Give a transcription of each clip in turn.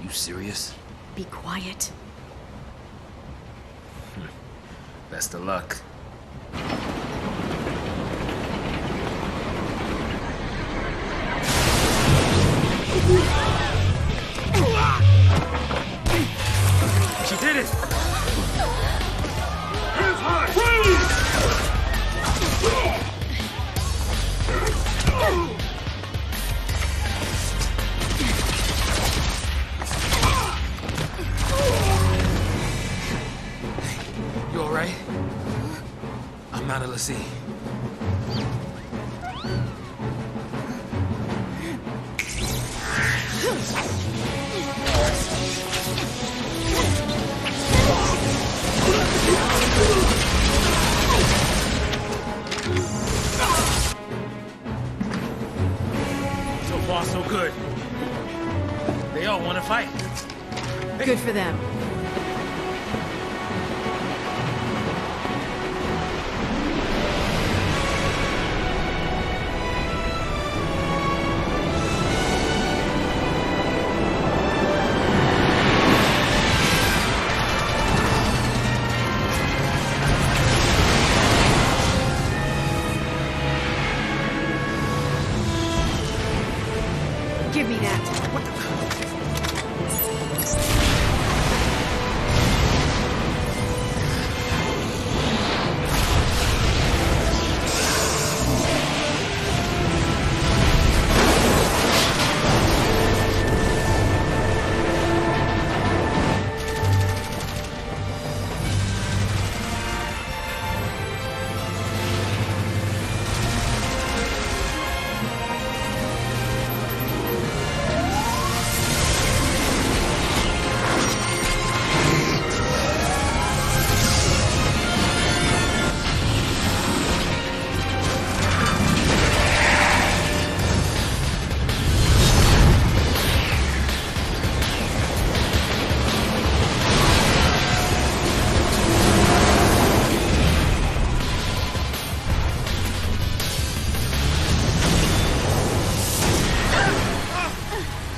You serious? Be quiet. Best of luck. She did it! Hands high! Freeze! You alright? I'm out of the sea. So far, so good. They all want to fight. Good for them. Give me that. What the...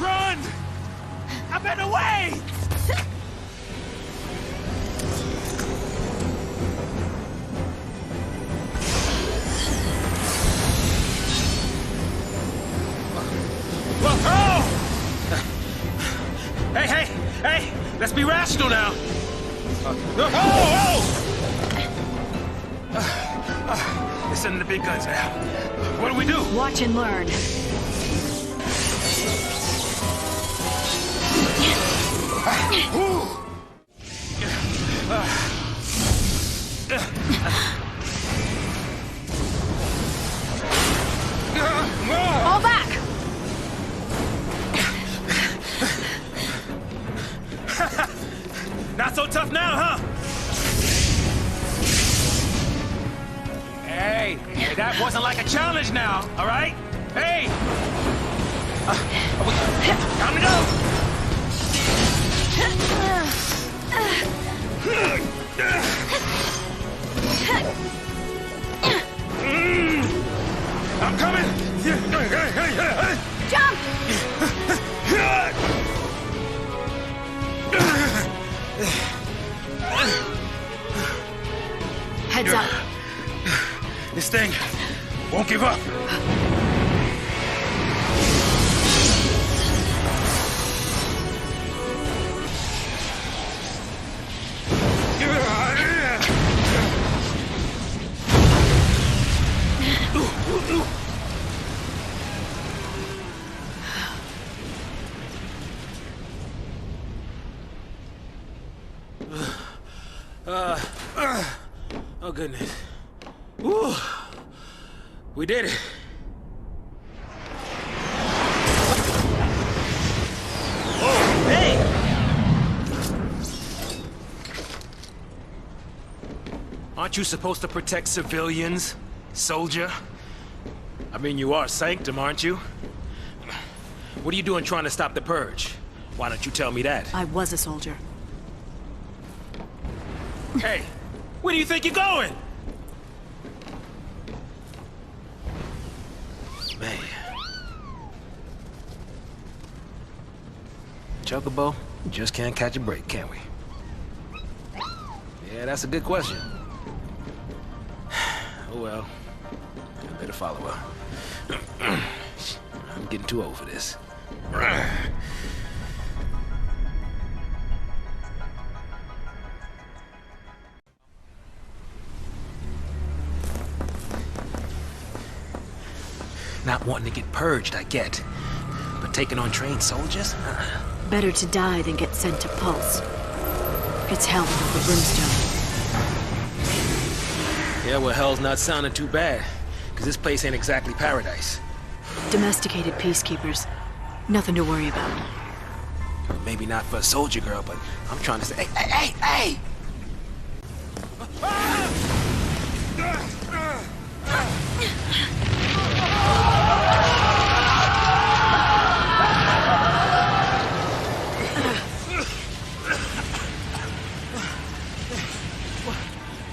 Run! I've been away! Whoa! Hey! Let's be rational now. Listen to the big guns now. What do we do? Watch and learn. Fall back! Not so tough now, huh? Hey, that wasn't like a challenge now, all right? Hey! Time to go! I'm coming! Jump! Heads up. This thing won't give up. Oh goodness. Woo. We did it. Oh, hey! Aren't you supposed to protect civilians, soldier? I mean, you are Sanctum, aren't you? What are you doing trying to stop the purge? Why don't you tell me that? I was a soldier. Hey, where do you think you're going? Man. Chocobo, we just can't catch a break, can we? Yeah, that's a good question. Oh well. I better follow her. I'm getting too old for this. Not wanting to get purged, I get. But taking on trained soldiers? Better to die than get sent to Pulse. It's hell without the brimstone. Yeah, well, hell's not sounding too bad. Because this place ain't exactly paradise. Domesticated peacekeepers. Nothing to worry about. Maybe not for a soldier girl, but I'm trying to say, hey!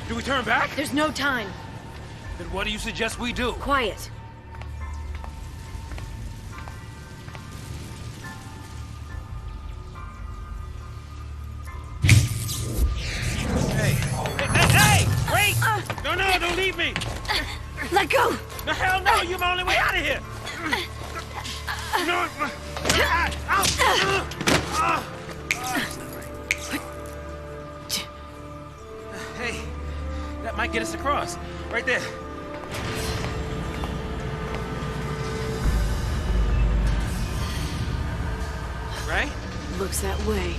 Do we turn back? There's no time. Then what do you suggest we do? Quiet. Hey! Wait! No, don't leave me! Let go! No, hell no! You're my only way out of here! No! Hey, that might get us across. Right there. Right? Looks that way.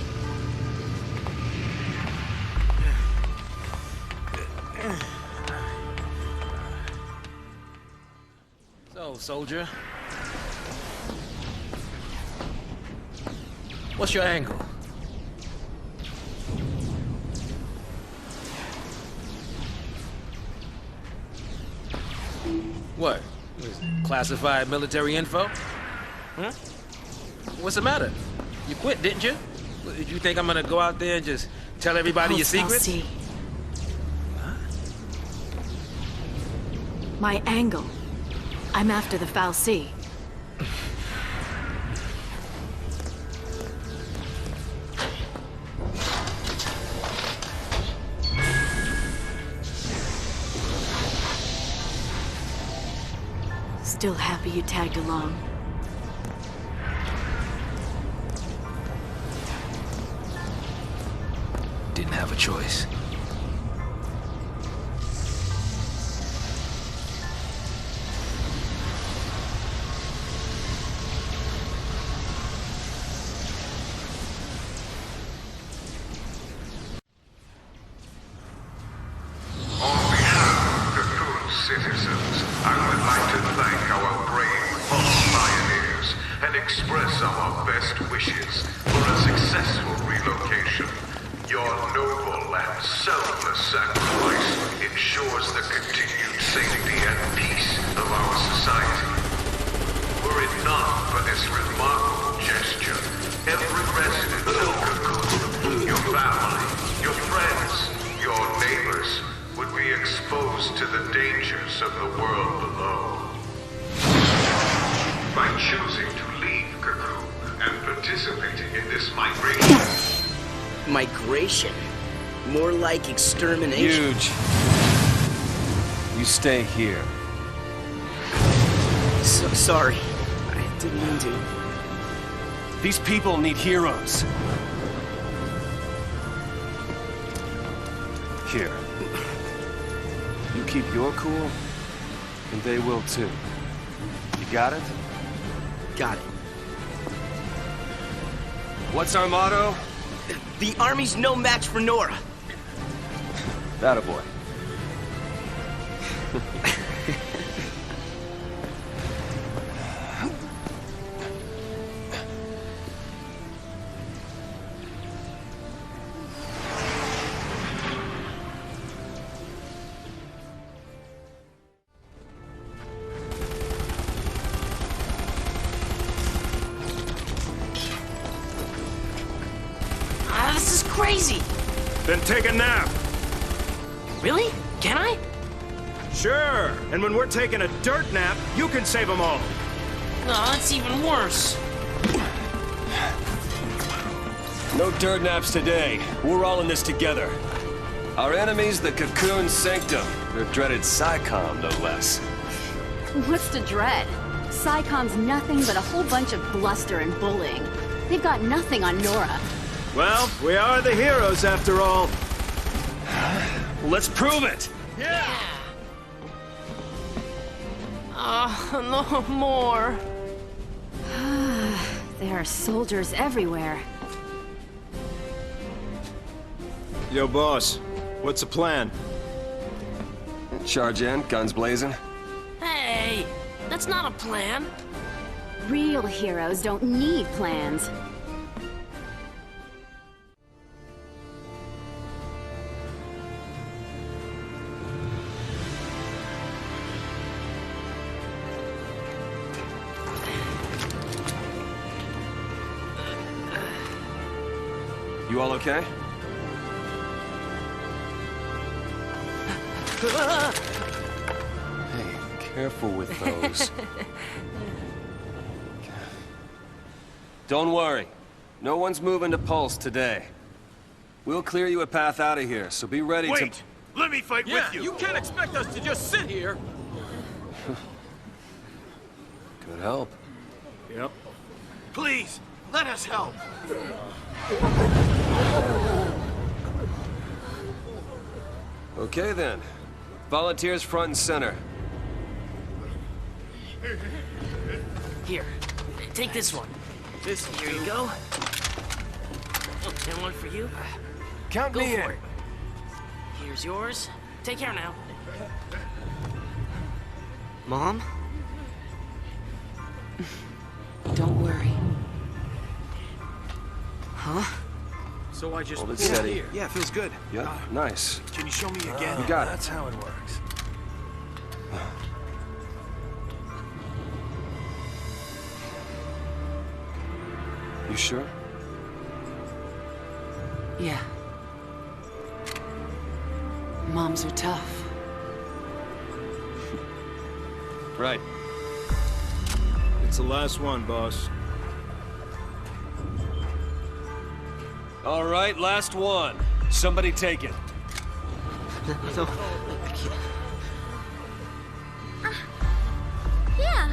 So, soldier. What's your angle? What? Classified military info? Huh? What's the matter? You quit, didn't you? Did you think I'm gonna go out there and just tell everybody your secrets? See. My angle. I'm after the Fal'Cie. Still happy you tagged along. Didn't have a choice. Citizens, I would like to thank our brave fallen pioneers and express our best wishes for a successful relocation. Your noble and selfless sacrifice ensures the continued safety and peace of our society. Were it not for this remarkable gesture, every resident of Cocoon, your family, your friends, your neighbors, would be exposed to the dangers of the world below. By choosing to leave Cocoon and participating in this migration... Migration? More like extermination. Huge. You stay here. Sorry. I didn't mean to. These people need heroes. Here. You keep your cool, and they will too. You got it? Got it. What's our motto? The Army's no match for Nora. That a boy. This is crazy. Then take a nap. Really? Can I? Sure. And when we're taking a dirt nap, you can save them all. No, that's even worse. No dirt naps today. We're all in this together. Our enemy's the Cocoon Sanctum. Their dreaded SciComm, no less. What's to dread? SciComm's nothing but a whole bunch of bluster and bullying. They've got nothing on Nora. Well, we are the heroes after all. Let's prove it! No more. There are soldiers everywhere. Yo, boss. What's the plan? Charge in, guns blazing. Hey, that's not a plan. Real heroes don't need plans. You all okay? Hey, careful with those. Don't worry. No one's moving to Pulse today. We'll clear you a path out of here, so be ready to... Wait! Let me fight with you! You can't expect us to just sit here! Could help. Yep. Please, let us help! Okay then. Volunteers front and center. Here, take this one. Here you go. And one for you. Count Go me for in. it. Here's yours. Take care now. Mom? Don't worry. Huh? So I just Hold it pulled steady. here. Yeah, feels good. Yeah, nice. Can you show me again? You got it. That's how it works. You sure? Yeah. Moms are tough. Right. It's the last one, boss. All right, last one. Somebody take it. No, I can't. Yeah.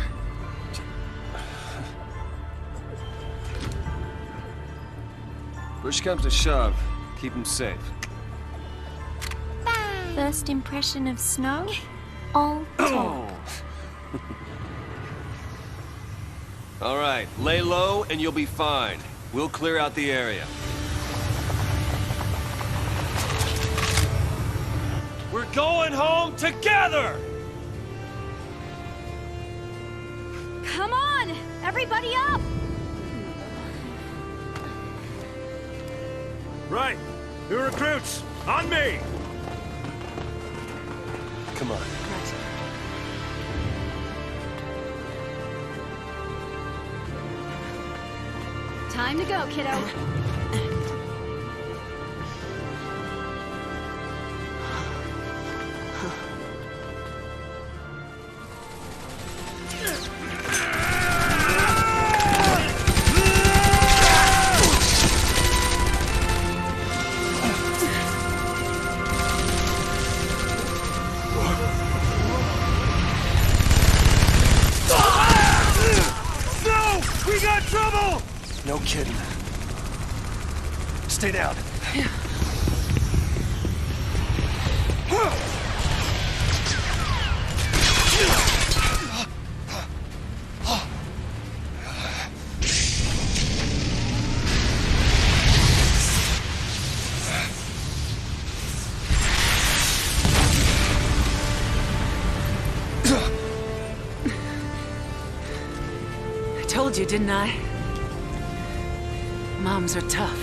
Push comes to shove. Keep him safe. First impression of snow? All talk. All right, lay low and you'll be fine. We'll clear out the area. We're going home together! Come on! Everybody up! Right. New recruits, on me! Come on. Time to go, kiddo. No kidding. Stay down. I told you, didn't I? Moms are tough.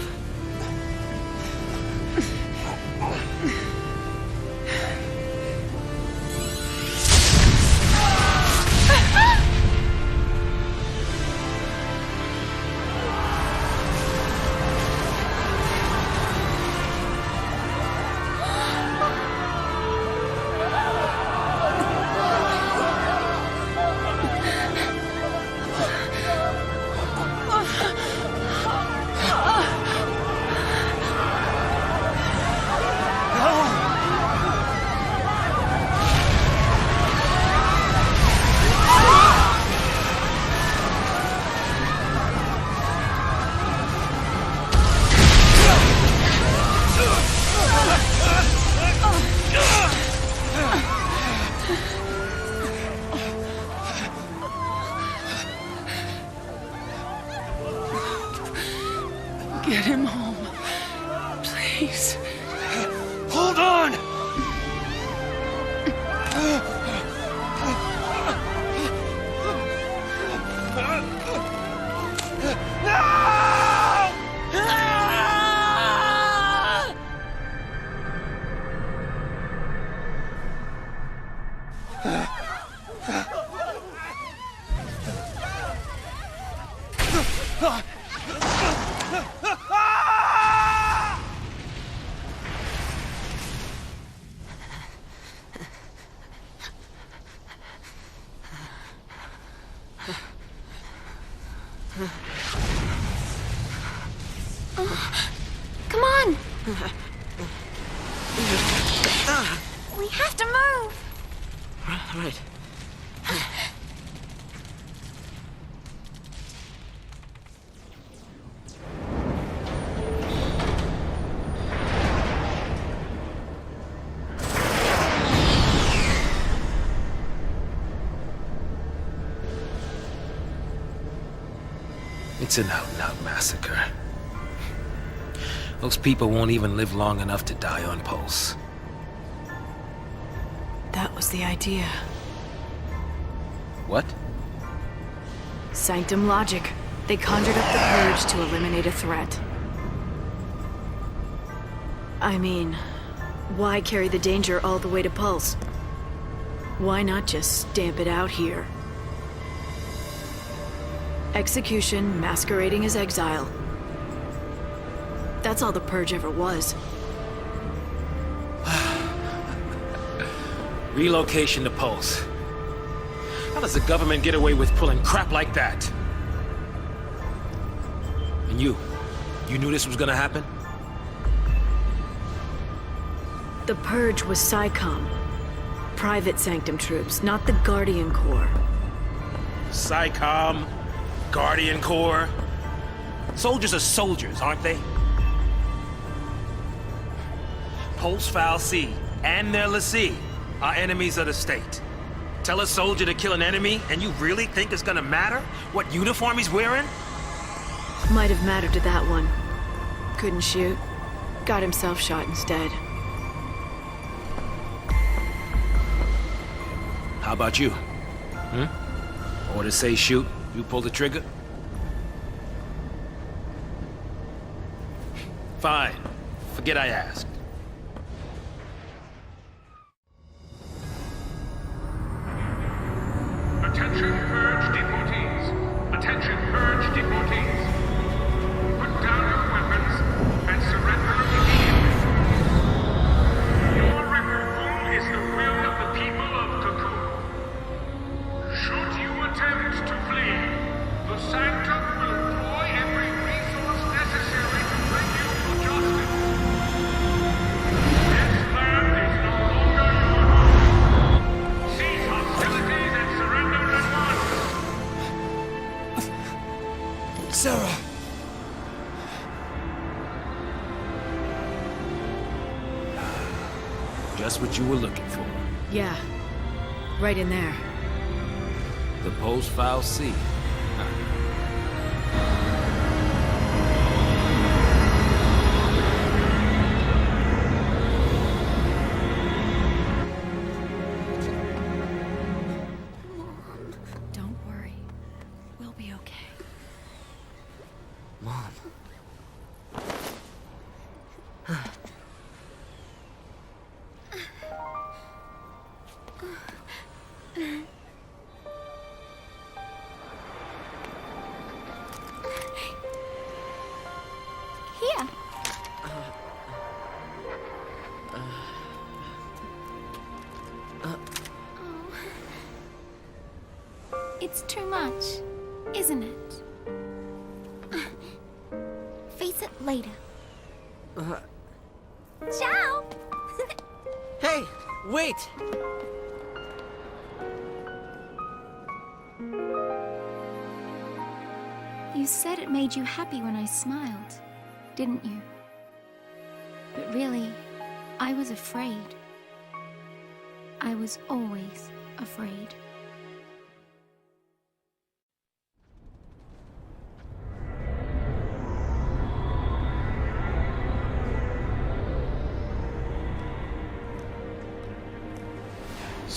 Get him home. Please. Hold on! Come on! We have to move! Right. It's an out-and-out massacre. Those people won't even live long enough to die on Pulse. That was the idea. What? Sanctum logic. They conjured up the Purge to eliminate a threat. I mean, why carry the danger all the way to Pulse? Why not just stamp it out here? Execution masquerading as exile. That's all the Purge ever was. Relocation to Pulse. How does the government get away with pulling crap like that? And you knew this was gonna happen? The Purge was PSICOM. Private Sanctum troops, not the Guardian Corps. PSICOM? Guardian Corps? Soldiers are soldiers, aren't they? Pulse Foul C and their lessee are enemies of the state. Tell a soldier to kill an enemy, and you really think it's gonna matter what uniform he's wearing? Might have mattered to that one. Couldn't shoot. Got himself shot instead. How about you? Orders say shoot, you pull the trigger? Fine. Forget I asked. Attention Purge deportees. Attention Purge deportees. Put down your weapons and surrender immediately. Your record is the will of the people of Cocoon. Should you attempt to flee, the Sanctum will employ every resource necessary to bring you to justice. This land is no longer your home. Cease hostilities and surrender at once. Sarah! Just what you were looking for. Yeah. Right in there. The Pulse Foul C. Don't worry. We'll be okay. Mom. Here. It's too much, isn't it? Face it later. Ciao! Hey, wait! You said it made you happy when I smiled, didn't you? But really, I was afraid. I was always afraid.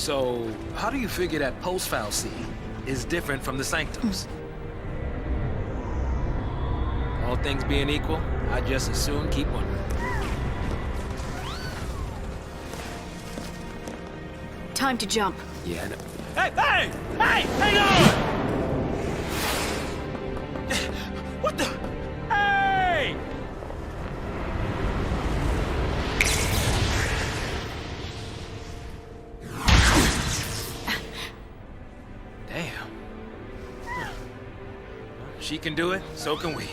So, how do you figure that post-fal'Cie is different from the sanctums? All things being equal, I'd just as soon keep wondering. Time to jump. Yeah, Hey, hey! Hey! Hang on! What the? Hey! Damn. Huh. She can do it, so can we.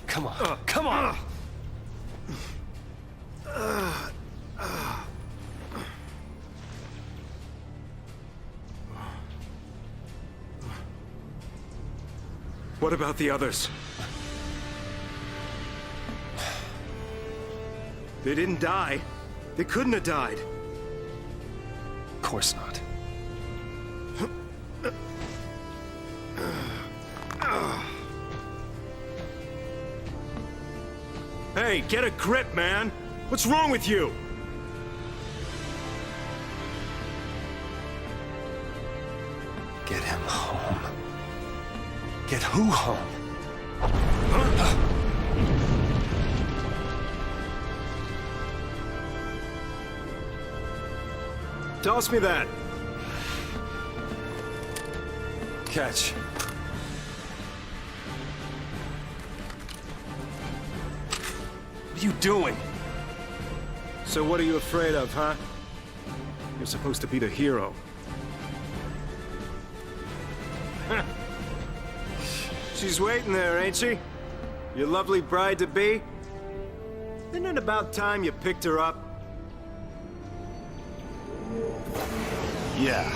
Come on, come on! What about the others? They didn't die. They couldn't have died. Of course not. Hey, get a grip, man! What's wrong with you? Get him home. Get who home? Toss me that. Catch. What are you doing? So what are you afraid of, huh? You're supposed to be the hero. She's waiting there, ain't she? Your lovely bride-to-be? Isn't it about time you picked her up? Yeah.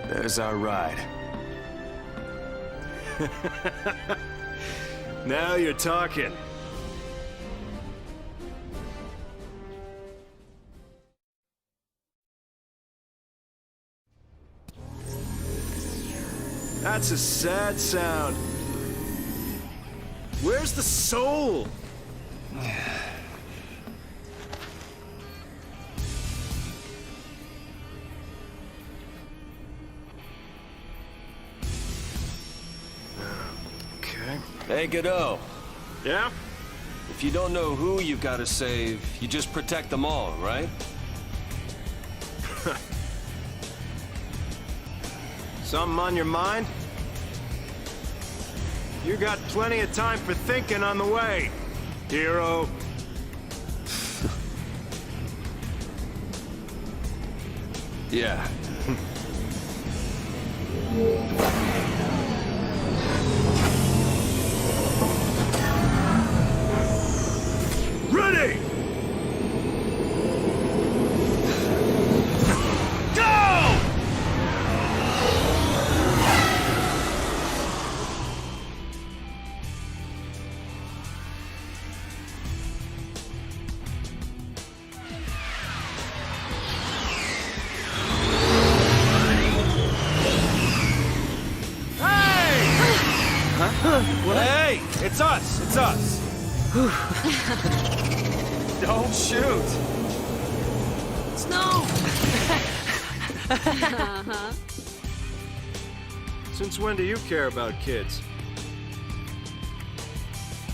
There's our ride. Now you're talking. That's a sad sound. Where's the soul? Okay. Hey, Godot. Yeah? If you don't know who you've got to save, you just protect them all, right? Something on your mind? You got plenty of time for thinking on the way, hero. Yeah. Ready! Hey! It's us! It's us! Don't shoot! Snow! Since when do you care about kids?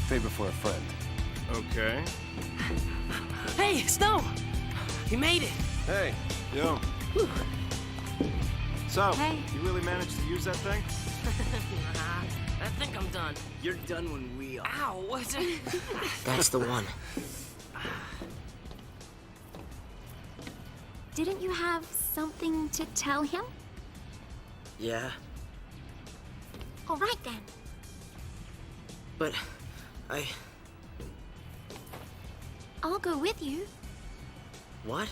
Favor for a friend. Okay. Hey, Snow! You made it! Hey, Yo. So, Hey. you really managed to use that thing? I think I'm done. You're done when we are. Ow, what's it? That's the one. Didn't you have something to tell him? Yeah? All right then. But I'll go with you. What?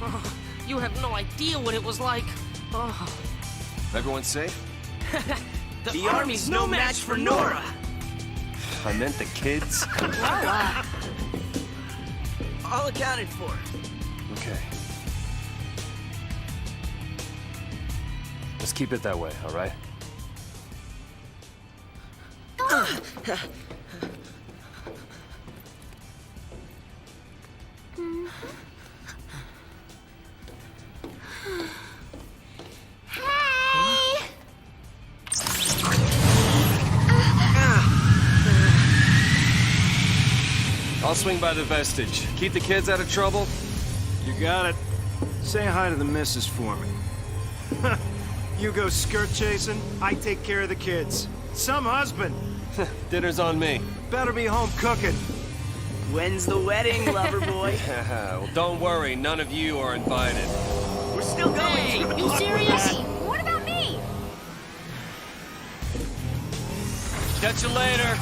Oh, you have no idea what it was like. Oh. Everyone safe? The army's no match for Nora. I meant the kids. All accounted for. Okay. Let's keep it that way, all right? I'll swing by the vestige. Keep the kids out of trouble. You got it. Say hi to the missus for me. You go skirt chasing, I take care of the kids. Some husband. Dinner's on me. Better be home cooking. When's the wedding, lover boy? Well, don't worry. None of you are invited. We're still going. Hey, you serious? What about me? Catch you later.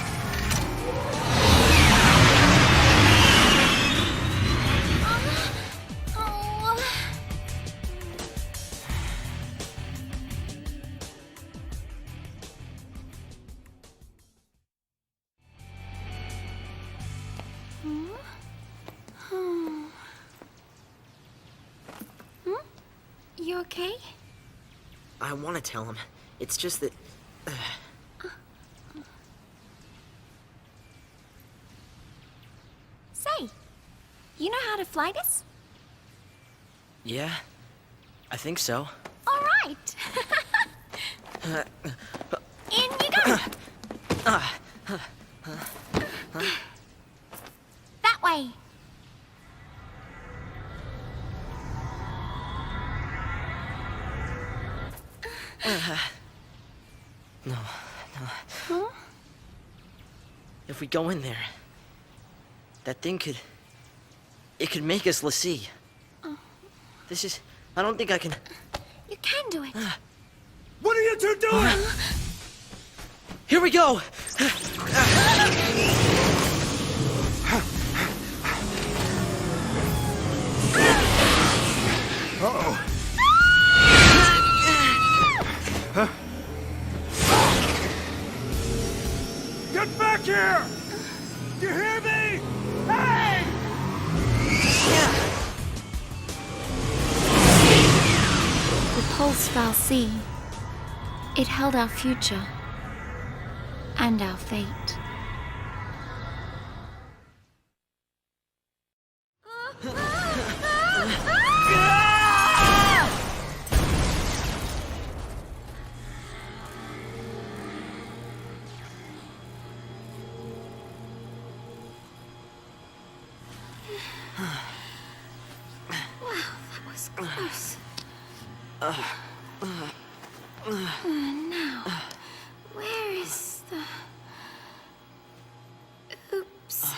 You okay? I want to tell him. It's just that... Say, you know how to fly this? Yeah, I think so. All right. In you go. That way. No. Huh? If we go in there, that thing could... It could make us l'Cie. This is... I don't think I can... You can do it. What are you two doing? Here we go! Uh-oh. Get back here! You hear me? Hey! The pulse fal'Cie. It held our future. And our fate. Close. Now, where is the... Oops.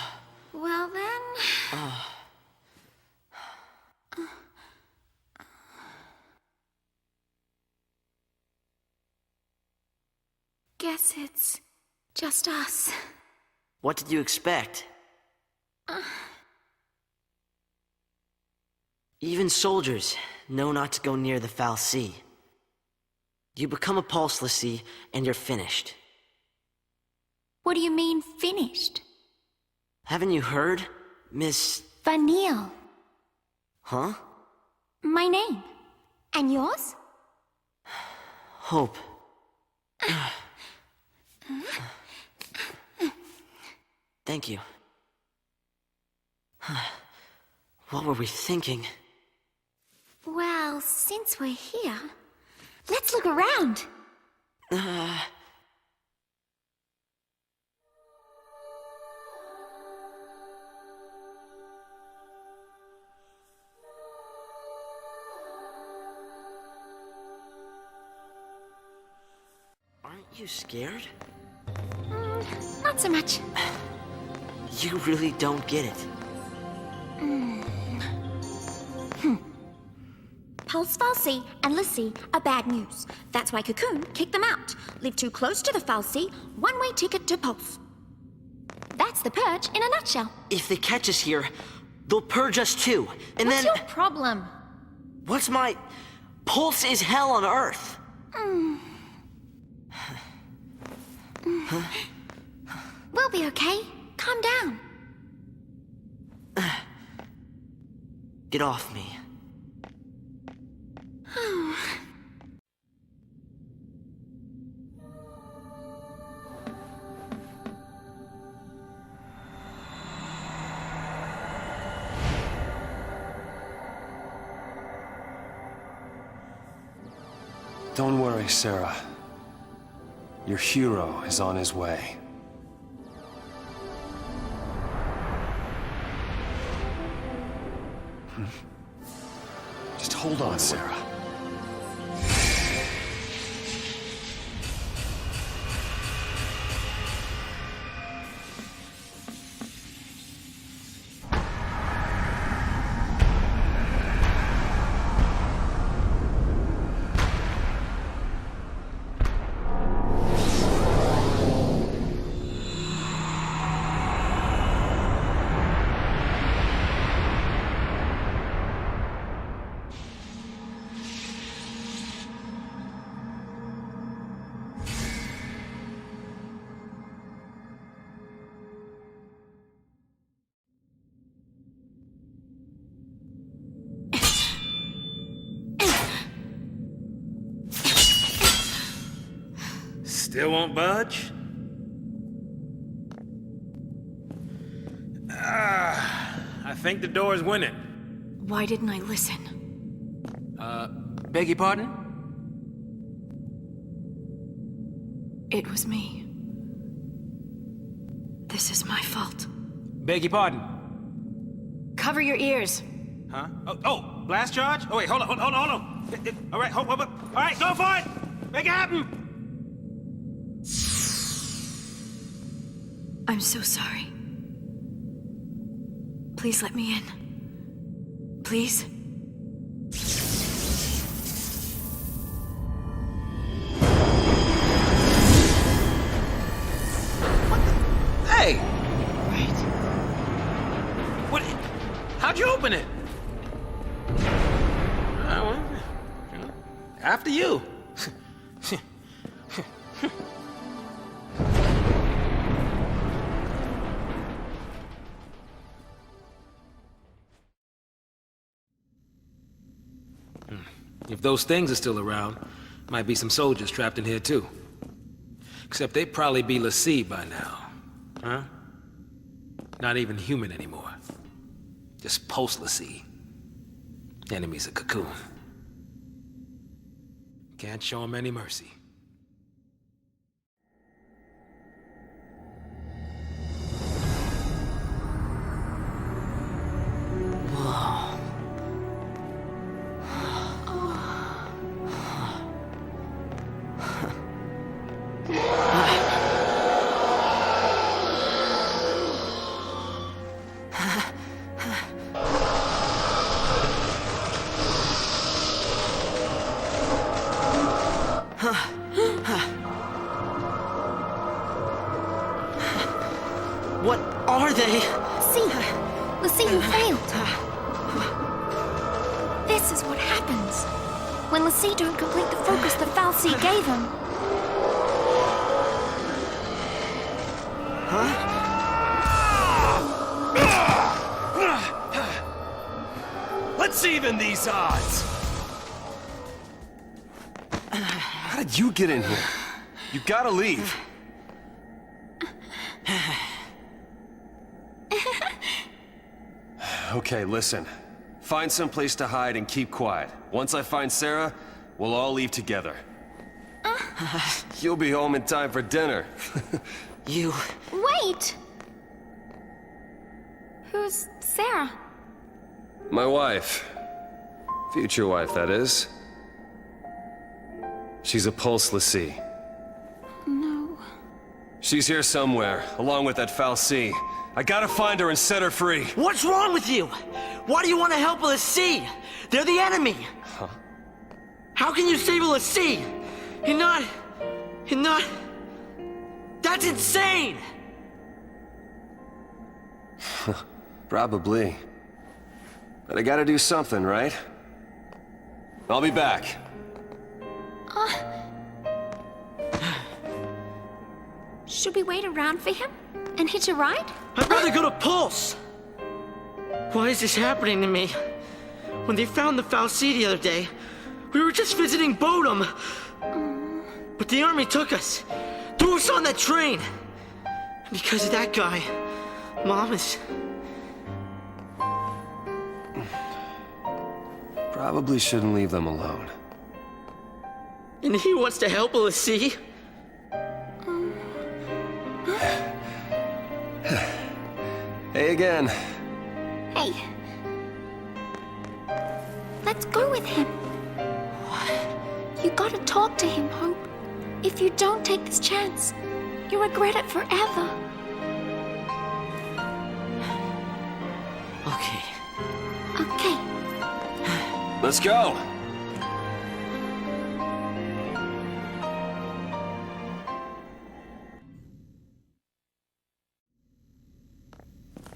Well then... Guess it's just us. What did you expect? Even soldiers know not to go near the fal'Cie. You become a pulse l'Cie, and you're finished. What do you mean, finished? Haven't you heard, Miss... Vanille. Huh? My name. And yours? Hope. Thank you. What were we thinking? Well, since we're here, let's look around. Aren't you scared? Not so much. You really don't get it. Pulse, Falsey, and Lassie are bad news. That's why Cocoon kicked them out. Live too close to the Falsey, one-way ticket to Pulse. That's the purge in a nutshell. If they catch us here, they'll purge us too. And What's then... your problem? What's my... Pulse is hell on Earth. We'll be okay. Calm down. Get off me. Don't worry, Sarah. Your hero is on his way. Just hold on, Sarah. Still won't budge? I think the door's winning. Why didn't I listen? Beg your pardon? It was me. This is my fault. Beg your pardon? Cover your ears. Huh? Oh, blast charge? Oh, wait, hold on. All right, hold. All right, go for it! Make it happen! I'm so sorry. Please let me in. Please? Hey! Right. What? How'd you open it? Well, after you. If those things are still around, might be some soldiers trapped in here too. Except they'd probably be Lassie by now. Huh? Not even human anymore. Just post-Lassie. Enemies of Cocoon. Can't show them any mercy. What are they? Lassie, you failed. This is what happens when Lassie don't complete the focus the Falsey gave him. Let's even these odds. How did you get in here? You gotta leave. Okay, listen. Find some place to hide and keep quiet. Once I find Sarah, we'll all leave together. You'll be home in time for dinner. You... Wait! Who's Sarah? My wife. Future wife, that is. She's a Pulse Lassie. No. She's here somewhere, along with that Falsey. I gotta find her and set her free. What's wrong with you? Why do you want to help Lassie? They're the enemy. Huh? How can you save a l'Cie? You're not... That's insane! Probably. But I gotta do something, right? I'll be back. Should we wait around for him and hitch a ride? I'd rather go to Pulse! Why is this happening to me? When they found the fal'Cie the other day, we were just visiting Bodum. But the army took us, threw us on that train. And because of that guy, Mom is... Probably shouldn't leave them alone. And he wants to help a l'Cie? Hey again. Hey. Let's go with him. You gotta talk to him, Hope. If you don't take this chance, you'll regret it forever. Okay. Okay. Let's go.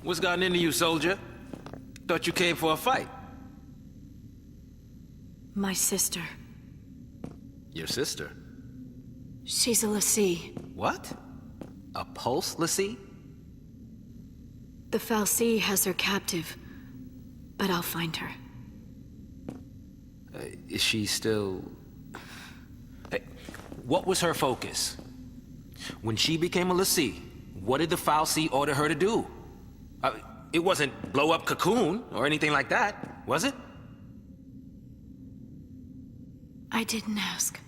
What's gotten into you, soldier? Thought you came for a fight. My sister. Your sister? She's a l'Cie. What? A pulse l'Cie? The fal'Cie has her captive, but I'll find her. Is she still... Hey, what was her focus? When she became a l'Cie, what did the fal'Cie order her to do? It wasn't blow up Cocoon or anything like that, was it? I didn't ask.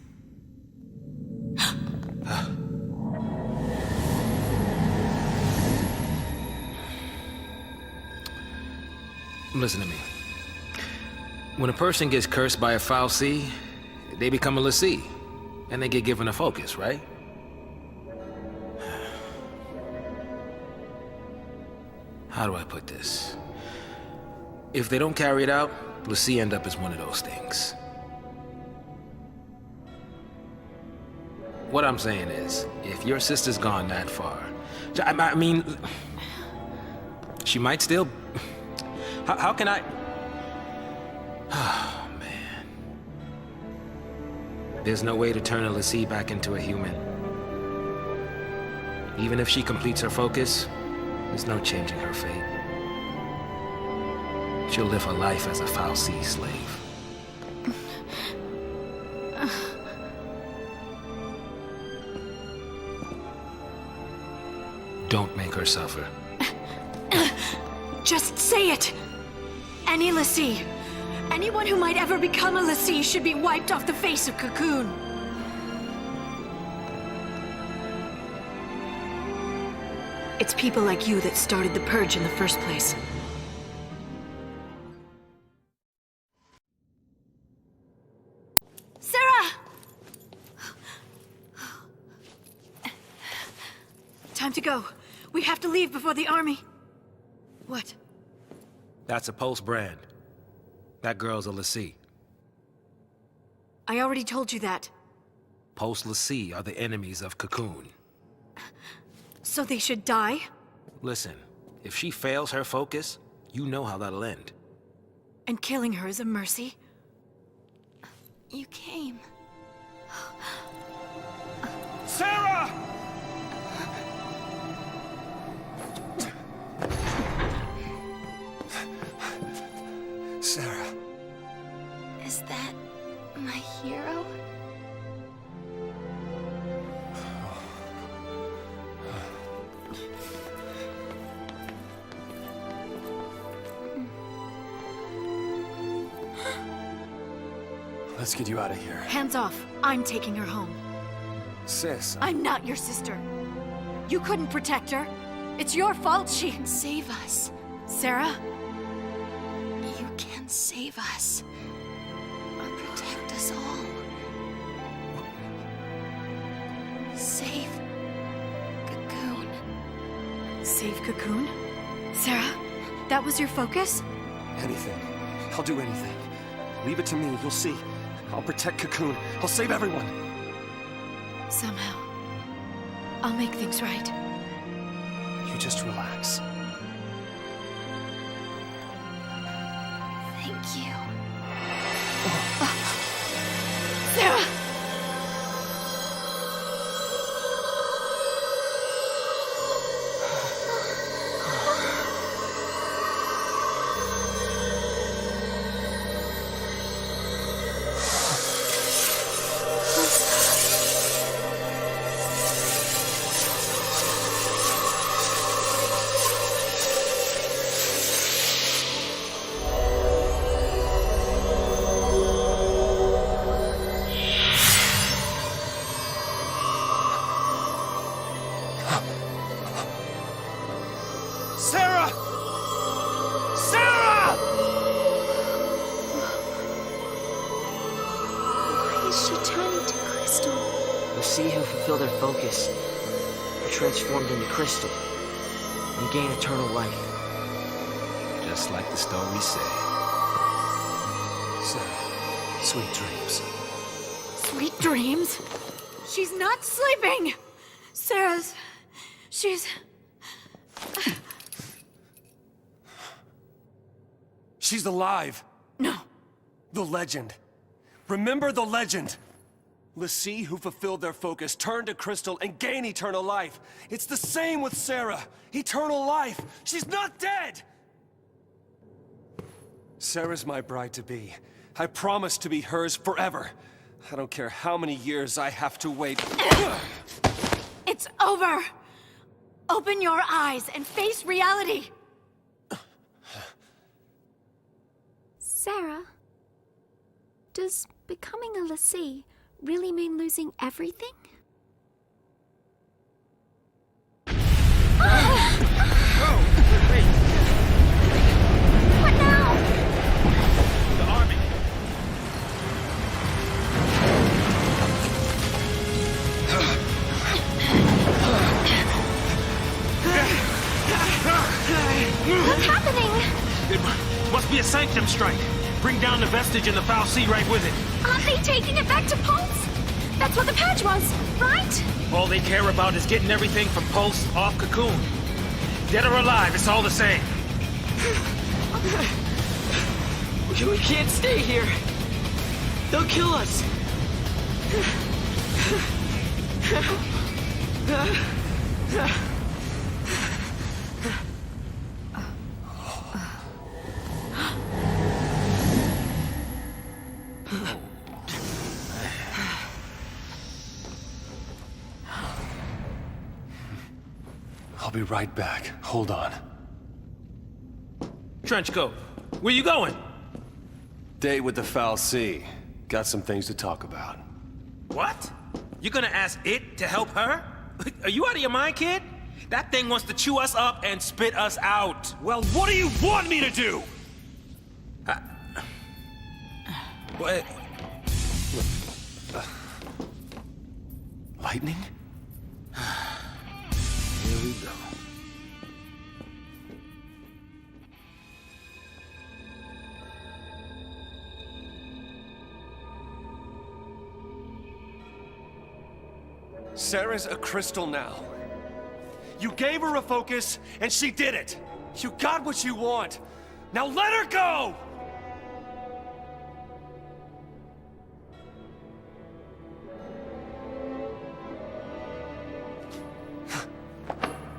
Listen to me. When a person gets cursed by a fal'Cie, they become a l'Cie, and they get given a focus, right? How do I put this? If they don't carry it out, l'Cie end up as one of those things. What I'm saying is, if your sister's gone that far, I mean, she might still... How can I... Oh, man. There's no way to turn a l'Cie back into a human. Even if she completes her focus, there's no changing her fate. She'll live her life as a fal'Cie slave. Don't make her suffer. Just say it! Any l'Cie, anyone who might ever become a l'Cie should be wiped off the face of Cocoon. It's people like you that started the Purge in the first place. Sarah! Time to go. We have to leave before the army... What? That's a Pulse brand. That girl's a l'Cie. I already told you that. Pulse l'Cie are the enemies of Cocoon. So they should die? Listen, if she fails her focus, you know how that'll end. And killing her is a mercy? You came. Sarah! Sarah. Is that my hero? Let's get you out of here. Hands off. I'm taking her home. Sis, I'm not your sister. You couldn't protect her. It's your fault she... Save us. Sarah? You can save us. Or protect us all. Save Cocoon. Save Cocoon? Sarah, that was your focus? Anything. I'll do anything. Leave it to me, you'll see. I'll protect Cocoon. I'll save everyone. Somehow, I'll make things right. You just relax. Thank you. Sarah! Sarah! Sarah! Why is she turning to crystal? We'll see who fulfill their focus, are transformed into crystal, and gain eternal life. Just like the story said. Sarah, sweet dreams. Sweet dreams? She's not sleeping! She's... She's alive. No. The legend. Remember the legend. L'Cie, who fulfilled their focus, turned to crystal and gained eternal life. It's the same with Sarah. Eternal life. She's not dead! Sarah's my bride-to-be. I promise to be hers forever. I don't care how many years I have to wait. It's over! Open your eyes and face reality! Sarah, does becoming a L'Cie really mean losing everything? Hey, What now? the army. What's happening? It must be a sanctum strike. Bring down the vestige and the foul sea right with it. Aren't they taking it back to Pulse? That's what the purge was, right? All they care about is getting everything from Pulse off Cocoon. Dead or alive, it's all the same. We can't stay here. They'll kill us. I'll be right back. Hold on. Trenchcoat, where you going? Date with the foul sea. Got some things to talk about. What? You gonna ask it to help her? Are you out of your mind, kid? That thing wants to chew us up and spit us out. Well, what do you want me to do? What? Lightning? Here we go. Sarah's a crystal now. You gave her a focus, and she did it. You got what you want. Now let her go!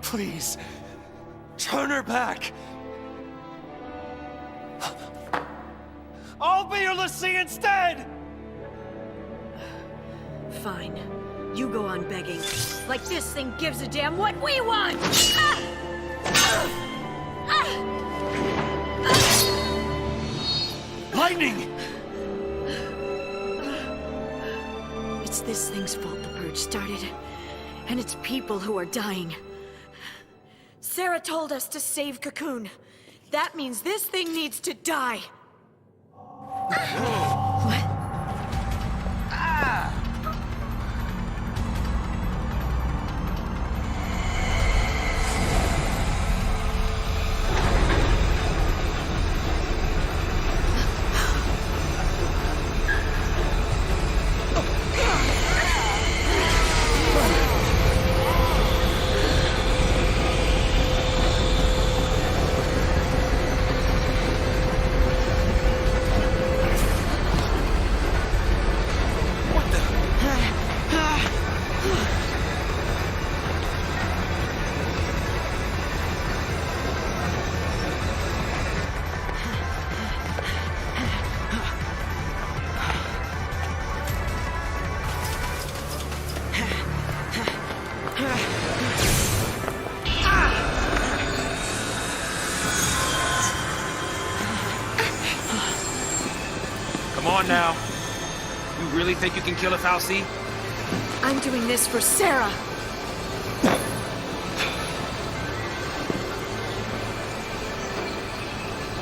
Please, turn her back. I'll be your L'Cie instead! Fine. You go on begging. Like this thing gives a damn what we want! Lightning! It's this thing's fault the purge started. And it's people who are dying. Sarah told us to save Cocoon. That means this thing needs to die. What? on now. You really think you can kill a fal'Cie? I'm doing this for Sarah.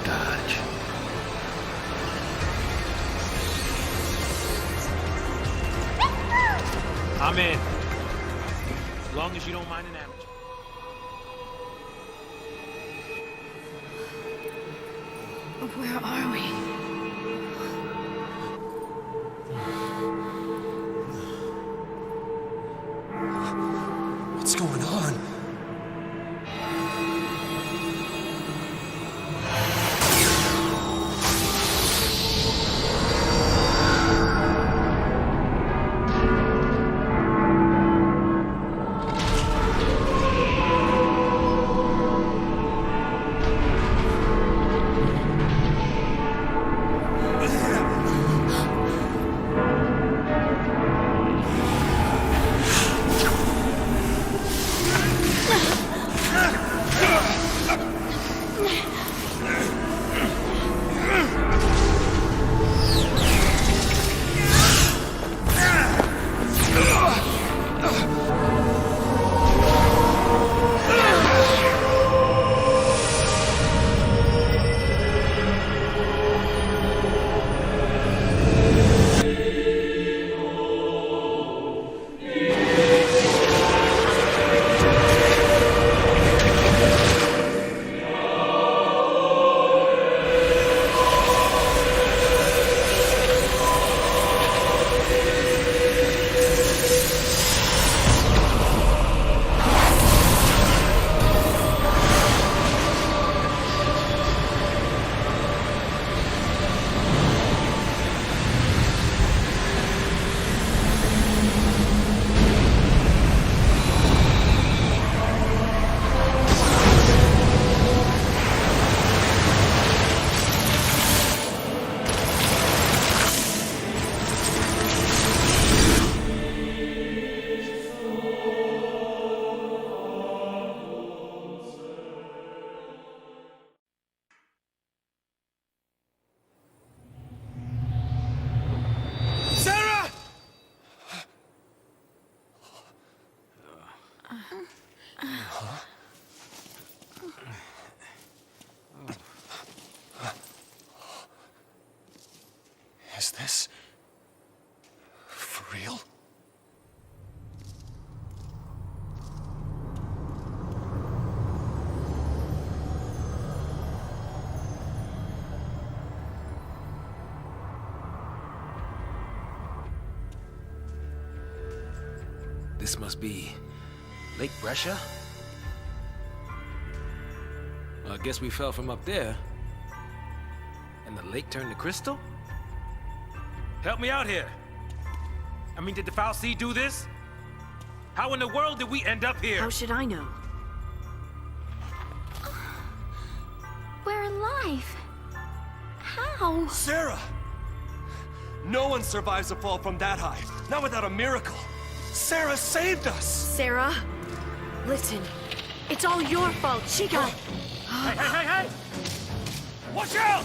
Dodge. I'm in. As long as you don't mind an amateur. Where are we? What's going on? Is this for real? This must be Lake Brescia? Well, I guess we fell from up there. And the lake turned to crystal? Help me out here. I mean, did the fal'Cie do this? How in the world did we end up here? How should I know? We're alive. How? Sarah! No one survives a fall from that high. Not without a miracle. Sarah saved us! Sarah, listen. It's all your fault. She got... Hey! Watch out!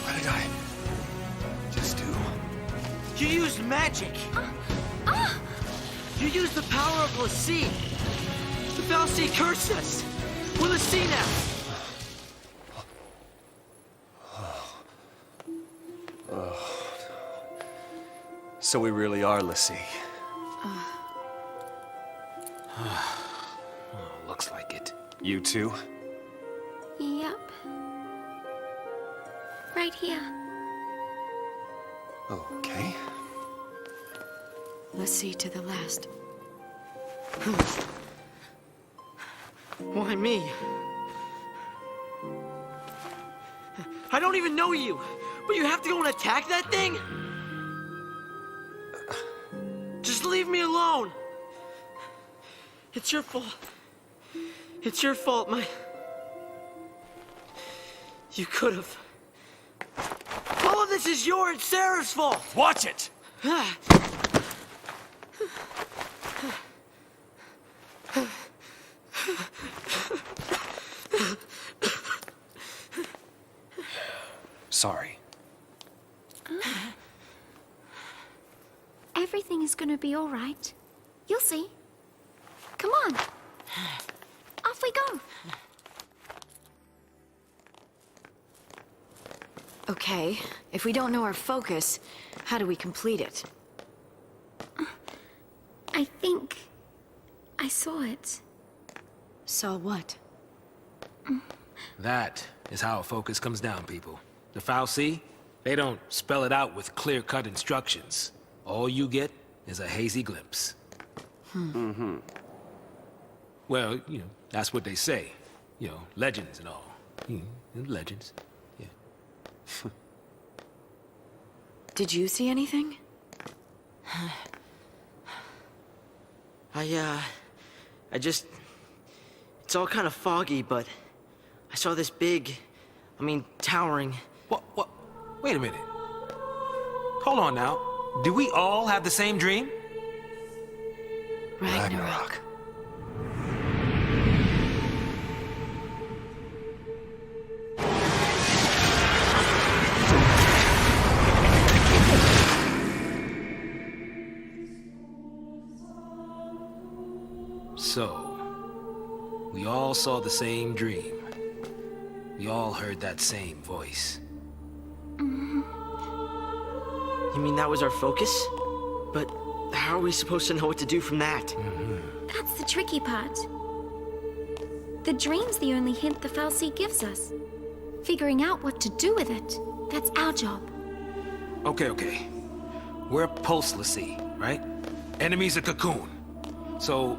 What did I just do? You used magic. You used the power of l'Cie. The fal'Cie cursed us. We're l'Cie now. So we really are l'Cie. Looks like it. You too? Yep. Right here. Okay. l'Cie to the last. Why me? I don't even know you, but you have to go and attack that thing? Just leave me alone. It's your fault. It's your fault, You could have. All of this is your and Sarah's fault. Watch it! sorry. Everything is gonna be all right. You'll see. Come on. Off we go. Okay, if we don't know our focus, how do we complete it? I think I saw it. Saw what? That is how a focus comes down, people. The fal'Cie, they don't spell it out with clear-cut instructions. All you get is a hazy glimpse. Well, you know, that's what they say. You know, legends and all. Legends. Yeah. Did you see anything? I just... It's all kind of foggy, but I saw this big, towering... What? Wait a minute. Hold on now. Do we all have the same dream? Ragnarok. So, we all saw the same dream. We all heard that same voice. You mean that was our focus? But how are we supposed to know what to do from that? That's the tricky part. The dream's the only hint the fal'Cie gives us. Figuring out what to do with it, that's our job. Okay. We're Pulse l'Cie, right? Enemies of Cocoon. So,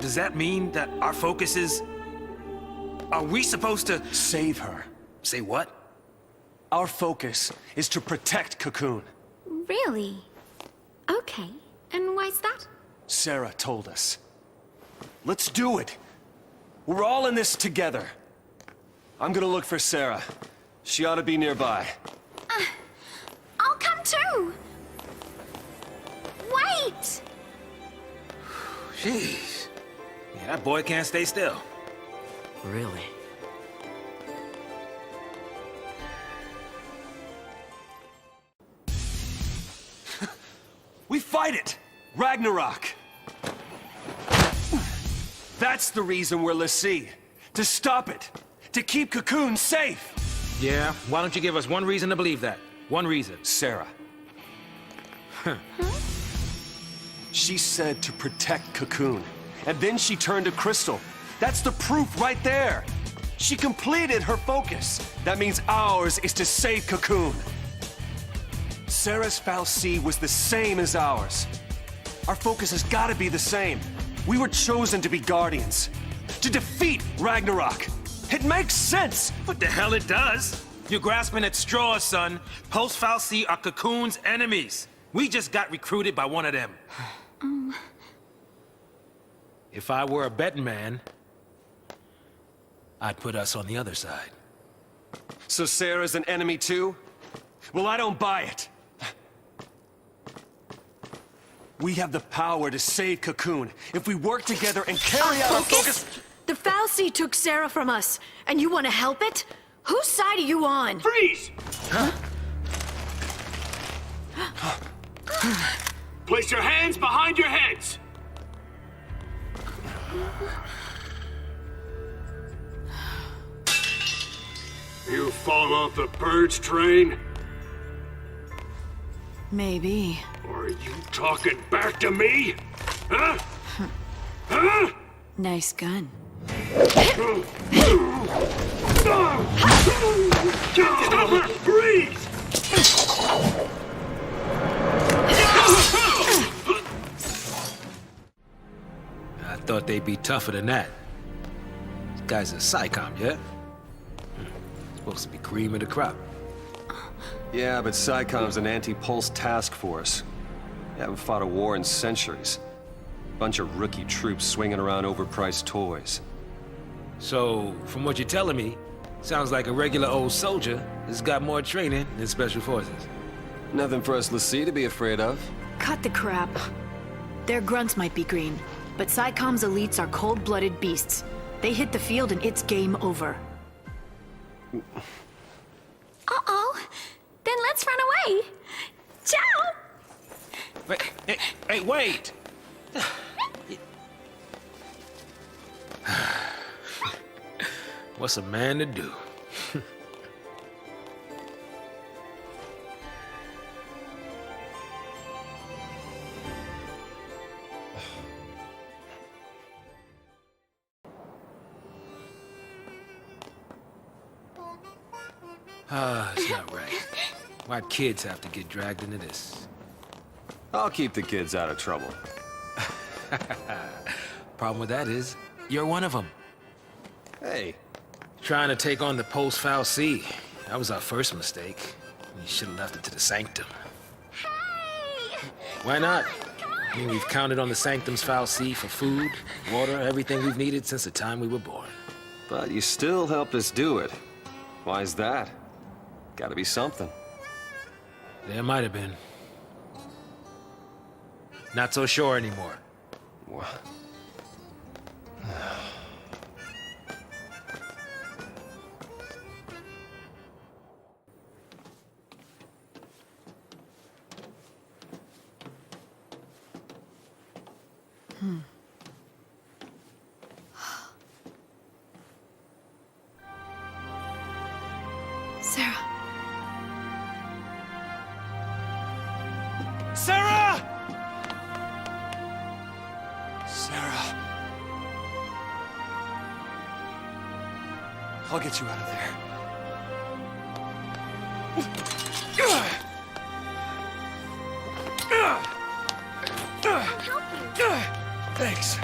does that mean that our focus is... Are we supposed to... Save her. Say what? Our focus is to protect Cocoon. Really? Okay. And why's that? Sarah told us. Let's do it. We're all in this together. I'm gonna look for Sarah. She ought to be nearby. I'll come too! Wait! Jeez. Yeah, that boy can't stay still. Really? We fight it! Ragnarok! That's the reason we're l'Cie. To stop it. To keep Cocoon safe. Yeah, why don't you give us one reason to believe that? One reason. Sarah. She said to protect Cocoon. And then she turned to Crystal. That's the proof right there. She completed her focus. That means ours is to save Cocoon. Sarah's fal'Cie was the same as ours. Our focus has got to be the same. We were chosen to be guardians. To defeat Ragnarok. It makes sense! What the hell it does? You're grasping at straws, son. Pulse fal'Cie are Cocoon's enemies. We just got recruited by one of them. If I were a betting man, I'd put us on the other side. So Sarah's an enemy too? Well, I don't buy it. We have the power to save Cocoon if we work together and carry out our focus. The fal'Cie took Sarah from us, and you want to help it? Whose side are you on? Freeze! Huh? Place your hands behind your heads! You fall off the purge train? Maybe. Or are you talking back to me? Huh? Huh? Nice gun. Stop her! Breathe! I thought they'd be tougher than that. This guy's a SciComm, yeah? Supposed to be cream of the crop. Yeah, but SciComm's an anti-pulse task force. They haven't fought a war in centuries. Bunch of rookie troops swinging around overpriced toys. So, from what you're telling me, sounds like a regular old soldier that's got more training than Special Forces. Nothing for us l'Cie to be afraid of. Cut the crap. Their grunts might be green, but SciComm's elites are cold-blooded beasts. They hit the field and it's game over. Uh-oh. Then let's run away. Ciao! Hey, wait! What's a man to do? It's not right. Why'd kids have to get dragged into this? I'll keep the kids out of trouble. Problem with that is, you're one of them. Hey. Trying to take on the post-Foul Sea. That was our first mistake. We should have left it to the Sanctum. Hey! Why not? I mean, we've counted on the Sanctum's Foul Sea for food, water, everything we've needed since the time we were born. But you still helped us do it. Why is that? Gotta be something. There might have been. Not so sure anymore. What? Sarah. Sarah! Sarah. I'll get you out of there. Thanks.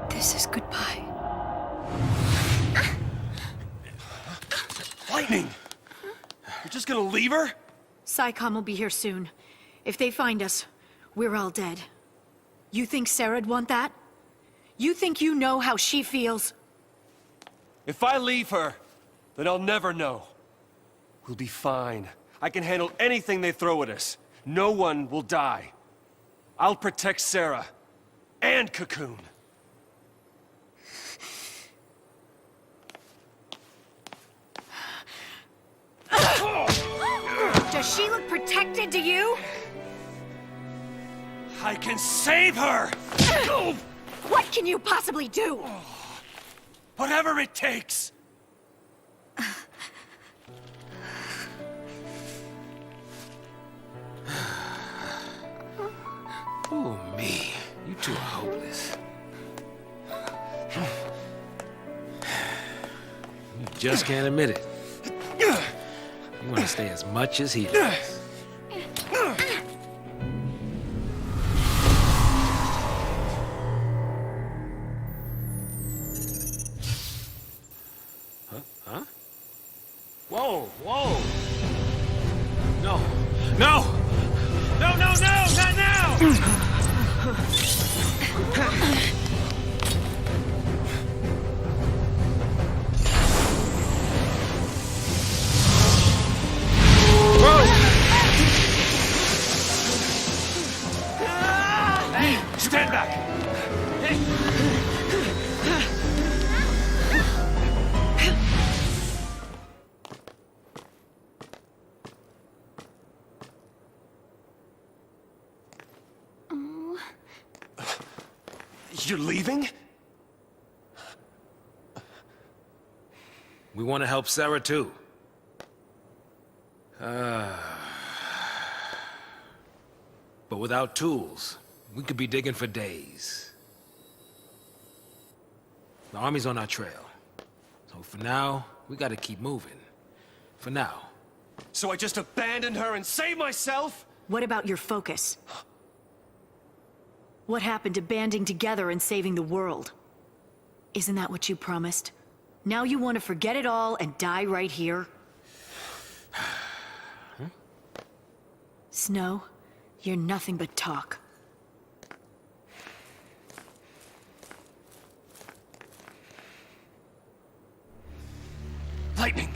This is goodbye. Lightning! You're just gonna leave her? SciComm will be here soon. If they find us, we're all dead. You think Sarah'd want that? You think you know how she feels? If I leave her, then I'll never know. We'll be fine. I can handle anything they throw at us. No one will die. I'll protect Sarah. And Cocoon. Does she look protected to you? I can save her! What can you possibly do? Whatever it takes! Ooh, me. You two are hopeless. You just can't admit it. You want to stay as much as he does. Huh? Whoa, whoa! No! No! No, no, no! Not now! Hey, stand back! You're leaving? We want to help Sarah, too. But without tools, we could be digging for days. The army's on our trail. So for now, we gotta keep moving. For now. So I just abandoned her and saved myself? What about your focus? What happened to banding together and saving the world? Isn't that what you promised? Now you want to forget it all and die right here? Snow, you're nothing but talk. Lightning!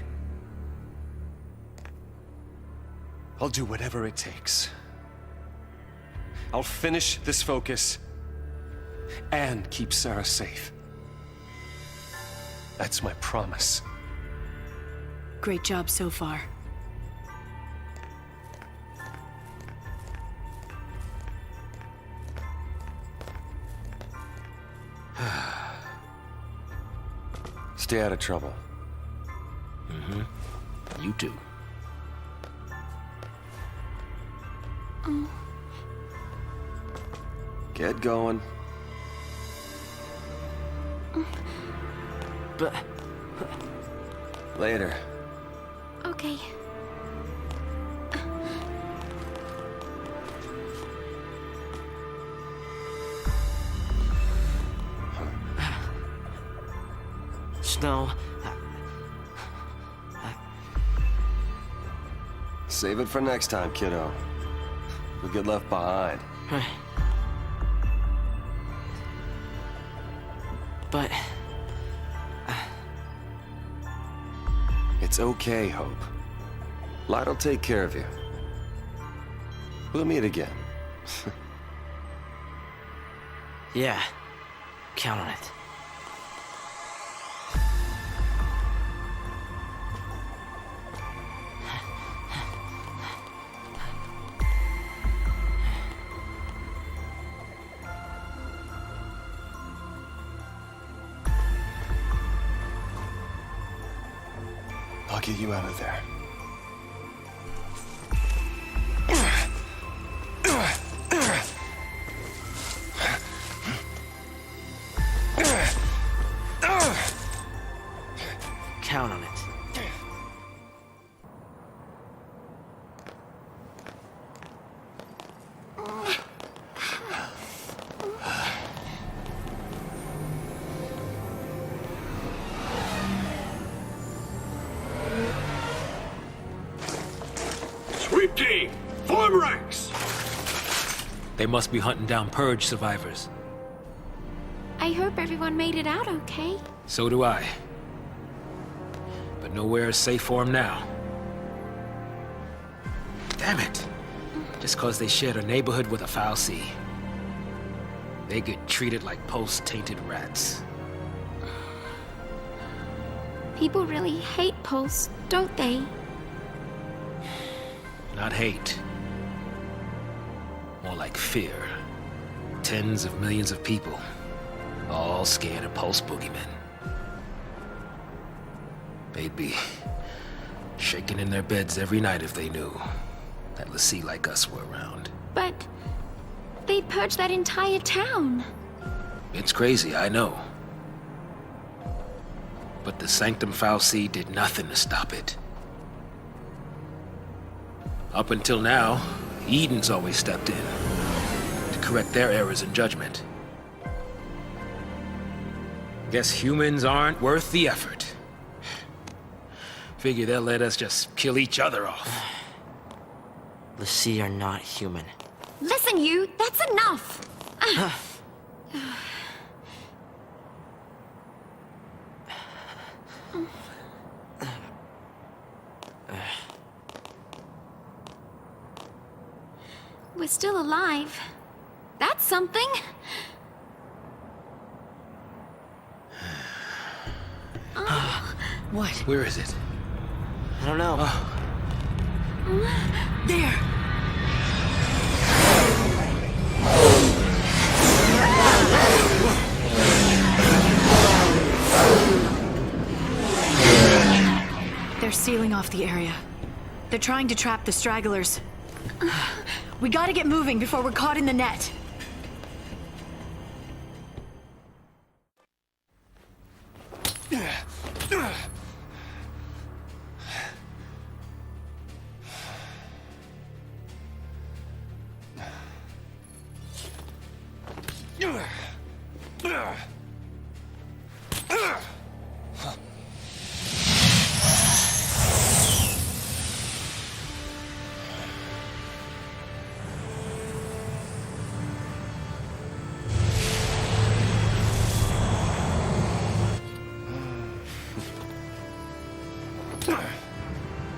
I'll do whatever it takes. I'll finish this focus and keep Sarah safe. That's my promise. Great job so far. Stay out of trouble. You too. Get going. But... Later. Okay. Snow... Save it for next time, kiddo. You'll get left behind. But... It's okay, Hope. Light'll take care of you. We'll meet again. yeah. Count on it. I'll get you out of there. Count on it. Sweep team, form ranks! They must be hunting down Purge survivors. I hope everyone made it out okay. So do I. But nowhere is safe for them now. Damn it! Just cause they shared a neighborhood with a foul sea. They get treated like Pulse-tainted rats. People really hate Pulse, don't they? Not hate. More like fear. Tens of millions of people, all scared of Pulse boogeymen. They'd be shaking in their beds every night if they knew that Lassie like us were around. But they purged that entire town. It's crazy, I know. But the Sanctum Foul Sea did nothing to stop it. Up until now, Eden's always stepped in to correct their errors in judgment. Guess humans aren't worth the effort. Figure they'll let us just kill each other off. Lassie are not human. Listen, you, that's enough! We're still alive. That's something. What? Where is it? I don't know. There! They're sealing off the area. They're trying to trap the stragglers. We gotta get moving before we're caught in the net.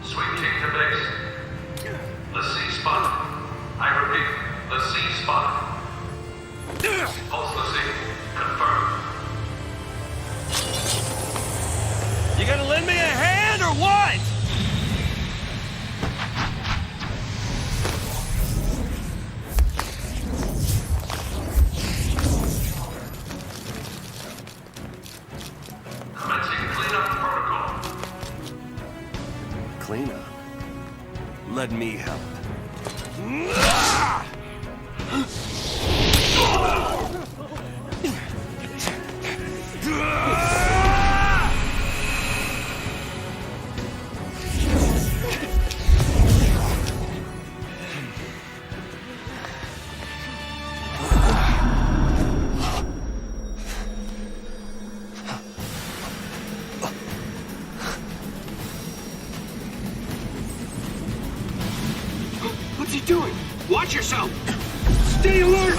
Sweep team to base. spotted. Pulse Lassie, confirmed. You gonna lend me a hand or what? Commencing cleanup protocol. Cleanup? Let me help. What's he doing? Watch yourself! Stay alert!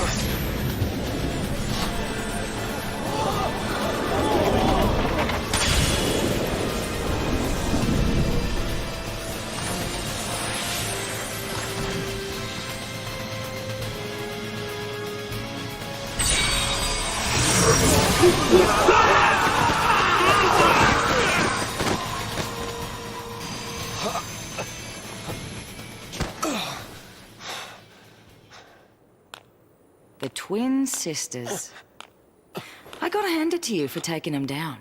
The twin sisters. I gotta hand it to you for taking them down.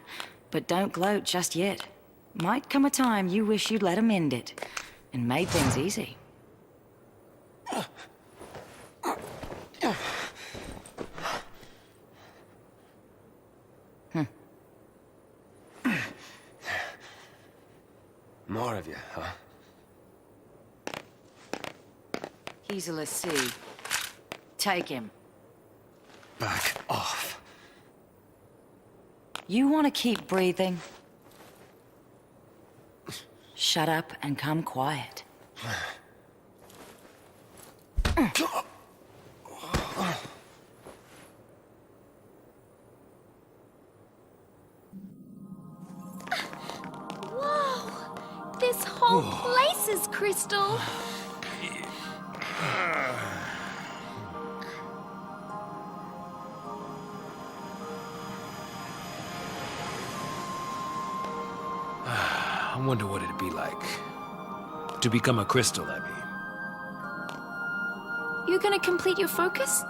But don't gloat just yet. Might come a time you wish you'd let them end it. And made things easy. More of you, huh? He's a Lassie. Take him. Back off. You want to keep breathing? Shut up and come quiet. Whoa! This whole place is crystal. I wonder what it'd be like to become a crystal, I mean. You gonna complete your focus?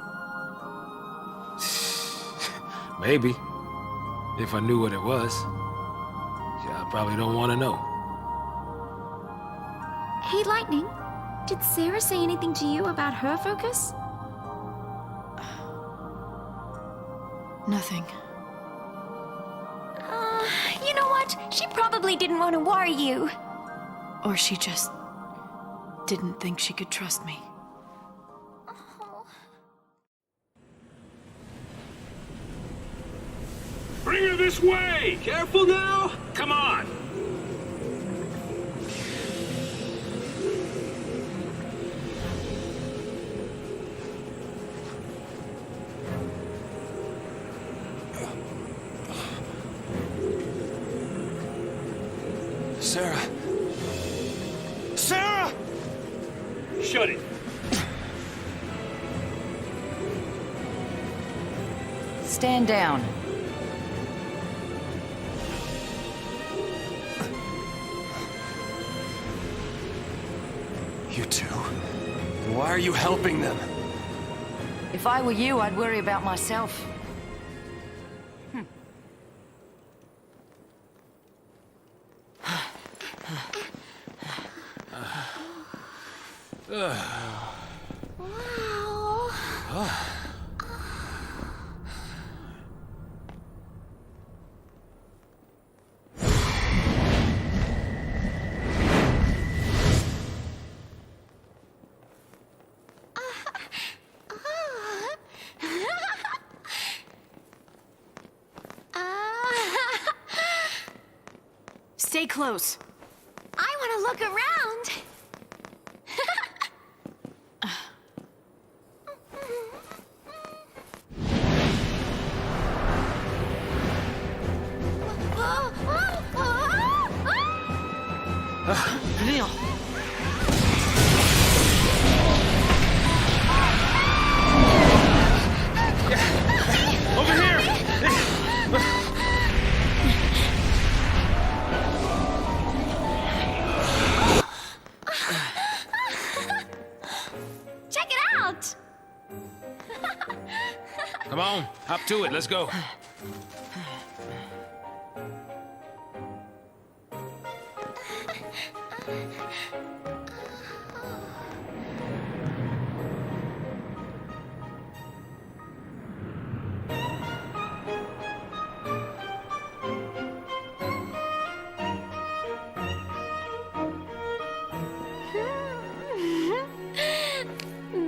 Maybe. If I knew what it was. Yeah, I probably don't want to know. Hey, Lightning. Did Sarah say anything to you about her focus? Nothing. You know what? She probably didn't want to worry you. Or she just didn't think she could trust me. Bring her this way! Careful now! Come on! Sarah! Sarah! Shut it! Stand down. You two? Then why are you helping them? If I were you, I'd worry about myself. Stay close. I want to look around. Neil! Come on, hop to it, let's go.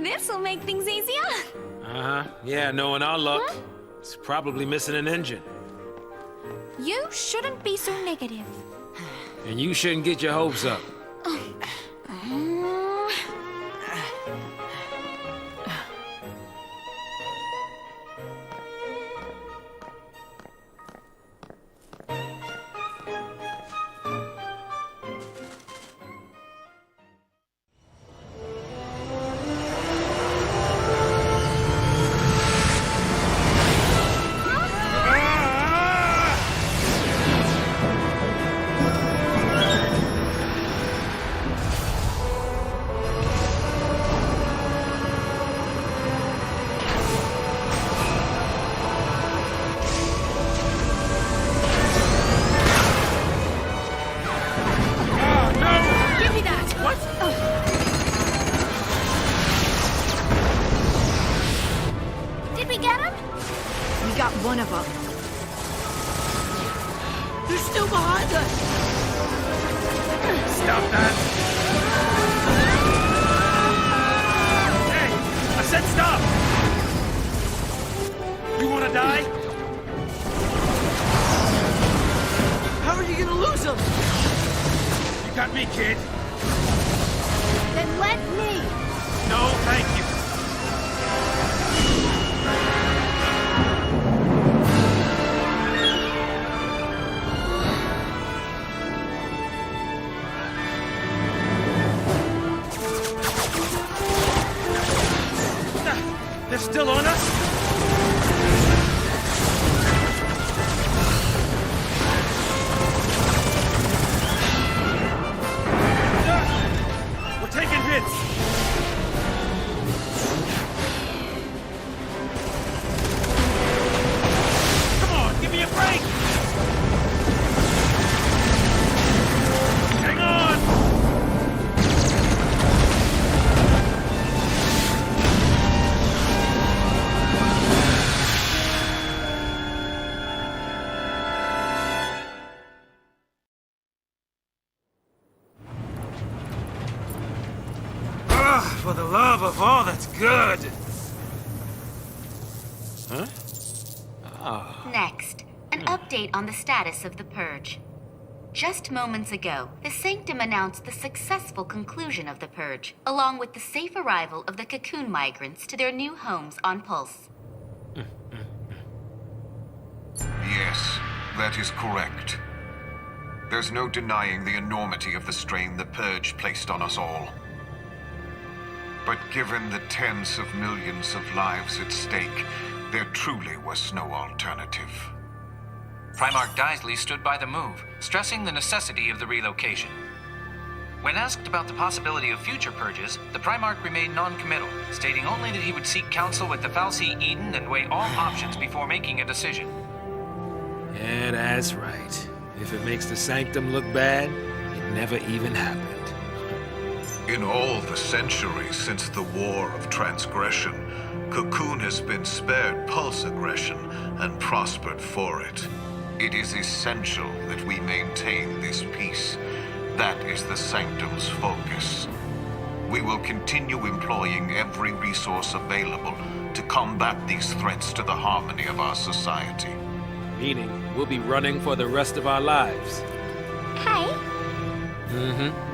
This'll make things easier. Uh-huh. Yeah, knowing our luck, it's probably missing an engine. You shouldn't be so negative. And you shouldn't get your hopes up. One of them. They're still behind us. Stop that! Hey, I said stop! You wanna die? How are you gonna lose them? You got me, kid. Then let me. No, thank you. They're still on us? We're taking hits! Come on, give me a break! Hang on! For the love of all that's good! Huh? Oh. Next, an update on the status of the Purge. Just moments ago, the Sanctum announced the successful conclusion of the Purge, along with the safe arrival of the Cocoon migrants to their new homes on Pulse. Yes, that is correct. There's no denying the enormity of the strain the Purge placed on us all. But given the tens of millions of lives at stake, there truly was no alternative. Primarch Daisley stood by the move, stressing the necessity of the relocation. When asked about the possibility of future purges, the Primarch remained non-committal, stating only that he would seek counsel with the fal'Cie Eden and weigh all options before making a decision. Yeah, that's right. If it makes the Sanctum look bad, it never even happened. In all the centuries since the War of Transgression, Cocoon has been spared pulse aggression and prospered for it. It is essential that we maintain this peace. That is the Sanctum's focus. We will continue employing every resource available to combat these threats to the harmony of our society. Meaning, we'll be running for the rest of our lives. Hey? Mm-hmm.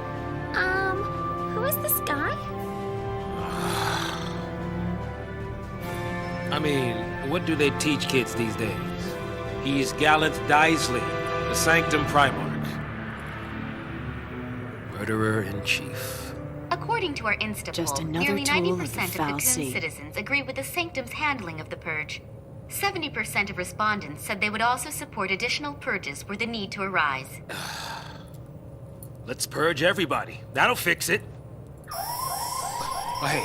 Who is this guy? I mean, what do they teach kids these days? He's Gallant Daisley, the Sanctum Primarch. Murderer-in-Chief. According to our Insta Just poll, another nearly tool of 90% the of Cocoon fal'Cie. citizens agree with the Sanctum's handling of the Purge. 70% of respondents said they would also support additional purges were the need to arise. Let's purge everybody. That'll fix it. Oh, hey.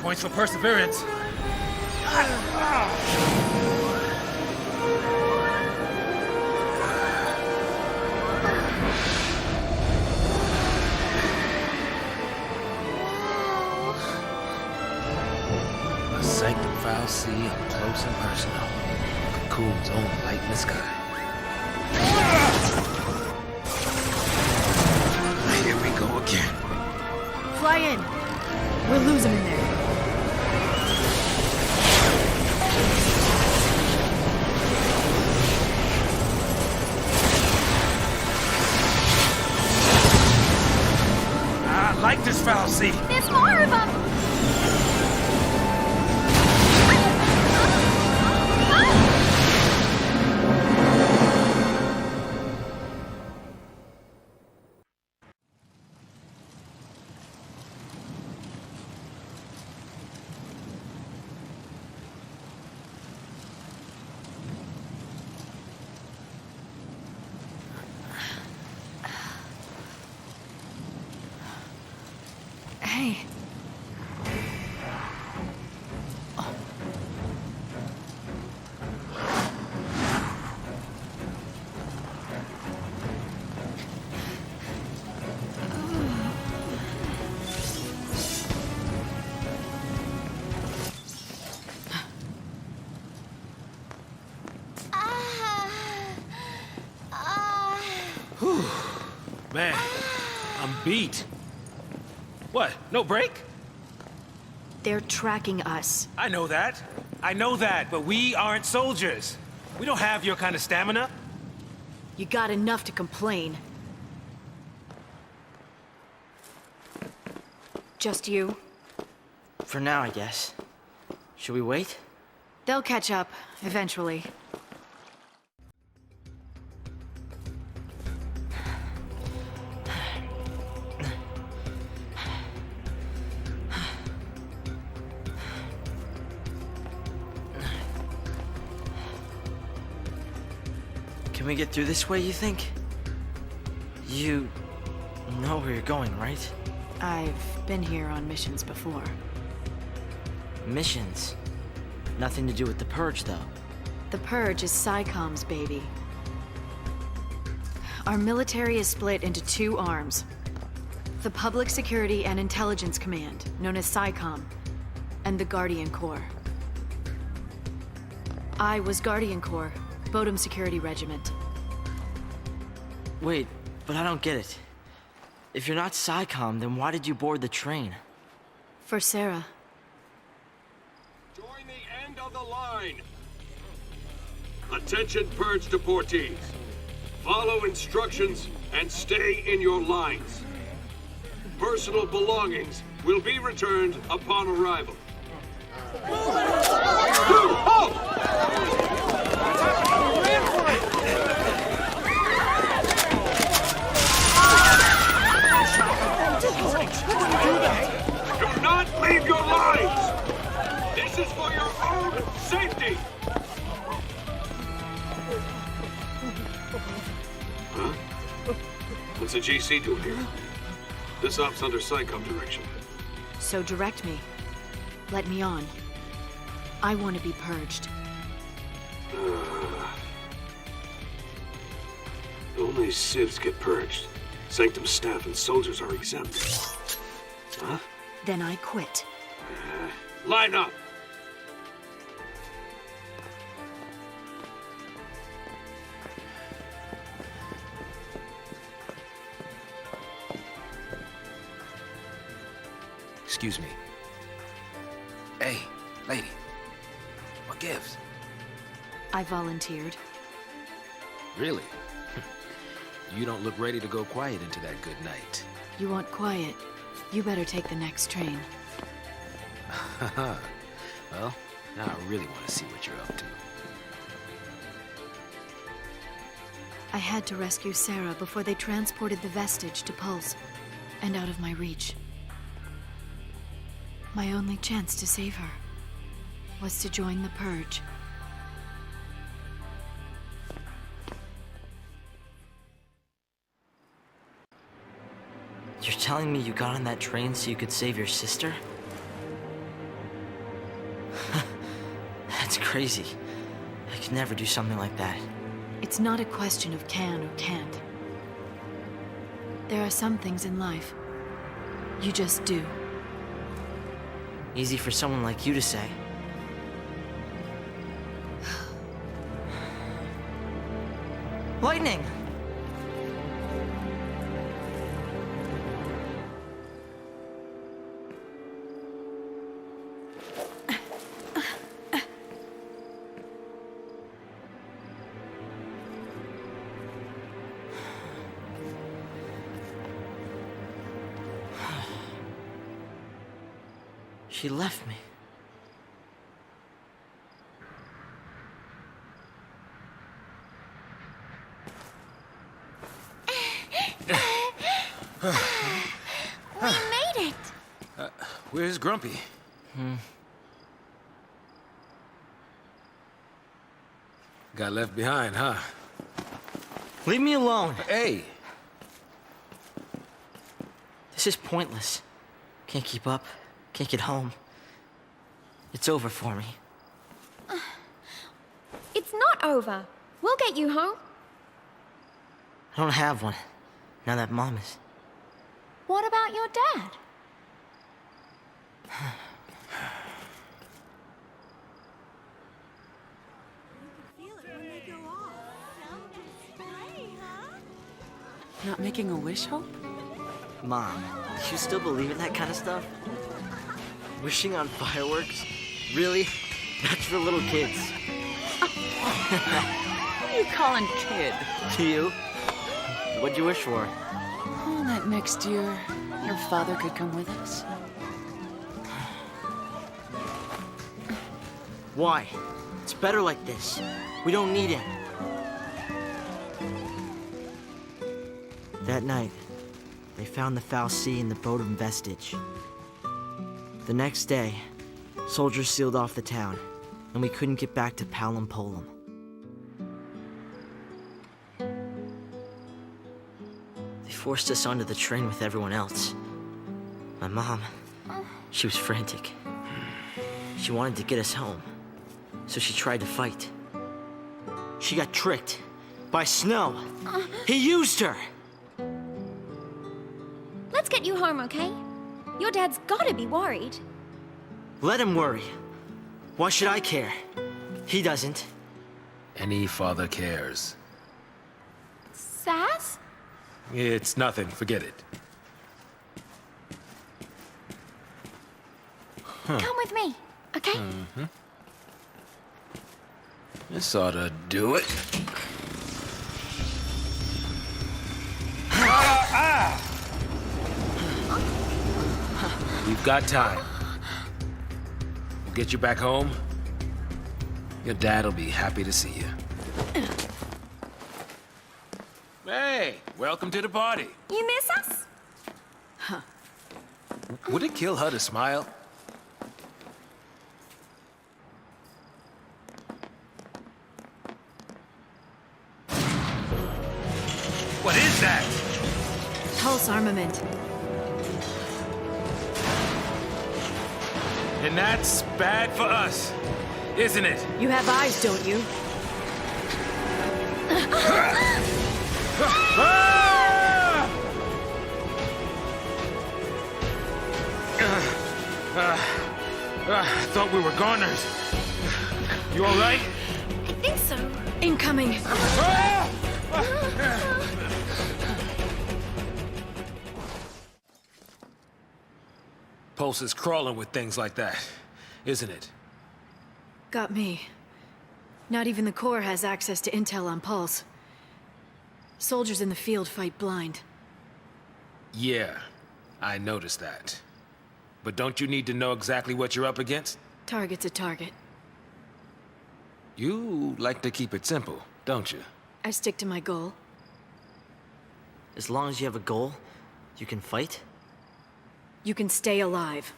Points for perseverance. A sanctum fal'C up close and personal. Cocoon's own light in the sky. Here we go again. Fly in. We'll lose him in there. I like this fal'C. There's more of them! Hey. Man, I'm beat. What? No break? They're tracking us. I know that, but we aren't soldiers. We don't have your kind of stamina. You got enough to complain. Just you? For now, I guess. Should we wait? They'll catch up, eventually. Can we get through this way, you think? You know where you're going, right? I've been here on missions before. Missions? Nothing to do with the Purge, though. The Purge is SciComm's baby. Our military is split into two arms. The Public Security and Intelligence Command, known as SciComm, and the Guardian Corps. I was Guardian Corps, Bodum Security Regiment. Wait, but I don't get it. If you're not SciComm, then why did you board the train? For Sarah. Join the end of the line. Attention, Purge deportees. Follow instructions and stay in your lines. Personal belongings will be returned upon arrival. Do not leave your lines! This is for your own safety! Huh? What's the GC doing here? This op's under SciComm direction. So direct me. Let me on. I want to be purged. Only civs get purged. Sanctum staff and soldiers are exempt. Huh? Then I quit. Line up! Excuse me. Hey, lady. What gives? I volunteered. Really? You don't look ready to go quiet into that good night. You want quiet? You better take the next train. Well, now I really want to see what you're up to. I had to rescue Sarah before they transported the vestige to Pulse, and out of my reach. My only chance to save her was to join the Purge. You're telling me you got on that train so you could save your sister? crazy. I could never do something like that. It's not a question of can or can't. There are some things in life you just do. Easy for someone like you to say. Lightning! She left me. We made it! Where's Grumpy? Got left behind, huh? Leave me alone. Hey! This is pointless. Can't keep up. Can't get home. It's over for me. It's not over. We'll get you home. I don't have one, now that Mom is. What about your dad? Not making a wish, Hope? Mom, do you still believe in that kind of stuff? Wishing on fireworks? Really? That's for little kids. Who are you calling kid? You? What'd you wish for? Oh, that next year, your father could come with us. Why? It's better like this. We don't need him. That night, they found the Foul Sea in the Bodum vestige. The next day, soldiers sealed off the town, and we couldn't get back to Palom Polum. They forced us onto the train with everyone else. My mom, she was frantic. She wanted to get us home, so she tried to fight. She got tricked by Snow. He used her! Let's get you home, okay? Your dad's gotta be worried. Let him worry. Why should I care? He doesn't. Any father cares. Sass? It's nothing, forget it. Come with me, okay? This ought to do it. We've got time. We'll get you back home. Your dad'll be happy to see you. Hey, welcome to the party. You miss us? Would it kill her to smile? What is that? Pulse armament. And that's bad for us, isn't it? You have eyes, don't you? I thought we were goners. You all right? I think so. Incoming. Pulse is crawling with things like that, isn't it? Got me. Not even the Corps has access to intel on Pulse. Soldiers in the field fight blind. Yeah, I noticed that. But don't you need to know exactly what you're up against? Target's a target. You like to keep it simple, don't you? I stick to my goal. As long as you have a goal, you can fight? You can stay alive.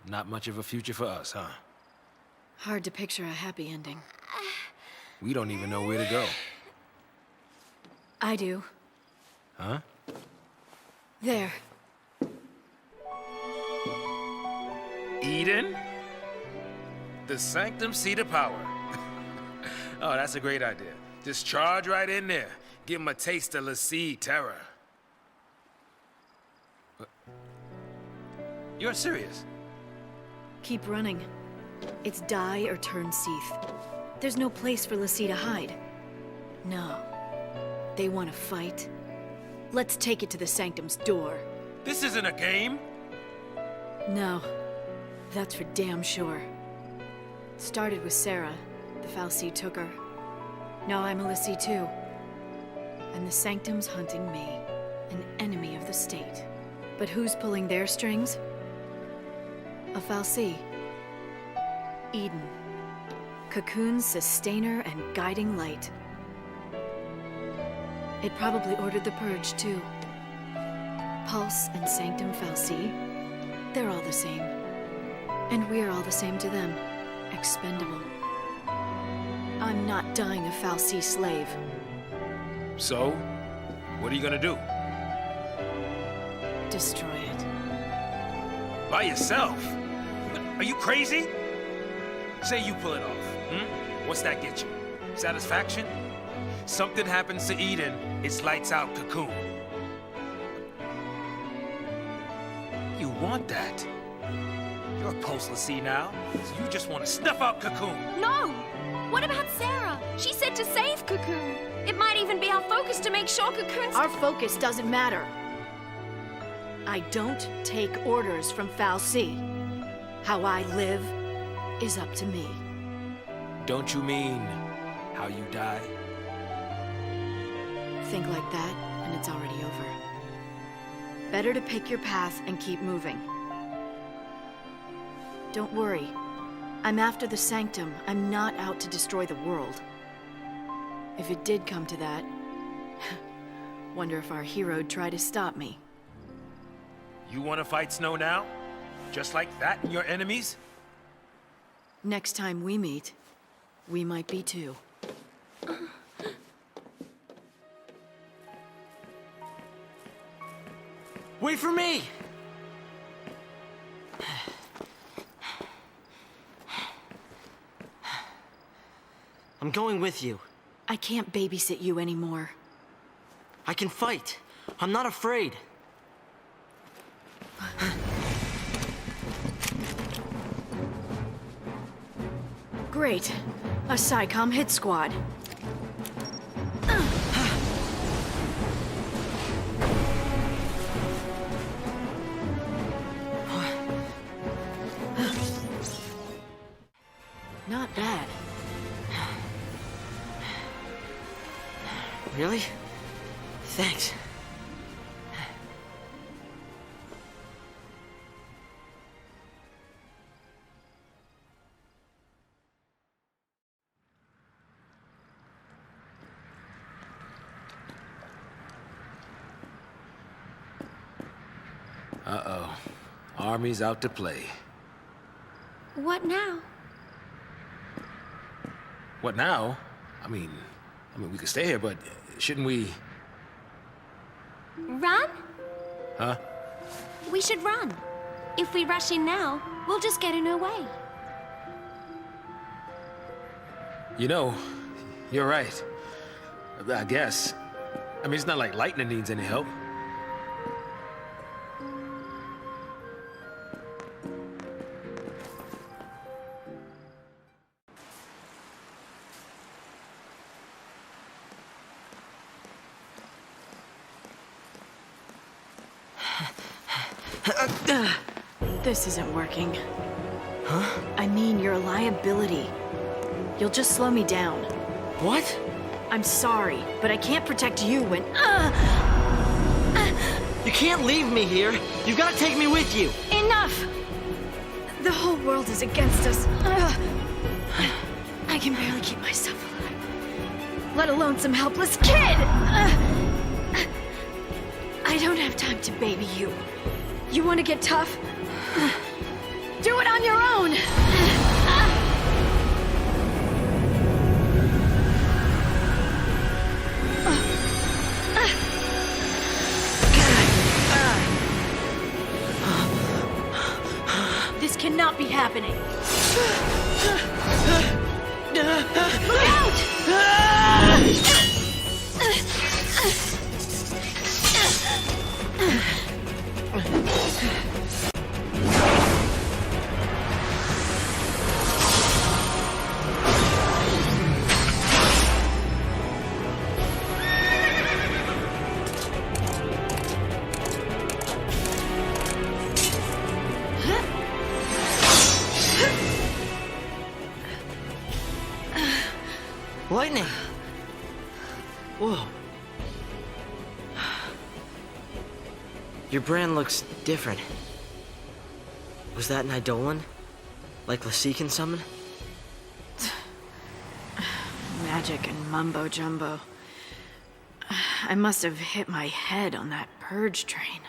Not much of a future for us, huh? Hard to picture a happy ending. We don't even know where to go. I do. Huh? There. Eden? The Sanctum Seat of Power. Oh, that's a great idea. Just charge right in there. Give him a taste of Lassie terror. You're serious? Keep running. It's die or turn Seath. There's no place for Lassie to hide. No. They want to fight. Let's take it to the Sanctum's door. This isn't a game. No. That's for damn sure. Started with Sarah. The Fal'Cie took her. Now I'm a Lassie too. And the Sanctum's hunting me, an enemy of the state. But who's pulling their strings? A Fal'Cie. Eden. Cocoon's sustainer and guiding light. It probably ordered the purge, too. Pulse and Sanctum Fal'Cie, they're all the same. And we're all the same to them. Expendable. I'm not dying a Fal'Cie slave. So, what are you gonna do? Destroy it. By yourself? Are you crazy? Say you pull it off, What's that get you? Satisfaction? Something happens to Eden, it's lights out Cocoon. You want that? You're a post-Lassie now, so you just want to snuff out Cocoon. No! What about Sarah? She said to save Cocoon. It might even be our focus to make sure Cocoon's... Our focus doesn't matter. I don't take orders from Fal'Cie. How I live is up to me. Don't you mean how you die? Think like that, and it's already over. Better to pick your path and keep moving. Don't worry. I'm after the Sanctum. I'm not out to destroy the world. If it did come to that, wonder if our hero'd try to stop me. You want to fight Snow now? Just like that and your enemies? Next time we meet, we might be too. Wait for me! I'm going with you. I can't babysit you anymore. I can fight. I'm not afraid. Great. A SciComm hit squad. Not bad. Really? Thanks. Uh-oh. Army's out to play. What now? What now? I mean, we could stay here, but shouldn't we... Run? Huh? We should run. If we rush in now, we'll just get in her way. You know, you're right. I guess. I mean, it's not like Lightning needs any help. This isn't working. Huh? I mean, you're a liability. You'll just slow me down. What? I'm sorry, but I can't protect you when... You can't leave me here. You've got to take me with you. Enough! The whole world is against us. I can barely keep myself alive. Let alone some helpless kid! I don't have time to baby you. You want to get tough? Do it on your own! cannot be happening. Look out! Lightning! Whoa. Your brand looks different. Was that an Eidolon? Like Lassie can summon? Magic and mumbo-jumbo. I must have hit my head on that purge train.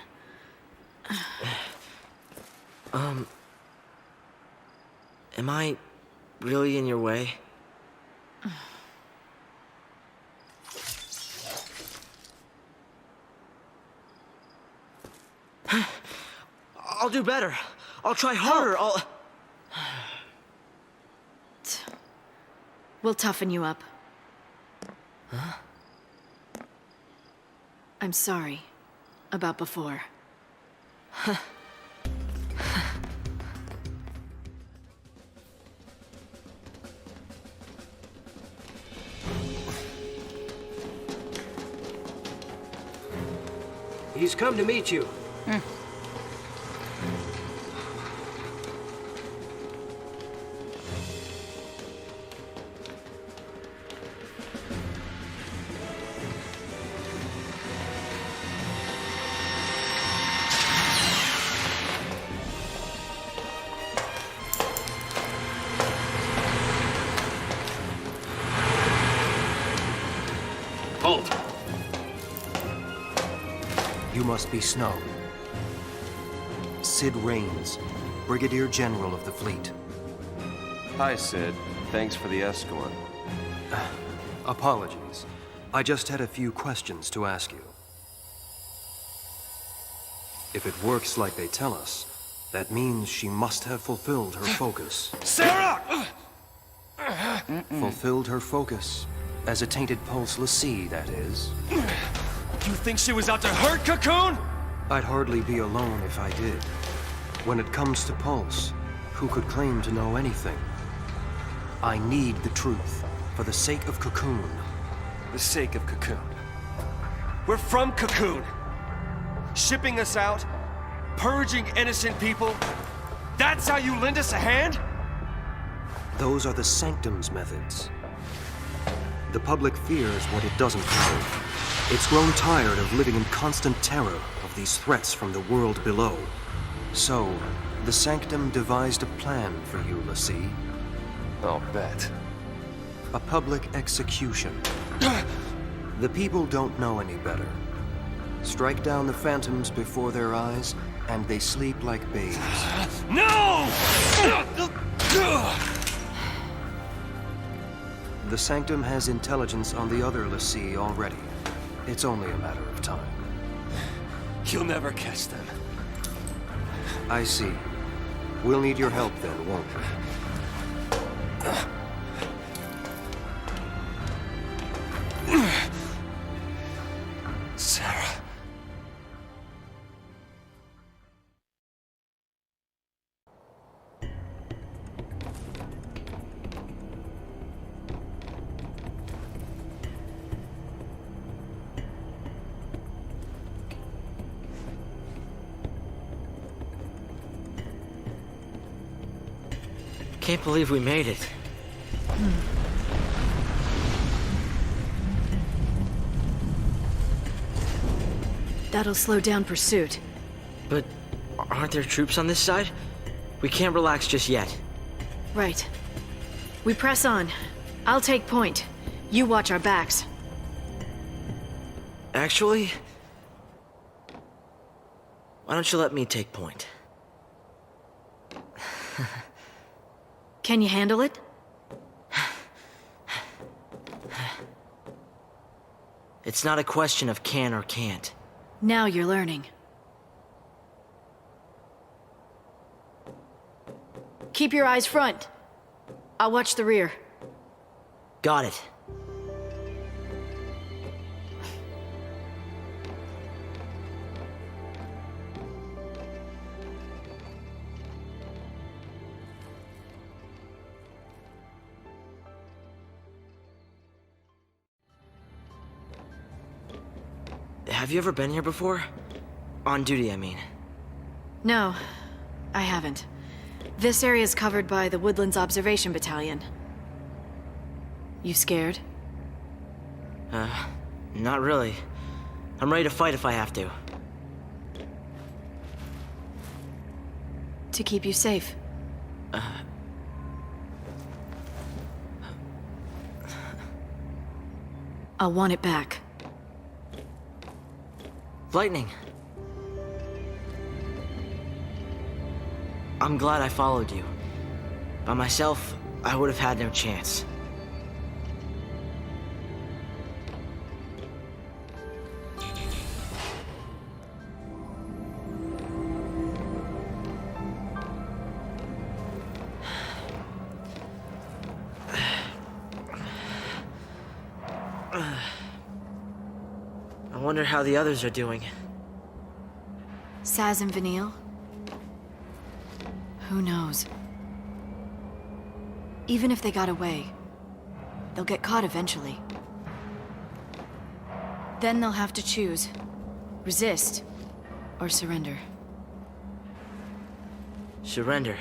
Am I really in your way? I'll do better. I'll try harder. We'll toughen you up. Huh? I'm sorry about before. He's come to meet you. Halt! You must be Snow. Sid Raines, Brigadier General of the fleet. Hi, Sid. Thanks for the escort. Apologies. I just had a few questions to ask you. If it works like they tell us, that means she must have fulfilled her focus. Sarah! Fulfilled her focus. As a tainted pulse Lassie, that is. You think she was out to hurt Cocoon? I'd hardly be alone if I did. When it comes to Pulse, who could claim to know anything? I need the truth, for the sake of Cocoon. The sake of Cocoon. We're from Cocoon. Shipping us out, purging innocent people. That's how you lend us a hand? Those are the Sanctum's methods. The public fears what it doesn't know. It's grown tired of living in constant terror of these threats from the world below. So, the Sanctum devised a plan for you, Lassie. I'll bet. A public execution. The people don't know any better. Strike down the phantoms before their eyes, and they sleep like babes. No! The Sanctum has intelligence on the other Lassie already. It's only a matter of time. You'll never catch them. I see. We'll need your help then, won't we? Sarah. Can't believe we made it. That'll slow down pursuit. But aren't there troops on this side? We can't relax just yet. Right. We press on. I'll take point. You watch our backs. Actually, why don't you let me take point? Can you handle it? It's not a question of can or can't. Now you're learning. Keep your eyes front. I'll watch the rear. Got it. Have you ever been here before? On duty, I mean. No, I haven't. This area is covered by the Woodlands Observation Battalion. You scared? Not really. I'm ready to fight if I have to. To keep you safe. I'll want it back. Lightning. I'm glad I followed you. By myself, I would have had no chance. I wonder how the others are doing. Saz and Vanille? Who knows? Even if they got away, they'll get caught eventually. Then they'll have to choose. Resist, or surrender. Surrender.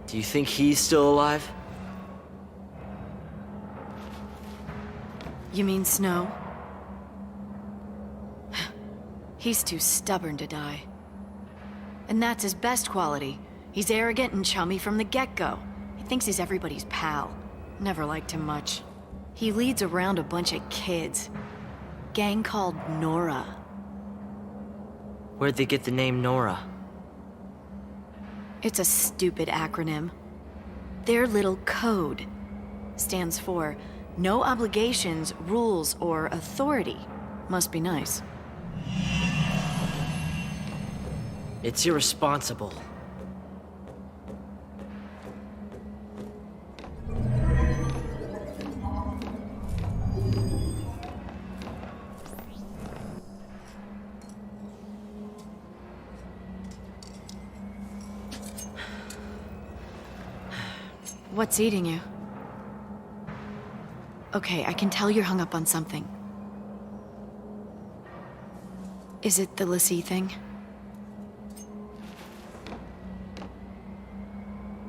Do you think he's still alive? You mean Snow? He's too stubborn to die. And that's his best quality. He's arrogant and chummy from the get-go. He thinks he's everybody's pal. Never liked him much. He leads around a bunch of kids. Gang called Nora. Where'd they get the name Nora? It's a stupid acronym. Their little code stands for no obligations, rules, or authority. Must be nice. It's irresponsible. What's eating you? Okay, I can tell you're hung up on something. Is it the l'Cie thing?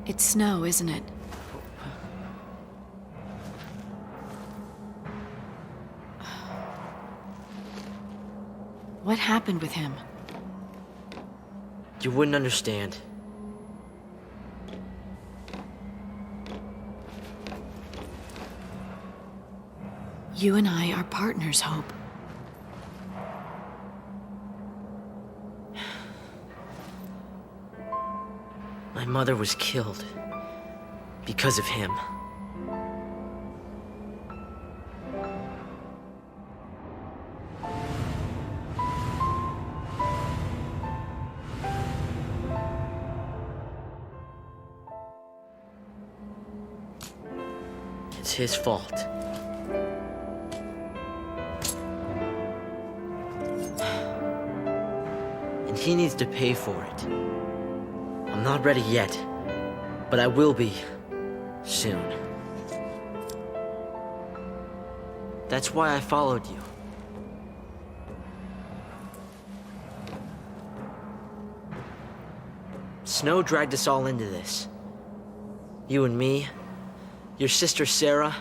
It's Snow, isn't it? What happened with him? You wouldn't understand. You and I are partners, Hope. My mother was killed. Because of him. It's his fault. And he needs to pay for it. I'm not ready yet, but I will be soon. That's why I followed you. Snow dragged us all into this. You and me, your sister Sarah.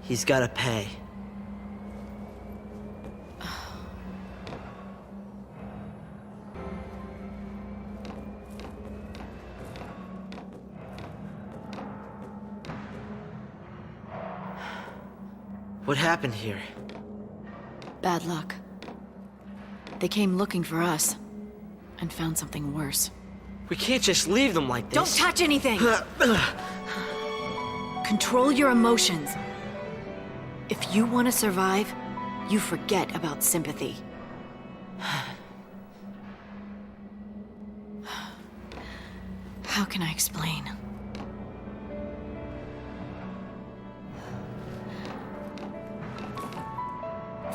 He's gotta pay. What happened here? Bad luck. They came looking for us, and found something worse. We can't just leave them like this. Don't touch anything! Control your emotions. If you want to survive, you forget about sympathy. How can I explain?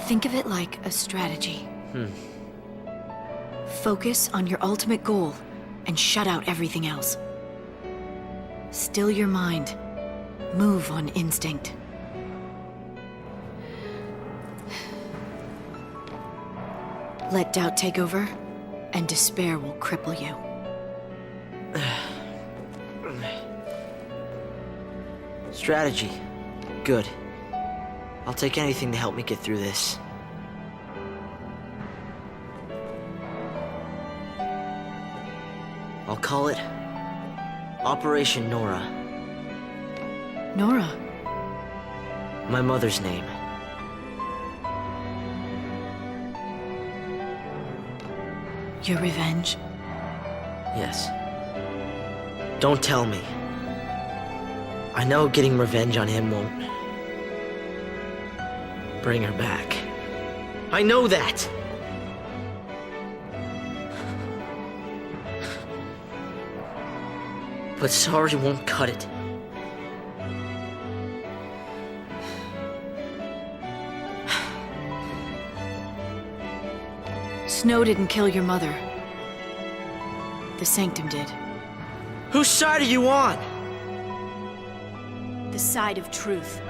Think of it like a strategy. Focus on your ultimate goal and shut out everything else. Still your mind. Move on instinct. Let doubt take over, and despair will cripple you. Strategy. Good. I'll take anything to help me get through this. I'll call it Operation Nora. Nora? My mother's name. Your revenge? Yes. Don't tell me. I know getting revenge on him won't bring her back. I know that! But sorry won't cut it. Snow didn't kill your mother. The Sanctum did. Whose side are you on? The side of truth.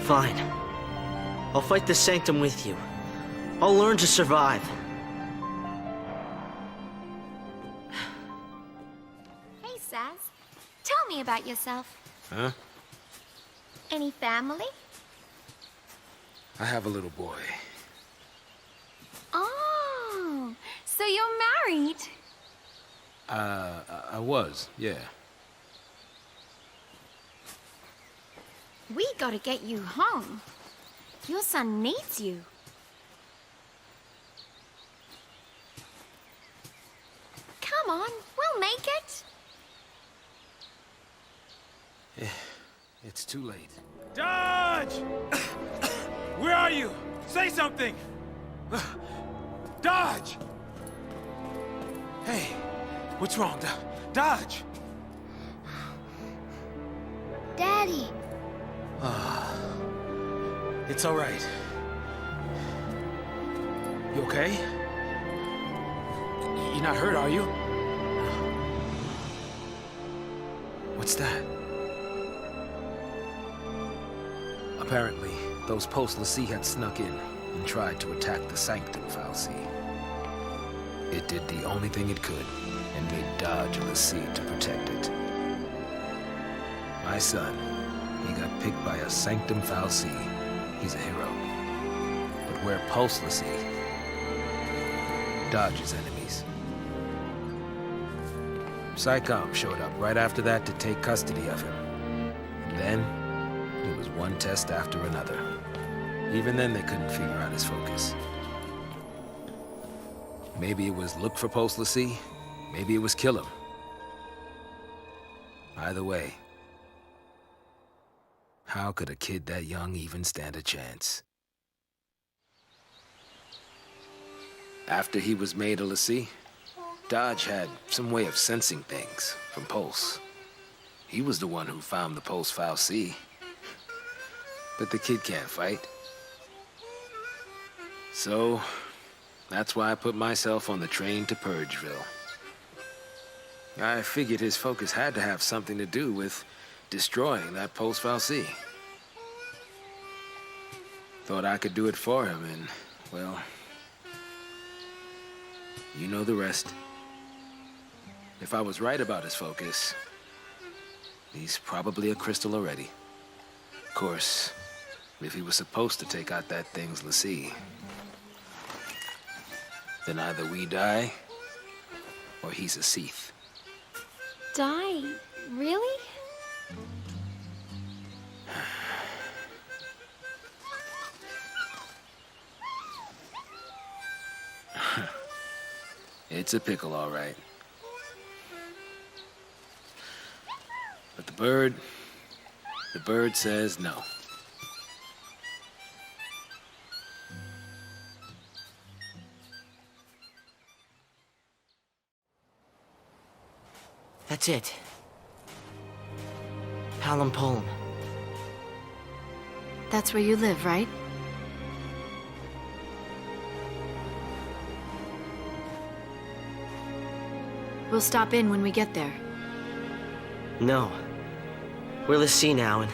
Fine. I'll fight the Sanctum with you. I'll learn to survive. Hey, Saz. Tell me about yourself. Huh? Any family? I have a little boy. Oh, so you're married? I was, yeah. We gotta get you home. Your son needs you. Come on, we'll make it. It's too late. Dodge! Where are you? Say something! Dodge! Hey, what's wrong? Dodge! Daddy. It's all right. You okay? You're not hurt, are you? What's that? Apparently, those post-Lassie had snuck in and tried to attack the Sanctum Fal'Cie. It did the only thing it could and made Dodge a Lassie to protect it. My son, he got picked by a Sanctum Fal'Cie. He's a hero. But we're post-Lassie. Dodge's enemies. Psycom showed up right after that to take custody of him. And then, it was one test after another. Even then, they couldn't figure out his focus. Maybe it was look for post-Lassie, maybe it was kill him. Either way, how could a kid that young even stand a chance? After he was made a Lassie, Dodge had some way of sensing things from Pulse. He was the one who found the Pulse Fal'Cie. But the kid can't fight. So, that's why I put myself on the train to Purgeville. I figured his focus had to have something to do with destroying that Pulse Fal'Cie. Thought I could do it for him, and, well, you know the rest. If I was right about his focus, he's probably a crystal already. Of course, if he was supposed to take out that thing's Lassie, then either we die, or he's a Seath. Die? Really? It's a pickle, all right. But the bird says no. That's it. Palom Polum. That's where you live, right? We'll stop in when we get there. No. We're Lassie now, and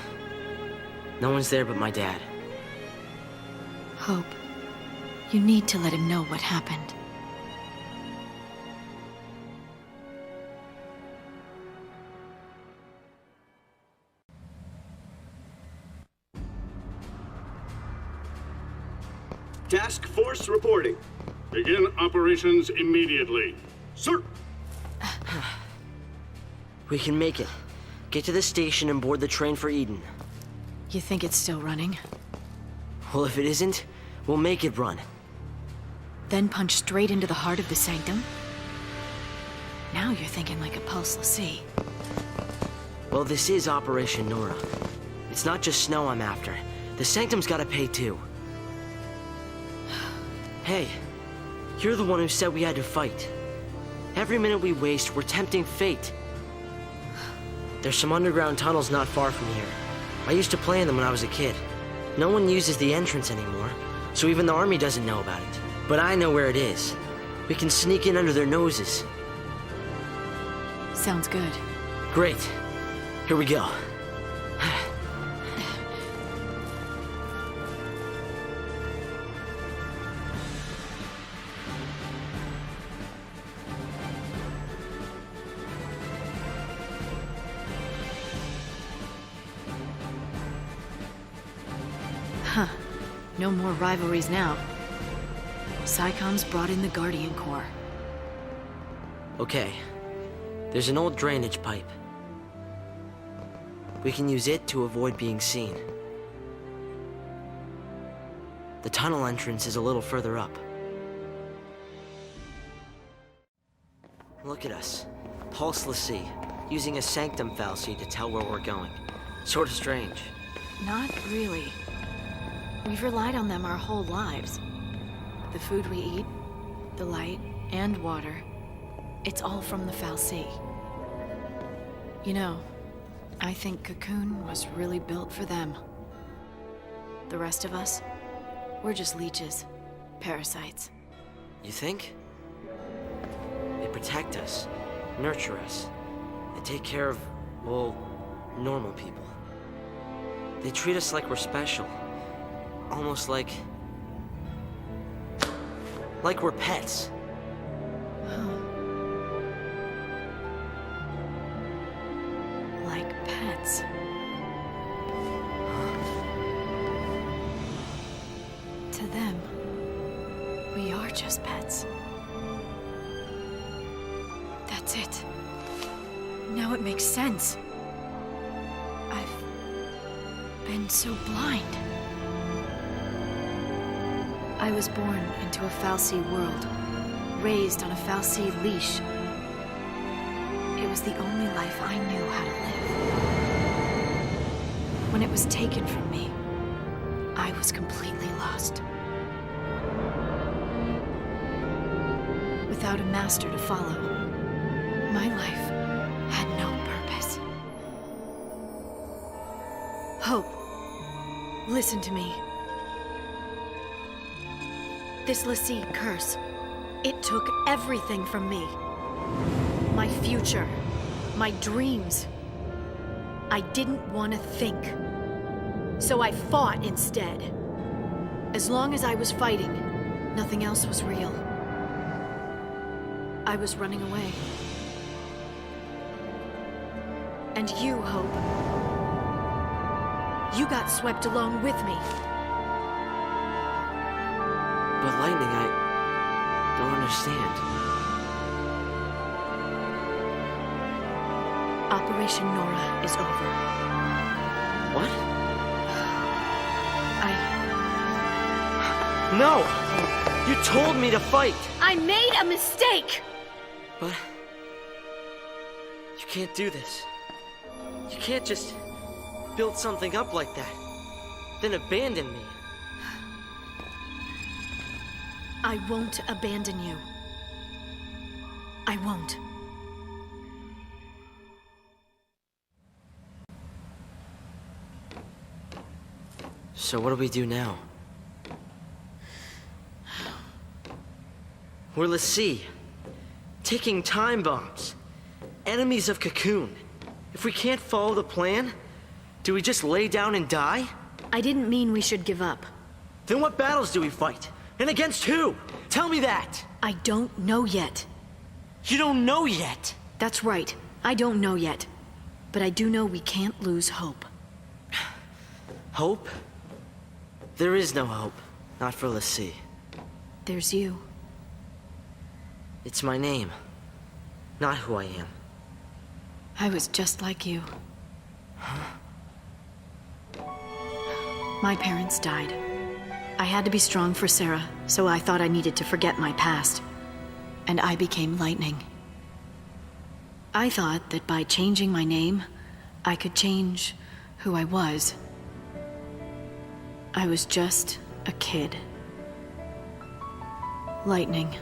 no one's there but my dad. Hope, you need to let him know what happened. Task Force reporting. Begin operations immediately. Sir! We can make it. Get to the station and board the train for Eden. You think it's still running? Well, if it isn't, we'll make it run. Then punch straight into the heart of the Sanctum? Now you're thinking like a Pulse Lassie. Well, this is Operation Nora. It's not just Snow I'm after. The Sanctum's gotta pay too. Hey, you're the one who said we had to fight. Every minute we waste, we're tempting fate. There's some underground tunnels not far from here. I used to play in them when I was a kid. No one uses the entrance anymore, so even the army doesn't know about it. But I know where it is. We can sneak in under their noses. Sounds good. Great. Here we go. Huh. No more rivalries now. Psychom's brought in the Guardian Corps. Okay. There's an old drainage pipe. We can use it to avoid being seen. The tunnel entrance is a little further up. Look at us. Pulse Lassie, using a Sanctum fallacy to tell where we're going. Sort of strange. Not really. We've relied on them our whole lives. The food we eat, the light, and water, it's all from the fal'Cie. You know, I think Cocoon was really built for them. The rest of us, we're just leeches, parasites. You think? They protect us, nurture us. They take care of, well, normal people. They treat us like we're special. Almost like we're pets. Like pets. To them, we are just pets. That's it. Now it makes sense. I've been so blind. I was born into a fal'Cie world, raised on a fal'Cie leash. It was the only life I knew how to live. When it was taken from me, I was completely lost. Without a master to follow, my life had no purpose. Hope, listen to me. This lassie curse, it took everything from me. My future, my dreams. I didn't want to think. So I fought instead. As long as I was fighting, nothing else was real. I was running away. And you, Hope, you got swept along with me. But Lightning, I don't understand. Operation Nora is over. What? No! You told me to fight! I made a mistake! But you can't do this. You can't just build something up like that, then abandon me. I won't abandon you. I won't. So what do we do now? We're Lassie, ticking time bombs, enemies of Cocoon. If we can't follow the plan, do we just lay down and die? I didn't mean we should give up. Then what battles do we fight? And against who? Tell me that! I don't know yet. You don't know yet? That's right. I don't know yet. But I do know we can't lose hope. Hope? There is no hope. Not for Lassie. There's you. It's my name. Not who I am. I was just like you. My parents died. I had to be strong for Sarah, so I thought I needed to forget my past. And I became Lightning. I thought that by changing my name, I could change who I was. I was just a kid. Lightning.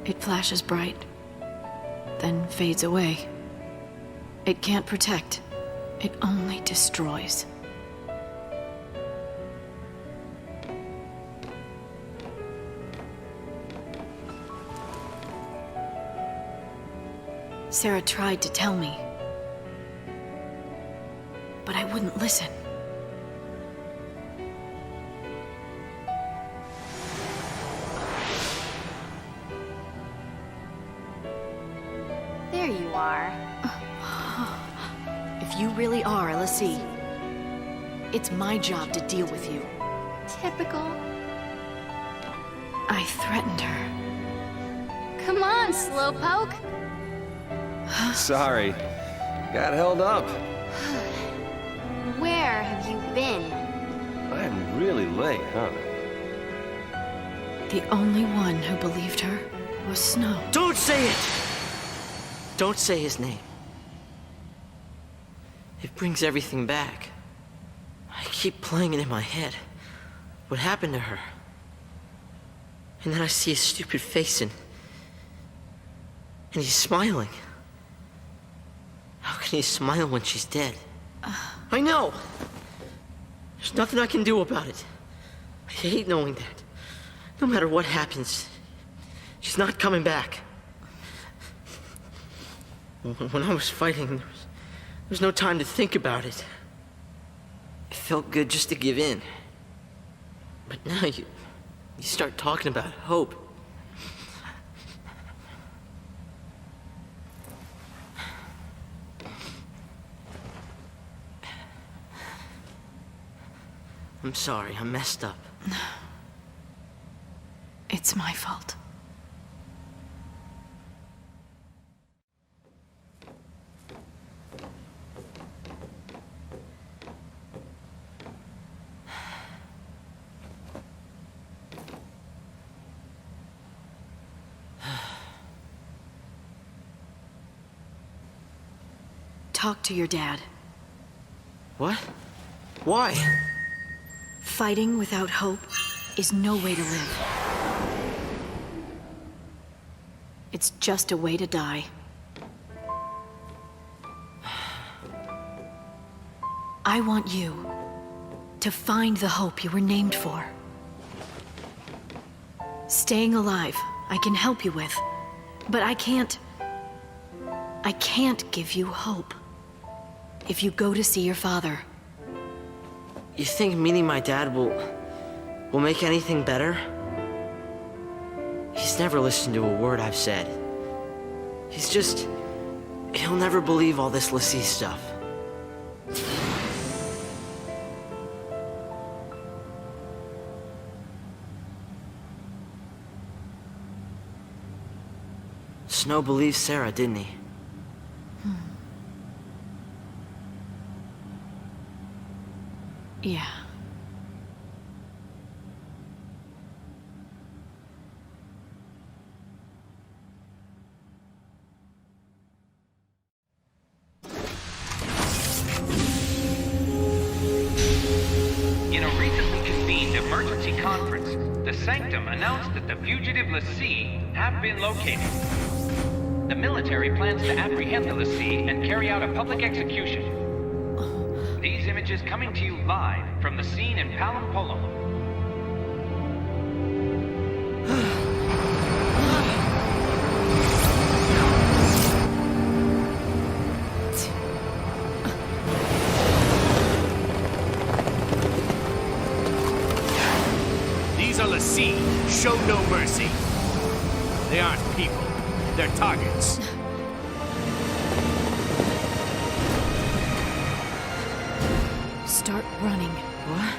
It flashes bright, then fades away. It can't protect. It only destroys. Sarah tried to tell me, but I wouldn't listen. There you are. If you really are Lassie, it's my job to deal with you. Typical. I threatened her. Come on, slowpoke. Sorry. Got held up. Where have you been? I'm really late, huh? The only one who believed her was Snow. Don't say it! Don't say his name. It brings everything back. I keep playing it in my head. What happened to her? And then I see his stupid face and he's smiling. How can he smile when she's dead? I know! There's nothing I can do about it. I hate knowing that. No matter what happens, she's not coming back. When I was fighting, there was no time to think about it. It felt good just to give in. But now you start talking about hope. I'm sorry, I messed up. It's my fault. Talk to your dad. What? Why? Fighting without hope is no way to live. It's just a way to die. I want you to find the hope you were named for. Staying alive, I can help you with, but I can't give you hope. If you go to see your father. You think meeting my dad will make anything better? He's never listened to a word I've said. He'll never believe all this Lassie stuff. Snow believed Sarah, didn't he? Yeah. In a recently convened emergency conference, the Sanctum announced that the fugitive Lassie have been located. The military plans to apprehend the Lassie and carry out a public execution. These images coming to you live from the scene in Palampolo. These are Lassie. Show no mercy. They aren't people. They're targets. Start running. What?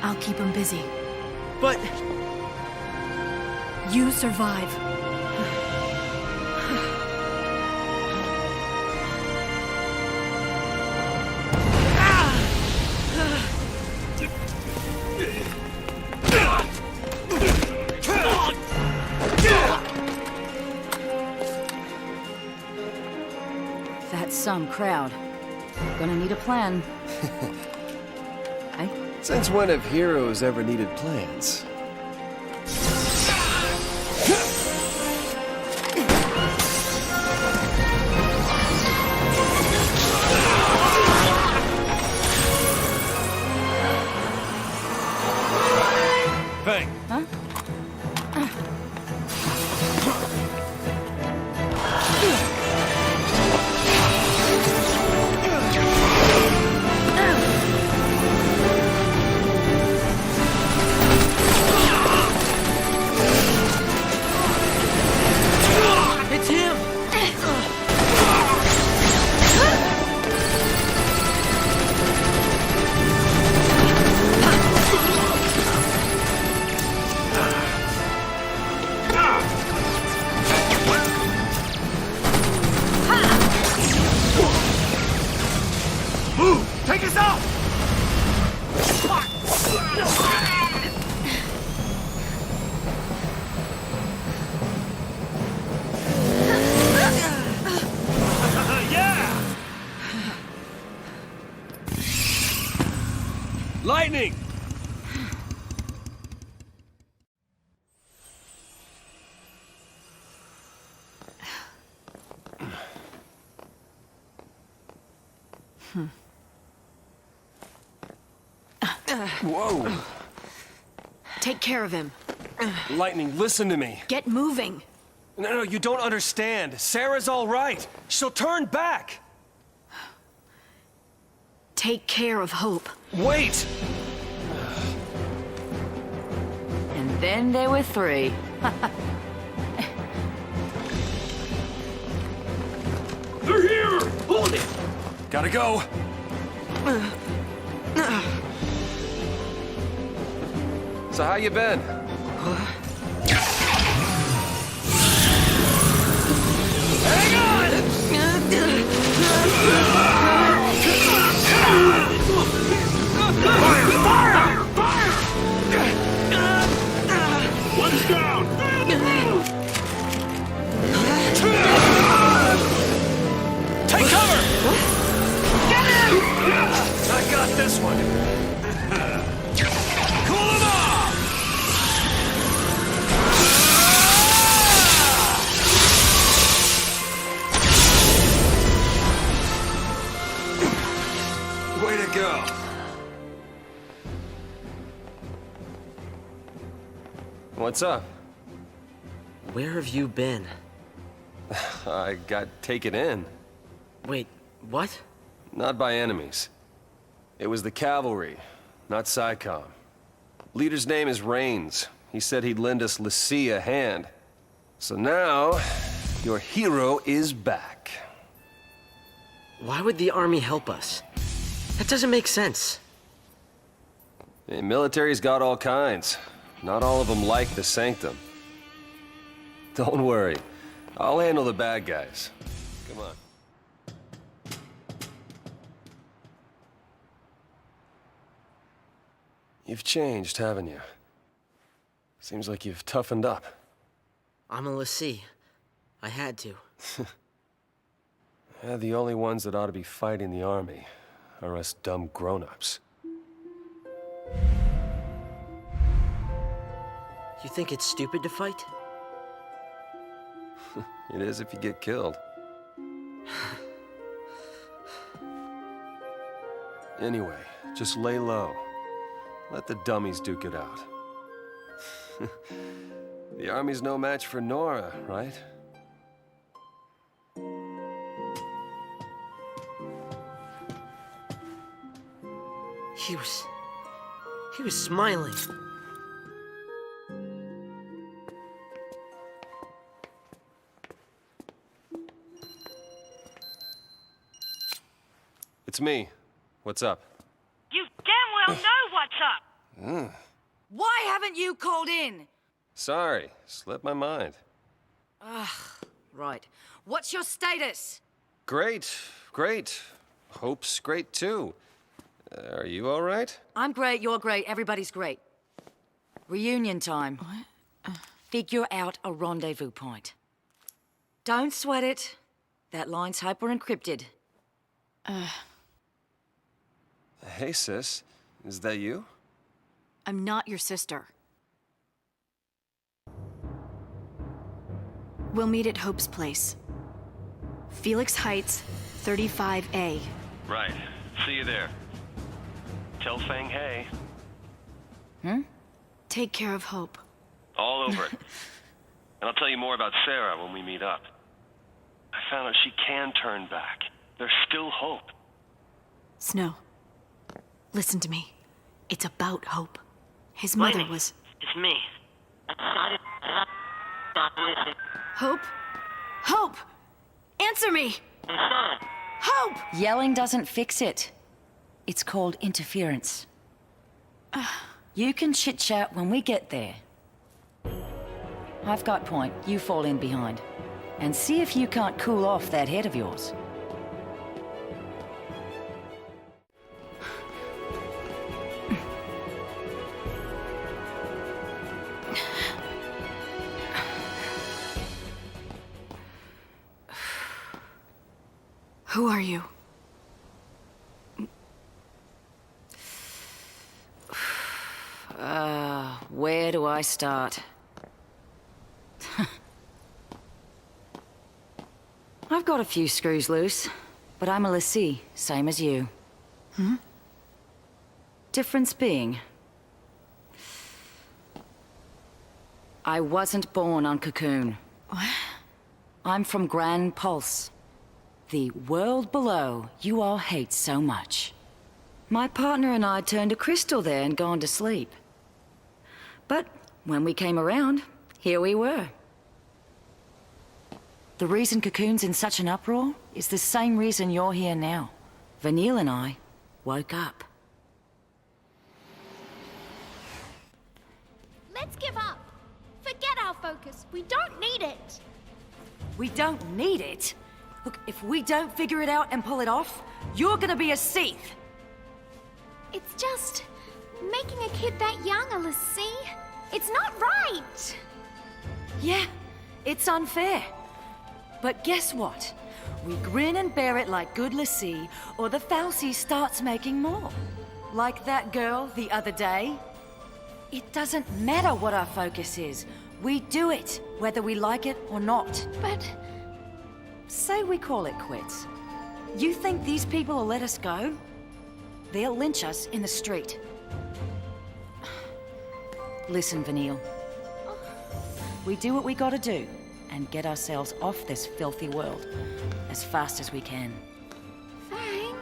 I'll keep him busy. But... You survive. That's some crowd. Gonna need a plan. Since when have heroes ever needed plans? Hey. Huh? It's him! Move! Take us out! Yeah! Lightning! Whoa! Take care of him. Lightning, listen to me. Get moving. No, you don't understand. Sarah's all right. She'll turn back. Take care of Hope. Wait! And then there were three. They're here! Hold it! Gotta go. So how you been? One's down! Take cover! Get him! I got this one. Cool him off! Way to go. What's up? Where have you been? I got taken in. Wait, what? Not by enemies. It was the cavalry, not SciComm. Leader's name is Rains. He said he'd lend us Lassie a hand. So now, your hero is back. Why would the army help us? That doesn't make sense. The military's got all kinds. Not all of them like the Sanctum. Don't worry. I'll handle the bad guys. Come on. You've changed, haven't you? Seems like you've toughened up. I'm a Lassie. I had to. Yeah, the only ones that ought to be fighting the army are us dumb grown-ups. You think it's stupid to fight? It is if you get killed. Anyway, just lay low. Let the dummies duke it out. The army's no match for Nora, right? He was smiling. It's me. What's up? You damn well know what's up! Why haven't you called in? Sorry, slipped my mind. Right. What's your status? Great, great. Hope's great too. Are you all right? I'm great, you're great, everybody's great. Reunion time. What? Figure out a rendezvous point. Don't sweat it. That line's hyper-encrypted. Hey, sis. Is that you? I'm not your sister. We'll meet at Hope's place. Felix Heights, 35A. Right. See you there. Tell Fang hey. Take care of Hope. All over it. And I'll tell you more about Sarah when we meet up. I found out she can turn back. There's still hope. Snow, listen to me. It's about Hope. His mother was... It's me. Hope? Hope! Answer me! Hope! Yelling doesn't fix it. It's called interference. You can chit-chat when we get there. I've got point. You fall in behind. And see if you can't cool off that head of yours. Who are you? Where do I start? I've got a few screws loose, but I'm a lessee, same as you. Difference being, I wasn't born on Cocoon. What? I'm from Grand Pulse, the world below you all hate so much. My partner and I turned to crystal there and gone to sleep. But when we came around, here we were. The reason Cocoon's in such an uproar is the same reason you're here now. Vanille and I woke up. Let's give up. Forget our focus. We don't need it. We don't need it? Look, if we don't figure it out and pull it off, you're gonna be a Seath. It's just making a kid that young a lessee. It's not right. Yeah, it's unfair. But guess what? We grin and bear it like good lessee, or the Falsey starts making more. Like that girl the other day. It doesn't matter what our focus is. We do it, whether we like it or not. But... Say we call it quits. You think these people will let us go? They'll lynch us in the street. Listen, Vanille. We do what we gotta do, and get ourselves off this filthy world as fast as we can. Fang?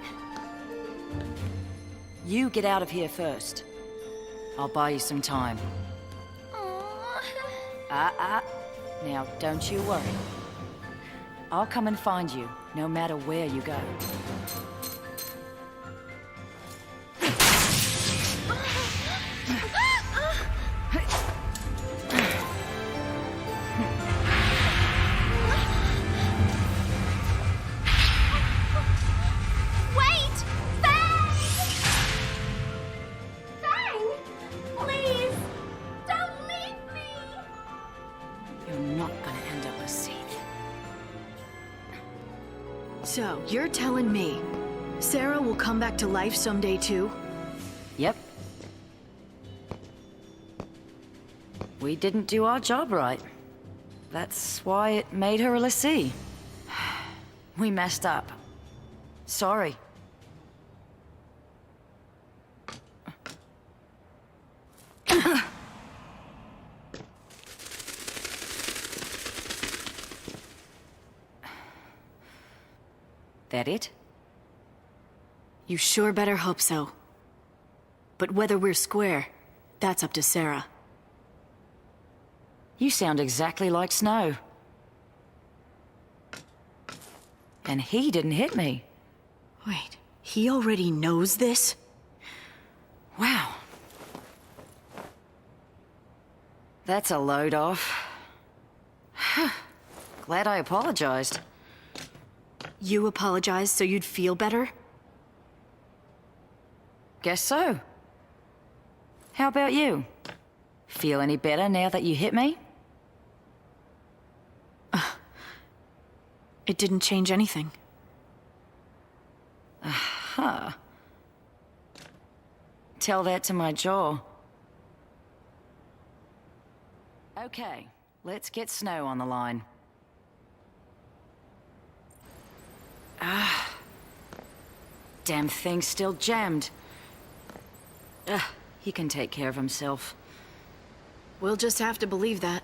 You get out of here first. I'll buy you some time. Now, don't you worry. I'll come and find you, no matter where you go. So, you're telling me Sarah will come back to life someday too? Yep. We didn't do our job right. That's why it made her a lessee. We messed up. Sorry. That it? You sure better hope so. But whether we're square, that's up to Sarah. You sound exactly like Snow. And he didn't hit me. Wait, he already knows this? Wow. That's a load off. Glad I apologized. You apologized so you'd feel better? Guess so. How about you? Feel any better now that you hit me? It didn't change anything. Huh. Tell that to my jaw. Okay, let's get Snow on the line. Damn thing's still jammed. He can take care of himself. We'll just have to believe that.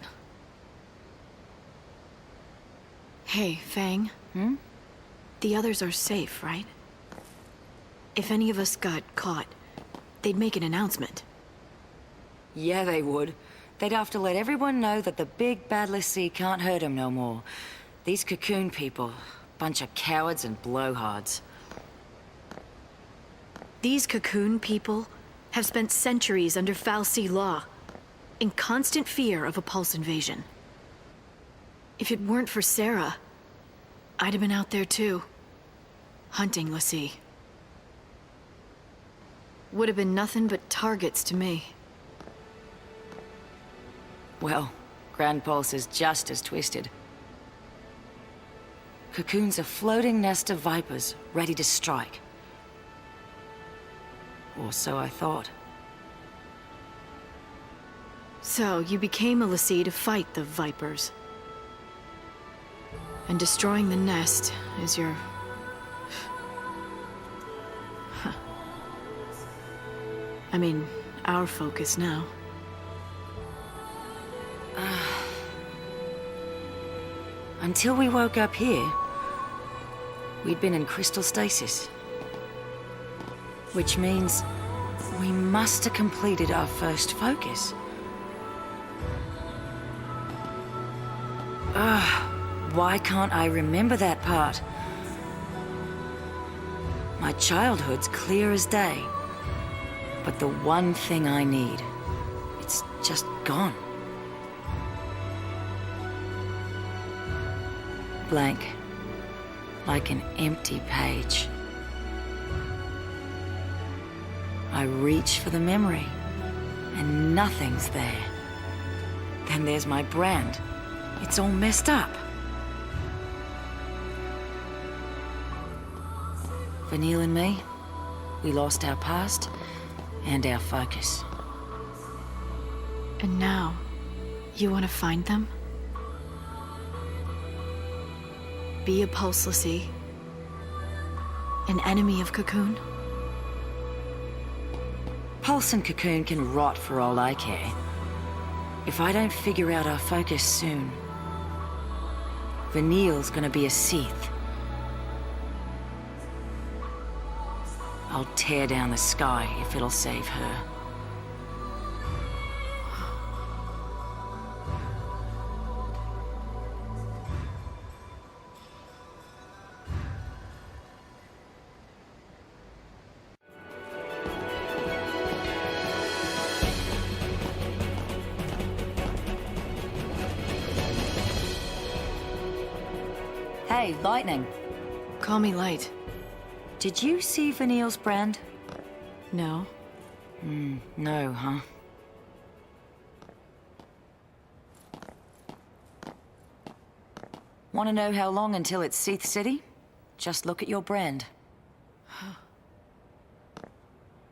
Hey, Fang. The others are safe, right? If any of us got caught, they'd make an announcement. Yeah, they would. They'd have to let everyone know that the big bad Lassie can't hurt him no more. These Cocoon people, bunch of cowards and blowhards. These Cocoon people have spent centuries under fal'Cie law, in constant fear of a Pulse invasion. If it weren't for Sarah, I'd have been out there too, hunting Lassie. Would have been nothing but targets to me. Well, Grand Pulse is just as twisted. Cocoon's a floating nest of vipers, ready to strike. Or so I thought. So, you became a Lassie to fight the Vipers. And destroying the nest is your... I mean, our focus now. Until we woke up here, we'd been in Chronostasis. Which means we must have completed our first focus. Why can't I remember that part? My childhood's clear as day. But the one thing I need, it's just gone. Blank. Like an empty page. I reach for the memory, and nothing's there. Then there's my brand. It's all messed up. Vanille and me, we lost our past and our focus. And now, you want to find them? Be a Pulse Lassie? An enemy of Cocoon? Pulse and Cocoon can rot for all I care. If I don't figure out our focus soon, Vanille's gonna be a Seath. I'll tear down the sky if it'll save her. Hey, Lightning. Call me Light. Did you see Vanille's brand? No. No, huh? Want to know how long until it's Seath City? Just look at your brand.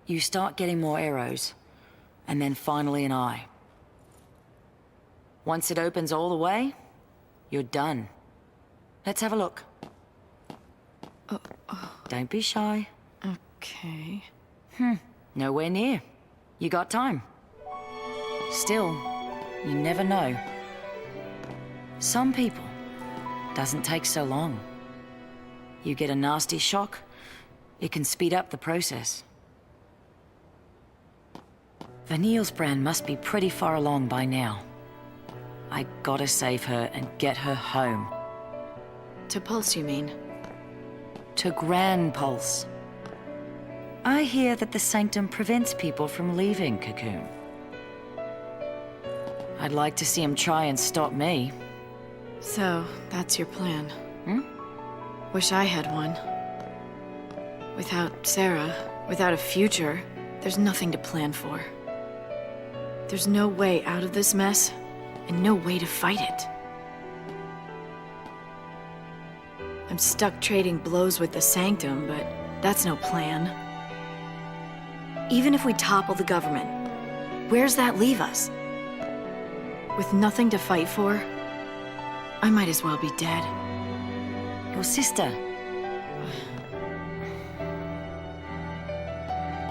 You start getting more arrows, and then finally an eye. Once it opens all the way, you're done. Let's have a look. Don't be shy. Okay. Nowhere near. You got time. Still, you never know. Some people, doesn't take so long. You get a nasty shock, it can speed up the process. Vanille's brand must be pretty far along by now. I gotta save her and get her home. To Pulse, you mean? To Gran Pulse. I hear that the Sanctum prevents people from leaving Cocoon. I'd like to see him try and stop me. So, that's your plan? Wish I had one. Without Sarah, without a future, there's nothing to plan for. There's no way out of this mess, and no way to fight it. I'm stuck trading blows with the Sanctum, but that's no plan. Even if we topple the government, where's that leave us? With nothing to fight for, I might as well be dead. Your sister.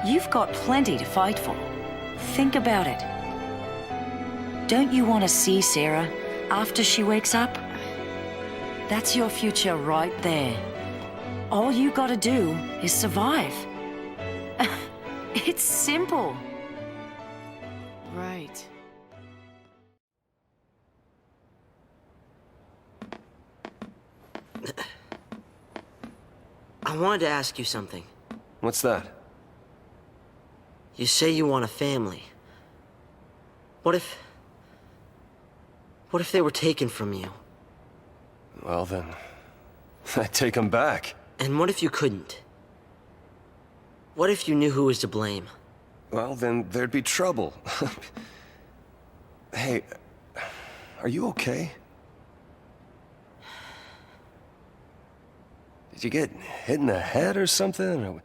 You've got plenty to fight for. Think about it. Don't you want to see Sarah after she wakes up? That's your future right there. All you gotta do is survive. It's simple. Right. I wanted to ask you something. What's that? You say you want a family. What if they were taken from you? Well then, I'd take them back. And what if you couldn't? What if you knew who was to blame? Well, then there'd be trouble. Hey, are you okay? Did you get hit in the head or something?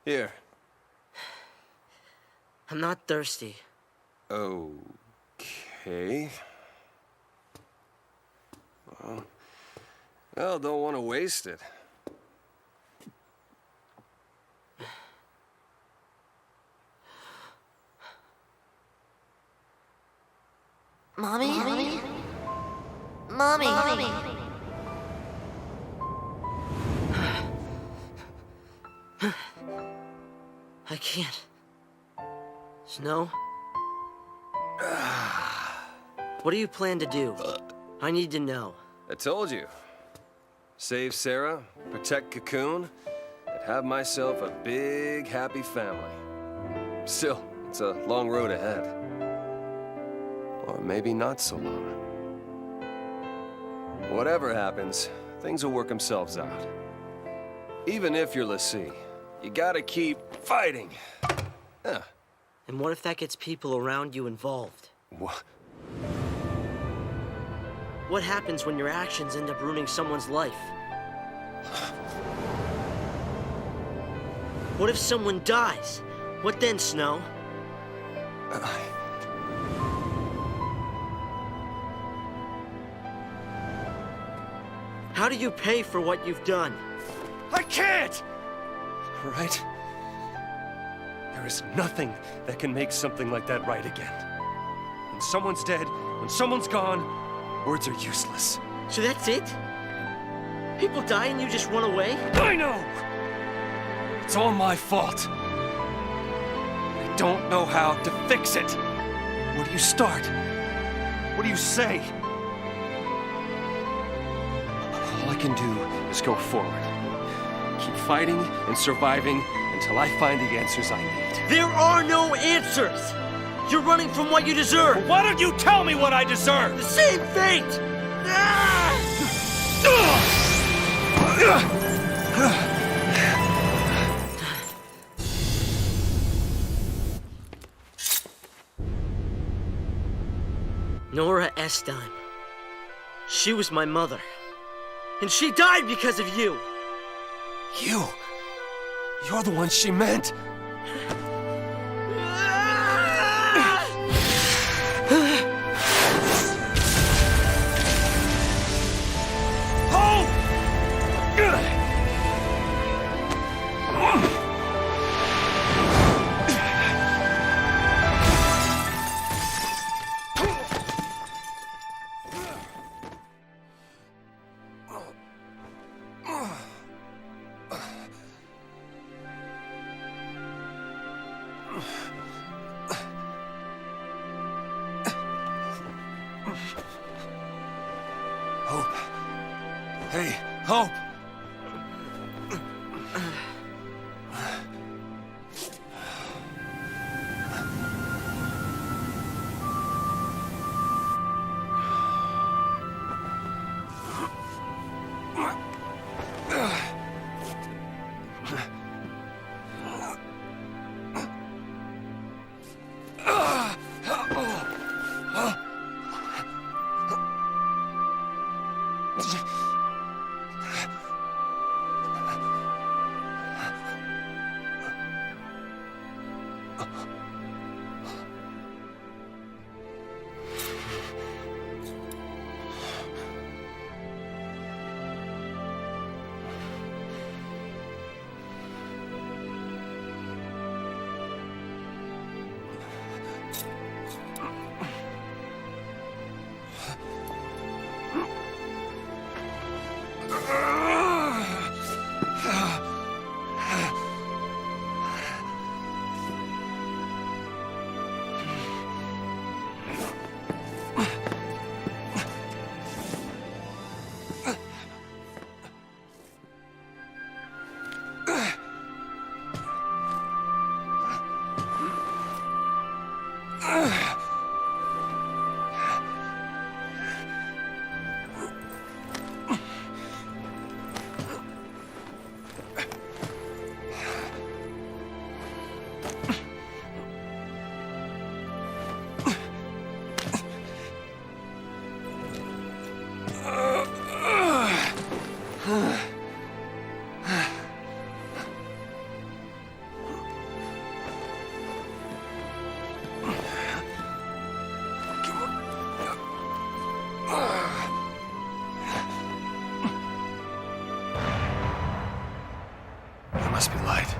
Here. I'm not thirsty. Okay. Well, don't want to waste it. Mommy? Mommy? I can't. Snow? What do you plan to do? I need to know. I told you. Save Sarah, protect Cocoon, and have myself a big, happy family. Still, it's a long road ahead. Or maybe not so long. Whatever happens, things will work themselves out. Even if you're Lassie, you gotta keep fighting. Yeah. And what if that gets people around you involved? What? What happens when your actions end up ruining someone's life? What if someone dies? What then, Snow? How do you pay for what you've done? I can't! All right? There is nothing that can make something like that right again. When someone's dead, when someone's gone, words are useless. So that's it? People die and you just run away? I know! It's all my fault. I don't know how to fix it. Where do you start? What do you say? All I can do is go forward. Keep fighting and surviving until I find the answers I need. There are no answers! You're running from what you deserve! Well, why don't you tell me what I deserve? The same fate! Nora Estime. She was my mother. And she died because of you! You're the one she meant! Hey, Hope! There must be light.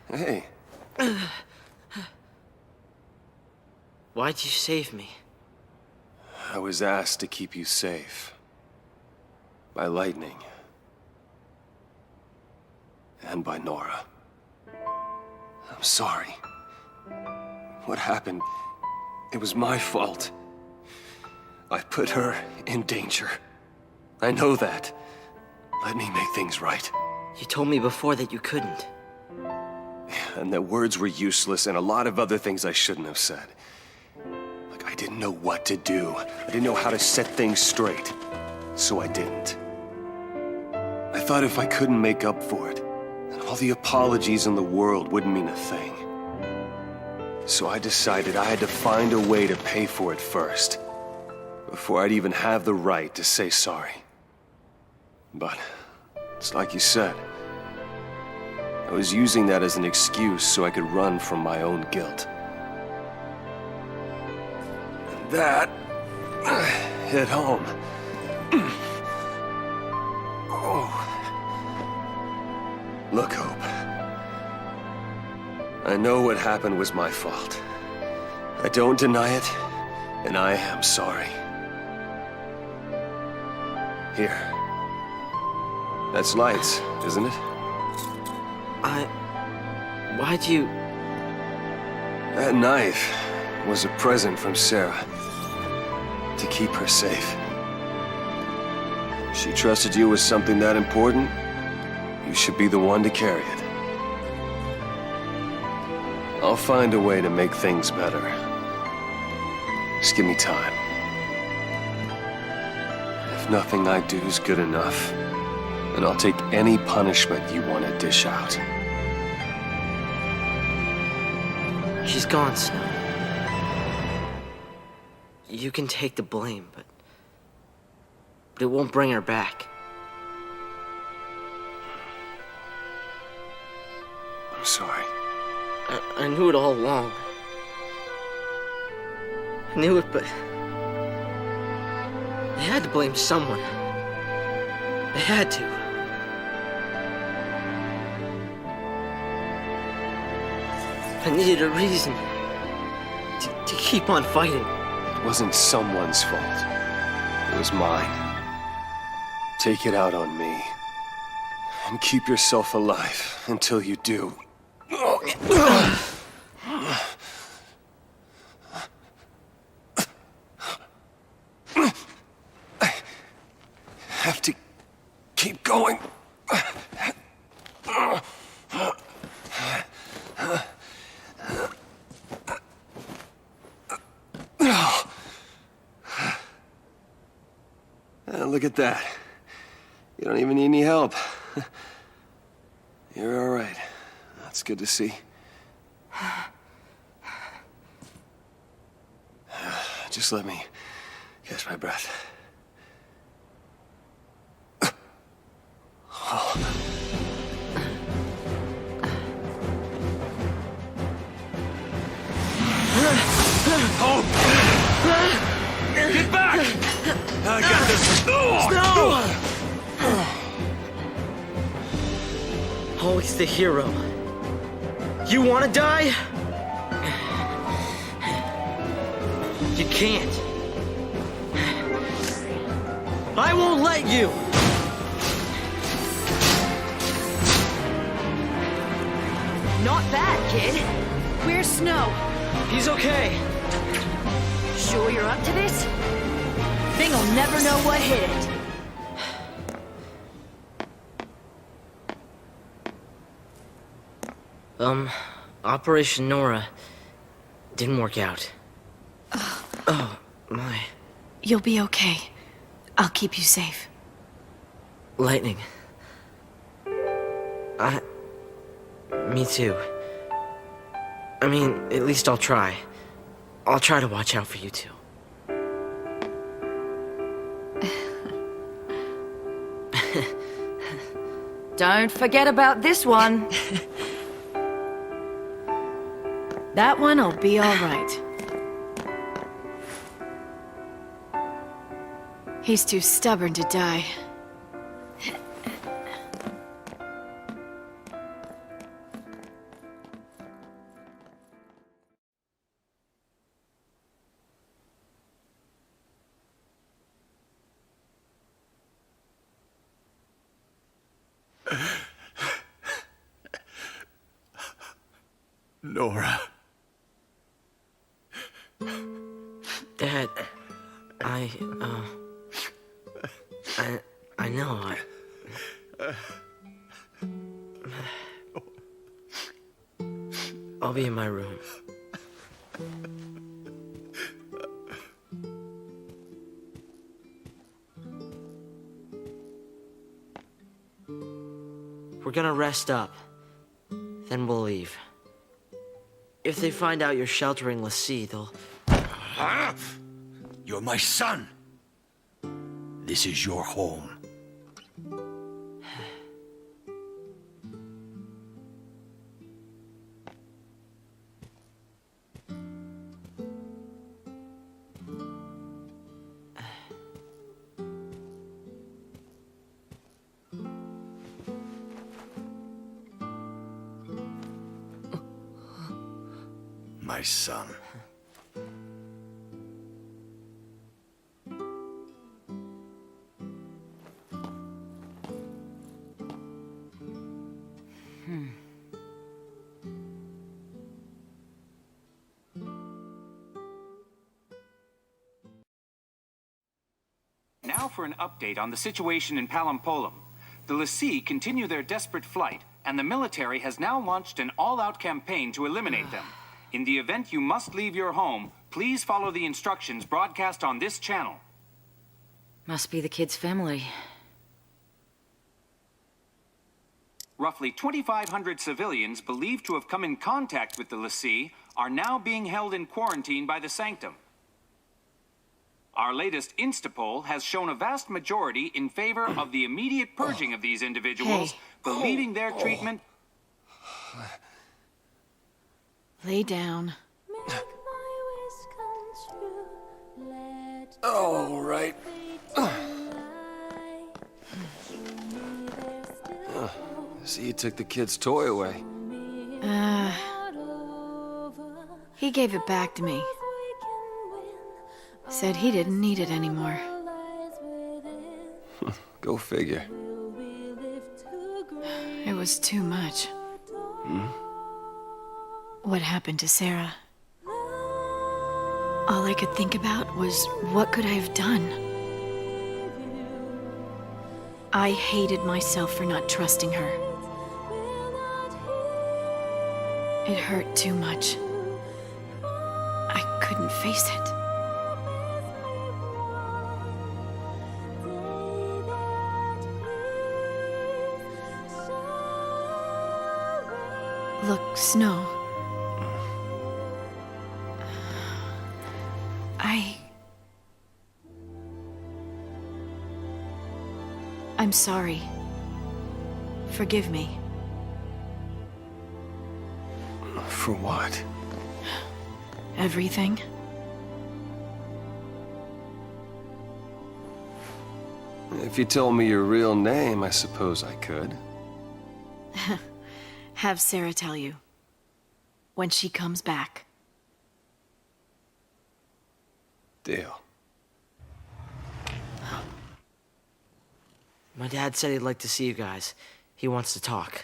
Hey. Why'd you save me? I was asked to keep you safe. By Lightning. And by Nora. I'm sorry. What happened, it was my fault. I put her in danger. I know that. Let me make things right. You told me before that you couldn't. And that words were useless and a lot of other things I shouldn't have said. Like, I didn't know what to do. I didn't know how to set things straight. So I didn't. I thought if I couldn't make up for it, then all the apologies in the world wouldn't mean a thing. So I decided I had to find a way to pay for it first, before I'd even have the right to say sorry. But it's like you said. I was using that as an excuse so I could run from my own guilt. And that hit home. Oh. Look, Hope. I know what happened was my fault. I don't deny it, and I am sorry. Here. That's lights, isn't it? Why'd you... That knife was a present from Sarah. To keep her safe. She trusted you with something that important. You should be the one to carry it. I'll find a way to make things better. Just give me time. If nothing I do is good enough, then I'll take any punishment you want to dish out. She's gone, Snow. You can take the blame, but it won't bring her back. I'm sorry. I knew it all along. I knew it, but they had to blame someone. They had to. I needed a reason to keep on fighting. It wasn't someone's fault. It was mine. Take it out on me. And keep yourself alive until you do. keep going. Look at that. You don't even need any help. You're all right. That's good to see. Just let me catch my breath. Oh! Get back! I got this. No! Always the hero. You want to die? You can't. I won't let you! Not bad, kid. Where's Snow? He's okay. Sure you're up to this? Thing'll never know what hit it. Operation Nora didn't work out. Oh, my. You'll be okay. I'll keep you safe. Lightning. Me too. I mean, at least I'll try. I'll try to watch out for you two. Don't forget about this one. That one'll be all right. He's too stubborn to die. Nora. Dad, I know, I'll be in my room. We're gonna rest up, then we'll leave. If they find out you're sheltering Lassie, they'll... Huh? You're my son. This is your home. My son. Now for an update on the situation in Palampolum. The Lassie continue their desperate flight, and the military has now launched an all-out campaign to eliminate them. In the event you must leave your home, please follow the instructions broadcast on this channel. Must be the kid's family. Roughly 2,500 civilians believed to have come in contact with the Lassie are now being held in quarantine by the Sanctum. Our latest Instapoll has shown a vast majority in favor of the immediate purging of these individuals, believing their treatment... Lay down. All right. See, you took the kid's toy away. He gave it back to me. Said he didn't need it anymore. Go figure. It was too much. What happened to Sarah? All I could think about was, what could I have done? I hated myself for not trusting her. It hurt too much. I couldn't face it. Look, Snow. I'm sorry. Forgive me. For what? Everything. If you told me your real name, I suppose I could. Have Sarah tell you. When she comes back. Deal. My dad said he'd like to see you guys. He wants to talk.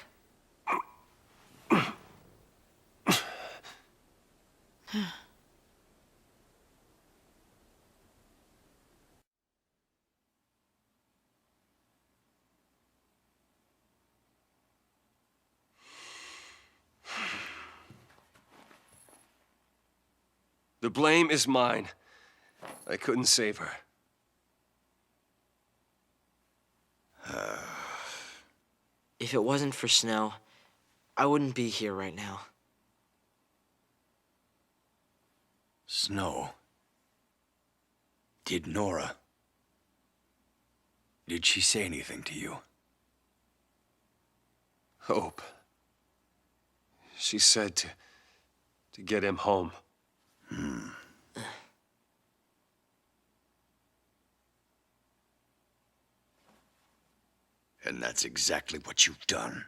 The blame is mine. I couldn't save her. If it wasn't for Snow, I wouldn't be here right now. Snow. Did Nora... Did she say anything to you? Hope. She said to get him home. And that's exactly what you've done.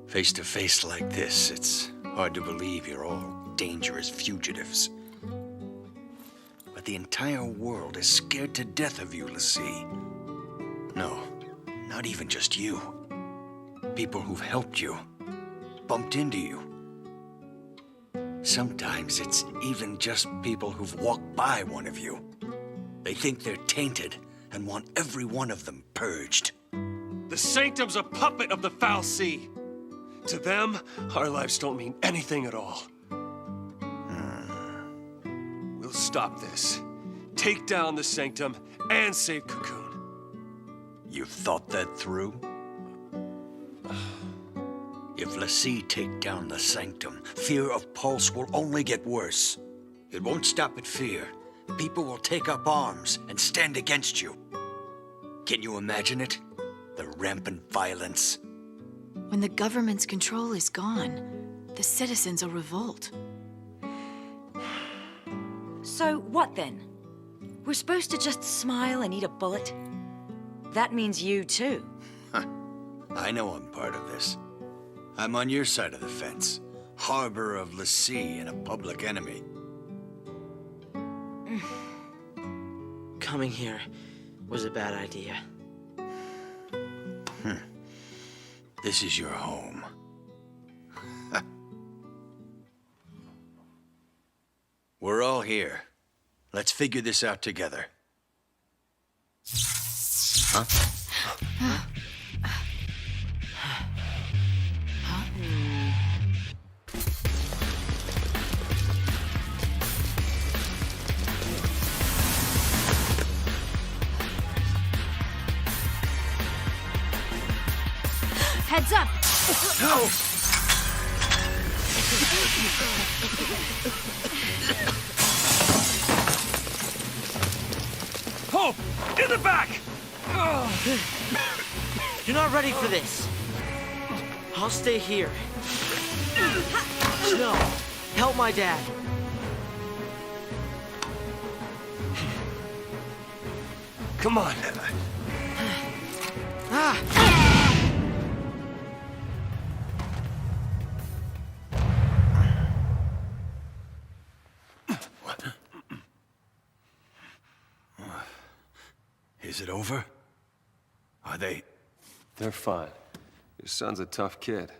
Face to face like this, it's hard to believe you're all dangerous fugitives. But the entire world is scared to death of you, Lassie. No, not even just you. People who've helped you, bumped into you. Sometimes it's even just people who've walked by one of you. They think they're tainted and want every one of them purged. The Sanctum's a puppet of the fal'Cie. To them, our lives don't mean anything at all. We'll stop this. Take down the Sanctum and save Cocoon. You've thought that through? If Lassie take down the Sanctum, fear of Pulse will only get worse. It won't stop at fear. People will take up arms and stand against you. Can you imagine it? The rampant violence. When the government's control is gone, the citizens will revolt. So what then? We're supposed to just smile and eat a bullet? That means you too. I know I'm part of this. I'm on your side of the fence. Harbor of Lassie and a public enemy. Coming here was a bad idea. This is your home. We're all here. Let's figure this out together. Huh? Heads up! No! Hope! In the back! You're not ready for this. I'll stay here. Snow, help my dad. Come on. Is it over? Are they... They're fine. Your son's a tough kid.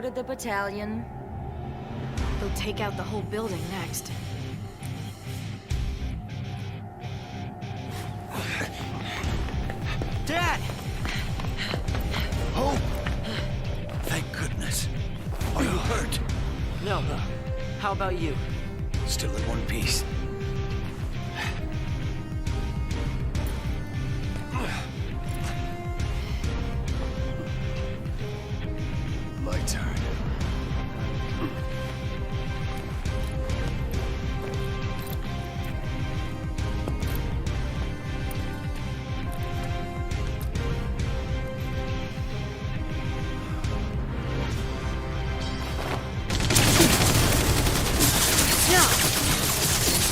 ordered the battalion. They'll take out the whole building next. Dad! Oh! Thank goodness. Are you hurt? No. How about you? Still in one piece. My turn.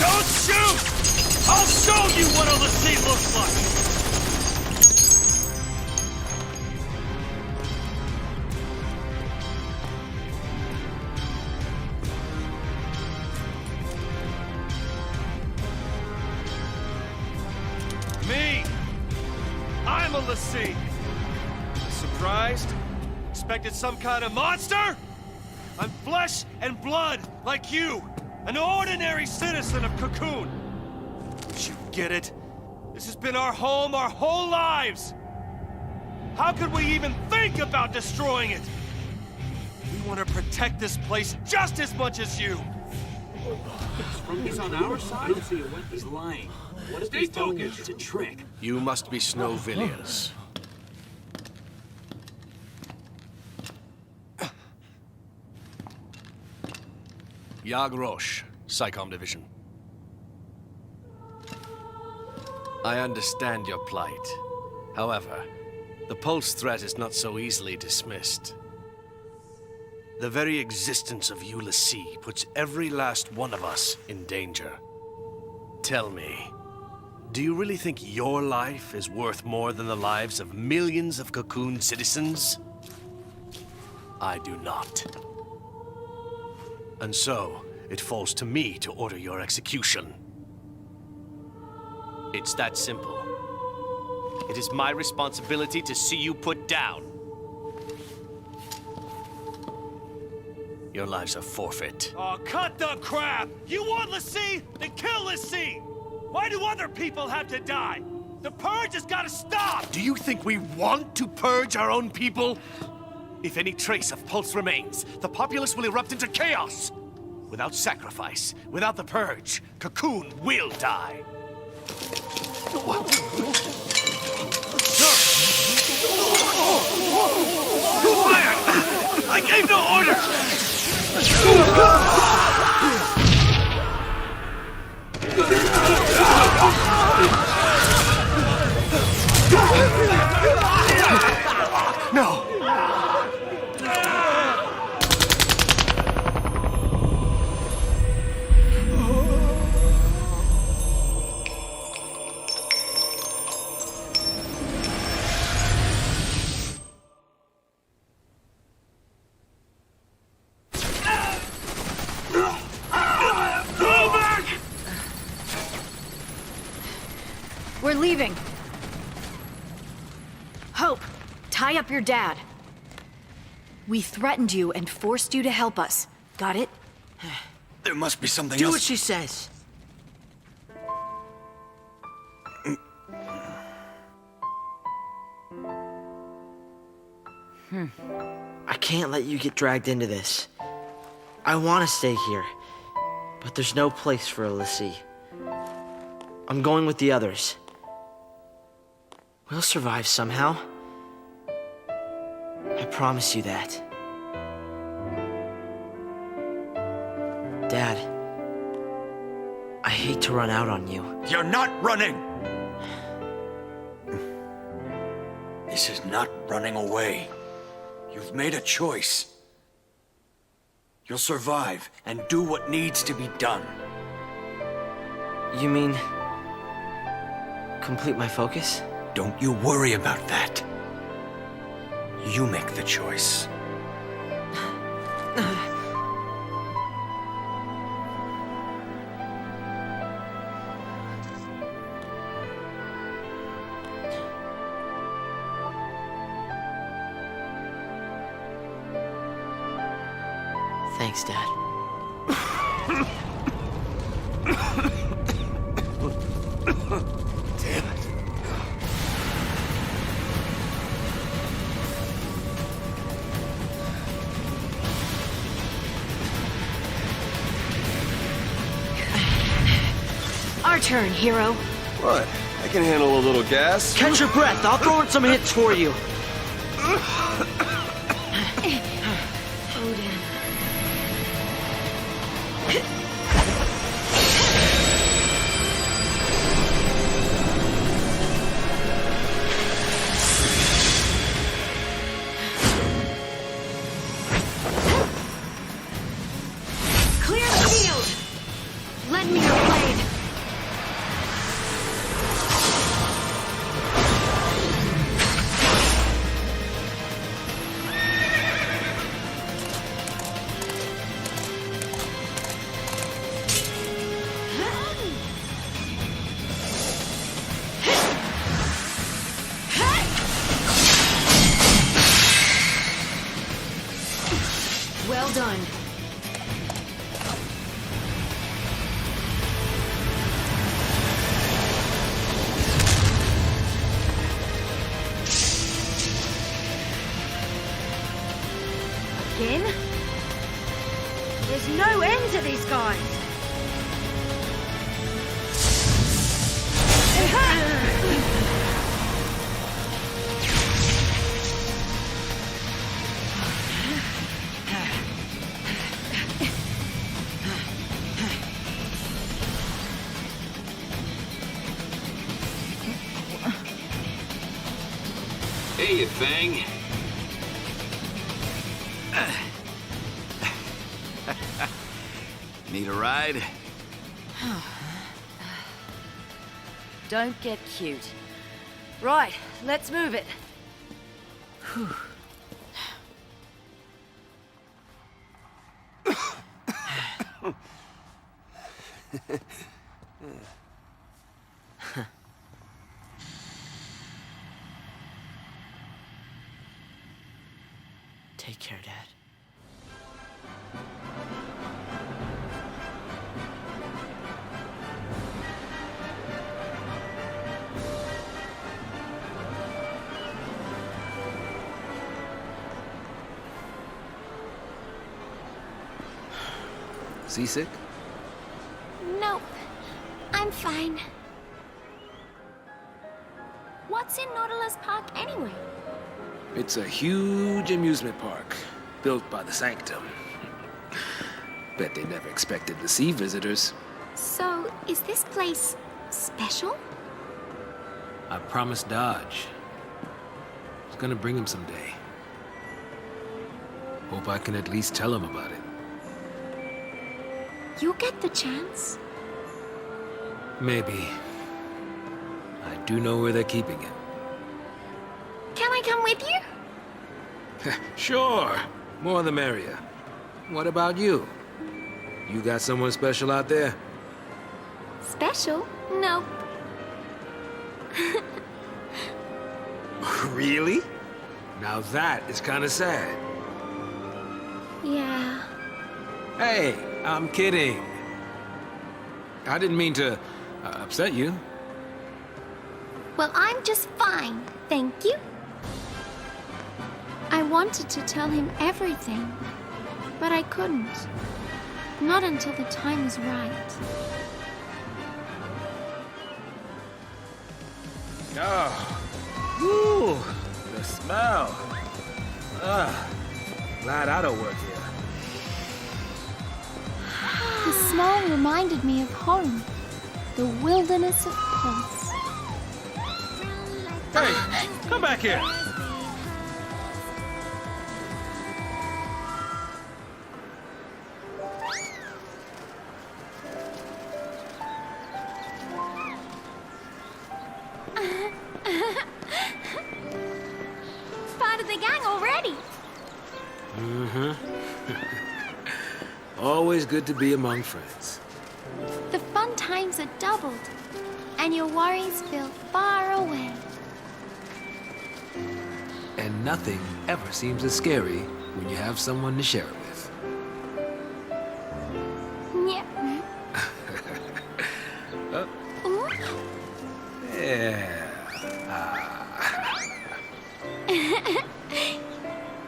Don't shoot! I'll show you what a Lassie looks like! Me! I'm a Lassie! Surprised? Expected some kind of monster? I'm flesh and blood, like you! An ordinary citizen of Cocoon! Don't you get it? This has been our home our whole lives! How could we even think about destroying it? We want to protect this place just as much as you! He's on our side? I don't see a weapon. He's lying. What if he's telling you it's a trick? You must be Snowvilliers. Yag Rosh, SciComm Division. I understand your plight. However, the Pulse threat is not so easily dismissed. The very existence of Lassie puts every last one of us in danger. Tell me, do you really think your life is worth more than the lives of millions of Cocoon citizens? I do not. And so, it falls to me to order your execution. It's that simple. It is my responsibility to see you put down. Your lives are forfeit. Oh, cut the crap! You want Lassie? Then kill Lassie! Why do other people have to die? The purge has got to stop! Do you think we want to purge our own people? If any trace of Pulse remains, the populace will erupt into chaos. Without sacrifice, without the purge, Cocoon will die. Who fired? I gave no order! No! We're leaving. Hope, tie up your dad. We threatened you and forced you to help us. Got it? There must be something Do else. what she says. I can't let you get dragged into this. I want to stay here, but there's no place for a Lassie. I'm going with the others. We'll survive somehow. I promise you that. Dad, I hate to run out on you. You're not running! This is not running away. You've made a choice. You'll survive and do what needs to be done. You mean... complete my focus? Don't you worry about that. You make the choice. Thanks, Dad. Damn it. Our turn, hero. What? I can handle a little gas. Catch your breath. I'll throw in some hits for you. Odin. Clear the field! Lend me your blade. Well done. Again? There's no end to these guys. Hey, you thing. Need a ride? Don't get cute. Right, let's move it. Whew. Take care, Dad. Seasick? Nope. I'm fine. What's in Nautilus Park anyway? It's a huge amusement park, built by the Sanctum. Bet they never expected to see visitors. So, is this place special? I promised Dodge. I was gonna bring him someday. Hope I can at least tell him about it. You'll get the chance. Maybe. I do know where they're keeping it. Can I come with you? Sure. More the merrier. What about you? You got someone special out there? Special? Nope. Really? Now that is kind of sad. Yeah. Hey, I'm kidding. I didn't mean to upset you. Well, I'm just fine, thank you. I wanted to tell him everything, but I couldn't. Not until the time was right. Oh. Woo! The smell. Glad I don't work here. The smell reminded me of home. The wilderness of Pulse. Hey, come back here. Part of the gang already. Mm-hmm. Always good to be among friends. The fun times are doubled, and your worries feel far away. And nothing ever seems as scary when you have someone to share it with.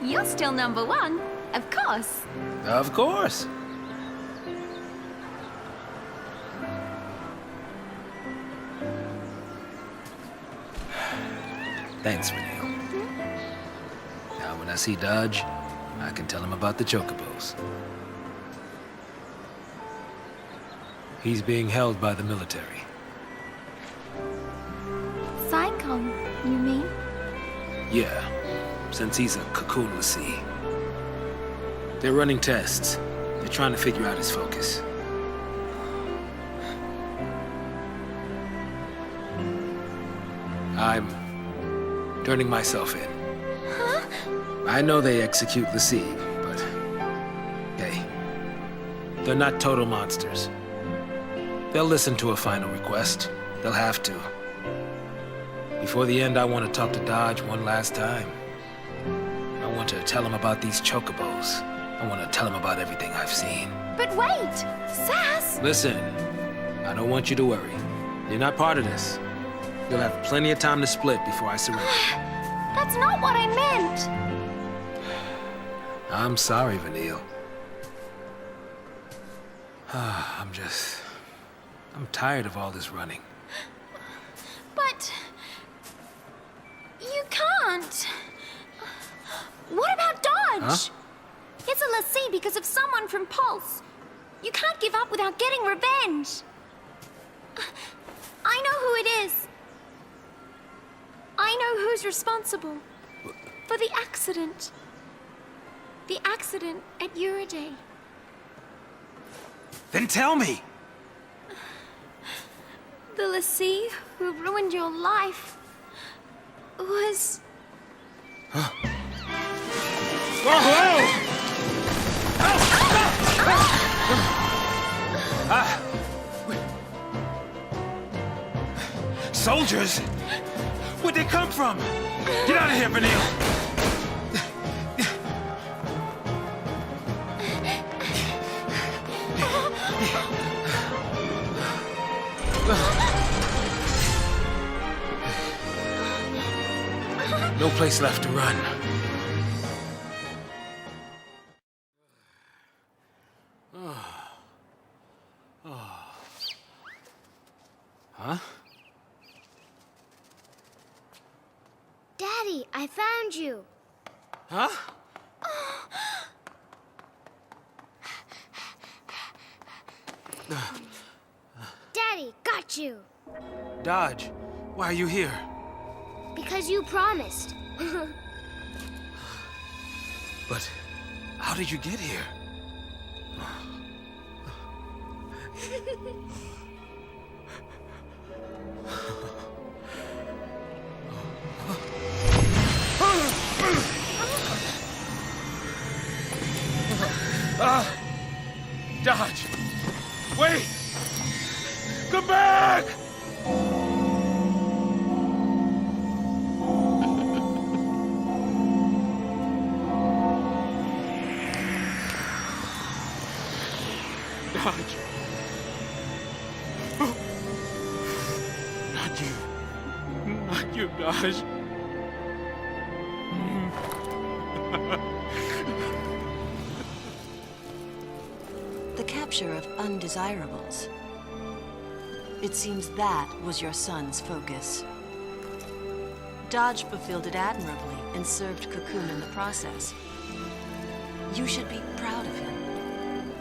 You're still number one, of course. Of course. Thanks, Renee. Now, when I see Dodge, I can tell him about the chocobos. He's being held by the military. Saicom, you mean? Yeah, since he's a cocoon l'Cie. They're running tests. They're trying to figure out his focus. I'm turning myself in. Huh? I know they execute l'Cie, but hey, they're not total monsters. They'll listen to a final request. They'll have to. Before the end, I want to talk to Dodge one last time. I want to tell him about these chocobos. I want to tell him about everything I've seen. But wait! Sass! Listen, I don't want you to worry. You're not part of this. You'll have plenty of time to split before I surrender. That's not what I meant! I'm sorry, Vanille. I'm tired of all this running. But... you can't. What about Dodge? Huh? It's a l'Cie because of someone from Pulse. You can't give up without getting revenge. I know who it is. I know who's responsible for the accident. The accident at Uriday. Then tell me! The l'Cie who ruined your life was... Soldiers? Where'd they come from? Get out of here, Vanille! No place left to run. Huh? Daddy, I found you. Huh? Daddy, got you. Dodge, why are you here? Because you promised. But how did you get here? Dodge! Wait! Come back! Dodge. Not you. Not you, Dodge. The capture of undesirables. It seems that was your son's focus. Dodge fulfilled it admirably and served Cocoon in the process. You should be proud of him.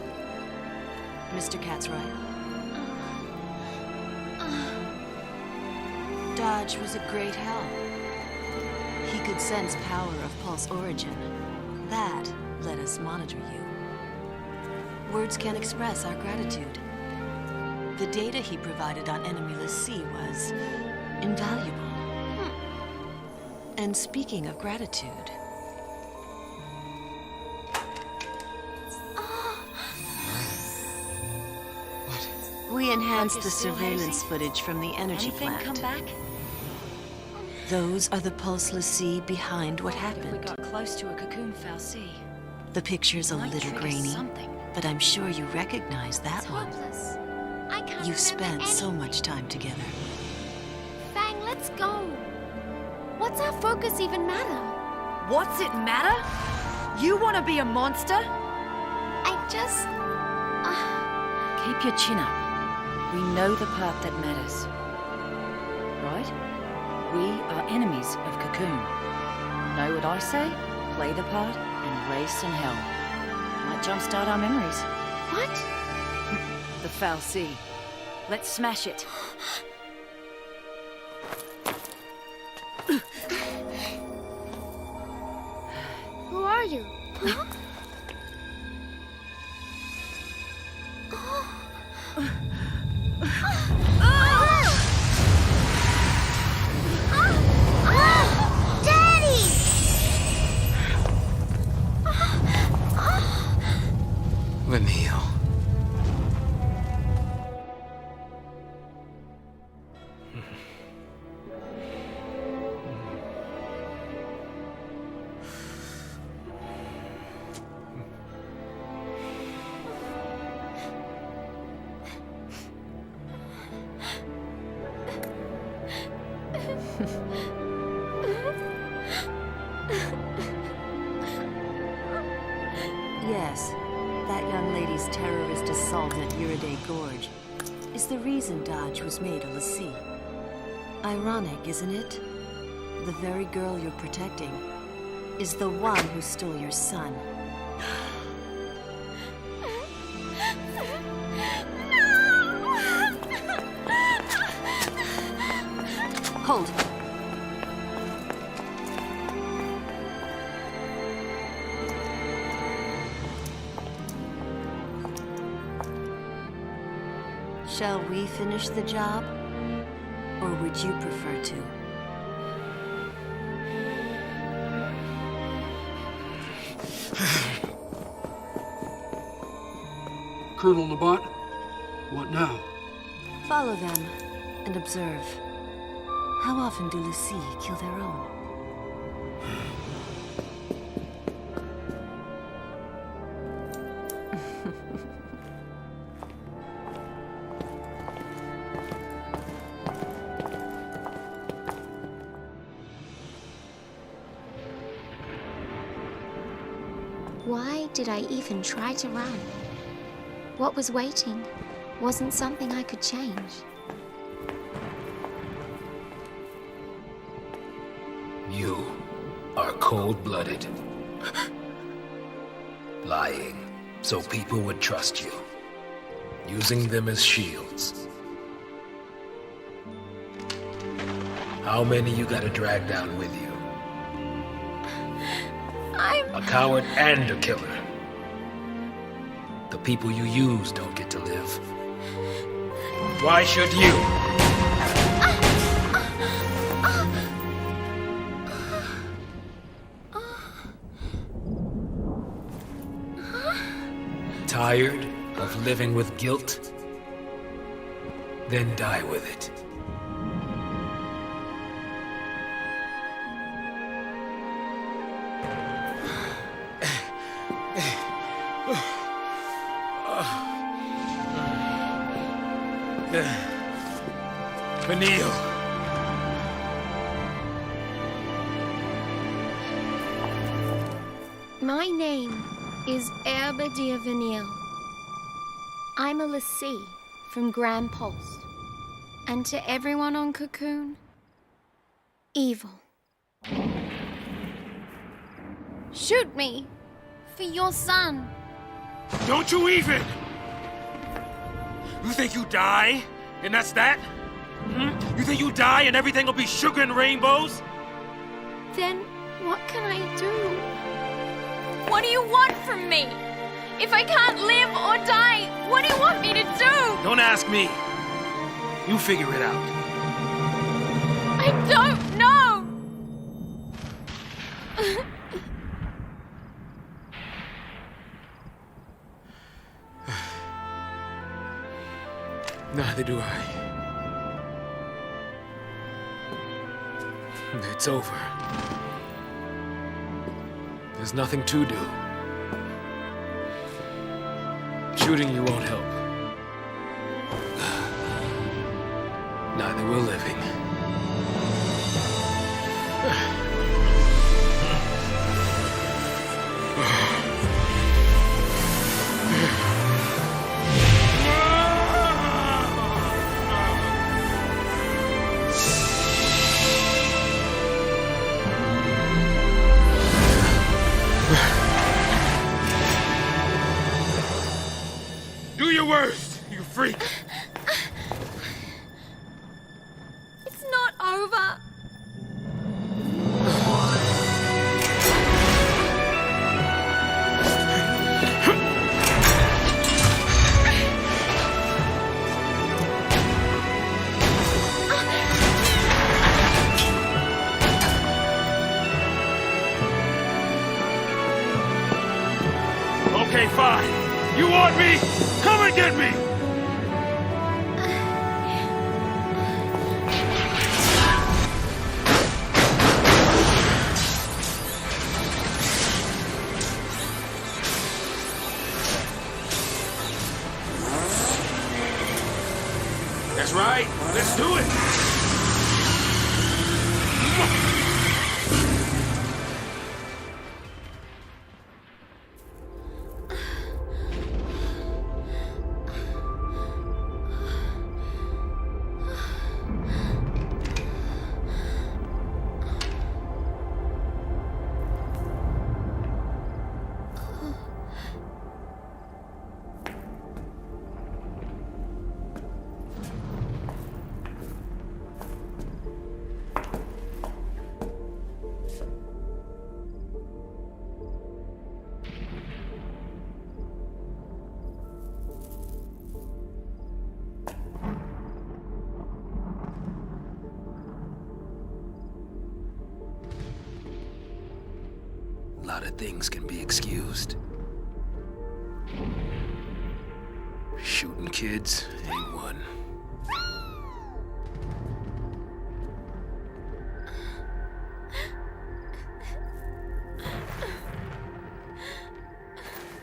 Mr. Catsroy. Dodge was a great help. He could sense power of Pulse origin. That let us monitor you. Words can't express our gratitude. The data he provided on enemy l'Cie was invaluable. And speaking of gratitude... We enhanced the surveillance footage from the energy plant. Anything come back? Those are the Pulse l'Cie behind what We happened. got close to a cocoon fal'Cie. The picture's a Might little trigger grainy, something. but I'm sure you recognize that It's one. hopeless. I can't You've spent remember so anything. much time together. Fang, let's go. What's our focus even matter? What's it matter? You want to be a monster? I just... Keep your chin up. We know the part that matters. Right? We are enemies of Cocoon. Know what I say? Play the part and raise some hell. Might jumpstart our memories. What? The fal'Cie. Let's smash it. Who are you? Huh? Lenil. Yes, that young lady's terrorist assault at Uriday Gorge is the reason Dodge was made a l'Cie. Ironic, isn't it? The very girl you're protecting is the one who stole your son. Hold. Shall we finish the job? Or would you prefer to? Colonel Nabat, what now? Follow them and observe. How often do l'Cie kill their own? Why did I even try to run? What was waiting wasn't something I could change. You are cold-blooded. Lying so people would trust you. Using them as shields. How many you gotta drag down with you? A coward and a killer. The people you use don't get to live. Why should you? Tired of living with guilt? Then die with it. Vanille. My name is Herbe Vanille. I'm a l'Cie from Grand Pulse. And to everyone on Cocoon, evil. Shoot me for your son. Don't you even! You think you die, and that's that? You think you die and everything will be sugar and rainbows? Then what can I do? What do you want from me? If I can't live or die, what do you want me to do? Don't ask me. You figure it out. I don't know! Neither do I. It's over. There's nothing to do. Shooting you won't help. Neither will living. over. Okay, fine. You want me? Come and get me! That's right. Let's do it. A lot of things can be excused. Shooting kids ain't one.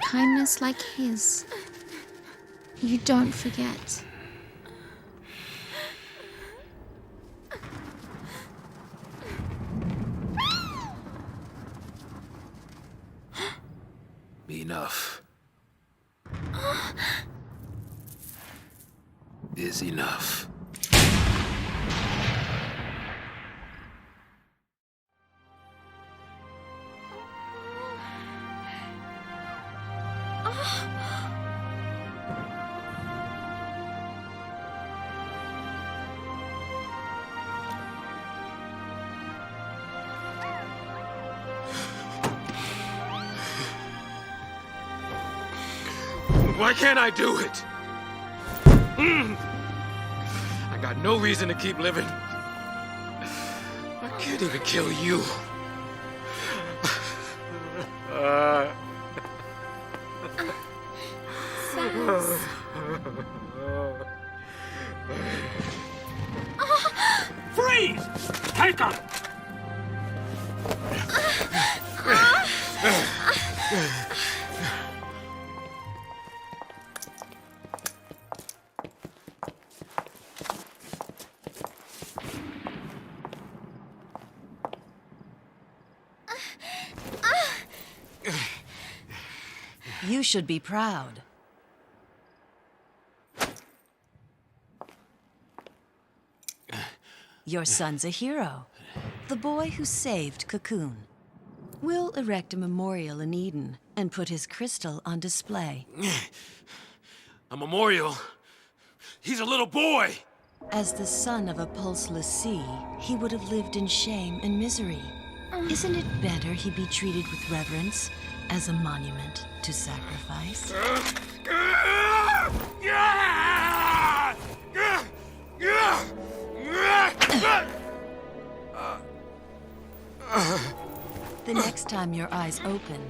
Kindness like his, you don't forget. Enough is enough. Why can't I do it? I got no reason to keep living. I can't even kill you. Freeze! Take him! You should be proud. Your son's a hero. The boy who saved Cocoon. We'll erect a memorial in Eden and put his crystal on display. A memorial? He's a little boy! As the son of a pulseless sea, he would have lived in shame and misery. Isn't it better he be treated with reverence as a monument to sacrifice? The next time your eyes open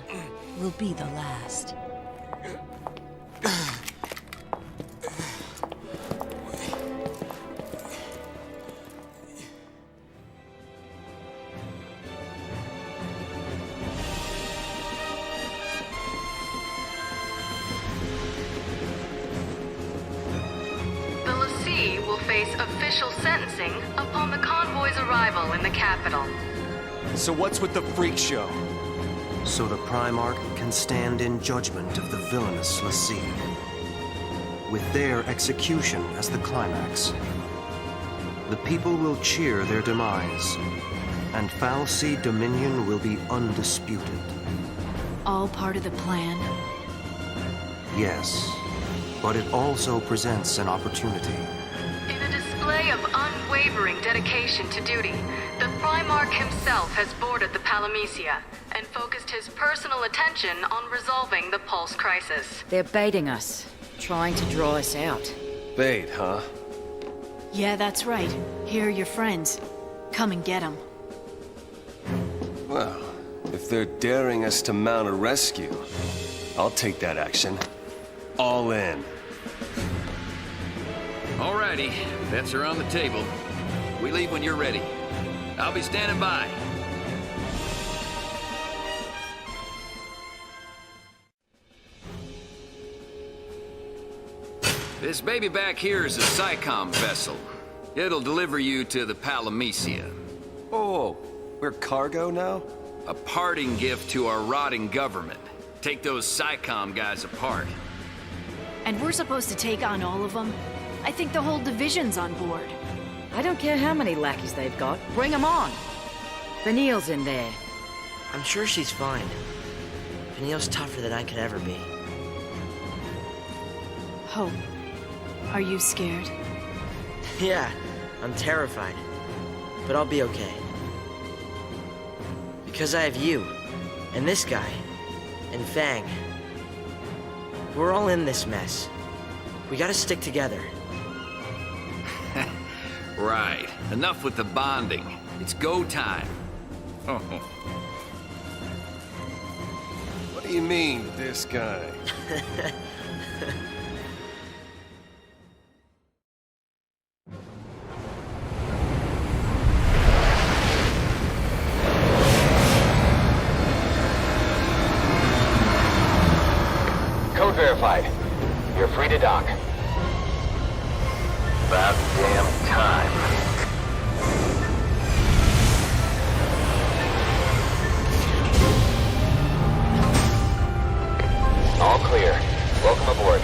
will be the last. Official sentencing upon the convoy's arrival in the capital. So what's with the freak show? So the Primarch can stand in judgment of the villainous l'Cie, with their execution as the climax. The people will cheer their demise, and fal'Cie dominion will be undisputed. All part of the plan? Yes, but it also presents an opportunity. In a display of unwavering unwavering dedication to duty, the Primarch himself has boarded the Palamecia and focused his personal attention on resolving the Pulse crisis. They're baiting us, trying to draw us out. Bait, huh? Yeah, that's right. Here are your friends. Come and get them. Well, if they're daring us to mount a rescue, I'll take that action. All in. Alrighty, bets are on the table. We leave when you're ready. I'll be standing by. This baby back here is a SciComm vessel. It'll deliver you to the Palamecia. Oh, we're cargo now? A parting gift to our rotting government. Take those SciComm guys apart. And we're supposed to take on all of them? I think the whole division's on board. I don't care how many lackeys they've got. Bring them on. Vanille's in there. I'm sure she's fine. Vanille's tougher than I could ever be. Hope, are you scared? Yeah, I'm terrified. But I'll be okay. Because I have you, and this guy, and Fang. We're all in this mess. We gotta stick together. Right. Enough with the bonding. It's go time. What do you mean, this guy? Code verified. You're free to dock. About damn time. All clear. Welcome aboard.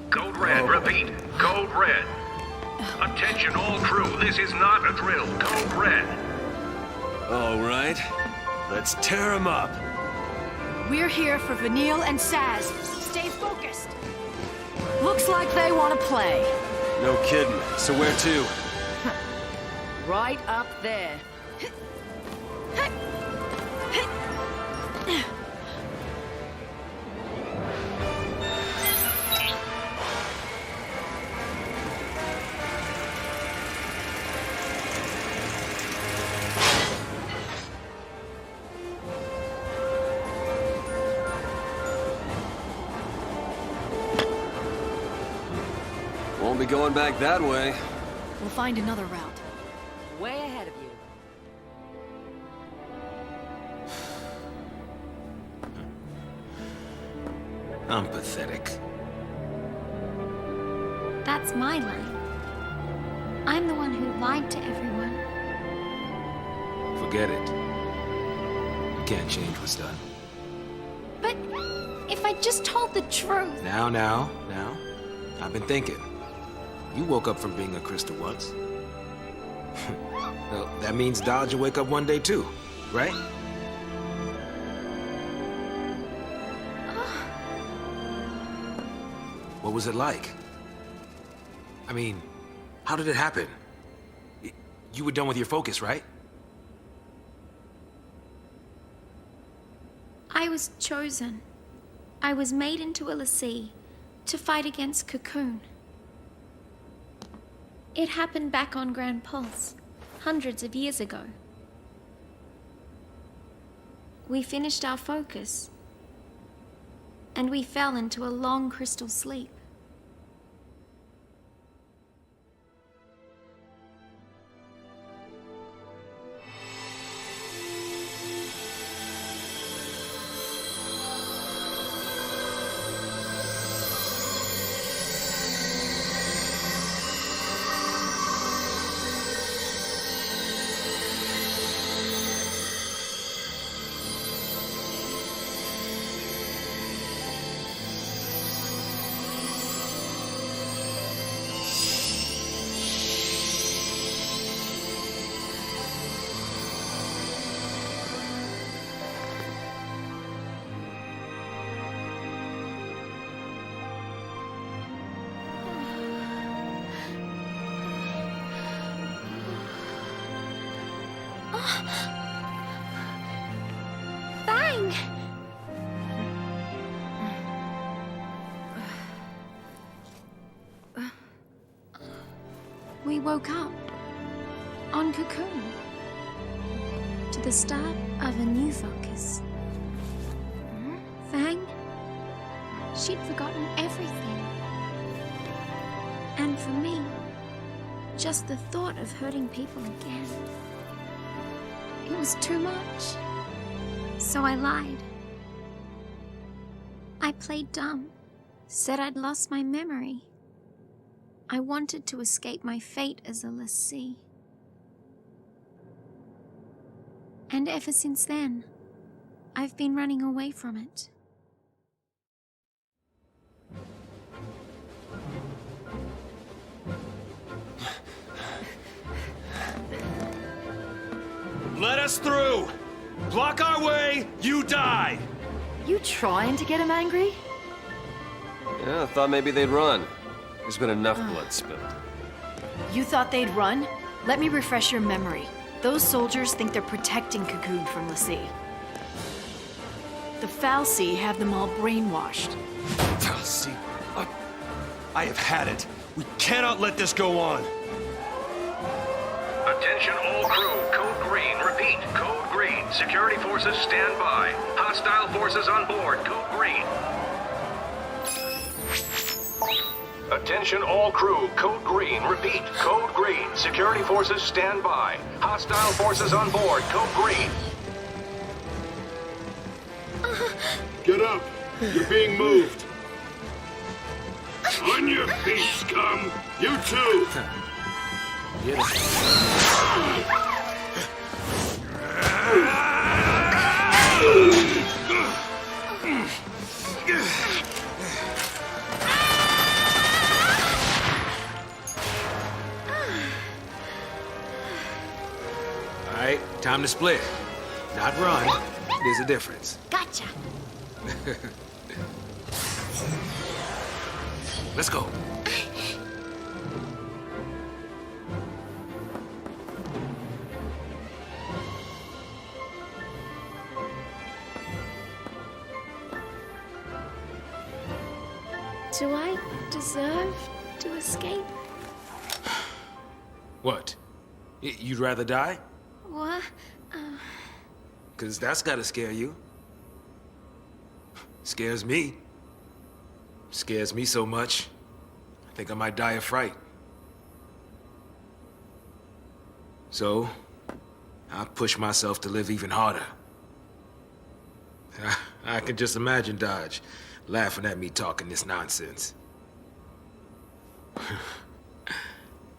Code Red, repeat. Code Red. Attention all crew, this is not a drill. Code Red. All right. Let's tear him up. We're here for Vanille and Saz. Stay focused. Looks like they want to play. No kidding. So where to? Right up there. Won't be going back that way. We'll find another route. Way ahead of you. I'm pathetic. That's my line. I'm the one who lied to everyone. Forget it. You can't change what's done. But if I just told the truth... Now. I've been thinking. You woke up from being a crystal once. Well, that means Dodge will wake up one day too, right? What was it like? I mean, how did it happen? You were done with your focus, right? I was chosen. I was made into a l'Cie to fight against Cocoon. It happened back on Grand Pulse, hundreds of years ago. We finished our focus, and we fell into a long crystal sleep. Fang! We woke up on Cocoon to the start of a new focus. Fang, she'd forgotten everything. And for me, just the thought of hurting people again, it was too much. So I lied. I played dumb, said I'd lost my memory. I wanted to escape my fate as a lessee. And ever since then, I've been running away from it. Let us through! Block our way, you die! You trying to get him angry? Yeah, I thought maybe they'd run. There's been enough blood spilled. You thought they'd run? Let me refresh your memory. Those soldiers think they're protecting Cocoon from Lassie. The Fal'Cie have them all brainwashed. Fal'Cie? I have had it. We cannot let this go on. Attention all crew, code green. Repeat, code green. Security forces stand by. Hostile forces on board, code green. Attention all crew, code green. Repeat, code green. Security forces stand by. Hostile forces on board, code green. Get up! You're being moved. On your feet, scum! You too! Alright, time to split. Not run. There's a difference. Gotcha. Let's go. Do I deserve to escape? What? You'd rather die? What? 'Cause that's gotta scare you. Scares me. Scares me so much, I think I might die of fright. So, I push myself to live even harder. I can just imagine Dodge laughing at me talking this nonsense.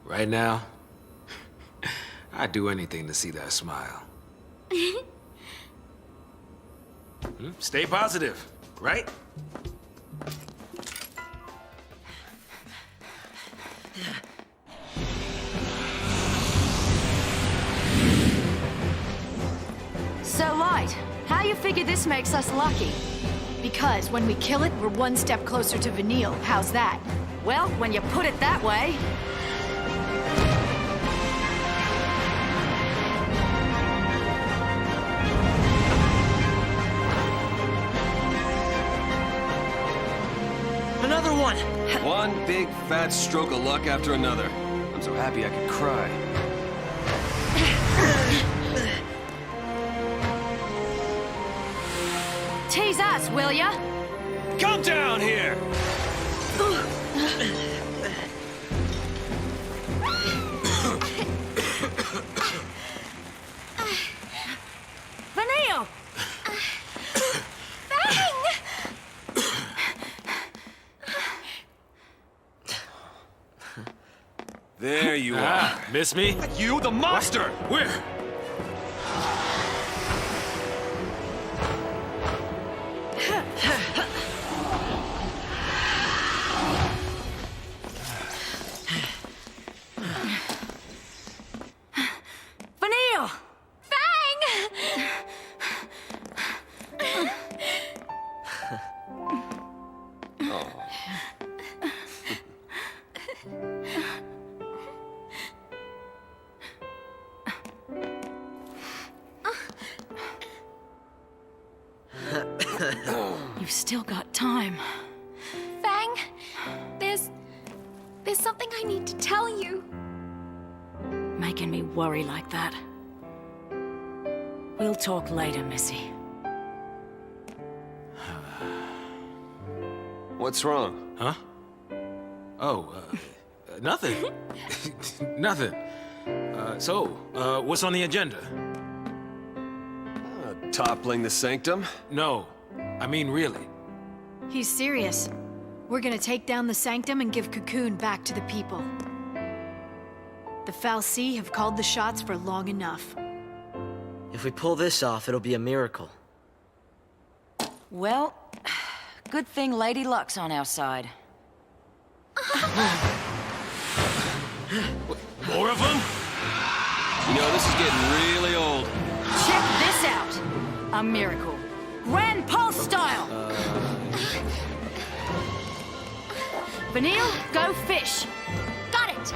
Right now, I'd do anything to see that smile. Stay positive, right? So, Light, how you figure this makes us lucky? Because when we kill it, we're one step closer to Vanille. How's that? Well, when you put it that way... Another one! One big fat stroke of luck after another. I'm so happy I could cry. Tease us, will ya? Come down here! Vanille! There you are. Miss me? You, the monster! Where? Vanille! You've still got time. Fang, there's something I need to tell you. Making me worry like that. We'll talk later, Missy. What's wrong? Huh? Oh, nothing. Nothing. What's on the agenda? Toppling the Sanctum? No. I mean, really. He's serious. We're gonna take down the Sanctum and give Cocoon back to the people. The fal'Cie have called the shots for long enough. If we pull this off, it'll be a miracle. Well, good thing Lady Luck's on our side. More of them? You know, this is getting really old. Check this out! A miracle. Grand Pulse style! Vanille, go fish. Got it!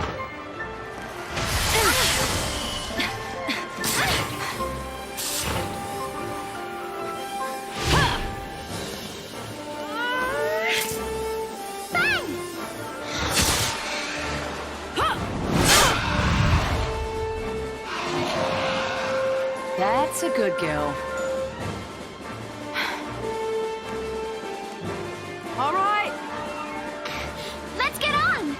That's a good girl. All right. Let's get on!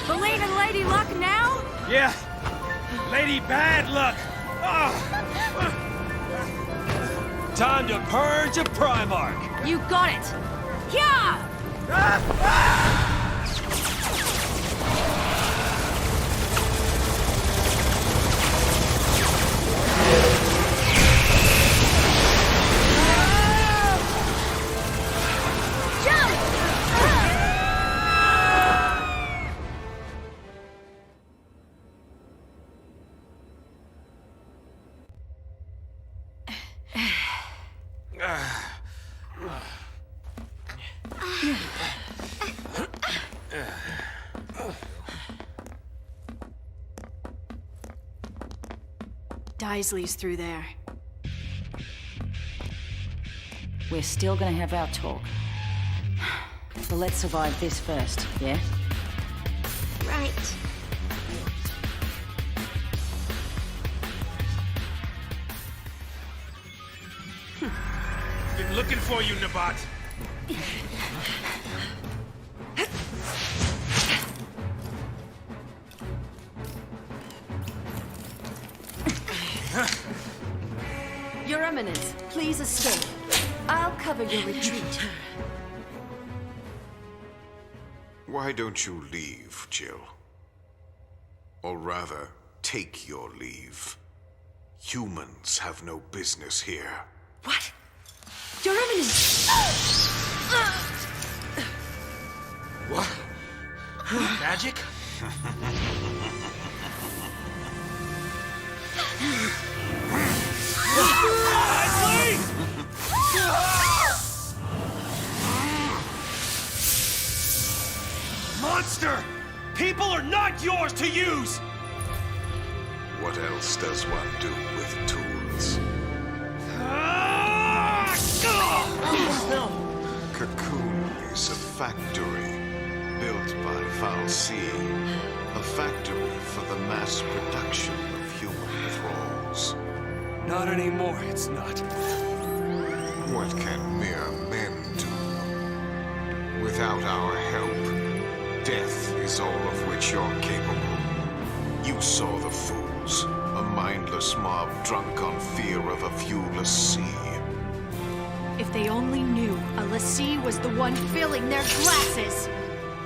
Believe in Lady Luck now? Yeah. Lady Bad Luck. Time to purge a Primarch. You got it. Yeah! Isley's through there. We're still gonna have our talk. But let's survive this first, yeah? Right. Been looking for you, Nabat. Your Eminence, please escape. I'll cover your retreat. Why don't you leave, Jill? Or rather, take your leave. Humans have no business here. What? Your Eminence! What? Magic? Monster! People are not yours to use! What else does one do with tools? Cocoon is a factory built by fal'Cie. A factory for the mass production of human thralls. Not anymore, it's not. What can mere men do? Without our help, death is all of which you're capable. You saw the fools. A mindless mob drunk on fear of a viewless sea. If they only knew a l'Cie was the one filling their glasses!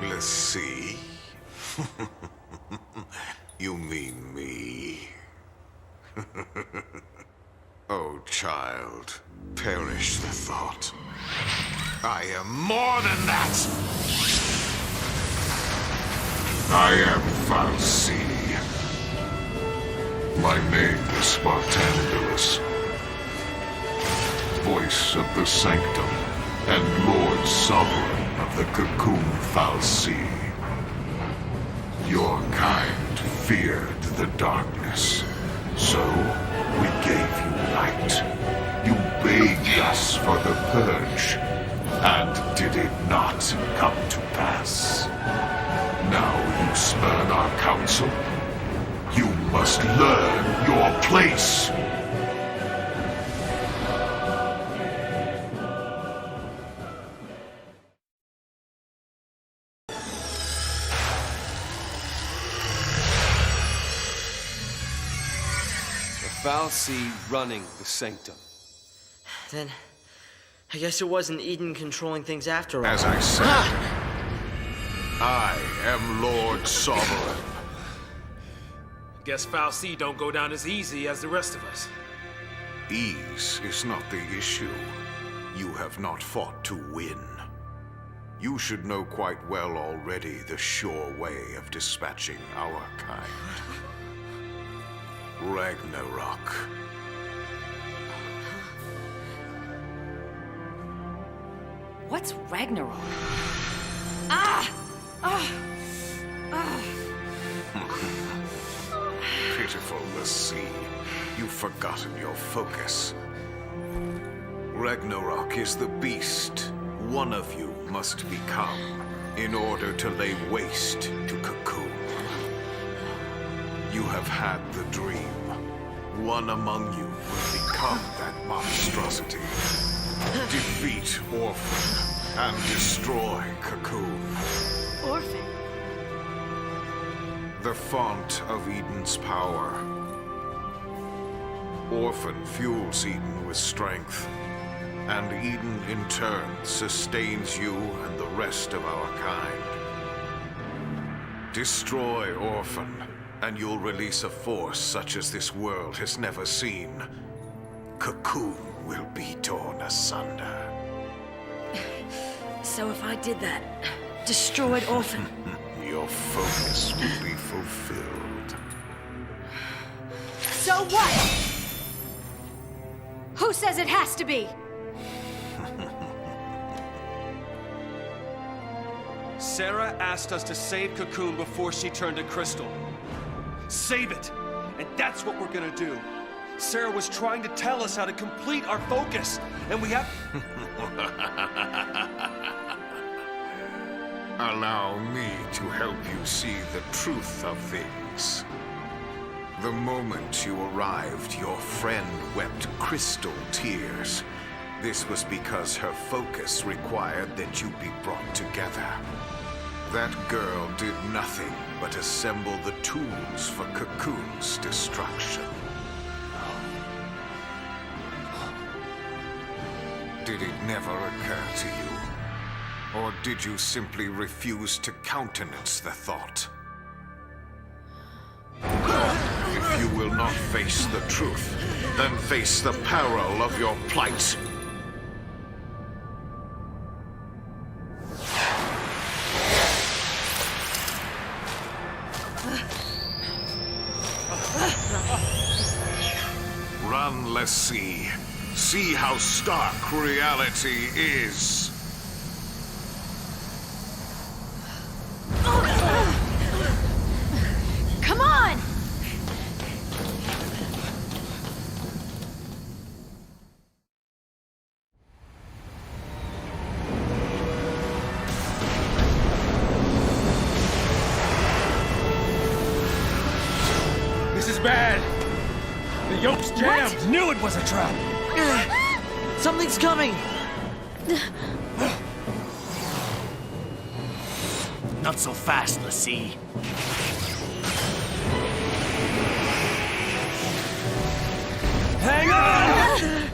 L'Cie? You mean me? Oh, child, perish the thought. I am more than that! I am Falsi. My name is Spartandulus, voice of the Sanctum, and Lord Sovereign of the Cocoon Falsi. Your kind feared the darkness, so we gave you light. You begged us for the purge, and did it not come to pass? Now you spurn our counsel? You must learn your place! Falsi running the Sanctum. Then, I guess it wasn't Eden controlling things after all. As I said, I am Lord Sovereign. Guess Falsi don't go down as easy as the rest of us. Ease is not the issue. You have not fought to win. You should know quite well already the sure way of dispatching our kind. Ragnarok. What's Ragnarok? Ah! Ah! Ah! Pitiful Lassie, you've forgotten your focus. Ragnarok is the beast one of you must become in order to lay waste to Cocoon. You have had the dream. One among you will become that monstrosity. Defeat Orphan and destroy Cocoon. Orphan? The font of Eden's power. Orphan fuels Eden with strength, and Eden in turn sustains you and the rest of our kind. Destroy Orphan, and you'll release a force such as this world has never seen. Cocoon will be torn asunder. So if I did that, destroyed Orphan, your focus will be fulfilled. So what? Who says it has to be? Sarah asked us to save Cocoon before she turned to Crystal. Save it! And that's what we're gonna do. Sarah was trying to tell us how to complete our focus, and we have... Allow me to help you see the truth of things. The moment you arrived, your friend wept crystal tears. This was because her focus required that you be brought together. That girl did nothing but assemble the tools for Cocoon's destruction. Did it never occur to you? Or did you simply refuse to countenance the thought? If you will not face the truth, then face the peril of your plight. Run, let's see. See how stark reality is. Come on! This is bad. The yoke's jammed. What? Knew it was a trap. Something's coming! Not so fast, Lassie. Hang on!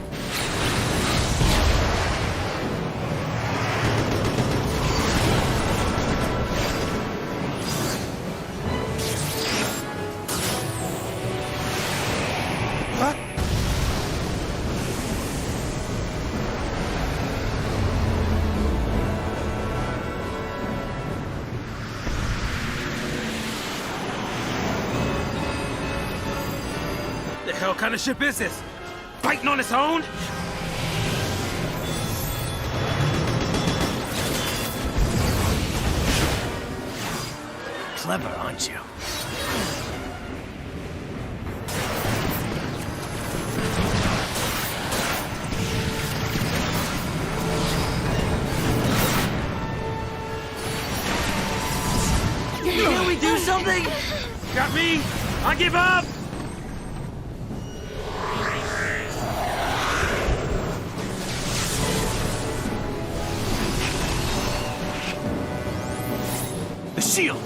hell kind of ship is this? Fighting on its own? Clever, aren't you? Can we do something? Got me! I give up! The shield!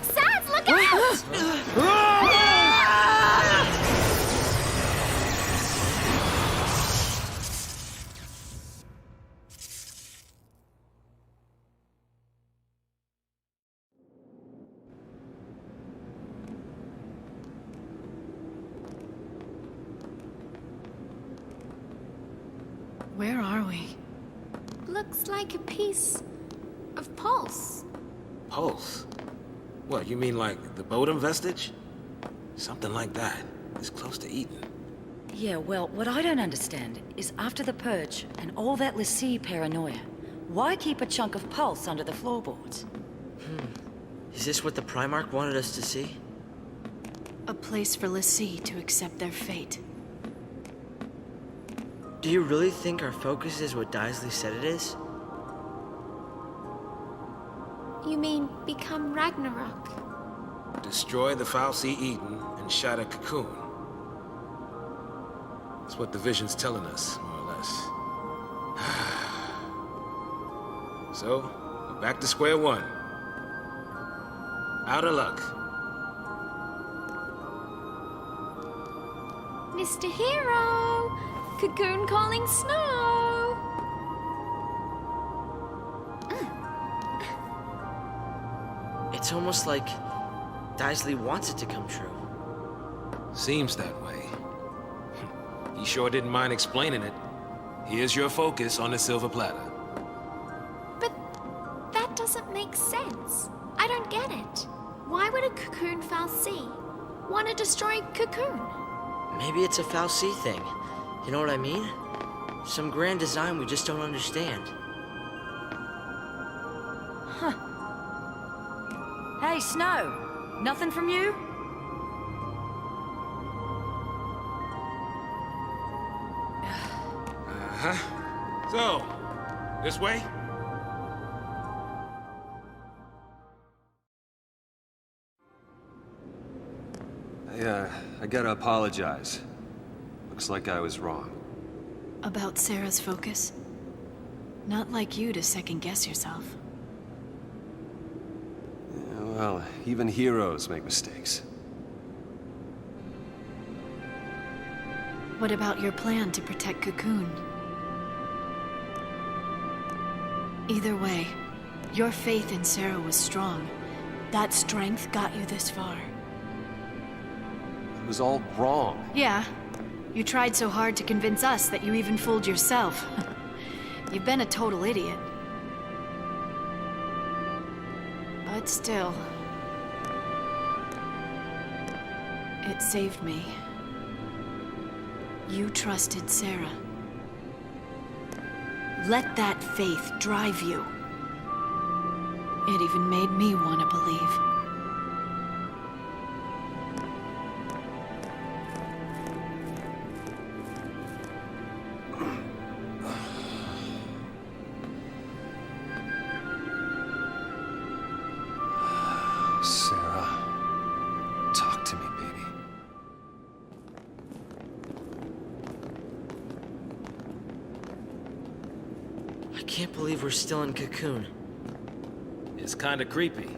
Sans, look out! Where are we? Looks like a piece of pulse. Pulse? What, you mean like the Bodum vestige? Something like that. It's close to Eden. Yeah, well, what I don't understand is after the purge and all that l'Cie paranoia, why keep a chunk of pulse under the floorboards? Is this what the Primarch wanted us to see? A place for l'Cie to accept their fate. Do you really think our focus is what Daisley said it is? You mean become Ragnarok? Destroy the fal'Cie Eden and shatter Cocoon. That's what the vision's telling us, more or less. So, we're back to square one. Out of luck. Mr. Hero! Cocoon calling Snow! It's almost like Daisley wants it to come true. Seems that way. He sure didn't mind explaining it. Here's your focus on the silver platter. But that doesn't make sense. I don't get it. Why would a Cocoon fal'Cie want to destroy Cocoon? Maybe it's a fal'Cie thing. You know what I mean? Some grand design we just don't understand. Huh. Hey, Snow! Nothing from you? Uh-huh. So, this way? I gotta apologize. Looks like I was wrong. About Sarah's focus? Not like you to second-guess yourself. Yeah, well, even heroes make mistakes. What about your plan to protect Cocoon? Either way, your faith in Sarah was strong. That strength got you this far. It was all wrong. Yeah. You tried so hard to convince us that you even fooled yourself. You've been a total idiot. But still... it saved me. You trusted Sarah. Let that faith drive you. It even made me want to believe. Sarah, talk to me, baby. I can't believe we're still in Cocoon. It's kinda creepy.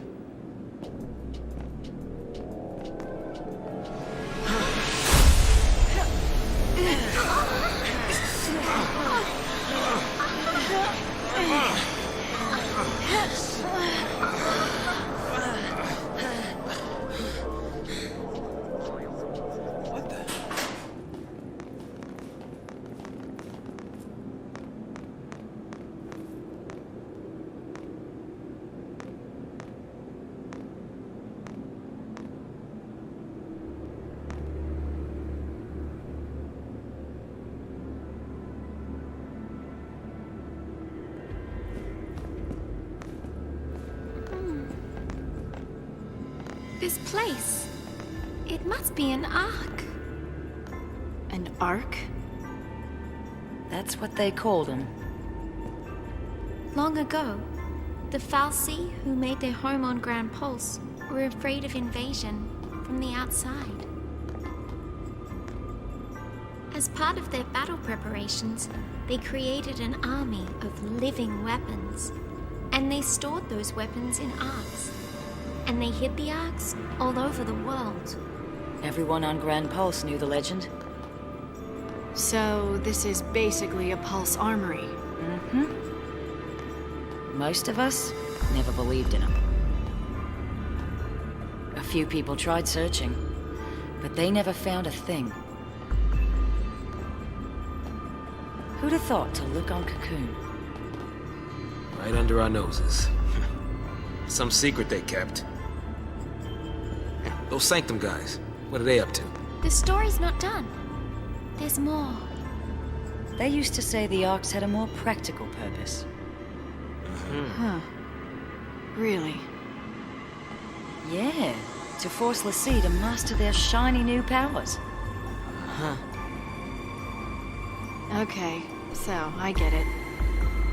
This place. It must be an ark. An ark? That's what they called them. Long ago, the Fal'Cie who made their home on Grand Pulse were afraid of invasion from the outside. As part of their battle preparations, they created an army of living weapons. And they stored those weapons in arks. And they hid the arks all over the world. Everyone on Grand Pulse knew the legend. So this is basically a Pulse armory. Mm-hmm. Most of us never believed in them. A few people tried searching, but they never found a thing. Who'd have thought to look on Cocoon? Right under our noses. Some secret they kept. Those Sanctum guys, what are they up to? The story's not done. There's more. They used to say the Arks had a more practical purpose. Huh. Really? Yeah, to force l'Cie to master their shiny new powers. Huh. Okay, so I get it.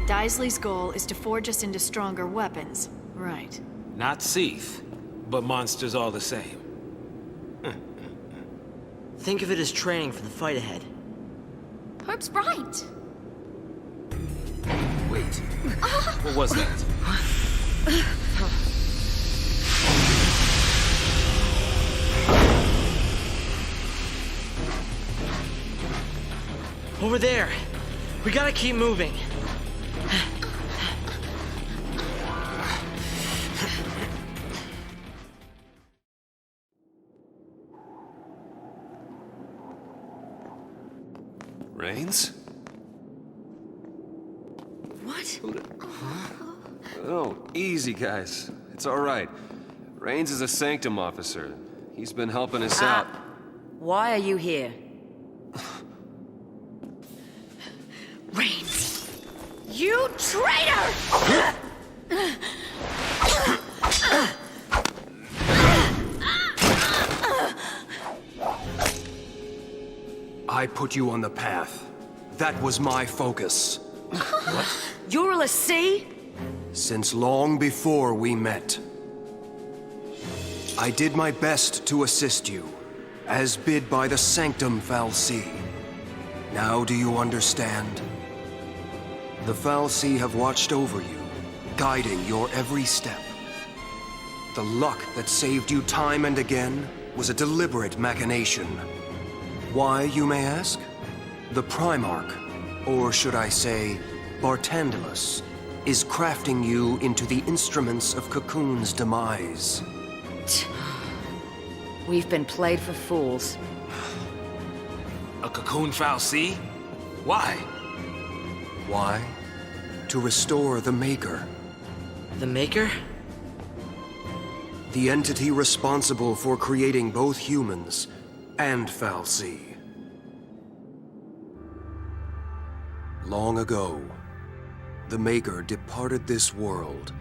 Daisley's goal is to forge us into stronger weapons. Right. Not Seath, but monsters all the same. Think of it as training for the fight ahead. Hope's right. Wait, what was that? Over there! We gotta keep moving. Rains? What? Oh, easy, guys. It's all right. Rains is a Sanctum officer. He's been helping us out. Why are you here? Rains! You traitor! I put you on the path. That was my focus. What? You're a l'Cie? Since long before we met. I did my best to assist you, as bid by the Sanctum Fal'Cie. Now do you understand? The Fal'Cie have watched over you, guiding your every step. The luck that saved you time and again was a deliberate machination. Why, you may ask? The Primarch, or should I say, Bartandalus, is crafting you into the instruments of Cocoon's demise. We've been played for fools. A Cocoon Fal'Cie? Why? Why? To restore the Maker. The Maker? The entity responsible for creating both humans and Fal'Cie. Long ago, the Maker departed this world,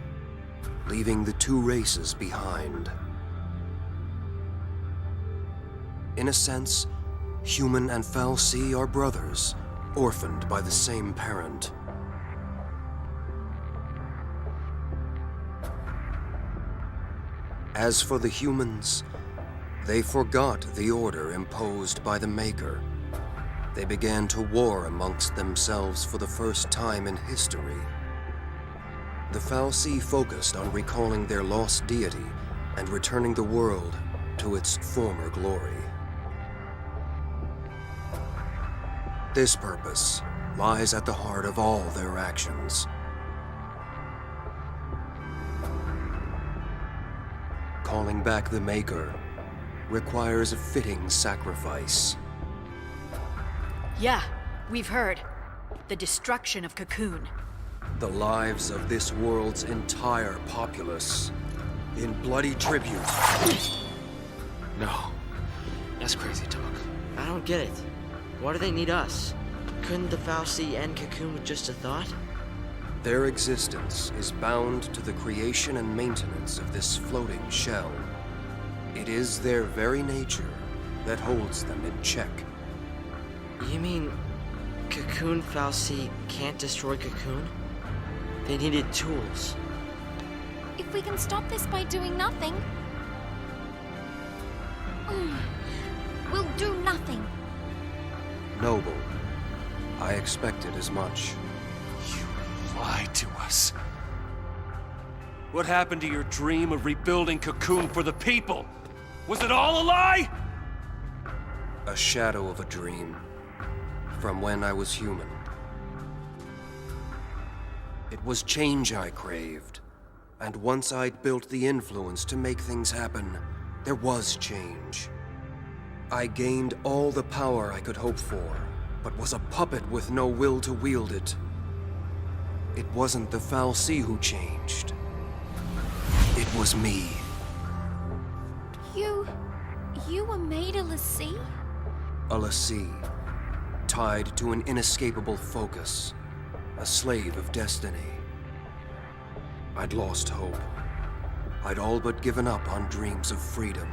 leaving the two races behind. In a sense, human and Fal'Cie are brothers, orphaned by the same parent. As for the humans, they forgot the order imposed by the Maker. They began to war amongst themselves for the first time in history. The Fal'Cie focused on recalling their lost deity and returning the world to its former glory. This purpose lies at the heart of all their actions. Calling back the Maker requires a fitting sacrifice. Yeah, we've heard. The destruction of Cocoon. The lives of this world's entire populace in bloody tribute. No, that's crazy talk. I don't get it. Why do they need us? Couldn't the Fal'Cie end Cocoon with just a thought? Their existence is bound to the creation and maintenance of this floating shell. It is their very nature that holds them in check. You mean Cocoon fal'Cie can't destroy Cocoon? They needed tools. If we can stop this by doing nothing... we'll do nothing. Noble. I expected as much. You lied to us. What happened to your dream of rebuilding Cocoon for the people? Was it all a lie? A shadow of a dream. From when I was human. It was change I craved. And once I'd built the influence to make things happen, there was change. I gained all the power I could hope for, but was a puppet with no will to wield it. It wasn't the fal'Cie who changed. It was me. You were made a l'Cie? A l'Cie, tied to an inescapable focus, a slave of destiny. I'd lost hope. I'd all but given up on dreams of freedom.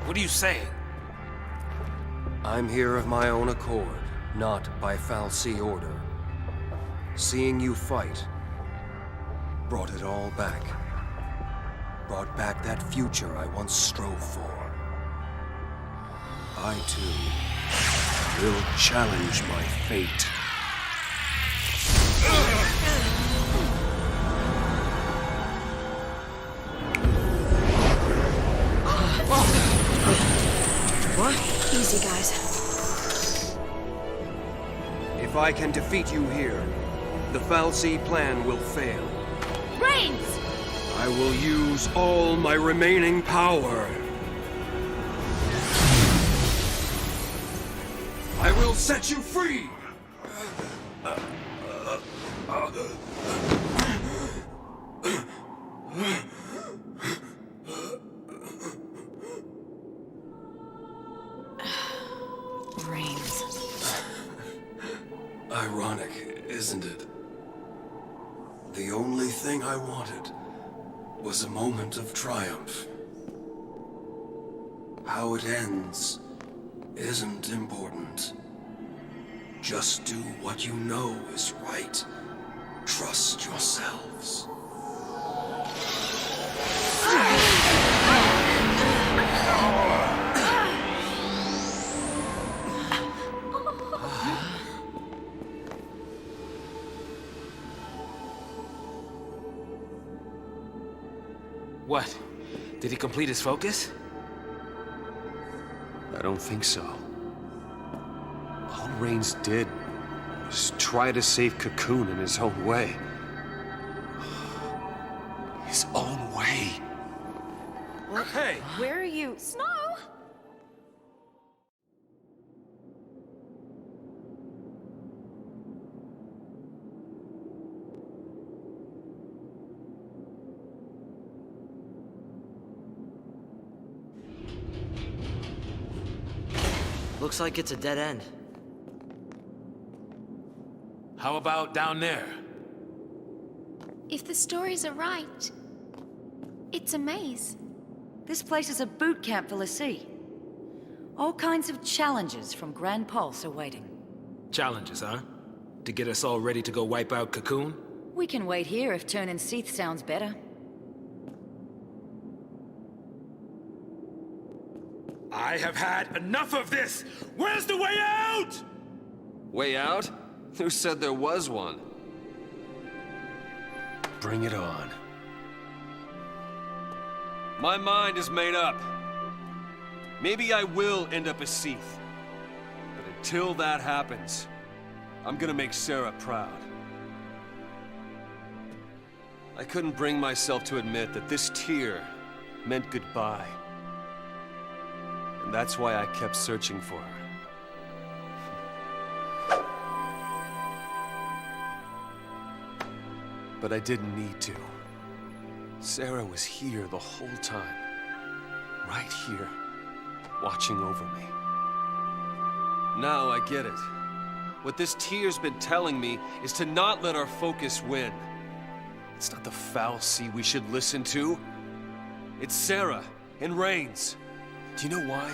What are you saying? I'm here of my own accord, not by fal'Cie order. Seeing you fight brought it all back. Brought back that future I once strove for. I, too, will challenge my fate. What? Easy, guys. If I can defeat you here, the fal'Cie plan will fail. Reigns! I will use all my remaining power. I will set you free! Reigns. Ironic, isn't it? The only thing I wanted was a moment of triumph. How it ends isn't important. Just do what you know is right. Trust yourselves. What? Did he complete his focus? I don't think so. All Reigns did was try to save Cocoon in his own way. His own way. What? Hey! Where are you? Snow! Looks like it's a dead end. How about down there? If the stories are right, it's a maze. This place is a boot camp for l'Cie. All kinds of challenges from Grand Pulse are waiting. Challenges, huh? To get us all ready to go wipe out Cocoon? We can wait here if turning Seath sounds better. I have had enough of this! Where's the way out? Way out? Who said there was one? Bring it on. My mind is made up. Maybe I will end up as Seath. But until that happens, I'm gonna make Sarah proud. I couldn't bring myself to admit that this tear meant goodbye. And that's why I kept searching for her. But I didn't need to. Sarah was here the whole time. Right here, watching over me. Now I get it. What this tear's been telling me is to not let our focus win. It's not the fal'Cie we should listen to. It's Sarah, and Reigns. Do you know why?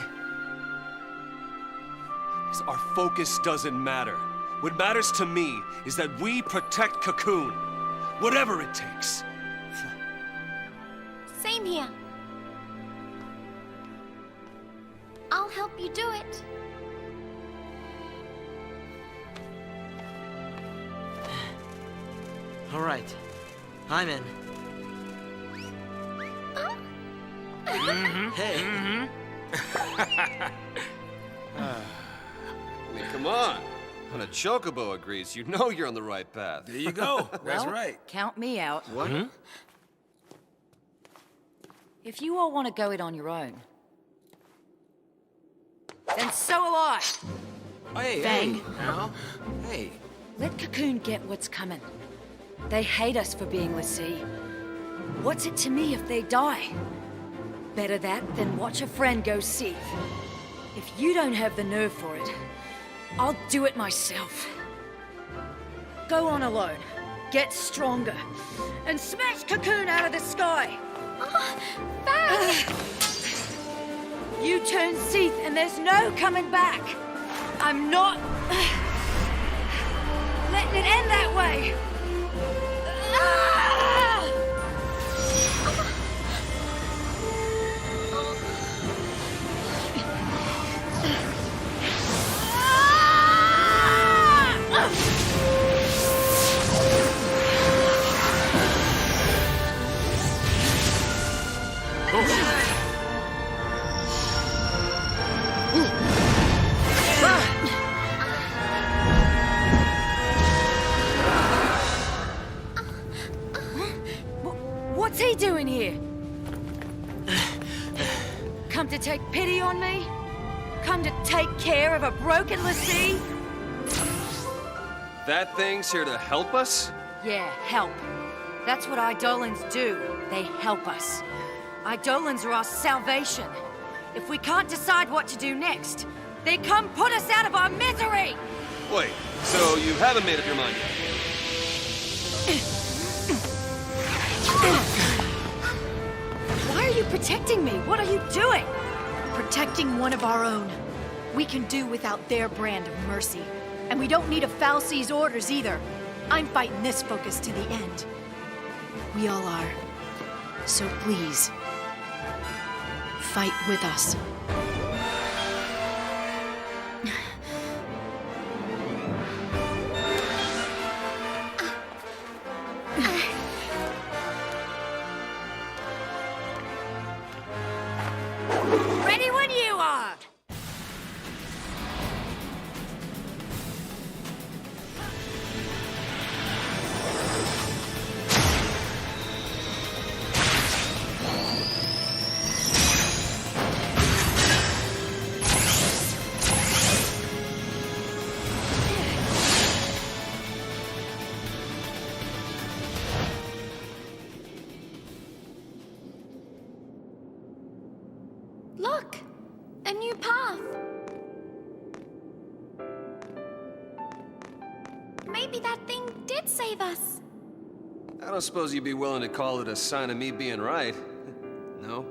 Because our focus doesn't matter. What matters to me is that we protect Cocoon. Whatever it takes. Same here. I'll help you do it. All right. I'm in. Hey. I mean, come on. When a chocobo agrees, you know you're on the right path. There you go. That's Well, right. Count me out. What? If you all want to go it on your own, then so will I. Hey, Fang. hey, Al. Hey. Let Cocoon get what's coming. They hate us for being l'Cie. What's it to me if they die? Better that than watch a friend go seethe. If you don't have the nerve for it, I'll do it myself. Go on alone, get stronger, and smash Cocoon out of the sky! You turn seethe and there's no coming back! I'm not letting it end that way! What's he doing here? Come to take pity on me? Come to take care of a broken l'Cie? That thing's here to help us? Yeah, help. That's what Eidolons do. They help us. Eidolons are our salvation. If we can't decide what to do next, they come put us out of our misery! Wait, so you haven't made up your mind yet? Why are you protecting me? What are you doing? Protecting one of our own. We can do without their brand of mercy. And we don't need a fal'Cie's orders either. I'm fighting this focus to the end. We all are. So please, fight with us. Ready when you are! Look! A new path! Maybe that thing did save us. I don't suppose you'd be willing to call it a sign of me being right. No?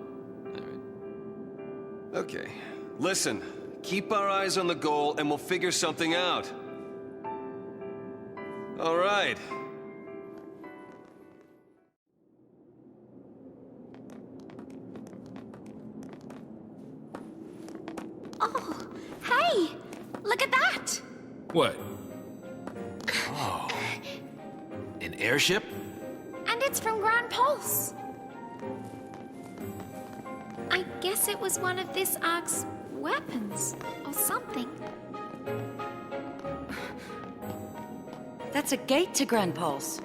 Alright. Okay. Listen, keep our eyes on the goal and we'll figure something out. Alright. Oh, hey! Look at that! What? Oh. An airship? And it's from Grand Pulse. I guess it was one of this Ark's weapons, or something. That's a gate to Grand Pulse.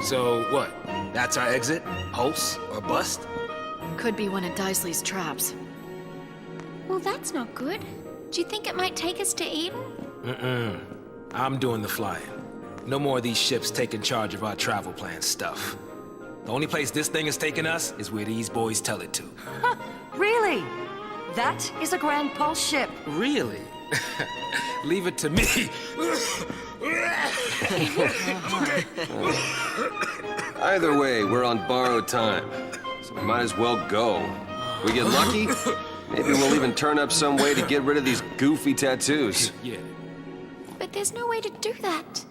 So what? That's our exit? Pulse or bust? Could be one of Daisley's traps. Well, that's not good. Do you think it might take us to Eden? I'm doing the flying. No more of these ships taking charge of our travel plan stuff. The only place this thing is taking us is where these boys tell it to. Really? That is a Grand Pulse ship. Really? Leave it to me. Either way, we're on borrowed time, so we might as well go. We get lucky, maybe we'll even turn up some way to get rid of these goofy tattoos. Yeah. But there's no way to do that.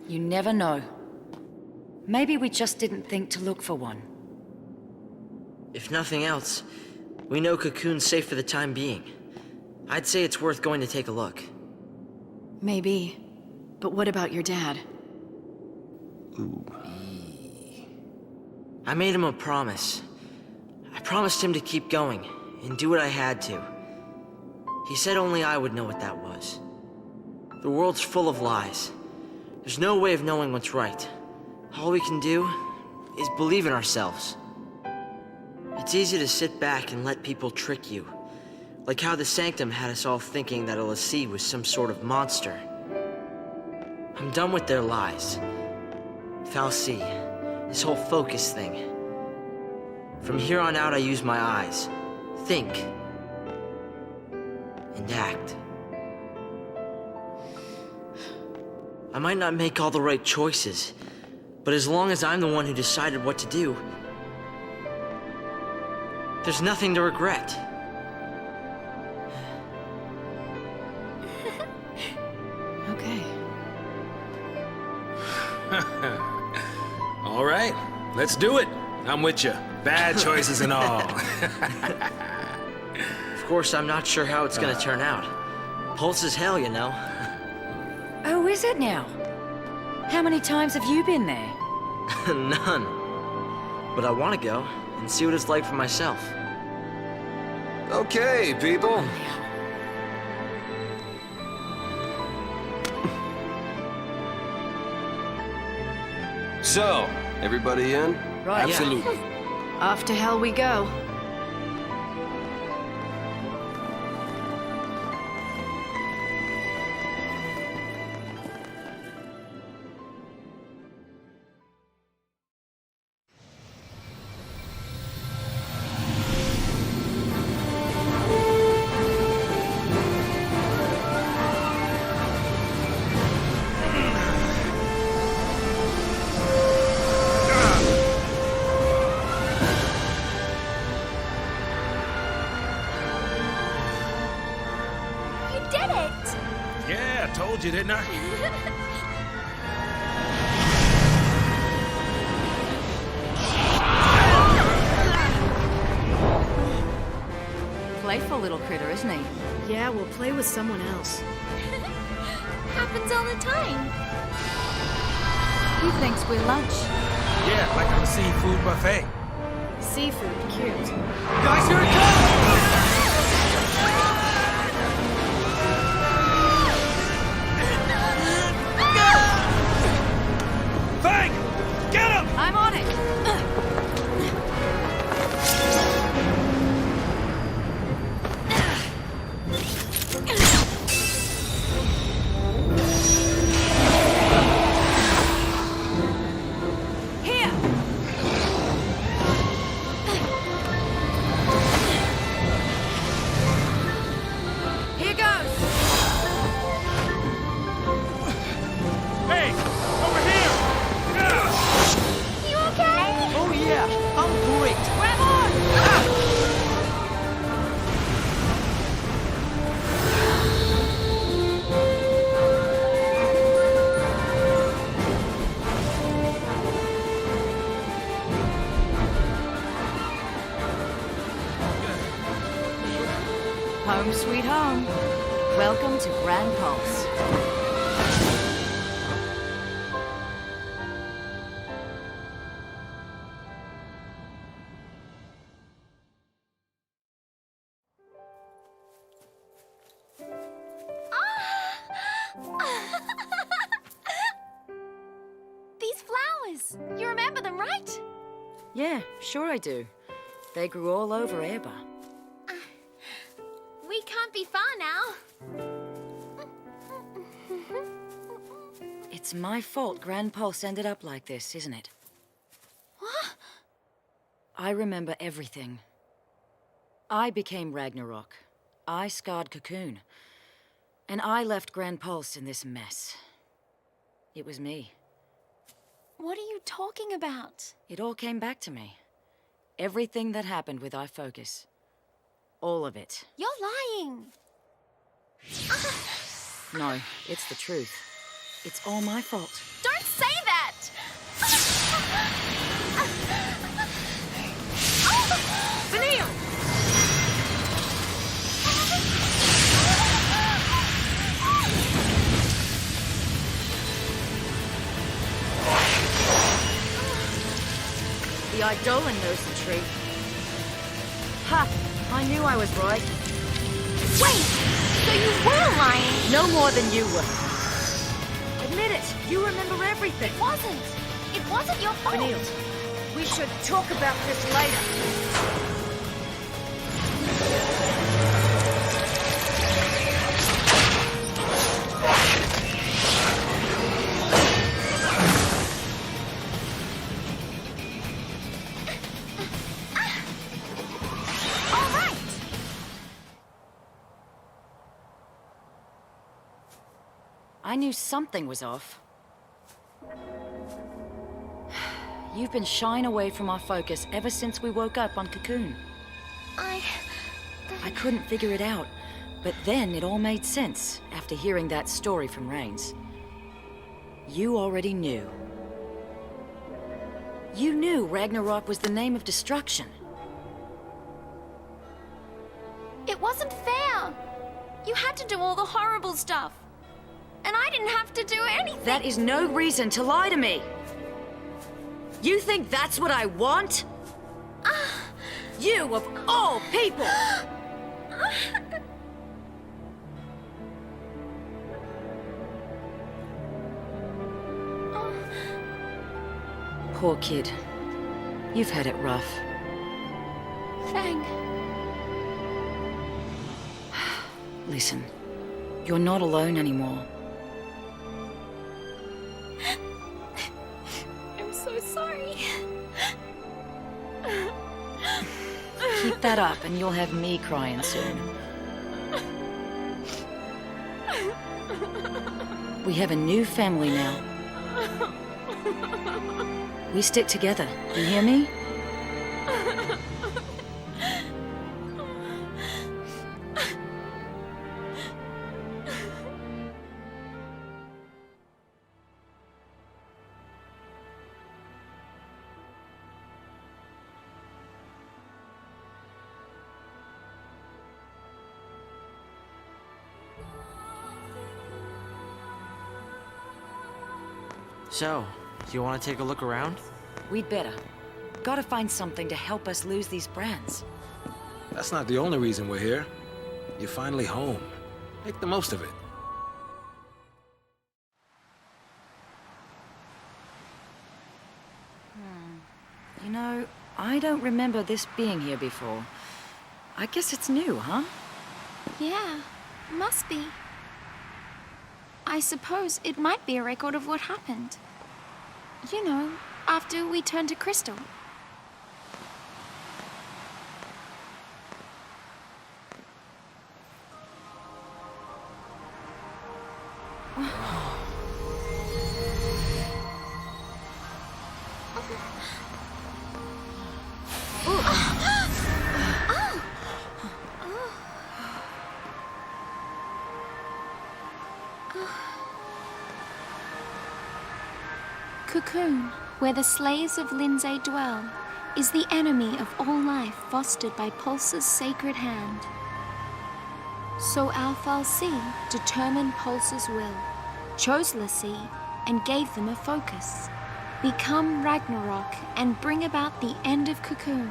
You never know. Maybe we just didn't think to look for one. If nothing else, we know Cocoon's safe for the time being. I'd say it's worth going to take a look. Maybe. But what about your dad? Ooh. I made him a promise. I promised him to keep going, and do what I had to. He said only I would know what that was. The world's full of lies. There's no way of knowing what's right. All we can do is believe in ourselves. It's easy to sit back and let people trick you. Like how the Sanctum had us all thinking that a Lassie was some sort of monster. I'm done with their lies. Fal'Cie, this whole focus thing. From here on out, I use my eyes. Think. And act. I might not make all the right choices, but as long as I'm the one who decided what to do, there's nothing to regret. Okay. All right, let's do it. I'm with you. Bad choices and all. Of course, I'm not sure how it's gonna turn out. Pulse is hell, you know. Oh, is it now? How many times have you been there? None. But I want to go and see what it's like for myself. Okay, people. So, everybody in? Right. Absolutely. Off to hell we go. Told you, didn't I? Playful little critter, isn't he? Yeah, we'll play with someone else. Happens all the time. He thinks we're lunch. Yeah, like a seafood buffet. Seafood, cute. Guys, here it comes! I'm on it! Here! Here goes! Hey! Over here! You okay? Oh yeah, I'm great. Grab on! Home sweet home. Welcome to Grand Pulse. These flowers. You remember them, right? Yeah, sure I do. They grew all over Airba. We can't be far now. It's my fault Grand Pulse ended up like this, isn't it? What? I remember everything. I became Ragnarok. I scarred Cocoon. And I left Grand Pulse in this mess. It was me. What are you talking about? It all came back to me. Everything that happened with iFocus. All of it. You're lying. No, it's the truth. It's all my fault. Don't say that! Vanille! The Eidolon knows the truth. Ha! I knew I was right. Wait! So you were lying? No more than you were. Admit it! You remember everything. It wasn't your fault! Vanille, we should talk about this later. I knew something was off. You've been shying away from our focus ever since we woke up on Cocoon. I couldn't figure it out, but then it all made sense after hearing that story from Rains. You already knew. You knew Ragnarok was the name of destruction. It wasn't fair! You had to do all the horrible stuff. And I didn't have to do anything. That is no reason to lie to me. You think that's what I want? You of all people! Poor kid. You've had it rough. Fang. Listen, you're not alone anymore. I'm so sorry. Keep that up and you'll have me crying soon. We have a new family now. We stick together. You hear me? So, you want to take a look around? We'd better. Gotta find something to help us lose these brands. That's not the only reason we're here. You're finally home. Make the most of it. You know, I don't remember this being here before. I guess it's new, huh? Yeah, must be. I suppose it might be a record of what happened. You know, after we turned to Crystal. Cocoon, where the slaves of Lindsay dwell, is the enemy of all life fostered by Pulse's sacred hand. So Alfalsi determined Pulse's will, chose Lassie, and gave them a focus. Become Ragnarok and bring about the end of Cocoon.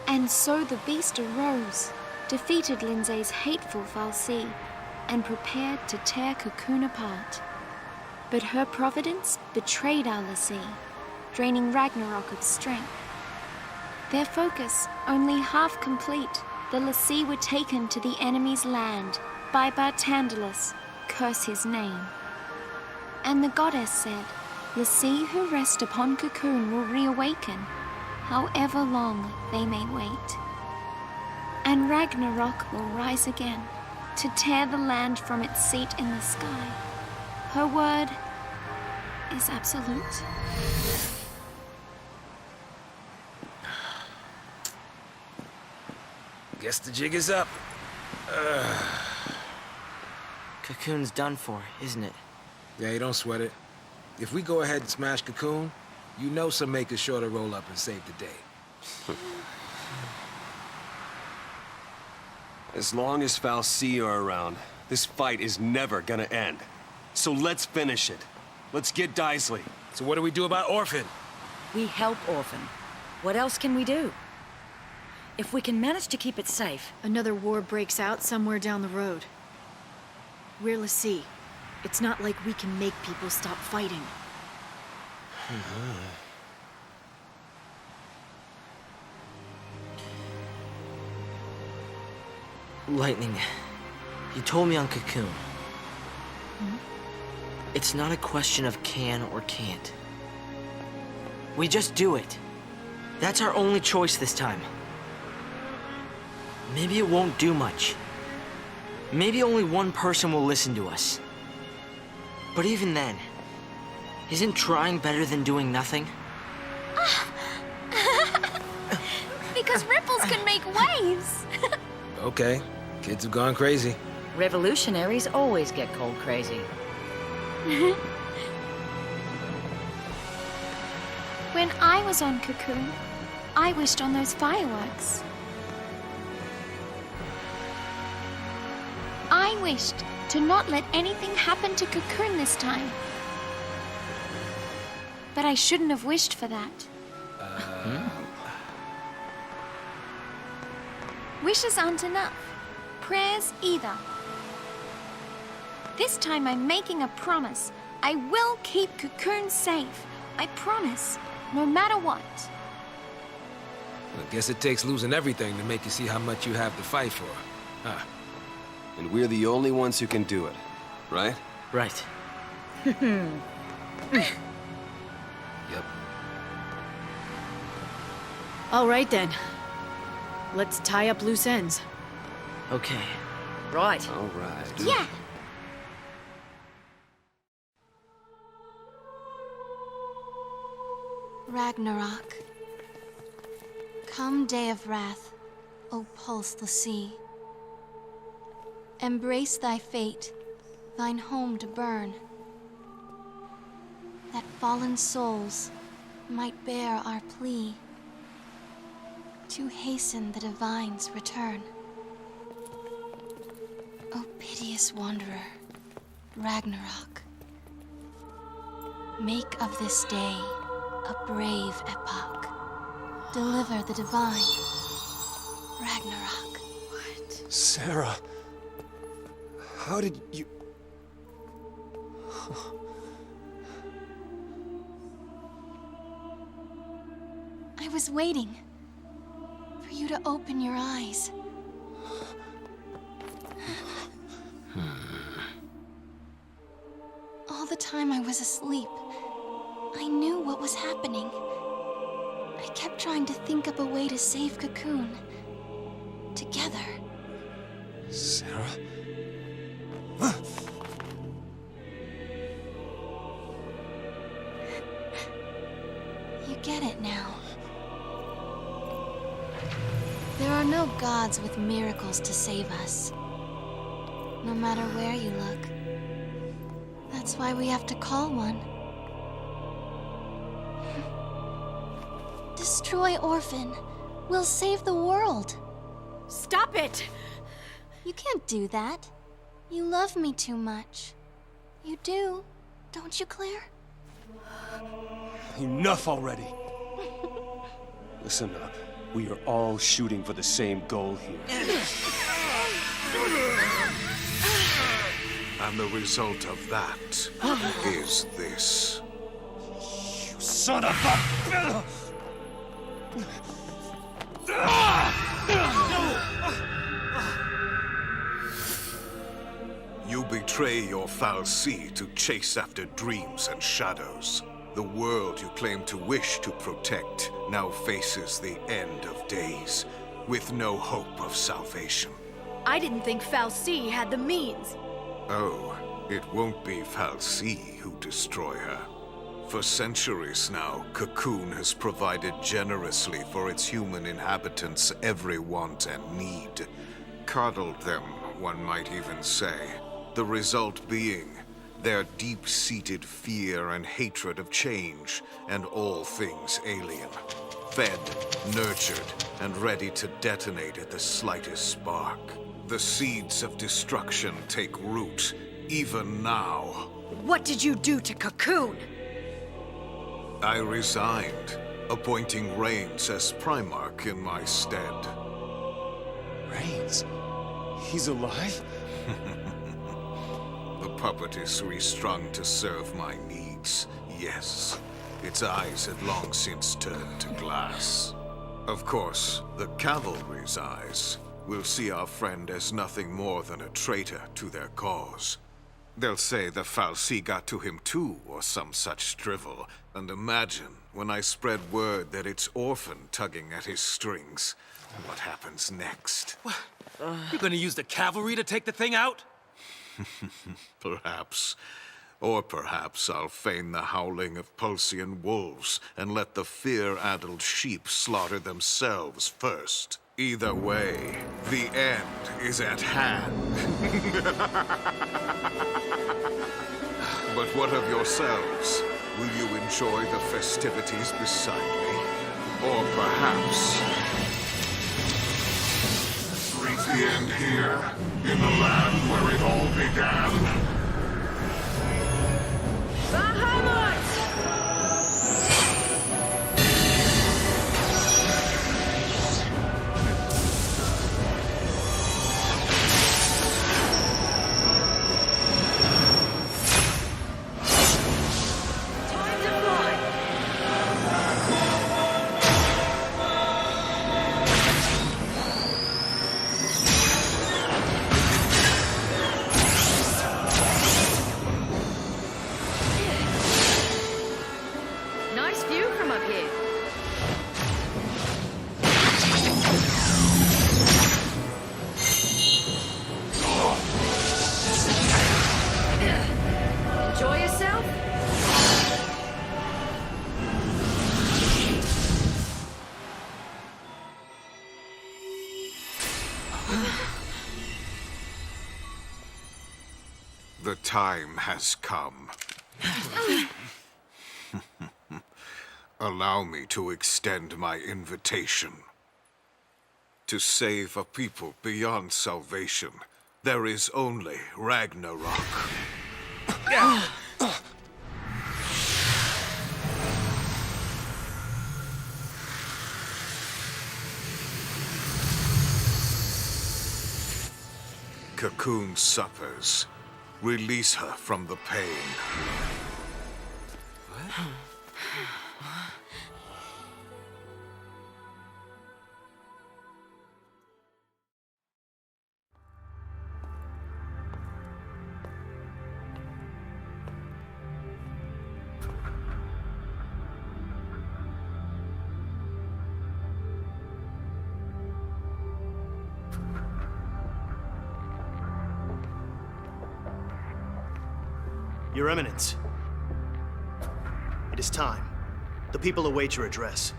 And so the beast arose, defeated Lindsay's hateful Falsi, and prepared to tear Cocoon apart. But her providence betrayed our Lassie, draining Ragnarok of strength. Their focus only half complete, the Lassie were taken to the enemy's land by Bartandalus, curse his name. And the goddess said, Lassie who rest upon Cocoon will reawaken, however long they may wait. And Ragnarok will rise again, to tear the land from its seat in the sky. Her word is absolute. Guess the jig is up. Cocoon's done for, isn't it? Yeah, you don't sweat it. If we go ahead and smash Cocoon, you know some makers sure to roll up and save the day. As long as Fal'Cie are around, this fight is never gonna end. So let's finish it. Let's get Daisley. So what do we do about Orphan? We help Orphan. What else can we do? If we can manage to keep it safe... Another war breaks out somewhere down the road. We're l'Cie. It's not like we can make people stop fighting. Lightning, you told me on Cocoon. It's not a question of can or can't. We just do it. That's our only choice this time. Maybe it won't do much. Maybe only one person will listen to us. But even then, isn't trying better than doing nothing? Because ripples can make waves. Okay, kids have gone crazy. Revolutionaries always get cold crazy. When I was on Cocoon, I wished on those fireworks. I wished to not let anything happen to Cocoon this time. But I shouldn't have wished for that. Wishes aren't enough. Prayers either. This time I'm making a promise. I will keep Cocoon safe. I promise. No matter what. I guess it takes losing everything to make you see how much you have to fight for. Huh. And we're the only ones who can do it, right? Right. Yep. All right then. Let's tie up loose ends. Okay. Right. All right. Yeah. Ragnarok. Come, day of wrath, O pulse l'Cie. Embrace thy fate, thine home to burn, that fallen souls might bear our plea to hasten the divine's return. O piteous wanderer, Ragnarok, make of this day a brave epoch. Deliver the divine, Ragnarok. Sarah, how did you... I was waiting for you to open your eyes. All the time I was asleep, I knew what was happening. I kept trying to think up a way to save Cocoon. Together. Sarah? You get it now. There are no gods with miracles to save us. No matter where you look. That's why we have to call one. Destroy Orphan. We'll save the world. Stop it! You can't do that. You love me too much. You do, don't you, Claire? Enough already. Listen up. We are all shooting for the same goal here. And the result of that is this. You son of a... You betray your Fal'Cie to chase after dreams and shadows. The world you claim to wish to protect now faces the end of days. with no hope of salvation. I didn't think Fal'Cie had the means. Oh, it won't be Fal'Cie who destroy her. For centuries now, Cocoon has provided generously for its human inhabitants every want and need. Coddled them, one might even say. The result being their deep-seated fear and hatred of change and all things alien. Fed, nurtured, and ready to detonate at the slightest spark. The seeds of destruction take root, even now. What did you do to Cocoon? I resigned, appointing Reigns as Primarch in my stead. Reigns? He's alive? The puppet is restrung to serve my needs, yes. Its eyes had long since turned to glass. Of course, the cavalry's eyes will see our friend as nothing more than a traitor to their cause. They'll say the Fal'Cie got to him too, or some such drivel. And imagine, when I spread word that it's Orphan tugging at his strings, what happens next? What? You're gonna use the cavalry to take the thing out? Perhaps. Or perhaps I'll feign the howling of Pulsian wolves and let the fear-addled sheep slaughter themselves first. Either way, the end is at hand. But what of yourselves? Will you enjoy the festivities beside me? Or perhaps... Reach the end here, in the land where it all began. Bahamut! The time has come. Allow me to extend my invitation. To save a people beyond salvation, there is only Ragnarok. Cocoon suffers. Release her from the pain. Your Eminence, it is time. The people await your address.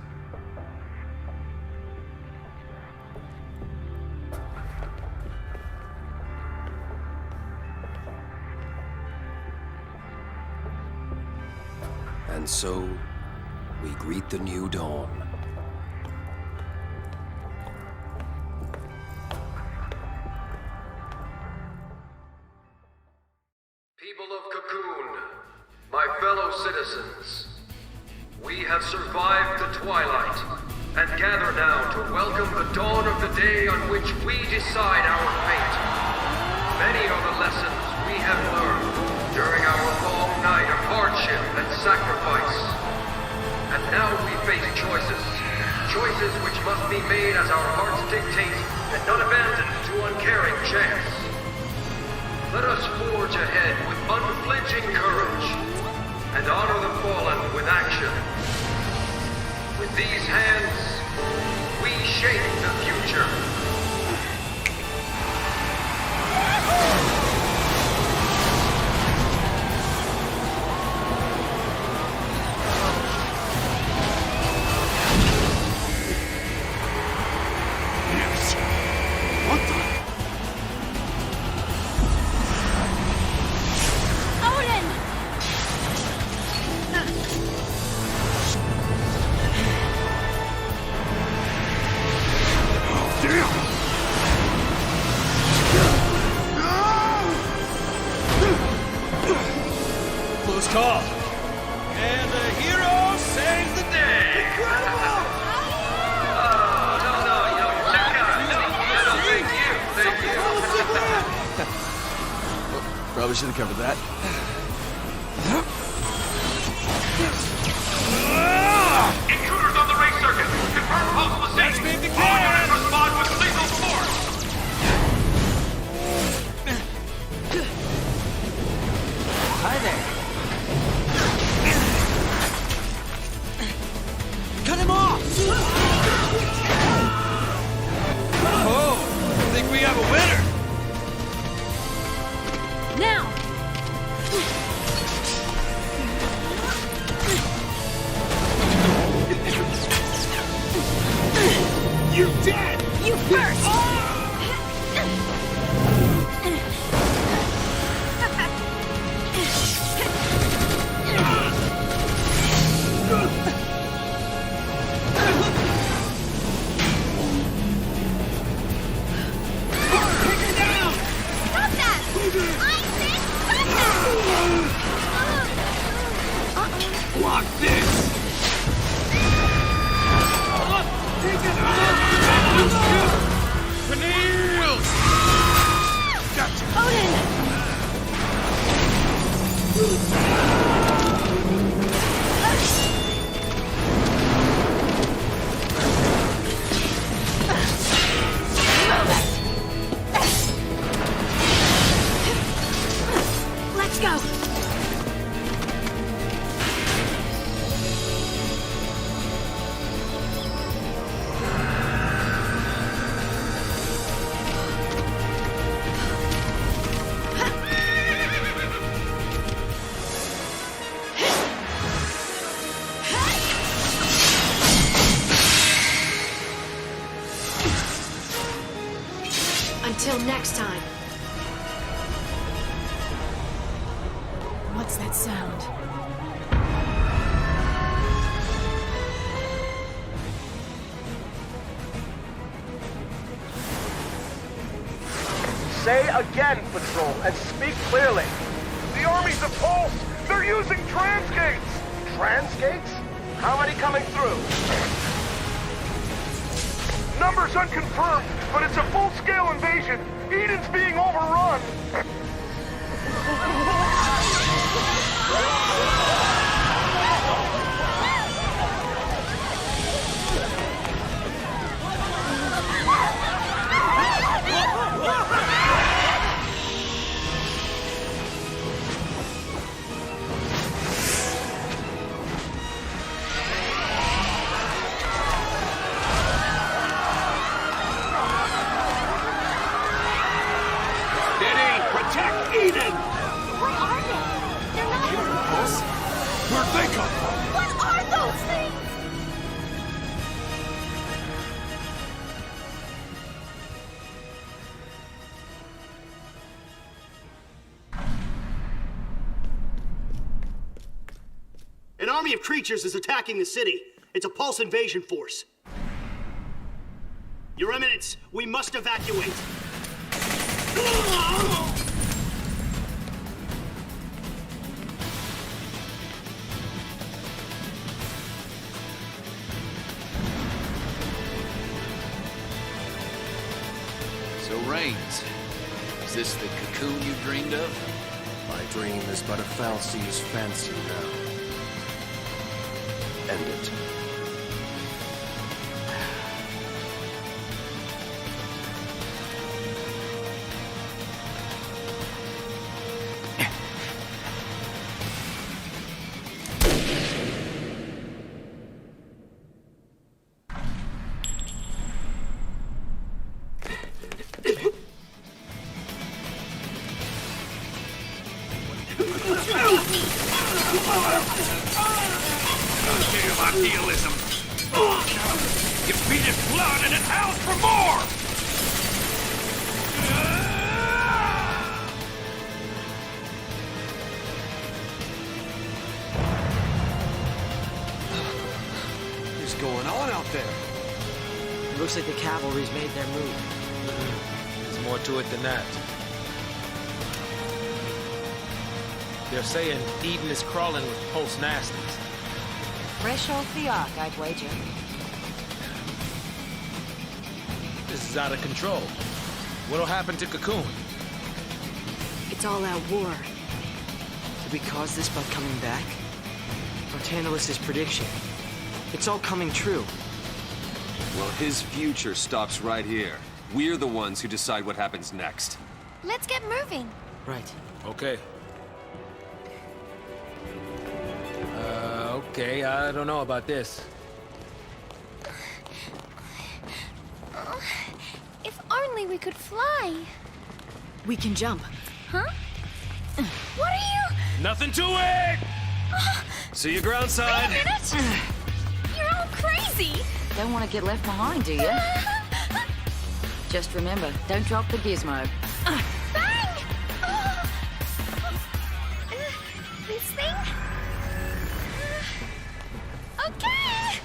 And so, we greet the new dawn. Citizens, we have survived the twilight and gather now to welcome the dawn of the day on which we decide our fate. Many are the lessons we have learned during our long night of hardship and sacrifice. And now we face choices. Choices which must be made as our hearts dictate and not abandoned to uncaring chance. Let us forge ahead with unflinching courage and honor the fallen with action. With these hands, we shape the future. And the hero saves the day! Incredible! Probably should have covered that. Intruders on the race circuit! Confirm possible safety! All units respond with lethal force! Hi there. Cut him off! Oh, I think we have a winner! Now! You're dead! You first! Block this! Take it out! Cornelius! Gotcha! Odin! Let's go! Until next time. What's that sound? Say again, Patrol, and speak clearly. The armies of Pulse, they're using transgates! Transgates? How many coming through? Numbers unconfirmed, but it's a full-scale invasion. Eden's being overrun. Protect Eden! What are they? They're not Us? Where'd they come from? What are those things? An army of creatures is attacking the city. It's a Pulse invasion force. Your Eminence, we must evacuate. So, Reigns, is this the cocoon you dreamed of? My dream is but a fal'Cie's fancy now. End it. Idealism. You beat it blood and it howls for more! What's going on out there? It looks like the cavalry's made their move. There's more to it than that. They're saying Eden is crawling with pulse nasties. Fresh off the ark, I'd wager. This is out of control. What'll happen to Cocoon? It's all out war. Did we cause this by coming back? Or Tantalus's prediction? It's all coming true. Well, his future stops right here. We're the ones who decide what happens next. Let's get moving. Right. Okay. Okay, I don't know about this. Oh, if only we could fly. We can jump. Huh? What are you? Nothing to it! See you ground side. Wait a minute! You're all crazy! Don't want to get left behind, do you? Just remember, don't drop the gizmo. Bang! This thing? Okay!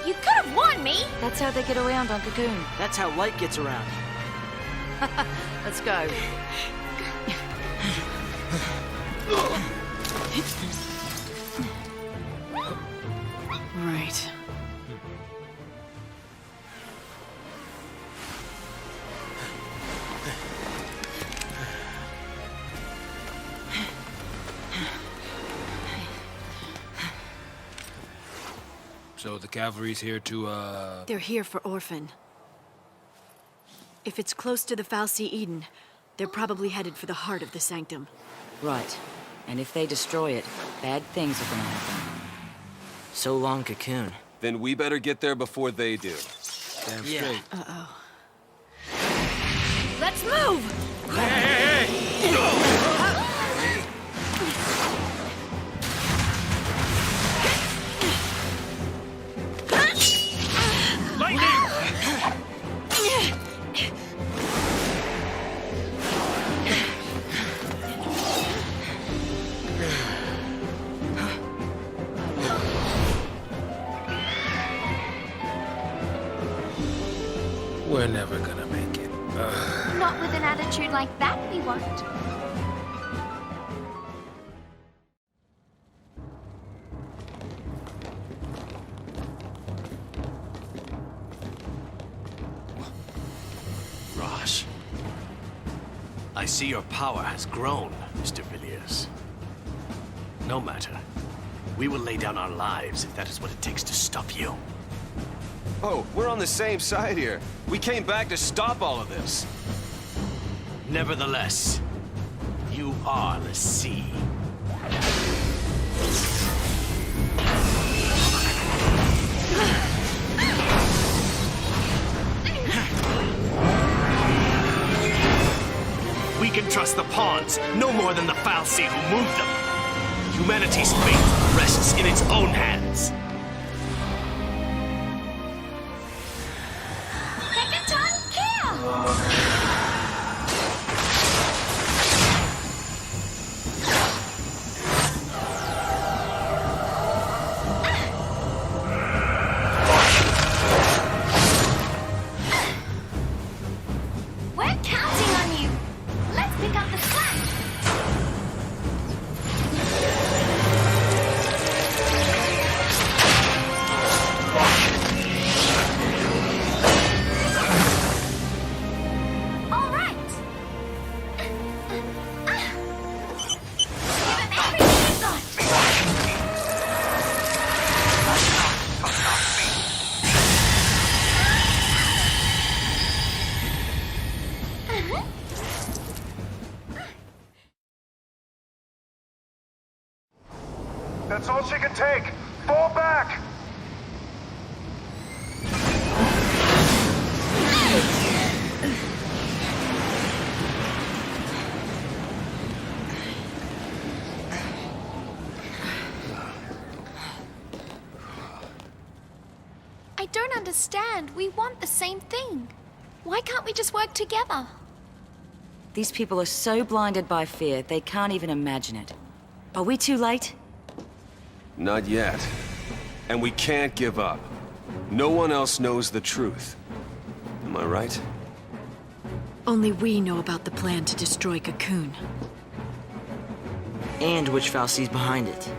You could have won me! That's how they get around on Cocoon. That's how light gets around. Let's go. Right. So the cavalry's here to, They're here for Orphan. If it's close to the Fal'Cie Eden, they're probably headed for the heart of the Sanctum. Right. And if they destroy it, bad things are gonna happen. So long, Cocoon. Then we better get there before they do. Damn Yeah. straight. Uh-oh. Let's move! Hey! We're never gonna make it. Not with an attitude like that, we won't. Rosh, I see your power has grown, Mr. Villiers. No matter. We will lay down our lives if that is what it takes to stop you. Oh, we're on the same side here. We came back to stop all of this. Nevertheless, you are the sea. We can trust the pawns no more than the Fal'Cie who moved them. Humanity's fate rests in its own hands. Megaton kill! We're counting on you. Let's pick up the slack. All right. Give him everything you've got. That's all she can take. Fall back! understand. We want the same thing. Why can't we just work together? These people are so blinded by fear, they can't even imagine it. Are we too late? Not yet. And we can't give up. No one else knows the truth. Am I right? Only we know about the plan to destroy Cocoon. And which Falsi's behind it.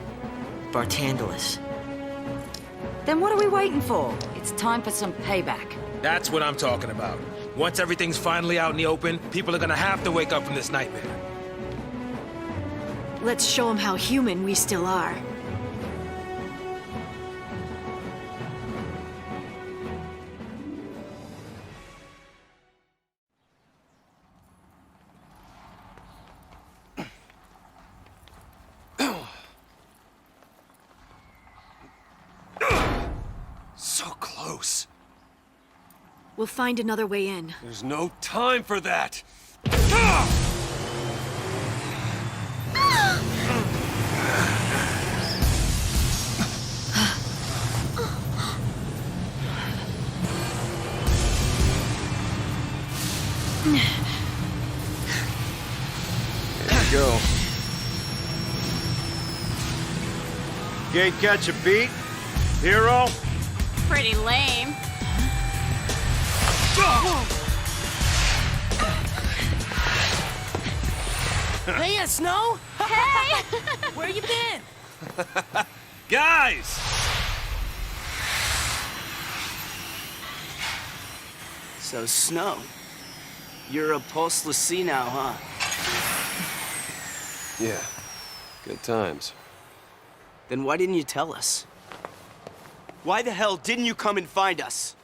Bartandalus. Then what are we waiting for? It's time for some payback. That's what I'm talking about. Once everything's finally out in the open, people are gonna have to wake up from this nightmare. Let's show them how human we still are. So close. We'll find another way in. There's no time for that. There you go. Can't catch a beat? Hero? Pretty lame. Hey, Snow! Hey! Where you been? Guys! So, Snow, you're a pulseless sea now, huh? Yeah. Good times. Then why didn't you tell us? Why the hell didn't you come and find us?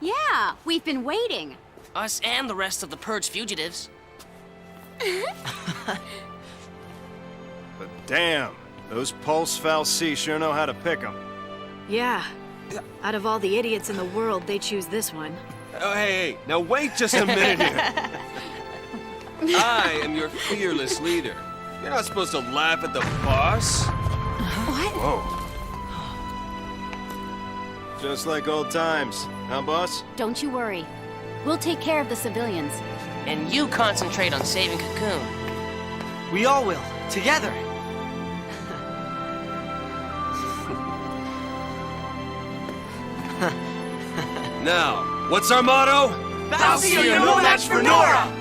Yeah, we've been waiting. Us and the rest of the Purge fugitives. But damn, those Pulse Falsi sure know how to pick 'em. Yeah. Out of all the idiots in the world, they choose this one. Oh, hey, now wait just a minute here. I am your fearless leader. You're not supposed to laugh at the boss. What? Whoa. Just like old times, huh, boss? Don't you worry. We'll take care of the civilians. And you concentrate on saving Cocoon. We all will, together. Now, what's our motto? Falsi, you're no match for Nora!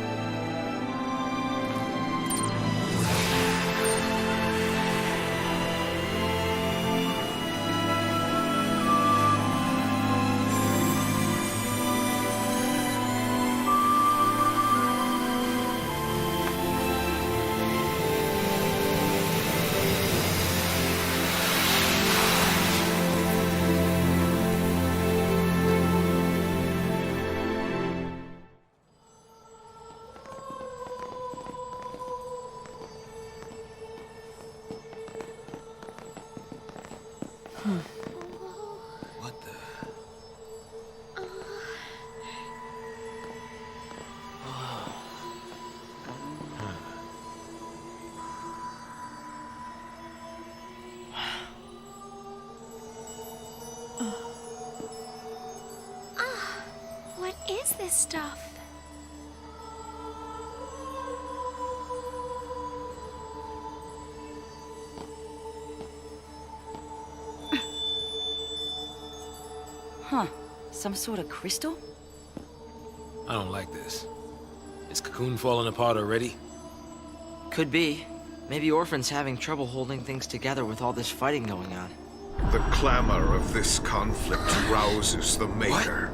What the? What is this stuff? Huh. Some sort of crystal? I don't like this. Is Cocoon falling apart already? Could be. Maybe Orphan's having trouble holding things together with all this fighting going on. The clamor of this conflict rouses the Maker.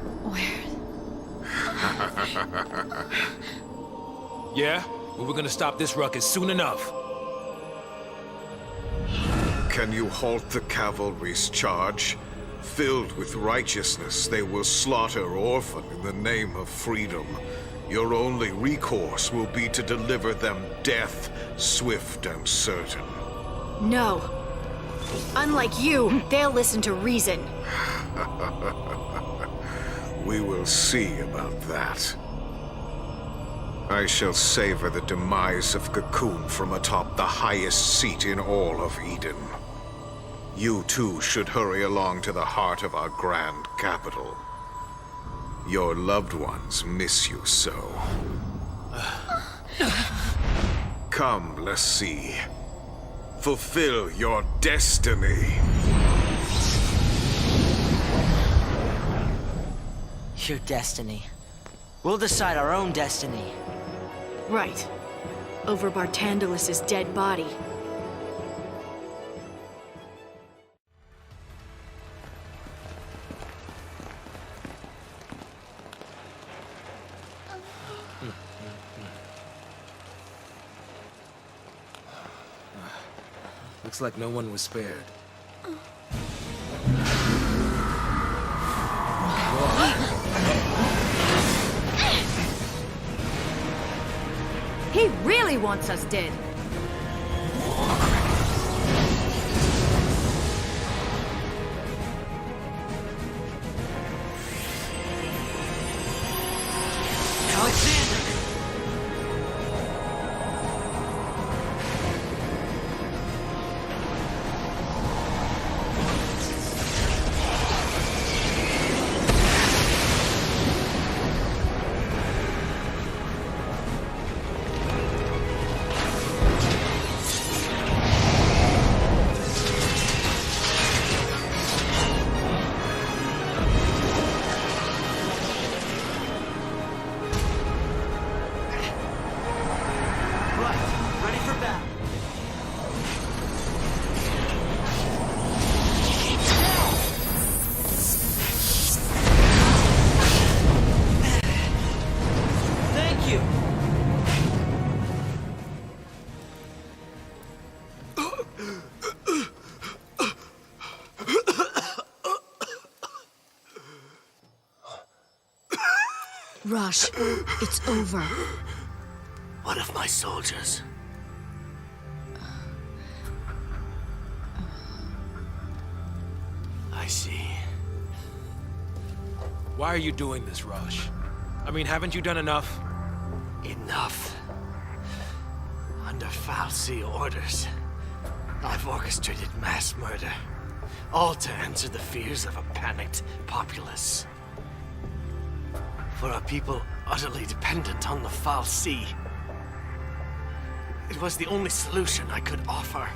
Yeah? Well, we're gonna stop this ruckus soon enough. Can you halt the cavalry's charge? Filled with righteousness, they will slaughter Orphan in the name of freedom. Your only recourse will be to deliver them death, swift and certain. No. Unlike you, they'll listen to reason. We will see about that. I shall savor the demise of Cocoon from atop the highest seat in all of Eden. You too should hurry along to the heart of our grand capital. Your loved ones miss you so. Come, Lassie. Fulfill your destiny. Your destiny. We'll decide our own destiny. Right. Over Bartandalus's dead body. Looks like no one was spared. He really wants us dead. Rush, it's over. One of my soldiers. I see. Why are you doing this, Rush? I mean, haven't you done enough? Enough. Under Fal'Cie orders, I've orchestrated mass murder. All to answer the fears of a panicked populace. For a people utterly dependent on the Fal'Cie. It was the only solution I could offer.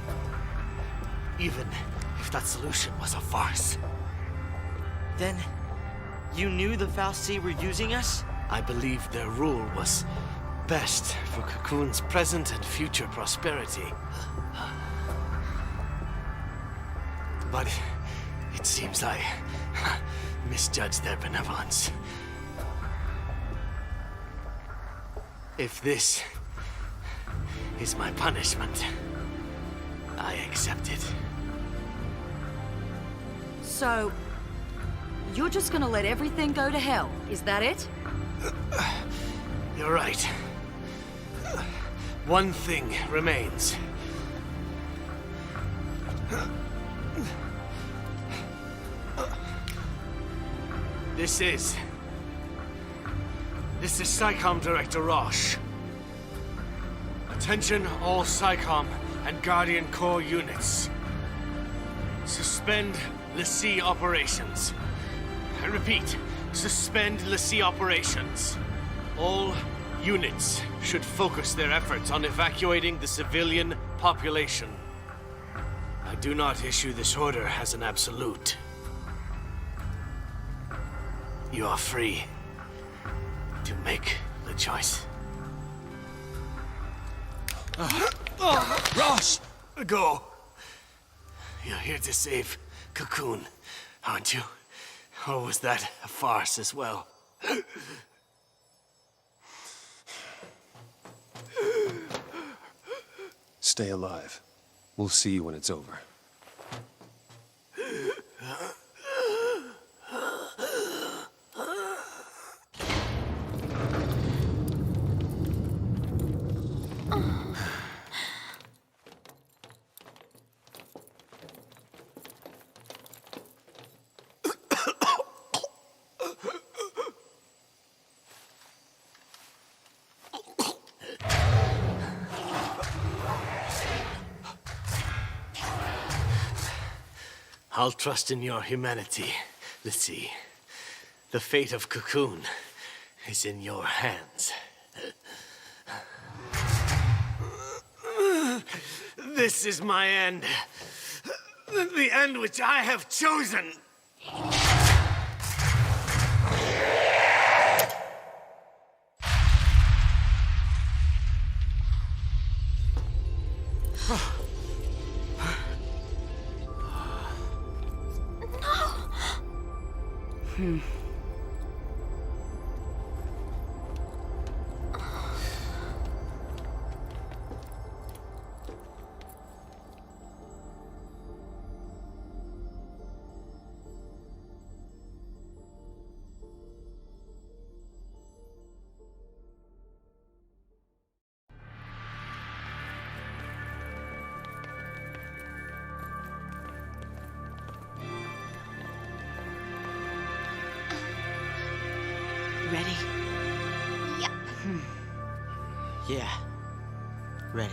Even if that solution was a farce. Then, you knew the Fal'Cie were using us? I believed their rule was best for Cocoon's present and future prosperity. But it seems I misjudged their benevolence. If this is my punishment, I accept it. So, you're just gonna let everything go to hell, is that it? You're right. One thing remains. This is SciComm Director Roche. Attention all SciComm and Guardian Corps units. Suspend Lassie operations. I repeat, suspend Lassie operations. All units should focus their efforts on evacuating the civilian population. I do not issue this order as an absolute. You are free to make the choice. Rosh! Go. You're here to save Cocoon, aren't you? Or was that a farce as well? Stay alive. We'll see you when it's over. I'll trust in your humanity. Let's see. The fate of Cocoon is in your hands. This is my end. The end which I have chosen. Ready? Yeah. Yeah. Ready.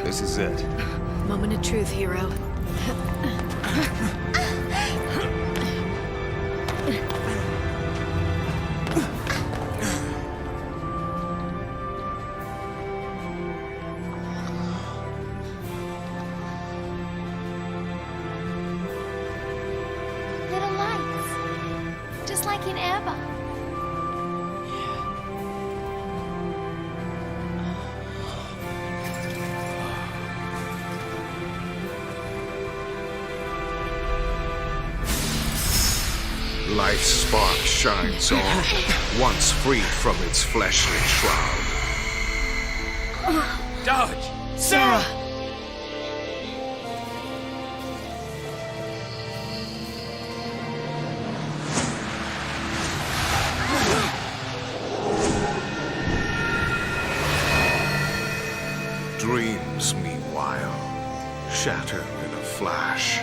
This is it. Moment of truth, hero. Little lights. Just like in Amber. Life's spark shines on, once freed from its fleshly shroud. Dodge! Sarah! Dreams, meanwhile, shatter in a flash.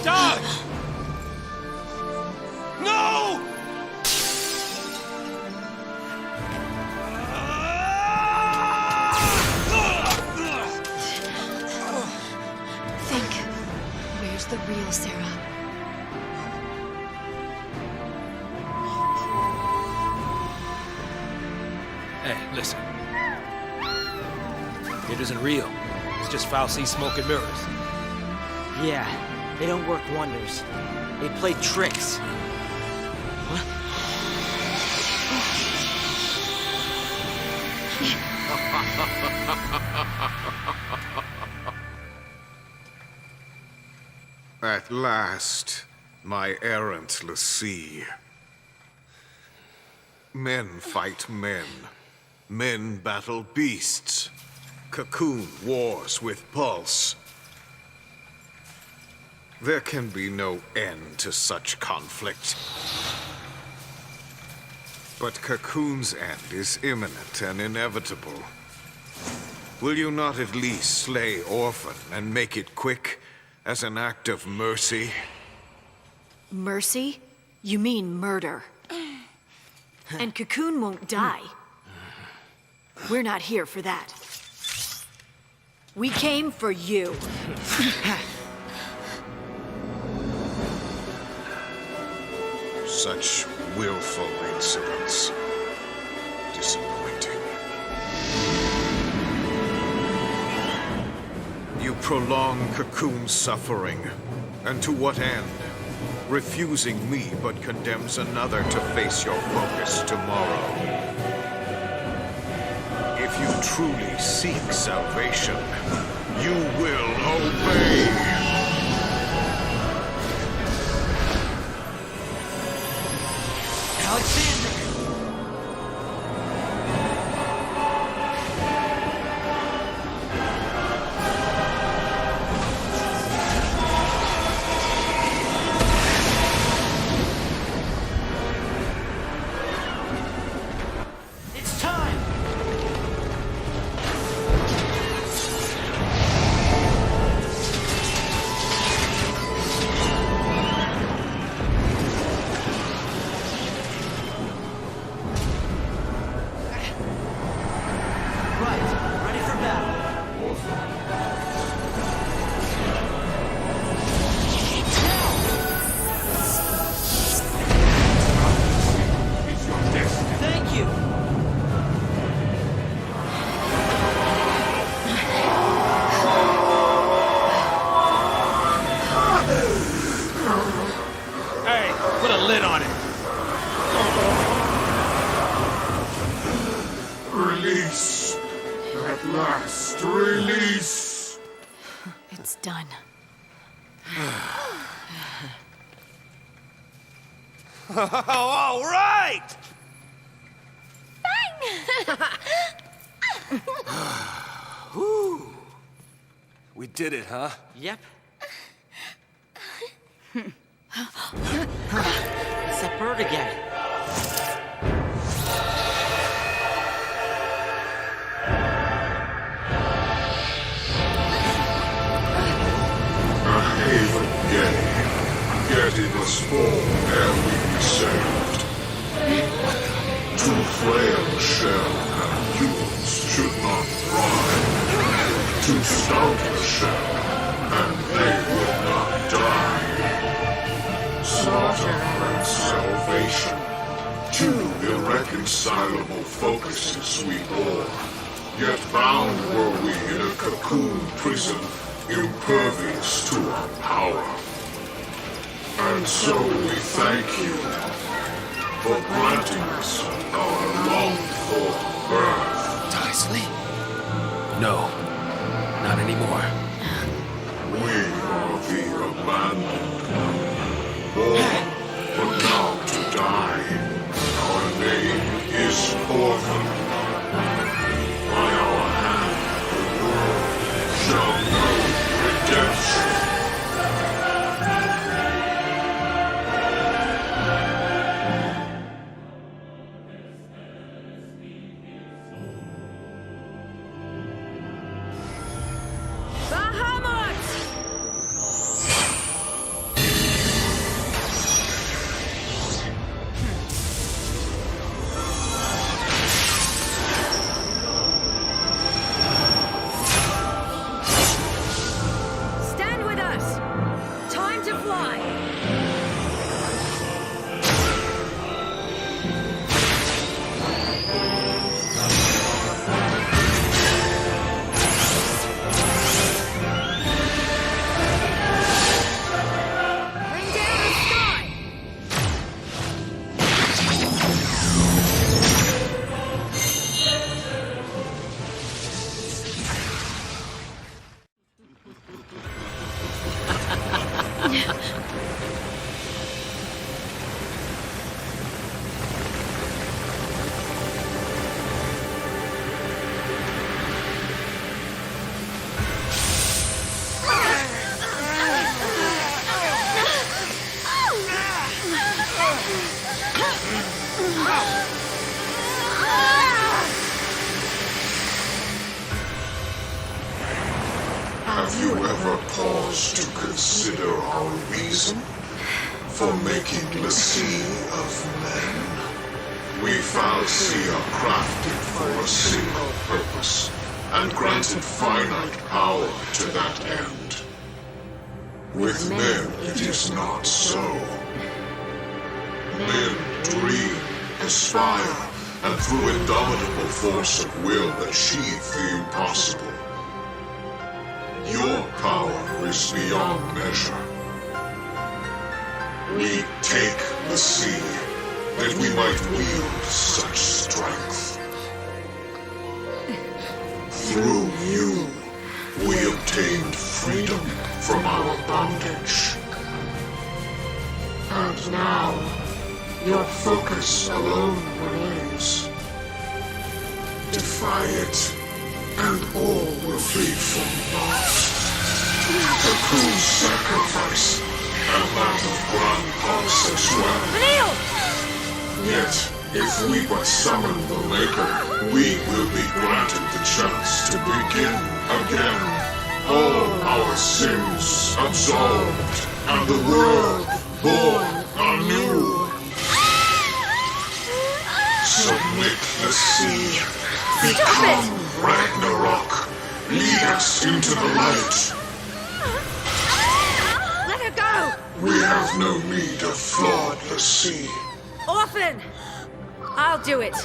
Dodge! No! Think. Where's the real Sarah? Hey, listen. It isn't real. It's just Falsey smoke and mirrors. Yeah, they don't work wonders. They play tricks. What? At last, my errant Lassie. Men fight men. Men battle beasts. Cocoon wars with Pulse. There can be no end to such conflict. But Cocoon's end is imminent and inevitable. Will you not at least slay Orphan and make it quick, as an act of mercy? Mercy? You mean murder. And Cocoon won't die. We're not here for that. We came for you. Such willful insolence. Disappointing. You prolong Cocoon's suffering. And to what end? Refusing me but condemns another to face your focus tomorrow. If you truly seek salvation, you will obey. Alexander! Right, ready for battle. Thank you! Hey, put a lid on it. Release. At last, release. It's done. All right! Whew. We did it, huh? Yep. It's that bird again. A haven Getty. Getty must fall ere we be saved. Too frail a shell and humans should not thrive. Too stout a shell and they will not die. Slaughter and salvation. Two irreconcilable focuses we bore. Yet bound were we in a cocoon prison, impervious to our power. And so we thank you for granting us our longed-for birth. Nicely? No, not anymore. We are the abandoned, born but now to die. Our name is Orphan. By our hand, the world shall know redemption. Stand with us! Time to fly! Bring down the sky! Have you ever paused to consider our reason for making the sea of men? We Fal'Cie are crafted for a single purpose, and granted finite power to that end. With men, it is not so. Men dream, aspire, and through indomitable force of will achieve the impossible. Your power is beyond measure. We take the sea, that we might wield such strength. Through you, we obtained freedom from our bondage. And now, your focus alone remains. Defy it, and all will be for naught. A cruel sacrifice, and that of grand pulse as well. Yet, if we but summon the Maker, we will be granted the chance to begin again. All our sins absolved, and the world born anew. So make the sea become Ragnarok, lead us into the light. Let her go! We have no need of flawed the sea. Orphan! I'll do it.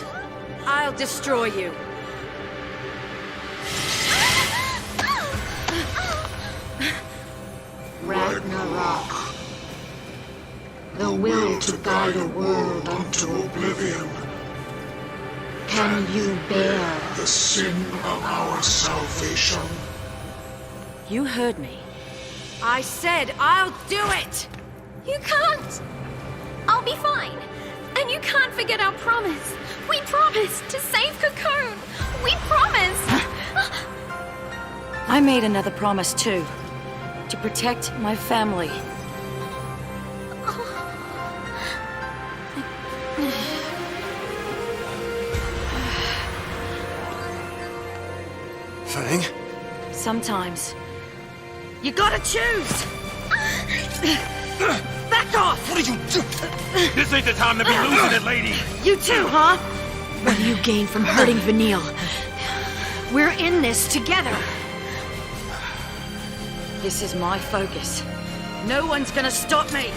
I'll destroy you. Ragnarok, the will to guide a world unto oblivion. Can you bear the sin of our salvation? You heard me. I said I'll do it! You can't! I'll be fine. And you can't forget our promise. We promised to save Cocoon. We promised! I made another promise too. To protect my family. Fang? Sometimes. You gotta choose! Back off! What are you doing? This ain't the time to be losing it, lady! You too, huh? What do you gain from hurting Vanille? We're in this together! This is my focus. No one's gonna stop me!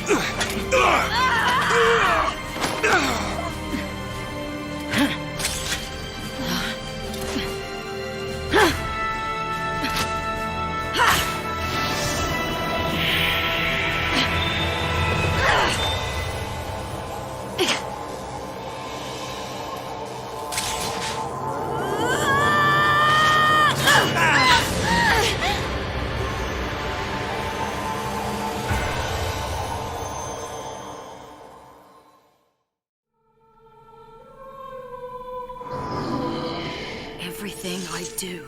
Everything I do.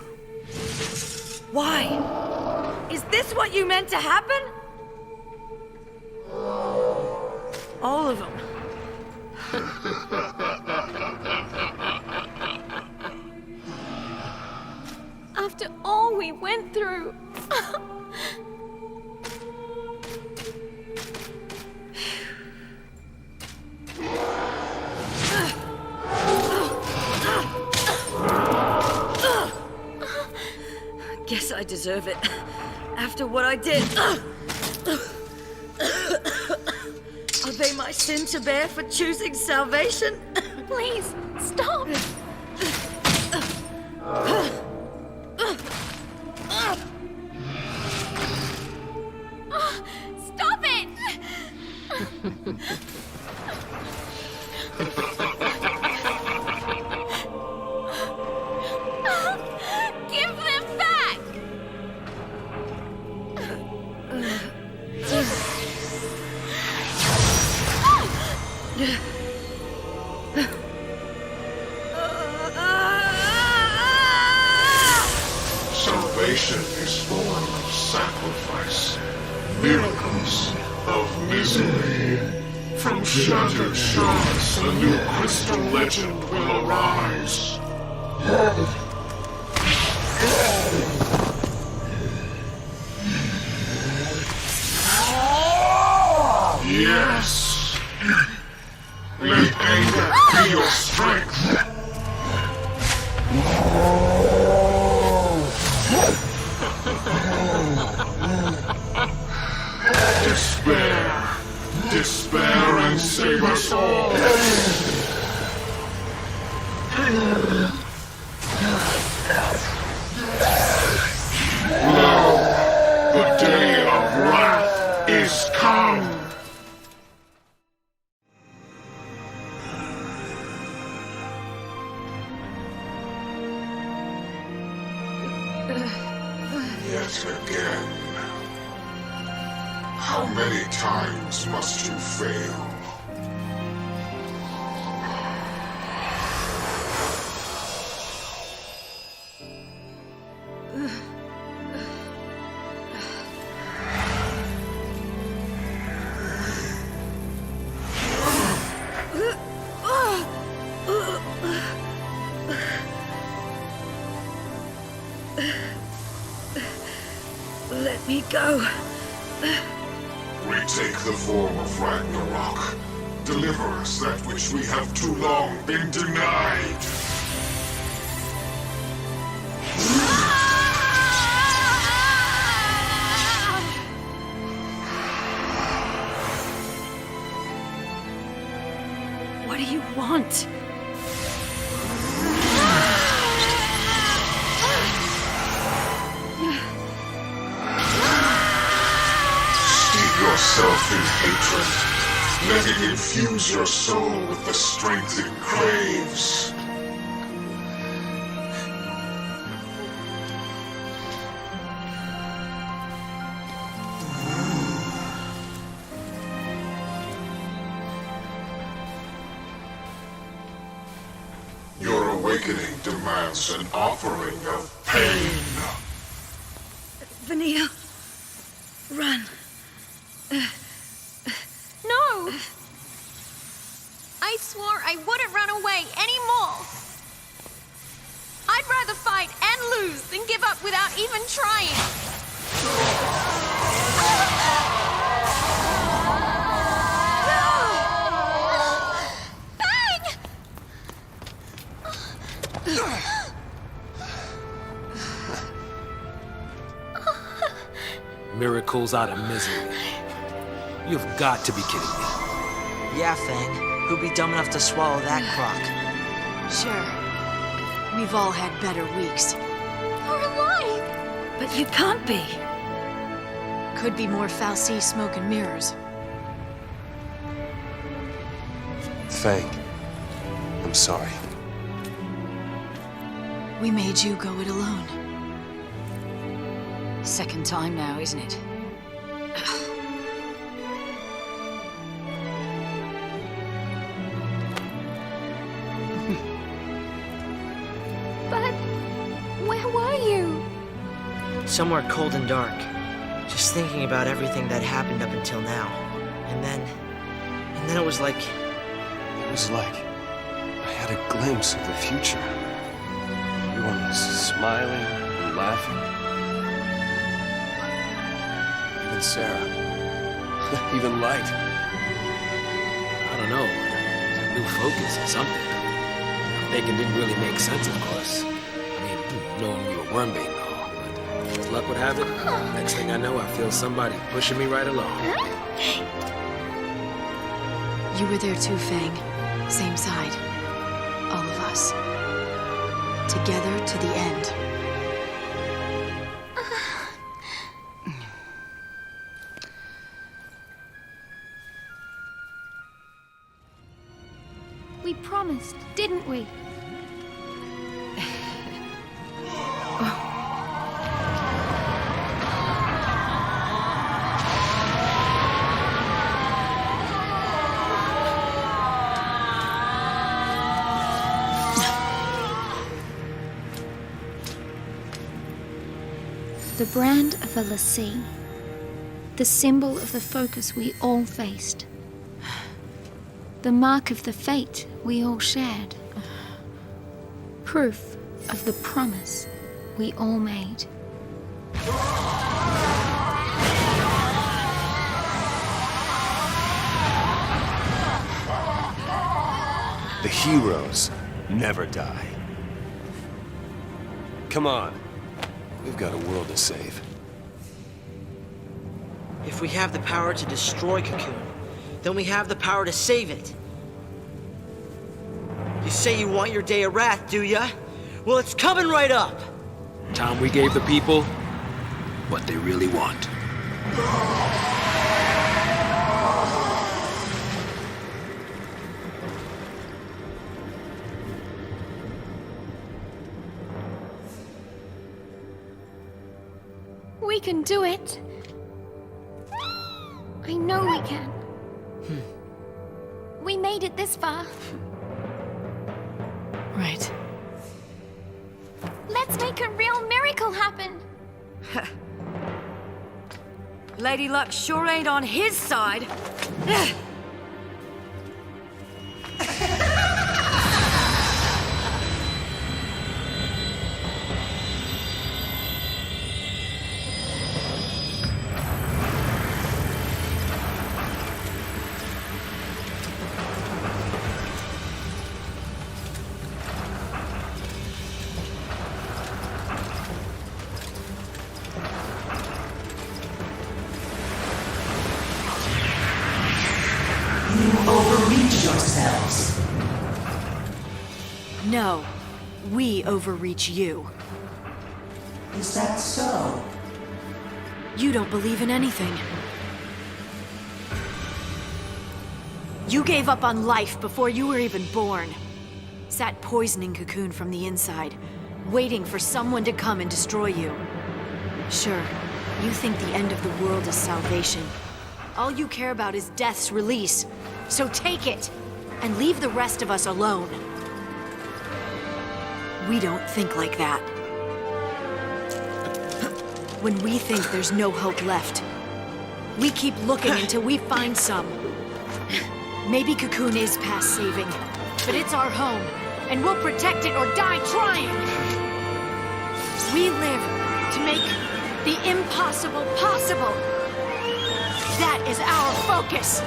Why? Is this what you meant to happen? All of them. After all we went through. Guess I deserve it. After what I did. Are they my sin to bear for choosing salvation? Please, stop! Stop it! Give them back! Salvation is born of sacrifice, miracles of misery. From shattered shards, a new crystal legend will arise. Yes! Let anger be your strength! Despair! Despair and save us all! Lo, the day of wrath is come! Yet again. How many times must you fail? Let me go. Retake the form of Ragnarok. Deliver us that which we have too long been denied. want. Steep yourself in hatred. Let it infuse your soul with the strength it craves. Your awakening demands an offering of pain. Vanille, run. No! I swore I wouldn't run away anymore. I'd rather fight and lose than give up without even trying. Miracles out of misery. You've got to be kidding me. Yeah, Fang. Who'd be dumb enough to swallow that crock? Sure. We've all had better weeks. You're alive! But you can't be. Could be more Fal'Cie smoke and mirrors. Fang, I'm sorry. We made you go it alone. Second time now, isn't it? But where were you? Somewhere cold and dark. Just thinking about everything that happened up until now. And then it was like... It was like I had a glimpse of the future. Everyone was smiling and laughing. Even Sarah. Even Light. I don't know. New focus or something. Thinking didn't really make sense, of course. I mean, knowing we were worm bait and all, but as luck would have it, next thing I know, I feel somebody pushing me right along. You were there too, Fang. Same side. All of us. Together to the end. We promised, didn't we? The brand of a l'Cie. The symbol of the focus we all faced. The mark of the fate we all shared. Proof of the promise we all made. The heroes never die. Come on. We've got a world to save. If we have the power to destroy Cocoon, then we have the power to save it. You say you want your day of wrath, do ya? Well, it's coming right up! Time we gave the people what they really want. We can do it. I know we can. We made it this far. Right. Let's make a real miracle happen. Lady Luck sure ain't on his side. No. We overreach you. Is that so? You don't believe in anything. You gave up on life before you were even born. Sat poisoning Cocoon from the inside, waiting for someone to come and destroy you. Sure, you think the end of the world is salvation. All you care about is Death's release. So take it, and leave the rest of us alone. We don't think like that. When we think there's no hope left, we keep looking until we find some. Maybe Cocoon is past saving, but it's our home, and we'll protect it or die trying! We live to make the impossible possible! That is our focus!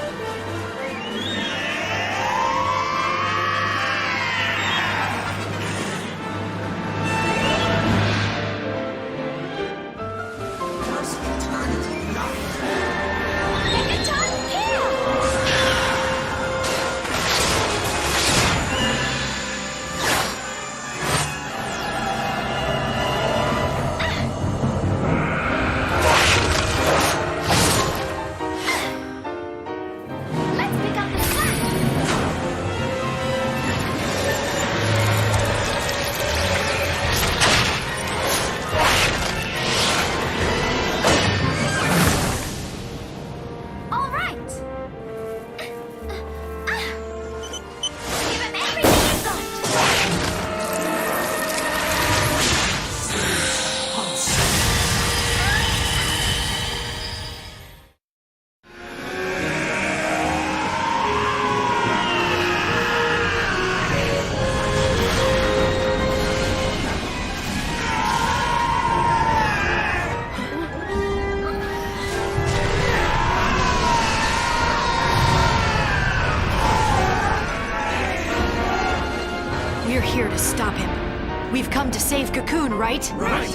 Here to stop him. We've come to save Cocoon, right? Right.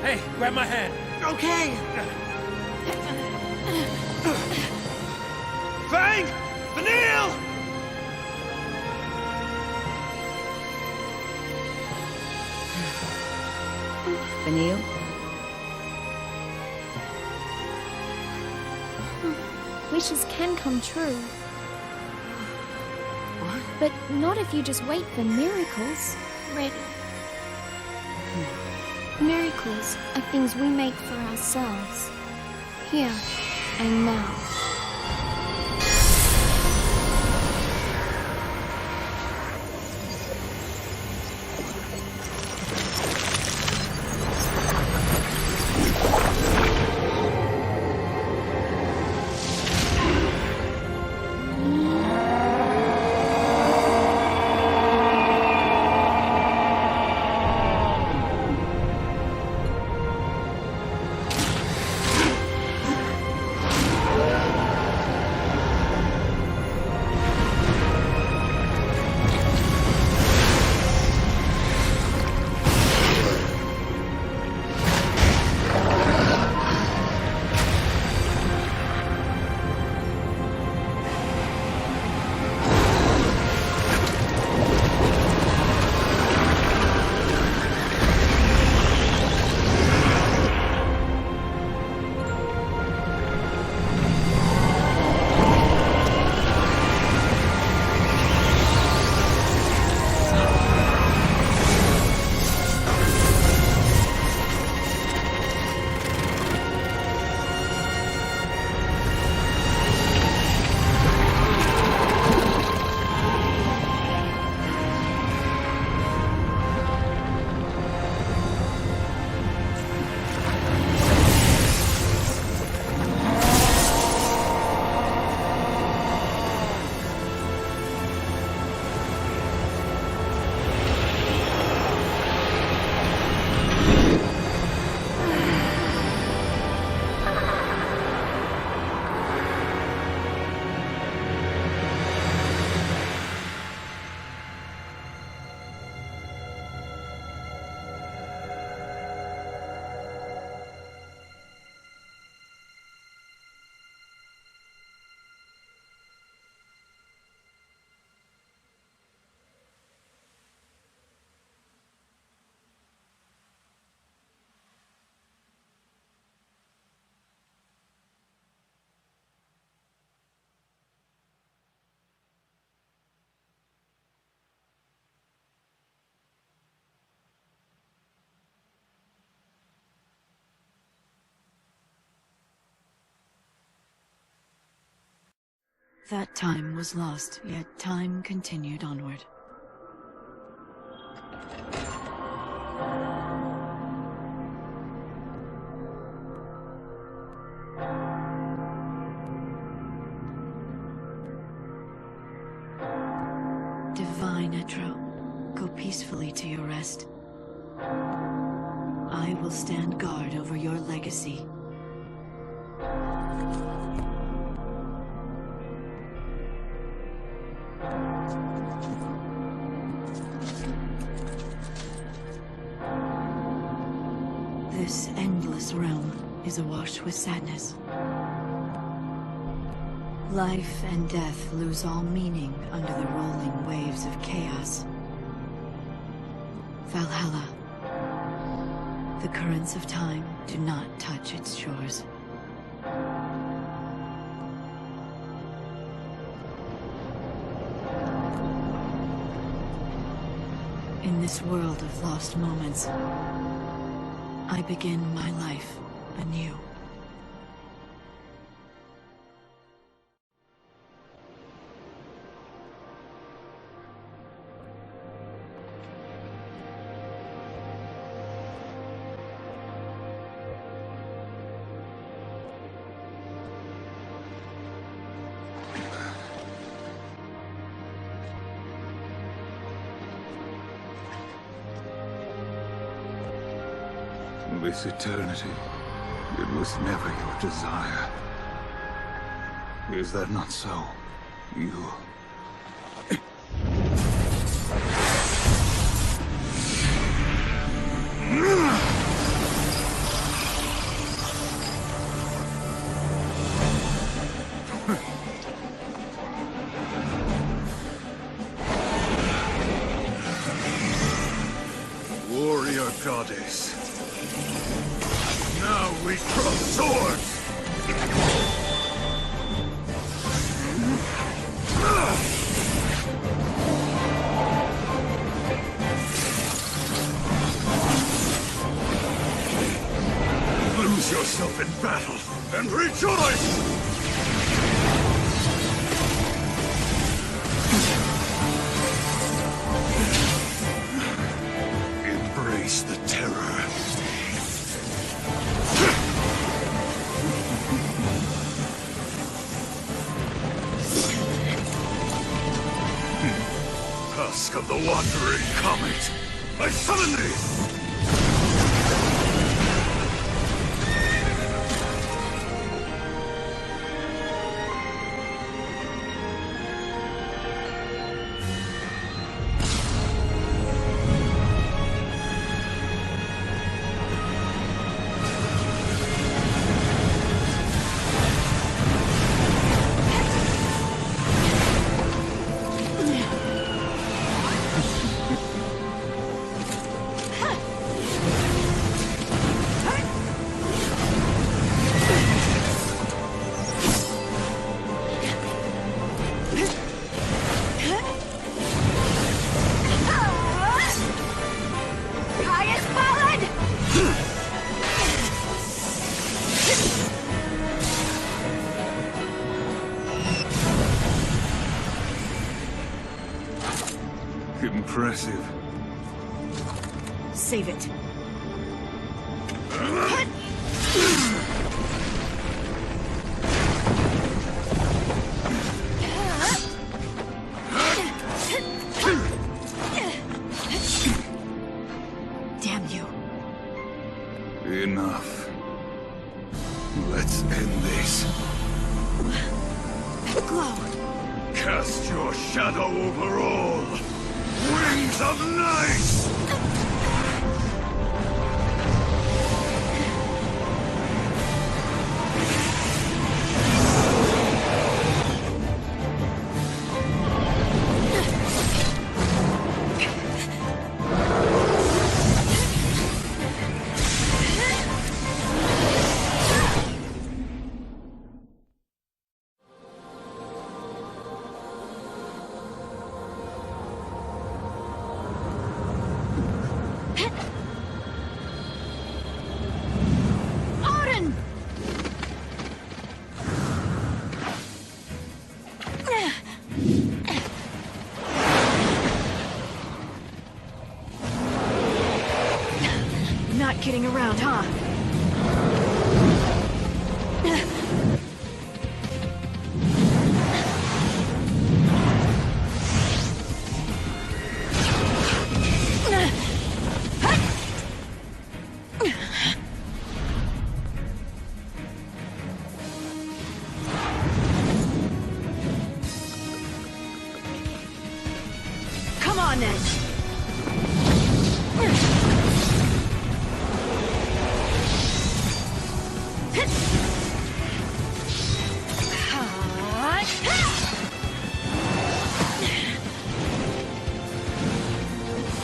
Hey, grab my hand. Okay. Fang! Vanille! Vanille? Wishes can come true. What? But not if you just wait for miracles. Ready. Miracles are things we make for ourselves. Here and now. That time was lost, yet time continued onward. Divine Etro, go peacefully to your rest. I will stand guard over your legacy. This endless realm is awash with sadness. Life and death lose all meaning under the rolling waves of chaos. Valhalla. The currents of time do not touch its shores. In this world of lost moments, I begin my life anew. This eternity, it was never your desire. Is that not so? You... Warrior goddess. Now we cross swords! Lose yourself in battle and rejoice! Embrace the terror. Husk of the wandering comet, I summon thee! Impressive. Save it. Damn you. Enough. Let's end this. Glow. Cast your shadow over all. Wings of night! kidding around, huh? Come on then.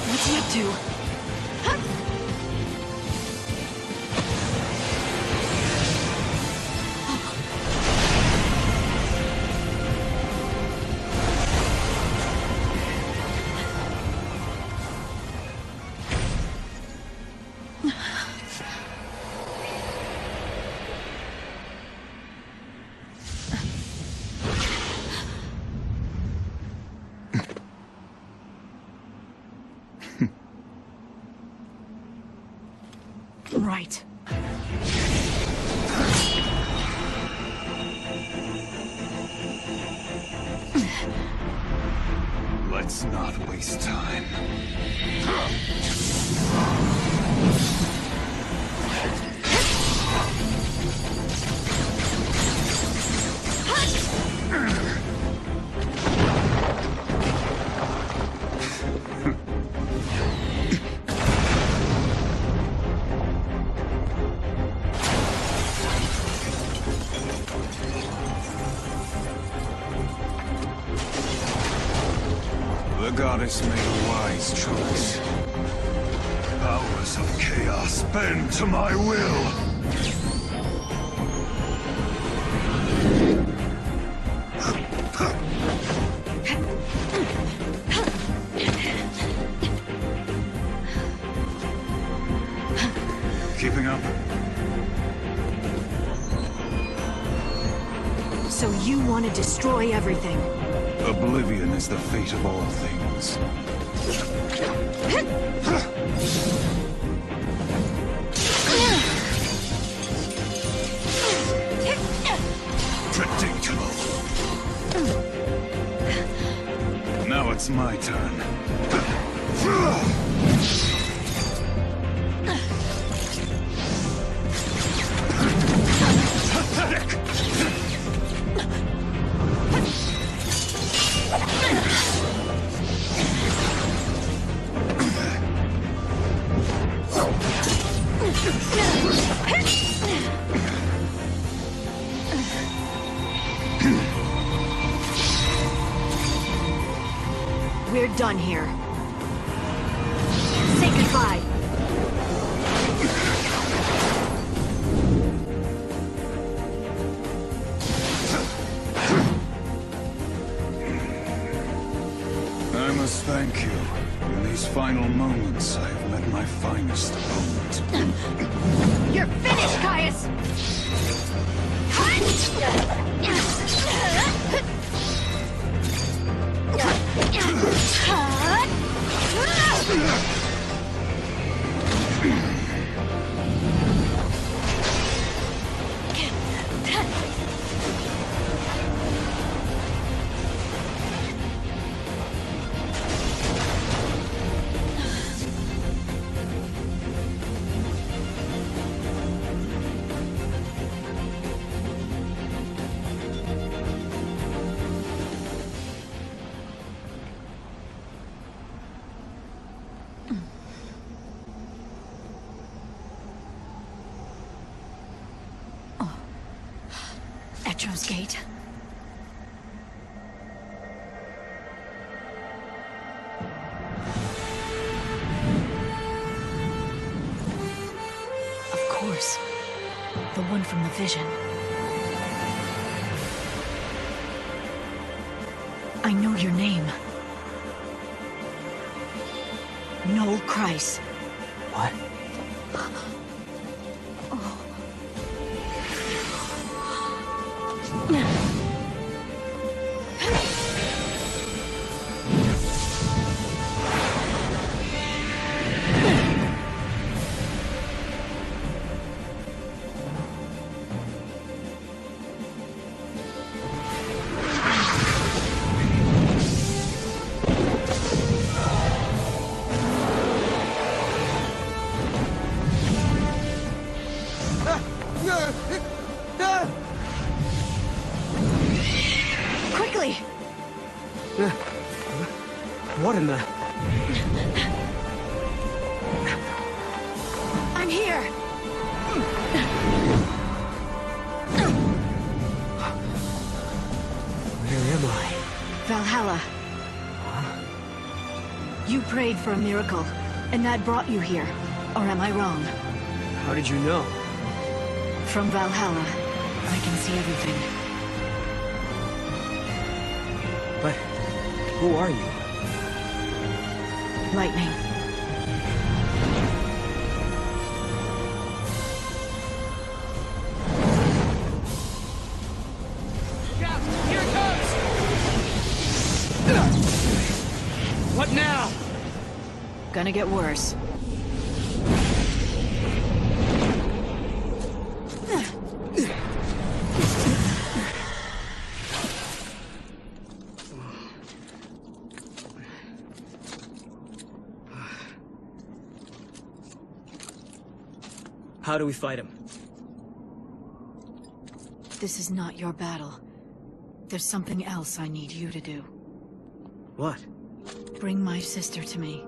What's he up to? Right. Let's not waste time. The goddess made a wise choice. Powers of chaos bend to my will. Keeping up? So you want to destroy everything? Oblivion is the fate of all things. Predictable. Now it's my turn. Pathetic! We're done here. Say goodbye. I must thank you. In these final moments, I have met my finest opponent. You're finished, Caius! Etro's Gate. Of course. The one from the vision. I know your name. Noel Kreis. What? Quickly! What in the... I'm here! Where am I? Valhalla. You prayed for a miracle, and that brought you here. Or am I wrong? How did you know? From Valhalla, I can see everything. But who are you? Lightning. Here it comes! What now? Gonna get worse. How do we fight him? This is not your battle. There's something else I need you to do. What? Bring my sister to me.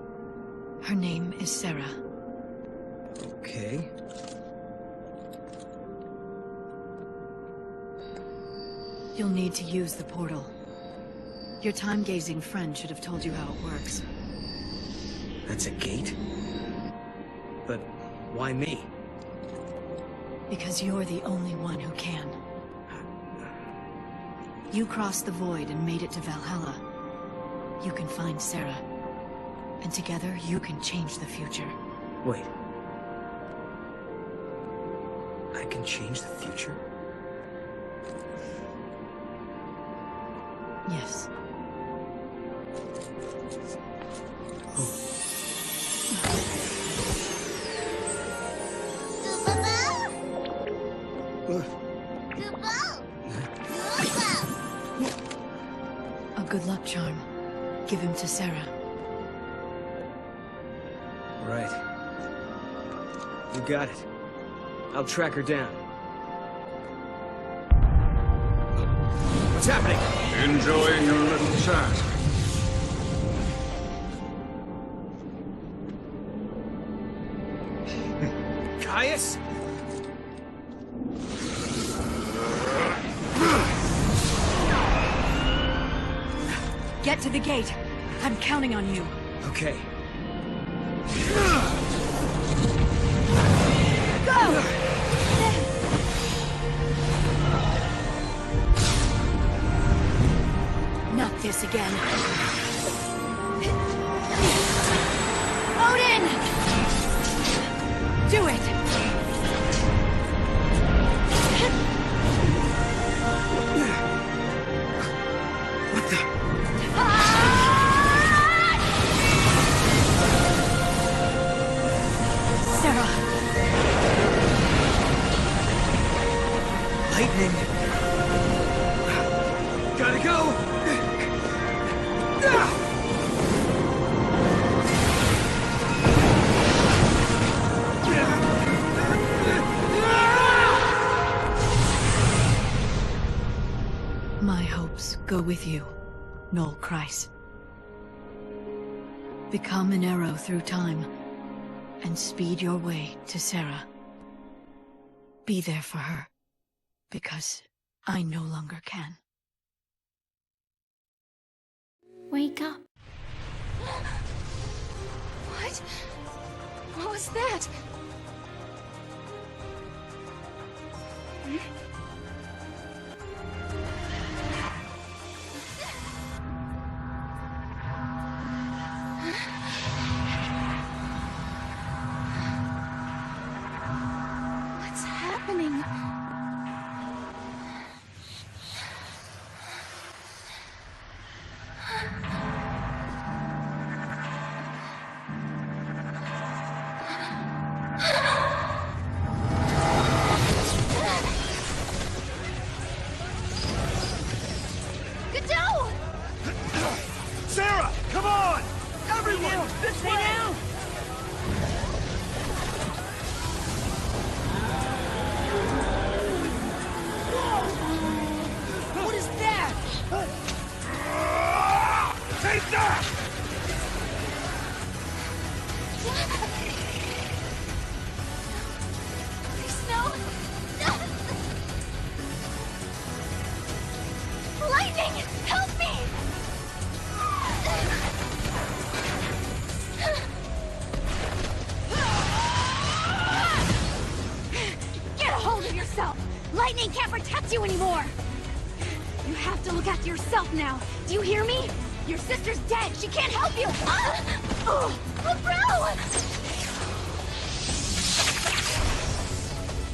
Her name is Sarah. Okay. You'll need to use the portal. Your time-gazing friend should have told you how it works. That's a gate? But why me? Because you're the only one who can. You crossed the void and made it to Valhalla. You can find Sarah. And together, you can change the future. Wait. I can change the future? Yes. A good luck charm. Give him to Sarah. Right. You got it. I'll track her down. What's happening? Enjoying your little chat. Caius? Get to the gate. I'm counting on you. Okay. Go! Not this again. Odin! Do it! What the? Sarah! Lightning! Gotta go! My hopes go with you, Noel Kreis. Become an arrow through time, and speed your way to Sarah. Be there for her, because I no longer can. Wake up. What? What was that? What's happening? Sarah, come on! Everyone, this way! yourself! Lightning can't protect you anymore! You have to look after yourself now! Do you hear me? Your sister's dead! She can't help you! Oh, bro!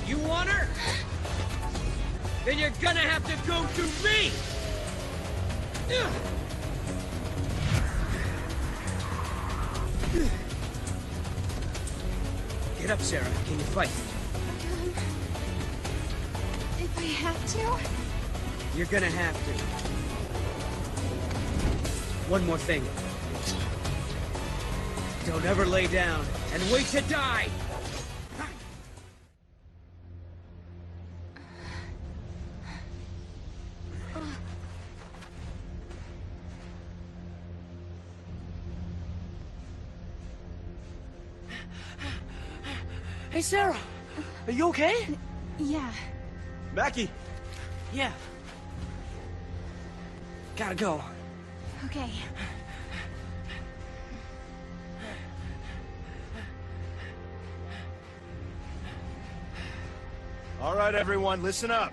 You want her? Then you're gonna have to go through me! Get up, Sarah. Can you fight? If I have to? You're gonna have to. One more thing. Don't ever lay down and wait to die! Hey, Sarah! Are you okay? Yeah. Mackie! Yeah. Gotta go. Okay. All right, everyone, listen up.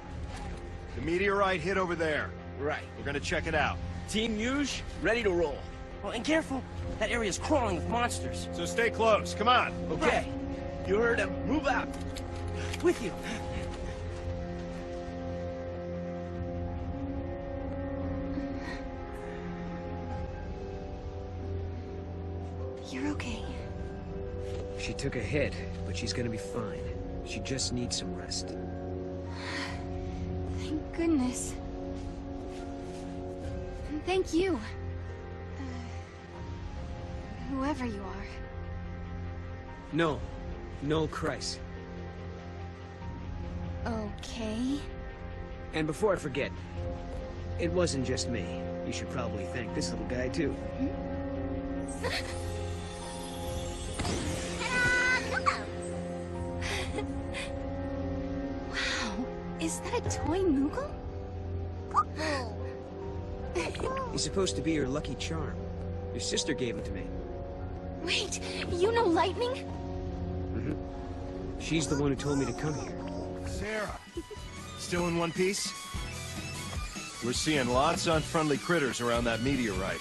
The meteorite hit over there. Right. We're gonna check it out. Team Yuge, ready to roll. Oh, and careful. That area's crawling with monsters. So stay close. Come on. Okay. You heard him. Move out. With you. You're okay. She took a hit, but she's gonna be fine. She just needs some rest. Thank goodness. And thank you. Whoever you are. Noel Kreis. Okay. And before I forget, it wasn't just me. You should probably thank this little guy, too. Wow, is that a toy Moogle? He's supposed to be your lucky charm. Your sister gave him to me. Wait, you know Lightning? Mm-hmm. She's the one who told me to come here. Sarah, still in one piece? We're seeing lots of unfriendly critters around that meteorite.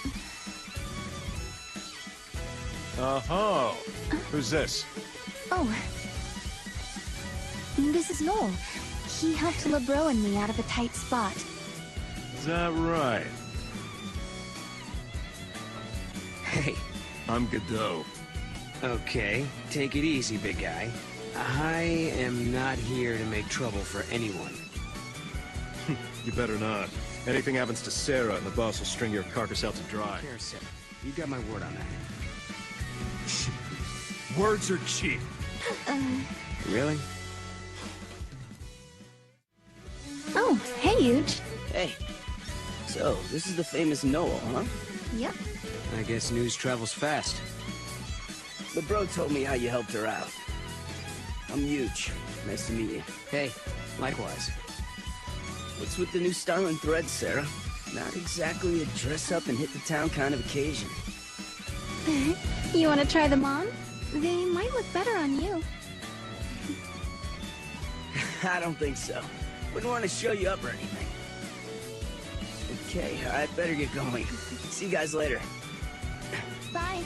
Oh, who's this? Oh. This is Noel. He helped LeBro and me out of a tight spot. Is that right? Hey. I'm Godot. Okay, take it easy, big guy. I am not here to make trouble for anyone. You better not. Anything happens to Sarah and the boss will string your carcass out to dry. Here, Sarah. You got my word on that. Words are cheap. Really? Oh, hey, Yuge. Hey. So, this is the famous Noel, huh? Yep. I guess news travels fast. The bro told me how you helped her out. I'm Yuge. Nice to meet you. Hey, likewise. What's with the new style and threads, Sarah? Not exactly a dress-up and hit-the-town kind of occasion. You want to try them on? They might look better on you. I don't think so. Wouldn't want to show you up or anything. Okay, I better get going. See you guys later. Bye.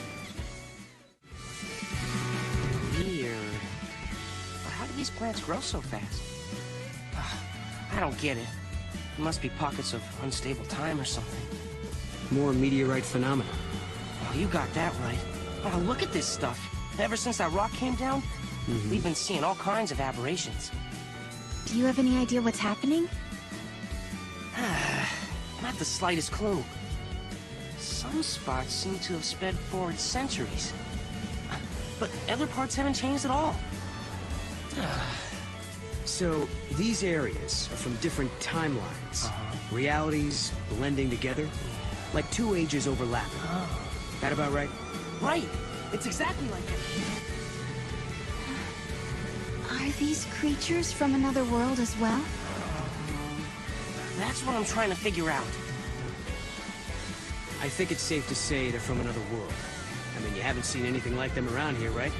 Weird. How do these plants grow so fast? I don't get it. There must be pockets of unstable time or something. More meteorite phenomena. Oh, you got that right. Oh, look at this stuff. Ever since that rock came down, we've been seeing all kinds of aberrations. Do you have any idea what's happening? Not the slightest clue. Some spots seem to have sped forward centuries. But other parts haven't changed at all. So, these areas are from different timelines. Realities blending together. Like two ages overlapping. That about right? Right! It's exactly like that. Are these creatures from another world as well? That's what I'm trying to figure out. I think it's safe to say they're from another world. I mean, you haven't seen anything like them around here, right?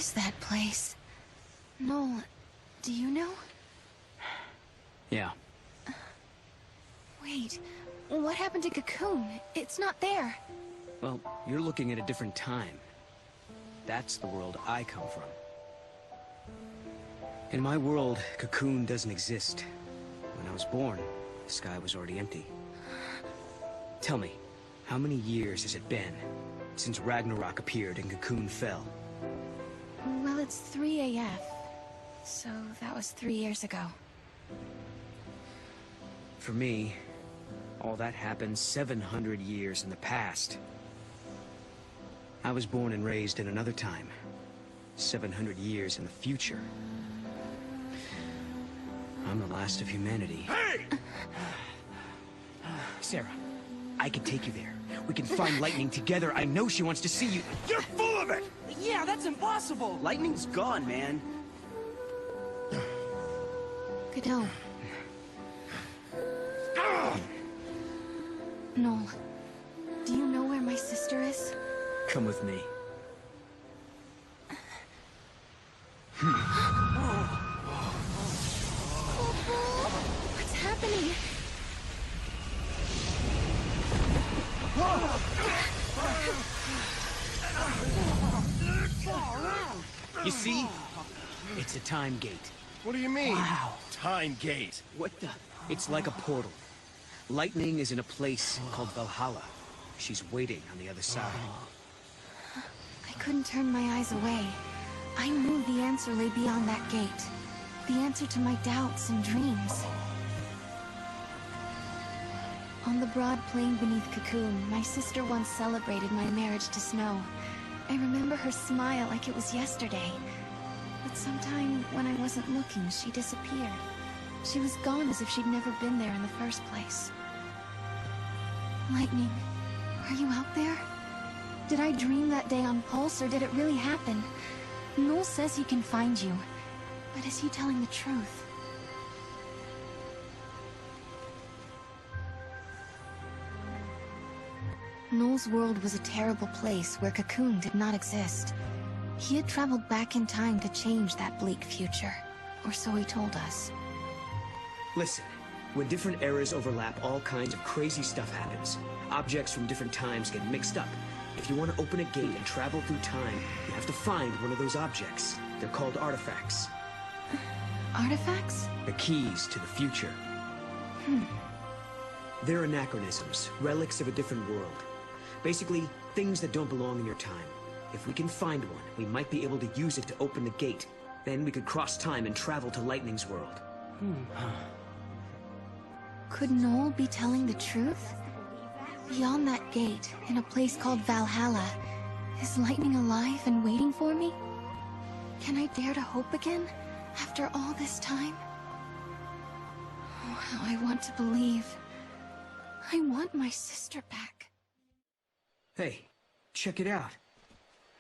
is that place? Noel, do you know? Yeah. Wait, what happened to Cocoon? It's not there. Well, you're looking at a different time. That's the world I come from. In my world, Cocoon doesn't exist. When I was born, the sky was already empty. Tell me, how many years has it been since Ragnarok appeared and Cocoon fell? Well, it's 3 AF, so that was 3 years ago. For me, all that happened 700 years in the past. I was born and raised in another time, 700 years in the future. I'm the last of humanity. Hey! Sarah, I can take you there. We can find Lightning together. I know she wants to see you. You're full of it! Yeah, that's impossible! Lightning's gone, man. Godot. Noel, do you know where my sister is? Come with me. What's happening? You see? It's a time gate. What do you mean? Wow. Time gate. What the? It's like a portal. Lightning is in a place called Valhalla. She's waiting on the other side. I couldn't turn my eyes away. I knew the answer lay beyond that gate. The answer to my doubts and dreams. On the broad plain beneath Cocoon, my sister once celebrated my marriage to Snow. I remember her smile like it was yesterday. But sometime when I wasn't looking, she disappeared. She was gone as if she'd never been there in the first place. Lightning, are you out there? Did I dream that day on Pulse, or did it really happen? Noel says he can find you, but is he telling the truth? Noel's world was a terrible place where Cocoon did not exist. He had traveled back in time to change that bleak future, or so he told us. Listen, when different eras overlap, all kinds of crazy stuff happens. Objects from different times get mixed up. If you want to open a gate and travel through time, you have to find one of those objects. They're called artifacts. Artifacts? The keys to the future. They're anachronisms, relics of a different world. Basically, things that don't belong in your time. If we can find one, we might be able to use it to open the gate. Then we could cross time and travel to Lightning's world. Could Noel be telling the truth? Beyond that gate, in a place called Valhalla, is Lightning alive and waiting for me? Can I dare to hope again, after all this time? Oh, how I want to believe. I want my sister back. Hey, check it out.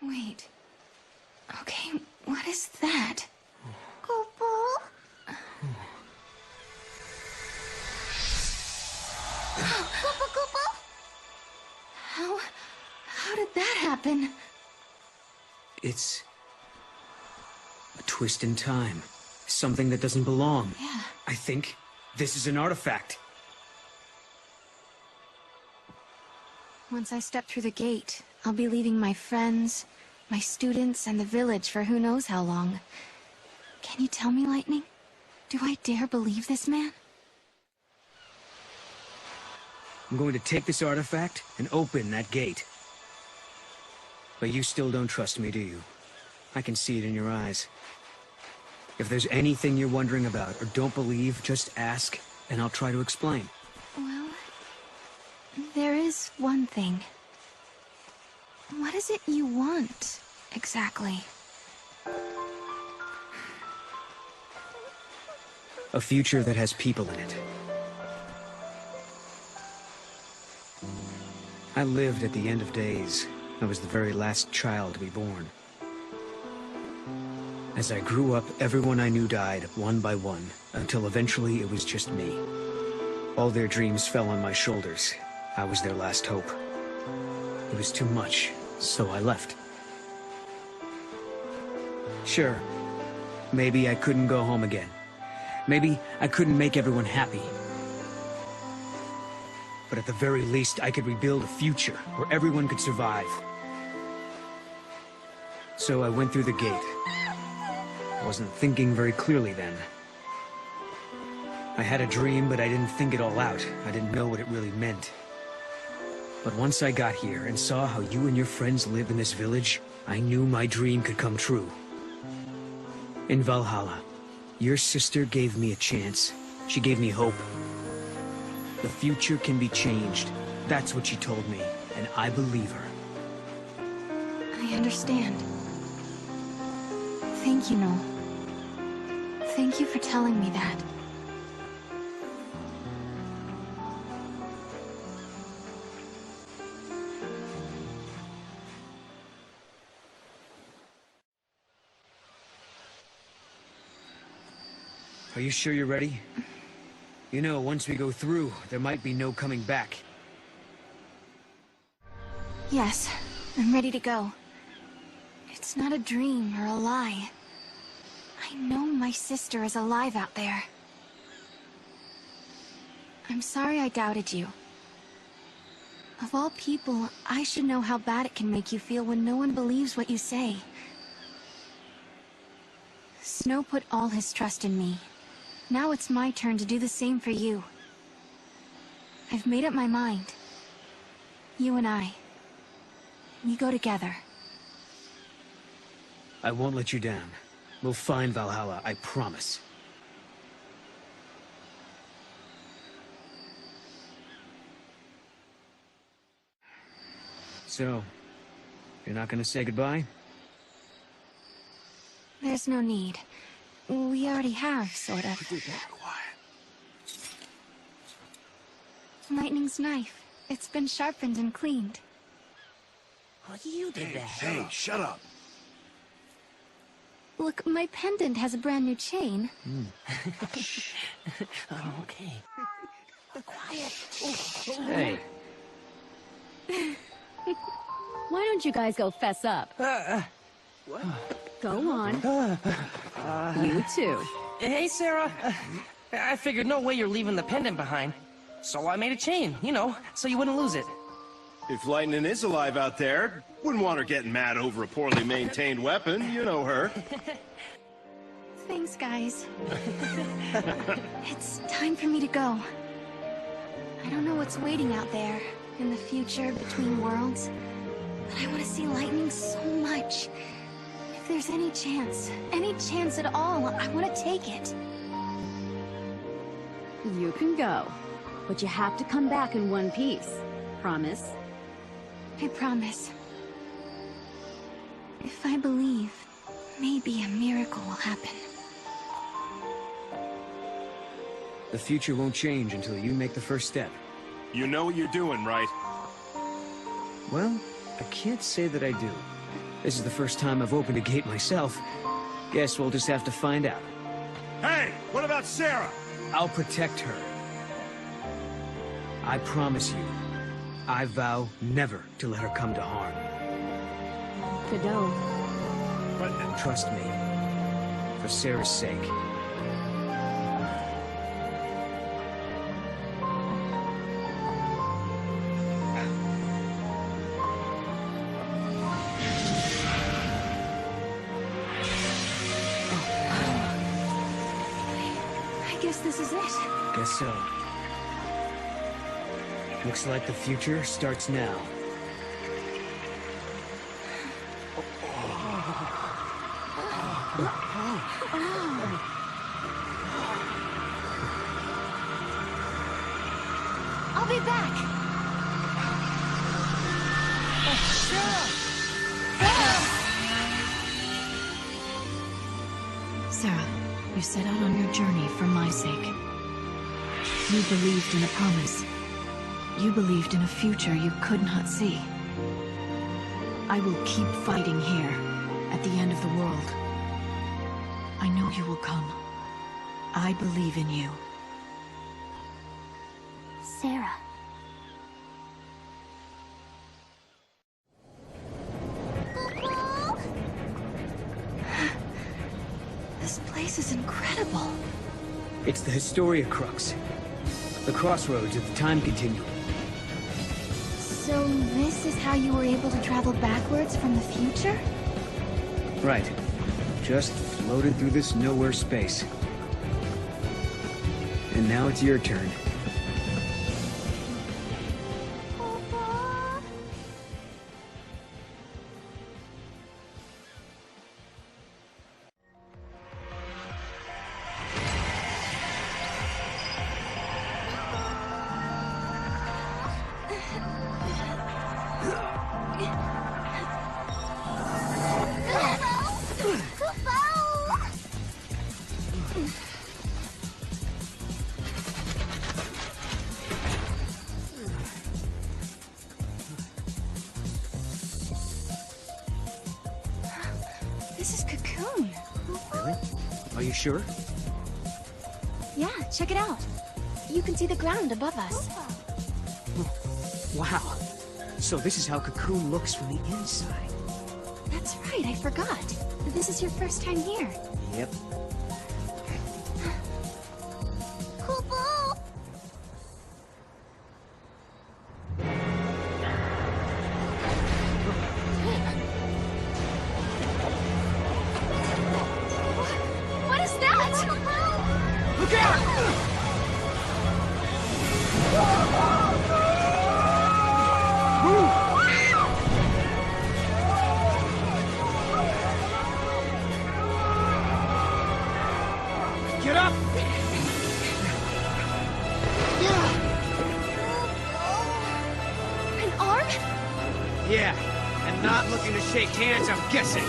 Wait. Okay, what is that? How did that happen? It's a twist in time. Something that doesn't belong. Yeah. I think this is an artifact. Once I step through the gate, I'll be leaving my friends, my students, and the village for who knows how long. Can you tell me, Lightning? Do I dare believe this man? I'm going to take this artifact and open that gate. But you still don't trust me, do you? I can see it in your eyes. If there's anything you're wondering about or don't believe, just ask, and I'll try to explain. Well, there is one thing. What is it you want, exactly? A future that has people in it. I lived at the end of days. I was the very last child to be born. As I grew up, everyone I knew died, one by one, until eventually it was just me. All their dreams fell on my shoulders. I was their last hope. It was too much, so I left. Sure. Maybe I couldn't go home again. Maybe I couldn't make everyone happy. But at the very least, I could rebuild a future where everyone could survive. So I went through the gate. I wasn't thinking very clearly then. I had a dream, but I didn't think it all out. I didn't know what it really meant. But once I got here and saw how you and your friends live in this village, I knew my dream could come true. In Valhalla, your sister gave me a chance. She gave me hope. The future can be changed. That's what she told me, and I believe her. I understand. Thank you, Noel. Thank you for telling me that. Are you sure you're ready? You know, once we go through, there might be no coming back. Yes, I'm ready to go. It's not a dream or a lie. I know my sister is alive out there. I'm sorry I doubted you. Of all people, I should know how bad it can make you feel when no one believes what you say. Snow put all his trust in me. Now it's my turn to do the same for you. I've made up my mind. You and I. We go together. I won't let you down. We'll find Valhalla, I promise. So, you're not gonna say goodbye? There's no need. We already have, sort of. Lightning's knife. It's been sharpened and cleaned. What you did that? Hey, shut up. Look, my pendant has a brand new chain. Oh, okay. Quiet. Hey. Why don't you guys go fess up? What? Go on. You too. Hey, Sarah. I figured no way you're leaving the pendant behind. So I made a chain, you know, so you wouldn't lose it. If Lightning is alive out there, wouldn't want her getting mad over a poorly maintained weapon. You know her. Thanks, guys. It's time for me to go. I don't know what's waiting out there, in the future, between worlds. But I want to see Lightning so much. If there's any chance at all, I want to take it. You can go, but you have to come back in one piece. Promise? I promise. If I believe, maybe a miracle will happen. The future won't change until you make the first step. You know what you're doing, right? Well, I can't say that I do. This is the first time I've opened a gate myself. Guess we'll just have to find out. Hey, what about Sarah? I'll protect her. I promise you. I vow never to let her come to harm. Cadeau. But trust me, for Sarah's sake. I guess this is it. Guess so. Looks like the future starts now. I'll be back. Sarah, you set out on your journey for my sake. You believed in a promise. You believed in a future you could not see. I will keep fighting here, at the end of the world. I know you will come. I believe in you. Sarah. place is incredible. It's the Historia Crux. The crossroads of the time continuum. So this is how you were able to travel backwards from the future? Right. Just floated through this nowhere space. And now it's your turn. This is Cocoon. Really? Are you sure? Yeah, check it out. You can see the ground above us. Wow. So this is how Cocoon looks from the inside. That's right, I forgot. This is your first time here. Yep. What is that? Look out! Get up! An arm? Yeah, and not looking to shake hands, I'm guessing.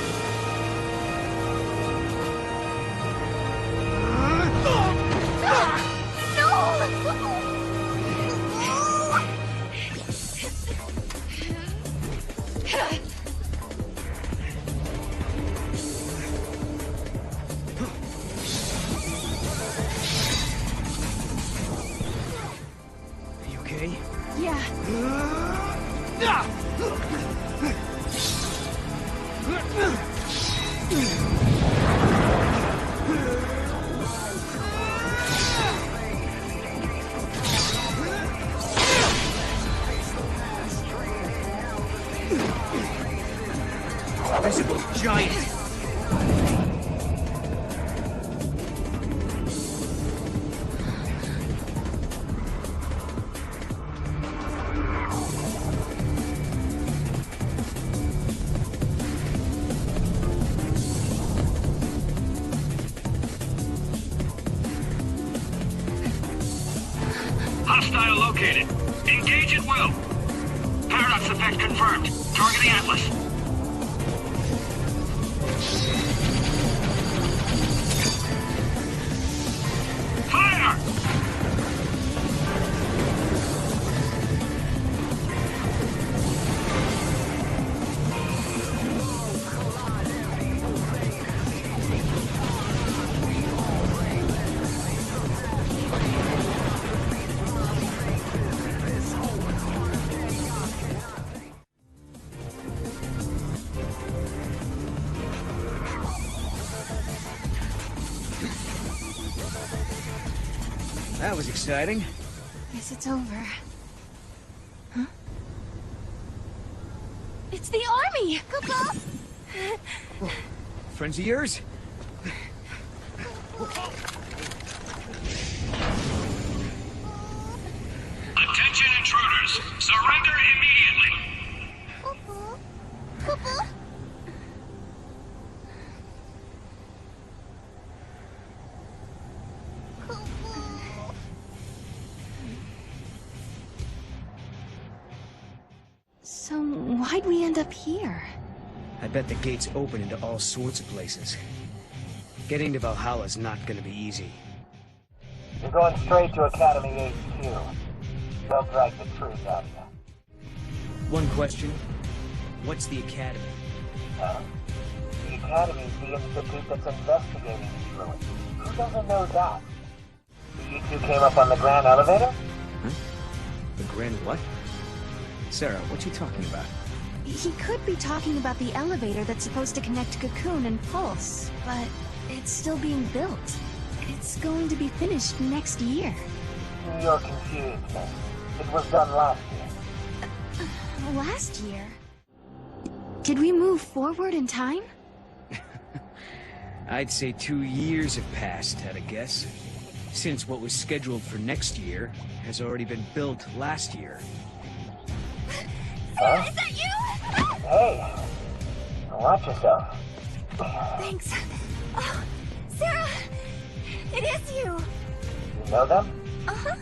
Are you okay? Yeah. Visible giant. Hostile located. Engage at will. Paradox effect confirmed. Targeting Atlas. Fire! That was exciting. Guess it's over. Huh? It's the army! Friends of yours? Attention intruders! Surrender immediately! So, why'd we end up here? I bet the gates open into all sorts of places. Getting to Valhalla's not gonna be easy. You're going straight to Academy HQ. They'll drag the truth out of you. One question. What's the Academy? Huh? The Academy is the institute that's investigating these ruins. Who doesn't know that? You two came up on the Grand Elevator? Huh? The Grand what? Sarah, what you talking about? He could be talking about the elevator that's supposed to connect Cocoon and Pulse, but It's still being built. It's going to be finished next year. You're confused, miss. It was done last year. Last year? Did we move forward in time? I'd say 2 years have passed, at a guess. Since what was scheduled for next year has already been built last year. Huh? Is that you? Hey! Watch yourself. Thanks. Oh, Sarah! It is you! You know them? Uh-huh.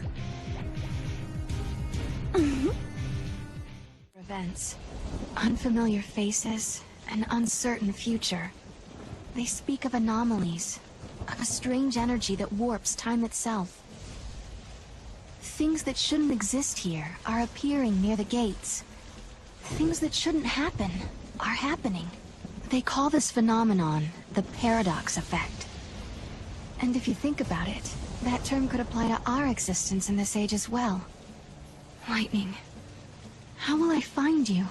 Events. Unfamiliar faces, an uncertain future. They speak of anomalies, of a strange energy that warps time itself. Things that shouldn't exist here are appearing near the gates. Things that shouldn't happen are happening. They call this phenomenon the paradox effect. And if you think about it, that term could apply to our existence in this age as well. Lightning. How will I find you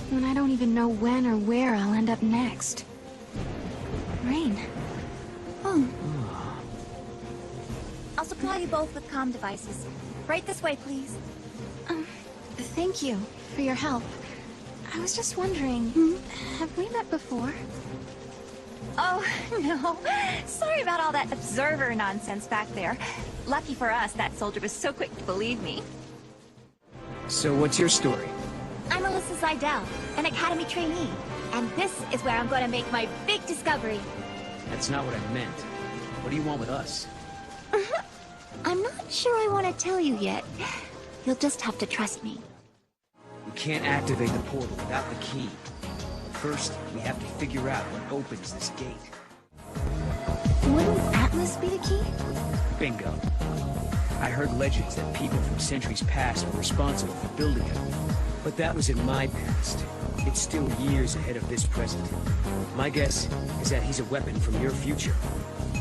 when I don't even know when or where I'll end up next? Rain. Oh. I'll supply you both with comm devices. Right this way, please. Thank you for your help. I was just wondering, have we met before? Oh, no. Sorry about all that observer nonsense back there. Lucky for us, that soldier was so quick to believe me. So what's your story? I'm Alyssa Seidel, an academy trainee. And this is where I'm going to make my big discovery. That's not what I meant. What do you want with us? I'm not sure I want to tell you yet. You'll just have to trust me. We can't activate the portal without the key. First, we have to figure out what opens this gate. Wouldn't Atlas be the key? Bingo. I heard legends that people from centuries past were responsible for building it. But that was in my past. It's still years ahead of this present. My guess is that he's a weapon from your future.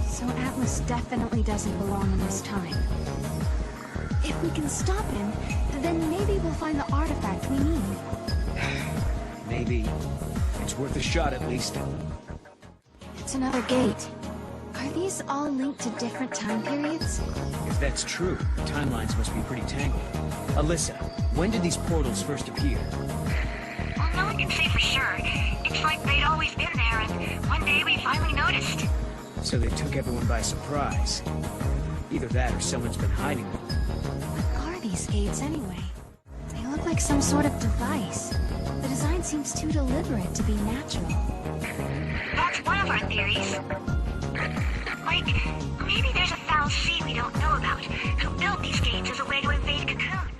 So Atlas definitely doesn't belong in this time. If we can stop him, then maybe we'll find the artifact we need. Maybe. It's worth a shot at least. It's another gate. Are these all linked to different time periods? If that's true, the timelines must be pretty tangled. Alyssa, when did these portals first appear? Well, no one can say for sure. It's like they'd always been there, and one day we finally noticed. So they took everyone by surprise. Either that or someone's been hiding them. What are these gates anyway? They look like some sort of device. The design seems too deliberate to be natural. That's one of our theories. Like, maybe there's a foul sea we don't know about, who built these gates as a way to invade Cocoon.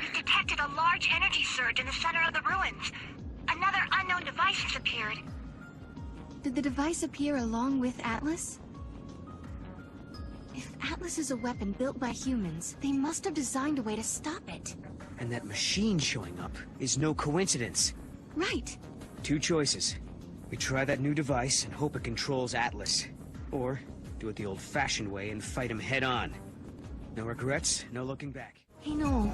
We've detected a large energy surge in the center of the ruins. Another unknown device has appeared. Did the device appear along with Atlas? If Atlas is a weapon built by humans, they must have designed a way to stop it. And that machine showing up is no coincidence. Right. Two choices. We try that new device and hope it controls Atlas. Or do it the old-fashioned way and fight him head-on. No regrets, no looking back. Hey Noel,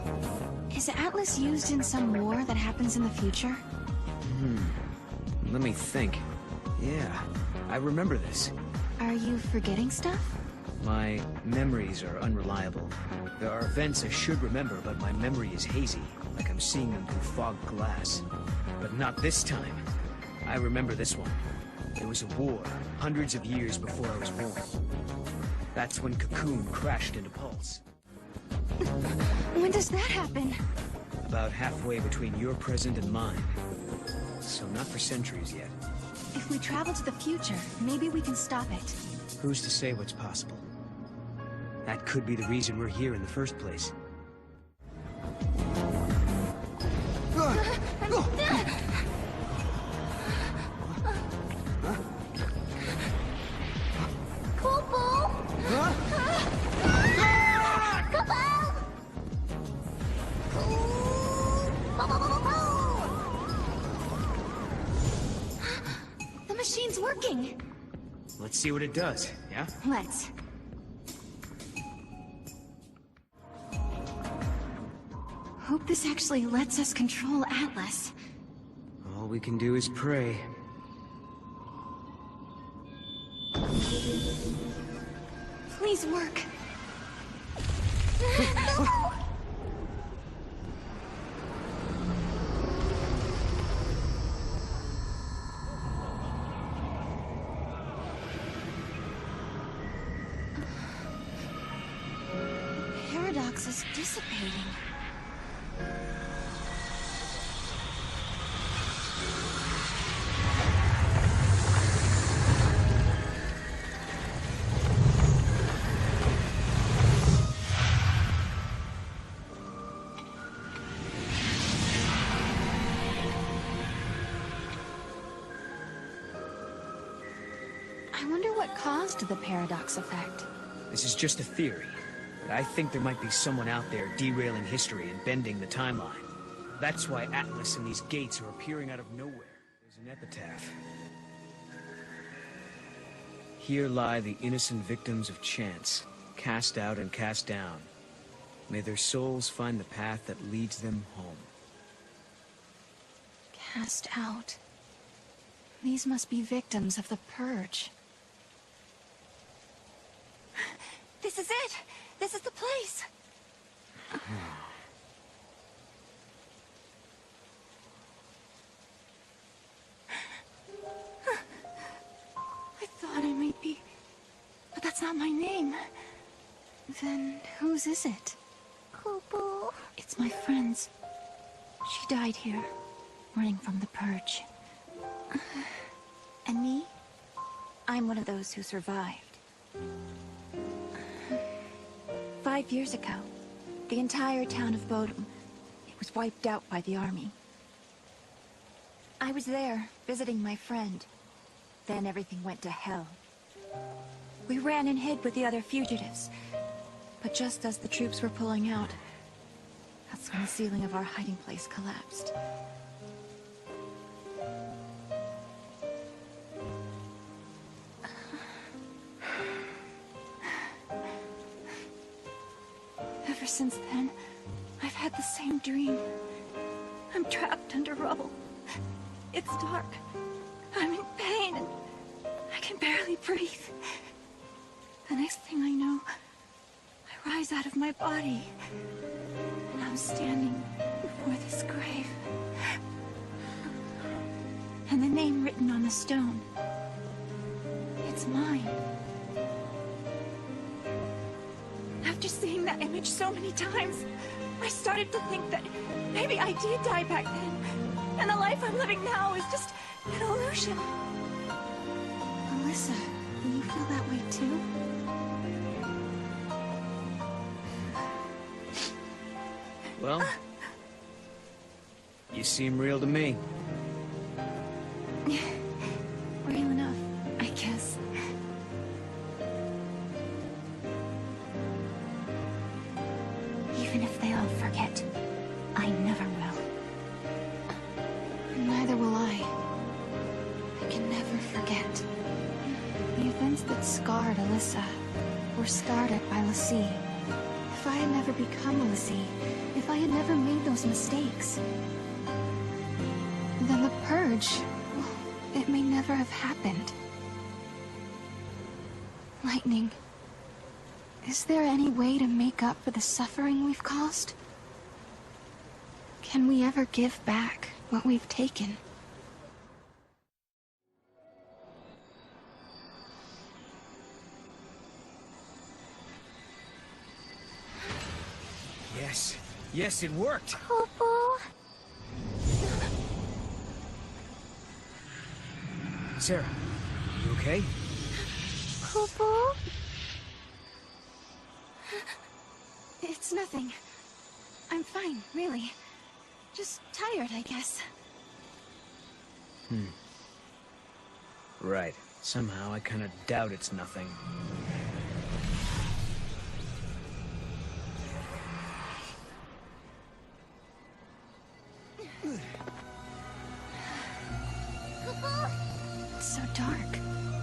is Atlas used in some war that happens in the future? Let me think. Yeah, I remember this. Are you forgetting stuff? My memories are unreliable. There are events I should remember, but my memory is hazy, like I'm seeing them through fogged glass. But not this time. I remember this one. There was a war, hundreds of years before I was born. That's when Cocoon crashed into Pulse. When does that happen? About halfway between your present and mine. So not for centuries yet. If we travel to the future, maybe we can stop it. Who's to say what's possible? That could be the reason we're here in the first place. The machine's working! Let's see what it does, yeah? hope this actually lets us control Atlas. All we can do is pray. Please work. Paradox is dissipating. I wonder what caused the paradox effect. This is just a theory, but I think there might be someone out there derailing history and bending the timeline. That's why Atlas and these gates are appearing out of nowhere. There's an epitaph. Here lie the innocent victims of chance, cast out and cast down. May their souls find the path that leads them home. Cast out. These must be victims of the Purge. This is it! This is the place! I thought I might be... But that's not my name. Then whose is it? Kupo. It's my friend's. She died here, running from the Purge. And me? I'm one of those who survived. 5 years ago, the entire town of Bodum, it was wiped out by the army. I was there, visiting my friend. Then everything went to hell. We ran and hid with the other fugitives. But just as the troops were pulling out, that's when the ceiling of our hiding place collapsed. Ever since then, I've had the same dream. I'm trapped under rubble. It's dark. I'm in pain and I can barely breathe. The next thing I know, I rise out of my body and I'm standing before this grave. And the name written on the stone, it's mine. After seeing that image so many times, I started to think that maybe I did die back then, and the life I'm living now is just an illusion. Alyssa, do you feel that way too? Well, you seem real to me. Real enough, I guess. Even if they all forget, I never will. Neither will I. I can never forget. The events that scarred Alyssa were started by Lassie. If I had never become a Lassie, if I had never made those mistakes, then the Purge, well, it may never have happened. Lightning. Is there any way to make up for the suffering we've caused? Can we ever give back what we've taken? Yes. Yes, it worked! Kupo? Sarah, you okay? Kupo? It's nothing. I'm fine, really. Just tired, I guess. Right. Somehow I kind of doubt it's nothing. It's so dark.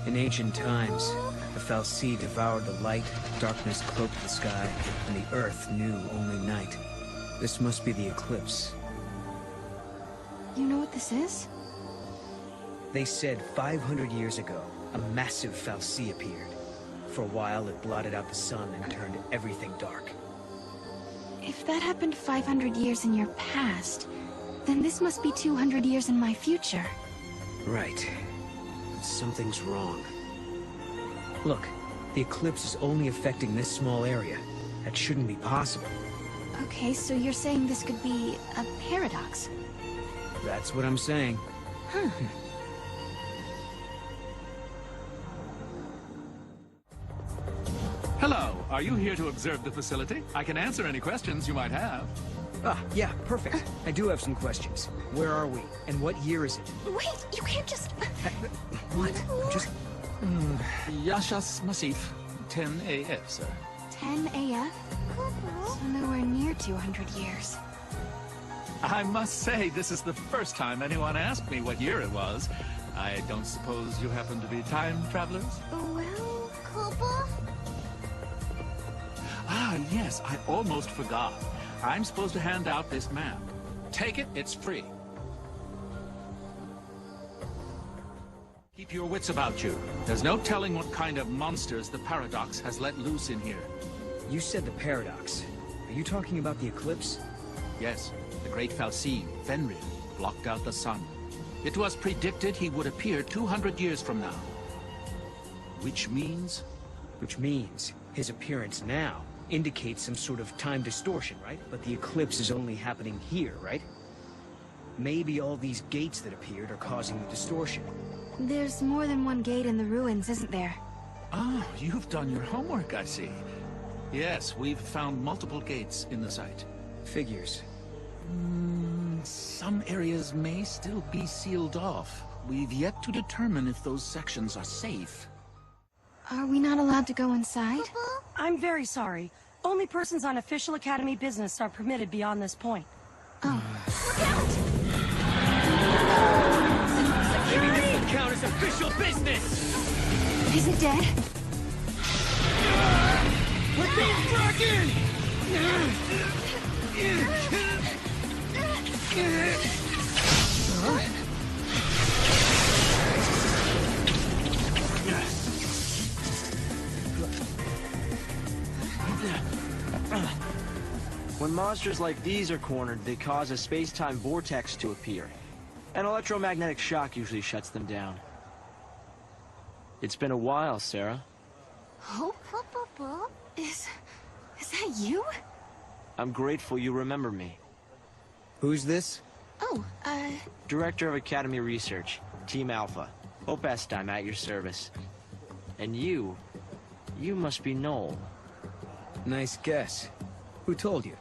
In ancient times, the Fal'Cie devoured the light, darkness cloaked the sky, and the earth knew only night. This must be the eclipse. You know what this is? They said 500 years ago, a massive fal'Cie appeared. For a while, it blotted out the sun and turned everything dark. If that happened 500 years in your past, then this must be 200 years in my future. Right. But something's wrong. Look, the eclipse is only affecting this small area. That shouldn't be possible. Okay, so you're saying this could be a paradox? That's what I'm saying. Huh. Hello, are you here to observe the facility? I can answer any questions you might have. Ah, yeah, perfect. I do have some questions. Where are we? And what year is it? Wait, you can't just... What? I'm just... Yashas Masif, 10 AF, sir. 10 AF? So nowhere near 200 years. I must say, this is the first time anyone asked me what year it was. I don't suppose you happen to be time travelers? Well, Cooper? Ah, yes, I almost forgot. I'm supposed to hand out this map. Take it, it's free. Keep your wits about you. There's no telling what kind of monsters the Paradox has let loose in here. You said the Paradox. Are you talking about the eclipse? Yes, the great fal'Cie, Fenrir, blocked out the sun. It was predicted he would appear 200 years from now. Which means? Which means his appearance now indicates some sort of time distortion, right? But the eclipse is only happening here, right? Maybe all these gates that appeared are causing the distortion. There's more than one gate in the ruins, isn't there? Oh, you've done your homework, I see. Yes, we've found multiple gates in the site. Figures. Some areas may still be sealed off. We've yet to determine if those sections are safe. Are we not allowed to go inside? I'm very sorry. Only persons on official Academy business are permitted beyond this point. Oh. Maybe this will count as official business! Is it dead? We're being broken! When monsters like these are cornered, they cause a space-time vortex to appear. An electromagnetic shock usually shuts them down. It's been a while, Sarah. Hope? Is that you? I'm grateful you remember me. Who's this? Oh, Director of Academy Research, Team Alpha. Hope I'm at your service. And you must be Noel. Nice guess. Who told you?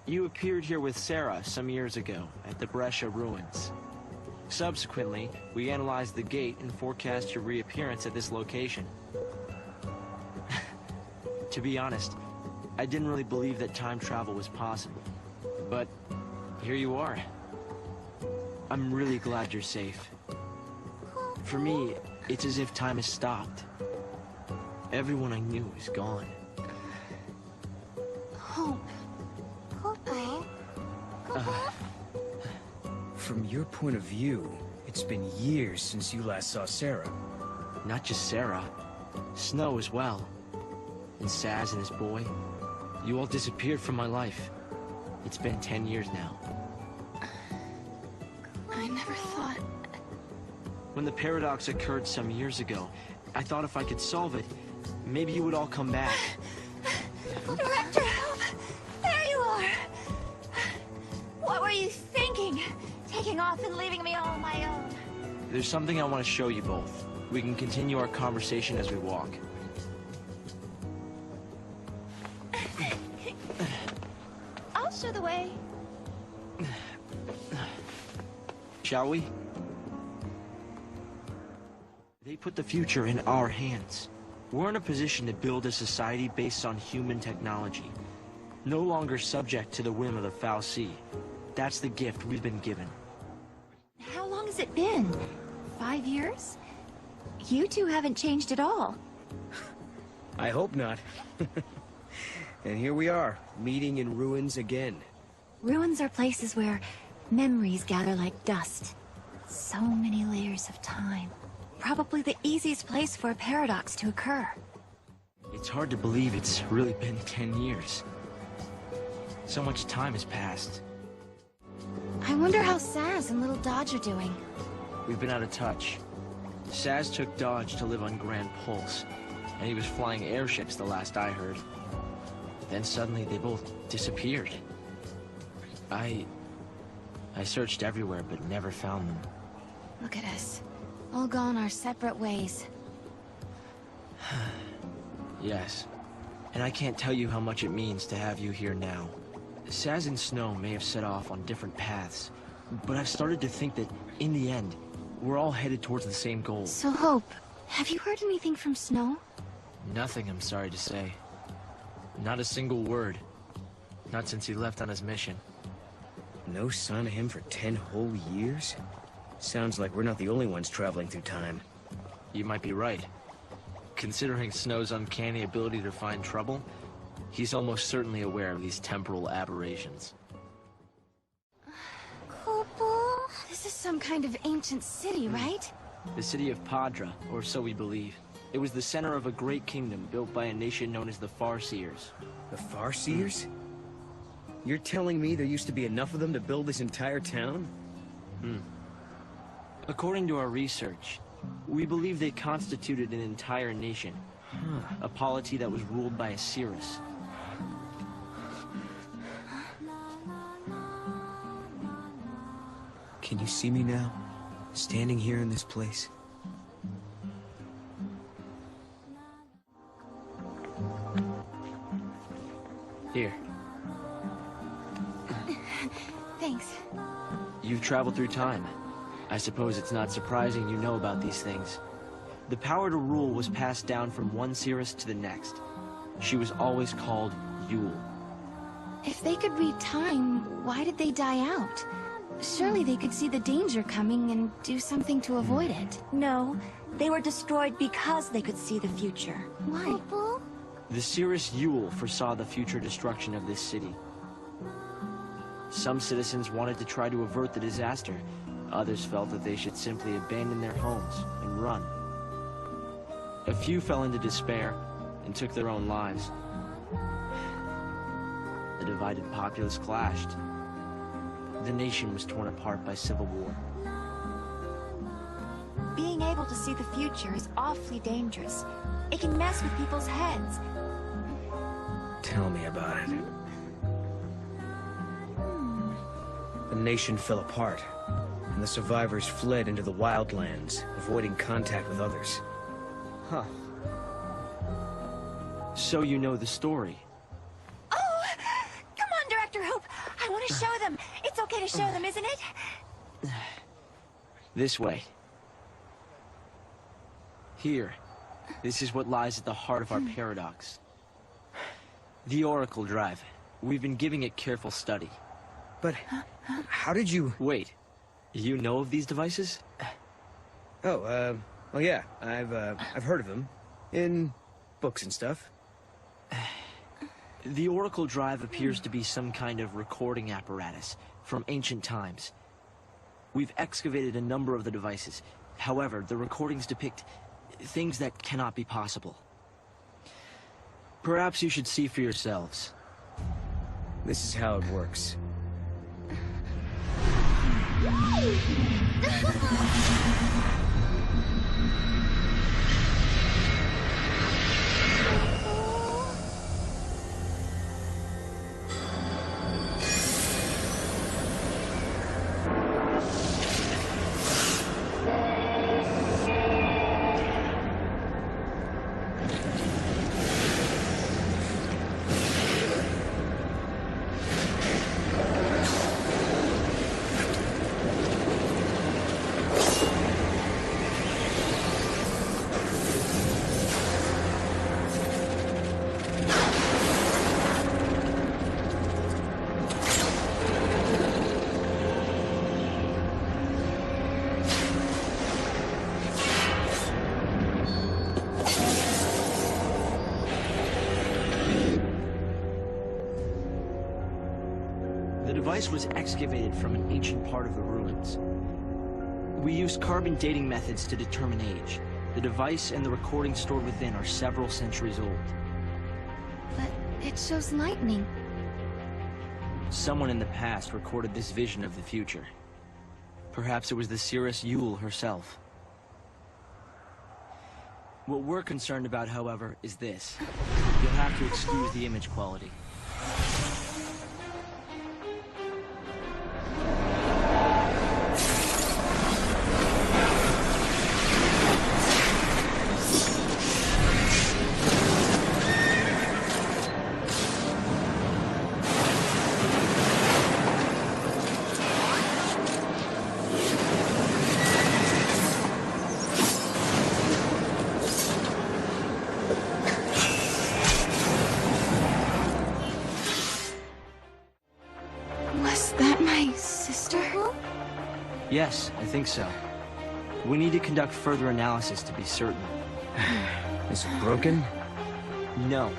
You appeared here with Sarah some years ago at the Brescia ruins. Subsequently, we analyzed the gate and forecast your reappearance at this location. To be honest, I didn't really believe that time travel was possible. But here you are. I'm really glad you're safe. For me, it's as if time has stopped. Everyone I knew is gone. Hope. From your point of view, it's been years since you last saw Sarah. Not just Sarah. Snow as well. And Saz and his boy. You all disappeared from my life. It's been 10 years now. I never thought... When the paradox occurred some years ago, I thought if I could solve it, maybe you would all come back. Director, help! There you are! What were you thinking? Taking off and leaving me all on my own. There's something I want to show you both. We can continue our conversation as we walk. I'll show the way. Shall we? They put the future in our hands. We're in a position to build a society based on human technology. No longer subject to the whim of the fal'Cie. That's the gift we've been given. How long has it been? 5 years? You two haven't changed at all. I hope not. And here we are, meeting in ruins again. Ruins are places where memories gather like dust. So many layers of time. Probably the easiest place for a paradox to occur. It's hard to believe it's really been 10 years. So much time has passed. I wonder how Saz and little Dodge are doing. We've been out of touch. Saz took Dodge to live on Grand Pulse, and he was flying airships the last I heard. Then suddenly they both disappeared. I searched everywhere but never found them. Look at us. All gone our separate ways. Yes. And I can't tell you how much it means to have you here now. Saz and Snow may have set off on different paths, but I've started to think that, in the end, we're all headed towards the same goal. So Hope, have you heard anything from Snow? Nothing, I'm sorry to say. Not a single word. Not since he left on his mission. No sign of him for 10 whole years? Sounds like we're not the only ones traveling through time. You might be right. Considering Snow's uncanny ability to find trouble, he's almost certainly aware of these temporal aberrations. This is some kind of ancient city, right? The city of Padra, or so we believe. It was the center of a great kingdom built by a nation known as the Farseers. The Farseers? You're telling me there used to be enough of them to build this entire town? According to our research, we believe they constituted an entire nation. A polity that was ruled by a Cirrus. Can you see me now? Standing here in this place? Here. Thanks. You've traveled through time. I suppose it's not surprising you know about these things. The power to rule was passed down from one Cirrus to the next. She was always called Yule. If they could read time, why did they die out? Surely they could see the danger coming and do something to avoid it. No, they were destroyed because they could see the future. Why? The Cirrus Yule foresaw the future destruction of this city. Some citizens wanted to try to avert the disaster. Others felt that they should simply abandon their homes and run. A few fell into despair and took their own lives. The divided populace clashed. The nation was torn apart by civil war. Being able to see the future is awfully dangerous. It can mess with people's heads. Tell me about it. The nation fell apart, and the survivors fled into the wildlands, avoiding contact with others. Huh. So you know the story. Oh! Come on, Director Hope! I want to show them! It's okay to show them, isn't it? This way. Here. This is what lies at the heart of our paradox. The Oracle Drive. We've been giving it careful study. But how did you... Wait. You know of these devices? Oh, well, yeah. I've heard of them. In books and stuff. The Oracle Drive appears to be some kind of recording apparatus from ancient times. We've excavated a number of the devices. However, the recordings depict things that cannot be possible. Perhaps you should see for yourselves. This is how it works. The device was excavated from an ancient part of the ruins. We used carbon dating methods to determine age. The device and the recording stored within are several centuries old. But it shows lightning. Someone in the past recorded this vision of the future. Perhaps it was the seeress Yule herself. What we're concerned about, however, is this. You'll have to excuse the image quality. Yes, I think so. We need to conduct further analysis to be certain. Is it broken? No.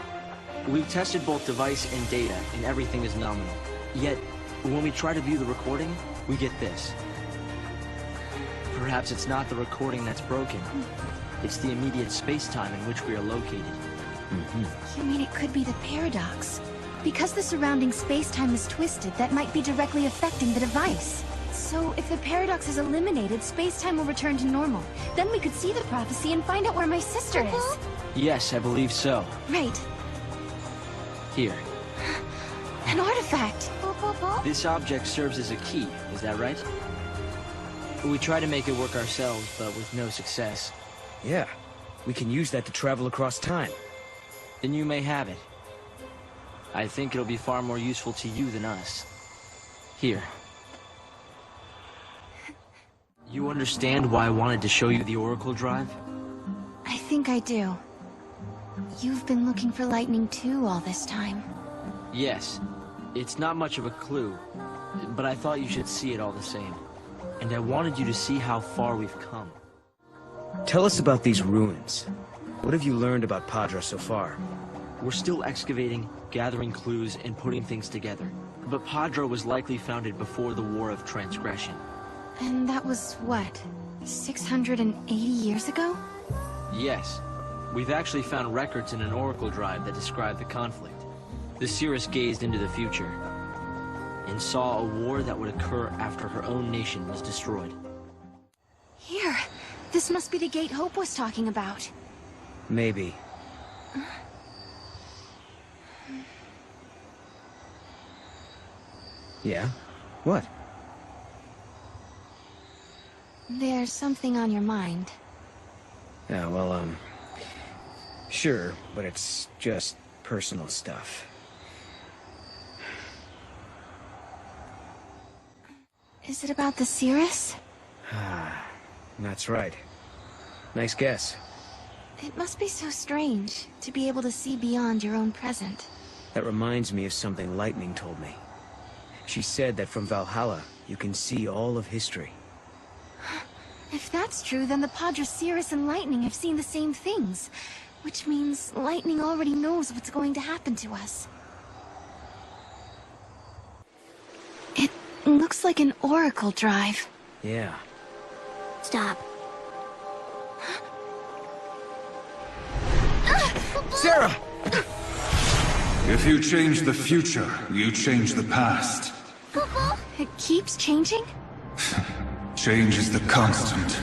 We've tested both device and data, and everything is nominal. Yet, when we try to view the recording, we get this. Perhaps it's not the recording that's broken. It's the immediate space-time in which we are located. You mean it could be the paradox? Because the surrounding space-time is twisted, that might be directly affecting the device. So, if the paradox is eliminated, space-time will return to normal. Then we could see the prophecy and find out where my sister is. Yes, I believe so. Right. Here. An artifact! This object serves as a key, is that right? We tried to make it work ourselves, but with no success. Yeah. We can use that to travel across time. Then you may have it. I think it'll be far more useful to you than us. Here. You understand why I wanted to show you the Oracle Drive? I think I do. You've been looking for lightning too all this time. Yes. It's not much of a clue, but I thought you should see it all the same. And I wanted you to see how far we've come. Tell us about these ruins. What have you learned about Padra so far? We're still excavating, gathering clues, and putting things together. But Padra was likely founded before the War of Transgression. And that was, what, 680 years ago? Yes. We've actually found records in an Oracle Drive that describe the conflict. The seeress gazed into the future and saw a war that would occur after her own nation was destroyed. Here. This must be the gate Hope was talking about. Maybe. Yeah? What? There's something on your mind. Yeah, well, sure, but it's just personal stuff. Is it about the seeress? Ah, that's right. Nice guess. It must be so strange to be able to see beyond your own present. That reminds me of something Lightning told me. She said that from Valhalla, you can see all of history. If that's true, then the Padra, Seeress, and Lightning have seen the same things. Which means Lightning already knows what's going to happen to us. It looks like an Oracle Drive. Yeah. Stop. Sarah! If you change the future, you change the past. It keeps changing? Change is the constant.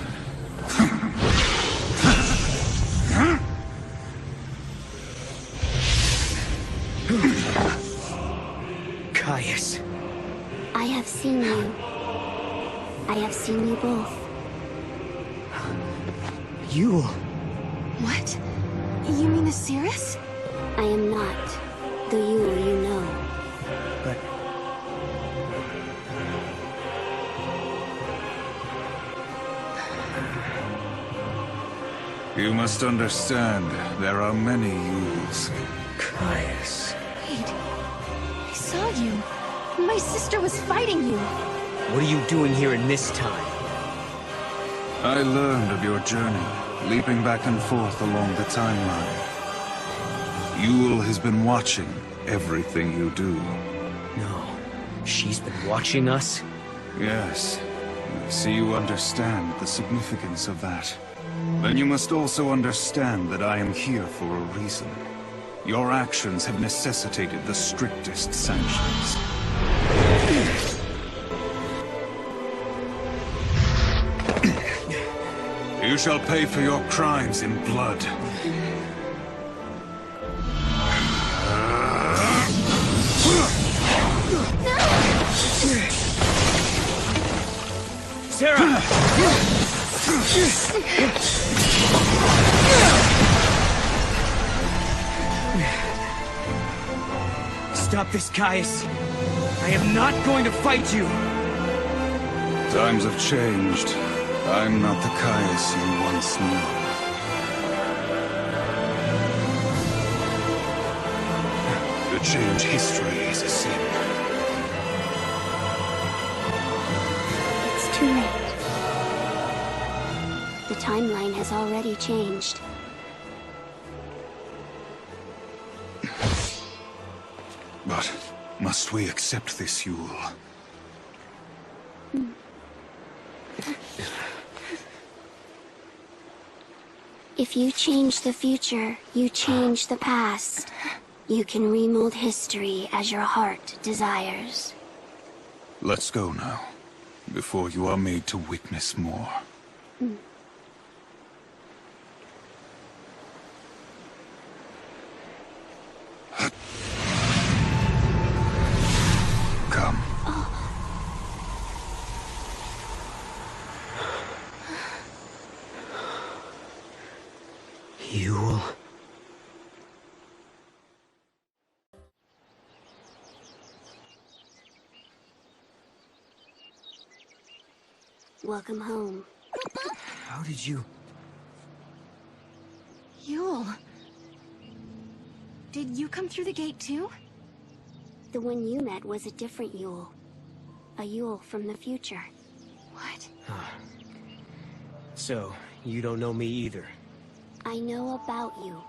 Caius. I have seen you. I have seen you both. Yule. What? You mean the Seeress? I am not the Yule you know. But... You must understand, there are many Yules. Caius. Wait. I saw you. My sister was fighting you. What are you doing here in this time? I learned of your journey, leaping back and forth along the timeline. Yule has been watching everything you do. No. She's been watching us? Yes. I see you understand the significance of that. Then you must also understand that I am here for a reason. Your actions have necessitated the strictest sanctions. You shall pay for your crimes in blood. Sarah! Stop this, Caius. I am not going to fight you. Times have changed. I'm not the Caius you once knew. To change history is a sin. It's too late. The timeline has already changed. But must we accept this, Yule? If you change the future, you change the past. You can remold history as your heart desires. Let's go now, before you are made to witness more. Come. Yule. Welcome home. How did you... Yule. Did you come through the gate too? The one you met was a different Yule. A Yule from the future. What? So, you don't know me either? I know about you.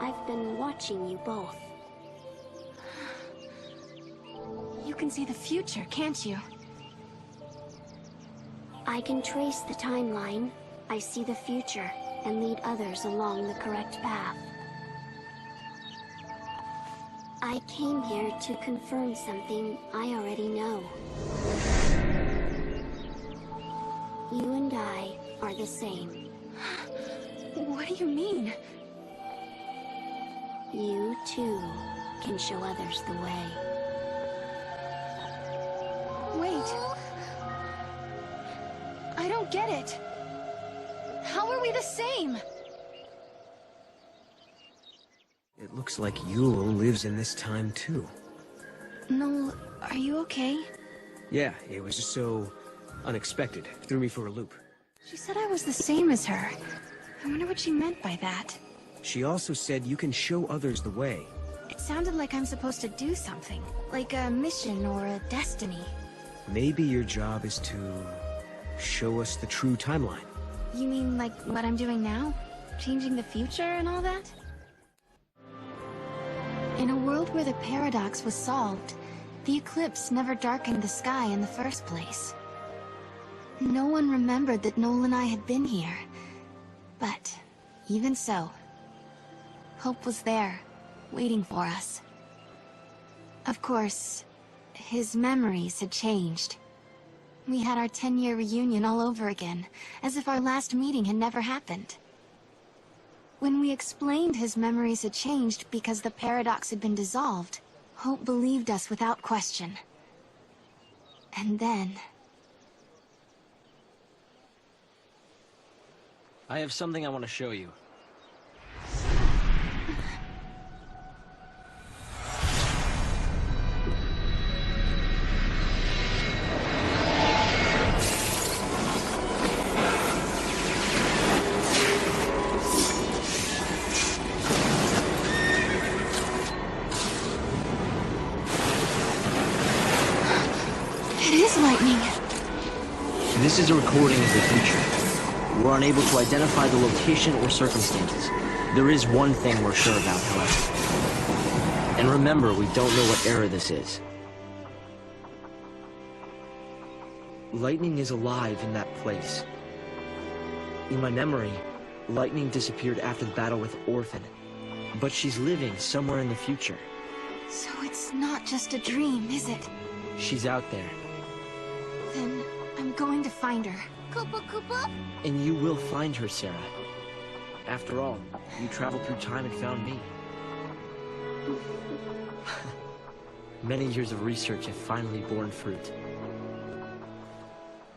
I've been watching you both. You can see the future, can't you? I can trace the timeline. I see the future and lead others along the correct path. I came here to confirm something I already know. You and I are the same. What do you mean? You, too, can show others the way. Wait. I don't get it. How are we the same? It looks like Yule lives in this time too. Noel, are you okay? Yeah, it was just so unexpected. Threw me for a loop. She said I was the same as her. I wonder what she meant by that. She also said you can show others the way. It sounded like I'm supposed to do something, like a mission or a destiny. Maybe your job is to show us the true timeline. You mean like what I'm doing now? Changing the future and all that? In a world where the paradox was solved, the eclipse never darkened the sky in the first place. No one remembered that Noel and I had been here. But, even so, hope was there, waiting for us. Of course, his memories had changed. We had our 10-year reunion all over again, as if our last meeting had never happened. When we explained his memories had changed because the paradox had been dissolved, Hope believed us without question. And then... I have something I want to show you. It is lightning. This is a recording of the future. We're unable to identify the location or circumstances. There is one thing we're sure about, however. And remember, we don't know what era this is. Lightning is alive in that place. In my memory, Lightning disappeared after the battle with Orphan, but she's living somewhere in the future. So it's not just a dream, is it? She's out there. Then I'm going to find her. Koopa Koopa? And you will find her, Sarah. After all, you traveled through time and found me. Many years of research have finally borne fruit.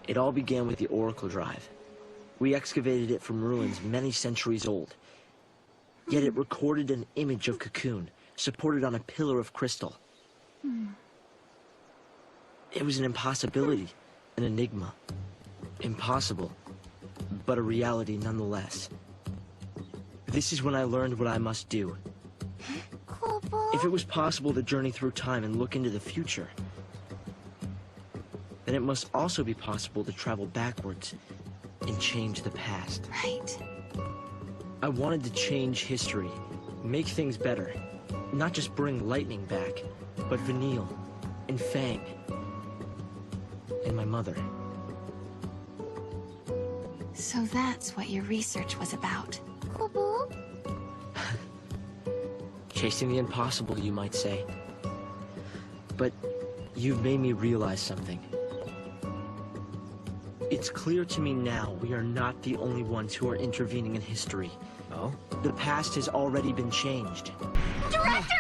It all began with the Oracle Drive. We excavated it from ruins many centuries old. Yet it recorded an image of Cocoon, supported on a pillar of crystal. It was an impossibility, an enigma. Impossible, but a reality nonetheless. This is when I learned what I must do. If it was possible to journey through time and look into the future, then it must also be possible to travel backwards and change the past. Right. I wanted to change history, make things better. Not just bring Lightning back, but Vanille, and Fang, and my mother. So that's what your research was about. Chasing the impossible, you might say. But you've made me realize something. It's clear to me now we are not the only ones who are intervening in history. Oh? The past has already been changed. Director!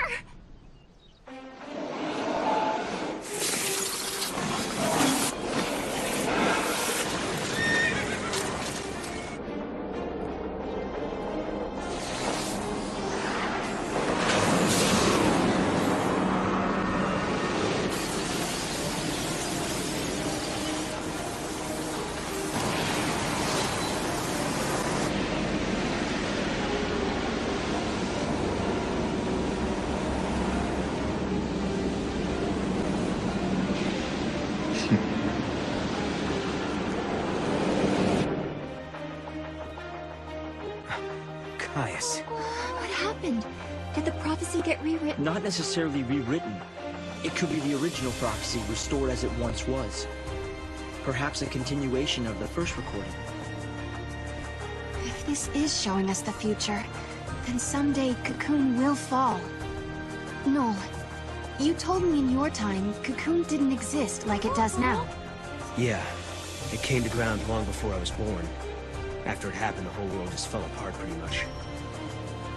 What happened? Did the prophecy get rewritten? Not necessarily rewritten. It could be the original prophecy restored as it once was. Perhaps a continuation of the first recording. If this is showing us the future, then someday Cocoon will fall. Noel, you told me in your time Cocoon didn't exist like it does now. Yeah, it came to ground long before I was born. After it happened, the whole world just fell apart pretty much.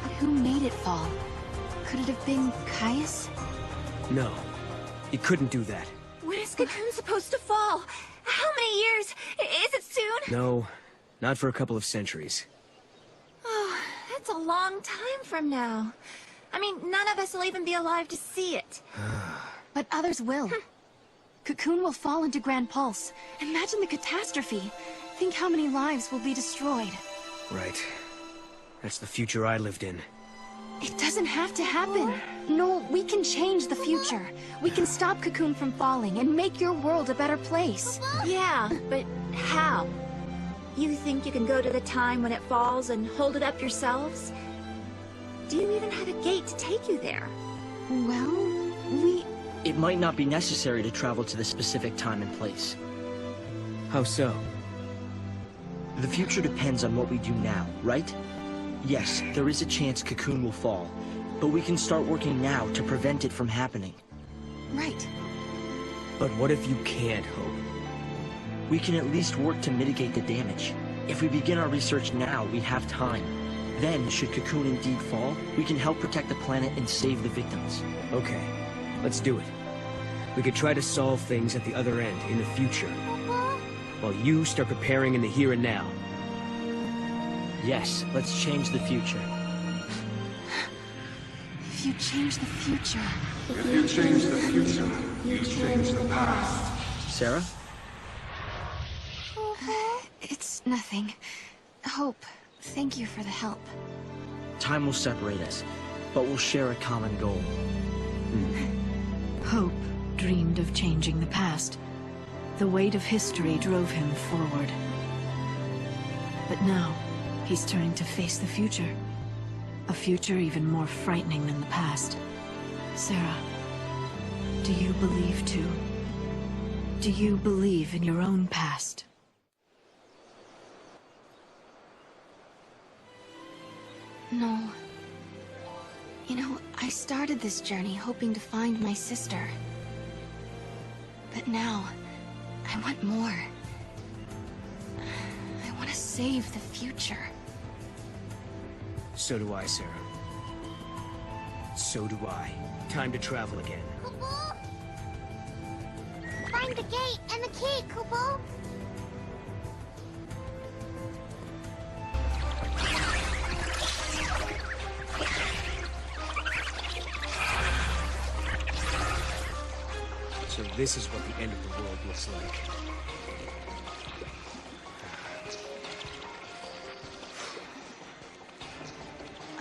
But who made it fall? Could it have been Caius? No, it couldn't do that. When is Cocoon supposed to fall? How many years? Is it soon? No, not for a couple of centuries. Oh, that's a long time from now. I mean, none of us will even be alive to see it. But others will. Cocoon will fall into Grand Pulse. Imagine the catastrophe. Think how many lives will be destroyed. Right. That's the future I lived in. It doesn't have to happen. No, we can change the future. We can stop Cocoon from falling and make your world a better place. Yeah, but how? You think you can go to the time when it falls and hold it up yourselves? Do you even have a gate to take you there? Well, It might not be necessary to travel to the specific time and place. How so? The future depends on what we do now, right? Yes, there is a chance Cocoon will fall, but we can start working now to prevent it from happening. Right. But what if you can't hope? We can at least work to mitigate the damage. If we begin our research now, we have time. Then, should Cocoon indeed fall, we can help protect the planet and save the victims. Okay, let's do it. We could try to solve things at the other end, in the future. While you start preparing in the here and now. Yes, let's change the future. If you change the future... If you change the future, you change the past. Sarah? It's nothing. Hope, thank you for the help. Time will separate us, but we'll share a common goal. Hope dreamed of changing the past. The weight of history drove him forward. But now, he's turning to face the future. A future even more frightening than the past. Sarah, do you believe too? Do you believe in your own past? No. You know, I started this journey hoping to find my sister. But now, I want more. I want to save the future. So do I, Sarah. So do I. Time to travel again. Find the gate and the key, Kupo! So this is what the end of the world looks like.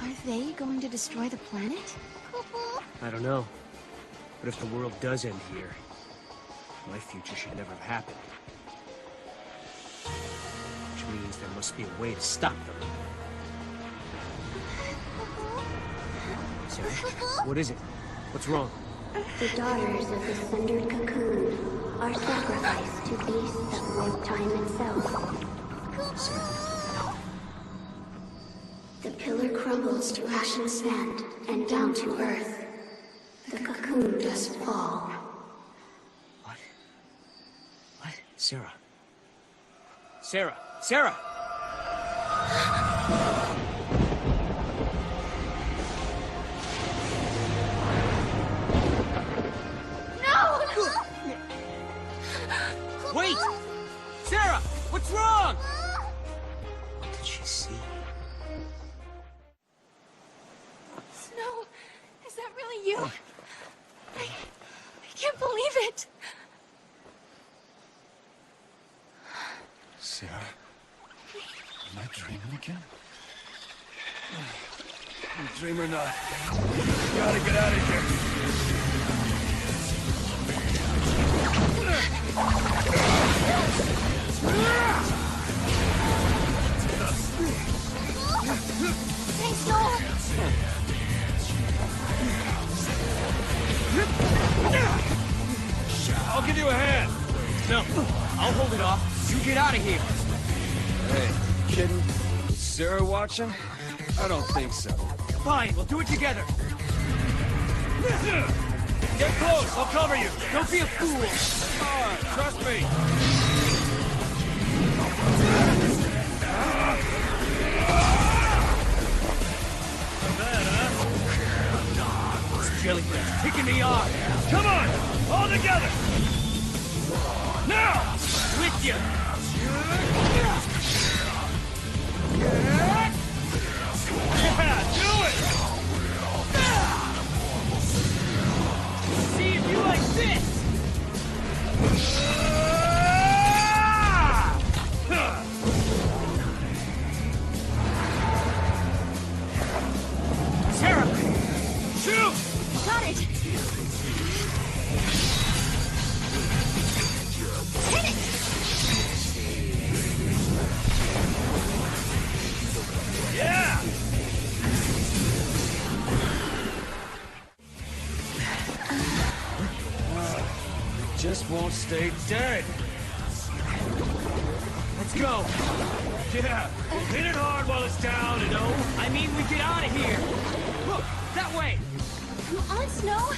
Are they going to destroy the planet? I don't know. But if the world does end here, my future should never have happened. Which means there must be a way to stop them. Sarah? What is it? What's wrong? The daughters of the sundered cocoon are sacrificed to beasts that warp time itself. The pillar crumbles to ashen sand and down to earth. The cocoon does fall. What? Sarah? Sarah! Sarah! Wait! Sarah! What's wrong? What did she see? Snow, is that really you? I can't believe it. Sarah? Am I dreaming again? Dream or not, we gotta get out of here. Thanks, Noel! I'll give you a hand. No, I'll hold it off. You get out of here. Hey, kidding? Is Sarah watching? I don't think so. Fine, we'll do it together. Get close, I'll cover you. Don't be a fool. Come on, trust me. This jellyfish kicking me off. Come on, all together. Now, with you. Yeah, do it. See if you like this. Sarah! Shoot! Got it! Hit it! Yeah! Just won't stay dead. Let's go. Yeah, hit it hard while it's down and I mean, we get out of here. Look, that way. Come on, Snow.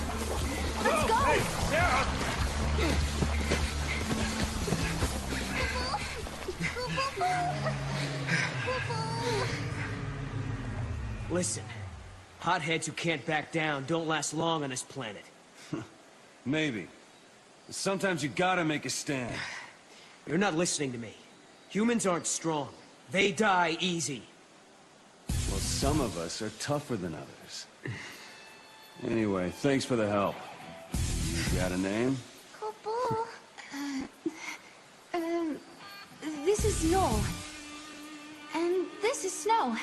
Let's go. Hey, Sarah! Listen, hotheads who can't back down don't last long on this planet. Maybe. Sometimes you gotta make a stand. You're not listening to me. Humans aren't strong. They die easy. Well, some of us are tougher than others. Anyway, thanks for the help. You got a name? Kupo. This is Noel. And this is Snow.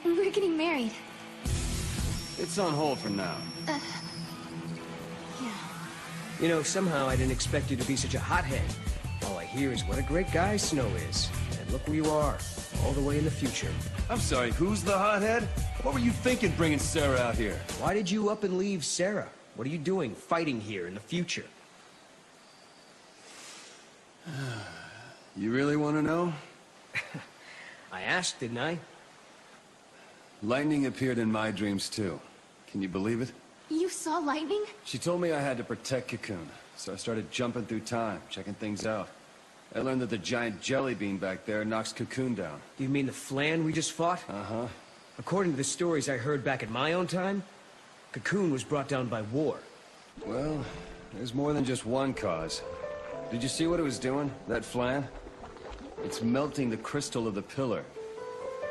And we're getting married. It's on hold for now. Yeah. You know, somehow I didn't expect you to be such a hothead. All I hear is what a great guy Snow is. And look where you are, all the way in the future. I'm sorry, who's the hothead? What were you thinking bringing Sarah out here? Why did you up and leave Sarah? What are you doing fighting here in the future? You really want to know? I asked, didn't I? Lightning appeared in my dreams too. Can you believe it? You saw lightning? She told me I had to protect Cocoon, so I started jumping through time, checking things out. I learned that the giant jelly bean back there knocks Cocoon down. You mean the flan we just fought? Uh-huh. According to the stories I heard back in my own time, Cocoon was brought down by war. Well, there's more than just one cause. Did you see what it was doing, that flan? It's melting the crystal of the pillar,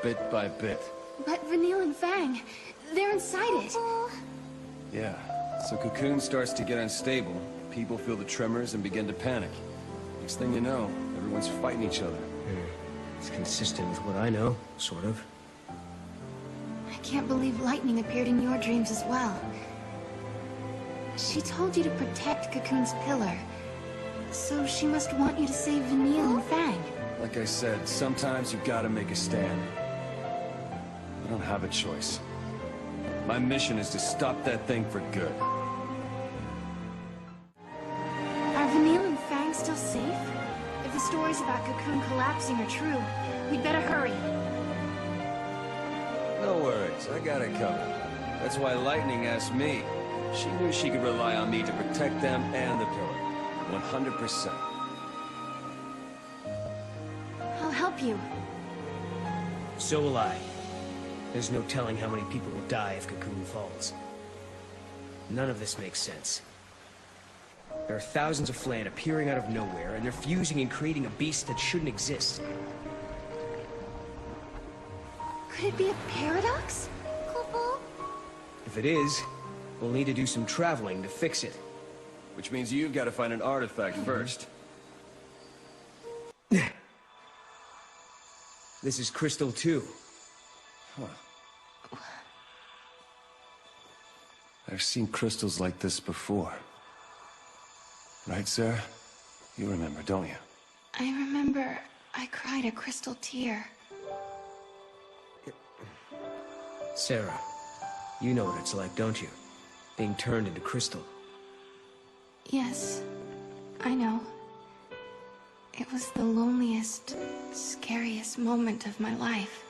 bit by bit. But Vanille and Fang, they're inside it. Yeah, so Cocoon starts to get unstable, people feel the tremors and begin to panic. Next thing you know, everyone's fighting each other. It's consistent with what I know, sort of. I can't believe lightning appeared in your dreams as well. She told you to protect Cocoon's pillar, so she must want you to save Vanille and Fang. Like I said, sometimes you gotta make a stand. I don't have a choice. My mission is to stop that thing for good. Are Vanille and Fang still safe? If the stories about Cocoon collapsing are true, we'd better hurry. No worries, I got it covered. That's why Lightning asked me. She knew she could rely on me to protect them and the pillar. 100%. I'll help you. So will I. There's no telling how many people will die if Cocoon falls. None of this makes sense. There are thousands of flan appearing out of nowhere, and they're fusing and creating a beast that shouldn't exist. Could it be a paradox? If it is, we'll need to do some traveling to fix it. Which means you've got to find an artifact first. This is Crystal 2. Huh. I've seen crystals like this before. Right, Sarah? You remember, don't you? I remember I cried a crystal tear. Sarah, you know what it's like, don't you? Being turned into crystal. Yes, I know. It was the loneliest, scariest moment of my life.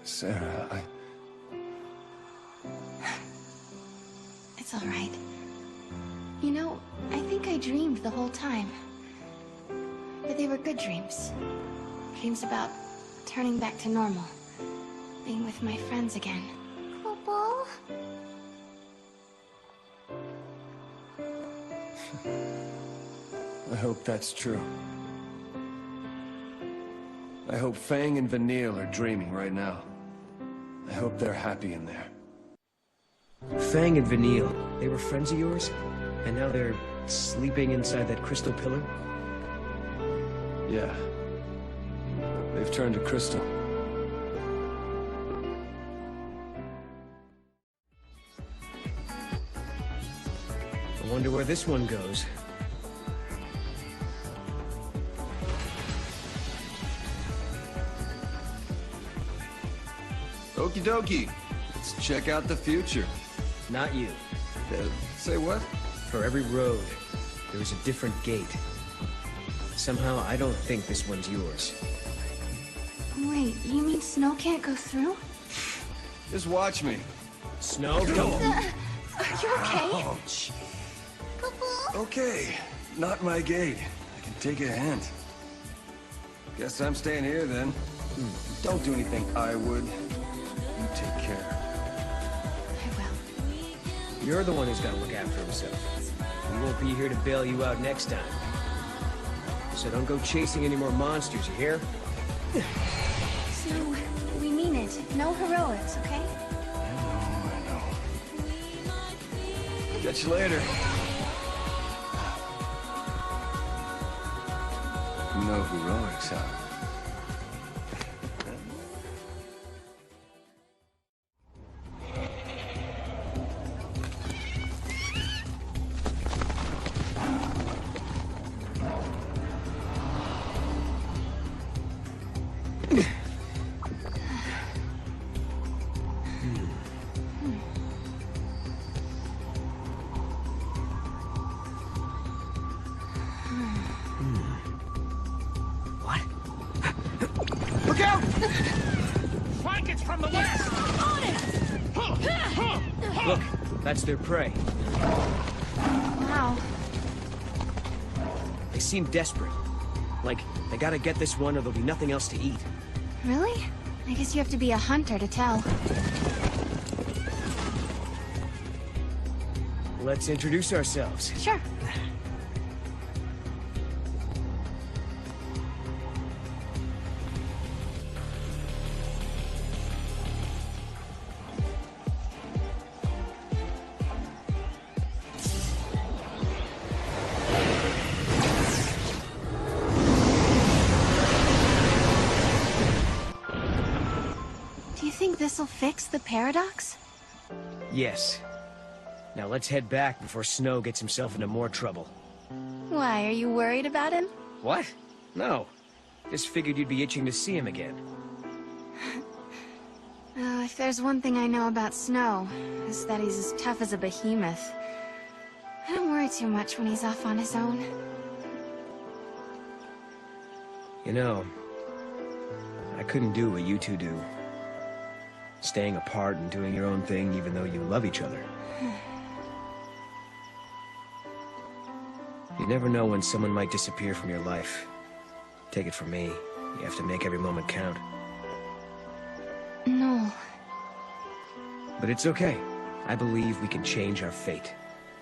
Sarah, It's all right. You know, I think I dreamed the whole time. But they were good dreams. Dreams about turning back to normal. Being with my friends again. Papa? I hope that's true. I hope Fang and Vanille are dreaming right now. I hope they're happy in there. Fang and Vanille, they were friends of yours? And now they're sleeping inside that crystal pillar? Yeah. They've turned to crystal. I wonder where this one goes. Okie dokie. Let's check out the future. Not you. Say what? For every road, there is a different gate. Somehow, I don't think this one's yours. Wait, you mean Snow can't go through? Just watch me. Snow, come on. Are you okay? Ouch. Okay, not my gate. I can take a hint. Guess I'm staying here then. Don't do anything I would. You take care. You're the one who's got to look after himself. We won't be here to bail you out next time. So don't go chasing any more monsters, you hear? So, we mean it. No heroics, okay? I know. Catch you later. No heroics, huh? Flank it from the west! On it! Look, that's their prey. Wow. They seem desperate. Like, they gotta get this one or there'll be nothing else to eat. Really? I guess you have to be a hunter to tell. Let's introduce ourselves. Sure. Do you think this'll fix the paradox? Yes. Now let's head back before Snow gets himself into more trouble. Why, are you worried about him? What? No. Just figured you'd be itching to see him again. If there's one thing I know about Snow, it's that he's as tough as a behemoth. I don't worry too much when he's off on his own. You know, I couldn't do what you two do. Staying apart and doing your own thing even though you love each other. You never know when someone might disappear from your life. Take it from me, you have to make every moment count. No. But it's okay. I believe we can change our fate.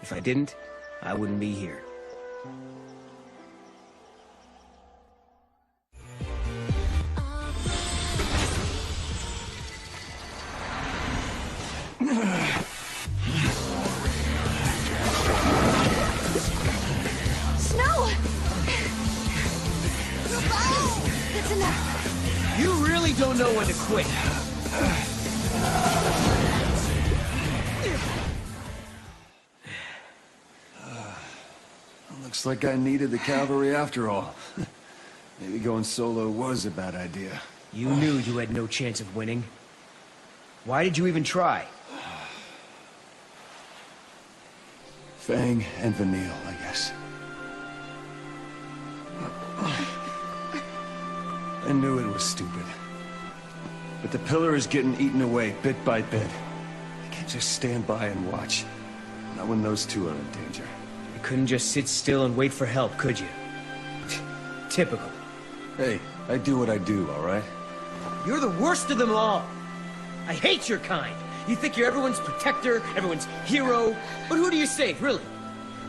If I didn't, I wouldn't be here. Snow! That's enough. You really don't know when to quit. Looks like I needed the cavalry after all. Maybe going solo was a bad idea. You knew you had no chance of winning. Why did you even try? Fang and Vanille, I guess. I knew it was stupid. But the pillar is getting eaten away, bit by bit. I can't just stand by and watch. Not when those two are in danger. You couldn't just sit still and wait for help, could you? Typical. Hey, I do what I do, all right? You're the worst of them all. I hate your kind. You think you're everyone's protector, everyone's hero. But who do you save, really?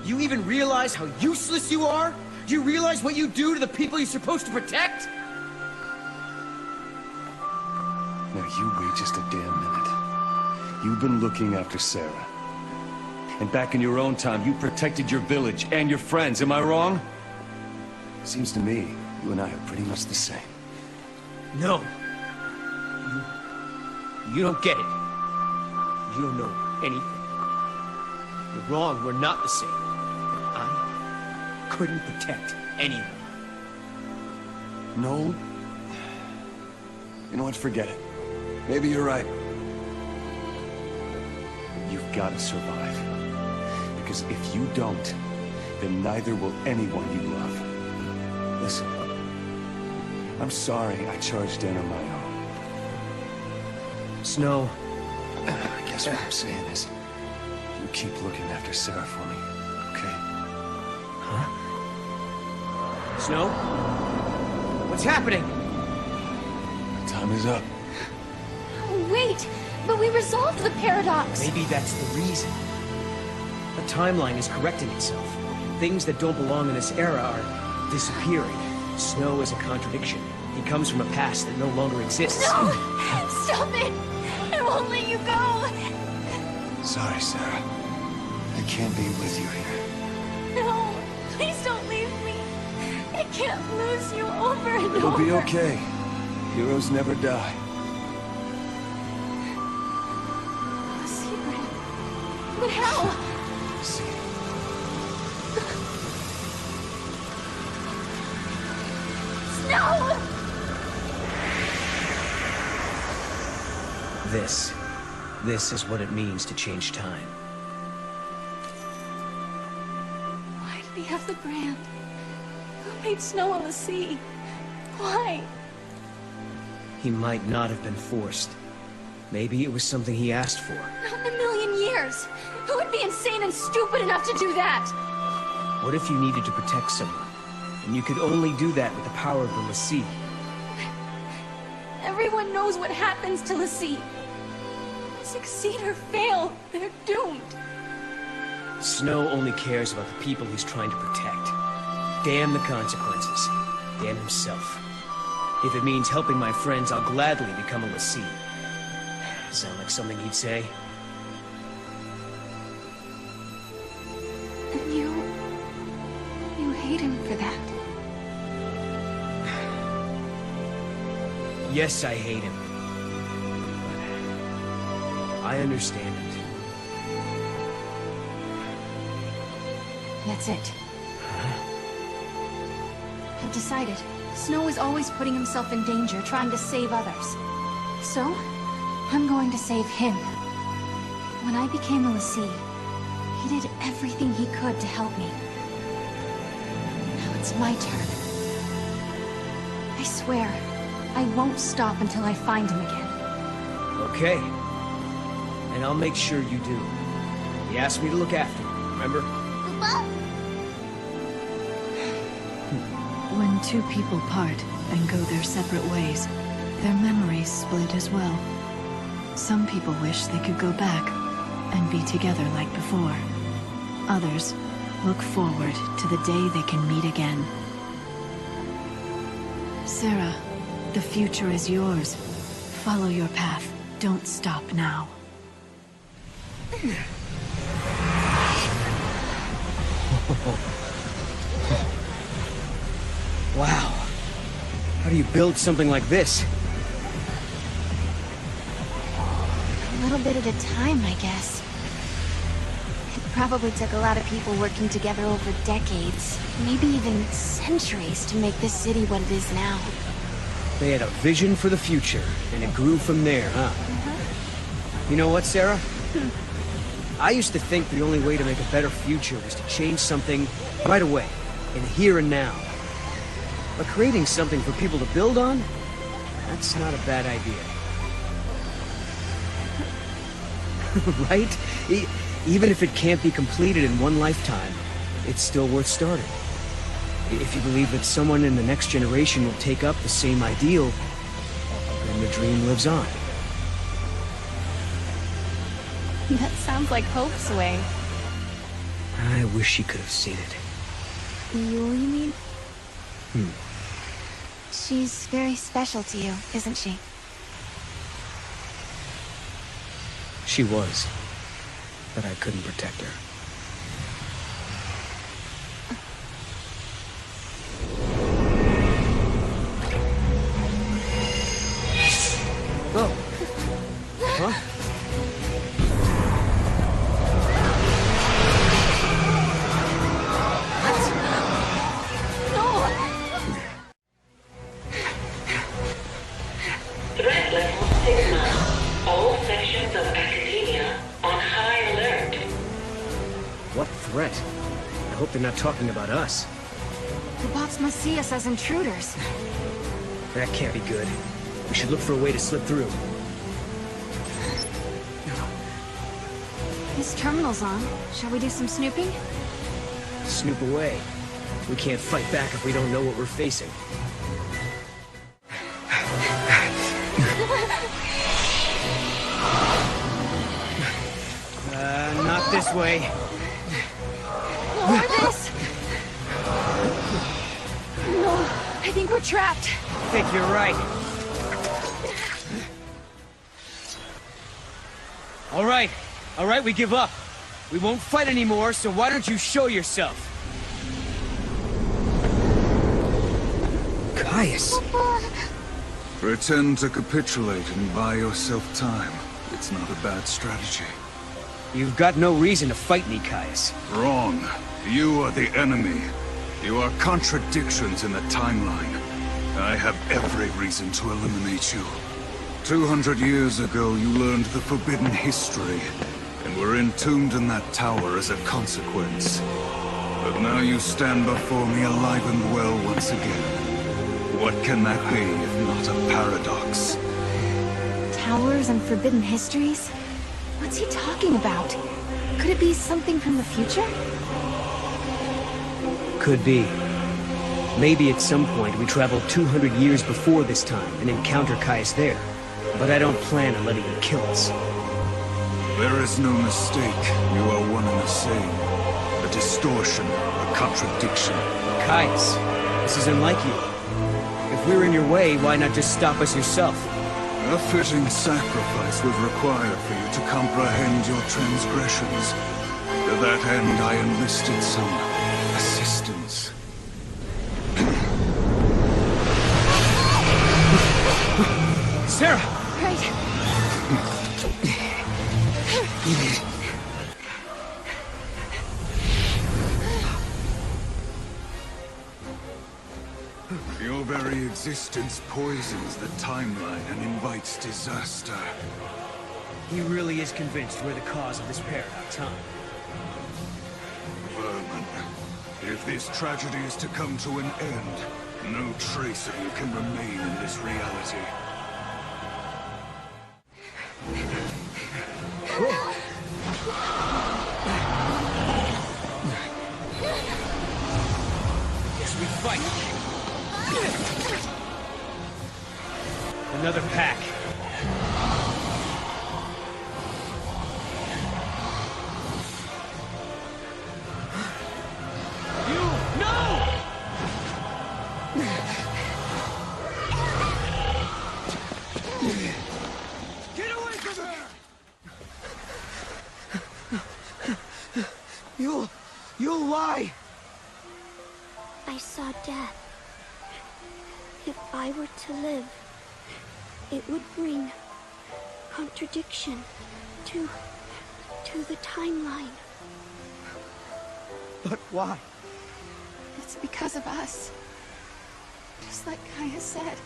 You even realize how useless you are? Do you realize what you do to the people you're supposed to protect? Now you wait just a damn minute. You've been looking after Sarah. And back in your own time, you protected your village and your friends, am I wrong? Seems to me, you and I are pretty much the same. No. You don't get it. You don't know anything. You're wrong, we're not the same. I couldn't protect anyone. No? You know what, forget it. Maybe you're right. You've got to survive. Because if you don't, then neither will anyone you love. Listen, I'm sorry I charged in on my own. Snow. I guess what I'm saying is, you keep looking after Sarah for me, okay? Huh? Snow? What's happening? Time is up. Wait, but we resolved the paradox. Maybe that's the reason. The timeline is correcting itself. Things that don't belong in this era are disappearing. Snow is a contradiction. He comes from a past that no longer exists. No! Stop it! I won't let you go! Sorry, Sarah. I can't be with you here. No! Please don't leave me! I can't lose you over and It'll over! be okay. Heroes never die. A secret. But how? See. No! This is what it means to change time. Why did he have the brand? Who made snow on the sea? Why? He might not have been forced. Maybe it was something he asked for. Not in a million years! Who would be insane and stupid enough to do that? What if you needed to protect someone, and you could only do that with the power of the l'Cie? Everyone knows what happens to l'Cie. Succeed or fail, they're doomed. Snow only cares about the people he's trying to protect. Damn the consequences. Damn himself. If it means helping my friends, I'll gladly become a l'Cie. Sound like something he'd say? And you hate him for that. Yes, I hate him. But I understand it. That's it. I've decided. Snow is always putting himself in danger, trying to save others. So, I'm going to save him. When I became a l'Cie, he did everything he could to help me. Now it's my turn. I swear, I won't stop until I find him again. Okay. And I'll make sure you do. He asked me to look after you, remember? When two people part and go their separate ways, their memories split as well. Some people wish they could go back and be together like before. Others look forward to the day they can meet again. Sarah, the future is yours. Follow your path. Don't stop now. Wow. How do you build something like this? A little bit at a time, I guess. It probably took a lot of people working together over decades, maybe even centuries, to make this city what it is now. They had a vision for the future, and it grew from there, huh? You know what, Sarah? I used to think the only way to make a better future was to change something right away, in the here and now. But creating something for people to build on? That's not a bad idea. Right? Even if it can't be completed in one lifetime, it's still worth starting. If you believe that someone in the next generation will take up the same ideal, then the dream lives on. That sounds like Hope's way. I wish she could have seen it. Yule, you mean? She's very special to you, isn't she? She was, but I couldn't protect her. Oh. Huh? Threat level 6. All sections of academia on high alert. What threat? I hope they're not talking about us. The bots must see us as intruders. That can't be good. We should look for a way to slip through. This terminal's on. Shall we do some snooping? Snoop away. We can't fight back if we don't know what we're facing. Not this way. Or this? No, I think we're trapped. I think you're right. All right, we give up. We won't fight anymore, so why don't you show yourself? Caius. Pretend to capitulate and buy yourself time. It's not a bad strategy. You've got no reason to fight me, Caius. Wrong. You are the enemy. You are contradictions in the timeline. I have every reason to eliminate you. 200 years ago, you learned the forbidden history, and were entombed in that tower as a consequence. But now you stand before me alive and well once again. What can that be if not a paradox? Towers and forbidden histories? What's he talking about? Could it be something from the future? Could be. Maybe at some point we travel 200 years before this time and encounter Caius there. But I don't plan on letting him kill us. There is no mistake. You are one and the same. A distortion, a contradiction. Caius, this isn't like you. If we're in your way, why not just stop us yourself? A fitting sacrifice was required for you to comprehend your transgressions. To that end, I enlisted some assistance. Sarah! Right. Your very existence poisons the timeline and invites disaster. He really is convinced we're the cause of this paradox, huh? Vermin, if this tragedy is to come to an end, no trace of you can remain in this reality. Guess we fight. Another pack. You'll lie! I saw death. If I were to live, it would bring contradiction to the timeline. But why? It's because of us. Just like Kaya said,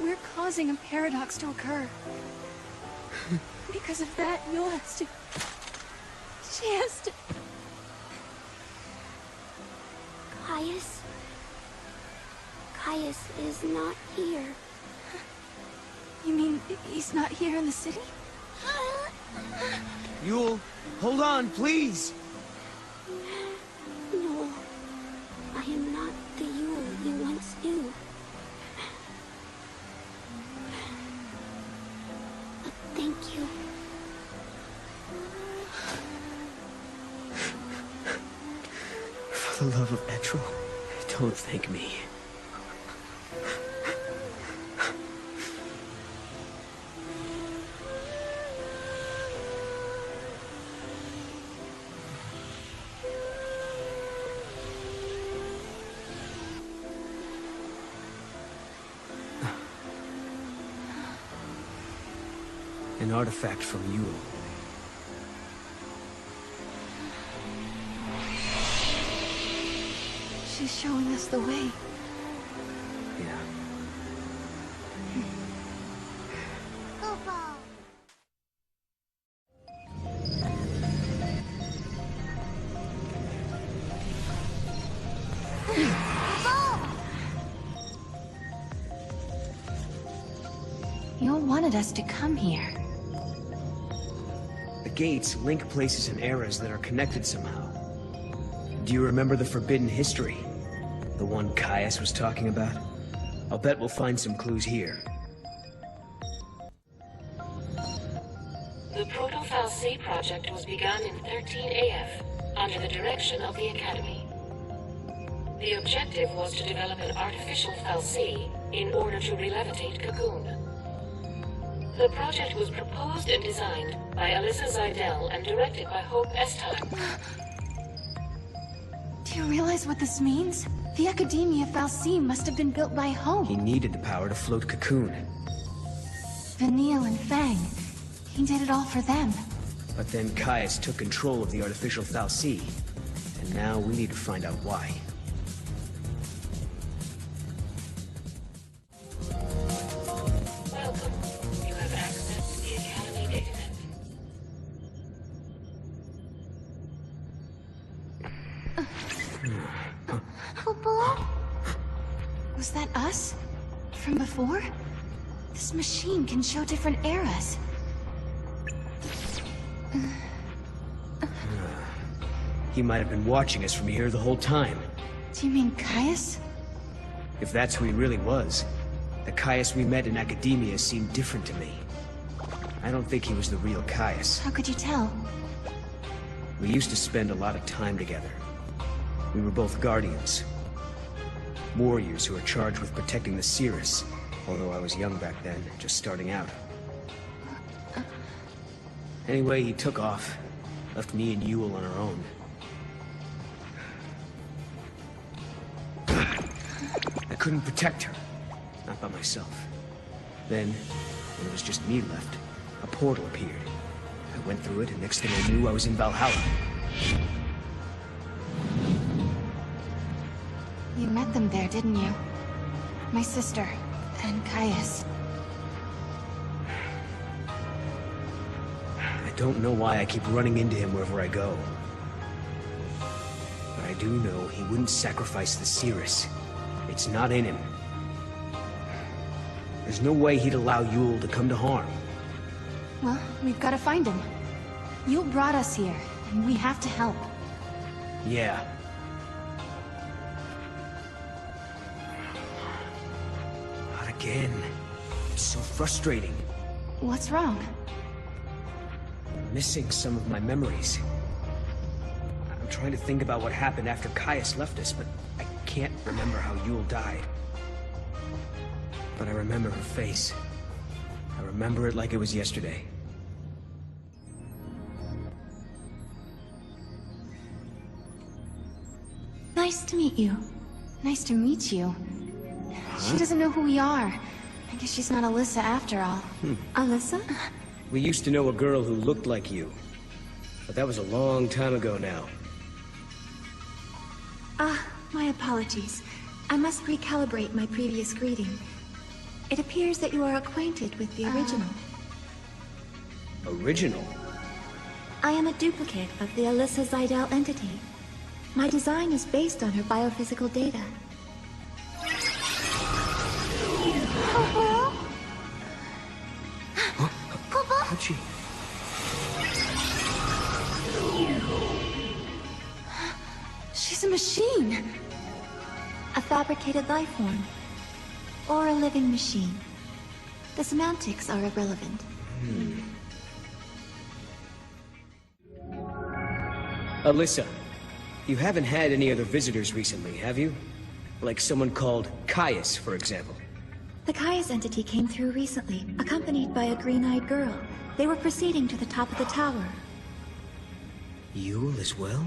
we're causing a paradox to occur. Because of that, Yul has to... She has to... Caius is not here. You mean he's not here in the city? Yul, hold on, please! No, I am not the Yul you once knew. But thank you. For the love of Etrel, don't thank me. An artifact from Yul. She's showing us the way. Yeah. Yul wanted us to come here. The gates link places and eras that are connected somehow. Do you remember the Forbidden History? The one Caius was talking about? I'll bet we'll find some clues here. The Proto-Fal'C project was begun in 13 AF, under the direction of the Academy. The objective was to develop an artificial Fal'C in order to re-levitate Cocoon. The project was proposed and designed by Alyssa Zidell and directed by Hope Estheim. Do you realize what this means? The Academia Fal'C must have been built by Hope. He needed the power to float Cocoon. Vanille and Fang. He did it all for them. But then Caius took control of the artificial Fal'C. And now we need to find out why. Welcome. You have access to the Academy datanet. Was that us? From before? This machine can show different eras. He might have been watching us from here the whole time. Do you mean Caius? If that's who he really was, the Caius we met in academia seemed different to me. I don't think he was the real Caius. How could you tell? We used to spend a lot of time together. We were both guardians. Warriors who were charged with protecting the Cirrus, although I was young back then, just starting out. Anyway, he took off, left me and Yule on our own. I couldn't protect her, not by myself. Then, when it was just me left, a portal appeared. I went through it, and next thing I knew, I was in Valhalla. You met them there, didn't you? My sister, and Caius. I don't know why I keep running into him wherever I go. But I do know he wouldn't sacrifice the Cirrus. It's not in him. There's no way he'd allow Yule to come to harm. Well, we've got to find him. Yule brought us here, and we have to help. Yeah. Not again. It's so frustrating. What's wrong? I'm missing some of my memories. I'm trying to think about what happened after Caius left us, but I can't remember how Yule died. But I remember her face. I remember it like it was yesterday. Nice to meet you. Nice to meet you. She doesn't know who we are. I guess she's not Alyssa after all. Alyssa? We used to know a girl who looked like you. But that was a long time ago now. My apologies. I must recalibrate my previous greeting. It appears that you are acquainted with the original. Original? I am a duplicate of the Alyssa Zidell entity. My design is based on her biophysical data. How'd she? She's a machine! A fabricated life form. Or a living machine. The semantics are irrelevant. Alyssa, you haven't had any other visitors recently, have you? Like someone called Caius, for example. The Caius entity came through recently, accompanied by a green-eyed girl. They were proceeding to the top of the tower. Yule as well?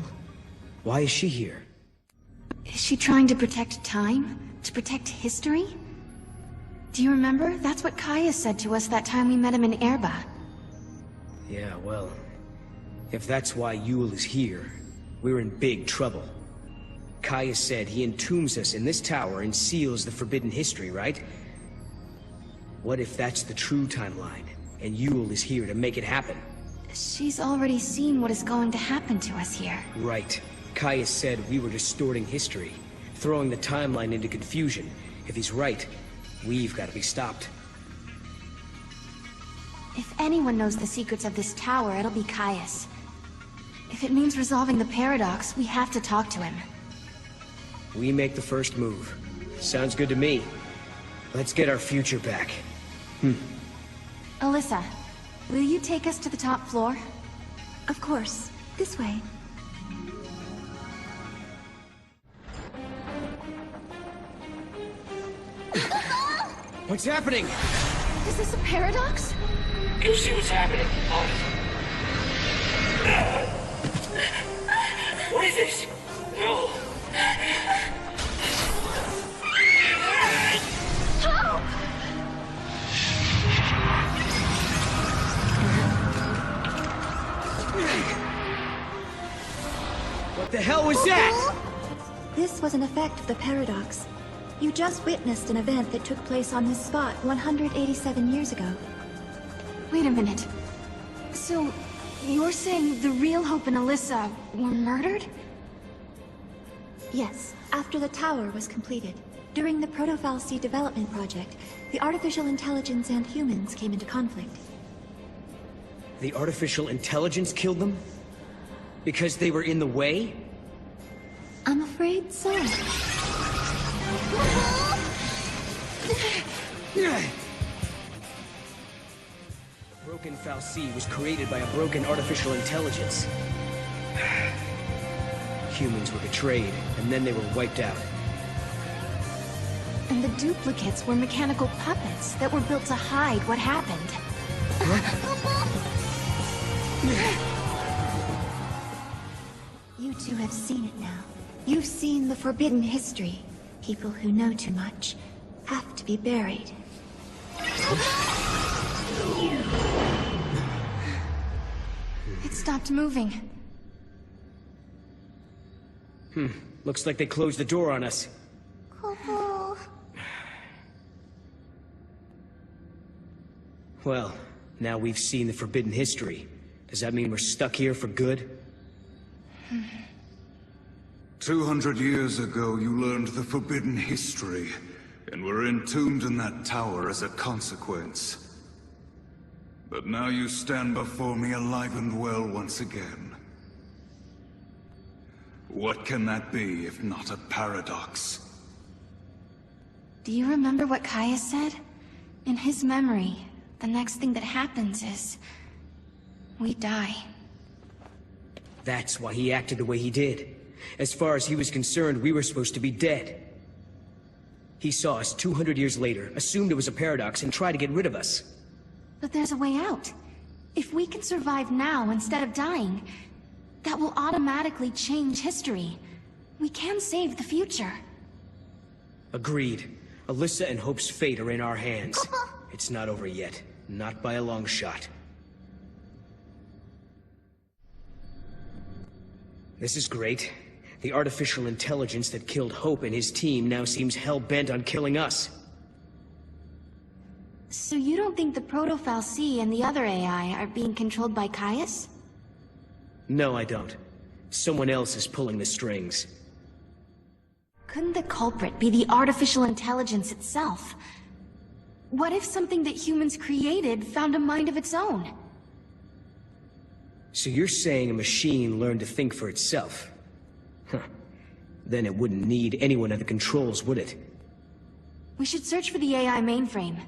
Why is she here? Is she trying to protect time? To protect history? Do you remember? That's what Caius said to us that time we met him in Erba. Yeah, well... if that's why Yule is here, we're in big trouble. Caius said he entombs us in this tower and seals the forbidden history, right? What if that's the true timeline, and Yule is here to make it happen? She's already seen what is going to happen to us here. Right. Caius said we were distorting history, throwing the timeline into confusion. If he's right, we've got to be stopped. If anyone knows the secrets of this tower, it'll be Caius. If it means resolving the paradox, we have to talk to him. We make the first move. Sounds good to me. Let's get our future back. Alyssa, will you take us to the top floor? Of course. This way. What's happening? Is this a paradox? Go see what's happening. What is this? No. What the hell was that? This was an effect of the paradox. You just witnessed an event that took place on this spot 187 years ago. Wait a minute. So, you're saying the real Hope and Alyssa were murdered? Yes, after the tower was completed. During the Proto-Fal'C development project, the artificial intelligence and humans came into conflict. The artificial intelligence killed them? Because they were in the way? I'm afraid so. The broken Fal'C was created by a broken artificial intelligence. Humans were betrayed, and then they were wiped out. And the duplicates were mechanical puppets that were built to hide what happened. You two have seen it now. You've seen the forbidden history. People who know too much have to be buried. It stopped moving. Looks like they closed the door on us. Well, now we've seen the forbidden history. Does that mean we're stuck here for good? 200 years ago, you learned the forbidden history, and were entombed in that tower as a consequence. But now you stand before me alive and well once again. What can that be if not a paradox? Do you remember what Kaya said? In his memory, the next thing that happens is... we die. That's why he acted the way he did. As far as he was concerned, we were supposed to be dead. He saw us 200 years later, assumed it was a paradox, and tried to get rid of us. But there's a way out. If we can survive now instead of dying, that will automatically change history. We can save the future. Agreed. Alyssa and Hope's fate are in our hands. It's not over yet. Not by a long shot. This is great. The artificial intelligence that killed Hope and his team now seems hell-bent on killing us. So you don't think the Proto-Fal'C and the other AI are being controlled by Caius? No, I don't. Someone else is pulling the strings. Couldn't the culprit be the artificial intelligence itself? What if something that humans created found a mind of its own? So you're saying a machine learned to think for itself? Huh. Then it wouldn't need anyone at the controls, would it? We should search for the AI mainframe.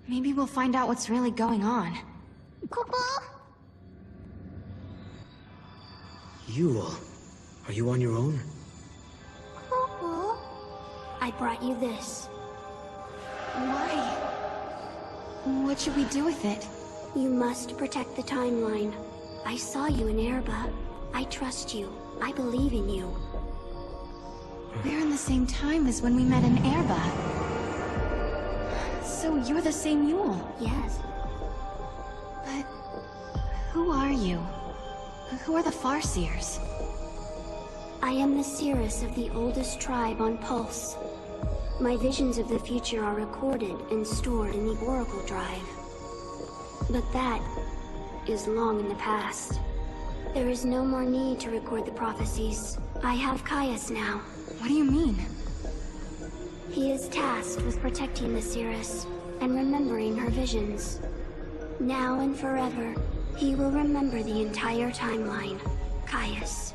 Maybe we'll find out what's really going on. Yule, are you on your own? I brought you this. Why? What should we do with it? You must protect the timeline. I saw you in Erba. I trust you. I believe in you. We're in the same time as when we met in Erba. So you're the same Yule? Yes. But... who are you? Who are the Farseers? I am the Cirrus of the oldest tribe on Pulse. My visions of the future are recorded and stored in the Oracle Drive. But that is long in the past. There is no more need to record the prophecies. I have Caius now. What do you mean? He is tasked with protecting the Cirrus and remembering her visions. Now and forever, he will remember the entire timeline. Caius.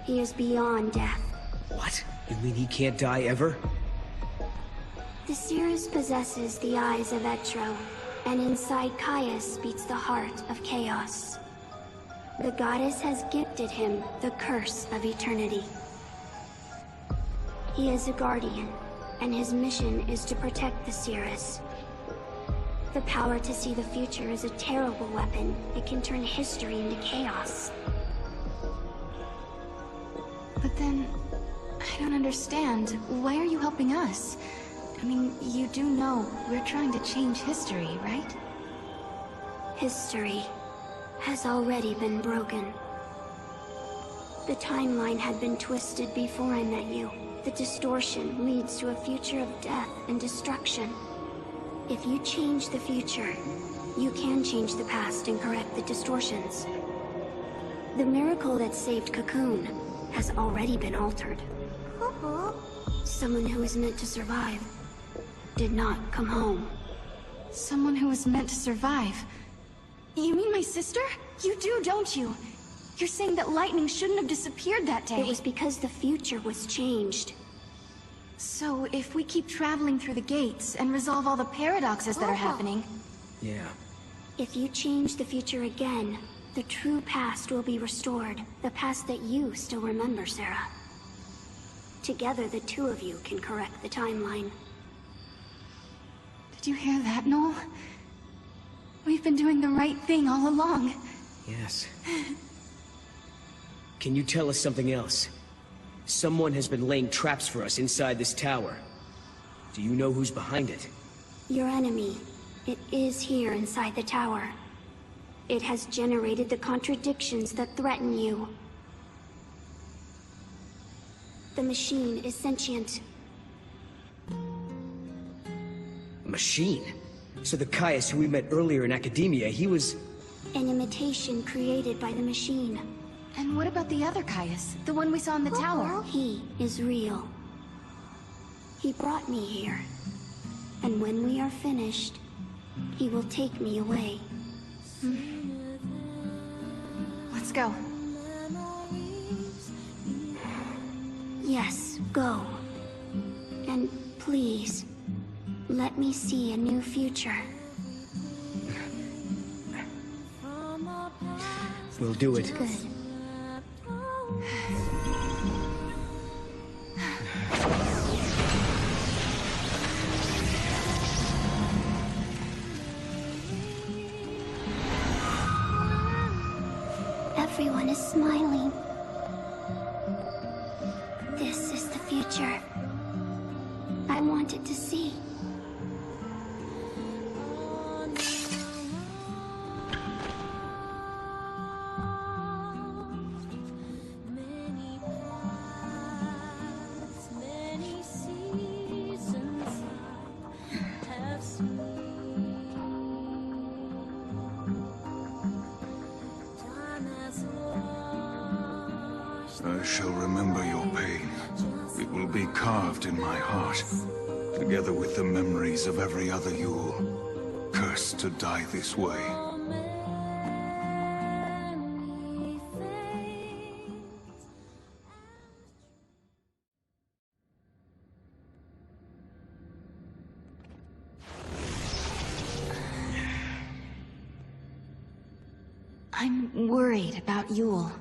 He is beyond death. What? You mean he can't die ever? The Cirrus possesses the eyes of Etro, and inside Caius beats the heart of chaos. The goddess has gifted him the curse of eternity. He is a guardian, and his mission is to protect the Cirrus. The power to see the future is a terrible weapon. It can turn history into chaos. But then, I don't understand. Why are you helping us? I mean, you do know we're trying to change history, right? History has already been broken. The timeline had been twisted before I met you. The distortion leads to a future of death and destruction. If you change the future, you can change the past and correct the distortions. The miracle that saved Cocoon has already been altered. Someone who was meant to survive did not come home. Someone who was meant to survive? You mean my sister? You do, don't you? You're saying that lightning shouldn't have disappeared that day. It was because the future was changed. So, if we keep traveling through the gates and resolve all the paradoxes that are happening... Yeah. If you change the future again, the true past will be restored. The past that you still remember, Sarah. Together, the two of you can correct the timeline. Did you hear that, Noel? We've been doing the right thing all along. Yes. Can you tell us something else? Someone has been laying traps for us inside this tower. Do you know who's behind it? Your enemy. It is here inside the tower. It has generated the contradictions that threaten you. The machine is sentient. A machine? So the Caius who we met earlier in academia, he was... An imitation created by the machine. And what about the other Caius? The one we saw in the tower? He is real. He brought me here. And when we are finished, he will take me away. Let's go. Yes, go. And please, let me see a new future. We'll do it. Good. Everyone is smiling. This is the future I wanted to see. I shall remember your pain. It will be carved in my heart, together with the memories of every other Yule, cursed to die this way. I'm worried about Yule.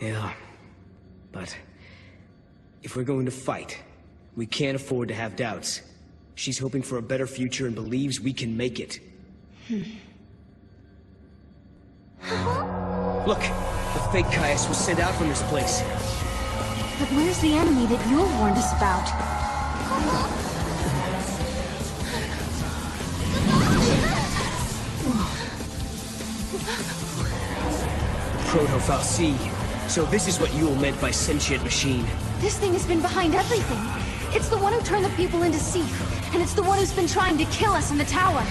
Yeah. But... if we're going to fight, we can't afford to have doubts. She's hoping for a better future and believes we can make it. Look! The fake Caius was sent out from this place. But where's the enemy that Yule warned us about? Proto-Fal'Cie. So this is what Yule meant by sentient machine. This thing has been behind everything. It's the one who turned the people into Sif, and it's the one who's been trying to kill us in the tower.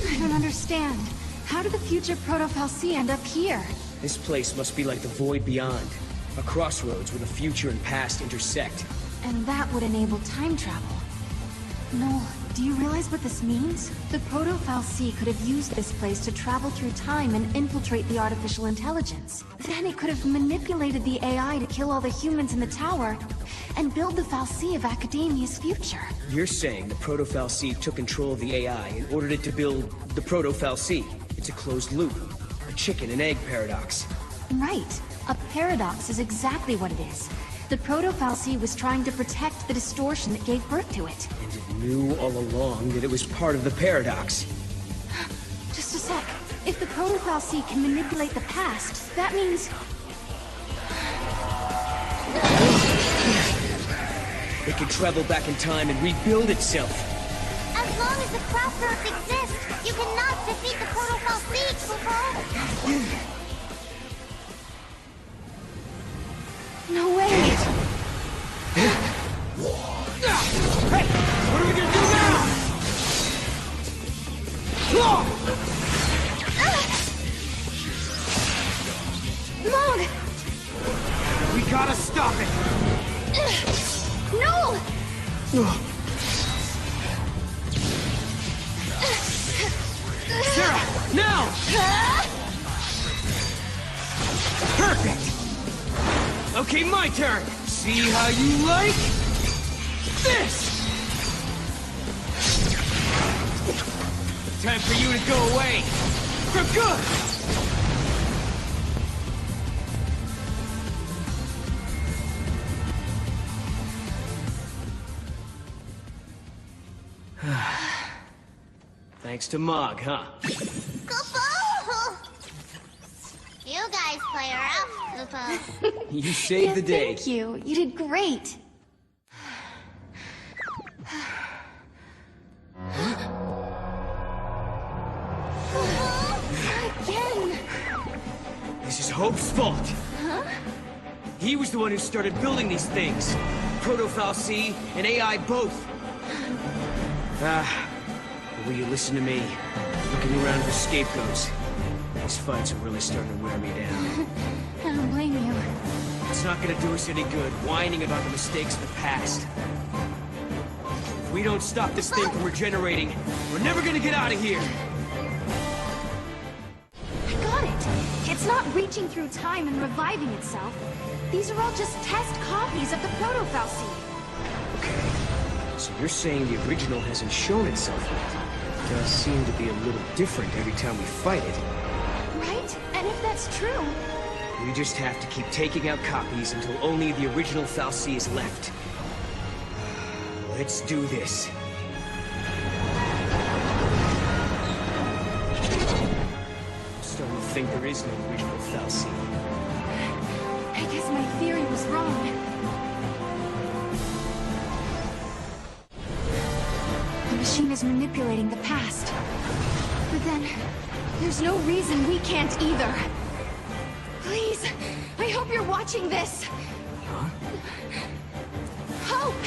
I don't understand. How did the future Proto-Fal'Cie end up here? This place must be like the void beyond. A crossroads where the future and past intersect. And that would enable time travel. Noel, do you realize what this means? The Proto-Fal'Cie could have used this place to travel through time and infiltrate the artificial intelligence. Then it could have manipulated the AI to kill all the humans in the tower and build the Fal'Cie of Academia's future. You're saying the Proto-Fal'Cie took control of the AI and ordered it to build the Proto-Fal'Cie. It's a closed loop. A chicken and egg paradox. Right. A paradox is exactly what it is. The Proto-Fal'Cie was trying to protect the distortion that gave birth to it. And it knew all along that it was part of the paradox. Just a sec. If the Proto-Fal'Cie can manipulate the past, that means... It can travel back in time and rebuild itself. As long as the crossroads exist, you cannot defeat the Chronostasis, Kupo! No way! Hey! What are we gonna do now? Sarah, now! Perfect! Okay, my turn! See how you like this! Time for you to go away! For good! Thanks to Mog, huh? You guys play rough, Koopa. You saved the day. Thank you. You did great. Again. This is Hope's fault. Huh? He was the one who started building these things. Proto-Fal'C and AI both. Will you listen to me? Looking around for scapegoats. These fights are really starting to wear me down. I don't blame you. It's not gonna do us any good, whining about the mistakes of the past. If we don't stop this thing from regenerating, we're never gonna get out of here! I got it! It's not reaching through time and reviving itself. These are all just test copies of the Proto-Fal'C. Okay. So you're saying the original hasn't shown itself yet? It does seem to be a little different every time we fight it. Right? And if that's true... We just have to keep taking out copies until only the original Fal'C is left. Let's do this. I'm starting to think there is no original Fal'C. I guess my theory was wrong. The machine is manipulating the past. But then, there's no reason we can't either. Please, I hope you're watching this. Huh? Hope!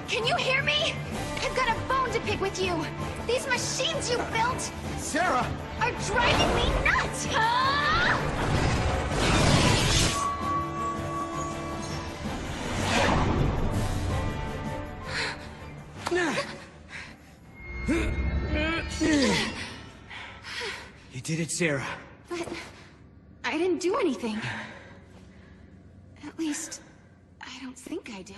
Can you hear me? I've got a bone to pick with you. These machines you built... Sarah! ...are driving me nuts! Ah! You did it, Sarah. But I didn't do anything. At least, I don't think I did.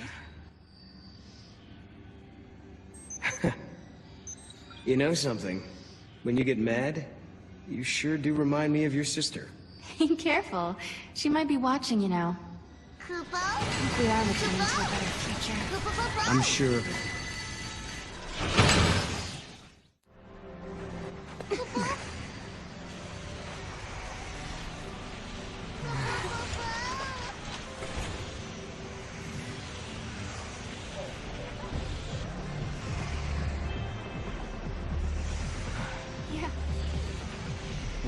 You know something? When you get mad, you sure do remind me of your sister. Be careful. She might be watching, you know. Koopa? If we are returning to a better future. I'm sure of it. Yeah.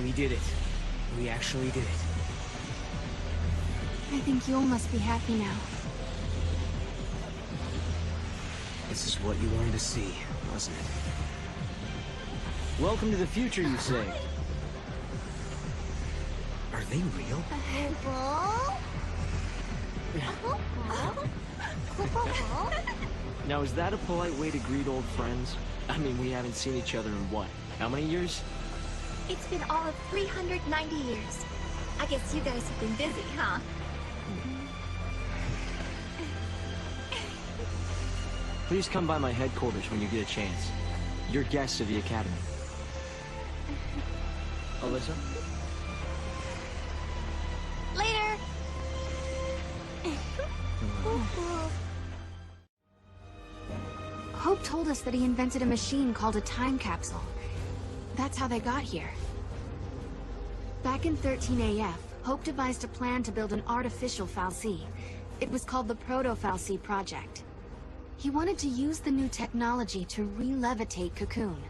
We did it. We actually did it. I think Yule must be happy now. This is what you wanted to see, wasn't it? Welcome to the future, you say? Are they real? Now, is that a polite way to greet old friends? I mean, we haven't seen each other in what? How many years? It's been all of 390 years. I guess you guys have been busy, huh? Please come by my headquarters when you get a chance. You're guests of the Academy. Alyssa? Later! Hope told us that he invented a machine called a time capsule. That's how they got here. Back in 13 AF, Hope devised a plan to build an artificial Fal'C. It was called the Proto-Fal'C Project. He wanted to use the new technology to re-levitate Cocoon.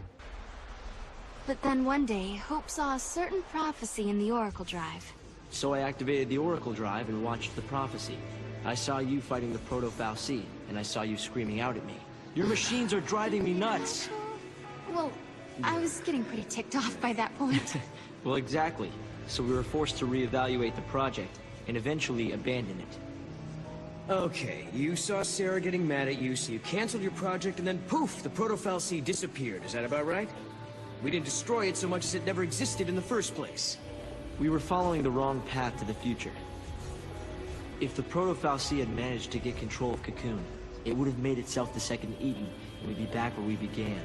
But then one day, Hope saw a certain prophecy in the Oracle Drive. So I activated the Oracle Drive and watched the prophecy. I saw you fighting the Proto-Fal'C, and I saw you screaming out at me. Your machines are driving me nuts! Well, I was getting pretty ticked off by that point. Well, exactly. So we were forced to reevaluate the project, and eventually abandon it. Okay, you saw Sarah getting mad at you, so you canceled your project, and then poof, the proto-fal'C disappeared. Is that about right? We didn't destroy it so much as it never existed in the first place. We were following the wrong path to the future. If the proto-fal'C had managed to get control of Cocoon, it would have made itself the second Eden, and we'd be back where we began.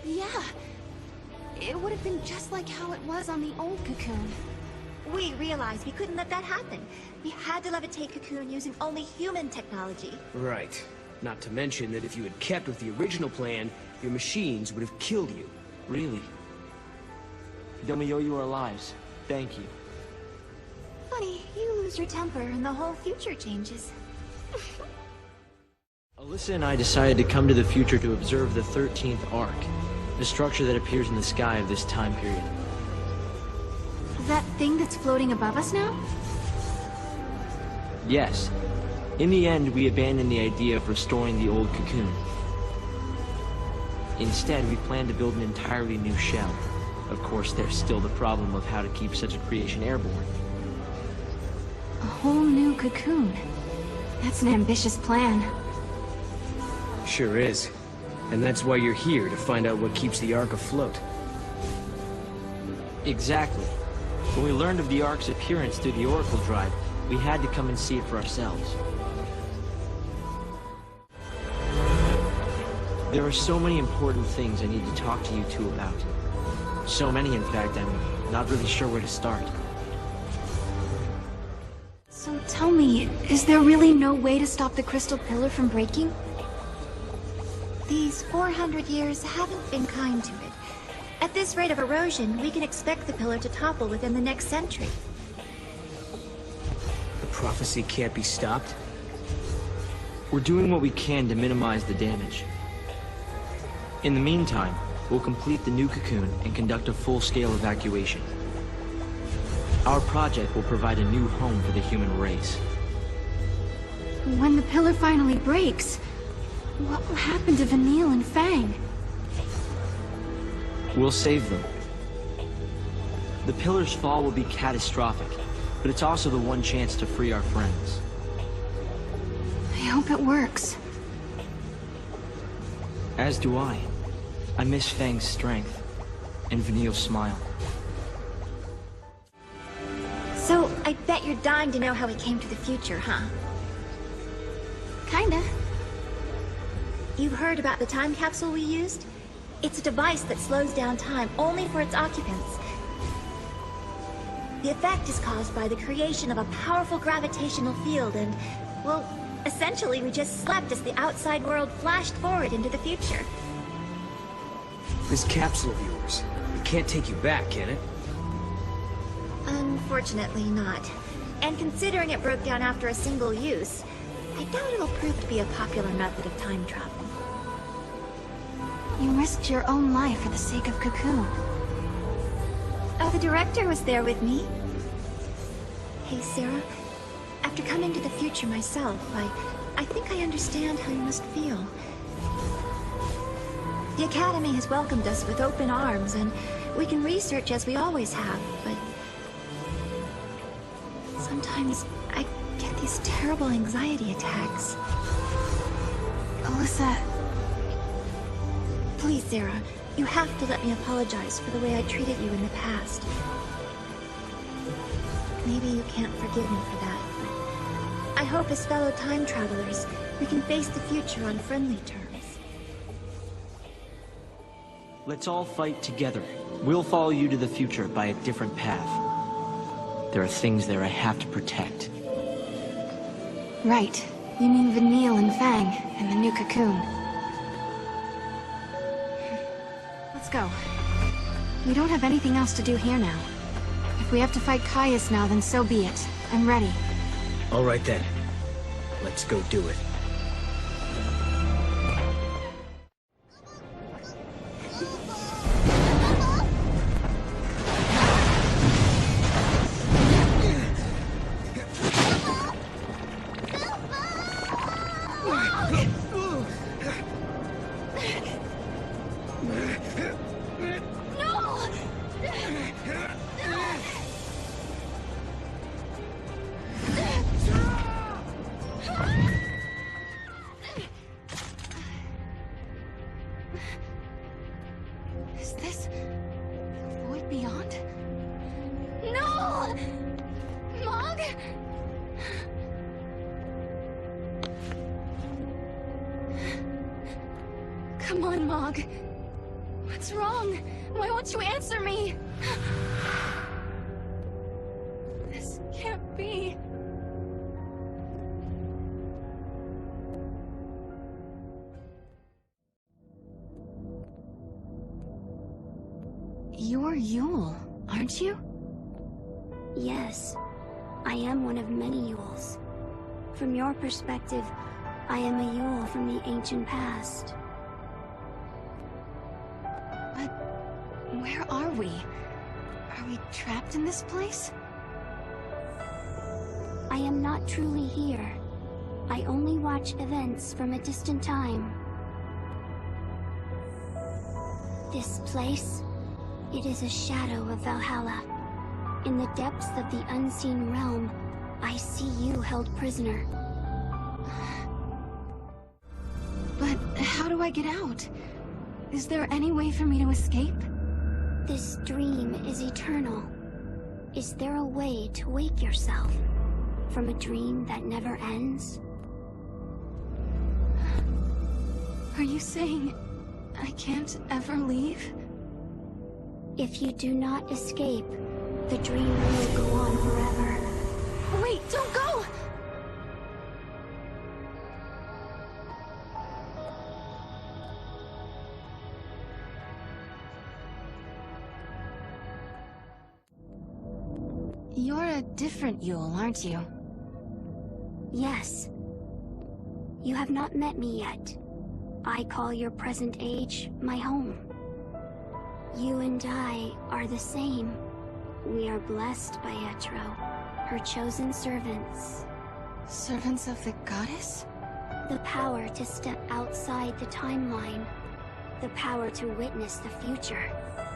Yeah. It would have been just like how it was on the old Cocoon. We realized we couldn't let that happen. We had to levitate Cocoon using only human technology. Right. Not to mention that if you had kept with the original plan, your machines would have killed you. Really? Then we owe you our lives. Thank you. Funny, you lose your temper and the whole future changes. Alyssa and I decided to come to the future to observe the 13th Arc, the structure that appears in the sky of this time period. That thing that's floating above us now? Yes. In the end, we abandoned the idea of restoring the old Cocoon. Instead, we plan to build an entirely new shell. Of course, there's still the problem of how to keep such a creation airborne. A whole new Cocoon. That's an ambitious plan. Sure is. And that's why you're here, to find out what keeps the Ark afloat. Exactly. When we learned of the Ark's appearance through the Oracle Drive, we had to come and see it for ourselves. There are so many important things I need to talk to you two about. So many, in fact, I'm not really sure where to start. So tell me, is there really no way to stop the crystal pillar from breaking? These 400 years haven't been kind to it. At this rate of erosion, we can expect the pillar to topple within the next century. The prophecy can't be stopped? We're doing what we can to minimize the damage. In the meantime, we'll complete the new Cocoon and conduct a full-scale evacuation. Our project will provide a new home for the human race. When the pillar finally breaks, what will happen to Vanille and Fang? We'll save them. The pillar's fall will be catastrophic, but it's also the one chance to free our friends. I hope it works. As do I. I miss Fang's strength, and Vanille's smile. So, I bet you're dying to know how we came to the future, huh? Kinda. You've heard about the time capsule we used? It's a device that slows down time only for its occupants. The effect is caused by the creation of a powerful gravitational field and, well, essentially we just slept as the outside world flashed forward into the future. This capsule of yours, it can't take you back, can it? Unfortunately not. And considering it broke down after a single use, I doubt it'll prove to be a popular method of time travel. You risked your own life for the sake of Cocoon. Oh, the director was there with me. Hey, Sarah. After coming to the future myself, I think I understand how you must feel. The Academy has welcomed us with open arms, and we can research as we always have, but sometimes I get these terrible anxiety attacks. Alyssa... Please, Sarah, you have to let me apologize for the way I treated you in the past. Maybe you can't forgive me for that, but I hope as fellow time travelers, we can face the future on friendly terms. Let's all fight together. We'll follow you to the future by a different path. There are things there I have to protect. Right. You mean Vanille and Fang, and the new Cocoon. Let's go. We don't have anything else to do here now. If we have to fight Caius now, then so be it. I'm ready. All right then. Let's go do it. Is this the void beyond? No! Mog? Come on, Mog. What's wrong? Why won't you answer me? This can't be. You're Yule, aren't you? Yes, I am one of many Yules. From your perspective, I am a Yule from the ancient past. But where are we? Are we trapped in this place? I am not truly here. I only watch events from a distant time. This place, it is a shadow of Valhalla. In the depths of the unseen realm, I see you held prisoner. But how do I get out? Is there any way for me to escape? This dream is eternal. Is there a way to wake yourself from a dream that never ends? Are you saying I can't ever leave? If you do not escape, the dream will go on forever. Wait, don't go! You're a different Yule, aren't you? Yes. You have not met me yet. I call your present age my home. You and I are the same. We are blessed by Etro, her chosen servants. Servants of the goddess? The power to step outside the timeline. The power to witness the future.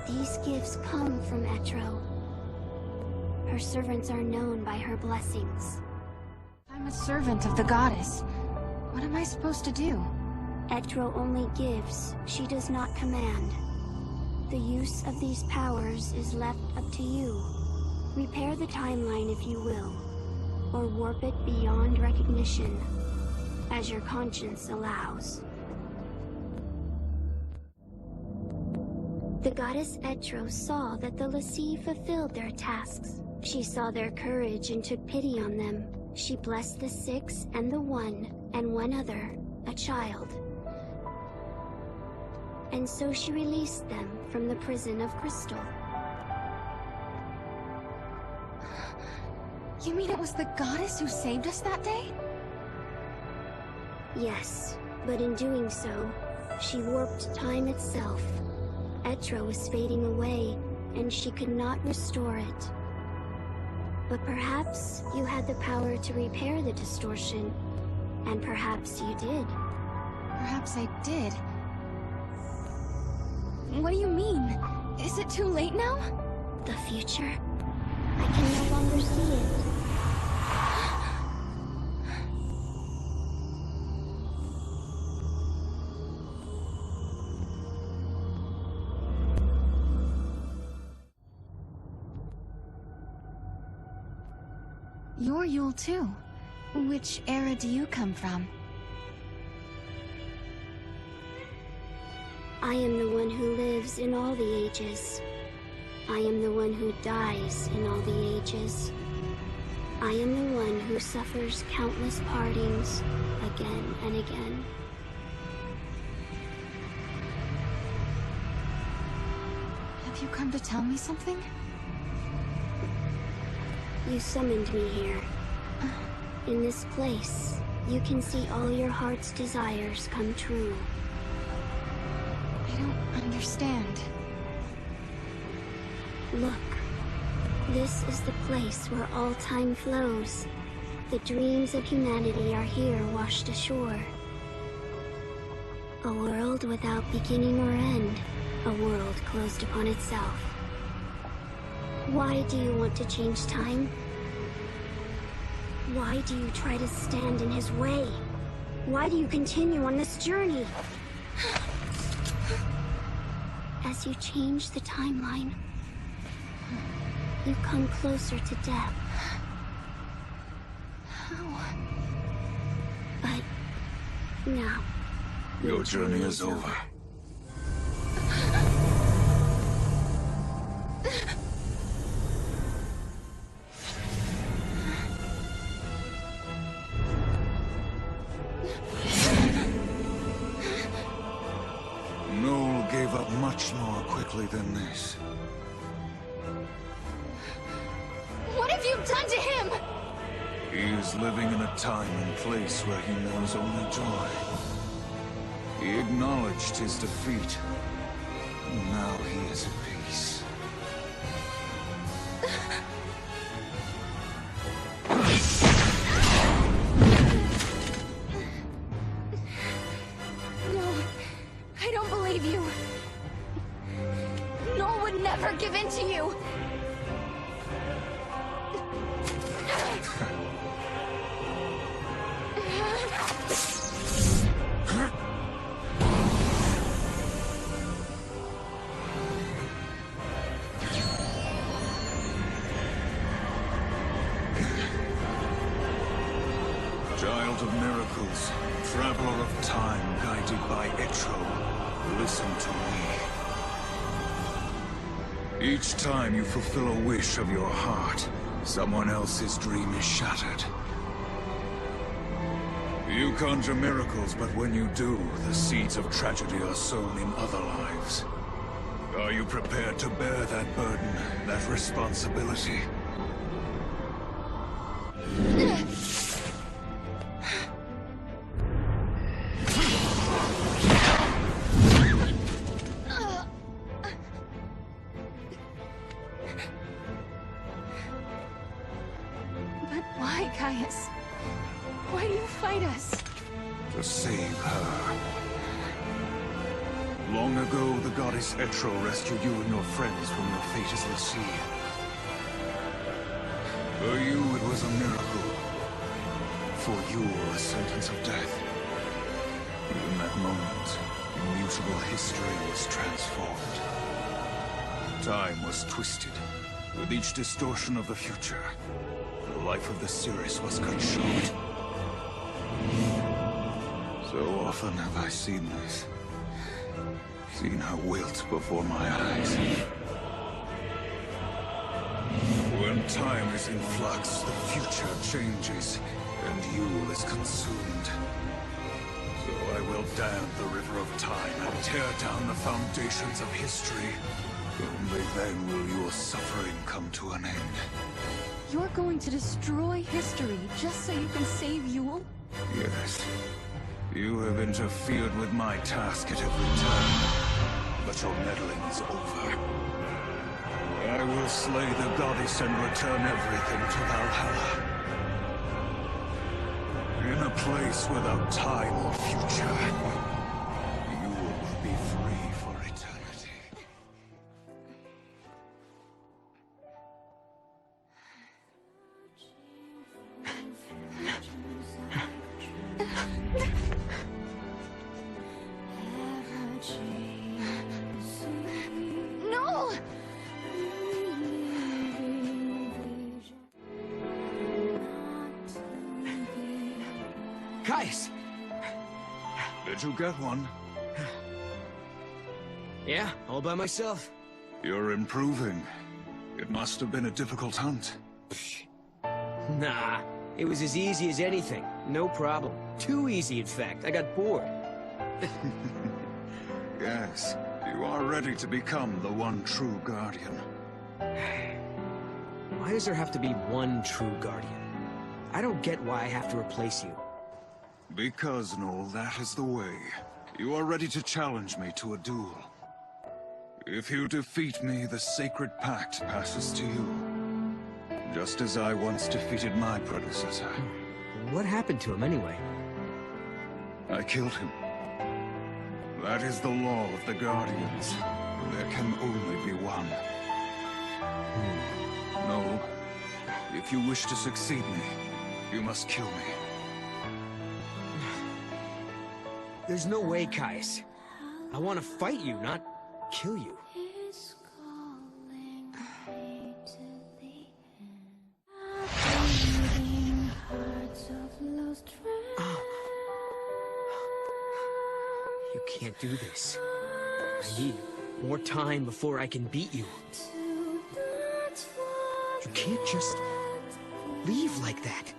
These gifts come from Etro. Her servants are known by her blessings. I'm a servant of the goddess. What am I supposed to do? Etro only gives, she does not command. The use of these powers is left up to you. Repair the timeline if you will, or warp it beyond recognition, as your conscience allows. The goddess Etro saw that the Lassie fulfilled their tasks. She saw their courage and took pity on them. She blessed the 6 and the 1, and one other, a child. And so she released them from the prison of crystal. You mean it was the goddess who saved us that day? Yes, but in doing so, she warped time itself. Etro was fading away, and she could not restore it. But perhaps you had the power to repair the distortion, and perhaps you did. Perhaps I did. What do you mean? Is it too late now? The future? I can no longer see it. You're Yule too. Which era do you come from? I am the one who lives in all the ages. I am the one who dies in all the ages. I am the one who suffers countless partings again and again. Have you come to tell me something? You summoned me here. In this place, you can see all your heart's desires come true. I don't understand. Look. This is the place where all time flows. The dreams of humanity are here washed ashore. A world without beginning or end. A world closed upon itself. Why do you want to change time? Why do you try to stand in his way? Why do you continue on this journey? As you change the timeline, you come closer to death. How? But now, Your journey is over. Noel gave up much more quickly than this. What have you done to him? He is living in a time and place where he knows only joy. He acknowledged his defeat. And now he is at peace. No, I don't believe you. Noel would never give in to you. Child of miracles, traveler of time guided by Etro, listen to me. Each time you fulfill a wish of your heart, someone else's dream is shattered. You conjure miracles, but when you do, the seeds of tragedy are sown in other lives. Are you prepared to bear that burden, that responsibility? But why, Caius? Why do you fight us? To save her. Long ago, the goddess Etro rescued you and your friends from your fate as the sea. For you, it was a miracle. For you, a sentence of death. In that moment, immutable history was transformed. Time was twisted. With each distortion of the future, the life of the Cirrus was cut short. So often have I seen this. Seen her wilt before my eyes. When time is in flux, the future changes, and Yule is consumed. So I will dam the river of time and tear down the foundations of history. Only then will your suffering come to an end. You're going to destroy history just so you can save Yule? Yes. You have interfered with my task at every turn. But your meddling is over. I will slay the goddess and return everything to Valhalla. In a place without time or future, you will be free for eternity. No! Caius! Did you get one? Yeah, all by myself. You're improving. It must have been a difficult hunt. Nah, it was as easy as anything. No problem. Too easy, in fact. I got bored. Yes, you are ready to become the one true guardian. Why does there have to be one true guardian? I don't get why I have to replace you. Because, Noel, that is the way. You are ready to challenge me to a duel. If you defeat me, the sacred pact passes to you. Just as I once defeated my predecessor. What happened to him, anyway? I killed him. That is the law of the Guardians. There can only be one. No. If you wish to succeed me, you must kill me. There's no way, Caius. I want to fight you, not kill you. You can't do this. I need more time before I can beat you. You can't just leave like that.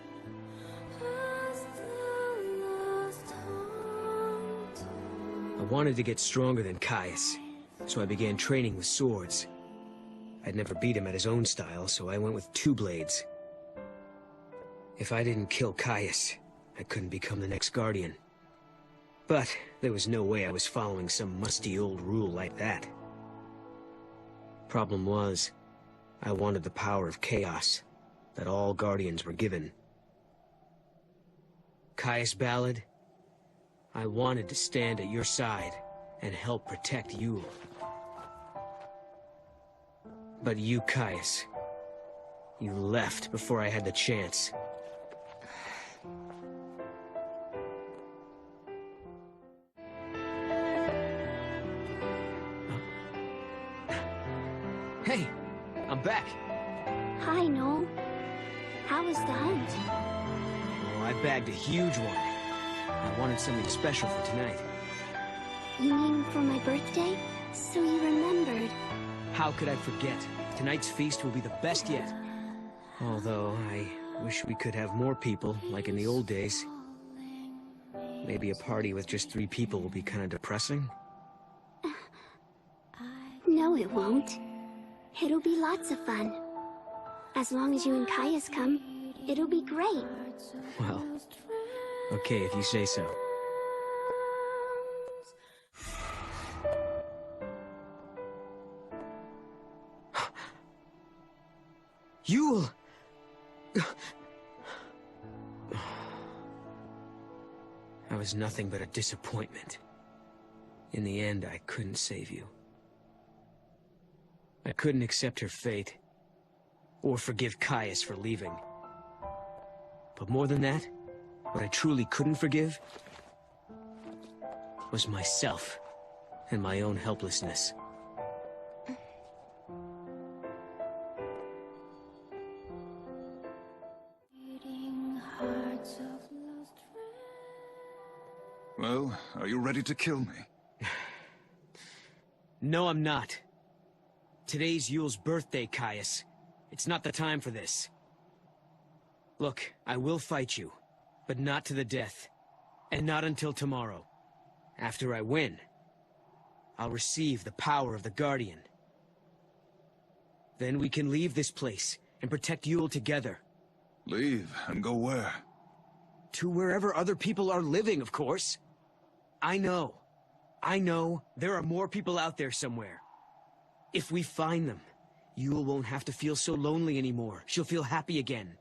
I wanted to get stronger than Caius, so I began training with swords. I'd never beat him at his own style, so I went with 2 blades. If I didn't kill Caius, I couldn't become the next Guardian. But there was no way I was following some musty old rule like that. Problem was, I wanted the power of chaos that all Guardians were given. Caius Ballad, I wanted to stand at your side and help protect Yule. But you, Caius, you left before I had the chance. Hey, I'm back. Hi, Noel. How was the hunt? Oh, I bagged a huge one. I wanted something special for tonight. You mean for my birthday? So you remembered. How could I forget? Tonight's feast will be the best yet. Although, I wish we could have more people, like in the old days. Maybe a party with just 3 people will be kind of depressing. No, it won't. It'll be lots of fun. As long as you and Caius come, it'll be great. Well, okay if you say so. Yule! I was nothing but a disappointment. In the end, I couldn't save you. I couldn't accept her fate, or forgive Caius for leaving. But more than that, what I truly couldn't forgive was myself and my own helplessness. Well, are you ready to kill me? No, I'm not. Today's Yule's birthday, Caius. It's not the time for this. Look, I will fight you, but not to the death. And not until tomorrow. After I win, I'll receive the power of the Guardian. Then we can leave this place and protect Yule together. Leave and go where? To wherever other people are living, of course. I know there are more people out there somewhere. If we find them, Yule won't have to feel so lonely anymore. She'll feel happy again.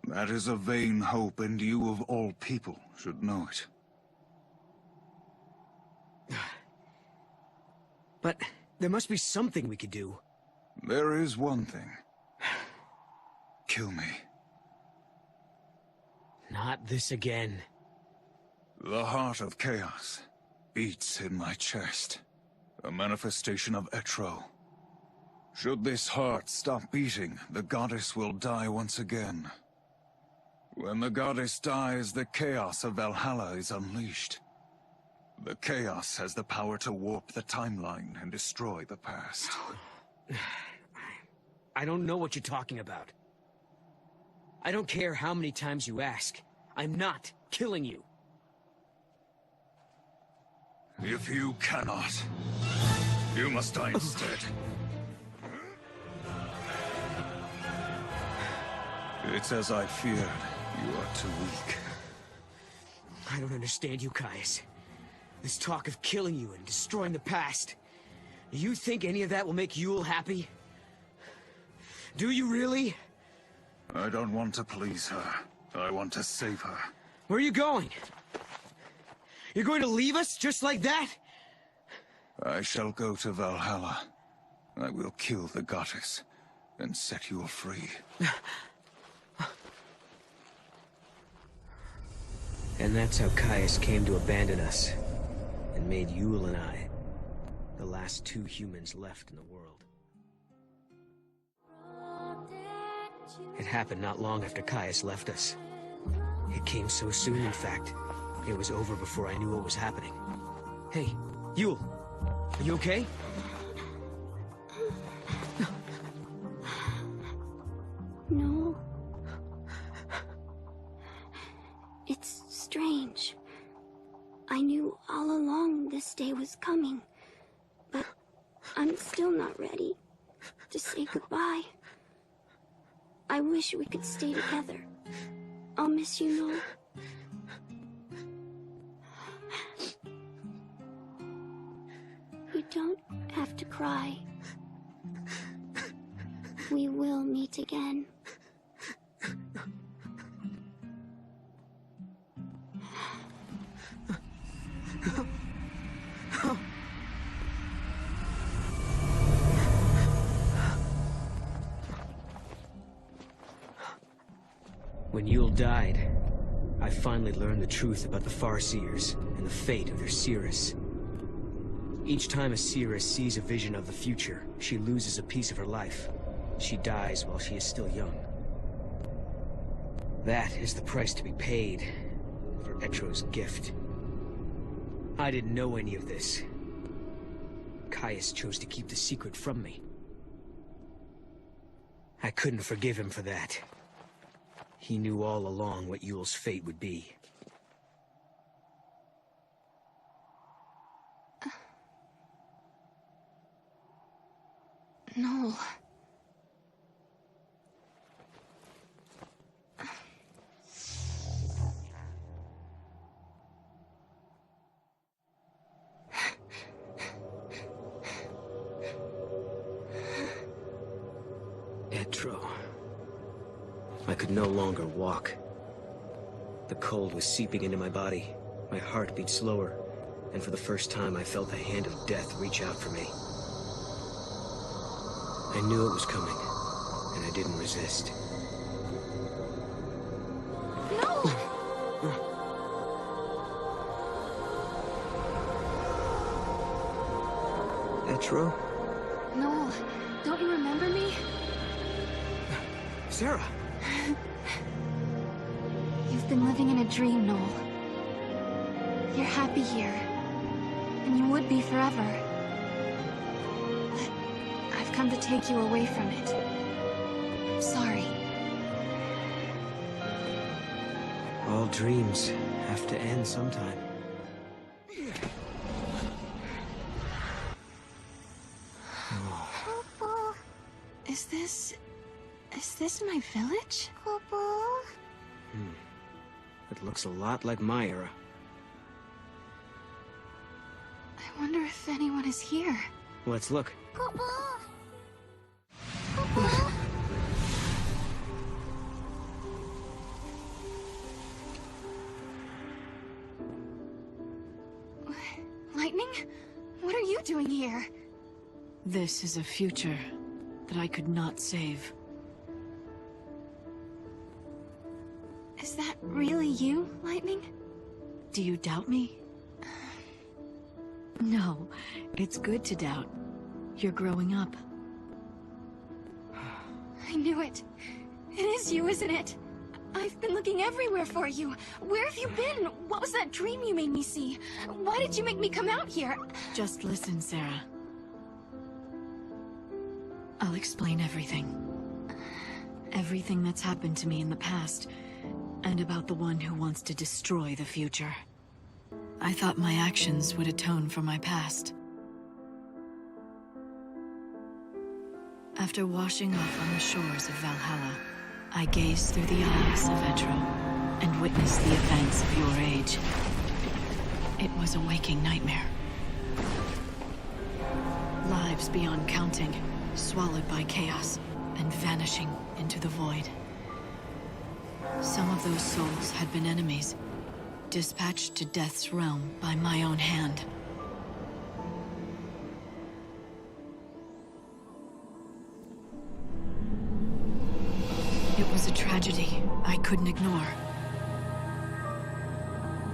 That is a vain hope, and you of all people should know it. But there must be something we could do. There is one thing. Kill me. Not this again. The heart of chaos beats in my chest. A manifestation of Etro. Should this heart stop beating, the goddess will die once again. When the goddess dies, the chaos of Valhalla is unleashed. The chaos has the power to warp the timeline and destroy the past. I don't know what you're talking about. I don't care how many times you ask. I'm not killing you. If you cannot, you must die instead. It's as I feared. You are too weak. I don't understand you, Caius. This talk of killing you and destroying the past. Do you think any of that will make Yule happy? Do you really? I don't want to please her. I want to save her. Where are you going? You're going to leave us just like that? I shall go to Valhalla. I will kill the goddess and set you free. And that's how Caius came to abandon us, and made Yule and I The last 2 humans left in the world. It happened not long after Caius left us. It came so soon, in fact. It was over before I knew what was happening. Hey, Yule! Are you okay? No. It's strange. I knew all along this day was coming, but I'm still not ready to say goodbye. I wish we could stay together. I'll miss you, Noel. You don't have to cry. We will meet again. When Yule died, I finally learned the truth about the Farseers and the fate of their Seeress. Each time a Seeress sees a vision of the future, she loses a piece of her life. She dies while she is still young. That is the price to be paid for Etro's gift. I didn't know any of this. Caius chose to keep the secret from me. I couldn't forgive him for that. He knew all along what Yule's fate would be. Noel. Etro. I could no longer walk. The cold was seeping into my body. My heart beat slower, and for the first time I felt the hand of death reach out for me. I knew it was coming, and I didn't resist. No! Etro? Noel, don't you remember me? Sarah! You've been living in a dream, Noel. You're happy here, and you would be forever. But I've come to take you away from it. I'm sorry. All dreams have to end sometime. Is this my village? It looks a lot like my era. I wonder if anyone is here. Let's look. Lightning? What are you doing here? This is a future that I could not save. Is that really you, Lightning? Do you doubt me? No, it's good to doubt. You're growing up. I knew it. It is you, isn't it? I've been looking everywhere for you. Where have you been? What was that dream you made me see? Why did you make me come out here? Just listen, Sarah. I'll explain everything. Everything that's happened to me in the past, and about the one who wants to destroy the future. I thought my actions would atone for my past. After washing off on the shores of Valhalla, I gazed through the eyes of Etro and witnessed the events of your age. It was a waking nightmare. Lives beyond counting, swallowed by chaos and vanishing into the void. Some of those souls had been enemies, dispatched to death's realm by my own hand. It was a tragedy I couldn't ignore.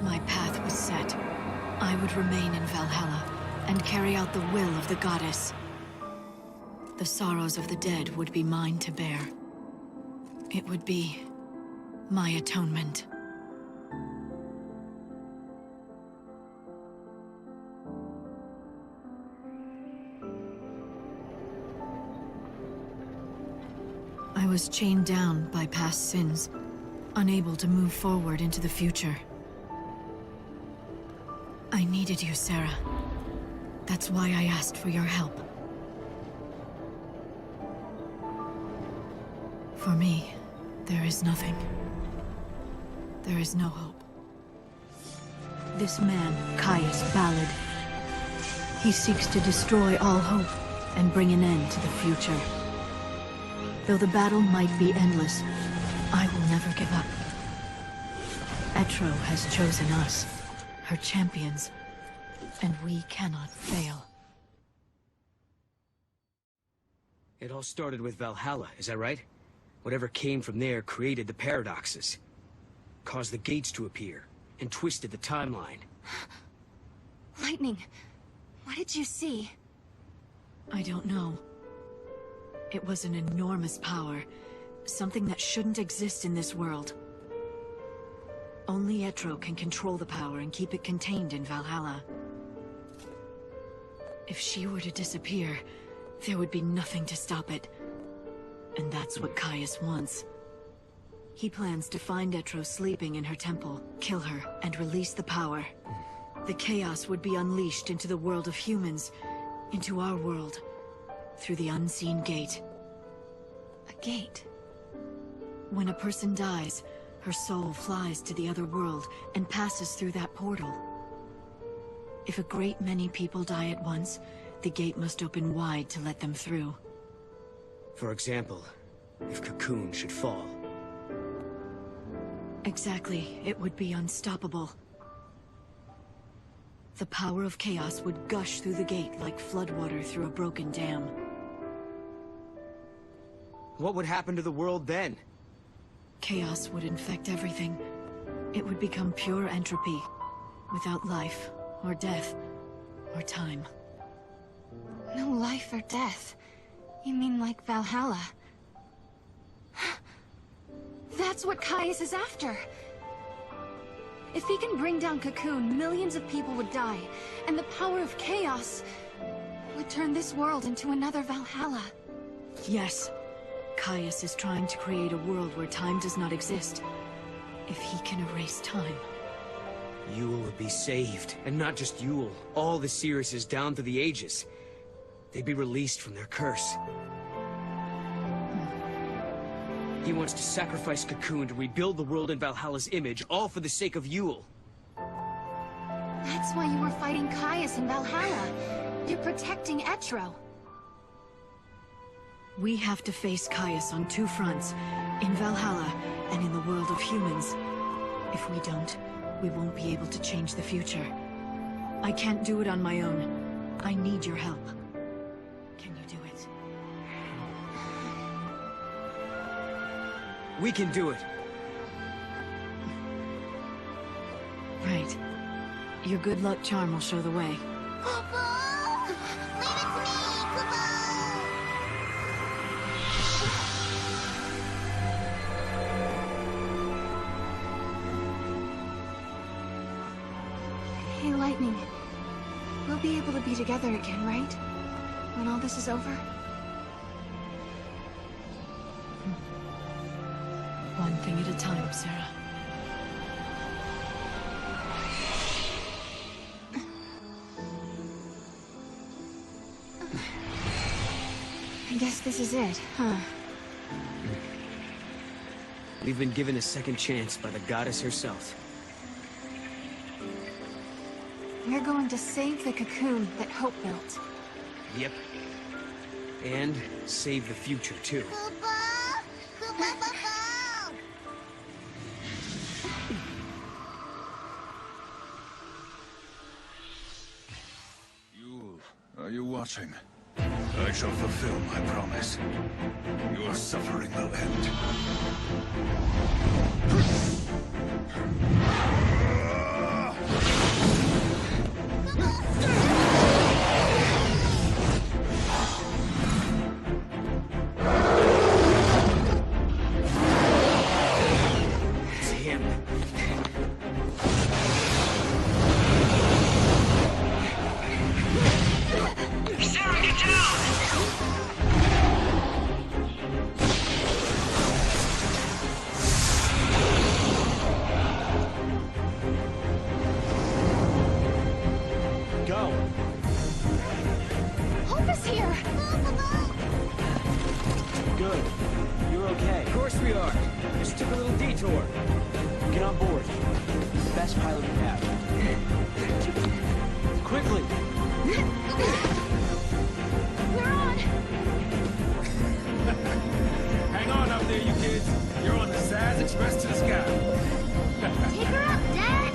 My path was set. I would remain in Valhalla and carry out the will of the goddess. The sorrows of the dead would be mine to bear. It would be my atonement. I was chained down by past sins, unable to move forward into the future. I needed you, Sarah. That's why I asked for your help. For me, there is nothing. There is no hope. This man, Caius Ballard, he seeks to destroy all hope and bring an end to the future. Though the battle might be endless, I will never give up. Etro has chosen us, her champions, and we cannot fail. It all started with Valhalla, is that right? Whatever came from there created the paradoxes, caused the gates to appear, and twisted the timeline. Lightning, what did you see? I don't know. It was an enormous power, something that shouldn't exist in this world. Only Etro can control the power and keep it contained in Valhalla. If she were to disappear, there would be nothing to stop it. And that's what Caius wants. He plans to find Etro sleeping in her temple, kill her, and release the power. The chaos would be unleashed into the world of humans, into our world, through the unseen gate. A gate? When a person dies, her soul flies to the other world and passes through that portal. If a great many people die at once, the gate must open wide to let them through. For example, if Cocoon should fall. Exactly. It would be unstoppable. The power of chaos would gush through the gate like floodwater through a broken dam. What would happen to the world then? Chaos would infect everything. It would become pure entropy, without life, or death, or time. No life or death? You mean like Valhalla? That's what Caius is after! If he can bring down Cocoon, millions of people would die, and the power of chaos would turn this world into another Valhalla. Yes. Caius is trying to create a world where time does not exist. If he can erase time. Yule would be saved, and not just Yule. All the Siriuses down through the ages. They'd be released from their curse. He wants to sacrifice Cocoon to rebuild the world in Valhalla's image, all for the sake of Yule. That's why you were fighting Caius in Valhalla. You're protecting Etro. We have to face Caius on two fronts, in Valhalla and in the world of humans. If we don't, we won't be able to change the future. I can't do it on my own. I need your help. Can you do it? We can do it. Right. Your good luck charm will show the way. Hey, Lightning. We'll be able to be together again, right? When all this is over? One thing at a time, Sarah. I guess this is it, huh? We've been given a second chance by the goddess herself. We're going to save the cocoon that Hope built. Yep. And save the future, too. Yule, are you watching? I shall fulfill my promise. Your suffering will end. here! Good. You're okay. Of course we are. Just took a little detour. Get on board. Best pilot we have. Quickly! We're on! Hang on out there, you kids. You're on the Zaz Express to the sky. Take her up, Dad!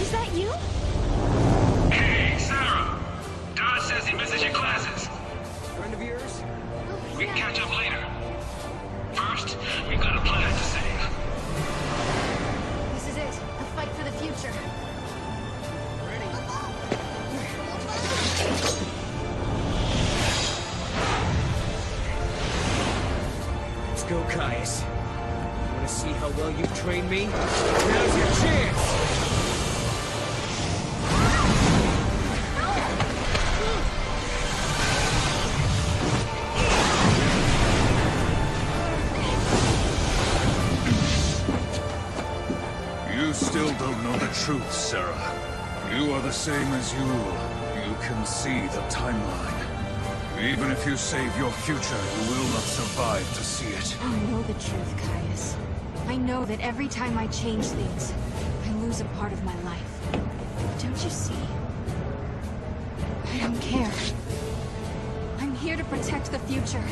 Is that you? Hey, Sarah! Dodge says he misses your classes. Friend of yours? We can catch up later. First, we've got a planet to save. This is it. A fight for the future. Let's go, Caius. You wanna see how well you've trained me? Now's your chance! You still don't know the truth, Sarah. You are the same as Yule. You can see the timeline. Even if you save your future, you will not survive to see it. I know the truth, Caius. I know that every time I change things, I lose a part of my life. Don't you see? I don't care. I'm here to protect the future,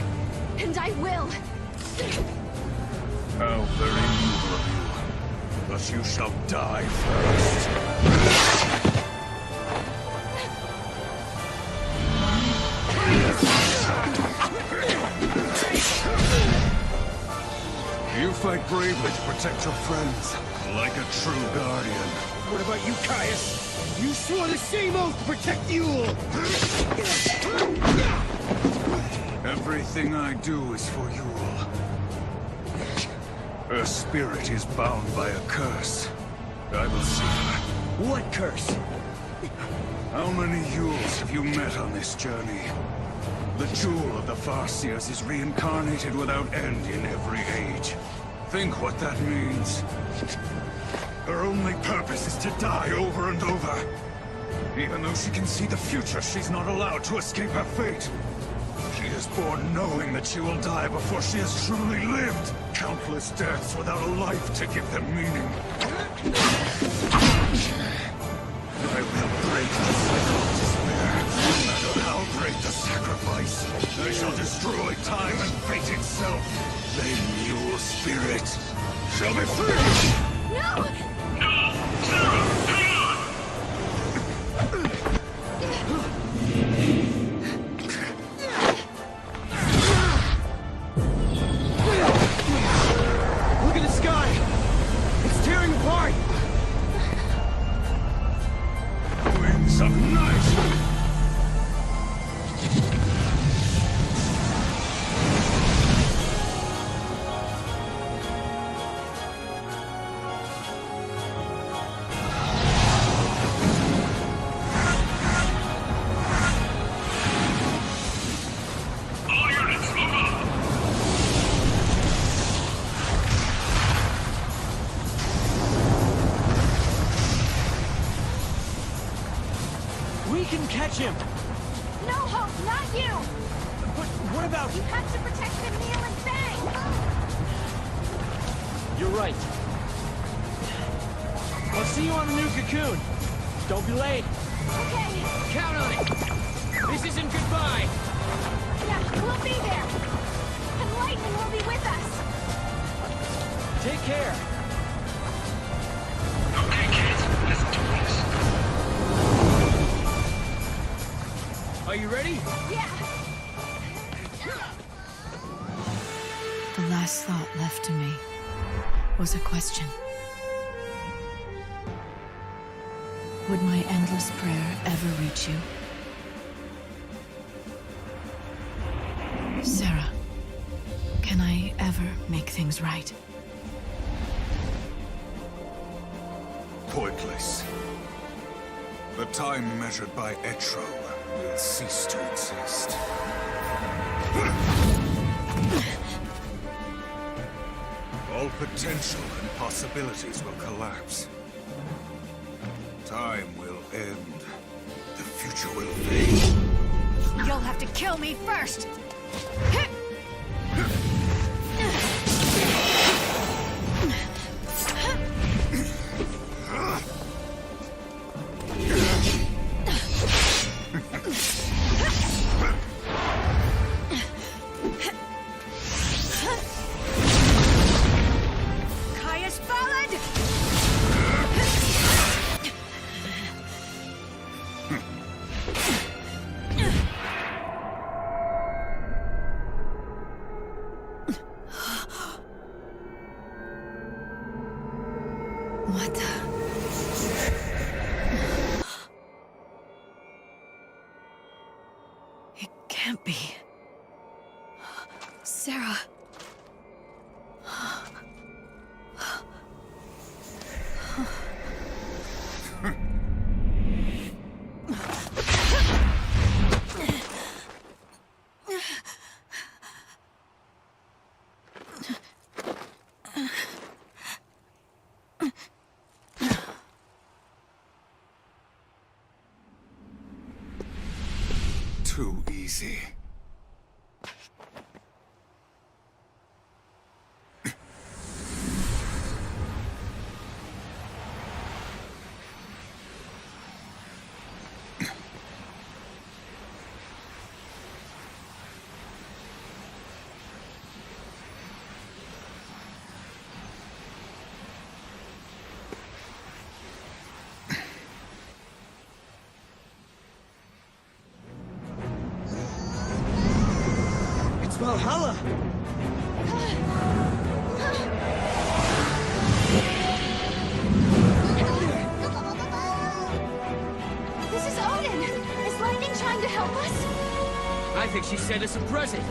and I will! How very noble of you. But you shall die first. You fight bravely to protect your friends, like a true guardian. What about you, Caius? You swore the same oath to protect Yule! Everything I do is for Yule. Her spirit is bound by a curse. I will see her. What curse? How many Yules have you met on this journey? The jewel of the Farseers is reincarnated without end in every age. Think what that means. Her only purpose is to die over and over. Even though she can see the future, she's not allowed to escape her fate. She is born knowing that she will die before she has truly lived. Countless deaths without a life to give them meaning. I will break the cycle of despair. No matter how great the sacrifice, I shall destroy time and fate itself. Then your spirit shall be free! No! No! Sarah, hang on! Look at the sky! It's tearing apart! Wings of night! All units, move up! We can catch him! No, Hope, not you! But what about... You have to protect the Neil and Fang! You're right. I'll see you on the new cocoon. Don't be late. Okay. Count on it! This isn't goodbye! Yeah, we'll be there! And Lightning will be with us! Take care. Okay, kids, let's do this. Are you ready? Yeah! The last thought left to me was a question. Would my endless prayer ever reach you? Sarah, can I ever make things right? pointless. The time measured by Etro will cease to exist. All potential and possibilities will collapse. Time will end. The future will fade. You'll have to kill me first! What the... It can't be. Sarah... Too easy. Valhalla! This is Odin! Is Lightning trying to help us? I think she sent us a present.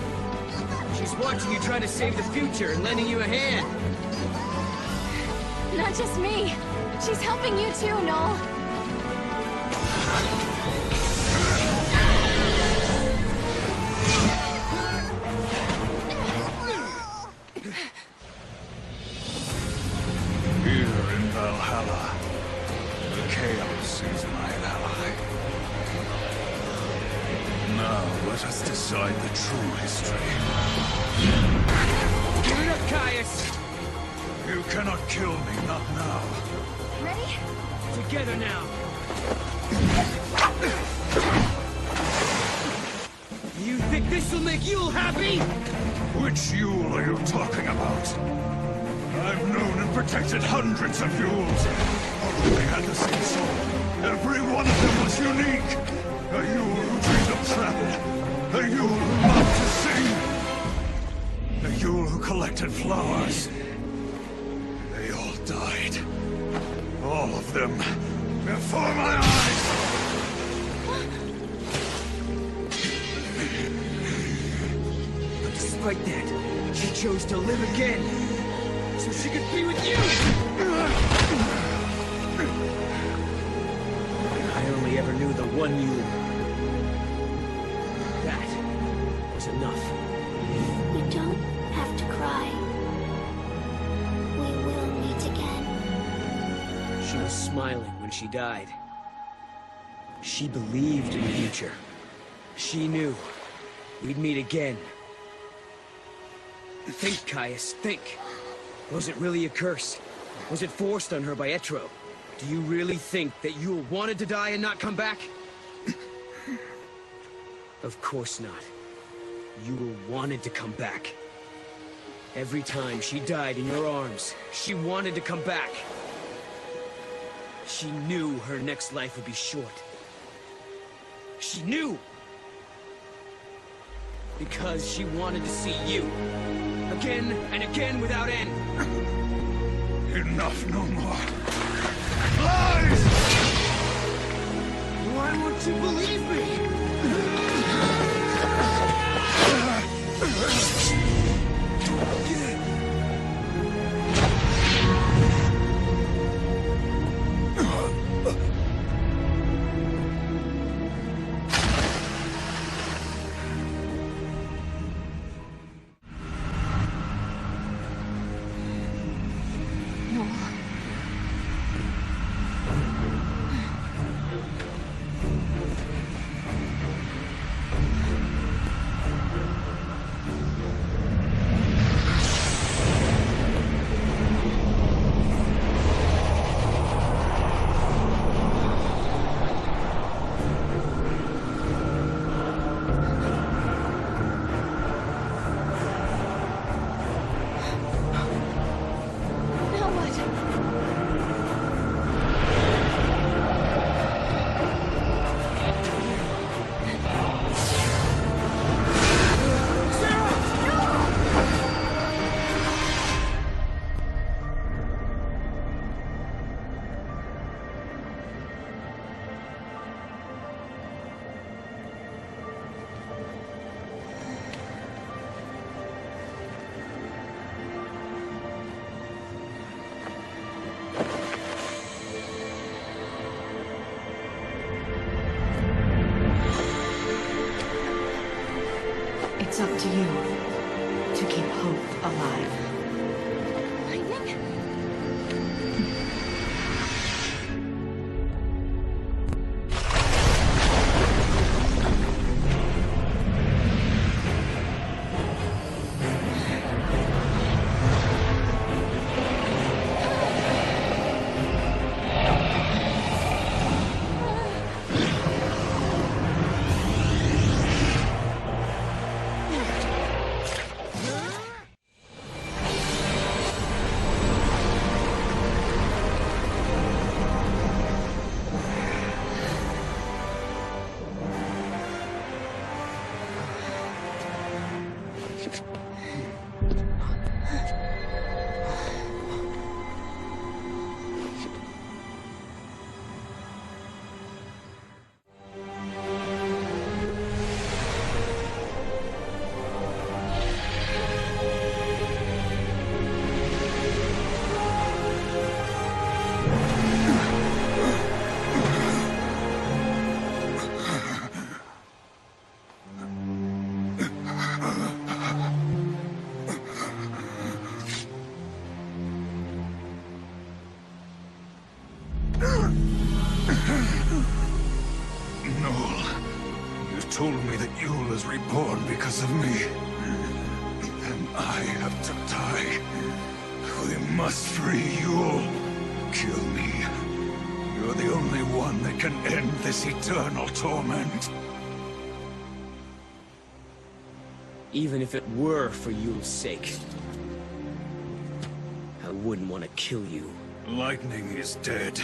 She's watching you try to save the future and lending you a hand. Not just me. She's helping you too, Noel. Here in Valhalla, the chaos is my ally. Now let us decide the true history. Give it up, Caius! You cannot kill me, not now. Ready? Together now. You think this will make Yule happy? Which Yule are you talking about? I've known and protected hundreds of Yules. All they had the same soul. Every one of them was unique. A Yule who dreamed of travel. A Yule who loved to sing. A Yule who collected flowers. They all died. All of them. Before my eyes! But despite that, she chose to live again. So she could be with you! I only ever knew the one Yule. That was enough. You don't have to cry. We will meet again. She was smiling when she died. She believed in the future. She knew we'd meet again. Think, Caius, think. Was it really a curse? Was it forced on her by Etro? Do you really think that Yule wanted to die and not come back? Of course not. Yule wanted to come back. Every time she died in your arms, she wanted to come back. She knew her next life would be short. She knew! Because she wanted to see you. Again and again without end. Enough, no more. Lies! Why won't you believe me? It's up to you to keep hope alive. Lightning? Told me that Yule is reborn because of me. And I have to die. We must free Yule. Kill me. You're the only one that can end this eternal torment. Even if it were for Yule's sake, I wouldn't want to kill you. Lightning is dead.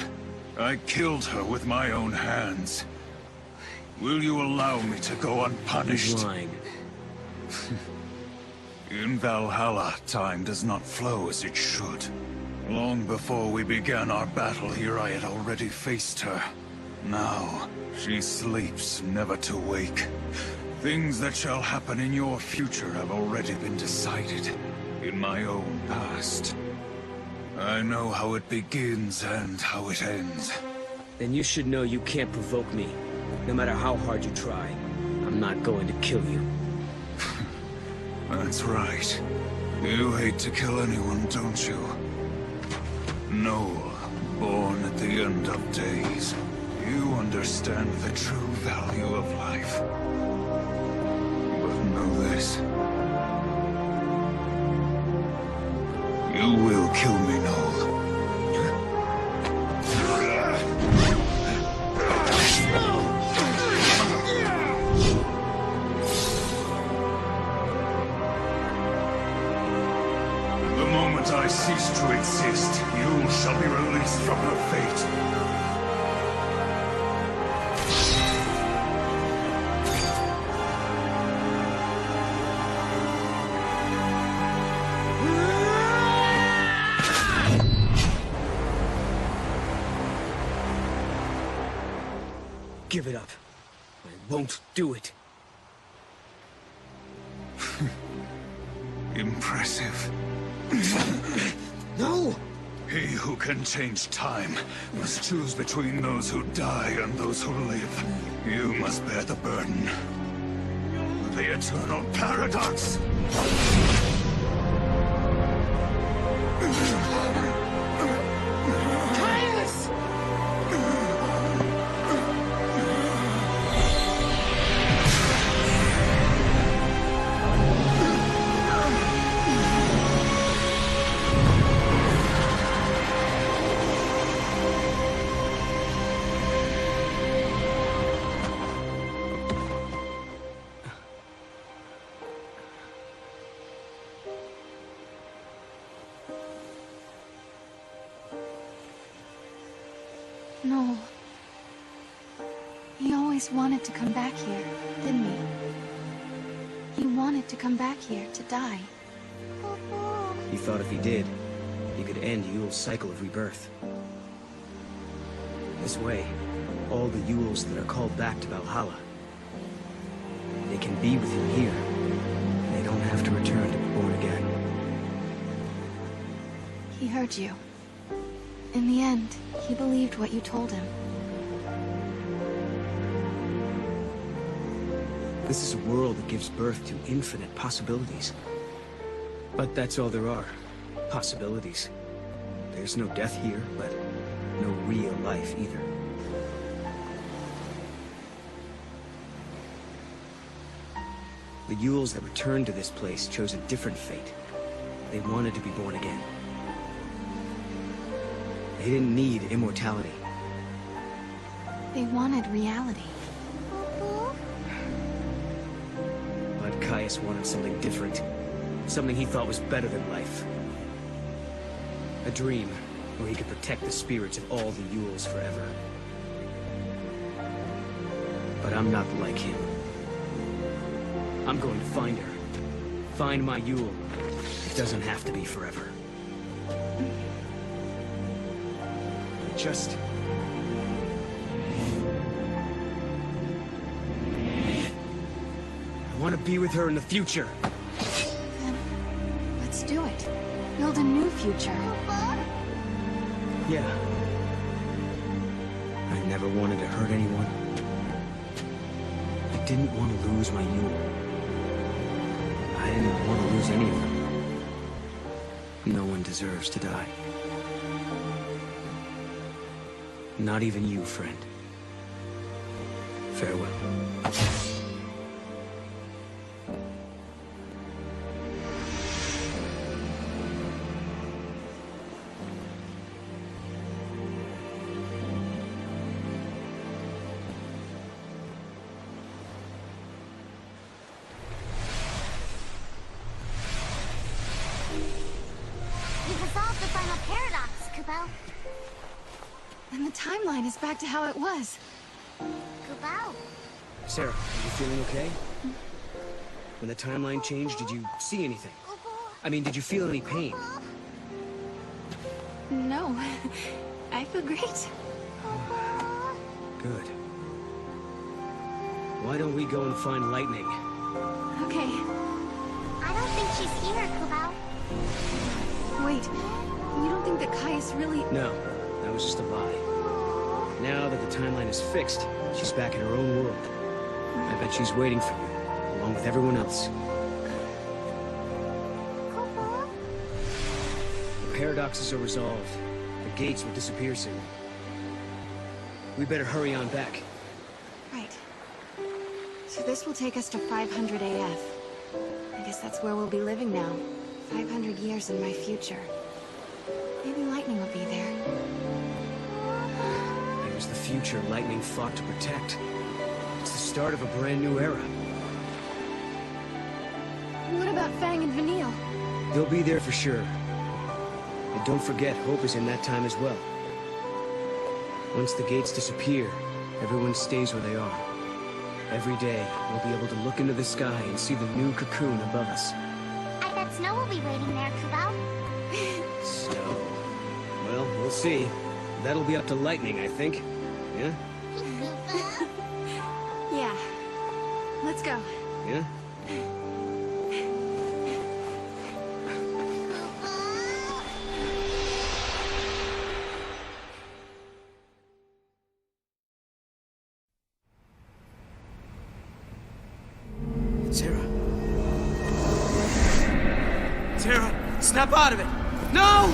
I killed her with my own hands. Will you allow me to go unpunished? He's lying. In Valhalla, time does not flow as it should. Long before we began our battle here, I had already faced her. Now, she sleeps, never to wake. Things that shall happen in your future have already been decided in my own past. I know how it begins and how it ends. Then you should know you can't provoke me. No matter how hard you try, I'm not going to kill you. That's right. You hate to kill anyone, don't you? Noel, born at the end of days. You understand the true value of life. But know this. You will kill me, Noel. I cease to exist, you shall be released from her fate. Give it up. I won't do it. Impressive. No! He who can change time must choose between those who die and those who live. You must bear the burden. The eternal paradox! No. He always wanted to come back here, didn't he? He wanted to come back here to die. He thought if he did, he could end Yule's cycle of rebirth. This way, all the Yules that are called back to Valhalla, they can be with him here. They don't have to return to be born again. He heard you. In the end, he believed what you told him. This is a world that gives birth to infinite possibilities. But that's all there are. Possibilities. There's no death here, but no real life either. The Yules that returned to this place chose a different fate. They wanted to be born again. They didn't need immortality. They wanted reality. But Caius wanted something different. Something he thought was better than life. A dream where he could protect the spirits of all the Yules forever. But I'm not like him. I'm going to find her. Find my Yule. It doesn't have to be forever. Just... I want to be with her in the future. Then, let's do it. Build a new future. Yeah. I never wanted to hurt anyone. I didn't want to lose my Yule. I didn't want to lose any of them. No one deserves to die. Not even you, friend. Farewell. And the timeline is back to how it was. Sarah, are you feeling okay? When the timeline changed, did you see anything? I mean, did you feel any pain? No. I feel great. Good. Why don't we go and find Lightning? Okay. I don't think she's here, Kubao. Wait, you don't think that Caius really... No, that was just a lie. Now that the timeline is fixed, she's back in her own world. I bet she's waiting for you, along with everyone else. The paradoxes are resolved. The gates will disappear soon. We better hurry on back. Right. So this will take us to 500 AF. I guess that's where we'll be living now. 500 years in my future. Maybe Lightning will be there. There's the future Lightning fought to protect. It's the start of a brand new era. What about Fang and Vanille? They'll be there for sure. And don't forget, Hope is in that time as well. Once the gates disappear, everyone stays where they are. Every day, we'll be able to look into the sky and see the new cocoon above us. I bet Snow will be waiting there, Kubao. Snow. Well, we'll see. That'll be up to Lightning, I think. Yeah? Yeah. Let's go. Yeah? Sarah. Sarah, snap out of it! No!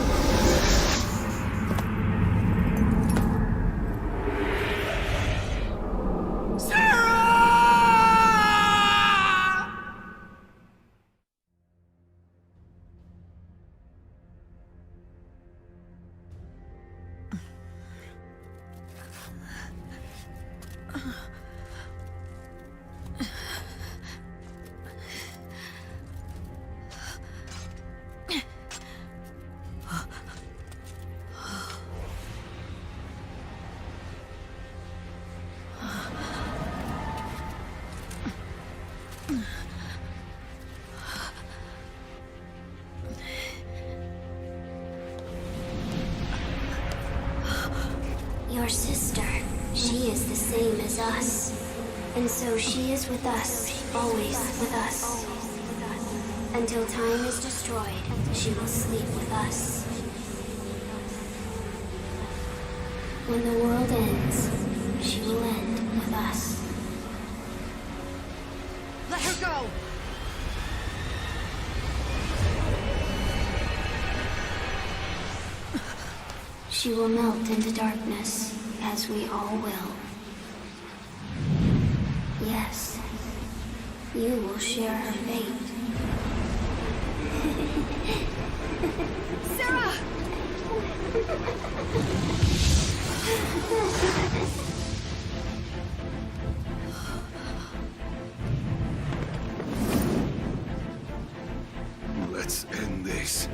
Your sister, she is the same as us. And so she is with us, always with us. Until time is destroyed, she will sleep with us. When the world ends, she will end with us. Let her go! She will melt into darkness, as we all will. Yes, you will share her fate. Sarah! Let's end this.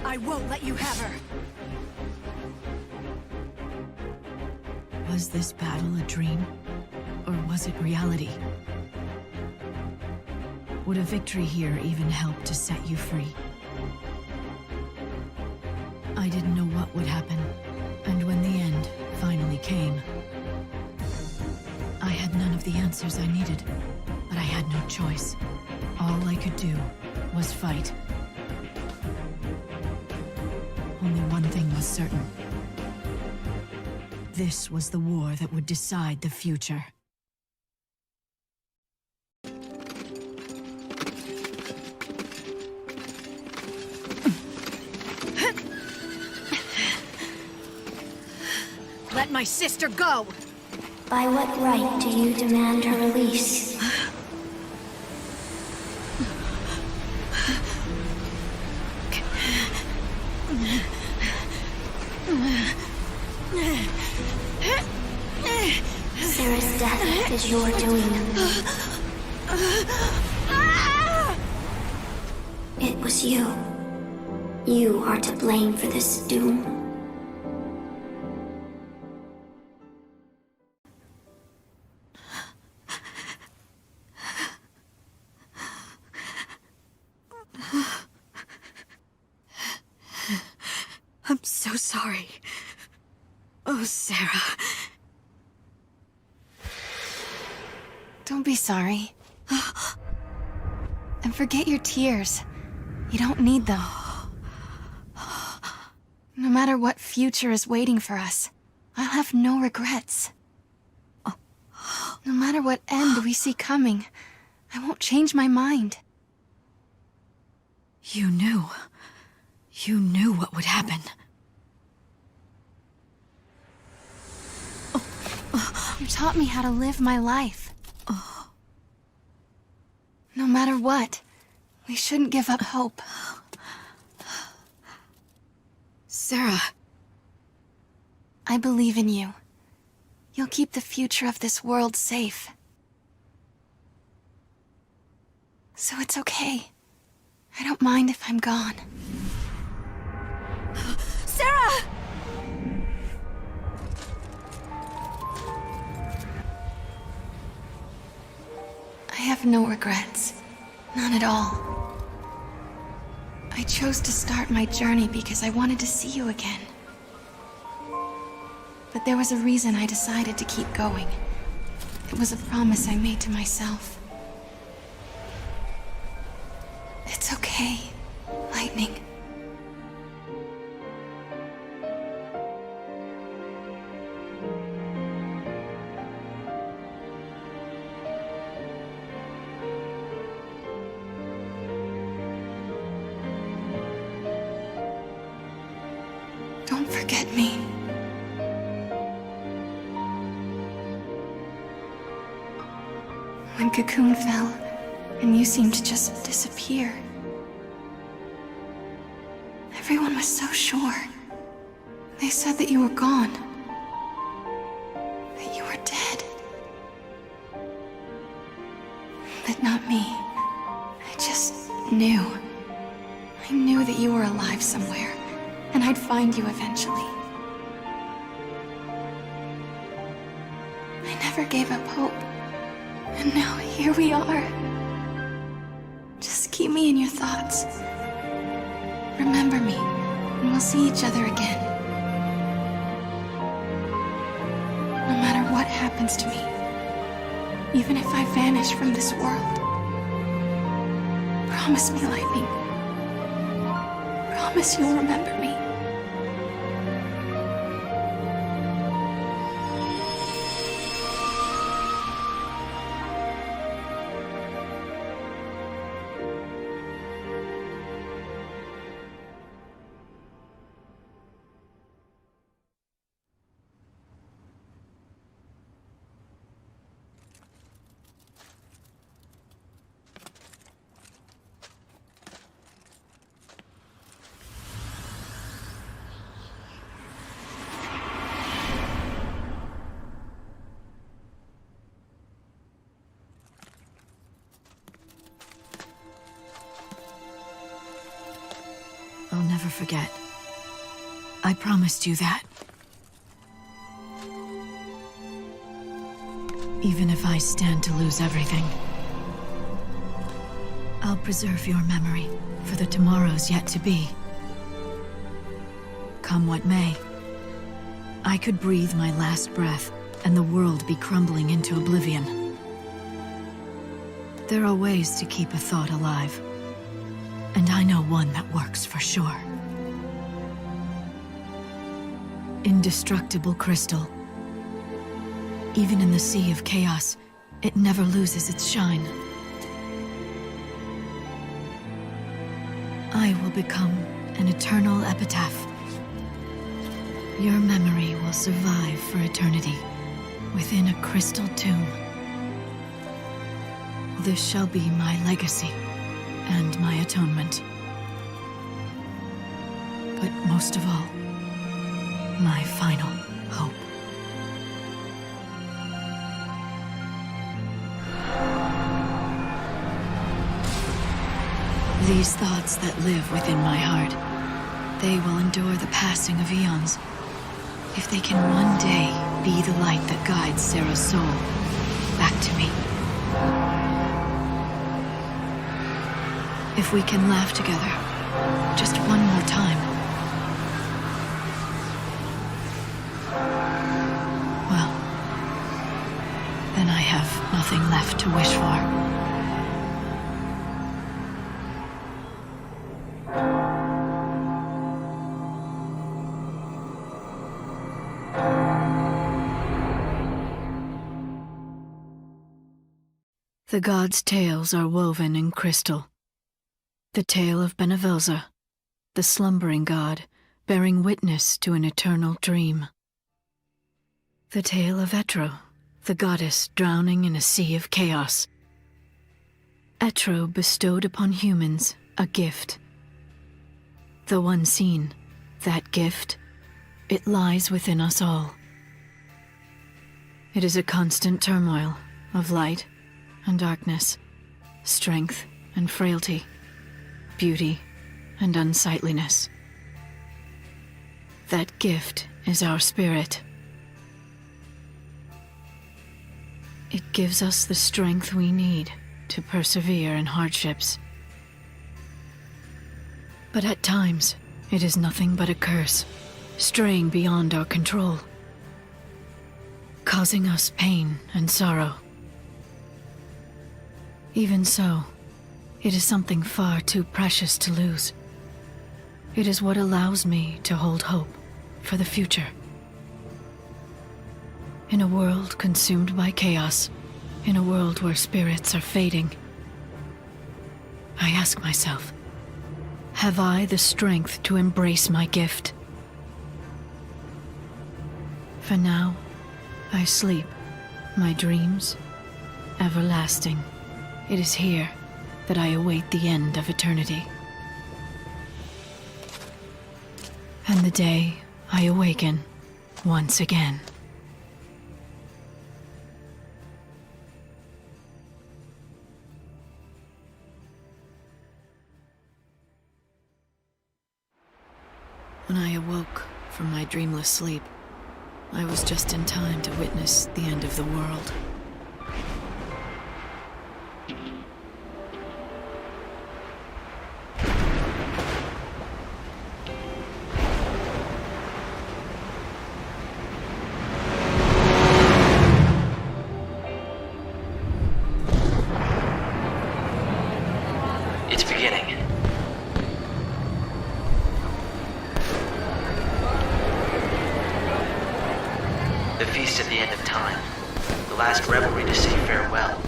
I won't let you have her! Was this battle a dream? Or was it reality? Would a victory here even help to set you free? I didn't know what would happen, and when the end finally came, I had none of the answers I needed, but I had no choice. All I could do was fight. Only one thing was certain. This was the war that would decide the future. Let my sister go! By what right do you demand her release? Sarah's death is your doing. It was you. You are to blame for this doom. I'm so sorry. Oh, Sarah. Don't be sorry. And forget your tears. You don't need them. No matter what future is waiting for us, I'll have no regrets. No matter what end we see coming, I won't change my mind. You knew. You knew what would happen. You taught me how to live my life. No matter what, we shouldn't give up hope. Sarah. I believe in you. You'll keep the future of this world safe. So it's okay. I don't mind if I'm gone. Sarah! I have no regrets. None at all. I chose to start my journey because I wanted to see you again. But there was a reason I decided to keep going. It was a promise I made to myself. It's okay, Lightning. Don't forget me. When Cocoon fell, and you seemed to just disappear, everyone was so sure. They said that you were gone. That you were dead. But not me. I just knew. I knew that you were alive somewhere. And I'd find you eventually. I never gave up hope. And now here we are. Just keep me in your thoughts. Remember me, and we'll see each other again. No matter what happens to me, even if I vanish from this world. Promise me, Lightning. Promise you'll remember me. forget. I promised you that. Even if I stand to lose everything, I'll preserve your memory for the tomorrows yet to be. Come what may, I could breathe my last breath and the world be crumbling into oblivion. There are ways to keep a thought alive, and I know one that works for sure. Indestructible crystal. Even in the sea of chaos, it never loses its shine. I will become an eternal epitaph. Your memory will survive for eternity within a crystal tomb. This shall be my legacy and my atonement. But most of all, my final hope. These thoughts that live within my heart, they will endure the passing of eons. If they can one day be the light that guides Sarah's soul back to me. If we can laugh together, just one more time. Well, then I have nothing left to wish for. The gods' tales are woven in crystal. The tale of Benevelza, the slumbering god, bearing witness to an eternal dream. The tale of Etro, the goddess drowning in a sea of chaos. Etro bestowed upon humans a gift. Though unseen, that gift, it lies within us all. It is a constant turmoil of light and darkness, strength and frailty, beauty and unsightliness. That gift is our spirit. It gives us the strength we need to persevere in hardships. But at times, it is nothing but a curse, straying beyond our control, causing us pain and sorrow. Even so, it is something far too precious to lose. It is what allows me to hold hope for the future. In a world consumed by chaos, in a world where spirits are fading, I ask myself, have I the strength to embrace my gift? For now, I sleep, my dreams, everlasting. It is here that I await the end of eternity. And the day I awaken once again. When I awoke from my dreamless sleep, I was just in time to witness the end of the world. It's beginning. The feast at the end of time. The last revelry to say farewell.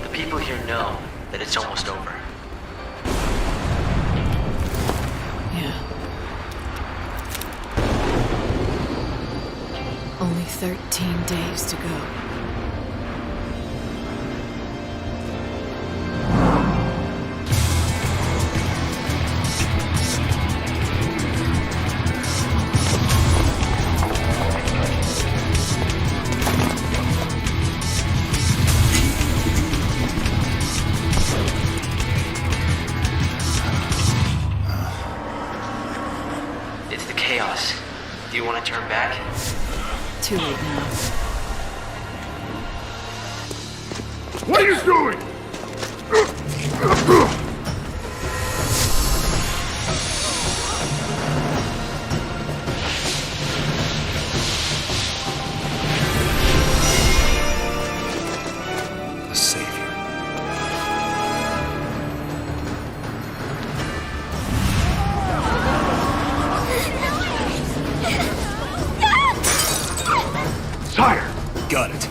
The people here know that it's almost over. Yeah. Only 13 days to go. It's the chaos. Do you want to turn back? Too late now. What are you doing? A savior. Sire! Got it.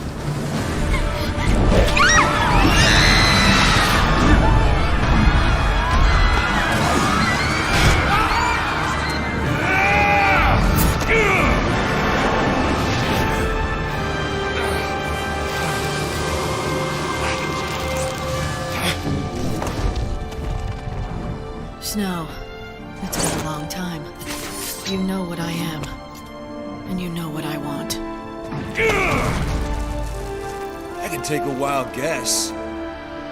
Snow, it's been a long time. You know what I am, and you know what I want. I can take a wild guess.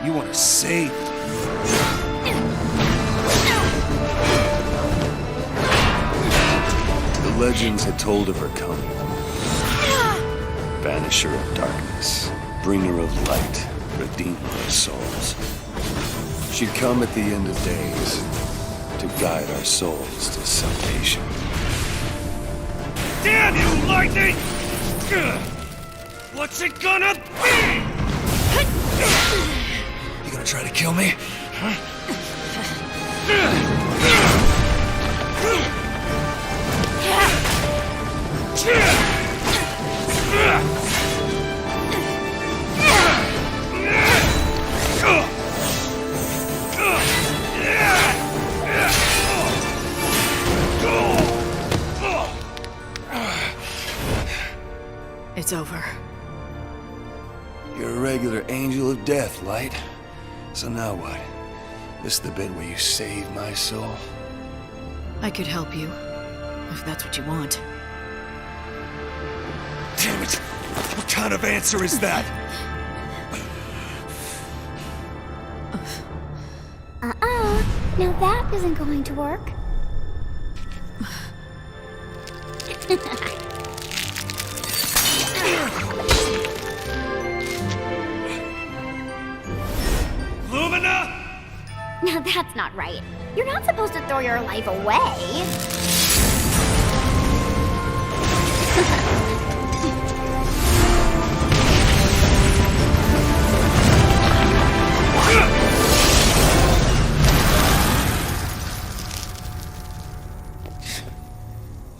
You want to save me. The legends had told of her coming. Banisher of darkness, bringer of light, redeemer of souls. She'd come at the end of days to guide our souls to salvation. Damn you, lightning! What's it gonna be? You gonna try to kill me? It's over. You're a regular angel of death, Light. So now what? This the bit where you save my soul? I could help you, if that's what you want. Damn it! What kind of answer is that? Now that isn't going to work. Lumina! Now that's not right. You're not supposed to throw your life away.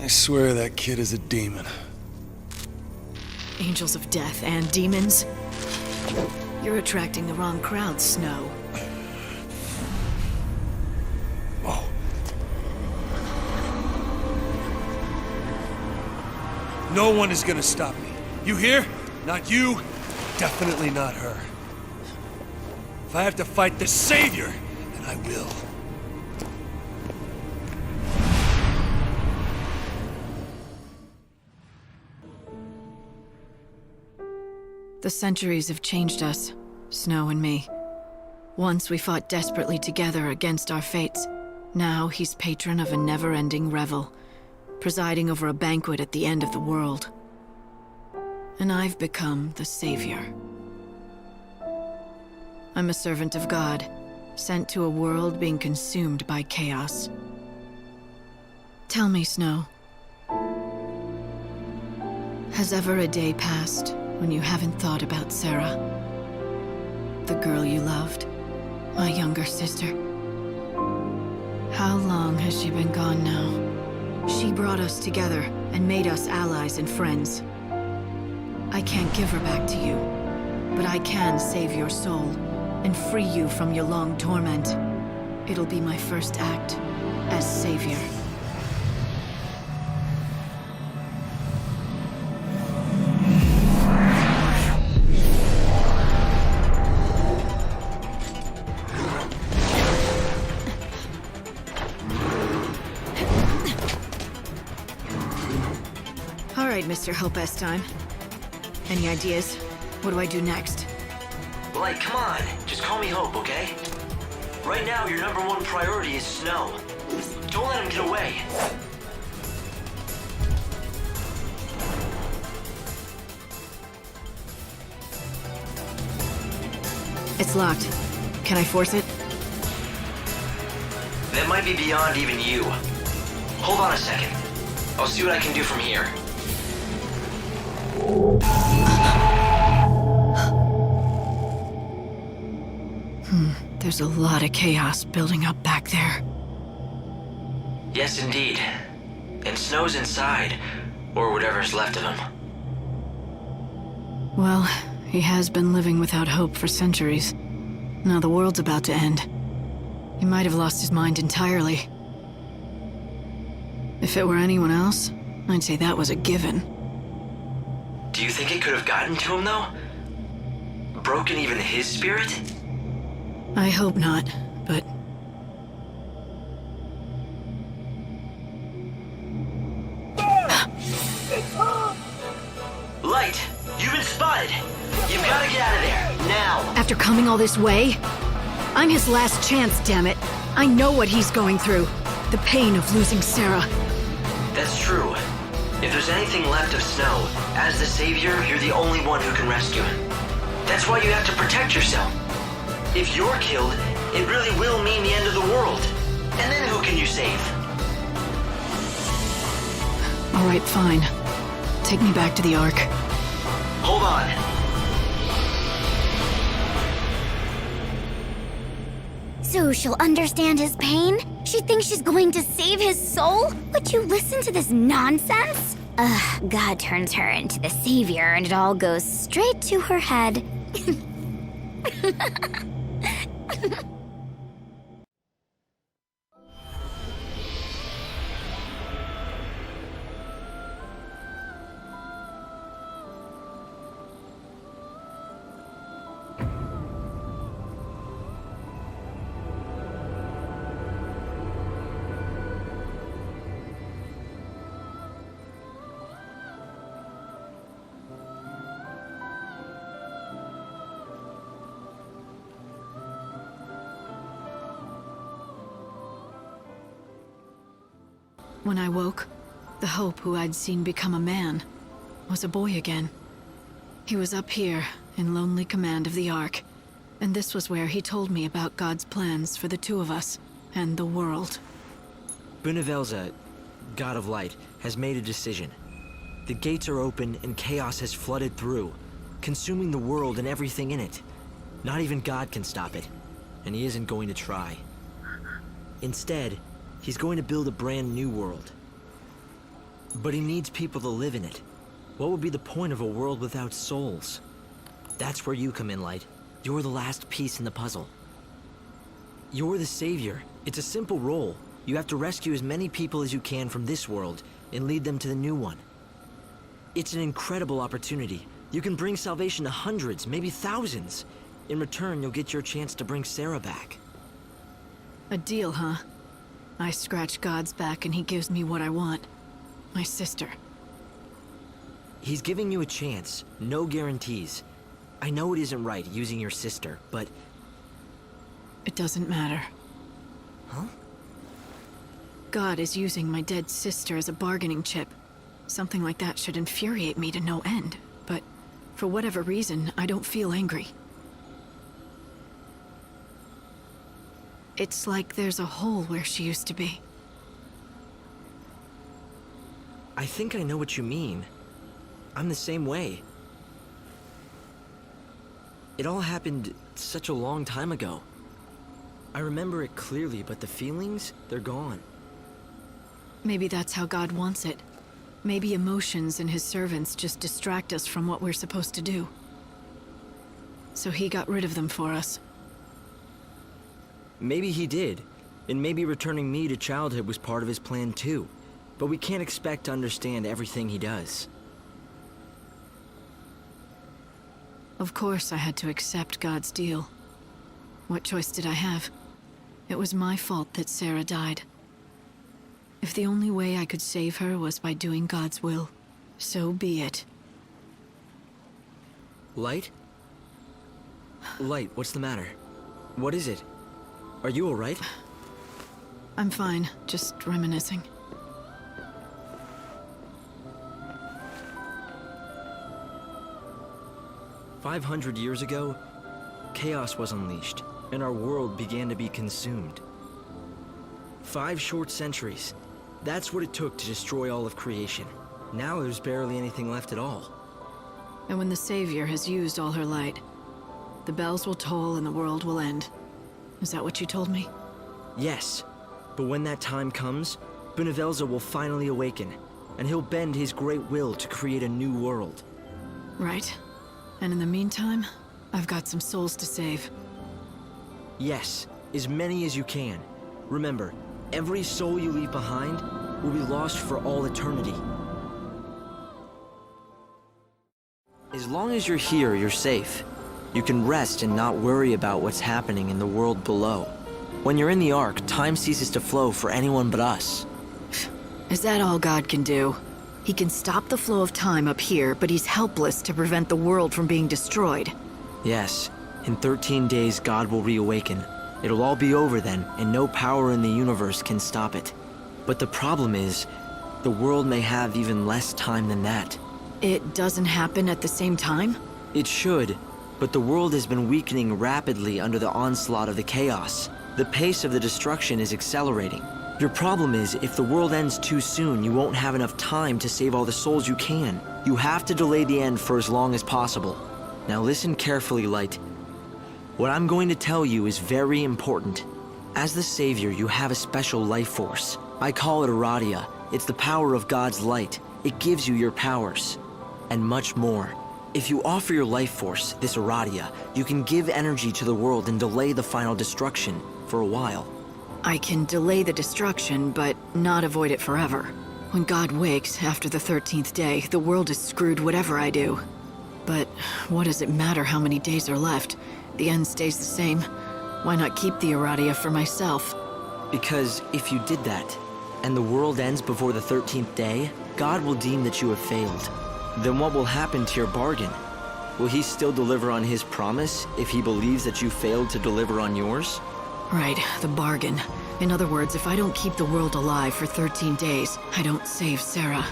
I swear that kid is a demon. Angels of death and demons? You're attracting the wrong crowd, Snow. Whoa. No one is gonna stop me. You hear? Not you, definitely not her. If I have to fight the Savior, then I will. The centuries have changed us, Snow and me. Once we fought desperately together against our fates. Now he's patron of a never-ending revel, presiding over a banquet at the end of the world. And I've become the savior. I'm a servant of God, sent to a world being consumed by chaos. Tell me, Snow, has ever a day passed when you haven't thought about Sarah? The girl you loved, my younger sister. How long has she been gone now? She brought us together and made us allies and friends. I can't give her back to you, but I can save your soul and free you from your long torment. It'll be my first act as savior. All right, Mr. Helpestime. Any ideas? What do I do next? Like, come on. Just call me Hope, okay? Right now, your #1 priority is Snow. Don't let him get away. It's locked. Can I force it? That might be beyond even you. Hold on a second. I'll see what I can do from here. There's a lot of chaos building up back there. Yes, indeed. And Snow's inside, or whatever's left of him. Well, he has been living without hope for centuries. Now the world's about to end. He might have lost his mind entirely. If it were anyone else, I'd say that was a given. Do you think it could have gotten to him, though? Broken even his spirit? I hope not, but... Light! You've been spotted! You've got to get out of there, now! After coming all this way? I'm his last chance, damn it. I know what he's going through. The pain of losing Sarah. That's true. If there's anything left of Snow, as the Savior, you're the only one who can rescue him. That's why you have to protect yourself. If you're killed, it really will mean the end of the world. And then who can you save? All right, fine. Take me back to the Ark. Hold on. So she'll understand his pain? She thinks she's going to save his soul? Would you listen to this nonsense? God turns her into the savior and it all goes straight to her head. When I woke, the Hope who I'd seen become a man was a boy again. He was up here, in lonely command of the Ark, and this was where he told me about God's plans for the two of us, and the world. Bunavelza, God of Light, has made a decision. The gates are open and chaos has flooded through, consuming the world and everything in it. Not even God can stop it, and he isn't going to try. Instead, he's going to build a brand new world. But he needs people to live in it. What would be the point of a world without souls? That's where you come in, Light. You're the last piece in the puzzle. You're the savior. It's a simple role. You have to rescue as many people as you can from this world and lead them to the new one. It's an incredible opportunity. You can bring salvation to hundreds, maybe thousands. In return, you'll get your chance to bring Sarah back. A deal, huh? I scratch God's back and he gives me what I want. My sister. He's giving you a chance, no guarantees. I know it isn't right using your sister, but... It doesn't matter. Huh? God is using my dead sister as a bargaining chip. Something like that should infuriate me to no end, but for whatever reason, I don't feel angry. It's like there's a hole where she used to be. I think I know what you mean. I'm the same way. It all happened such a long time ago. I remember it clearly, but the feelings, they're gone. Maybe that's how God wants it. Maybe emotions and his servants just distract us from what we're supposed to do. So he got rid of them for us. Maybe he did, and maybe returning me to childhood was part of his plan too. But we can't expect to understand everything he does. Of course I had to accept God's deal. What choice did I have? It was my fault that Sarah died. If the only way I could save her was by doing God's will, so be it. Light? Light, what's the matter? What is it? Are you alright? I'm fine, just reminiscing. "500 years ago, chaos was unleashed, and our world began to be consumed. 5 short centuries. That's what it took to destroy all of creation. Now there's barely anything left at all. And when the Savior has used all her light, the bells will toll and the world will end. Is that what you told me? Yes, but when that time comes, Benevelza will finally awaken, and he'll bend his great will to create a new world. Right. And in the meantime, I've got some souls to save. Yes, as many as you can. Remember, every soul you leave behind will be lost for all eternity. As long as you're here, you're safe. You can rest and not worry about what's happening in the world below. When you're in the Ark, time ceases to flow for anyone but us. Is that all God can do? He can stop the flow of time up here, but he's helpless to prevent the world from being destroyed. Yes, in 13 days God will reawaken. It'll all be over then, and no power in the universe can stop it. But the problem is, the world may have even less time than that. It doesn't happen at the same time? It should, but the world has been weakening rapidly under the onslaught of the chaos. The pace of the destruction is accelerating. Your problem is, if the world ends too soon, you won't have enough time to save all the souls you can. You have to delay the end for as long as possible. Now listen carefully, Light. What I'm going to tell you is very important. As the Savior, you have a special life force. I call it Aradia. It's the power of God's light. It gives you your powers. And much more. If you offer your life force, this Aradia, you can give energy to the world and delay the final destruction for a while. I can delay the destruction, but not avoid it forever. When God wakes after the 13th day, the world is screwed whatever I do. But what does it matter how many days are left? The end stays the same. Why not keep the Aradia for myself? Because if you did that, and the world ends before the 13th day, God will deem that you have failed. Then what will happen to your bargain? Will he still deliver on his promise if he believes that you failed to deliver on yours? Right, the bargain. In other words, if I don't keep the world alive for 13 days, I don't save Sarah.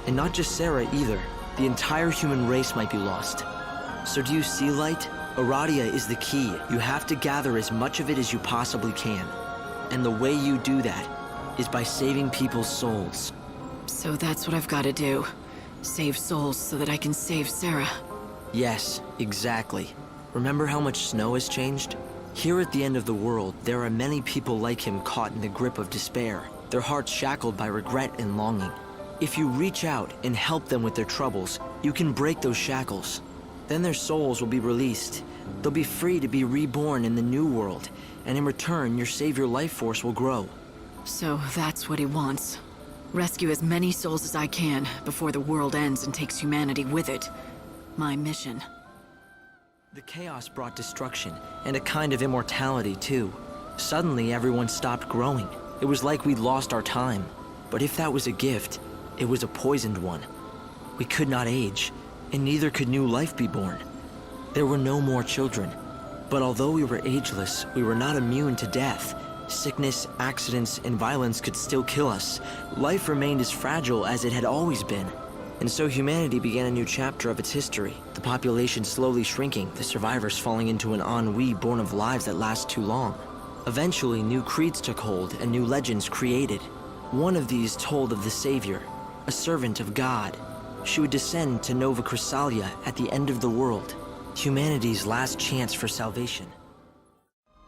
And not just Sarah either. The entire human race might be lost. So do you see, Light? Aradia is the key. You have to gather as much of it as you possibly can. And the way you do that is by saving people's souls. So that's what I've got to do. Save souls so that I can save Sarah. Yes, exactly. Remember how much snow has changed? Here at the end of the world, there are many people like him caught in the grip of despair, their hearts shackled by regret and longing. If you reach out and help them with their troubles, you can break those shackles. Then their souls will be released. They'll be free to be reborn in the new world, and in return, your savior life force will grow. So that's what he wants. Rescue as many souls as I can before the world ends and takes humanity with it. My mission. The chaos brought destruction, and a kind of immortality too. Suddenly everyone stopped growing. It was like we'd lost our time. But if that was a gift, it was a poisoned one. We could not age, and neither could new life be born. There were no more children. But although we were ageless, we were not immune to death. Sickness, accidents, and violence could still kill us. Life remained as fragile as it had always been. And so humanity began a new chapter of its history. The population slowly shrinking, the survivors falling into an ennui born of lives that last too long. Eventually, new creeds took hold and new legends created. One of these told of the Savior, a servant of God. She would descend to Nova Chrysalia at the end of the world, humanity's last chance for salvation.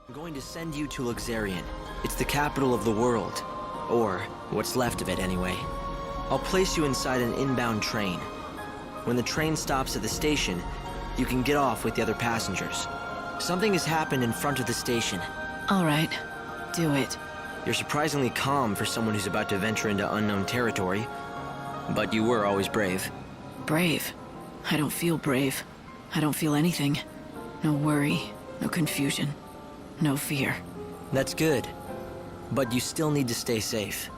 I'm going to send you to Luxarian. It's the capital of the world. Or, what's left of it anyway. I'll place you inside an inbound train. When the train stops at the station, you can get off with the other passengers. Something has happened in front of the station. All right, do it. You're surprisingly calm for someone who's about to venture into unknown territory. But you were always brave. Brave? I don't feel brave. I don't feel anything. No worry, no confusion, no fear. That's good. But you still need to stay safe.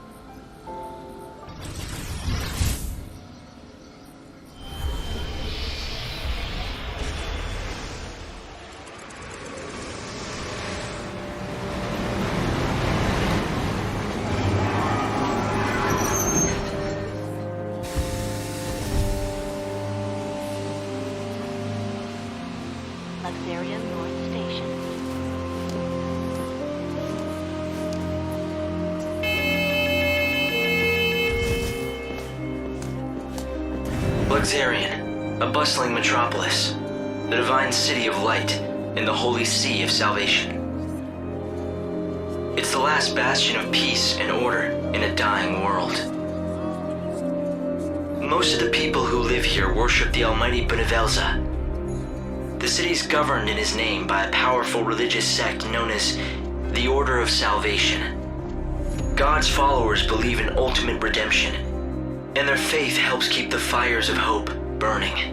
Luxarian North Station. Luxarian, a bustling metropolis, the divine city of light in the holy sea of salvation. It's the last bastion of peace and order in a dying world. Most of the people who live here worship the almighty Benevelza. The city's governed in his name by a powerful religious sect known as the Order of Salvation. God's followers believe in ultimate redemption, and their faith helps keep the fires of hope burning.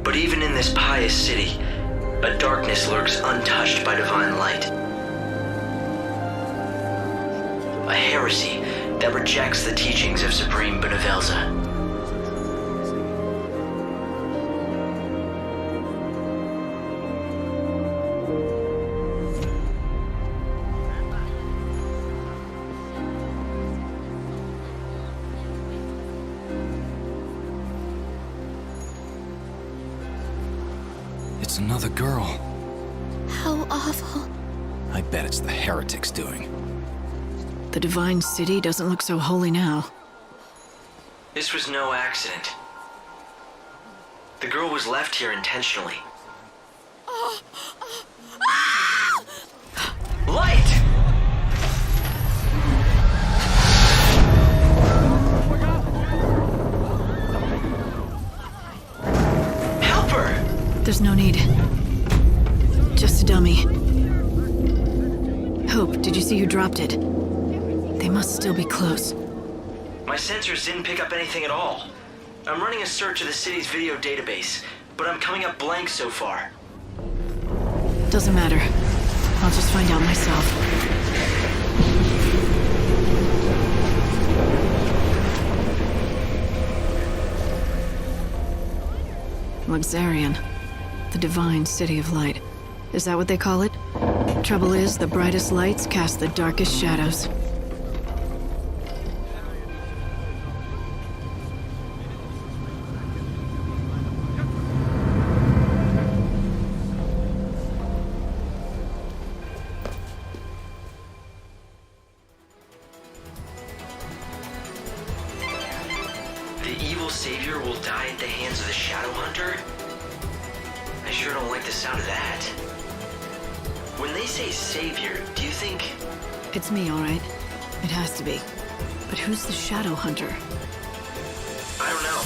But even in this pious city, a darkness lurks untouched by divine light. A heresy that rejects the teachings of Supreme Benevelza. It's another girl. How awful. I bet it's the heretics doing. The divine city doesn't look so holy now. This was no accident. The girl was left here intentionally. Light! Help her! There's no need. Just a dummy. Hope, did you see who dropped it? They must still be close. My sensors didn't pick up anything at all. I'm running a search of the city's video database, but I'm coming up blank so far. Doesn't matter. I'll just find out myself. Luxarian. The divine city of light. Is that what they call it? Trouble is, the brightest lights cast the darkest shadows. The evil savior will die at the hands of the Shadow Hunter? I sure don't like the sound of that. When they say savior, do you think... It's me, all right. It has to be. But who's the Shadow Hunter? I don't know.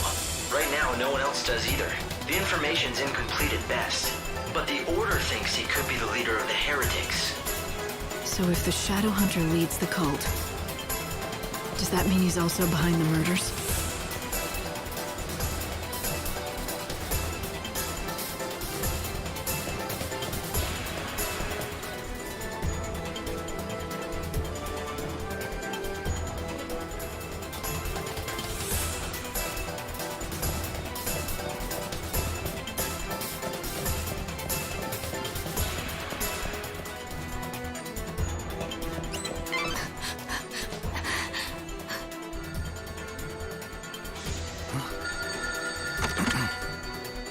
Right now, no one else does either. The information's incomplete at best. But the Order thinks he could be the leader of the heretics. So if the Shadow Hunter leads the cult, does that mean he's also behind the murders?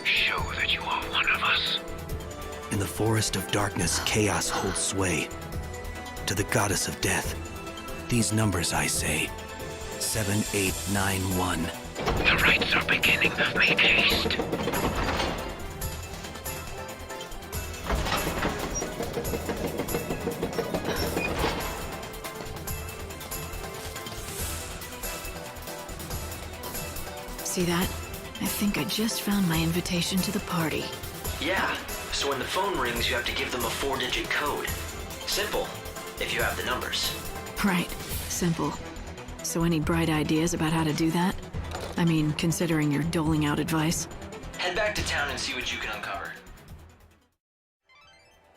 Show that you are one of us. In the forest of darkness, chaos holds sway. To the goddess of death, these numbers I say. 7891. The rites are beginning. Make haste. See that? I think I just found my invitation to the party. Yeah, so when the phone rings, you have to give them a 4-digit code. Simple, if you have the numbers. Right. Simple. So any bright ideas about how to do that? I mean, considering you're doling out advice. Head back to town and see what you can uncover.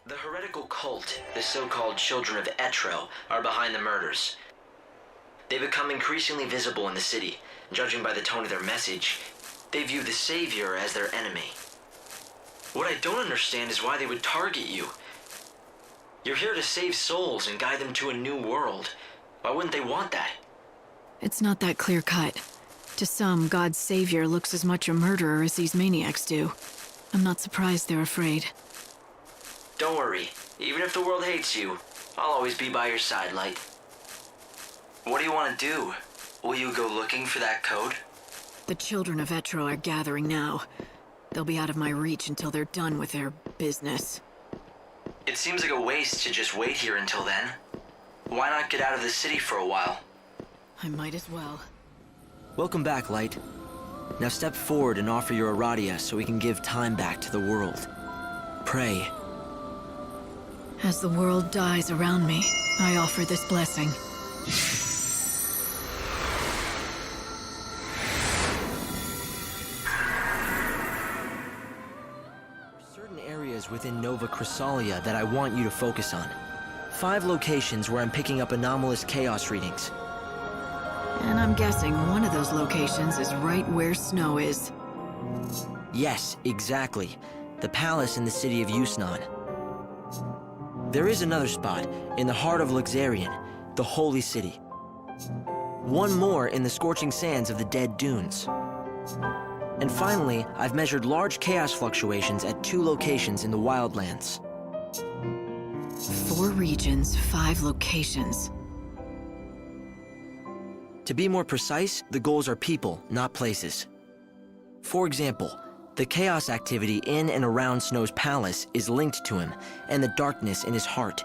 The heretical cult, the so-called Children of Etro, are behind the murders. They become increasingly visible in the city. Judging by the tone of their message, they view the Savior as their enemy. What I don't understand is why they would target you. You're here to save souls and guide them to a new world. Why wouldn't they want that? It's not that clear-cut. To some, God's savior looks as much a murderer as these maniacs do. I'm not surprised they're afraid. Don't worry. Even if the world hates you, I'll always be by your side, Light. What do you want to do? Will you go looking for that code? The children of Etro are gathering now. They'll be out of my reach until they're done with their business. It seems like a waste to just wait here until then. Why not get out of the city for a while? I might as well. Welcome back, Light. Now step forward and offer your Aradia so we can give time back to the world. Pray. As the world dies around me, I offer this blessing. Certain areas within Nova Chrysalia that I want you to focus on. 5 locations where I'm picking up anomalous chaos readings. And I'm guessing one of those locations is right where Snow is. Yes, exactly. The palace in the city of Yusnan. There is another spot, in the heart of Luxarian, the Holy City. One more in the scorching sands of the Dead Dunes. And finally, I've measured large chaos fluctuations at 2 locations in the Wildlands. 4 regions, 5 locations. To be more precise, the goals are people, not places. For example, the chaos activity in and around Snow's palace is linked to him, and the darkness in his heart.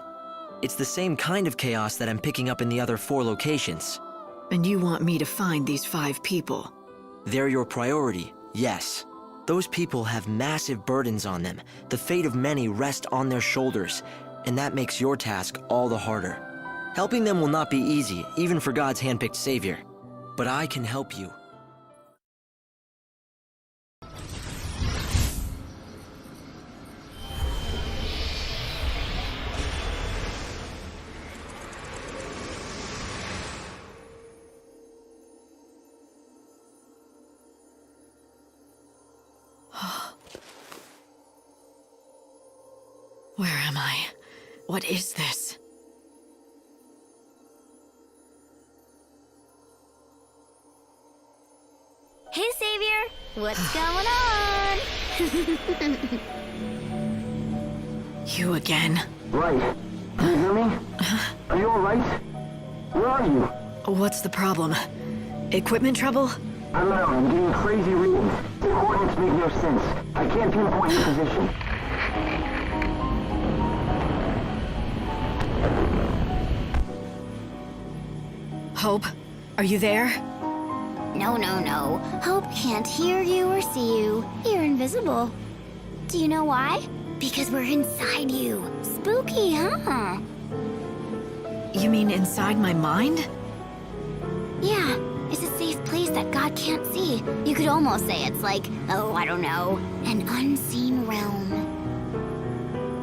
It's the same kind of chaos that I'm picking up in the other 4 locations. And you want me to find these 5 people? They're your priority, yes. Those people have massive burdens on them. The fate of many rests on their shoulders, and that makes your task all the harder. Helping them will not be easy, even for God's handpicked savior. But I can help you. Where am I? What is this? Hey, Savior! What's going on? You again? Right. Can you hear me? Are you alright? Where are you? What's the problem? Equipment trouble? I'm out. I'm getting crazy readings. The coordinates make no sense. I can't pinpoint your position. Hope, are you there? No. Hope can't hear you or see you. You're invisible. Do you know why? Because we're inside you. Spooky, huh? You mean inside my mind? Yeah, it's a safe place that God can't see. You could almost say it's like, oh, I don't know, an unseen realm.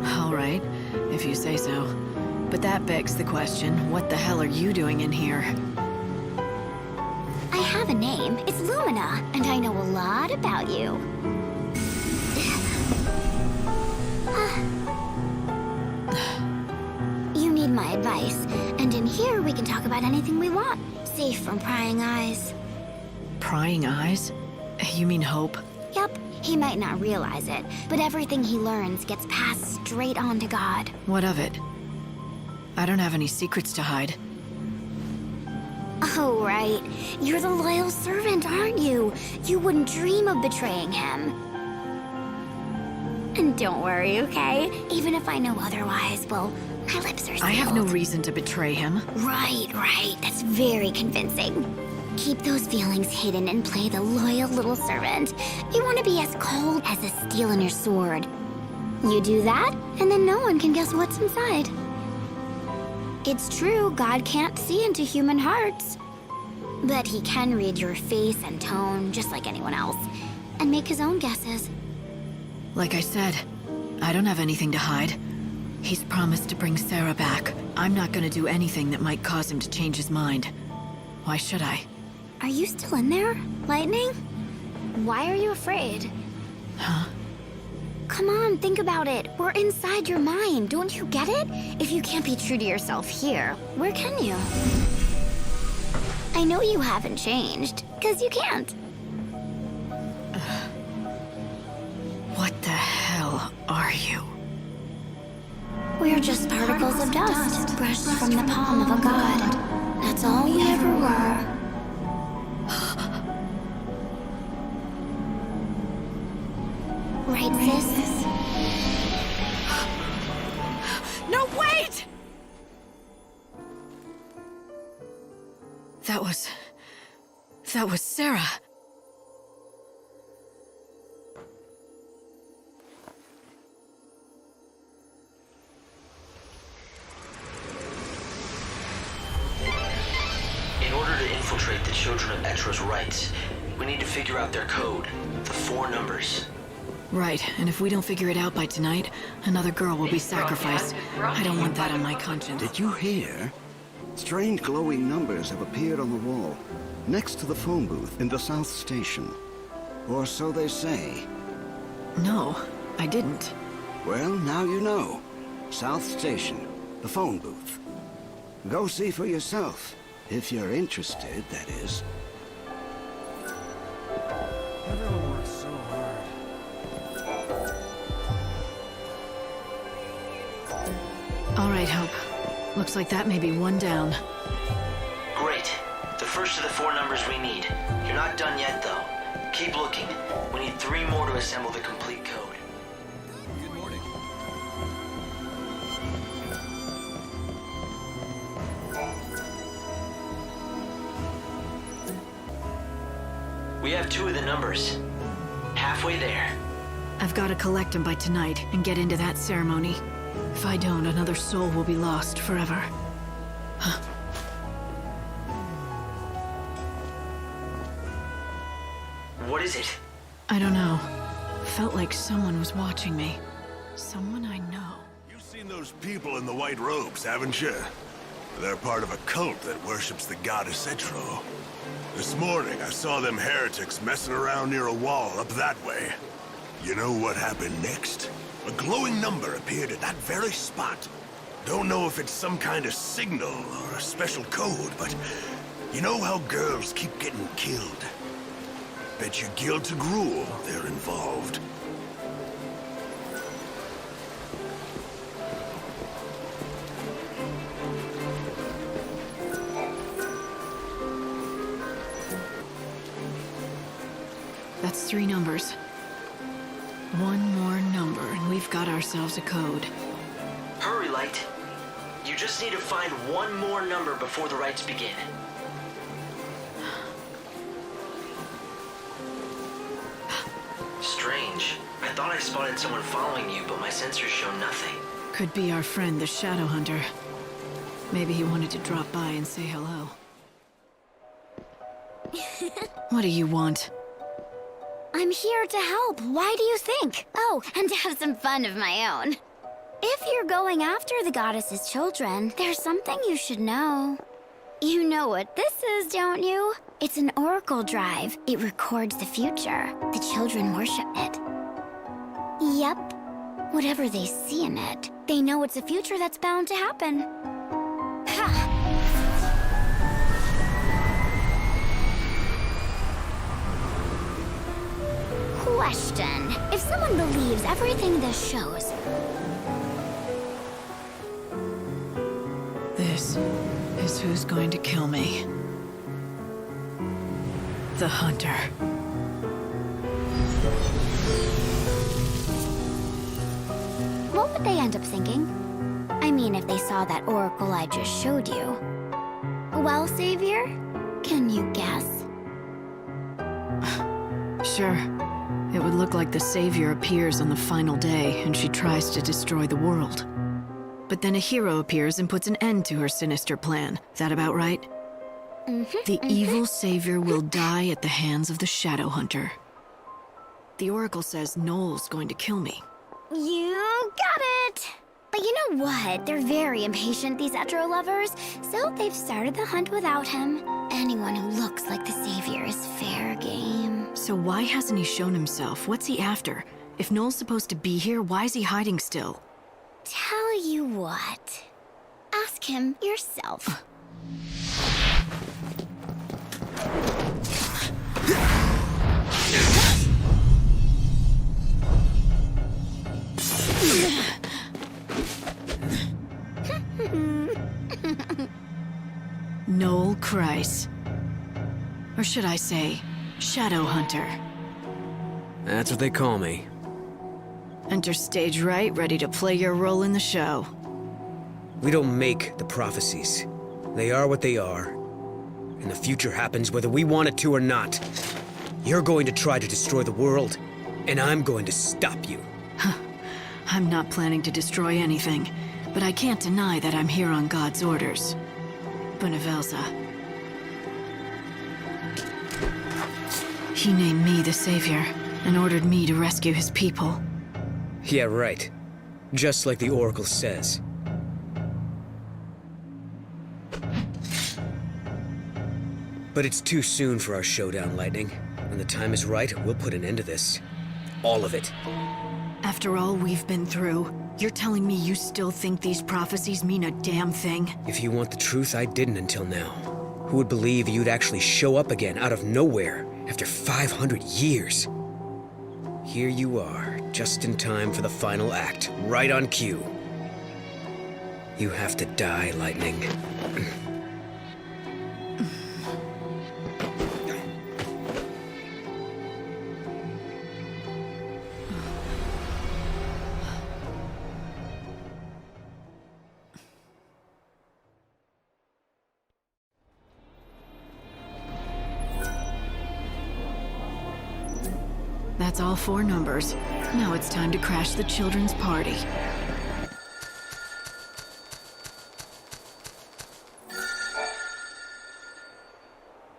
All right, if you say so. But that begs the question, what the hell are you doing in here? I have a name. It's Lumina, and I know a lot about you. You need my advice, and in here we can talk about anything we want, safe from prying eyes. Prying eyes? You mean Hope? Yep, he might not realize it, but everything he learns gets passed straight on to God. What of it? I don't have any secrets to hide. Oh, right. You're the loyal servant, aren't you? You wouldn't dream of betraying him. And don't worry, okay? Even if I know otherwise, well, my lips are sealed. I have no reason to betray him. Right. That's very convincing. Keep those feelings hidden and play the loyal little servant. You want to be as cold as the steel in your sword. You do that, and then no one can guess what's inside. It's true, God can't see into human hearts. But he can read your face and tone, just like anyone else, and make his own guesses. Like I said, I don't have anything to hide. He's promised to bring Sarah back. I'm not gonna do anything that might cause him to change his mind. Why should I? Are you still in there, Lightning? Why are you afraid? Huh? Come on, think about it. We're inside your mind. Don't you get it? If you can't be true to yourself here, where can you? I know you haven't changed, because you can't. What the hell are you? We're just particles of dust brushed from the palm of a god. That's all we ever were. right, sis? No, wait! That was Sarah. In order to infiltrate the Children of Etra's rights, we need to figure out their code, the 4 numbers. Right, and if we don't figure it out by tonight, another girl will be sacrificed. I don't want that on my conscience. Did you hear? Strange glowing numbers have appeared on the wall, next to the phone booth in the South Station. Or so they say. No, I didn't. Well, now you know. South Station, the phone booth. Go see for yourself, if you're interested, that is. Everyone works so hard. All right, Hope. Looks like that may be one down. Great. The first of the 4 numbers we need. You're not done yet, though. Keep looking. We need 3 more to assemble the complete code. Good morning. We have 2 of the numbers. Halfway there. I've got to collect them by tonight and get into that ceremony. If I don't, another soul will be lost forever. Huh. What is it? I don't know. Felt like someone was watching me. Someone I know. You've seen those people in the white robes, haven't you? They're part of a cult that worships the goddess Etro. This morning, I saw them heretics messing around near a wall up that way. You know what happened next? A glowing number appeared at that very spot. Don't know if it's some kind of signal or a special code, but you know how girls keep getting killed? Bet you guilt to gruel they're involved. That's 3 numbers. One more number, and we've got ourselves a code. Hurry, Light. You just need to find 1 more number before the rites begin. Strange. I thought I spotted someone following you, but my sensors show nothing. Could be our friend, the Shadow Hunter. Maybe he wanted to drop by and say hello. What do you want? I'm here to help. Why do you think? Oh, and to have some fun of my own. If you're going after the goddess's children, there's something you should know. You know what this is, don't you? It's an oracle drive. It records the future. The children worship it. Yep. Whatever they see in it, they know it's a future that's bound to happen. Ha! Question. If someone believes everything this shows... This is who's going to kill me. The Hunter. What would they end up thinking? I mean, if they saw that oracle I just showed you. Well, Savior, can you guess? Sure. It would look like the Savior appears on the final day, and she tries to destroy the world. But then a hero appears and puts an end to her sinister plan. That about right? The evil Savior will die at the hands of the Shadow Hunter. The Oracle says Noel's going to kill me. You got it! But you know what? They're very impatient, these Etro lovers, so they've started the hunt without him. Anyone who looks like the Savior is fair game. So why hasn't he shown himself? What's he after? If Noel's supposed to be here, why is he hiding still? Tell you what. Ask him yourself. Noel Christ. Or should I say, Shadow Hunter. That's what they call me. Enter stage right, ready to play your role in the show. We don't make the prophecies. They are what they are. And the future happens whether we want it to or not. You're going to try to destroy the world, and I'm going to stop you. I'm not planning to destroy anything, but I can't deny that I'm here on God's orders. Benevelza. He named me the Savior, and ordered me to rescue his people. Yeah, right. Just like the Oracle says. But it's too soon for our showdown, Lightning. When the time is right, we'll put an end to this. All of it. After all we've been through, you're telling me you still think these prophecies mean a damn thing? If you want the truth, I didn't until now. Who would believe you'd actually show up again out of nowhere after 500 years? Here you are, just in time for the final act, right on cue. You have to die, Lightning. That's all 4 numbers. Now it's time to crash the children's party.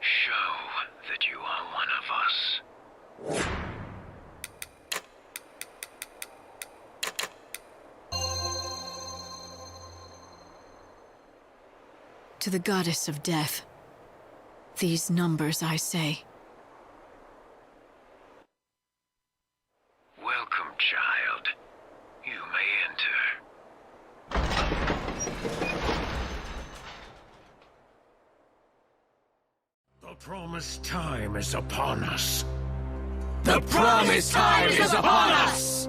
Show that you are one of us. To the goddess of death, these numbers I say. Welcome, child. You may enter. The promised time is upon us. The promised time is upon us!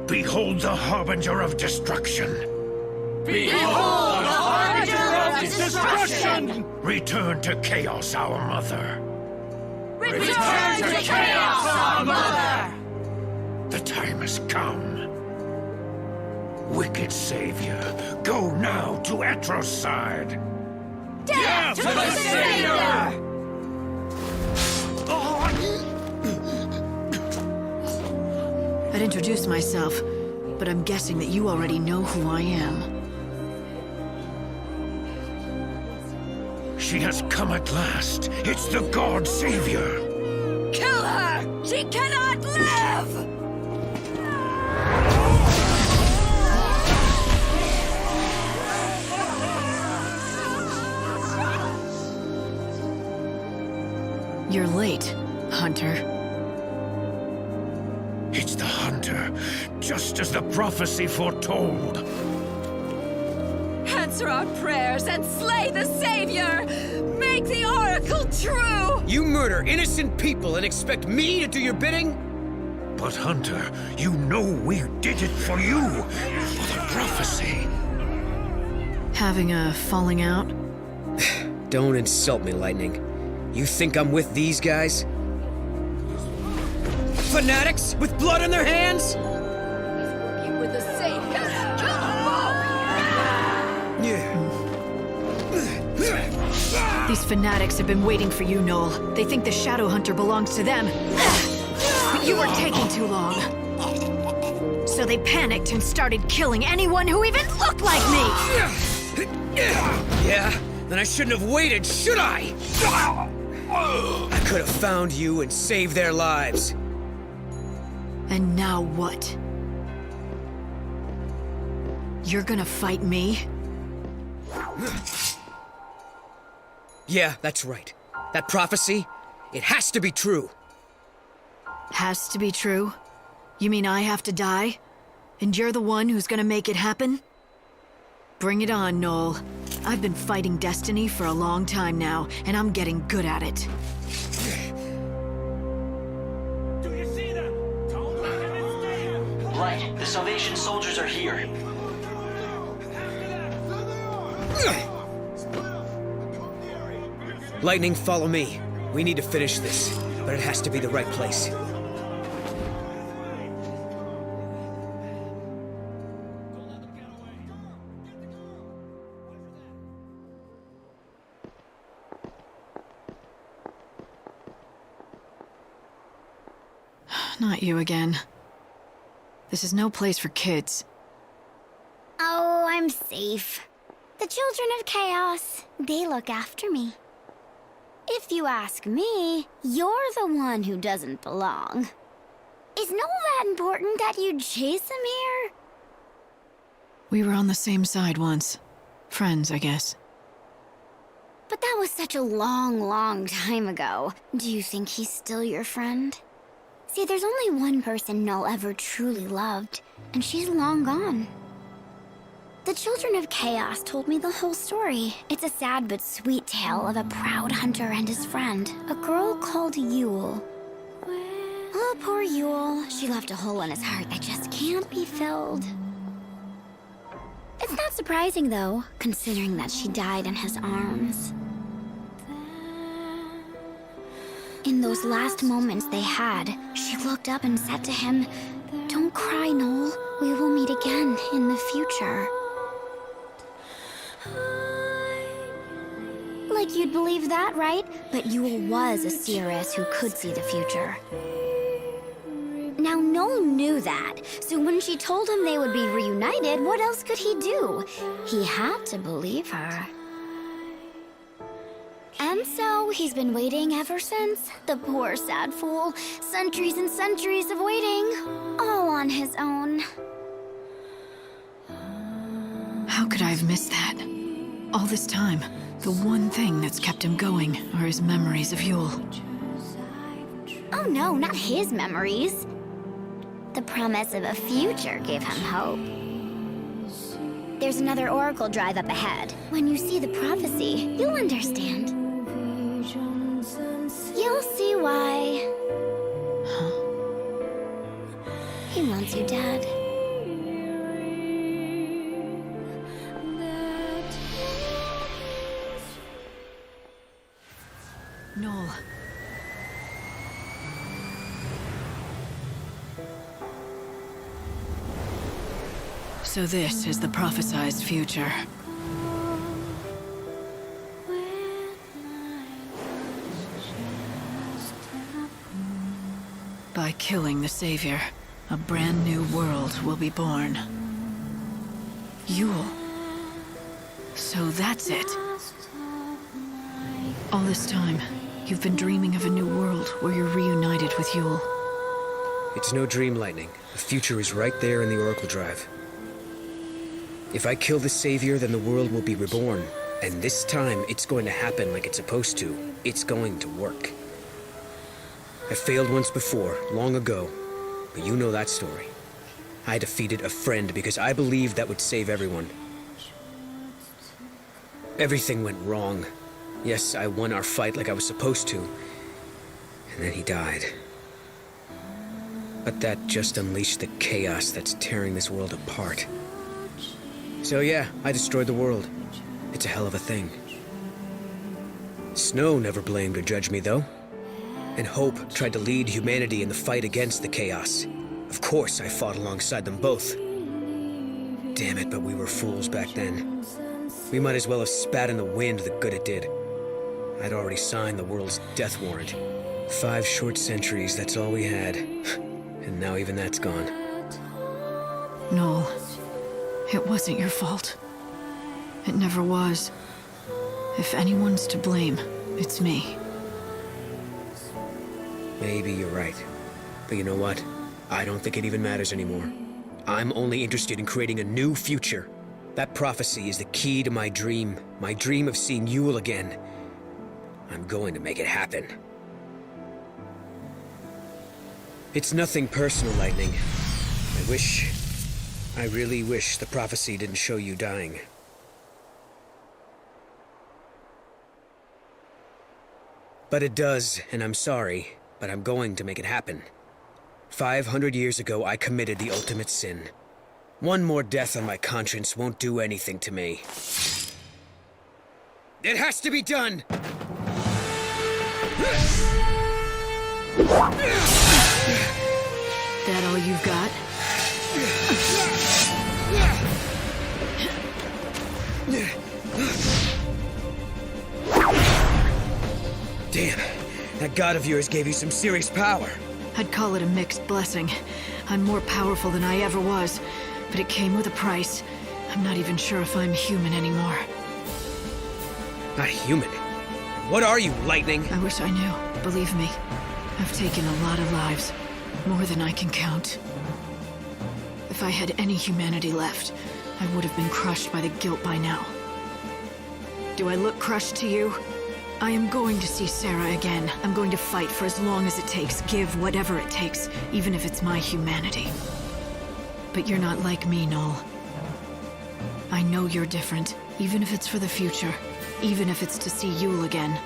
Behold the harbinger of destruction. Behold the harbinger of destruction! Return to Chaos, our mother. Return to Chaos, our mother! The time has come. Wicked Savior, go now to Etro's side. Death to the Savior! I'd introduce myself, but I'm guessing that you already know who I am. She has come at last. It's the God Savior. Kill her! She cannot live! You're late, Hunter. It's the Hunter, just as the prophecy foretold. Answer our prayers and slay the Savior! Make the Oracle true! You murder innocent people and expect me to do your bidding? But Hunter, you know we did it for you, for the prophecy. Having a falling out? Don't insult me, Lightning. You think I'm with these guys? Fanatics with blood on their hands? Working with the Savior! Kill them Yeah. These fanatics have been waiting for you, Noel. They think the Shadow Hunter belongs to them. But you were taking too long. So they panicked and started killing anyone who even looked like me! Yeah? Then I shouldn't have waited, should I? I could have found you and saved their lives. And now what? You're gonna fight me? Yeah, that's right. That prophecy, it has to be true. Has to be true? You mean I have to die? And you're the one who's gonna make it happen? Bring it on, Noel. I've been fighting destiny for a long time now, and I'm getting good at it. Do you see them? Don't let them escape! Light, the Salvation soldiers are here. Lightning, follow me. We need to finish this, but it has to be the right place. Not you again. This is no place for kids. Oh, I'm safe. The children of chaos, they look after me. If you ask me, you're the one who doesn't belong. Is Noel that important that you'd chase him here? We were on the same side once. Friends, I guess. But that was such a long, long time ago. Do you think he's still your friend? See, there's only one person Noel ever truly loved, and she's long gone. The Children of Chaos told me the whole story. It's a sad but sweet tale of a proud hunter and his friend, a girl called Yule. Oh, poor Yule. She left a hole in his heart that just can't be filled. It's not surprising, though, considering that she died in his arms. In those last moments they had, she looked up and said to him, "Don't cry, Noel. We will meet again in the future." Like you'd believe that, right? But Yule was a seeress who could see the future. Now, Noel knew that, so when she told him they would be reunited, what else could he do? He had to believe her. And so, he's been waiting ever since. The poor, sad fool. Centuries and centuries of waiting, all on his own. How could I have missed that? All this time, the one thing that's kept him going are his memories of Yule. Oh no, not his memories. The promise of a future gave him hope. There's another oracle drive up ahead. When you see the prophecy, you'll understand. You'll see why. Huh? He wants you dead. Noel. So this is the prophesized future. By killing the Savior, a brand new world will be born. Yule. So that's it. All this time, you've been dreaming of a new world where you're reunited with Yule. It's no dream, Lightning. The future is right there in the Oracle Drive. If I kill the Savior, then the world will be reborn. And this time, it's going to happen like it's supposed to. It's going to work. I failed once before, long ago. But you know that story. I defeated a friend because I believed that would save everyone. Everything went wrong. Yes, I won our fight like I was supposed to. And then he died. But that just unleashed the chaos that's tearing this world apart. So yeah, I destroyed the world. It's a hell of a thing. Snow never blamed or judged me, though. And Hope tried to lead humanity in the fight against the chaos. Of course, I fought alongside them both. Damn it, but we were fools back then. We might as well have spat in the wind the good it did. I'd already signed the world's death warrant. 5 short centuries, that's all we had. And now even that's gone. Noel, it wasn't your fault. It never was. If anyone's to blame, it's me. Maybe you're right. But you know what? I don't think it even matters anymore. I'm only interested in creating a new future. That prophecy is the key to my dream of seeing Yule again. I'm going to make it happen. It's nothing personal, Lightning. I really wish the prophecy didn't show you dying. But it does, and I'm sorry, but I'm going to make it happen. 500 years ago, I committed the ultimate sin. One more death on my conscience won't do anything to me. It has to be done! That all you've got? Damn, that god of yours gave you some serious power. I'd call it a mixed blessing. I'm more powerful than I ever was, but it came with a price. I'm not even sure if I'm human anymore. Not human? What are you, Lightning? I wish I knew. Believe me, I've taken a lot of lives. More than I can count. If I had any humanity left, I would have been crushed by the guilt by now. Do I look crushed to you? I am going to see Sarah again. I'm going to fight for as long as it takes, give whatever it takes, even if it's my humanity. But you're not like me, Noel. I know you're different, even if it's for the future, even if it's to see Yule again.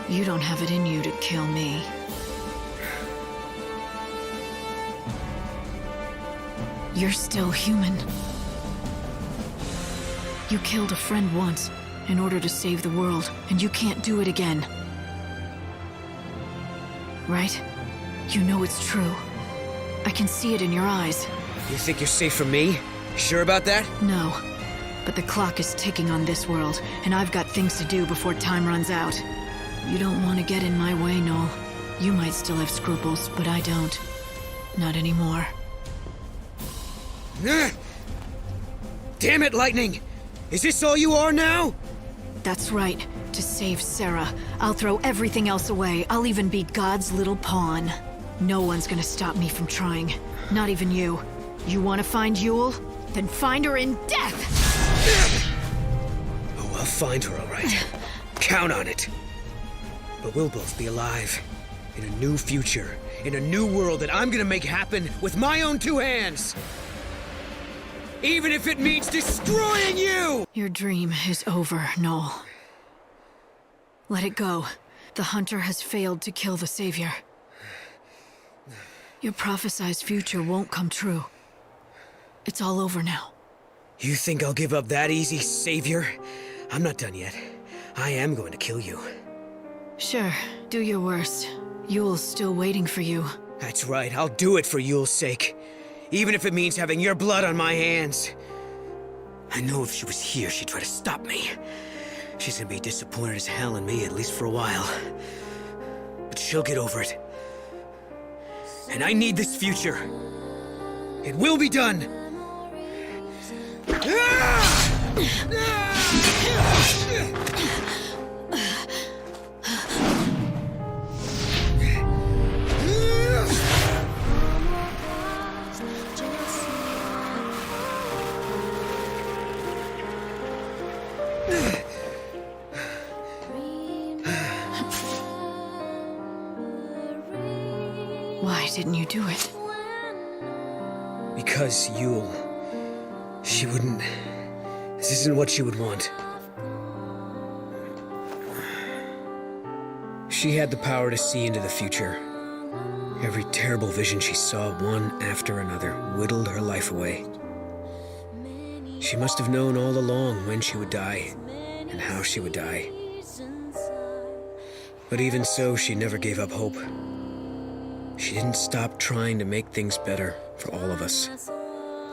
You don't have it in you to kill me. You're still human. You killed a friend once, in order to save the world, and you can't do it again. Right? You know it's true. I can see it in your eyes. You think you're safe from me? Sure about that? No. But the clock is ticking on this world, and I've got things to do before time runs out. You don't want to get in my way, Noel. You might still have scruples, but I don't. Not anymore. Damn it, Lightning! Is this all you are now? That's right. To save Sarah, I'll throw everything else away. I'll even be God's little pawn. No one's gonna stop me from trying. Not even you. You want to find Yule? Then find her in death! Oh, I'll find her, all right. Count on it. But we'll both be alive. In a new future. In a new world that I'm gonna make happen with my own two hands! Even if it means destroying you! Your dream is over, Noel. Let it go. The Hunter has failed to kill the Savior. Your prophesized future won't come true. It's all over now. You think I'll give up that easy, Savior? I'm not done yet. I am going to kill you. Sure, do your worst. Yule's still waiting for you. That's right, I'll do it for Yule's sake. Even if it means having your blood on my hands. I know if she was here, she'd try to stop me. She's gonna be disappointed as hell in me, at least for a while. But she'll get over it. And I need this future. It will be done! Why didn't you do it? Because Yule... she wouldn't... This isn't what she would want. She had the power to see into the future. Every terrible vision she saw, one after another, whittled her life away. She must have known all along when she would die, and how she would die. But even so, she never gave up hope. She didn't stop trying to make things better for all of us.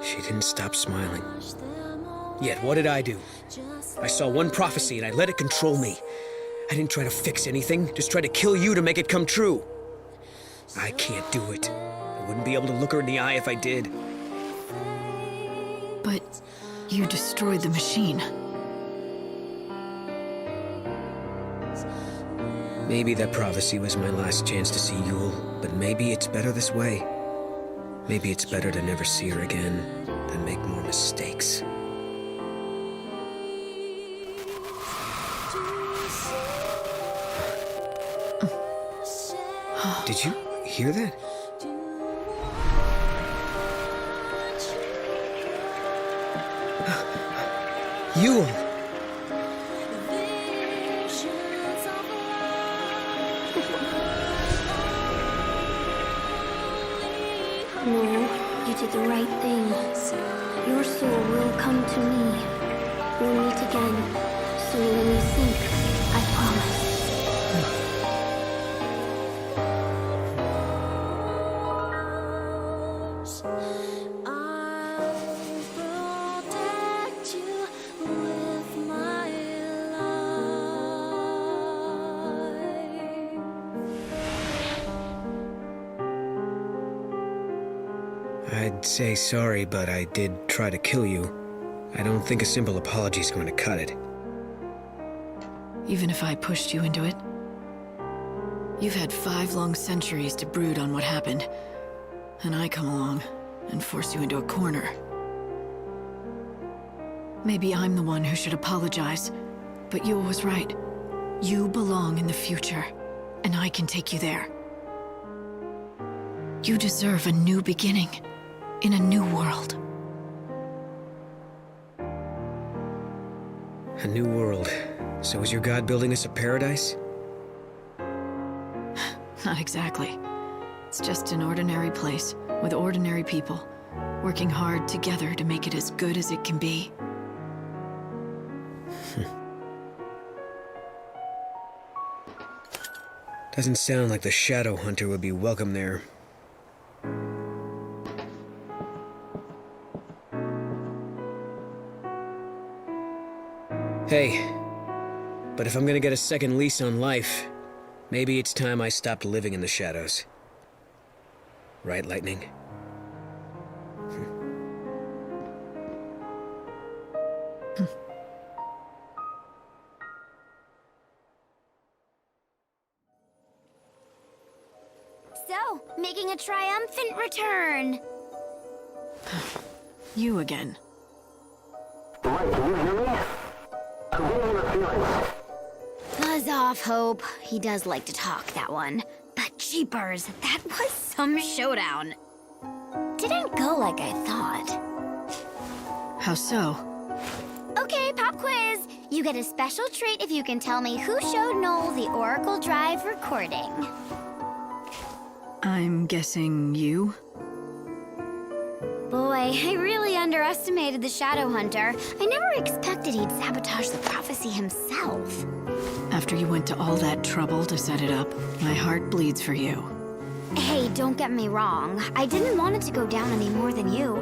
She didn't stop smiling. Yet, what did I do? I saw one prophecy and I let it control me. I didn't try to fix anything, just try to kill you to make it come true. I can't do it. I wouldn't be able to look her in the eye if I did. But you destroyed the machine. Maybe that prophecy was my last chance to see Yule, but maybe it's better this way. Maybe it's better to never see her again than make more mistakes. Did you hear that? Yule! No, you did the right thing. Your soul will come to me. We'll meet again, sooner than you think, I promise. I'd say sorry, but I did try to kill you. I don't think a simple apology is going to cut it. Even if I pushed you into it? You've had 5 long centuries to brood on what happened, and I come along and force you into a corner. Maybe I'm the one who should apologize, but Yule was right. You belong in the future, and I can take you there. You deserve a new beginning, in a new world. A new world. So is your god building us a paradise? Not exactly. It's just an ordinary place, with ordinary people, working hard together to make it as good as it can be. Doesn't sound like the Shadow Hunter would be welcome there. Hey, but if I'm gonna get a second lease on life, maybe it's time I stopped living in the shadows. Right, Lightning? So, making a triumphant return. You again. Right, can you hear me? I'm getting interference. Buzz off, Hope. He does like to talk, that one. But jeepers, that was some showdown. Didn't go like I thought. How so? Okay, pop quiz. You get a special treat if you can tell me who showed Noel the Oracle Drive recording. I'm guessing you? Boy, I really underestimated the Shadow Hunter. I never expected he'd sabotage the prophecy himself. After you went to all that trouble to set it up, my heart bleeds for you. Hey, don't get me wrong. I didn't want it to go down any more than you.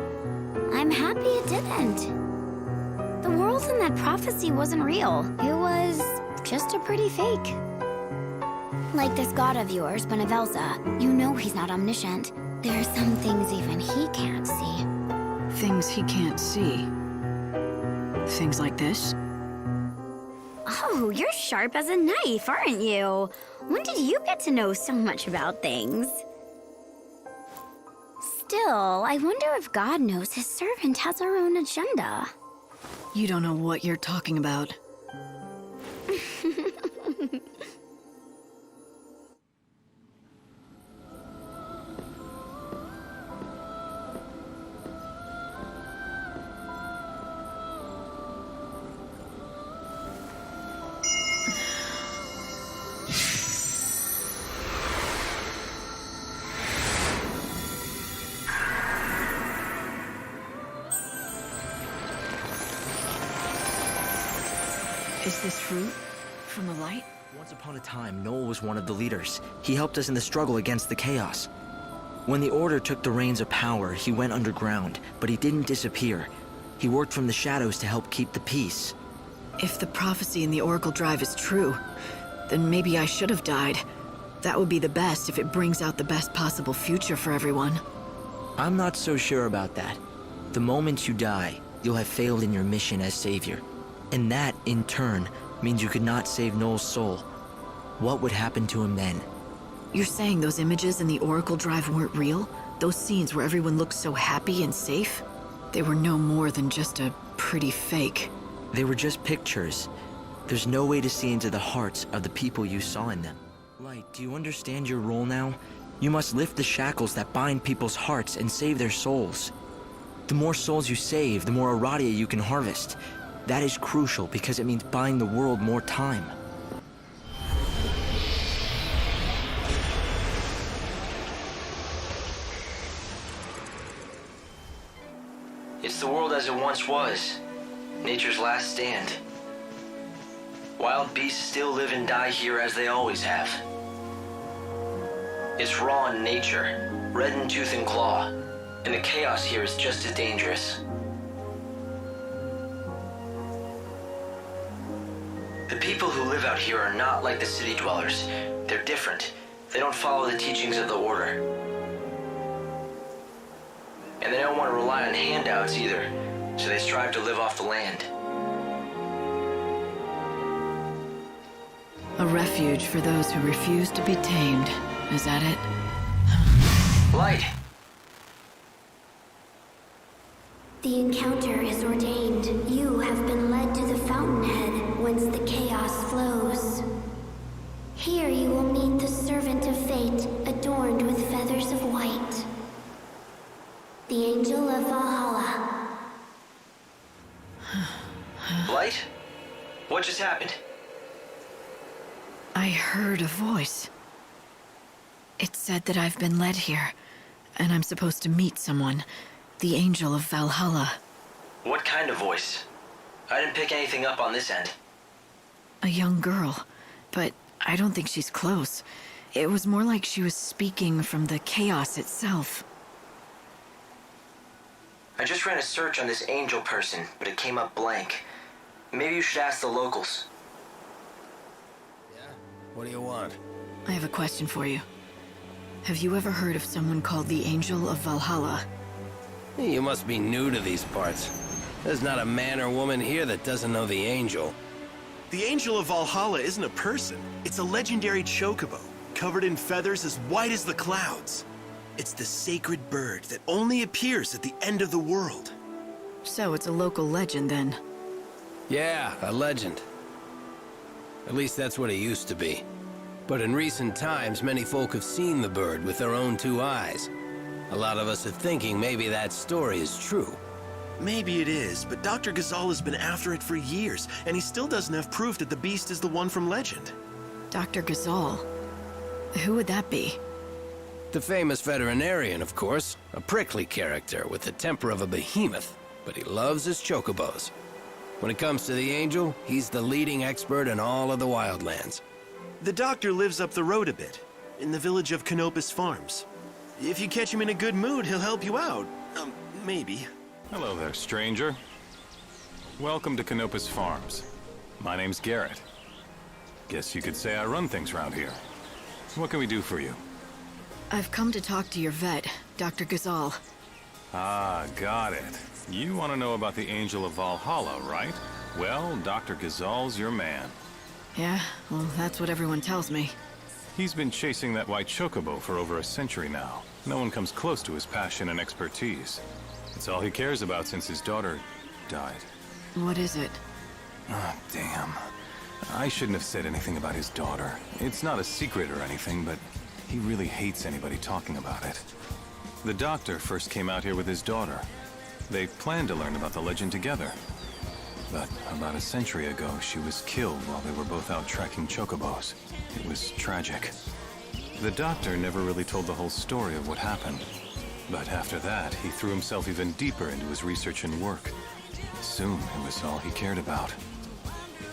I'm happy it didn't. The world in that prophecy wasn't real. It was just a pretty fake. Like this god of yours, Benevelza. You know he's not omniscient. There are some things even he can't see. Things he can't see? Things like this? Oh, you're sharp as a knife, aren't you? When did you get to know so much about things? Still, I wonder if God knows his servant has her own agenda. You don't know what you're talking about. Is this fruit? From the light? Once upon a time, Noel was one of the leaders. He helped us in the struggle against the chaos. When the Order took the reins of power, he went underground, but he didn't disappear. He worked from the shadows to help keep the peace. If the prophecy in the Oracle Drive is true, then maybe I should have died. That would be the best if it brings out the best possible future for everyone. I'm not so sure about that. The moment you die, you'll have failed in your mission as savior. And that, in turn, means you could not save Noel's soul. What would happen to him then? You're saying those images in the Oracle Drive weren't real? Those scenes where everyone looked so happy and safe? They were no more than just a pretty fake. They were just pictures. There's no way to see into the hearts of the people you saw in them. Light, do you understand your role now? You must lift the shackles that bind people's hearts and save their souls. The more souls you save, the more Aradia you can harvest. That is crucial because it means buying the world more time. It's the world as it once was. Nature's last stand. Wild beasts still live and die here as they always have. It's raw in nature, red in tooth and claw, and the chaos here is just as dangerous. The people who live out here are not like the city dwellers. They're different. They don't follow the teachings of the Order. And they don't want to rely on handouts either, so they strive to live off the land. A refuge for those who refuse to be tamed. Is that it? Light! The encounter is ordained. You have been led to the fountainhead, whence the chaos flows. Here you will meet the servant of fate, adorned with feathers of white. The angel of Valhalla. Light? What just happened? I heard a voice. It said that I've been led here, and I'm supposed to meet someone. The angel of Valhalla. What kind of voice? I didn't pick anything up on this end. A young girl, but I don't think she's close. It was more like she was speaking from the chaos itself. I just ran a search on this angel person, but it came up blank. Maybe you should ask the locals. What do you want? I have a question for you. Have you ever heard of someone called the Angel of Valhalla? You must be new to these parts. There's not a man or woman here that doesn't know the Angel. The Angel of Valhalla isn't a person. It's a legendary chocobo, covered in feathers as white as the clouds. It's the sacred bird that only appears at the end of the world. So it's a local legend, then? Yeah, a legend. At least that's what it used to be. But in recent times, many folk have seen the bird with their own two eyes. A lot of us are thinking maybe that story is true. Maybe it is, but Dr. Ghazal has been after it for years, and he still doesn't have proof that the beast is the one from legend. Dr. Ghazal? Who would that be? The famous veterinarian, of course. A prickly character with the temper of a behemoth, but he loves his chocobos. When it comes to the Angel, he's the leading expert in all of the wildlands. The doctor lives up the road a bit, in the village of Canopus Farms. If you catch him in a good mood, he'll help you out. Maybe. Hello there, stranger. Welcome to Canopus Farms. My name's Garrett. Guess you could say I run things around here. What can we do for you? I've come to talk to your vet, Dr. Ghazal. Ah, got it. You want to know about the Angel of Valhalla, right? Well, Dr. Ghazal's your man. Yeah, well, that's what everyone tells me. He's been chasing that white chocobo for over a century now. No one comes close to his passion and expertise. It's all he cares about since his daughter died. What is it? Ah, damn. I shouldn't have said anything about his daughter. It's not a secret or anything, but he really hates anybody talking about it. The doctor first came out here with his daughter. They planned to learn about the legend together. But about a century ago, she was killed while they were both out tracking chocobos. It was tragic. The doctor never really told the whole story of what happened. But after that, he threw himself even deeper into his research and work. Soon, it was all he cared about.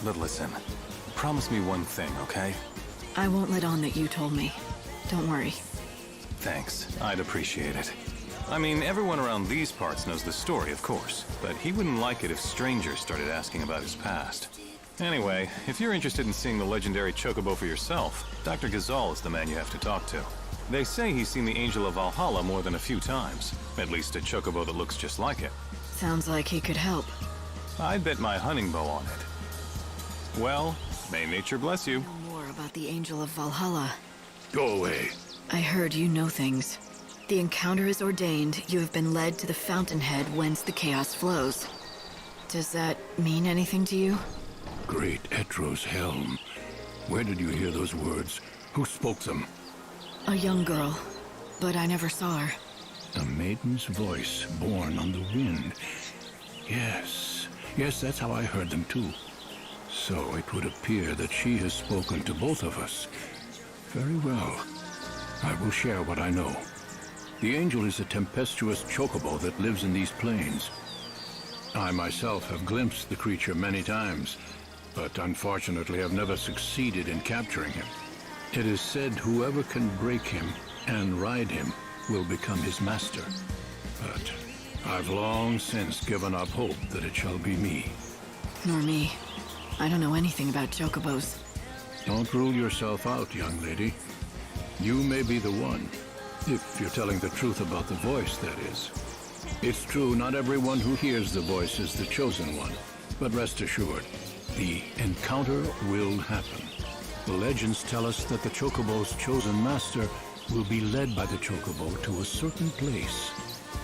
But listen, promise me one thing, okay? I won't let on that you told me. Don't worry. Thanks. I'd appreciate it. I mean, everyone around these parts knows the story, of course, but he wouldn't like it if strangers started asking about his past. Anyway, if you're interested in seeing the legendary chocobo for yourself, Dr. Ghazal is the man you have to talk to. They say he's seen the Angel of Valhalla more than a few times. At least a chocobo that looks just like it. Sounds like he could help. I'd bet my hunting bow on it. Well, may nature bless you. More about the Angel of Valhalla. Go away. I heard you know things. The encounter is ordained. You have been led to the fountainhead whence the chaos flows. Does that mean anything to you? Great Etro's helm. Where did you hear those words? Who spoke them? A young girl, but I never saw her. A maiden's voice born on the wind. Yes, that's how I heard them too. So it would appear that she has spoken to both of us. Very well. I will share what I know. The Angel is a tempestuous chocobo that lives in these plains. I myself have glimpsed the creature many times, but unfortunately have never succeeded in capturing him. It is said whoever can break him and ride him will become his master. But I've long since given up hope that it shall be me. Nor me. I don't know anything about chocobos. Don't rule yourself out, young lady. You may be the one. If you're telling the truth about the voice, that is. It's true, not everyone who hears the voice is the chosen one. But rest assured, the encounter will happen. The legends tell us that the Chocobo's chosen master will be led by the Chocobo to a certain place.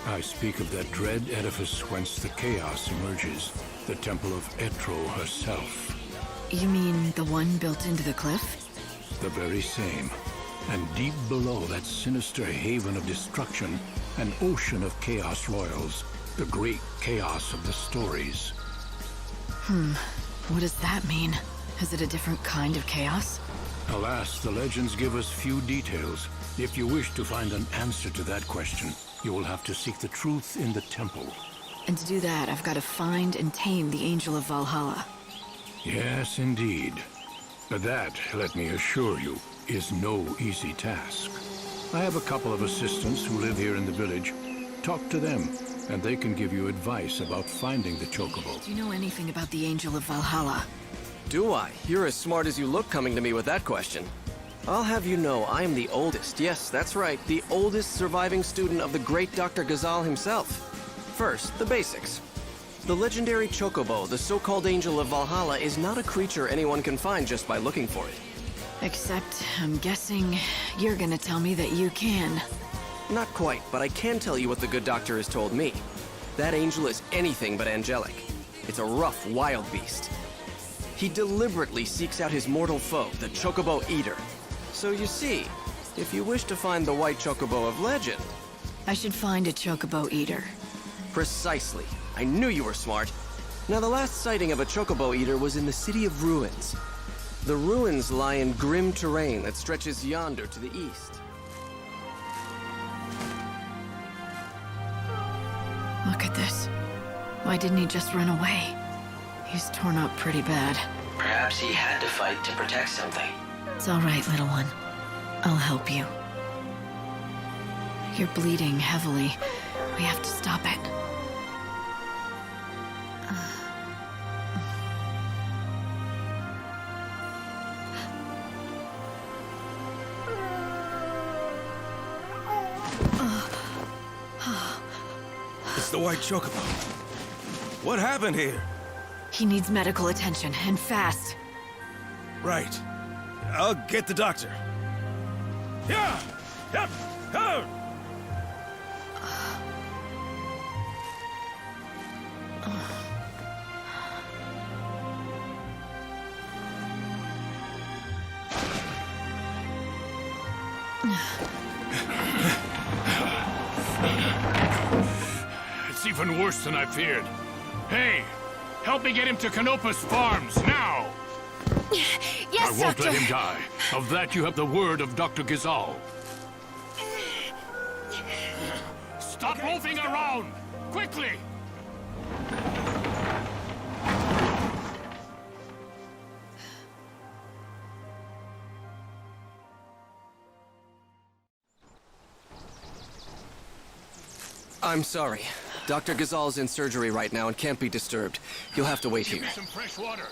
I speak of that dread edifice whence the chaos emerges, the Temple of Etro herself. You mean the one built into the cliff? The very same. And deep below that sinister haven of destruction, an ocean of chaos royals, the great chaos of the stories. What does that mean? Is it a different kind of chaos? Alas, the legends give us few details. If you wish to find an answer to that question, you will have to seek the truth in the temple. And to do that, I've got to find and tame the Angel of Valhalla. Yes, indeed. But that, let me assure you, is no easy task. I have a couple of assistants who live here in the village. Talk to them, and they can give you advice about finding the Chocobo. Do you know anything about the Angel of Valhalla? Do I? You're as smart as you look coming to me with that question. I'll have you know I am the oldest, yes, that's right, the oldest surviving student of the great Dr. Ghazal himself. First, the basics. The legendary Chocobo, the so-called Angel of Valhalla, is not a creature anyone can find just by looking for it. Except, I'm guessing you're gonna tell me that you can. Not quite, but I can tell you what the good doctor has told me. That angel is anything but angelic. It's a rough, wild beast. He deliberately seeks out his mortal foe, the Chocobo Eater. So you see, if you wish to find the white Chocobo of legend... I should find a Chocobo Eater. Precisely. I knew you were smart. Now, the last sighting of a Chocobo Eater was in the City of Ruins. The ruins lie in grim terrain that stretches yonder to the east. Look at this. Why didn't he just run away? He's torn up pretty bad. Perhaps he had to fight to protect something. It's all right, little one. I'll help you. You're bleeding heavily. We have to stop it. It's the white Chocobo. What happened here? He needs medical attention, and fast. Right. I'll get the doctor. Yeah! Yep! Oh! It's even worse than I feared. Hey, help me get him to Canopus Farms, now! Yes, I won't Doctor. let him die. Of that you have the word of Dr. Ghazal. Stop moving around! Quickly! I'm sorry. Dr. Ghazal's in surgery right now and can't be disturbed. You'll have to wait Give here. me some fresh water.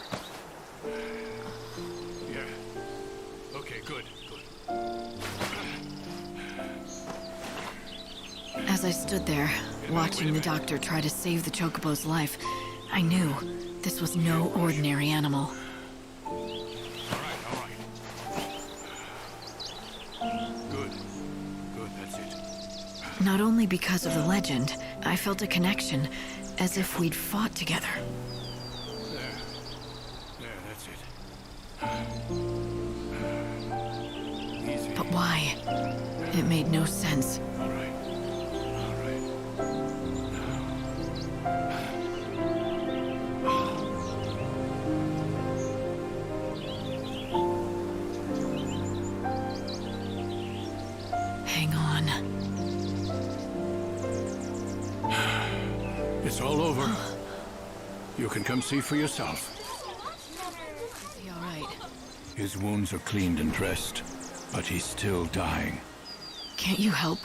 Yeah. Okay, good. As I stood there, watching the doctor try to save the Chocobo's life, I knew this was no ordinary animal. Good, that's it. Not only because of the legend, I felt a connection, as if we'd fought together. There, that's it. Easy. But why? It made no sense. All right. Hang on. It's all over. You can come see for yourself. Is he all right? His wounds are cleaned and dressed, but he's still dying. Can't you help?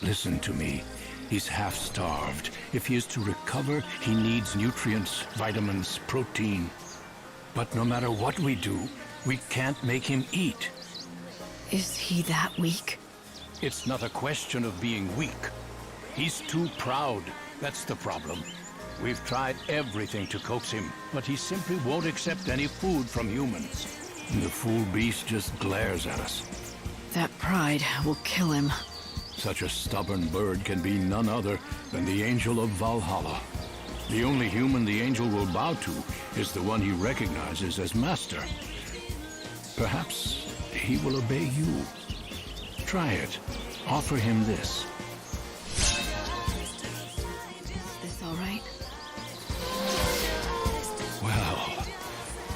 Listen to me. He's half-starved. If he is to recover, he needs nutrients, vitamins, protein. But no matter what we do, we can't make him eat. Is he that weak? It's not a question of being weak. He's too proud. That's the problem. We've tried everything to coax him, but he simply won't accept any food from humans. And the fool beast just glares at us. That pride will kill him. Such a stubborn bird can be none other than the Angel of Valhalla. The only human the angel will bow to is the one he recognizes as master. Perhaps he will obey you. Try it. Offer him this. Is this all right? Well,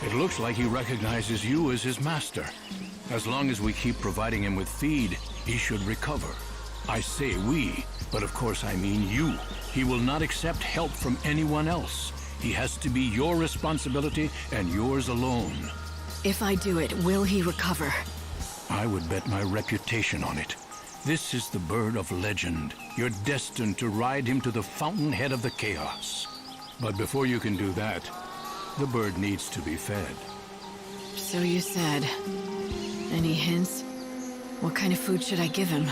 it looks like he recognizes you as his master. As long as we keep providing him with feed, he should recover. I say we, but of course I mean you. He will not accept help from anyone else. He has to be your responsibility and yours alone. If I do it, will he recover? I would bet my reputation on it. This is the bird of legend. You're destined to ride him to the fountainhead of the chaos. But before you can do that, the bird needs to be fed. So you said. Any hints? What kind of food should I give him?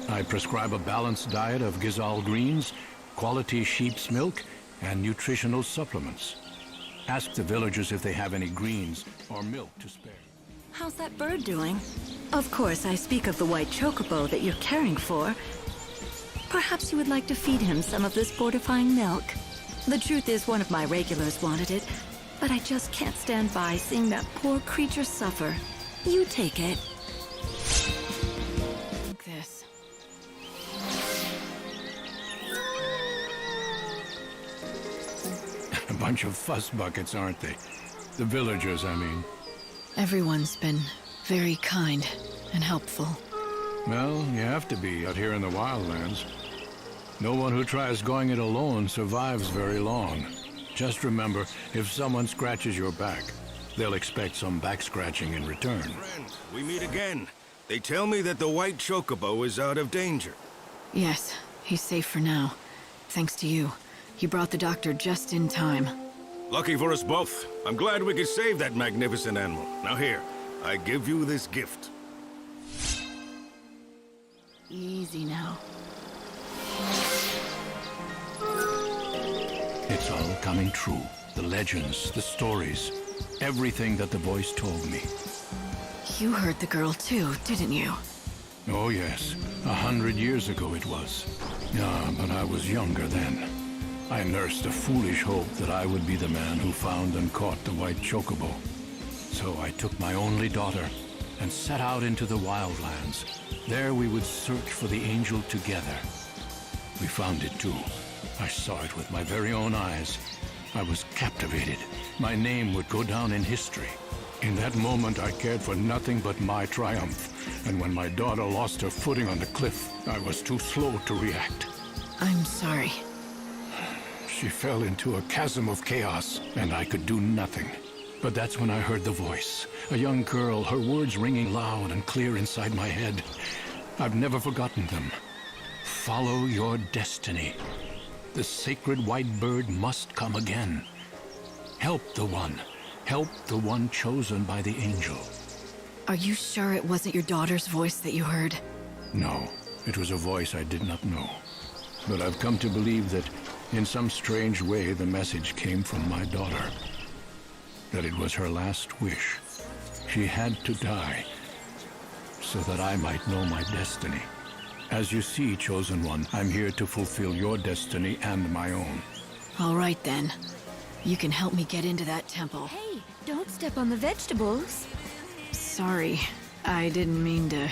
I prescribe a balanced diet of gizal greens, quality sheep's milk, and nutritional supplements. Ask the villagers if they have any greens or milk to spare. How's that bird doing? Of course, I speak of the white chocobo that you're caring for. Perhaps you would like to feed him some of this fortifying milk. The truth is, one of my regulars wanted it, but I just can't stand by seeing that poor creature suffer. You take it. Like this. A bunch of fuss buckets, aren't they? The villagers, I mean. Everyone's been very kind and helpful. Well, you have to be out here in the wildlands. No one who tries going it alone survives very long. Just remember, if someone scratches your back, they'll expect some back scratching in return. Friend, we meet again. They tell me that the white chocobo is out of danger. Yes, he's safe for now. Thanks to you. You brought the doctor just in time. Lucky for us both. I'm glad we could save that magnificent animal. Now here, I give you this gift. Easy now. It's all coming true. The legends, the stories, everything that the voice told me. You heard the girl too, didn't you? Oh yes, 100 years ago it was. Yeah, but I was younger then. I nursed a foolish hope that I would be the man who found and caught the white chocobo. So I took my only daughter and set out into the wildlands. There we would search for the angel together. We found it too. I saw it with my very own eyes. I was captivated. My name would go down in history. In that moment, I cared for nothing but my triumph. And when my daughter lost her footing on the cliff, I was too slow to react. I'm sorry. She fell into a chasm of chaos, and I could do nothing. But that's when I heard the voice. A young girl, her words ringing loud and clear inside my head. I've never forgotten them. Follow your destiny. The sacred white bird must come again. Help the one. Help the one chosen by the angel. Are you sure it wasn't your daughter's voice that you heard? No, it was a voice I did not know. But I've come to believe that in some strange way the message came from my daughter. That it was her last wish. She had to die so that I might know my destiny. As you see, Chosen One, I'm here to fulfill your destiny and my own. All right then. You can help me get into that temple. Hey, don't step on the vegetables. Sorry, I didn't mean to.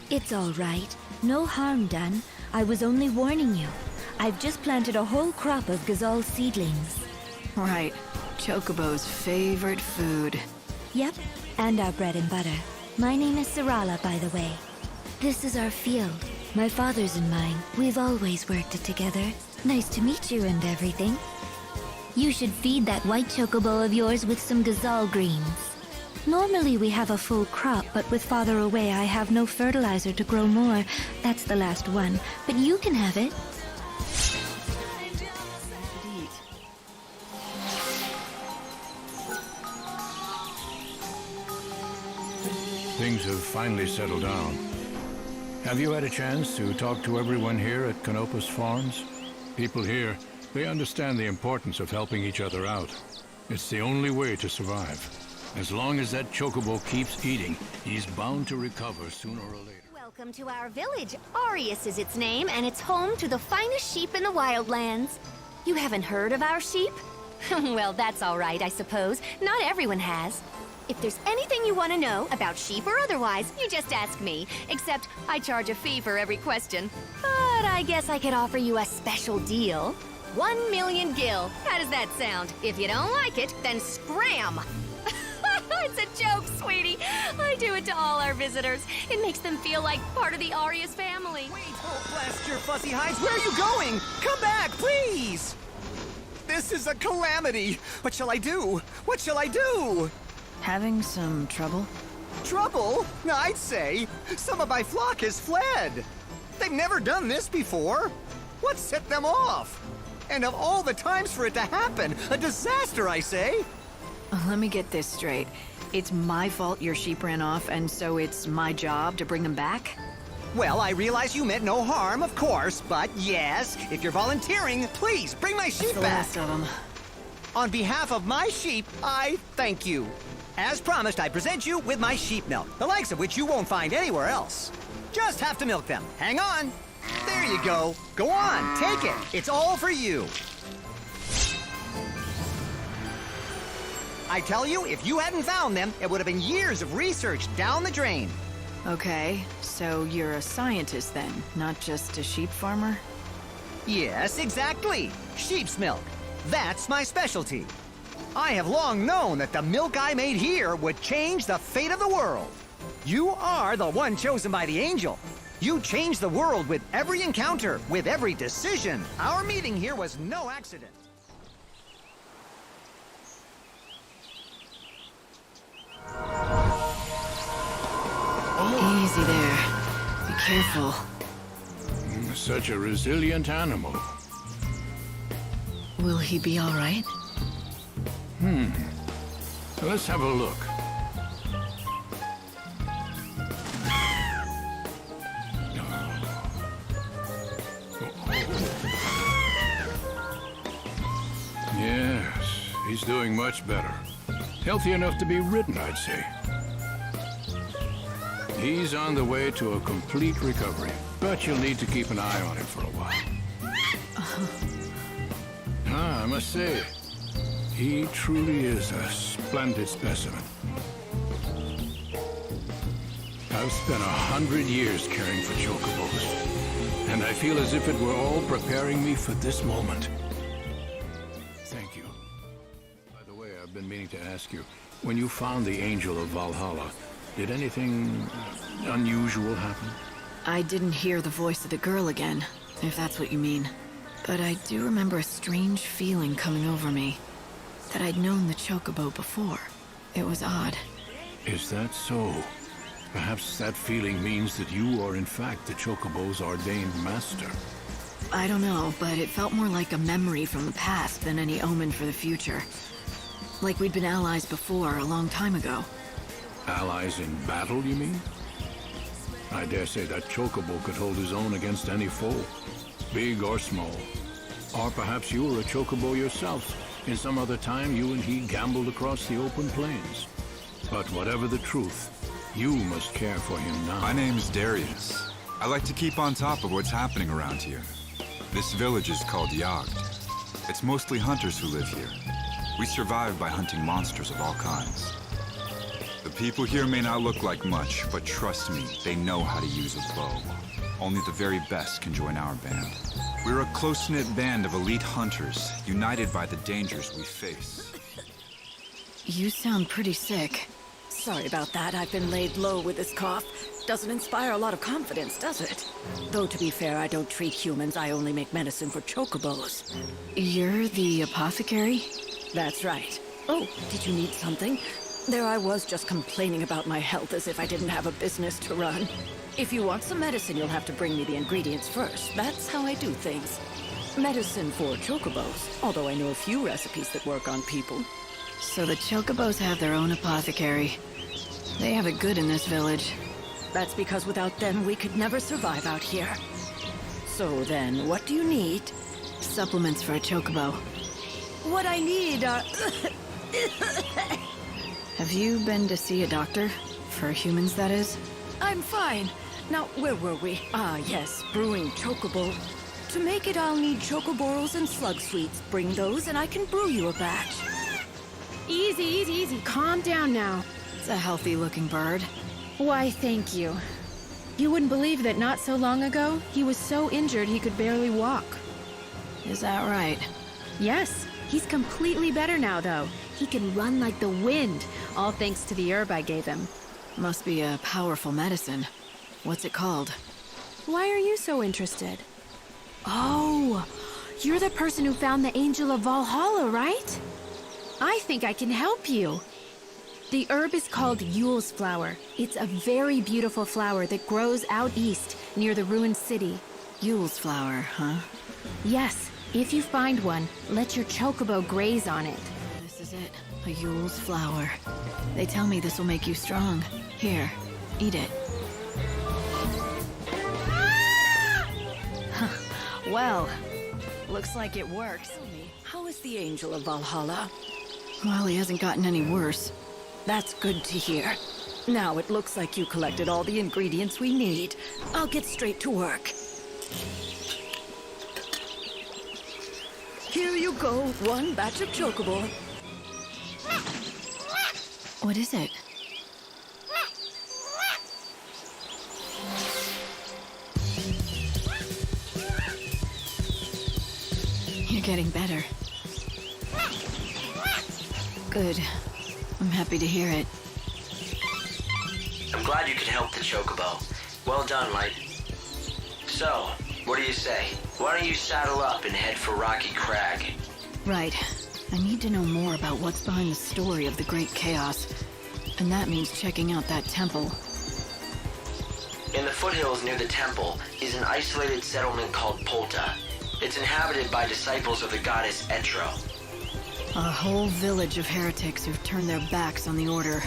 It's all right. No harm done. I was only warning you. I've just planted a whole crop of gazal seedlings. Right. Chocobo's favorite food. Yep, and our bread and butter. My name is Sarala, by the way. This is our field. My father's and mine. We've always worked it together. Nice to meet you and everything. You should feed that white chocobo of yours with some gazal greens. Normally we have a full crop, but with father away I have no fertilizer to grow more. That's the last one, but you can have it. Things have finally settled down. Have you had a chance to talk to everyone here at Canopus Farms? People here, they understand the importance of helping each other out. It's the only way to survive. As long as that chocobo keeps eating, he's bound to recover sooner or later. Welcome to our village. Arius is its name, and it's home to the finest sheep in the wildlands. You haven't heard of our sheep? Well, that's all right, I suppose. Not everyone has. If there's anything you want to know, about sheep or otherwise, you just ask me. Except, I charge a fee for every question. But I guess I could offer you a special deal. 1 million gil. How does that sound? If you don't like it, then scram! It's a joke, sweetie. I do it to all our visitors. It makes them feel like part of the Arius family. Wait! Oh, blast your fuzzy hides! Where are you going? Come back, please! This is a calamity! What shall I do? What shall I do? Having some trouble? Trouble? I'd say. Some of my flock has fled. They've never done this before. What set them off? And of all the times for it to happen, a disaster, I say. Let me get this straight. It's my fault your sheep ran off, and so it's my job to bring them back? Well, I realize you meant no harm, of course, but yes, if you're volunteering, please bring my sheep the back. last of them. On behalf of my sheep, I thank you. As promised, I present you with my sheep milk, the likes of which you won't find anywhere else. Just have to milk them. Hang on. There you go. Go on, take it. It's all for you. I tell you, if you hadn't found them, it would have been years of research down the drain. Okay, so you're a scientist then, not just a sheep farmer? Yes, exactly. Sheep's milk. That's my specialty. I have long known that the milk I made here would change the fate of the world. You are the one chosen by the angel. You change the world with every encounter, with every decision. Our meeting here was no accident. Easy there. Be careful. Such a resilient animal. Will he be all right? Let's have a look. Yes, he's doing much better. Healthy enough to be ridden, I'd say. He's on the way to a complete recovery, but you'll need to keep an eye on him for a while. I must say, he truly is a splendid specimen. I've spent 100 years caring for chocobos, and I feel as if it were all preparing me for this moment. Thank you. By the way, I've been meaning to ask you, when you found the Angel of Valhalla, did anything unusual happen? I didn't hear the voice of the girl again, if that's what you mean. But I do remember a strange feeling coming over me. That I'd known the chocobo before. It was odd. Is that so? Perhaps that feeling means that you are in fact the chocobo's ordained master. I don't know, but it felt more like a memory from the past than any omen for the future. Like we'd been allies before, a long time ago. Allies in battle, you mean? I dare say that chocobo could hold his own against any foe, big or small. Or perhaps you were a chocobo yourself. In some other time, you and he gambled across the open plains. But whatever the truth, you must care for him now. My name's Darius. I like to keep on top of what's happening around here. This village is called Jagd. It's mostly hunters who live here. We survive by hunting monsters of all kinds. The people here may not look like much, but trust me, they know how to use a bow. Only the very best can join our band. We're a close-knit band of elite hunters, united by the dangers we face. You sound pretty sick. Sorry about that. I've been laid low with this cough. Doesn't inspire a lot of confidence, does it? Though, to be fair, I don't treat humans. I only make medicine for chocobos. You're the apothecary? That's right. Oh, did you need something? There I was just complaining about my health as if I didn't have a business to run. If you want some medicine, you'll have to bring me the ingredients first. That's how I do things. Medicine for chocobos, although I know a few recipes that work on people. So the chocobos have their own apothecary. They have it good in this village. That's because without them, we could never survive out here. So then, what do you need? Supplements for a chocobo. What I need are... Have you been to see a doctor? For humans, that is? I'm fine. Now, where were we? Ah, yes, brewing chocobo. To make it, I'll need chocoborals and slug sweets. Bring those and I can brew you a batch. Easy, easy, easy. Calm down now. It's a healthy-looking bird. Why, thank you. You wouldn't believe that not so long ago, he was so injured he could barely walk. Is that right? Yes. He's completely better now, though. He can run like the wind, all thanks to the herb I gave him. Must be a powerful medicine. What's it called? Why are you so interested? Oh, you're the person who found the Angel of Valhalla, right? I think I can help you. The herb is called Yule's flower. It's a very beautiful flower that grows out east, near the ruined city. Yule's flower, huh? Yes. If you find one, let your chocobo graze on it. This is it. A Yule's flower. They tell me this will make you strong. Here, eat it. Well, looks like it works. How is the Angel of Valhalla? Well, he hasn't gotten any worse. That's good to hear. Now it looks like you collected all the ingredients we need. I'll get straight to work. Here you go, one batch of chocobo. What is it? You're getting better. Good. I'm happy to hear it. I'm glad you could help the chocobo. Well done, Light. So, what do you say? Why don't you saddle up and head for Rocky Crag? Right. I need to know more about what's behind the story of the Great Chaos. And that means checking out that temple. In the foothills near the temple is an isolated settlement called Polta. It's inhabited by disciples of the goddess Etro. A whole village of heretics who've turned their backs on the Order.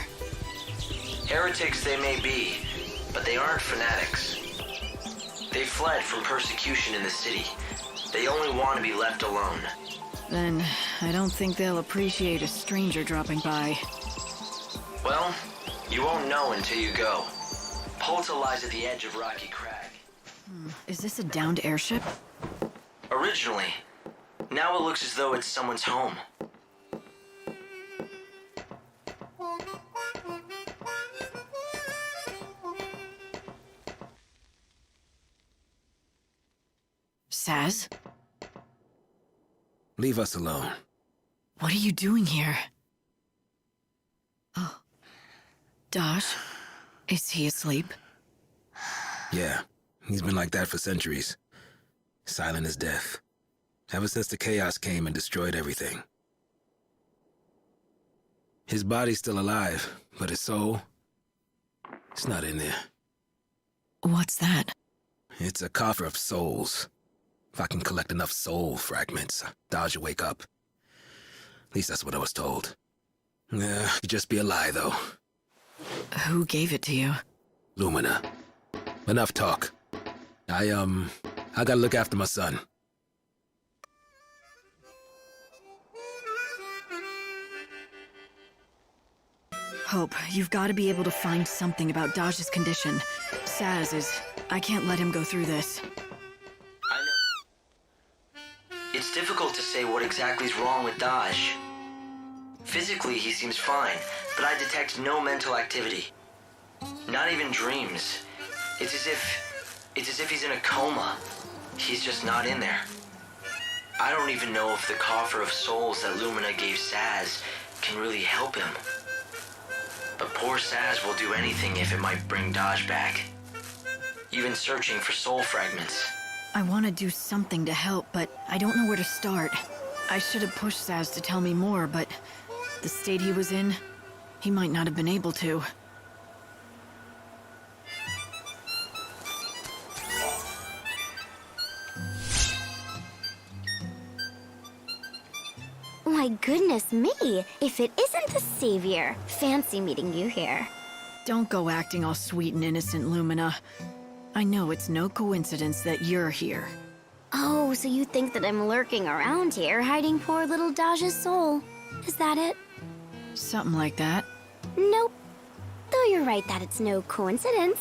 Heretics they may be, but they aren't fanatics. They fled from persecution in the city. They only want to be left alone. Then, I don't think they'll appreciate a stranger dropping by. Well, you won't know until you go. Polta lies at the edge of Rocky Crag. Is this a downed airship? Originally. Now it looks as though it's someone's home. Saz? Leave us alone. What are you doing here? Oh. Dosh? Is he asleep? Yeah, he's been like that for centuries. Silent as death. Ever since the chaos came and destroyed everything. His body's still alive, but his soul, it's not in there. What's that? It's a coffer of souls. If I can collect enough soul fragments, Dodge will wake up. At least that's what I was told. Yeah, could just be a lie, though. Who gave it to you? Lumina. Enough talk. I gotta look after my son. Hope, you've got to be able to find something about Dodge's condition. Saz is... I can't let him go through this. I know. It's difficult to say what exactly is wrong with Dodge. Physically, he seems fine, but I detect no mental activity. Not even dreams. It's as if he's in a coma. He's just not in there. I don't even know if the coffer of souls that Lumina gave Saz can really help him. But poor Saz will do anything if it might bring Dodge back. Even searching for soul fragments. I want to do something to help, but I don't know where to start. I should have pushed Saz to tell me more, but the state he was in, he might not have been able to. My goodness me! If it isn't the Savior! Fancy meeting you here. Don't go acting all sweet and innocent, Lumina. I know it's no coincidence that you're here. Oh, so you think that I'm lurking around here, hiding poor little Daja's soul. Is that it? Something like that. Nope. Though you're right that it's no coincidence.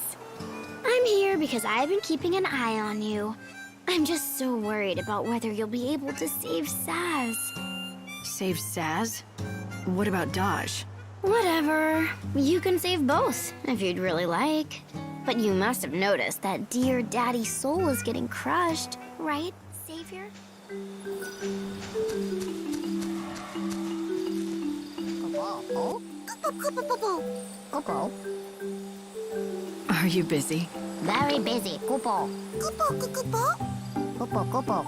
I'm here because I've been keeping an eye on you. I'm just so worried about whether you'll be able to save Saz. Save Saz? What about Daj? Whatever. You can save both, if you'd really like. But you must have noticed that dear Daddy's soul is getting crushed, right, Savior? Are you busy? Very busy, Kupo. Kupo, Kupo. Kupo, Kupo.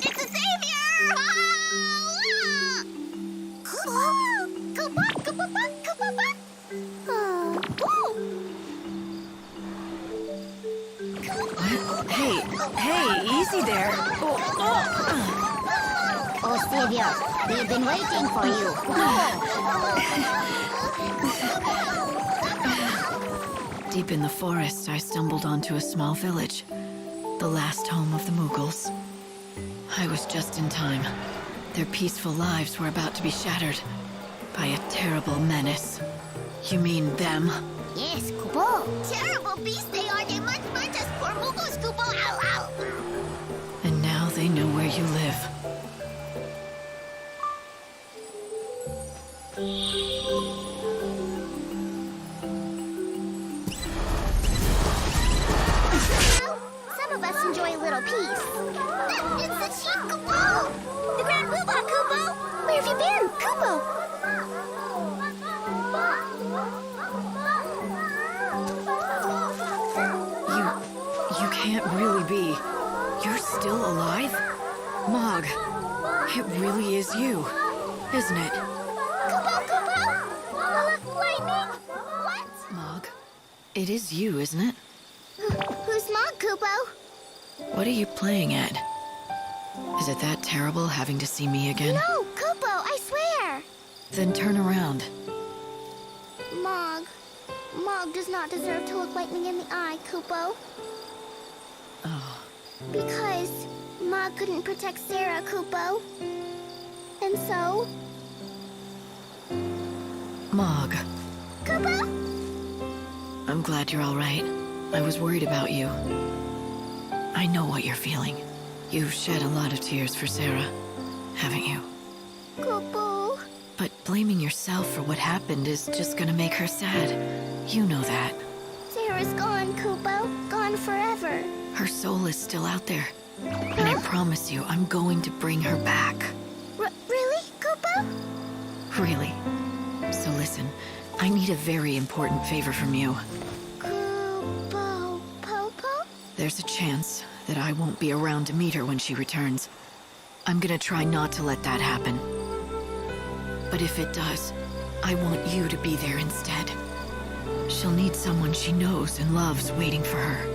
It's a savior! Hey, easy there. Oh, Savior, we've been waiting for you. Deep in the forest, I stumbled onto a small village, the last home of the Mughals. I was just in time. Their peaceful lives were about to be shattered by a terrible menace. You mean them? Yes, Kupo. Terrible beasts they are. They must us poor Mughals, Kupo. Ow, ow. And now they know where you live. Some of us enjoy a little peace. It's the Chief Kupo! The Grand Poobah, Kupo! Where have you been, Kupo? You can't really be. You're still alive? Mog, it really is you, isn't it? Kupo, Kupo! Lightning! What? Mog, it is you, isn't it? Who's Mog, Kupo? What are you playing at? Is it that terrible having to see me again? No, Kupo, I swear! Then turn around. Mog. Mog does not deserve to look lightning in the eye, Kupo. Oh. Because Mog couldn't protect Sarah, Kupo. And so... Mog. Kupo? I'm glad you're all right. I was worried about you. I know what you're feeling. You've shed a lot of tears for Sarah, haven't you? Kupo. But blaming yourself for what happened is just gonna make her sad. You know that. Sarah's gone, Kupo. Gone forever. Her soul is still out there. And I promise you, I'm going to bring her back. Really, Kupo? Really. So listen, I need a very important favor from you. Kupo... Popo? There's a chance that I won't be around to meet her when she returns. I'm gonna try not to let that happen. But if it does, I want you to be there instead. She'll need someone she knows and loves waiting for her.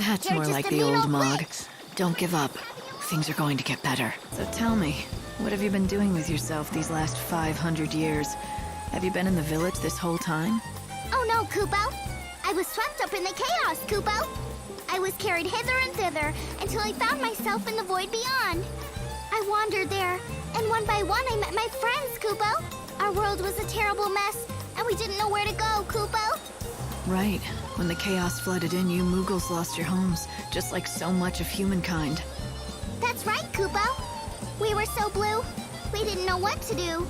That's more like the old Mog. Don't give up. Things are going to get better. So tell me, what have you been doing with yourself these last 500 years? Have you been in the village this whole time? Oh no, Kupo. I was swept up in the chaos, Kupo. I was carried hither and thither until I found myself in the void beyond. I wandered there, and one by one I met my friends, Kupo. Our world was a terrible mess, and we didn't know where to go, Kupo. Right. When the chaos flooded in, you Mughals lost your homes, just like so much of humankind. That's right, Kupo. We were so blue, we didn't know what to do.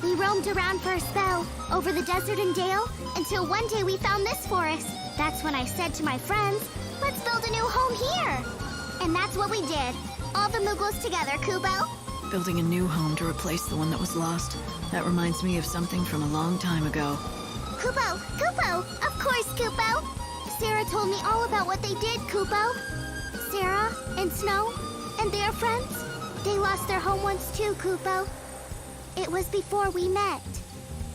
We roamed around for a spell, over the desert and dale, until one day we found this forest. That's when I said to my friends, let's build a new home here. And that's what we did. All the Moogles together, Kubo. Building a new home to replace the one that was lost. That reminds me of something from a long time ago. Kubo! Kubo! Of course, Kubo! Sarah told me all about what they did, Kubo. Sarah and Snow and their friends, they lost their home once too, Kubo. It was before we met.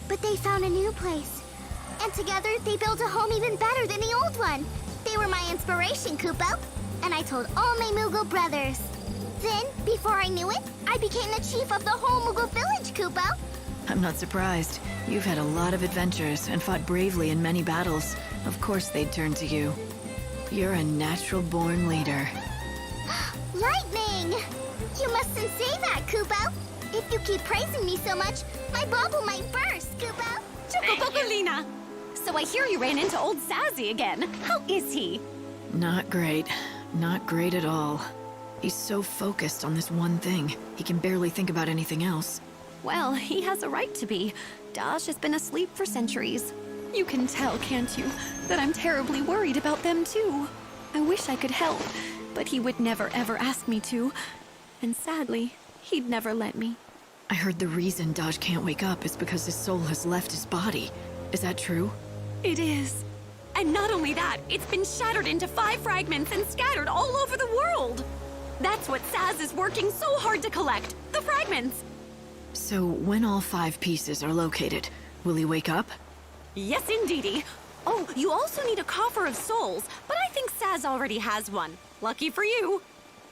But they found a new place. And together, they built a home even better than the old one. They were my inspiration, Kubo. And I told all my Moogle brothers. Then, before I knew it, I became the chief of the whole Moogle village, Kubo. I'm not surprised. You've had a lot of adventures and fought bravely in many battles. Of course they'd turn to you. You're a natural-born leader. Lightning! You mustn't say that, Kubo. If you keep praising me so much, my bubble might burst, Kubo. Chocopocolina! So I hear you ran into old Sassy again. How is he? Not great. Not great at all. He's so focused on this one thing, he can barely think about anything else. Well, he has a right to be. Dash has been asleep for centuries. You can tell, can't you, that I'm terribly worried about them too. I wish I could help, but he would never ever ask me to. And sadly, he'd never let me. I heard the reason Dodge can't wake up is because his soul has left his body. Is that true? It is. And not only that, it's been shattered into 5 fragments and scattered all over the world. That's what Saz is working so hard to collect, the fragments. So when all 5 pieces are located, will he wake up? Yes, indeedy. Oh, you also need a coffer of souls, but I think Saz already has one. Lucky for you.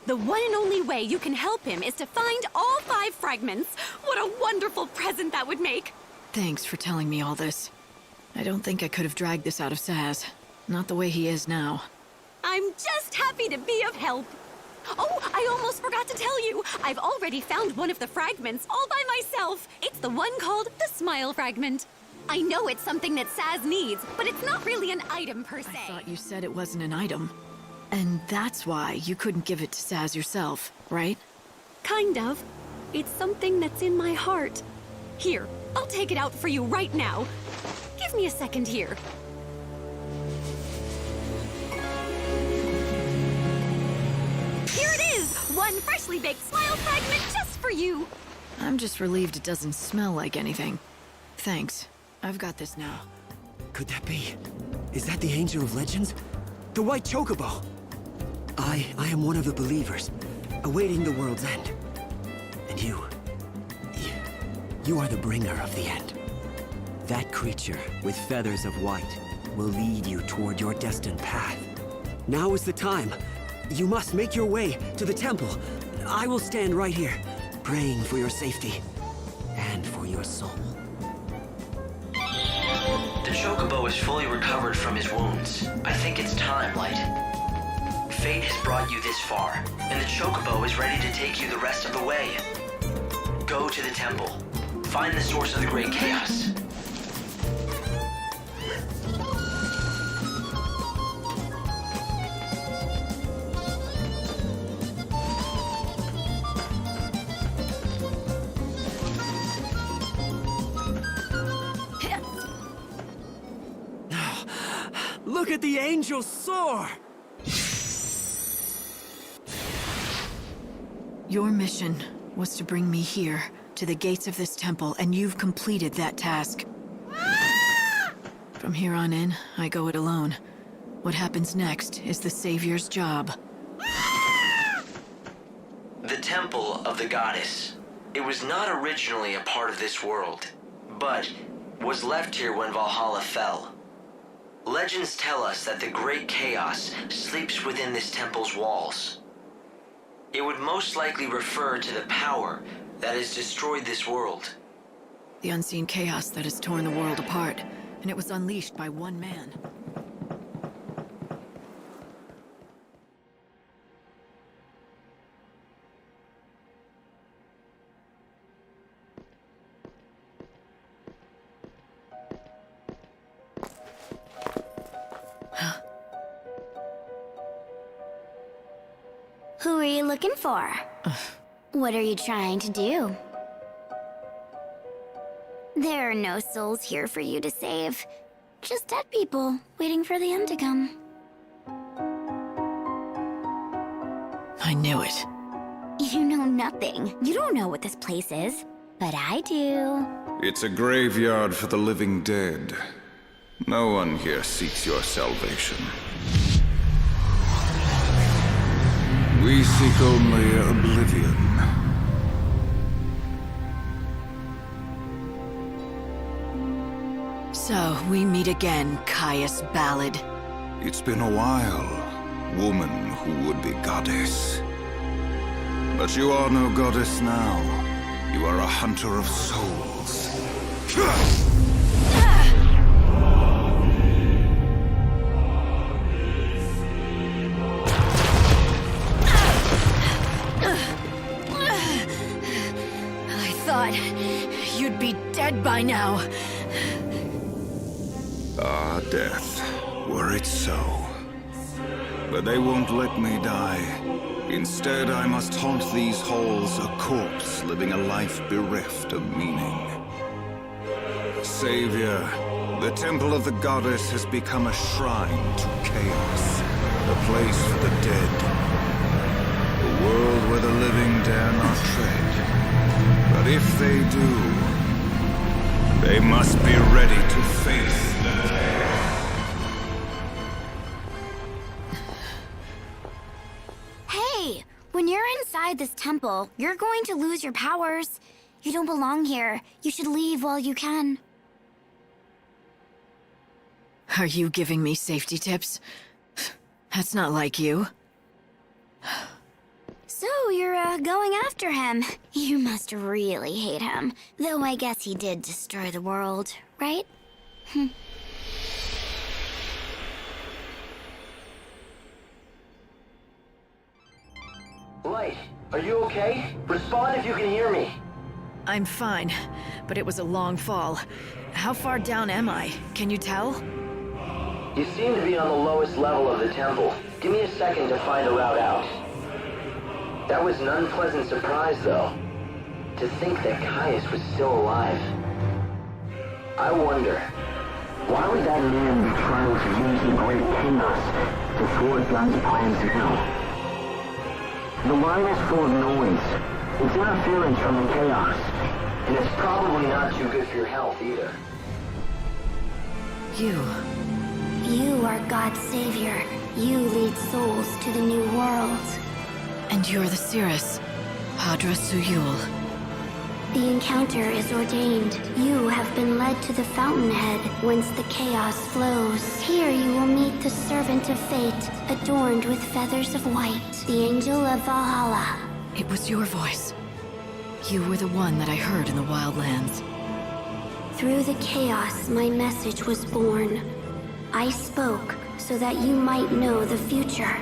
The one and only way you can help him is to find all 5 fragments. What a wonderful present that would make. Thanks for telling me all this. I don't think I could have dragged this out of Saz. Not the way he is now. I'm just happy to be of help. Oh, I almost forgot to tell you. I've already found one of the fragments all by myself. It's the one called the Smile Fragment. I know it's something that Saz needs, but it's not really an item per se. I thought you said it wasn't an item. And that's why you couldn't give it to Saz yourself, right? Kind of. It's something that's in my heart. Here, I'll take it out for you right now. Give me a second here. Here it is! One freshly baked Smile Fragment just for you! I'm just relieved it doesn't smell like anything. Thanks. I've got this now. Could that be? Is that the Angel of Legends? The White Chocobo! I am one of the believers, awaiting the world's end. And you are the bringer of the end. That creature with feathers of white will lead you toward your destined path. Now is the time. You must make your way to the temple. I will stand right here, praying for your safety and for your soul. The Chocobo is fully recovered from his wounds. I think it's time, Light. Fate has brought you this far, and the Chocobo is ready to take you the rest of the way. Go to the temple. Find the source of the Great Chaos. Look at the angel soar! Your mission was to bring me here, to the gates of this temple, and you've completed that task. From here on in, I go it alone. What happens next is the Savior's job. The Temple of the Goddess. It was not originally a part of this world, but was left here when Valhalla fell. Legends tell us that the Great Chaos sleeps within this temple's walls. It would most likely refer to the power that has destroyed this world. The unseen chaos that has torn the world apart, and it was unleashed by one man. Who are you looking for? What are you trying to do? There are no souls here for you to save. Just dead people, waiting for the end to come. I knew it. You know nothing. You don't know what this place is. But I do. It's a graveyard for the living dead. No one here seeks your salvation. We seek only oblivion. So, we meet again, Caius Ballad. It's been a while, woman who would be goddess. But you are no goddess now. You are a hunter of souls. I thought you'd be dead by now. Ah, death. Were it so. But they won't let me die. Instead, I must haunt these halls, a corpse living a life bereft of meaning. Savior, the temple of the goddess has become a shrine to chaos, a place for the dead. A world where the living dare not tread. But if they do, they must be ready to face the dead. Hey! When you're inside this temple, you're going to lose your powers. You don't belong here. You should leave while you can. Are you giving me safety tips? That's not like you. So, you're, going after him. You must really hate him. Though I guess he did destroy the world, right? Light, are you okay? Respond if you can hear me. I'm fine, but it was a long fall. How far down am I? Can you tell? You seem to be on the lowest level of the temple. Give me a second to find a route out. That was an unpleasant surprise, though. To think that Caius was still alive. I wonder, why would that man be trying to use the great chaos to thwart God's plans now? The line is full of noise. It's interference from the chaos. And it's probably not too good for your health, either. You are God's savior. You lead souls to the new world. And you're the Cirrus, Hadra Suyul. The encounter is ordained. You have been led to the fountainhead, whence the chaos flows. Here you will meet the servant of fate, adorned with feathers of white, the angel of Valhalla. It was your voice. You were the one that I heard in the wildlands. Through the chaos, my message was born. I spoke so that you might know the future.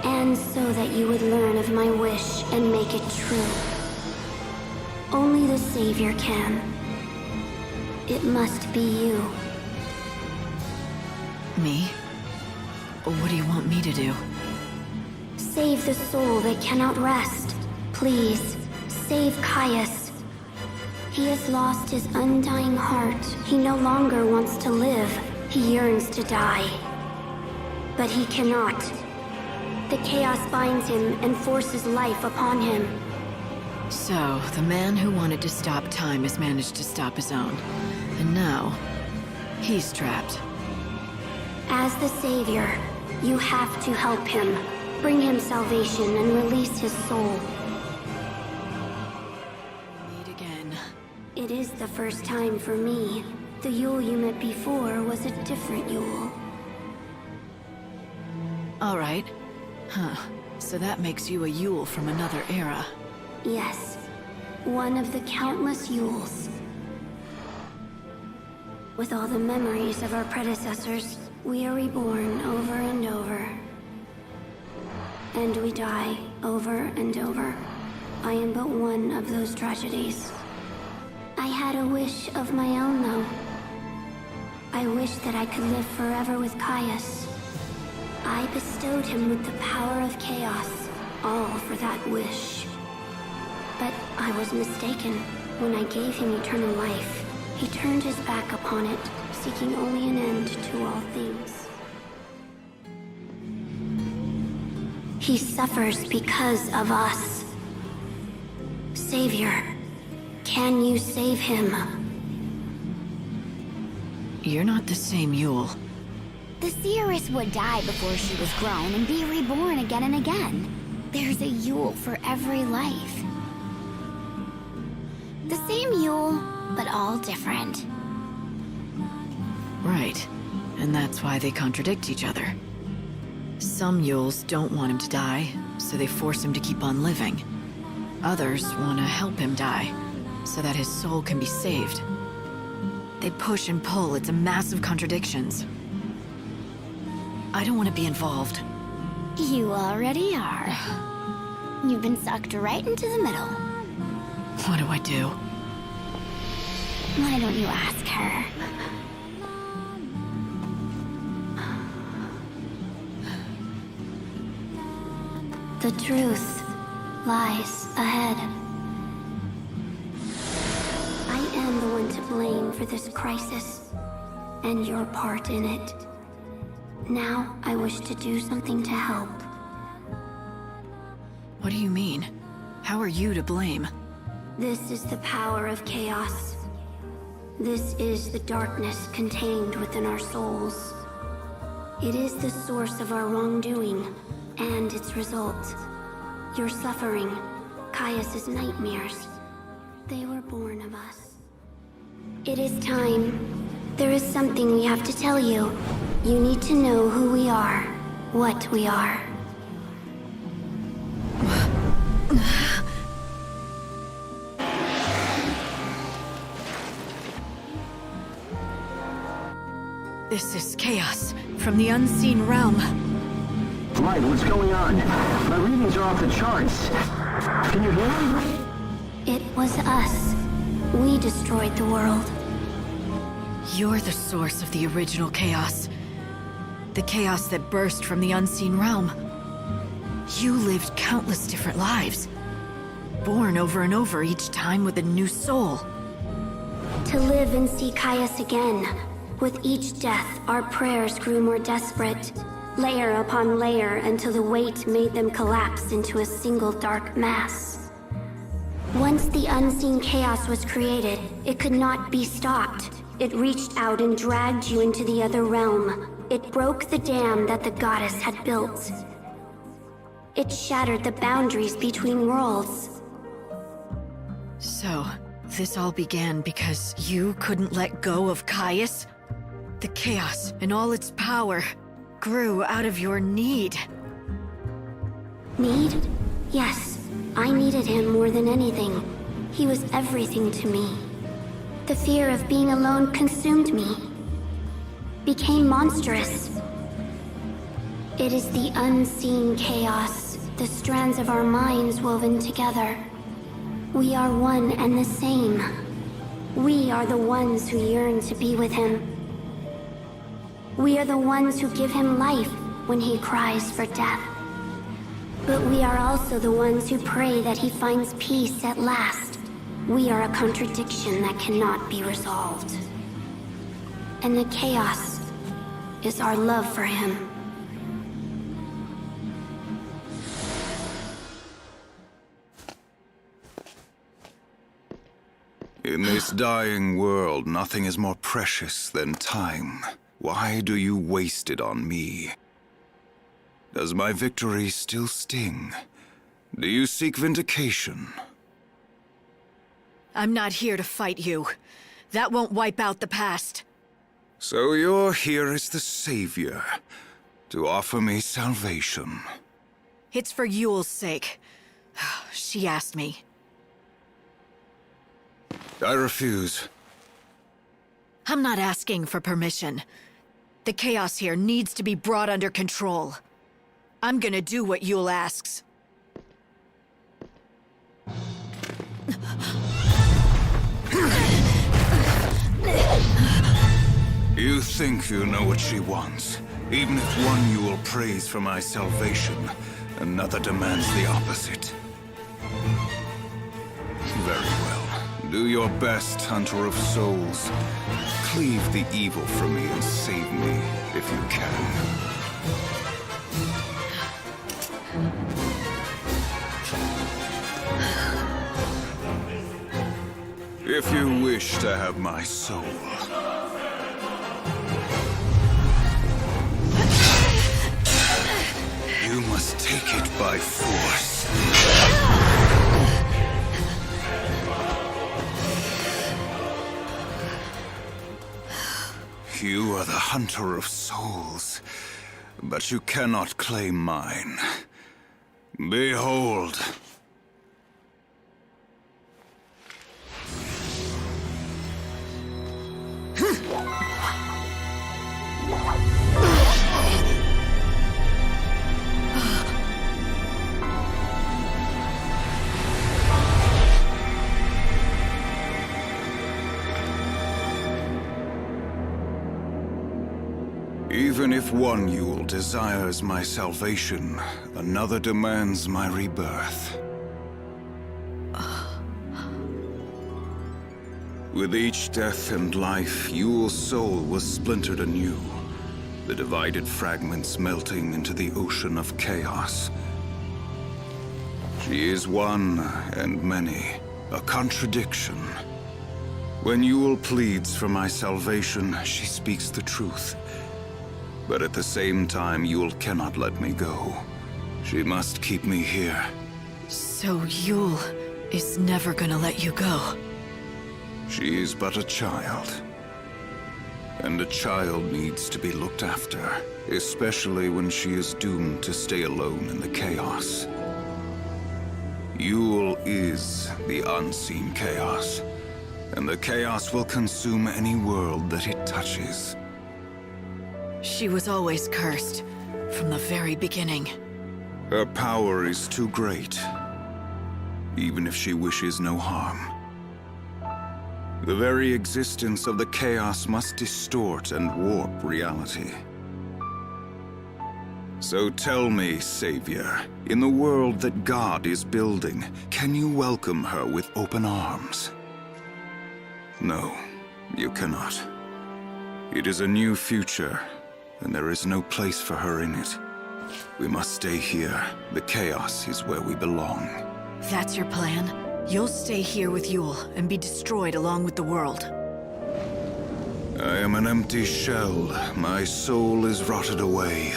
And so that you would learn of my wish and make it true. Only the Savior can. It must be you. Me? What do you want me to do? Save the soul that cannot rest. Please, save Caius. He has lost his undying heart. He no longer wants to live. He yearns to die. But he cannot. The chaos binds him and forces life upon him. So, the man who wanted to stop time has managed to stop his own. And now, he's trapped. As the Savior, you have to help him. Bring him salvation and release his soul. Meet again. It is the first time for me. The Yule you met before was a different Yule. All right. Huh. So that makes you a Yule from another era. Yes, one of the countless Yules. With all the memories of our predecessors, we are reborn over and over. And we die over and over. I am but one of those tragedies. I had a wish of my own, though. I wish that I could live forever with Caius. I bestowed him with the power of chaos, all for that wish. But I was mistaken. When I gave him eternal life, he turned his back upon it, seeking only an end to all things. He suffers because of us. Savior, can you save him? You're not the same Yule. The seeress would die before she was grown and be reborn again and again. There's a Yule for every life. The same Yule, but all different. Right. And that's why they contradict each other. Some Yules don't want him to die, so they force him to keep on living. Others want to help him die, so that his soul can be saved. They push and pull, it's a mass of contradictions. I don't want to be involved. You already are. You've been sucked right into the middle. What do I do? Why don't you ask her? The truth lies ahead. I am the one to blame for this crisis, and your part in it. Now, I wish to do something to help. What do you mean? How are you to blame? This is the power of chaos. This is the darkness contained within our souls. It is the source of our wrongdoing, and its result. Your suffering, Caius's nightmares. They were born of us. It is time. There is something we have to tell you. You need to know who we are, what we are. This is chaos from the unseen realm. Light, what's going on? My readings are off the charts. Can you hear me? It was us. We destroyed the world. You're the source of the original chaos. The chaos that burst from the unseen realm. You lived countless different lives. Born over and over, each time with a new soul. To live and see Caius again. With each death, our prayers grew more desperate. Layer upon layer until the weight made them collapse into a single dark mass. Once the unseen chaos was created, it could not be stopped. It reached out and dragged you into the other realm. It broke the dam that the goddess had built. It shattered the boundaries between worlds. So, this all began because you couldn't let go of Caius? The chaos and all its power grew out of your need. Need? Yes. I needed him more than anything. He was everything to me. The fear of being alone consumed me. Became monstrous. It is the unseen chaos, the strands of our minds woven together. We are one and the same. We are the ones who yearn to be with him. We are the ones who give him life when he cries for death. But we are also the ones who pray that he finds peace at last. We are a contradiction that cannot be resolved. And the chaos is our love for him. In this dying world, nothing is more precious than time. Why do you waste it on me? Does my victory still sting? Do you seek vindication? I'm not here to fight you. That won't wipe out the past. So you're here as the savior, to offer me salvation. It's for Yule's sake. She asked me. I refuse. I'm not asking for permission. The chaos here needs to be brought under control. I'm gonna do what Yule asks. You think you know what she wants. Even if one Yule prays for my salvation, another demands the opposite. Very well. Do your best, Hunter of Souls. Cleave the evil from me and save me, if you can. If you wish to have my soul. You must take it by force. You are the Hunter of Souls, but you cannot claim mine. Behold. Even if one Yule desires my salvation, another demands my rebirth. With each death and life, Yule's soul was splintered anew, the divided fragments melting into the ocean of chaos. She is one and many, a contradiction. When Yule pleads for my salvation, she speaks the truth. But at the same time, Yule cannot let me go. She must keep me here. So Yule is never gonna let you go? She is but a child. And a child needs to be looked after, especially when she is doomed to stay alone in the chaos. Yule is the unseen chaos, and the chaos will consume any world that it touches. She was always cursed, from the very beginning. Her power is too great, even if she wishes no harm. The very existence of the chaos must distort and warp reality. So tell me, Savior, in the world that God is building, can you welcome her with open arms? No, you cannot. It is a new future, and there is no place for her in it. We must stay here. The chaos is where we belong. That's your plan? You'll stay here with Yule and be destroyed along with the world. I am an empty shell. My soul is rotted away.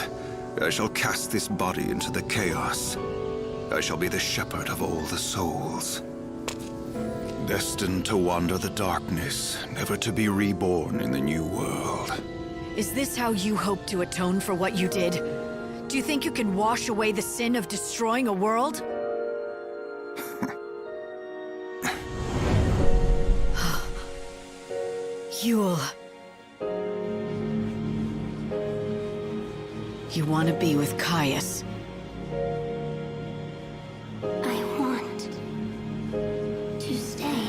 I shall cast this body into the chaos. I shall be the shepherd of all the souls. Destined to wander the darkness, never to be reborn in the new world. Is this how you hope to atone for what you did? Do you think you can wash away the sin of destroying a world? Yule. You want to be with Caius. I want to stay.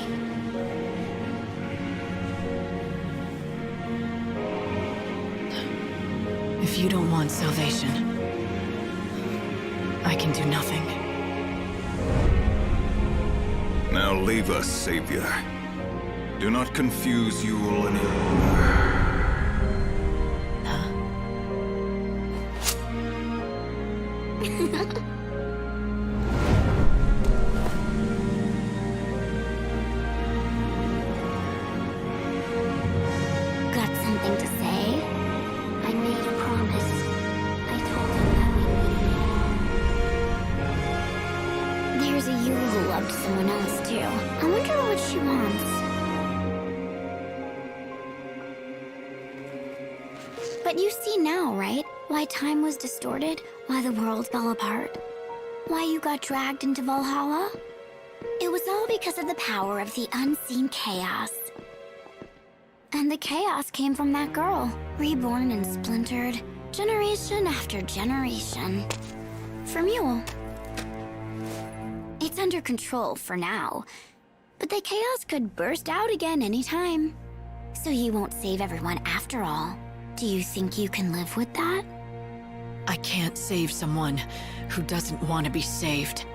If you don't want salvation, I can do nothing. Now leave us, Savior. Do not confuse Yule any longer. Got something to say? I made a promise. I told him that we needed. There's a Yule who loved someone else too. I wonder what she wants. But you see now, right? Why time was distorted, why the world fell apart, why you got dragged into Valhalla? It was all because of the power of the unseen chaos. And the chaos came from that girl, reborn and splintered, generation after generation. From Yule. It's under control for now, but the chaos could burst out again anytime. So you won't save everyone after all. Do you think you can live with that? I can't save someone who doesn't want to be saved.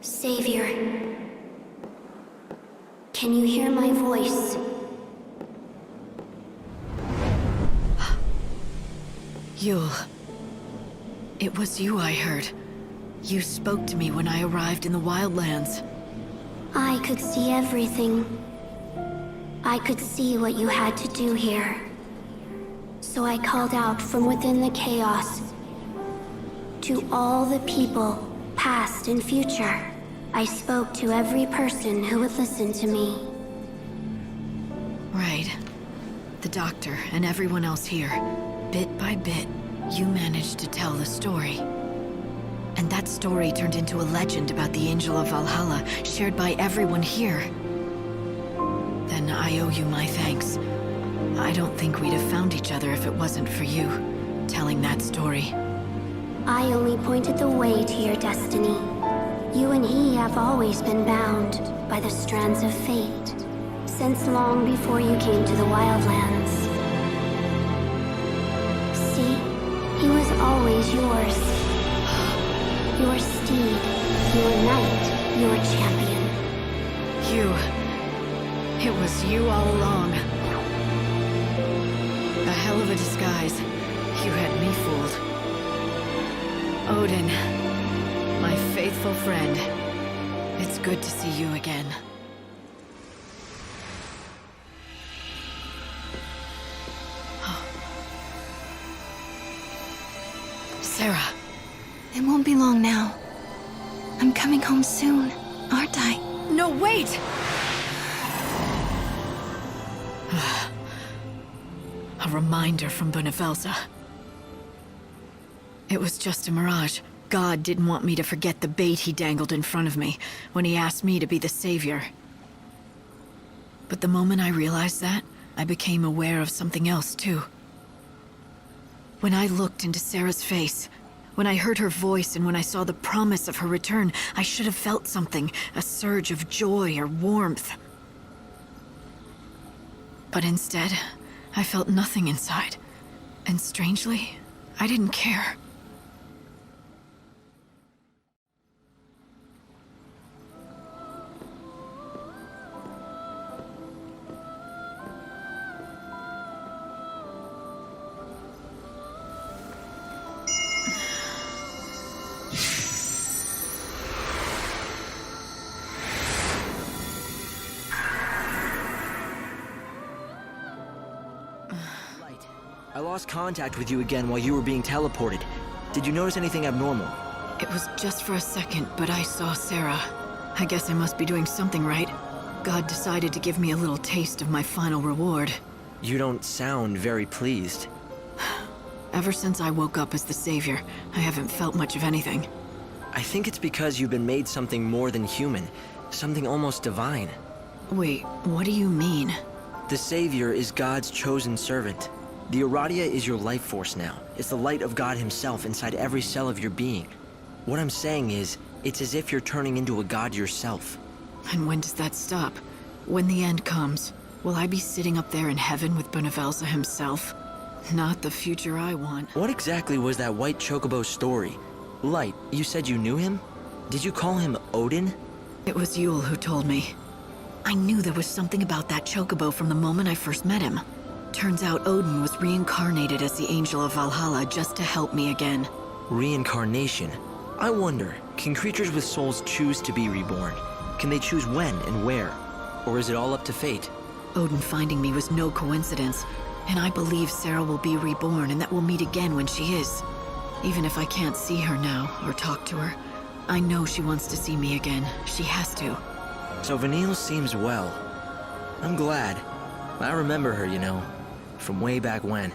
Savior. Can you hear my voice? Yule. It was you I heard. You spoke to me when I arrived in the Wildlands. I could see everything. I could see what you had to do here. So I called out from within the chaos. To all the people, past and future, I spoke to every person who would listen to me. Right. The doctor and everyone else here. Bit by bit, you managed to tell the story. And that story turned into a legend about the Angel of Valhalla, shared by everyone here. Then I owe you my thanks. I don't think we'd have found each other if it wasn't for you, telling that story. I only pointed the way to your destiny. You and he have always been bound by the strands of fate, since long before you came to the Wildlands. See? He was always yours. Your steed, your knight, your champion. You. It was you all along. A hell of a disguise. You had me fooled. Odin, my faithful friend. It's good to see you again. Sarah. It won't be long now. I'm coming home soon, aren't I? No, wait! A reminder from Benevelsa. It was just a mirage. God didn't want me to forget the bait he dangled in front of me when he asked me to be the savior. But the moment I realized that, I became aware of something else too. When I looked into Sarah's face, when I heard her voice and when I saw the promise of her return, I should have felt something, a surge of joy or warmth. But instead, I felt nothing inside. And strangely, I didn't care. I lost contact with you again while you were being teleported. Did you notice anything abnormal? It was just for a second, but I saw Sarah. I guess I must be doing something right. God decided to give me a little taste of my final reward. You don't sound very pleased. Ever since I woke up as the savior, I haven't felt much of anything. I think it's because you've been made something more than human. Something almost divine. Wait, what do you mean? The savior is God's chosen servant. The Aradia is your life force now. It's the light of God himself inside every cell of your being. What I'm saying is, it's as if you're turning into a god yourself. And when does that stop? When the end comes, will I be sitting up there in heaven with Benevelsa himself? Not the future I want. What exactly was that white chocobo story? Light, you said you knew him? Did you call him Odin? It was Yule who told me. I knew there was something about that chocobo from the moment I first met him. Turns out Odin was reincarnated as the Angel of Valhalla just to help me again. Reincarnation? I wonder, can creatures with souls choose to be reborn? Can they choose when and where? Or is it all up to fate? Odin finding me was no coincidence, and I believe Sarah will be reborn and that we'll meet again when she is. Even if I can't see her now or talk to her, I know she wants to see me again. She has to. So Vanille seems well. I'm glad. I remember her, you know. From way back when.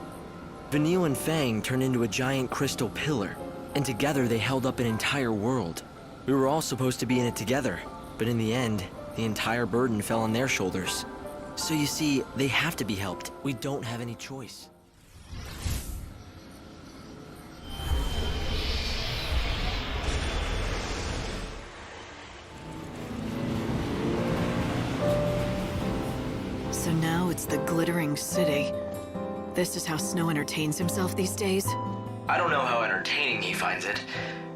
Vanille and Fang turned into a giant crystal pillar, and together they held up an entire world. We were all supposed to be in it together, but in the end, the entire burden fell on their shoulders. So you see, they have to be helped. We don't have any choice. So now it's the glittering city. This is how Snow entertains himself these days? I don't know how entertaining he finds it,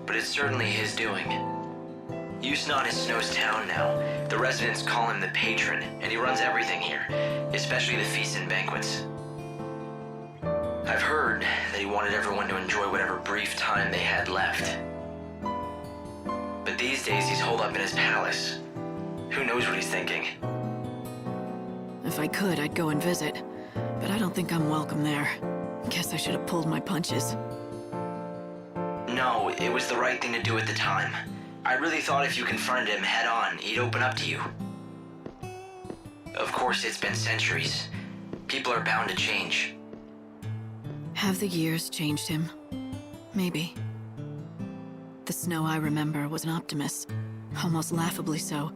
but it's certainly his doing. Yusnot is Snow's town now. The residents call him the patron, and he runs everything here, especially the feasts and banquets. I've heard that he wanted everyone to enjoy whatever brief time they had left. But these days he's holed up in his palace. Who knows what he's thinking? If I could, I'd go and visit. But I don't think I'm welcome there. Guess I should have pulled my punches. No, it was the right thing to do at the time. I really thought if you confronted him head-on, he'd open up to you. Of course, it's been centuries. People are bound to change. Have the years changed him? Maybe. The Snow I remember was an optimist. Almost laughably so.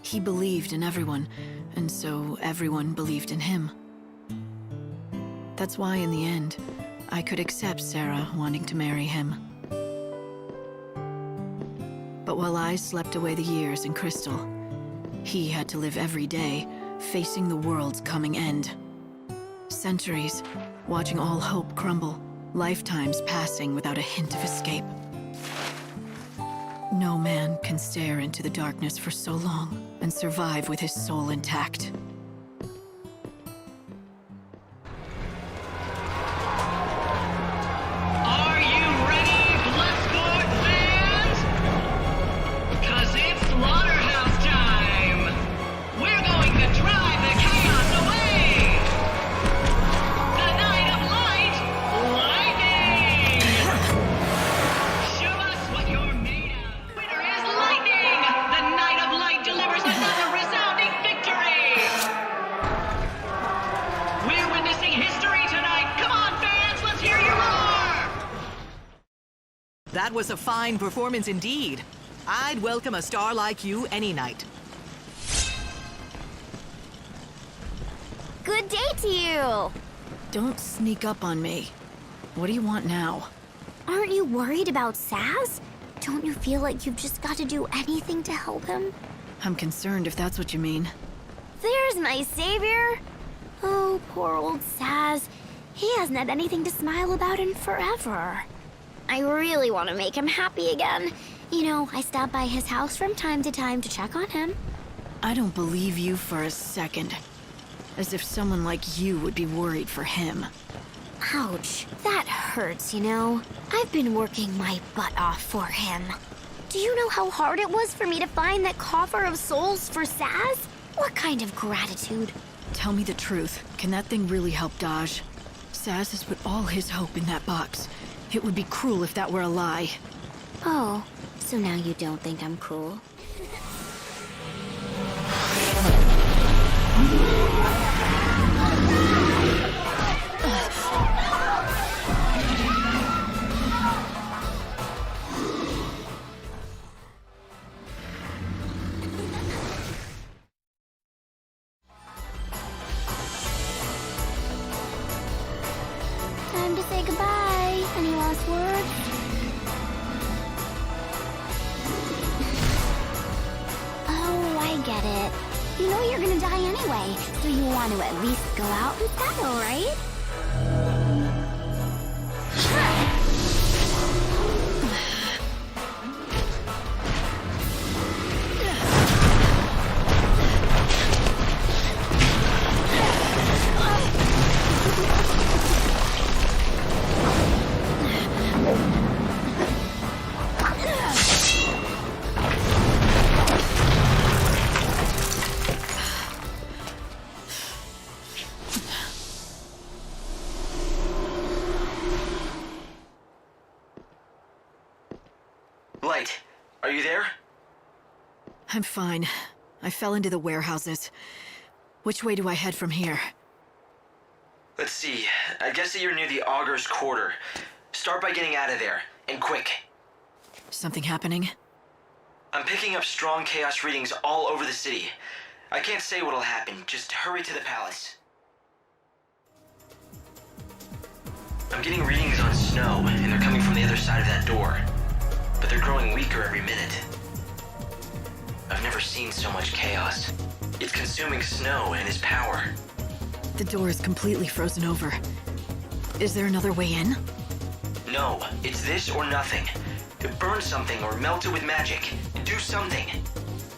He believed in everyone, and so everyone believed in him. That's why, in the end, I could accept Sarah wanting to marry him. But while I slept away the years in Crystal, he had to live every day, facing the world's coming end. Centuries, watching all hope crumble, lifetimes passing without a hint of escape. No man can stare into the darkness for so long and survive with his soul intact. Are you ready, Bloodsport fans? 'Cause it's slaughterhouse time! We're going to drive the chaos away! The Night of Light, lightning! Show us what you're made of. Winner is lightning! The Night of Light delivers another resounding victory! We're witnessing history tonight! Come on, fans, let's hear your roar! That was a fine performance indeed. I'd welcome a star like you any night. Good day to you! Don't sneak up on me. What do you want now? Aren't you worried about Saz? Don't you feel like you've just got to do anything to help him? I'm concerned if that's what you mean. There's my savior! Oh, poor old Saz. He hasn't had anything to smile about in forever. I really want to make him happy again. You know, I stop by his house from time to time to check on him. I don't believe you for a second. As if someone like you would be worried for him. Ouch, that hurts, you know. I've been working my butt off for him. Do you know how hard it was for me to find that coffer of souls for Saz? What kind of gratitude? Tell me the truth. Can that thing really help Dodge? Saz has put all his hope in that box. It would be cruel if that were a lie. Oh, so now you don't think I'm cruel? Time to say goodbye. Any last words? Oh, I get it. You know you're gonna die anyway, so you want to at least go out in style, right? Light, are you there? I'm fine. I fell into the warehouses. Which way do I head from here? Let's see. I guess that you're near the Augur's Quarter. Start by getting out of there, and quick. Something happening? I'm picking up strong chaos readings all over the city. I can't say what'll happen, just hurry to the palace. I'm getting readings on Snow, and they're coming from the other side of that door. But they're growing weaker every minute. I've never seen so much chaos. It's consuming Snow and his power. The door is completely frozen over. Is there another way in? No, it's this or nothing. Burn something or melt it with magic. do something.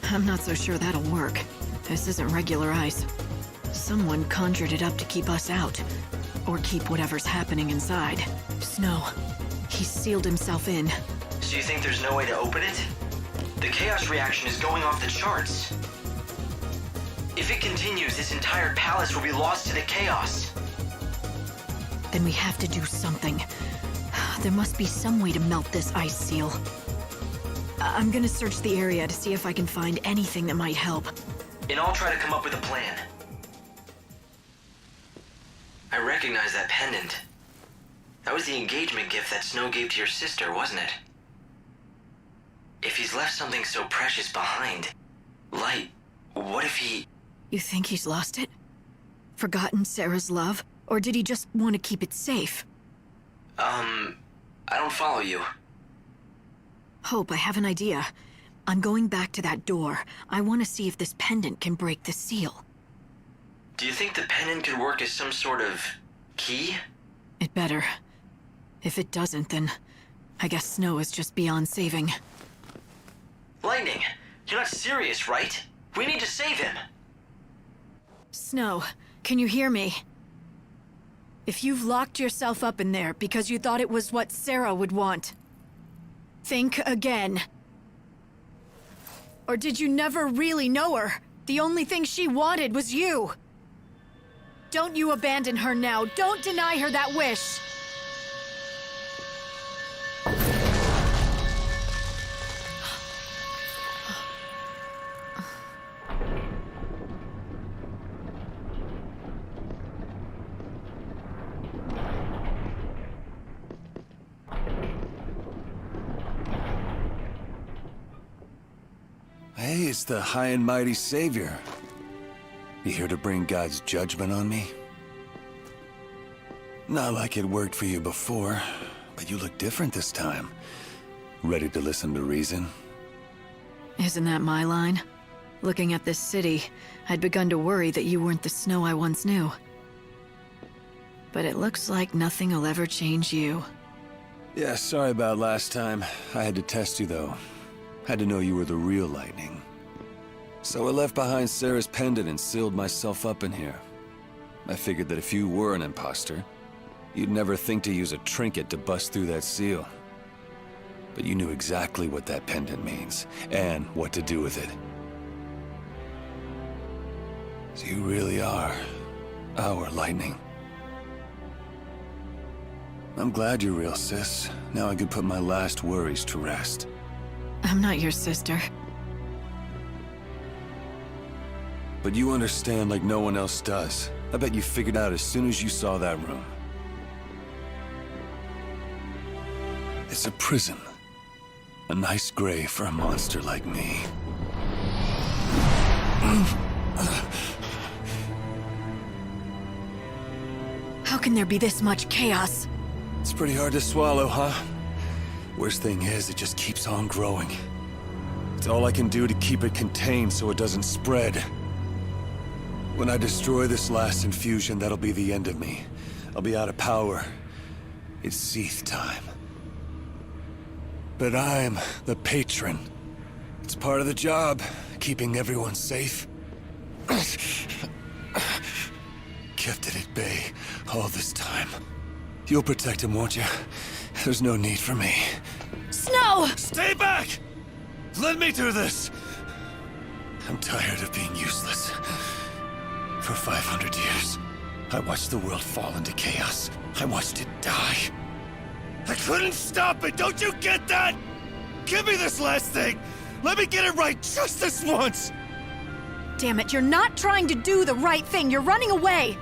I'm not so sure that'll work. This isn't regular ice. Someone conjured it up to keep us out. Or keep whatever's happening inside. Snow. He's sealed himself in. So you think there's no way to open it? The chaos reaction is going off the charts. If it continues, this entire palace will be lost to the chaos. Then we have to do something. There must be some way to melt this ice seal. I'm gonna search the area to see if I can find anything that might help. And I'll try to come up with a plan. I recognize that pendant. That was the engagement gift that Snow gave to your sister, wasn't it? If he's left something so precious behind... Light, what if he... You think he's lost it? Forgotten Sarah's love? Or did he just want to keep it safe? I don't follow you. Hope, I have an idea. I'm going back to that door. I want to see if this pendant can break the seal. Do you think the pendant could work as some sort of... key? It better. If it doesn't, then... I guess Snow is just beyond saving. Lightning, you're not serious, right? We need to save him. Snow, can you hear me? If you've locked yourself up in there because you thought it was what Sarah would want, think again. Or did you never really know her? The only thing she wanted was you. Don't you abandon her now. Don't deny her that wish. Hey, it's the high and mighty Savior. You here to bring God's judgment on me? Not like it worked for you before, but you look different this time. Ready to listen to reason? Isn't that my line? Looking at this city, I'd begun to worry that you weren't the Snow I once knew. But it looks like nothing will ever change you. Yeah, sorry about last time. I had to test you, though. Had to know you were the real Lightning. So I left behind Sarah's pendant and sealed myself up in here. I figured that if you were an imposter, you'd never think to use a trinket to bust through that seal. But you knew exactly what that pendant means, and what to do with it. So you really are our Lightning. I'm glad you're real, sis. Now I can put my last worries to rest. I'm not your sister. But you understand like no one else does. I bet you figured out as soon as you saw that room. It's a prison. A nice grave for a monster like me. How can there be this much chaos? It's pretty hard to swallow, huh? Worst thing is, it just keeps on growing. It's all I can do to keep it contained so it doesn't spread. When I destroy this last infusion, that'll be the end of me. I'll be out of power. It's Seath time. But I'm the patron. It's part of the job, keeping everyone safe. Kept it at bay all this time. You'll protect him, won't you? There's no need for me. Snow! Stay back! Let me do this! I'm tired of being useless. For 500 years, I watched the world fall into chaos. I watched it die. I couldn't stop it, don't you get that? Give me this last thing! Let me get it right just this once! Damn it, you're not trying to do the right thing. You're running away.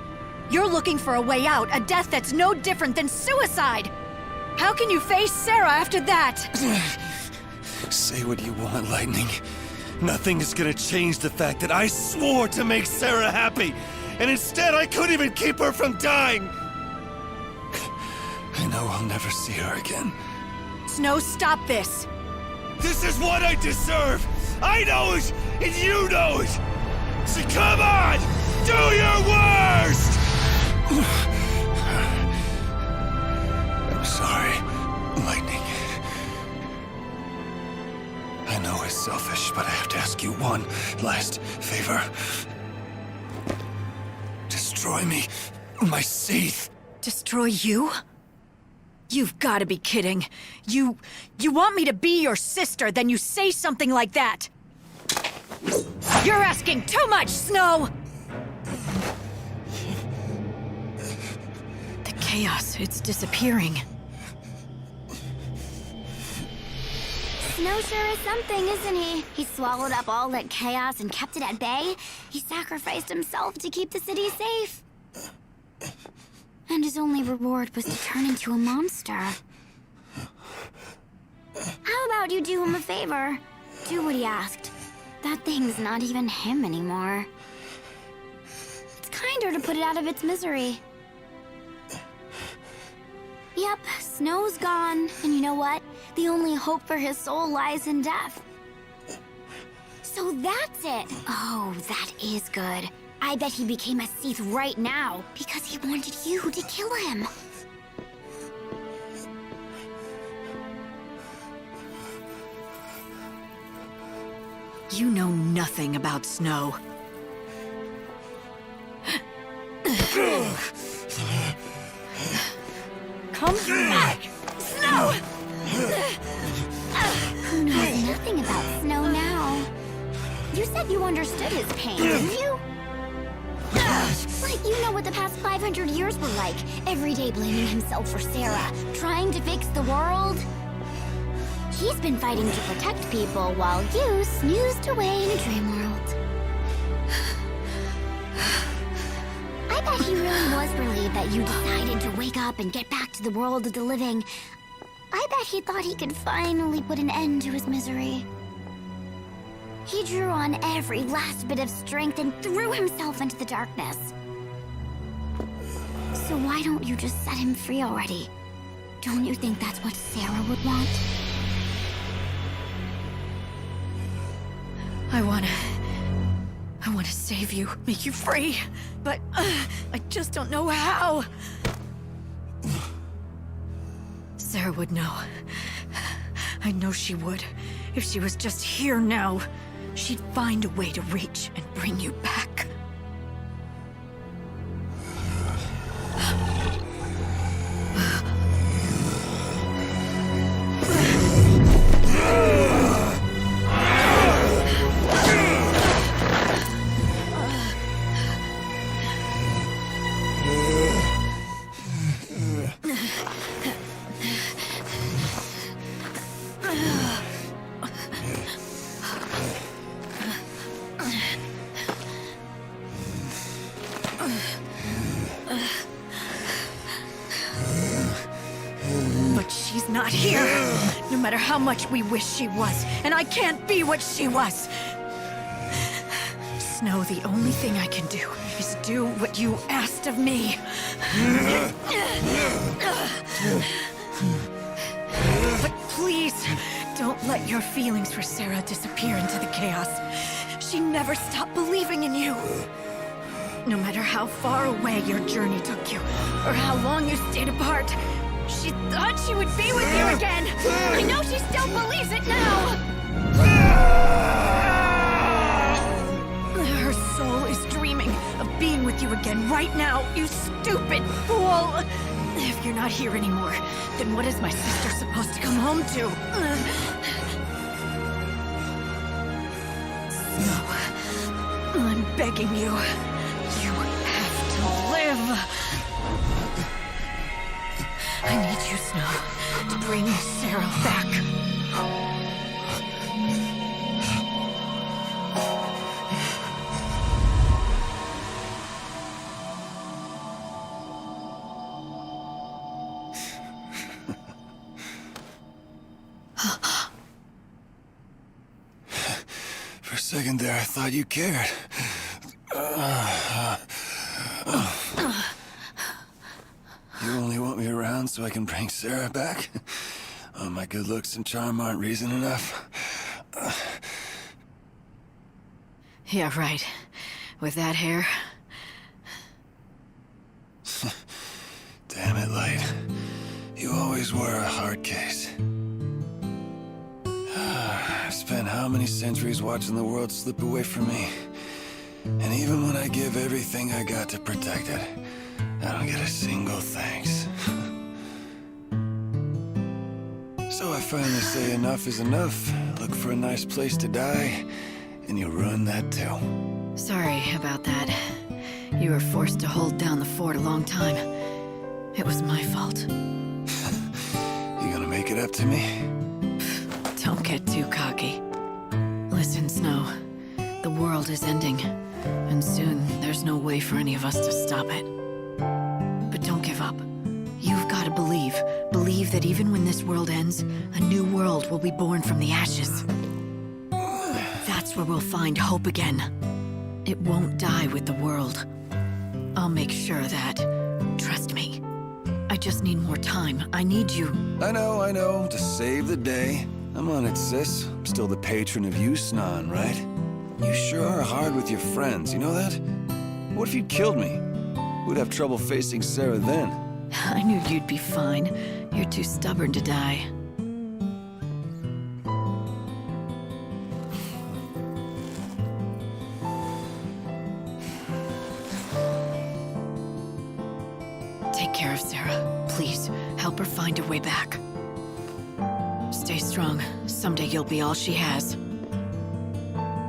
You're looking for a way out, a death that's no different than suicide. How can you face Sarah after that? Say what you want, Lightning. Nothing is gonna change the fact that I swore to make Sarah happy, and instead I couldn't even keep her from dying. I know I'll never see her again. Snow, stop this. This is what I deserve! I know it, and you know it! So come on! Do your worst! I'm sorry, Lightning. I know it's selfish, but I have to ask you one last favor. Destroy me, my Seath. Destroy you? You've got to be kidding. You want me to be your sister, then you say something like that. You're asking too much, Snow! The chaos, it's disappearing. Snow sure is something, isn't he? He swallowed up all that chaos and kept it at bay. He sacrificed himself to keep the city safe. And his only reward was to turn into a monster. How about you do him a favor? Do what he asked. That thing's not even him anymore. It's kinder to put it out of its misery. Yep, Snow's gone, and you know what? The only hope for his soul lies in death. So that's it! Oh, that is good. I bet he became a Seath right now, because he wanted you to kill him. You know nothing about Snow. Come back! Snow! Who knows nothing about Snow now? You said you understood his pain, didn't you? Like you know what the past 500 years were like. Every day blaming himself for Sarah, trying to fix the world. He's been fighting to protect people while you snoozed away in a dream world. I bet he really was relieved that you decided to wake up and get back to the world of the living. I bet he thought he could finally put an end to his misery. He drew on every last bit of strength and threw himself into the darkness. So why don't you just set him free already? Don't you think that's what Sarah would want? I wanna save you, make you free, but I just don't know how. Sarah would know. I know she would. If she was just here now, she'd find a way to reach and bring you back. But she's not here, no matter how much we wish she was, and I can't be what she was. Snow, the only thing I can do is do what you asked of me. But please, don't let your feelings for Sarah disappear into the chaos. She never stopped believing in you. No matter how far away your journey took you, or how long you stayed apart, she thought she would be with you again! I know she still believes it now! Her soul is dreaming of being with you again right now, you stupid fool! If you're not here anymore, then what is my sister supposed to come home to? Snow, I'm begging you. You have to live. I need you, Snow, to bring Sarah back. For a second there, I thought you cared. You only want me around so I can bring Sarah back? Oh, my good looks and charm aren't reason enough. Yeah, right. With that hair. Damn it, Light. You always were a hard case. I've spent how many many centuries watching the world slip away from me. And even when I give everything I got to protect it, I don't get a single thanks. So I finally say enough is enough, look for a nice place to die, and you ruin that too. Sorry about that. You were forced to hold down the fort a long time. It was my fault. You gonna make it up to me? Don't get too cocky. Listen, Snow. The world is ending, and soon there's no way for any of us to stop it. But don't give up. You've got to believe. Believe that even when this world ends, a new world will be born from the ashes. That's where we'll find hope again. It won't die with the world. I'll make sure that. Trust me. I just need more time. I need you. I know. To save the day. I'm on it, sis. I'm still the patron of Yusnan, right? You sure are hard with your friends, you know that? What if you'd killed me? We'd have trouble facing Sarah then. I knew you'd be fine. You're too stubborn to die. Take care of Sarah. Please, help her find a way back. Stay strong. Someday you'll be all she has.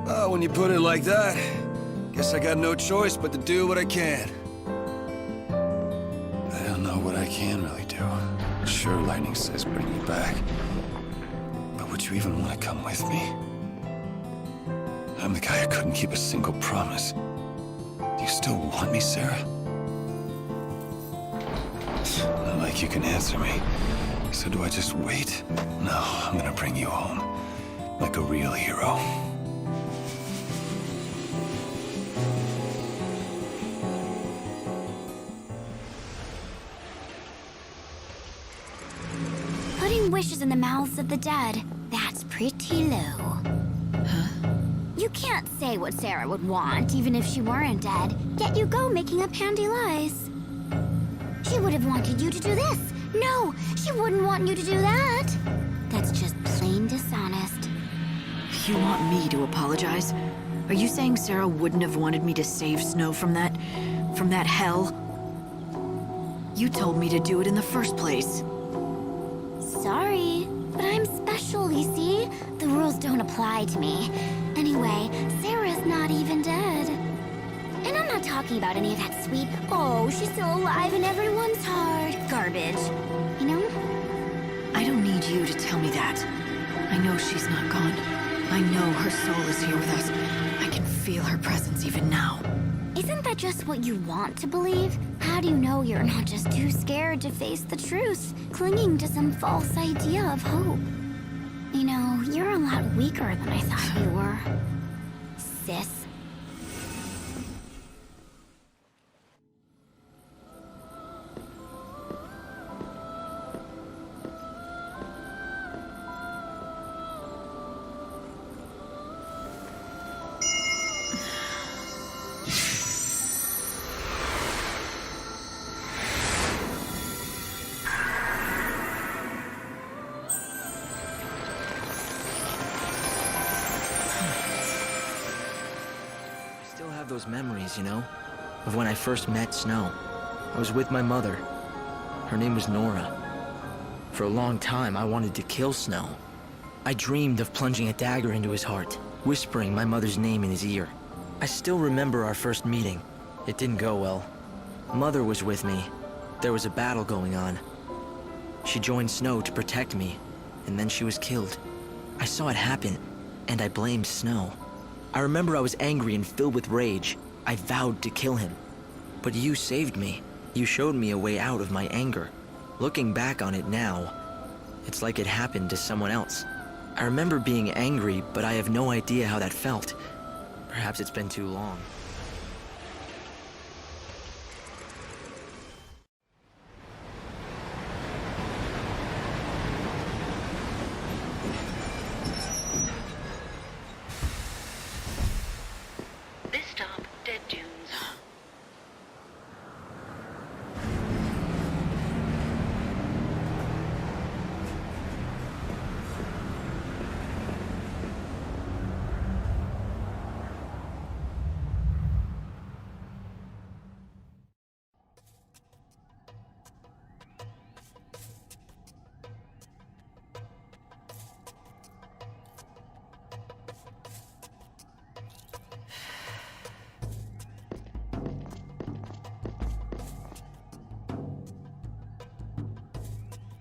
Oh, when you put it like that, guess I got no choice but to do what I can. I don't know what I can really do. Sure, Lightning says bring you back. But would you even want to come with me? I'm the guy who couldn't keep a single promise. Do you still want me, Sarah? Not like you can answer me. So do I just wait? No, I'm gonna bring you home. Like a real hero. Putting wishes in the mouths of the dead, that's pretty low. Huh? You can't say what Sarah would want, even if she weren't dead, yet you go making up handy lies. She would have wanted you to do this. No, she wouldn't want you to do that. That's just plain dishonest. You want me to apologize? Are you saying Sarah wouldn't have wanted me to save Snow from that hell? You told me to do it in the first place. Sorry, but I'm special, you see? The rules don't apply to me. Anyway, Sarah's not even dead. And I'm not talking about any of that sweet, oh, she's still alive in everyone's heart garbage. You know? I don't need you to tell me that. I know she's not gone. I know her soul is here with us. I can feel her presence even now. Isn't that just what you want to believe? How do you know you're not just too scared to face the truth, clinging to some false idea of hope? You know, you're a lot weaker than I thought you were, sis. Those memories, you know, of when I first met Snow. I was with my mother. Her name was Nora. For a long time, I wanted to kill Snow. I dreamed of plunging a dagger into his heart, whispering my mother's name in his ear. I still remember our first meeting. It didn't go well. Mother was with me. There was a battle going on. She joined Snow to protect me, and then she was killed. I saw it happen, and I blamed Snow. I remember I was angry and filled with rage. I vowed to kill him. But you saved me. You showed me a way out of my anger. Looking back on it now, it's like it happened to someone else. I remember being angry, but I have no idea how that felt. Perhaps it's been too long.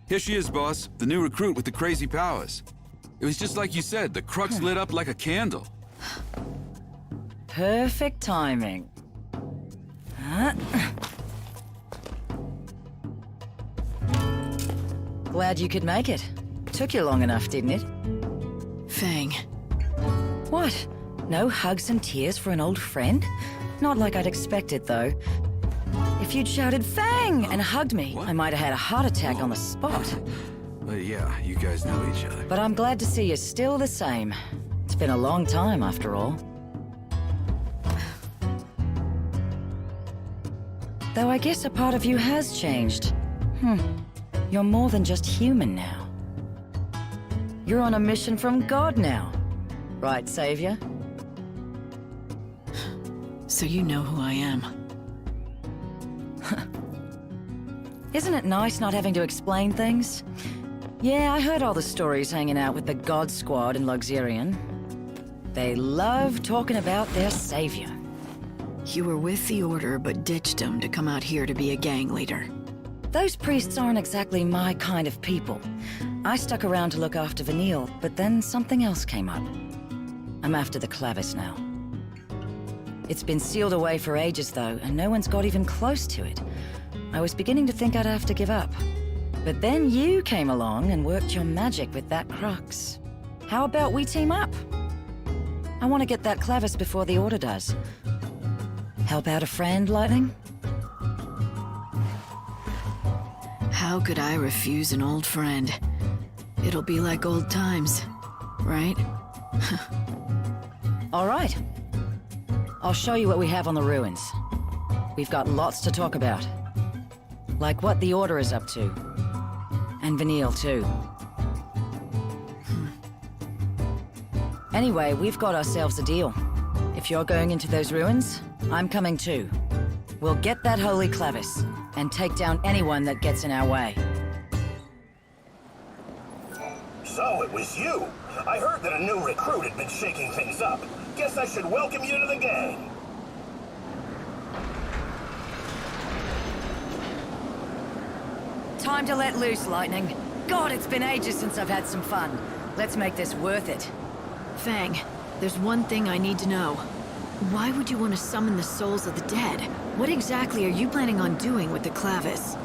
Here she is, boss. The new recruit with the crazy powers. It was just like you said, the crux lit up like a candle. Perfect timing. Glad you could make it. Took you long enough, didn't it? Fang. What? No hugs and tears for an old friend? Not like I'd expected, though. If you'd shouted Fang and hugged me, I might have had a heart attack on the spot. Yeah, you guys know each other. But I'm glad to see you're still the same. It's been a long time, after all. Though I guess a part of you has changed. You're more than just human now. You're on a mission from God now. Right, Savior? So you know who I am. Isn't it nice not having to explain things? Yeah, I heard all the stories hanging out with the God Squad in Luxurion. They love talking about their savior. You were with the Order, but ditched them to come out here to be a gang leader. Those priests aren't exactly my kind of people. I stuck around to look after Vanille, but then something else came up. I'm after the Clavis now. It's been sealed away for ages, though, and no one's got even close to it. I was beginning to think I'd have to give up. But then you came along and worked your magic with that crux. How about we team up? I want to get that Clavis before the Order does. Help out a friend, Lightning? How could I refuse an old friend? It'll be like old times, right? All right. I'll show you what we have on the ruins. We've got lots to talk about. Like what the Order is up to. And Vanille, too. Anyway, we've got ourselves a deal. If you're going into those ruins, I'm coming too. We'll get that holy Clavis, and take down anyone that gets in our way. So it was you. I heard that a new recruit had been shaking things up. Guess I should welcome you to the gang. Time to let loose, Lightning. God, it's been ages since I've had some fun. Let's make this worth it. Fang, there's one thing I need to know. Why would you want to summon the souls of the dead? What exactly are you planning on doing with the Clavis?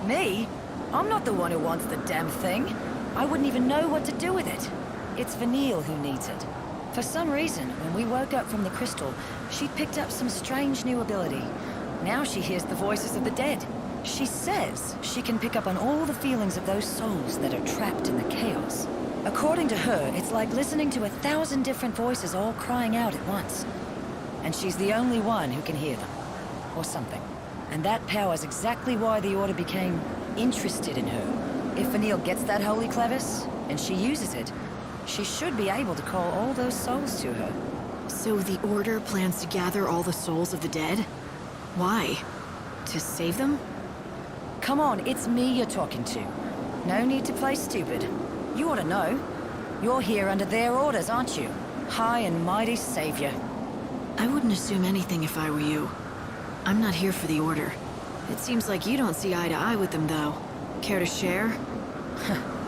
Me? I'm not the one who wants the damn thing. I wouldn't even know what to do with it. It's Vanille who needs it. For some reason, when we woke up from the crystal, she picked up some strange new ability. Now she hears the voices of the dead. She says she can pick up on all the feelings of those souls that are trapped in the chaos. According to her, it's like listening to 1,000 different voices all crying out at once. And she's the only one who can hear them. Or something. And that power's exactly why the Order became interested in her. If Vanille gets that holy Clavis, and she uses it, she should be able to call all those souls to her. So the Order plans to gather all the souls of the dead? Why? To save them? Come on, it's me you're talking to. No need to play stupid. You ought to know. You're here under their orders, aren't you? High and mighty savior. I wouldn't assume anything if I were you. I'm not here for the Order. It seems like you don't see eye to eye with them, though. Care to share?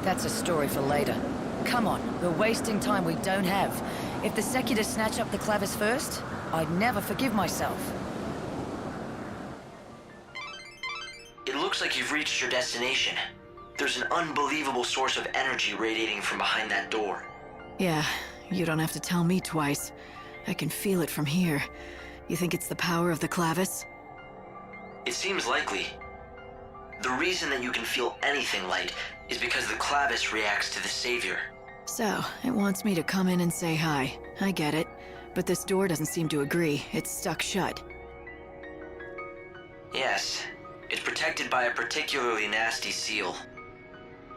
That's a story for later. Come on, we're wasting time we don't have. If the Secular snatch up the Clavis first, I'd never forgive myself. It looks like you've reached your destination. There's an unbelievable source of energy radiating from behind that door. Yeah, you don't have to tell me twice. I can feel it from here. You think it's the power of the Clavis? It seems likely. The reason that you can feel anything light is because the Clavis reacts to the Savior. So, it wants me to come in and say hi. I get it. But this door doesn't seem to agree. It's stuck shut. Yes, it's protected by a particularly nasty seal.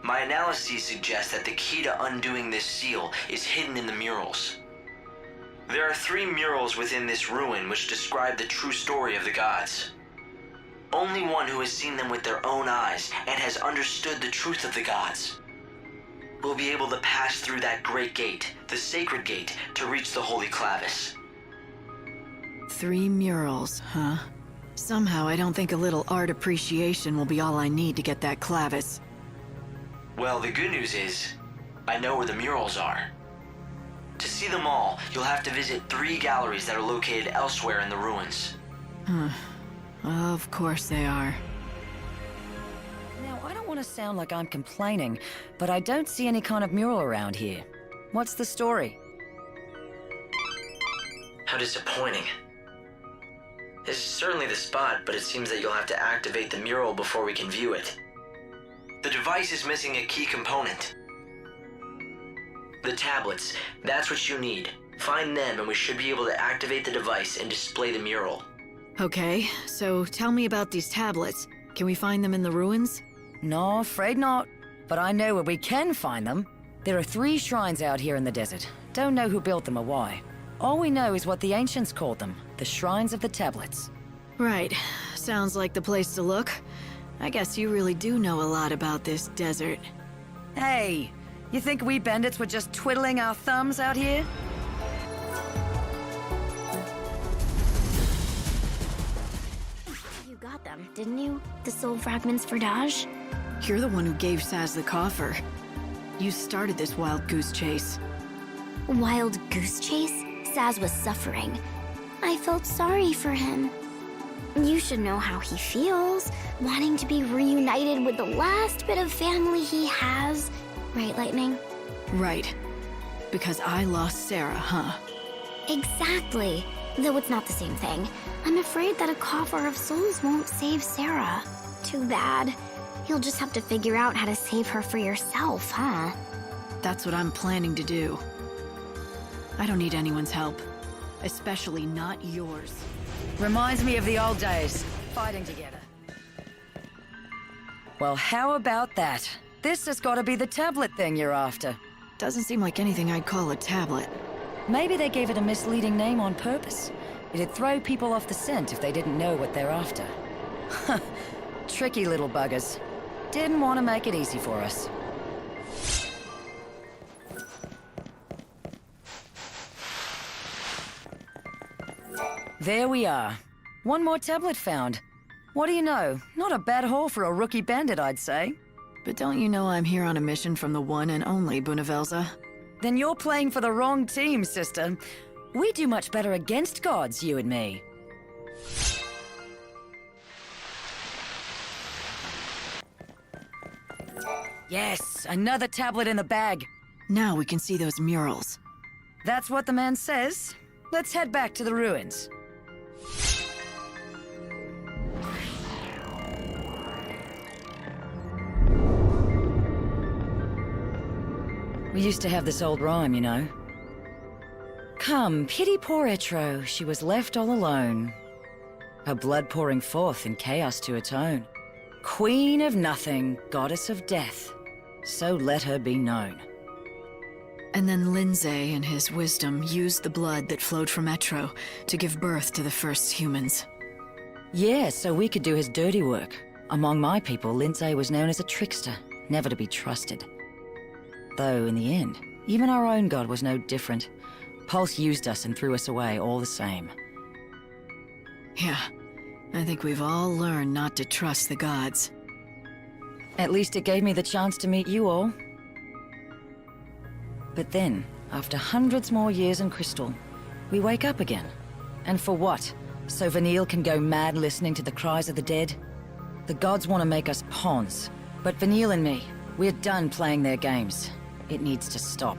My analyses suggest that the key to undoing this seal is hidden in the murals. There are 3 murals within this ruin which describe the true story of the gods. Only one who has seen them with their own eyes and has understood the truth of the gods will be able to pass through that great gate, the sacred gate, to reach the Holy Clavis. 3 murals, huh? Somehow I don't think a little art appreciation will be all I need to get that Clavis. Well, the good news is, I know where the murals are. To see them all, you'll have to visit 3 galleries that are located elsewhere in the ruins. Of course they are. Now, I don't want to sound like I'm complaining, but I don't see any kind of mural around here. What's the story? How disappointing. This is certainly the spot, but it seems that you'll have to activate the mural before we can view it. The device is missing a key component. The tablets, that's what you need. Find them and we should be able to activate the device and display the mural. Okay, so tell me about these tablets. Can we find them in the ruins? No, afraid not. But I know where we can find them. There are 3 shrines out here in the desert. Don't know who built them or why. All we know is what the ancients called them, the Shrines of the Tablets. Right. Sounds like the place to look. I guess you really do know a lot about this desert. Hey, you think we bandits were just twiddling our thumbs out here? You got them, didn't you? The soul fragments for Daj? You're the one who gave Saz the coffer. You started this wild goose chase. Wild goose chase? Saz was suffering. I felt sorry for him. You should know how he feels, wanting to be reunited with the last bit of family he has. Right, Lightning? Right. Because I lost Sarah, huh? Exactly. Though it's not the same thing. I'm afraid that a coffer of souls won't save Sarah. Too bad. You'll just have to figure out how to save her for yourself, huh? That's what I'm planning to do. I don't need anyone's help. Especially not yours. Reminds me of the old days, fighting together. Well, how about that? This has got to be the tablet thing you're after. Doesn't seem like anything I'd call a tablet. Maybe they gave it a misleading name on purpose. It'd throw people off the scent if they didn't know what they're after. Tricky little buggers. Didn't want to make it easy for us. There we are. One more tablet found. What do you know? Not a bad haul for a rookie bandit, I'd say. But don't you know I'm here on a mission from the one and only Bunavelza? Then you're playing for the wrong team, sister. We do much better against gods, you and me. Yes, another tablet in the bag. Now we can see those murals. That's what the man says. Let's head back to the ruins. We used to have this old rhyme, you know. Come, pity poor Etro, she was left all alone. Her blood pouring forth in chaos to atone. Queen of nothing, goddess of death, so let her be known. And then Lindsay, in his wisdom, used the blood that flowed from Etro to give birth to the first humans. Yeah, so we could do his dirty work. Among my people, Lindsay was known as a trickster, never to be trusted. Though, in the end, even our own god was no different. Pulse used us and threw us away all the same. Yeah, I think we've all learned not to trust the gods. At least it gave me the chance to meet you all. But then, after hundreds more years in Crystal, we wake up again. And for what? So Vanille can go mad listening to the cries of the dead? The gods want to make us pawns. But Vanille and me, we're done playing their games. It needs to stop.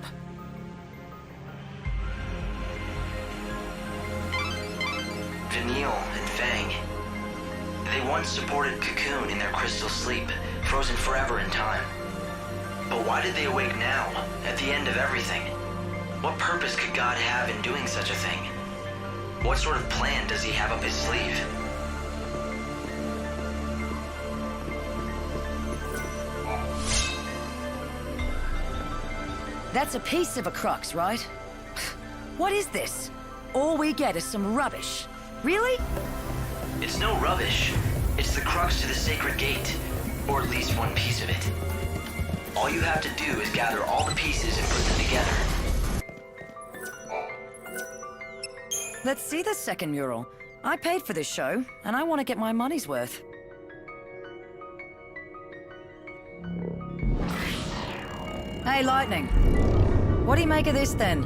Vanille and Fang. They once supported Cocoon in their crystal sleep, frozen forever in time. But why did they awake now, at the end of everything? What purpose could God have in doing such a thing? What sort of plan does he have up his sleeve? That's a piece of a crux, right? What is this? All we get is some rubbish. Really? It's no rubbish. It's the crux to the sacred gate, or at least one piece of it. All you have to do is gather all the pieces and put them together. Let's see the second mural. I paid for this show, and I want to get my money's worth. Hey, Lightning. What do you make of this, then?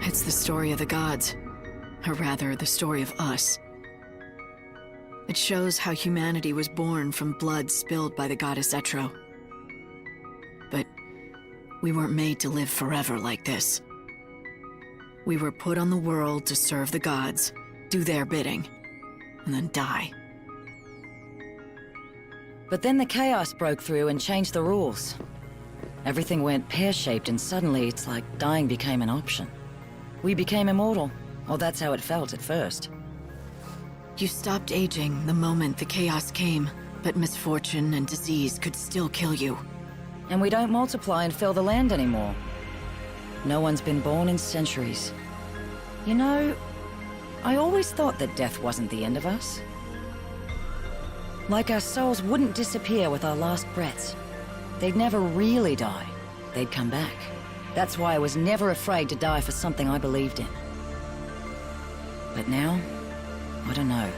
It's the story of the gods. Or rather, the story of us. It shows how humanity was born from blood spilled by the goddess Etro. But we weren't made to live forever like this. We were put on the world to serve the gods, do their bidding, and then die. But then the chaos broke through and changed the rules. Everything went pear-shaped, and suddenly it's like dying became an option. We became immortal. Well, that's how it felt at first. You stopped aging the moment the chaos came, but misfortune and disease could still kill you. And we don't multiply and fill the land anymore. No one's been born in centuries. You know, I always thought that death wasn't the end of us. Like our souls wouldn't disappear with our last breaths. They'd never really die. They'd come back. That's why I was never afraid to die for something I believed in. But now, I don't know.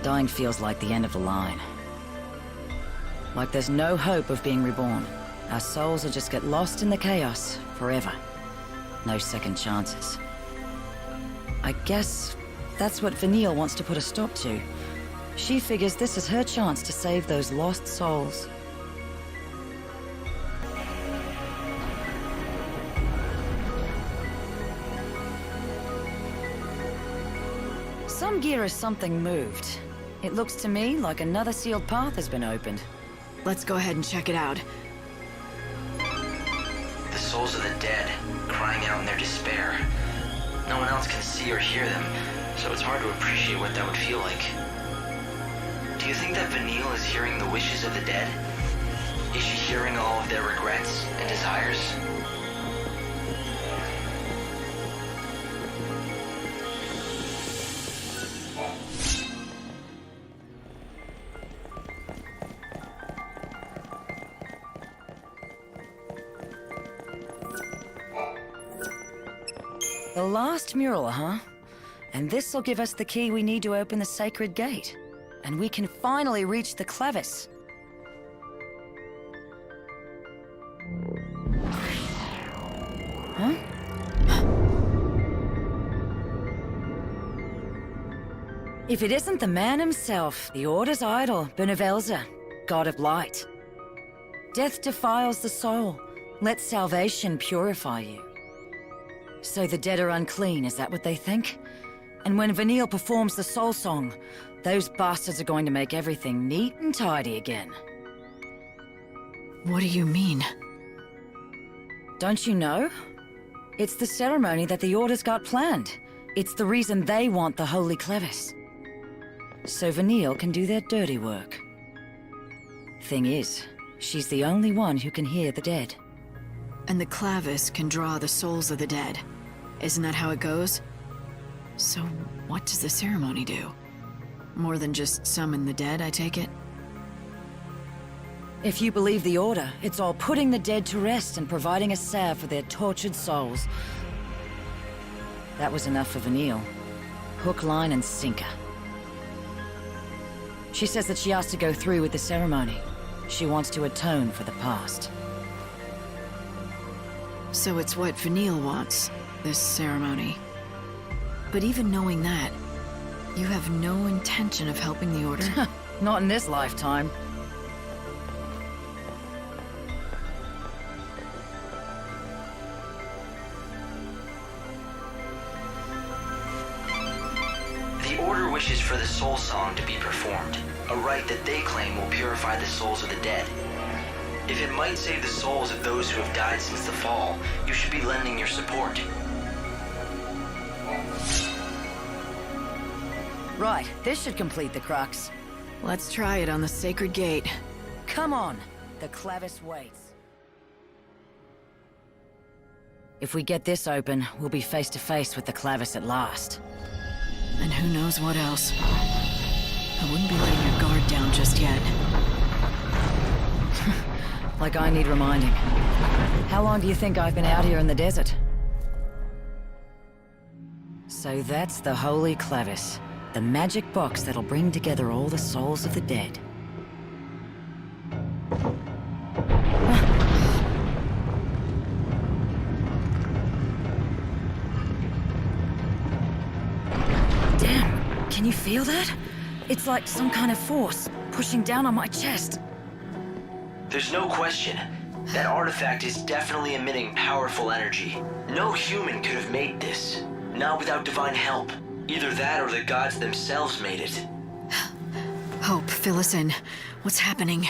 Dying feels like the end of the line. Like there's no hope of being reborn. Our souls will just get lost in the chaos forever. No second chances. I guess that's what Vanille wants to put a stop to. She figures this is her chance to save those lost souls. Some gear or something moved. It looks to me like another sealed path has been opened. Let's go ahead and check it out. The souls of the dead, crying out in their despair. No one else can see or hear them, so it's hard to appreciate what that would feel like. Do you think that Vanille is hearing the wishes of the dead? Is she hearing all of their regrets and desires? The last mural, huh? And this'll give us the key we need to open the sacred gate. And we can finally reach the Clevis. Huh? If it isn't the man himself, the Order's idol, Benevelza, god of light. Death defiles the soul. Let salvation purify you. So the dead are unclean, is that what they think? And when Vanille performs the soul song, those bastards are going to make everything neat and tidy again. What do you mean? Don't you know? It's the ceremony that the Order's got planned. It's the reason they want the Holy Clevis. So Vanille can do their dirty work. Thing is, she's the only one who can hear the dead. And the Clavis can draw the souls of the dead. Isn't that how it goes? So, what does the ceremony do? More than just summon the dead, I take it? If you believe the Order, it's all putting the dead to rest and providing a salve for their tortured souls. That was enough for Vanille. Hook, line, and sinker. She says that she has to go through with the ceremony. She wants to atone for the past. So it's what Vanille wants, this ceremony. But even knowing that, you have no intention of helping the Order? Not in this lifetime. The Order wishes for the soul song to be performed, a rite that they claim will purify the souls of the dead. If it might save the souls of those who have died since the fall, you should be lending your support. Right, this should complete the crux. Let's try it on the sacred gate. Come on, the Clavis waits. If we get this open, we'll be face to face with the Clavis at last. And who knows what else. I wouldn't be letting your guard down just yet. Like I need reminding. How long do you think I've been out here in the desert? So that's the Holy Clavis. The magic box that'll bring together all the souls of the dead. Can you feel that? It's like some kind of force pushing down on my chest. There's no question. That artifact is definitely emitting powerful energy. No human could have made this. Not without divine help. Either that or the gods themselves made it. Hope, fill us in. What's happening?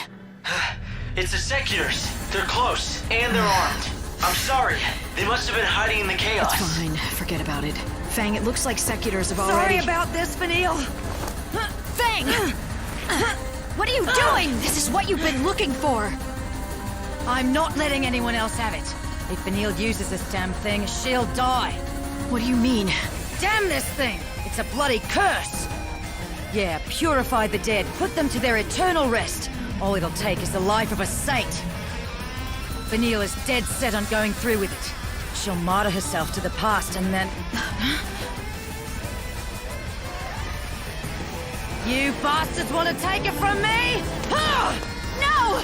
It's the Secutors. They're close, and they're armed. I'm sorry. They must have been hiding in the chaos. It's fine. Forget about it. Fang, it looks like Secutors have already... Sorry about this, Vanille. Fang! What are you doing? This is what you've been looking for. I'm not letting anyone else have it. If Vanille uses this damn thing, she'll die. What do you mean? Damn this thing! It's a bloody curse! Yeah, purify the dead, put them to their eternal rest. All it'll take is the life of a saint. Vanille is dead set on going through with it. She'll martyr herself to the past and then... You bastards want to take it from me? No!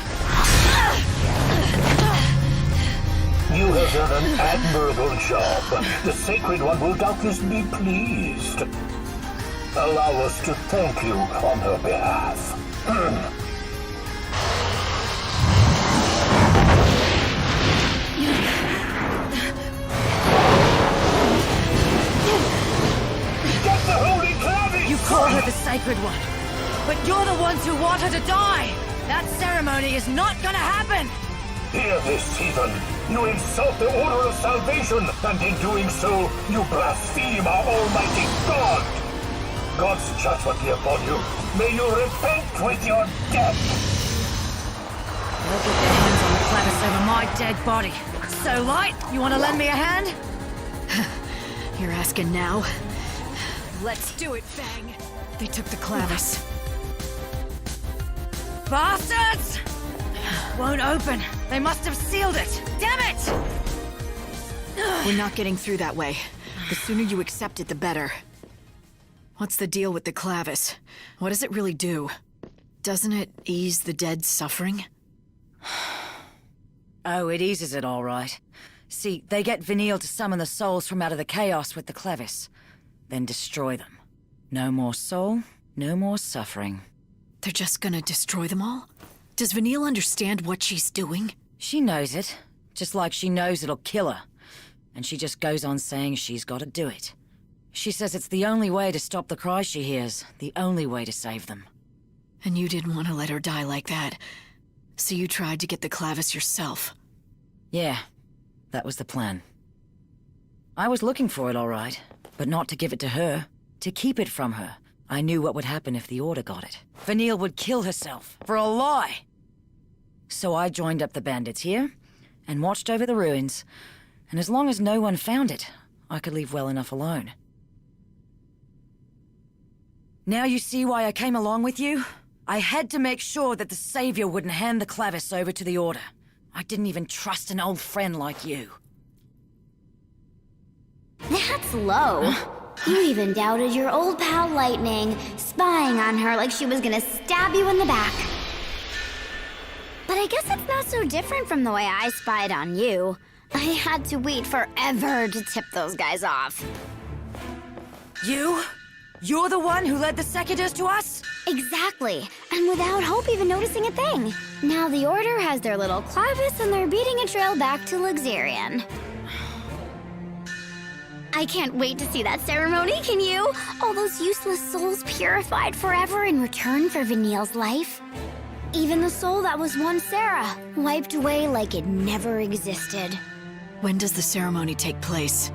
You have done an admirable job. The Sacred One will doubtless be pleased. Allow us to thank you on her behalf. Get the Holy Clavis! You call her the Sacred One, but you're the ones who want her to die! That ceremony is not gonna happen! Hear this, heathen! You insult the Order of Salvation, and in doing so, you blaspheme our Almighty God! God's judgment be upon you. May you repent with your death! They'll get their hands on the Clavis over my dead body. So, Light, you want to lend me a hand? You're asking now? Let's do it, Fang! They took the Clavis. Bastards! Won't open. They must have sealed it. Damn it! We're not getting through that way. The sooner you accept it, the better. What's the deal with the Clavis? What does it really do? Doesn't it ease the dead's suffering? Oh, it eases it all right. See, they get Vanille to summon the souls from out of the chaos with the Clavis. Then destroy them. No more soul, no more suffering. They're just gonna destroy them all? Does Vanille understand what she's doing? She knows it. Just like she knows it'll kill her. And she just goes on saying she's gotta do it. She says it's the only way to stop the cries she hears. The only way to save them. And you didn't want to let her die like that. So you tried to get the Clavis yourself. Yeah, that was the plan. I was looking for it all right, but not to give it to her. To keep it from her. I knew what would happen if the Order got it. Vanille would kill herself, for a lie! So I joined up the bandits here, and watched over the ruins, and as long as no one found it, I could leave well enough alone. Now you see why I came along with you? I had to make sure that the Savior wouldn't hand the Clavis over to the Order. I didn't even trust an old friend like you. That's low. You even doubted your old pal Lightning, spying on her like she was gonna stab you in the back. But I guess it's not so different from the way I spied on you. I had to wait forever to tip those guys off. You? You're the one who led the Secutors to us? Exactly, and without Hope even noticing a thing. Now the Order has their little Clavis and they're beating a trail back to Luxarian. I can't wait to see that ceremony, can you? All those useless souls purified forever in return for Vanille's life. Even the soul that was once Sarah, wiped away like it never existed. When does the ceremony take place?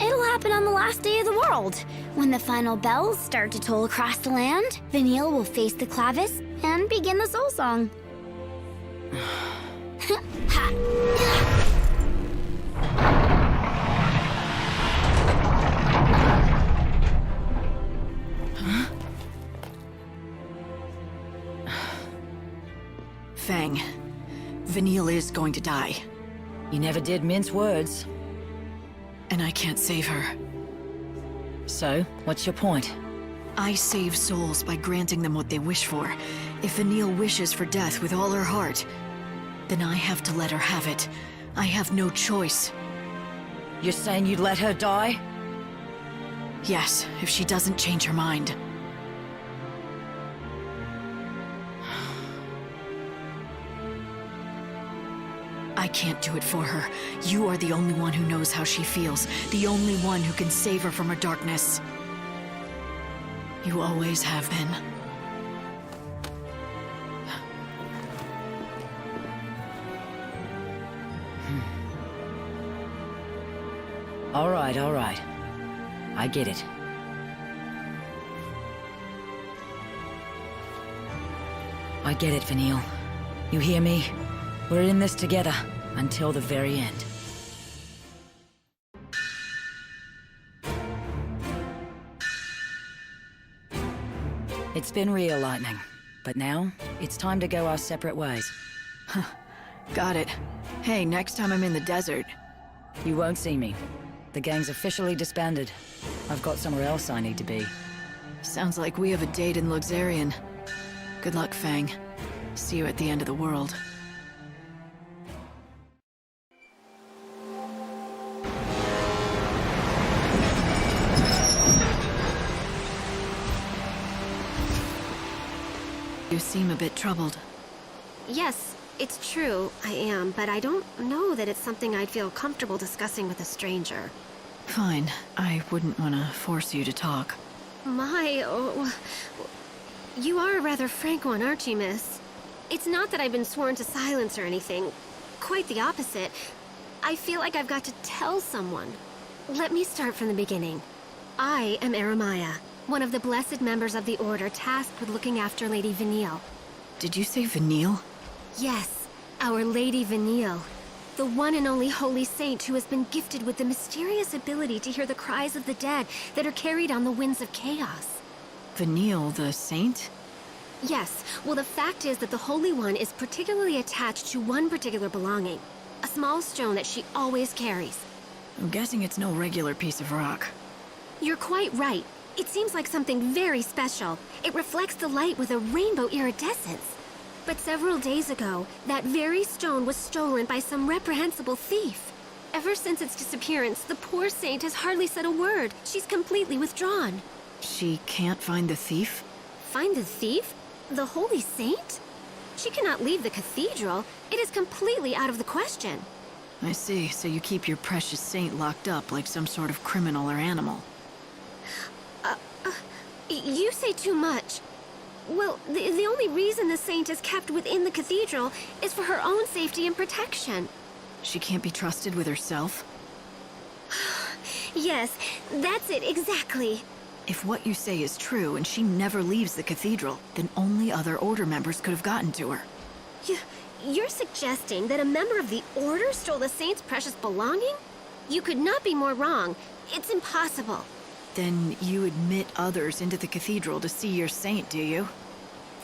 It'll happen on the last day of the world. When the final bells start to toll across the land, Vanille will face the Clavis and begin the soul song. Fang, Vanille is going to die. You never did mince words. And I can't save her. So, what's your point? I save souls by granting them what they wish for. If Vanille wishes for death with all her heart, then I have to let her have it. I have no choice. You're saying you'd let her die? Yes, if she doesn't change her mind. I can't do it for her. You are the only one who knows how she feels. The only one who can save her from her darkness. You always have been. All right, all right. I get it. I get it, Vanille. You hear me? We're in this together, until the very end. It's been real, Lightning. But now, it's time to go our separate ways. Got it. Hey, next time I'm in the desert... You won't see me. The gang's officially disbanded. I've got somewhere else I need to be. Sounds like we have a date in Luxarian. Good luck, Fang. See you at the end of the world. You seem a bit troubled. Yes, it's true, I am, but I don't know that it's something I'd feel comfortable discussing with a stranger. Fine. I wouldn't want to force you to talk. You are a rather frank one, aren't you, miss? It's not that I've been sworn to silence or anything. Quite the opposite. I feel like I've got to tell someone. Let me start from the beginning. I am Eremiah, one of the blessed members of the Order tasked with looking after Lady Vanille. Did you say Vanille? Yes, our Lady Vanille. The one and only holy saint who has been gifted with the mysterious ability to hear the cries of the dead that are carried on the winds of chaos. Vanille, the saint? Yes, well the fact is that the Holy One is particularly attached to one particular belonging. A small stone that she always carries. I'm guessing it's no regular piece of rock. You're quite right. It seems like something very special. It reflects the light with a rainbow iridescence. But several days ago, that very stone was stolen by some reprehensible thief. Ever since its disappearance, the poor saint has hardly said a word. She's completely withdrawn. She can't find the thief? Find the thief? The holy saint? She cannot leave the cathedral. It is completely out of the question. I see, so you keep your precious saint locked up like some sort of criminal or animal. You say too much. Well, the only reason the saint is kept within the cathedral is for her own safety and protection. She can't be trusted with herself? Yes, that's it, exactly. If what you say is true and she never leaves the cathedral, then only other Order members could have gotten to her. You're suggesting that a member of the Order stole the saint's precious belonging? You could not be more wrong. It's impossible. Then you admit others into the cathedral to see your saint, do you?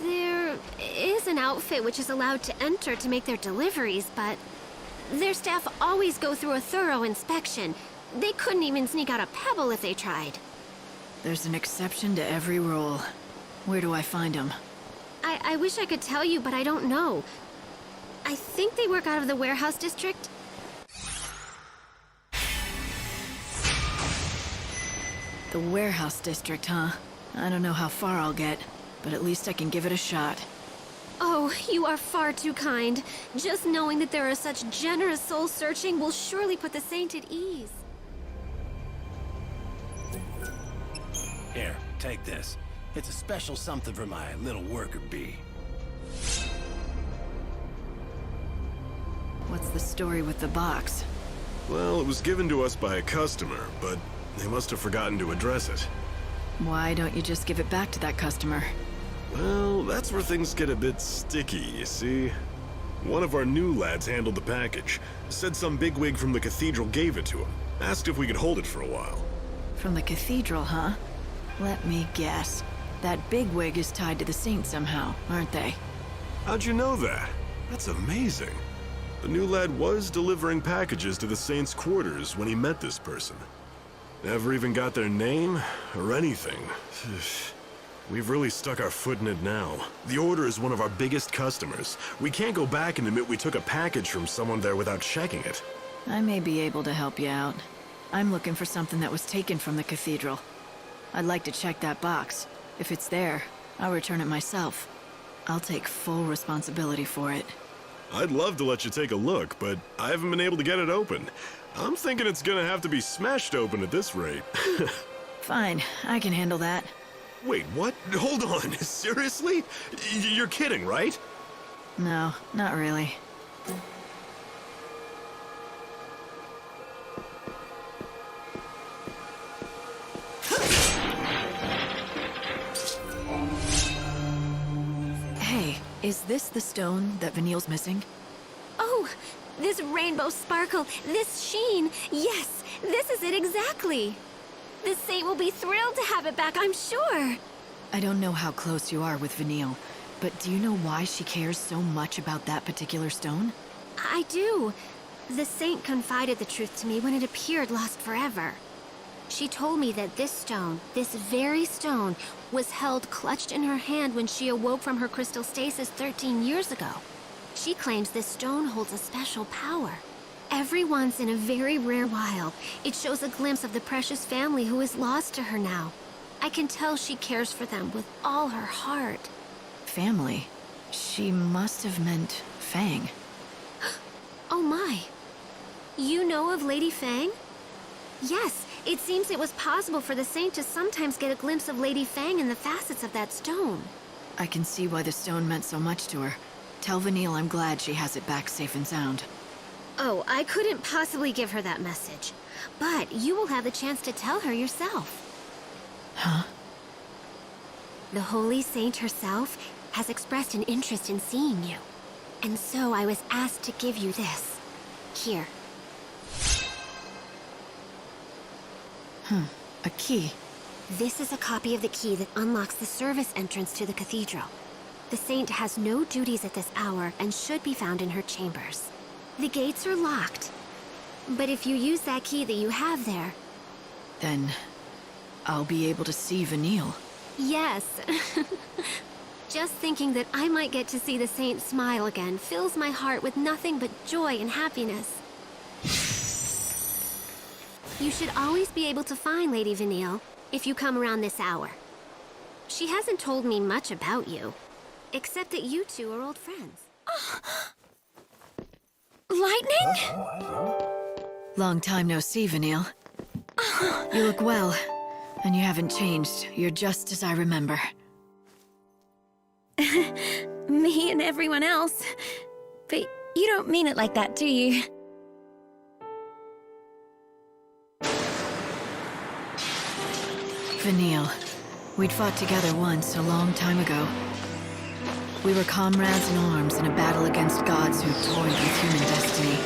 There is an outfit which is allowed to enter to make their deliveries, but their staff always go through a thorough inspection. They couldn't even sneak out a pebble if they tried. There's an exception to every rule. Where do I find them? I wish I could tell you, but I don't know. I think they work out of the warehouse district. The warehouse district, huh? I don't know how far I'll get, but at least I can give it a shot. Oh, you are far too kind. Just knowing that there are such generous souls searching will surely put the saint at ease. Here, take this. It's a special something for my little worker bee. What's the story with the box? Well, it was given to us by a customer, but they must have forgotten to address it. Why don't you just give it back to that customer? Well, that's where things get a bit sticky, you see. One of our new lads handled the package. Said some bigwig from the cathedral gave it to him. Asked if we could hold it for a while. From the cathedral, huh? Let me guess. That bigwig is tied to the saint somehow, aren't they? How'd you know that? That's amazing. The new lad was delivering packages to the saint's quarters when he met this person. Never even got their name or anything. We've really stuck our foot in it now. The Order is one of our biggest customers. We can't go back and admit we took a package from someone there without checking it. I may be able to help you out. I'm looking for something that was taken from the cathedral. I'd like to check that box. If it's there, I'll return it myself. I'll take full responsibility for it. I'd love to let you take a look, but I haven't been able to get it open. I'm thinking it's gonna have to be smashed open at this rate. Fine, I can handle that. Wait, what? Hold on, seriously? You're kidding, right? No, not really. Hey, is this the stone that Vanille's missing? Oh, this rainbow sparkle, this sheen. Yes, this is it exactly. The saint will be thrilled to have it back, I'm sure. I don't know how close you are with Vanille, but do you know why she cares so much about that particular stone? I do. The saint confided the truth to me when it appeared lost forever. She told me that this stone, this very stone, was held clutched in her hand when she awoke from her crystal stasis 13 years ago. She claims this stone holds a special power. Every once in a very rare while, it shows a glimpse of the precious family who is lost to her now. I can tell she cares for them with all her heart. Family? She must have meant Fang. Oh my. You know of Lady Fang? Yes, it seems it was possible for the saint to sometimes get a glimpse of Lady Fang in the facets of that stone. I can see why the stone meant so much to her. Tell Vanille I'm glad she has it back safe and sound. Oh, I couldn't possibly give her that message. But you will have the chance to tell her yourself. Huh? The Holy Saint herself has expressed an interest in seeing you. And so I was asked to give you this. Here. A key. This is a copy of the key that unlocks the service entrance to the cathedral. The saint has no duties at this hour and should be found in her chambers. The gates are locked. But if you use that key that you have there... Then I'll be able to see Vanille. Yes. Just thinking that I might get to see the saint smile again fills my heart with nothing but joy and happiness. You should always be able to find Lady Vanille if you come around this hour. She hasn't told me much about you, except that you two are old friends. Lightning? Long time no see, Vanille. You look well, and you haven't changed. You're just as I remember. Me and everyone else. But you don't mean it like that, do you? Vanille, we'd fought together once a long time ago. We were comrades in arms in a battle against gods who toyed with human destiny.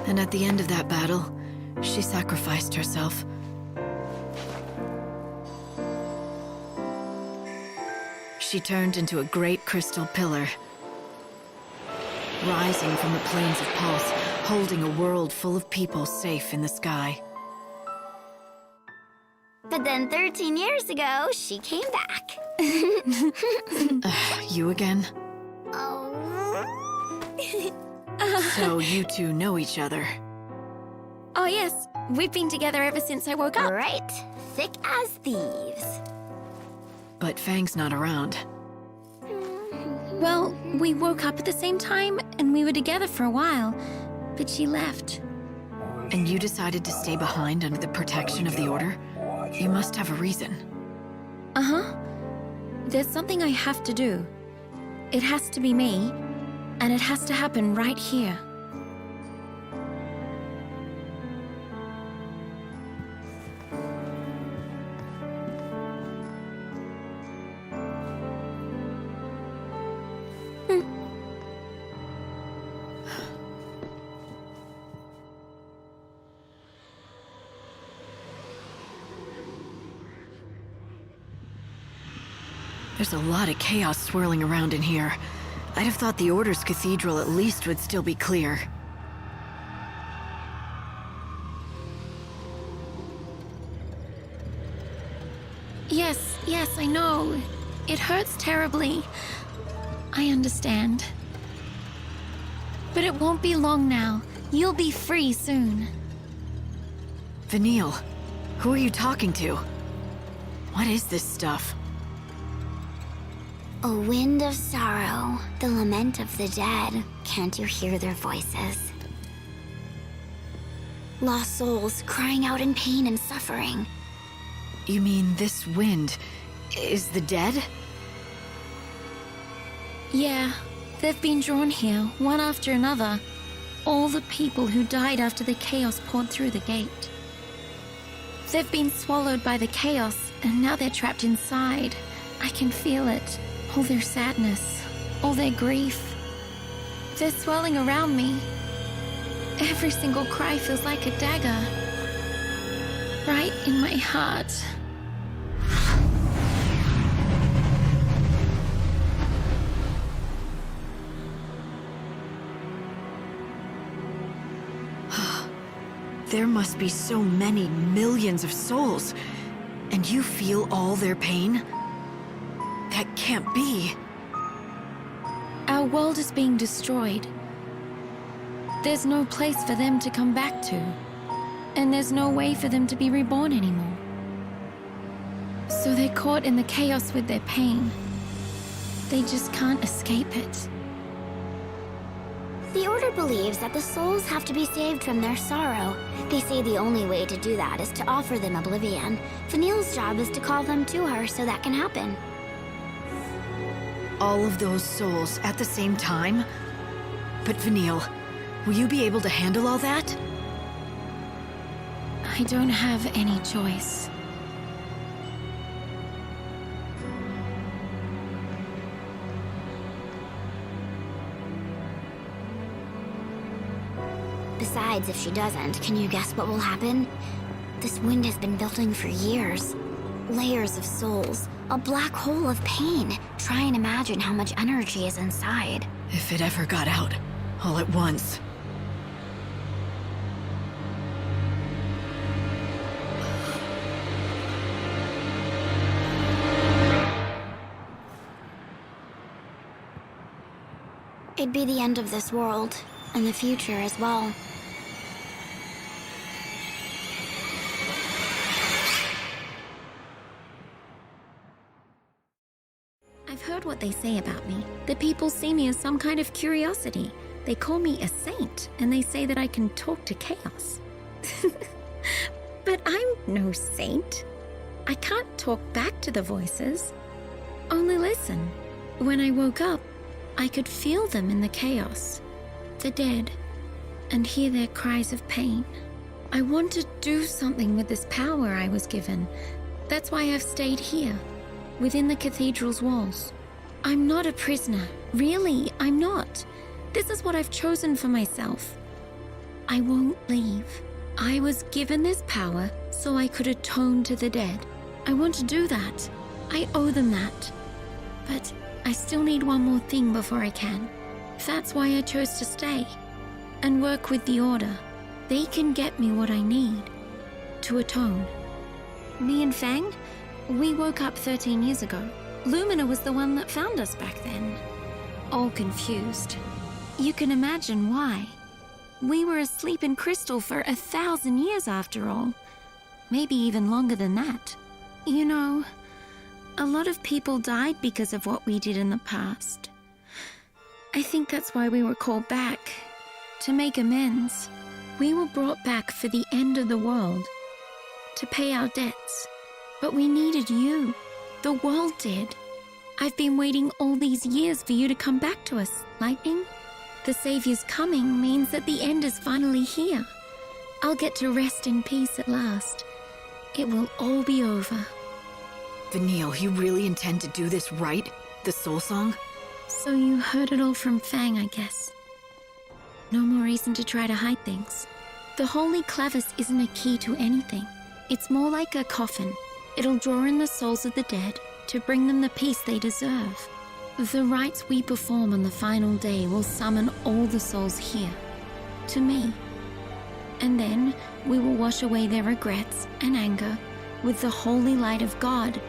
And at the end of that battle, she sacrificed herself. She turned into a great crystal pillar, rising from the plains of Pulse, holding a world full of people safe in the sky. But then 13 years ago, she came back. You again? Oh. So you two know each other? Oh yes, we've been together ever since I woke up. Right, thick as thieves. But Fang's not around. Well, we woke up at the same time, and we were together for a while, but she left. And you decided to stay behind under the protection of the Order? You must have a reason. Uh-huh. There's something I have to do. It has to be me, and it has to happen right here. There's a lot of chaos swirling around in here. I'd have thought the Order's cathedral at least would still be clear. Yes, I know. It hurts terribly. I understand. But it won't be long now. You'll be free soon. Vanille, who are you talking to? What is this stuff? A wind of sorrow, the lament of the dead. Can't you hear their voices? Lost souls crying out in pain and suffering. You mean this wind is the dead? Yeah, they've been drawn here, one after another. All the people who died after the chaos poured through the gate. They've been swallowed by the chaos, and now they're trapped inside. I can feel it. All their sadness, all their grief. They're swirling around me. Every single cry feels like a dagger. Right in my heart. There must be so many millions of souls, and you feel all their pain? That can't be. Our world is being destroyed. There's no place for them to come back to. And there's no way for them to be reborn anymore. So they're caught in the chaos with their pain. They just can't escape it. The Order believes that the souls have to be saved from their sorrow. They say the only way to do that is to offer them oblivion. Vanille's job is to call them to her so that can happen. All of those souls at the same time? But Vanille, will you be able to handle all that? I don't have any choice. Besides, if she doesn't, can you guess what will happen? This wind has been building for years. Layers of souls, a black hole of pain. Try and imagine how much energy is inside. If it ever got out, all at once. It'd be the end of this world, and the future as well. I've heard what they say about me. The people see me as some kind of curiosity. They call me a saint, and they say that I can talk to chaos. But I'm no saint. I can't talk back to the voices. Only listen. When I woke up, I could feel them in the chaos, the dead, and hear their cries of pain. I want to do something with this power I was given. That's why I've stayed here, within the cathedral's walls. I'm not a prisoner. Really, I'm not. This is what I've chosen for myself. I won't leave. I was given this power so I could atone to the dead. I want to do that. I owe them that. But I still need one more thing before I can. That's why I chose to stay and work with the Order. They can get me what I need to atone. Me and Fang, we woke up 13 years ago. Lumina was the one that found us back then. All confused. You can imagine why. We were asleep in crystal for 1,000 years after all. Maybe even longer than that. You know, a lot of people died because of what we did in the past. I think that's why we were called back. To make amends. We were brought back for the end of the world. To pay our debts. But we needed you. The world did. I've been waiting all these years for you to come back to us, Lightning. The Savior's coming means that the end is finally here. I'll get to rest in peace at last. It will all be over. Vanille, you really intend to do this right? The soul song? So you heard it all from Fang, I guess. No more reason to try to hide things. The Holy Clavis isn't a key to anything. It's more like a coffin. It'll draw in the souls of the dead to bring them the peace they deserve. The rites we perform on the final day will summon all the souls here, to me. And then we will wash away their regrets and anger with the holy light of God.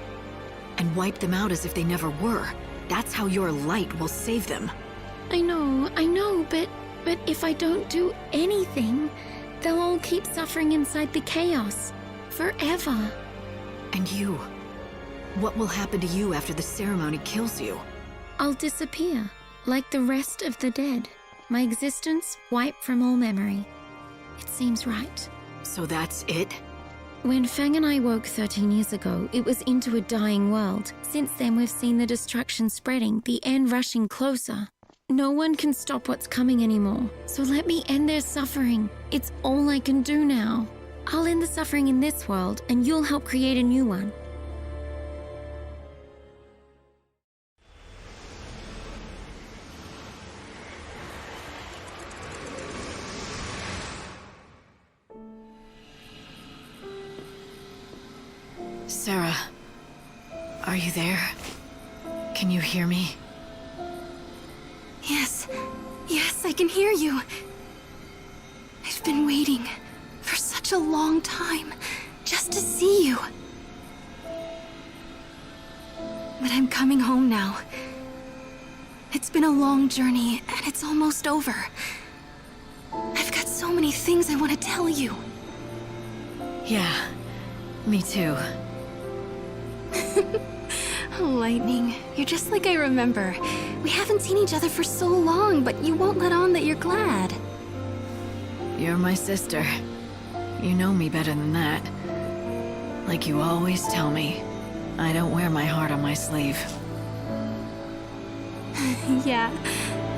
And wipe them out as if they never were. That's how your light will save them. I know, but if I don't do anything, they'll all keep suffering inside the chaos. Forever. And you? What will happen to you after the ceremony kills you? I'll disappear, like the rest of the dead. My existence wiped from all memory. It seems right. So that's it? When Fang and I woke 13 years ago, it was into a dying world. Since then, we've seen the destruction spreading, the end rushing closer. No one can stop what's coming anymore. So let me end their suffering. It's all I can do now. I'll end the suffering in this world, and you'll help create a new one. Sarah, are you there? Can you hear me? Yes, I can hear you. I've been waiting for such a long time just to see you. But I'm coming home now. It's been a long journey, and it's almost over. I've got so many things I want to tell you. Yeah, me too. Lightning, you're just like I remember. We haven't seen each other for so long, but you won't let on that you're glad. You're my sister. You know me better than that. Like you always tell me, I don't wear my heart on my sleeve. Yeah.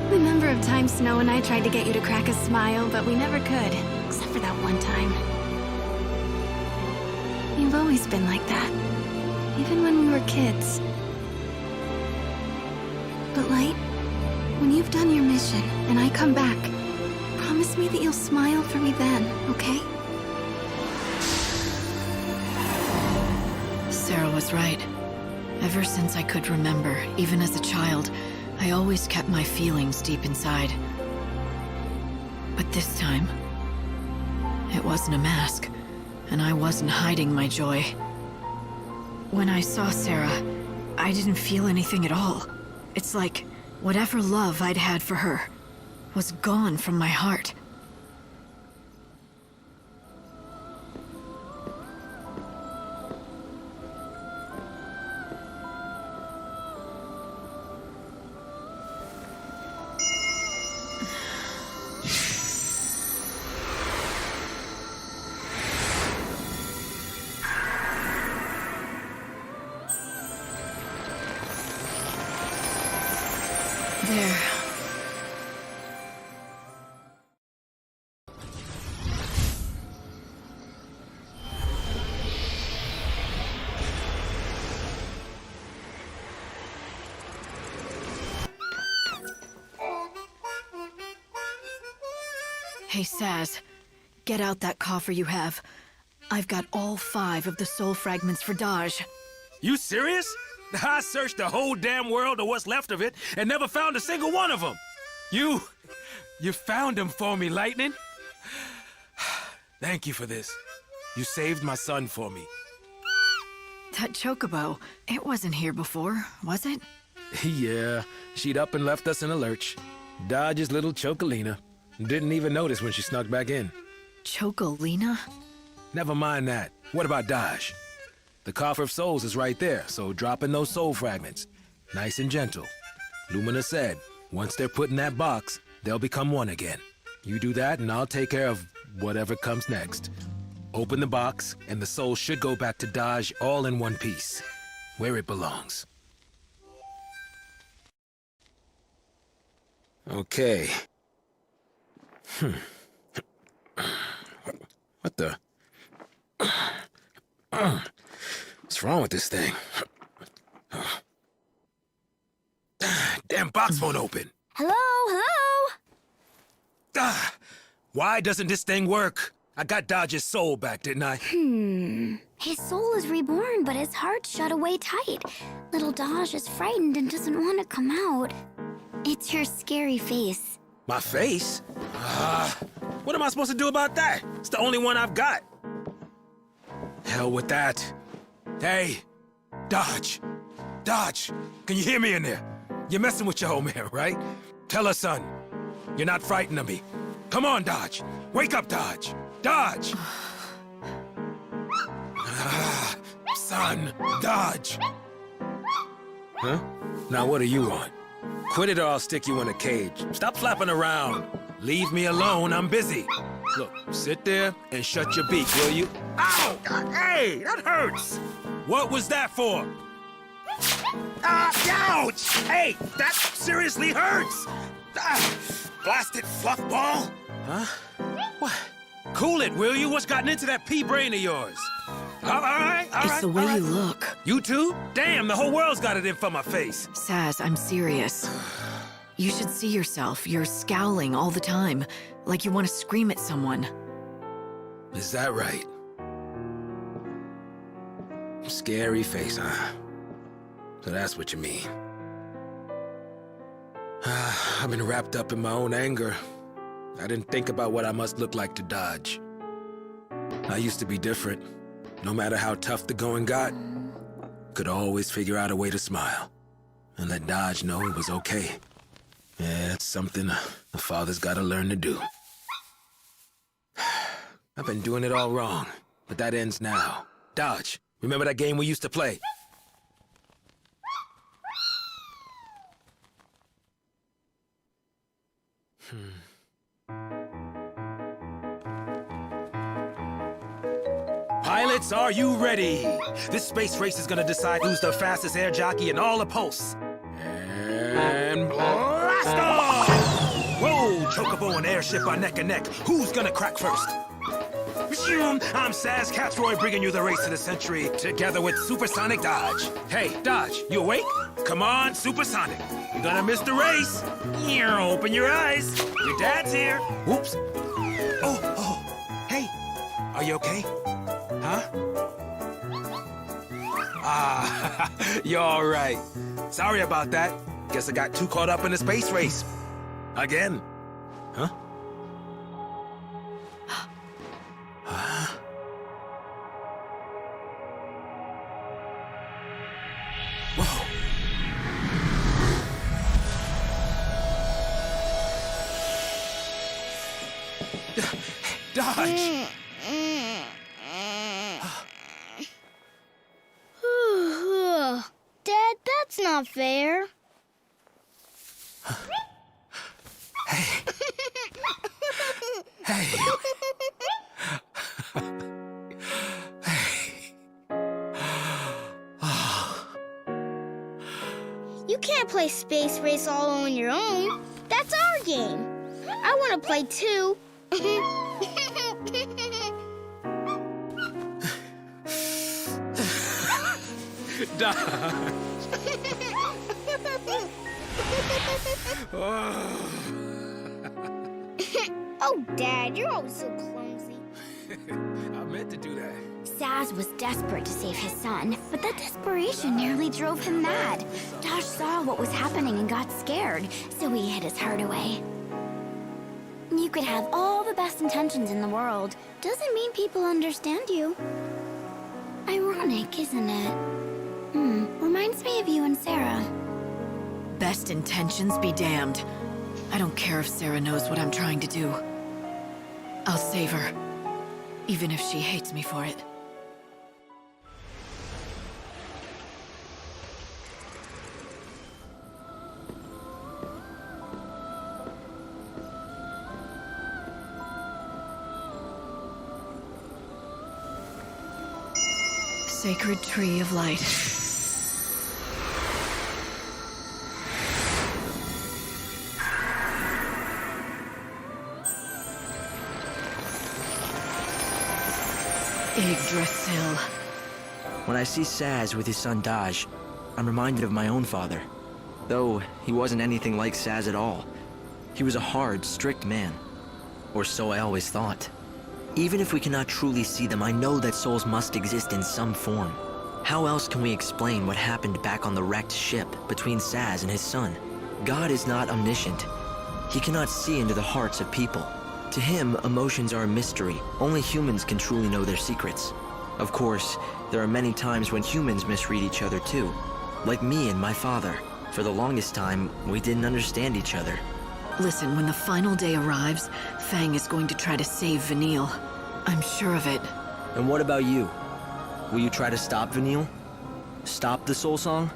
The number of times Snow and I tried to get you to crack a smile, but we never could. Except for that one time. You've always been like that. Even when we were kids. But Light, when you've done your mission and I come back, promise me that you'll smile for me then, okay? Sarah was right. Ever since I could remember, even as a child, I always kept my feelings deep inside. But this time, it wasn't a mask, and I wasn't hiding my joy. When I saw Sarah, I didn't feel anything at all. It's like whatever love I'd had for her was gone from my heart. There. Hey, Saz. Get out that coffer you have. I've got all 5 of the soul fragments for Daj. You serious? I searched the whole damn world or what's left of it and never found a single one of them. You found them for me, Lightning. Thank you for this. You saved my son for me. That chocobo, it wasn't here before, was it? Yeah, she'd up and left us in a lurch. Dodge's little Chocolina. Didn't even notice when she snuck back in. Chocolina? Never mind that. What about Dodge? The Coffer of Souls is right there, so drop in those soul fragments. Nice and gentle. Lumina said, once they're put in that box, they'll become one again. You do that and I'll take care of whatever comes next. Open the box, and the soul should go back to Dodge all in one piece, where it belongs. Okay. What the? What's wrong with this thing? Damn box won't open. Hello? Why doesn't this thing work? I got Dodge's soul back, didn't I? His soul is reborn, but his heart's shut away tight. Little Dodge is frightened and doesn't want to come out. It's your scary face. My face? What am I supposed to do about that? It's the only one I've got. Hell with that. Hey, Dodge. Dodge, can you hear me in there? You're messing with your old man, right? Tell her, son. You're not frightened of me. Come on, Dodge. Wake up, Dodge. Dodge! Son, Dodge! Huh? Now what do you want? Quit it or I'll stick you in a cage. Stop flapping around. Leave me alone, I'm busy. Look, sit there and shut your beak, will you? Ow! Hey, that hurts! What was that for? Ouch! Hey, that seriously hurts! Blasted fluff ball! Huh? What? Cool it, will you? What's gotten into that pea brain of yours? All right. It's the way you look. You too? Damn, the whole world's got it in for my face. Saz, I'm serious. You should see yourself. You're scowling all the time, like you want to scream at someone. Is that right? Scary face, huh? So that's what you mean. I've been wrapped up in my own anger. I didn't think about what I must look like to Dodge. I used to be different. No matter how tough the going got, could always figure out a way to smile and let Dodge know it was okay. Yeah, it's something a father's gotta learn to do. I've been doing it all wrong, but that ends now. Dodge, remember that game we used to play? Pilots, are you ready? This space race is gonna decide who's the fastest air jockey in all the Pulse. And blast off! Whoa, Chocobo and Airship are neck and neck. Who's gonna crack first? I'm Saz Catroy, bringing you the race of the century, together with Supersonic Dodge. Hey, Dodge, you awake? Come on, Supersonic. You're gonna miss the race. Open your eyes. Your dad's here. Whoops. Oh, hey, are you okay? Huh? You're all right. Sorry about that. Guess I got too caught up in the space race. Again. Huh? Whoa. Dodge! Dad, that's not fair. Hey. Hey. You can't play Space Race all on your own. That's our game. I want to play too. Dodge. Oh, Dad, you're always so clumsy. I meant to do that. Saz was desperate to save his son, but that desperation nearly drove him mad. Dodge saw what was happening and got scared, so he hid his heart away. You could have all the best intentions in the world. Doesn't mean people understand you. Ironic, isn't it? Reminds me of you and Sarah. Best intentions be damned. I don't care if Sarah knows what I'm trying to do. I'll save her, even if she hates me for it. Sacred Tree of Light. Yggdrasil. When I see Saz with his son Dodge, I'm reminded of my own father. Though he wasn't anything like Saz at all. He was a hard, strict man. Or so I always thought. Even if we cannot truly see them, I know that souls must exist in some form. How else can we explain what happened back on the wrecked ship between Saz and his son? God is not omniscient. He cannot see into the hearts of people. To him, emotions are a mystery. Only humans can truly know their secrets. Of course, there are many times when humans misread each other too. Like me and my father. For the longest time, we didn't understand each other. Listen, when the final day arrives, Fang is going to try to save Vanille. I'm sure of it. And what about you? Will you try to stop Vanille? Stop the Soul Song?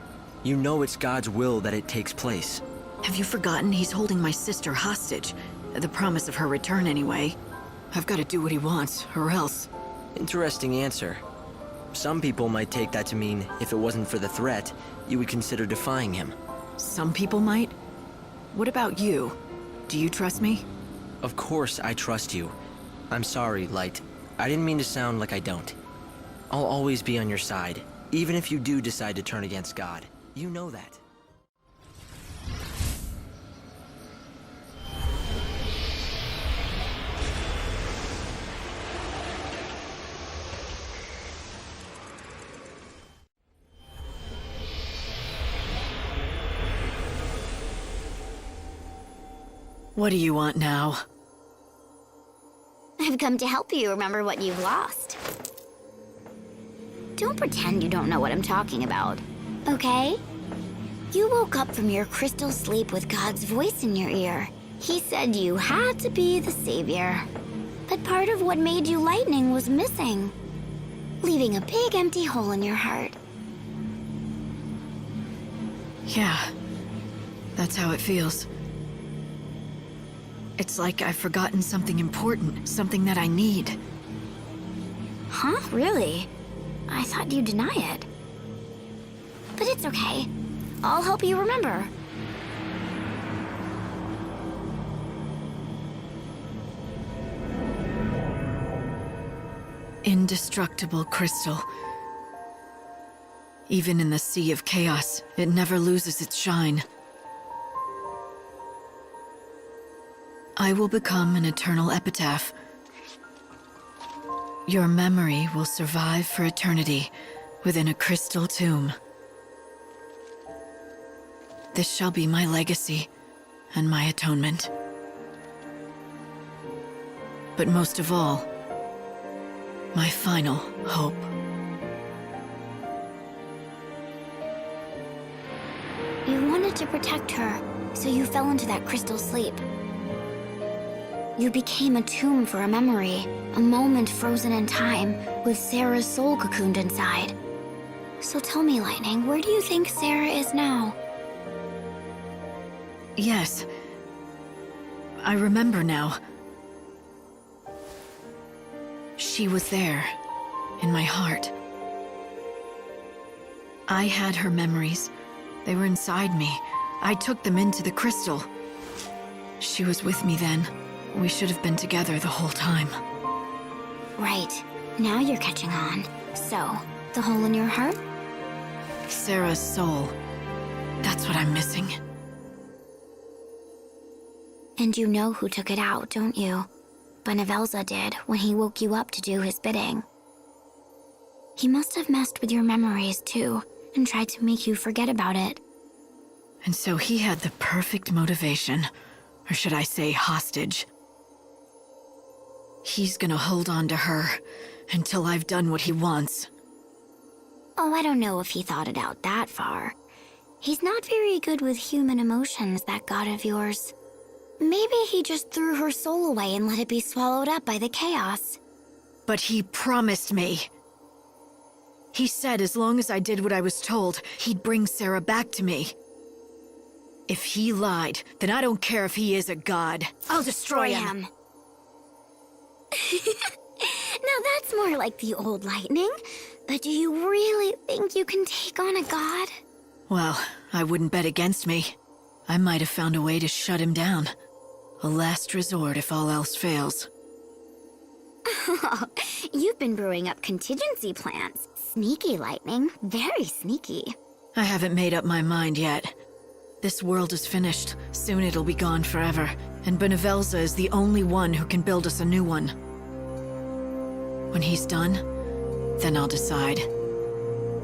You know it's God's will that it takes place. Have you forgotten he's holding my sister hostage? The promise of her return, anyway. I've got to do what he wants, or else. Interesting answer. Some people might take that to mean if it wasn't for the threat, you would consider defying him. Some people might? What about you? Do you trust me? Of course I trust you. I'm sorry, Light. I didn't mean to sound like I don't. I'll always be on your side, even if you do decide to turn against God. You know that. What do you want now? I've come to help you remember what you've lost. Don't pretend you don't know what I'm talking about, okay? You woke up from your crystal sleep with God's voice in your ear. He said you had to be the savior. But part of what made you lightning was missing, leaving a big empty hole in your heart. Yeah, that's how it feels. It's like I've forgotten something important, something that I need. Huh? Really? I thought you'd deny it. But it's okay. I'll help you remember. Indestructible crystal. Even in the sea of chaos, it never loses its shine. I will become an eternal epitaph. Your memory will survive for eternity within a crystal tomb. This shall be my legacy and my atonement. But most of all, my final hope. You wanted to protect her, so you fell into that crystal sleep. You became a tomb for a memory, a moment frozen in time, with Sarah's soul cocooned inside. So tell me, Lightning, where do you think Sarah is now? Yes. I remember now. She was there, in my heart. I had her memories. They were inside me. I took them into the crystal. She was with me then. We should have been together the whole time. Right. Now you're catching on. So, the hole in your heart? Sarah's soul. That's what I'm missing. And you know who took it out, don't you? Benevelza did when he woke you up to do his bidding. He must have messed with your memories too, and tried to make you forget about it. And so he had the perfect motivation, or should I say hostage. He's gonna hold on to her until I've done what he wants. Oh, I don't know if he thought it out that far. He's not very good with human emotions, that god of yours. Maybe he just threw her soul away and let it be swallowed up by the chaos. But he promised me. He said as long as I did what I was told, he'd bring Sarah back to me. If he lied, then I don't care if he is a god. I'll destroy him. Now that's more like the old Lightning. But do you really think you can take on a god? Well, I wouldn't bet against me. I might have found a way to shut him down. A last resort if all else fails. You've been brewing up contingency plans. Sneaky, Lightning. Very sneaky. I haven't made up my mind yet. This world is finished. Soon it'll be gone forever. And Benevelza is the only one who can build us a new one. When he's done, then I'll decide.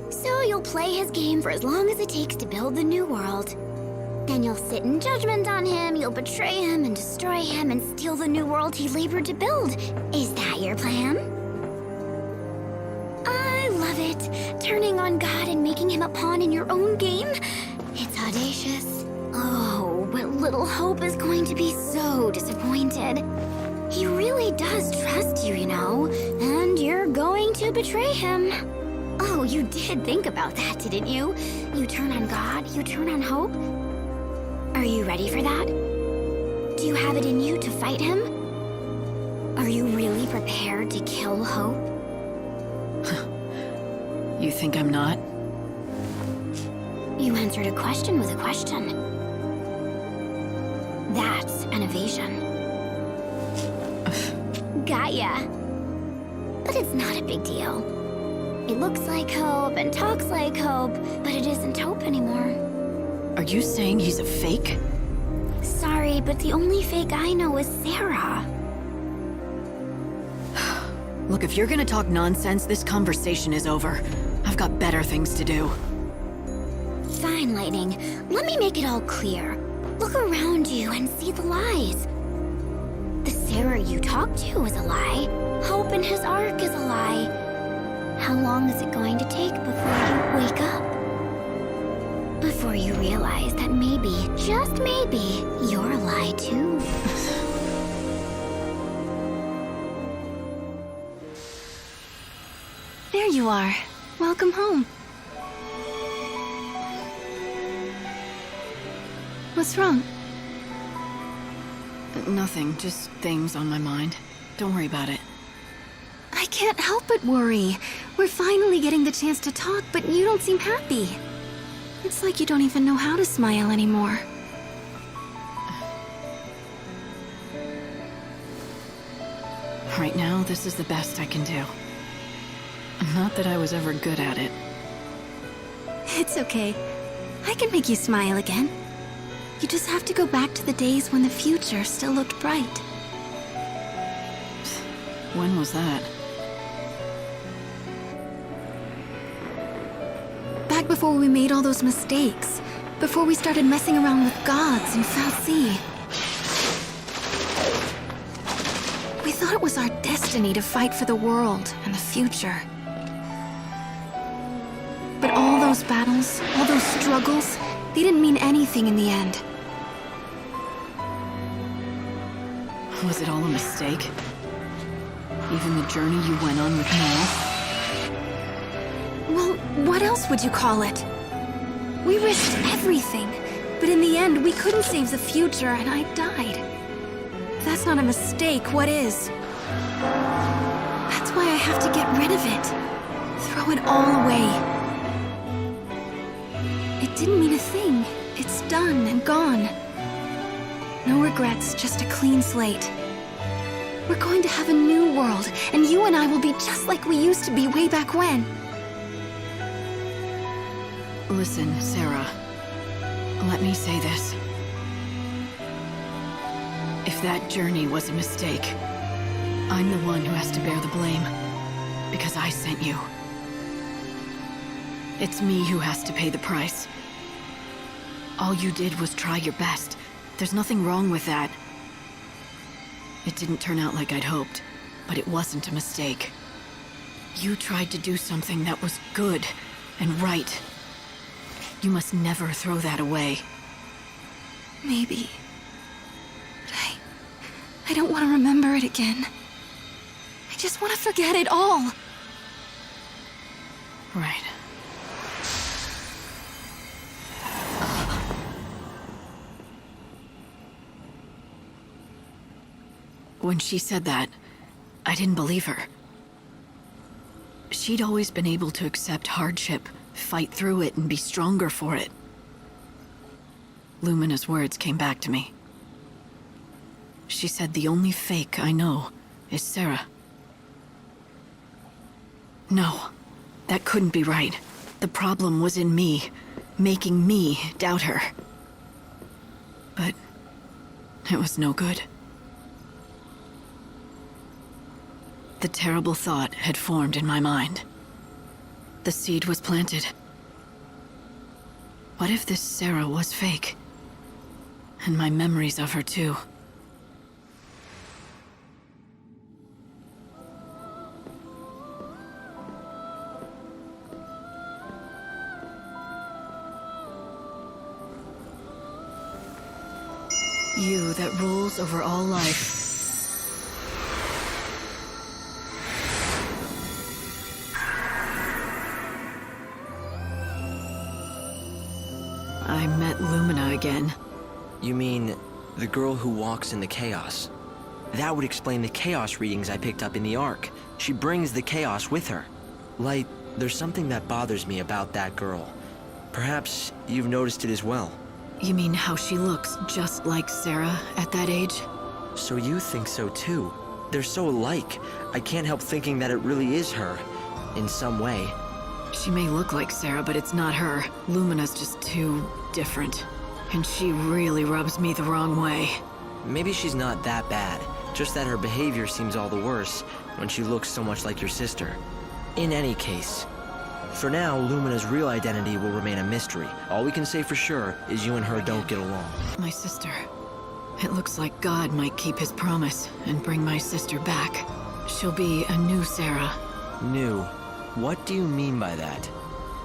So you'll play his game for as long as it takes to build the new world. Then you'll sit in judgment on him, you'll betray him and destroy him and steal the new world he labored to build. Is that your plan? I love it. Turning on God and making him a pawn in your own game. It's audacious. Oh, but little Hope is going to be so disappointed. He really does trust you, you know, and you're going to betray him. Oh, you did think about that, didn't you? You turn on God, you turn on Hope. Are you ready for that? Do you have it in you to fight him? Are you really prepared to kill Hope? You think I'm not? You answered a question with a question. That's an evasion. Got ya. But it's not a big deal. It looks like Hope and talks like Hope, but it isn't Hope anymore. Are you saying he's a fake? Sorry, but the only fake I know is Sarah. Look, if you're gonna talk nonsense, this conversation is over. I've got better things to do. Fine, Lightning. Let me make it all clear. Look around you and see the lies. The Sarah you talked to is a lie. Hope in his arc is a lie. How long is it going to take before you wake up? Before you realize that maybe, just maybe, you're a lie too. There you are. Welcome home. What's wrong? Nothing, just things on my mind. Don't worry about it. I can't help but worry. We're finally getting the chance to talk, but you don't seem happy. It's like you don't even know how to smile anymore. Right now, this is the best I can do. Not that I was ever good at it. It's okay. I can make you smile again. You just have to go back to the days when the future still looked bright. When was that? Back before we made all those mistakes. Before we started messing around with gods and Fal'Cie. We thought it was our destiny to fight for the world and the future. But all those battles, all those struggles, they didn't mean anything in the end. Was it all a mistake? Even the journey you went on with Noel? Well, what else would you call it? We risked everything, but in the end, we couldn't save the future, and I died. If that's not a mistake, what is? That's why I have to get rid of it. Throw it all away. It didn't mean a thing. It's done and gone. No regrets, just a clean slate. We're going to have a new world, and you and I will be just like we used to be way back when. Listen, Sarah. Let me say this. If that journey was a mistake, I'm the one who has to bear the blame. Because I sent you. It's me who has to pay the price. All you did was try your best. There's nothing wrong with that. It didn't turn out like I'd hoped, but it wasn't a mistake. You tried to do something that was good and right. You must never throw that away. Maybe. But I don't want to remember it again. I just want to forget it all. Right. When she said that, I didn't believe her. She'd always been able to accept hardship, fight through it, and be stronger for it. Lumina's words came back to me. She said the only fake I know is Sarah. No, that couldn't be right. The problem was in me, making me doubt her. But it was no good. The terrible thought had formed in my mind. The seed was planted. What if this Sarah was fake? And my memories of her too. You that rules over all life. I met Lumina again. You mean the girl who walks in the chaos? That would explain the chaos readings I picked up in the Ark. She brings the chaos with her. Light, there's something that bothers me about that girl. Perhaps you've noticed it as well. You mean how she looks just like Sarah at that age? So you think so too? They're so alike. I can't help thinking that it really is her, in some way. She may look like Sarah, but it's not her. Lumina's just too different. And she really rubs me the wrong way. Maybe she's not that bad, just that her behavior seems all the worse when she looks so much like your sister. In any case, for now, Lumina's real identity will remain a mystery. All we can say for sure is you and her don't get along. My sister. It looks like God might keep his promise and bring my sister back. She'll be a new Sarah. New? What do you mean by that?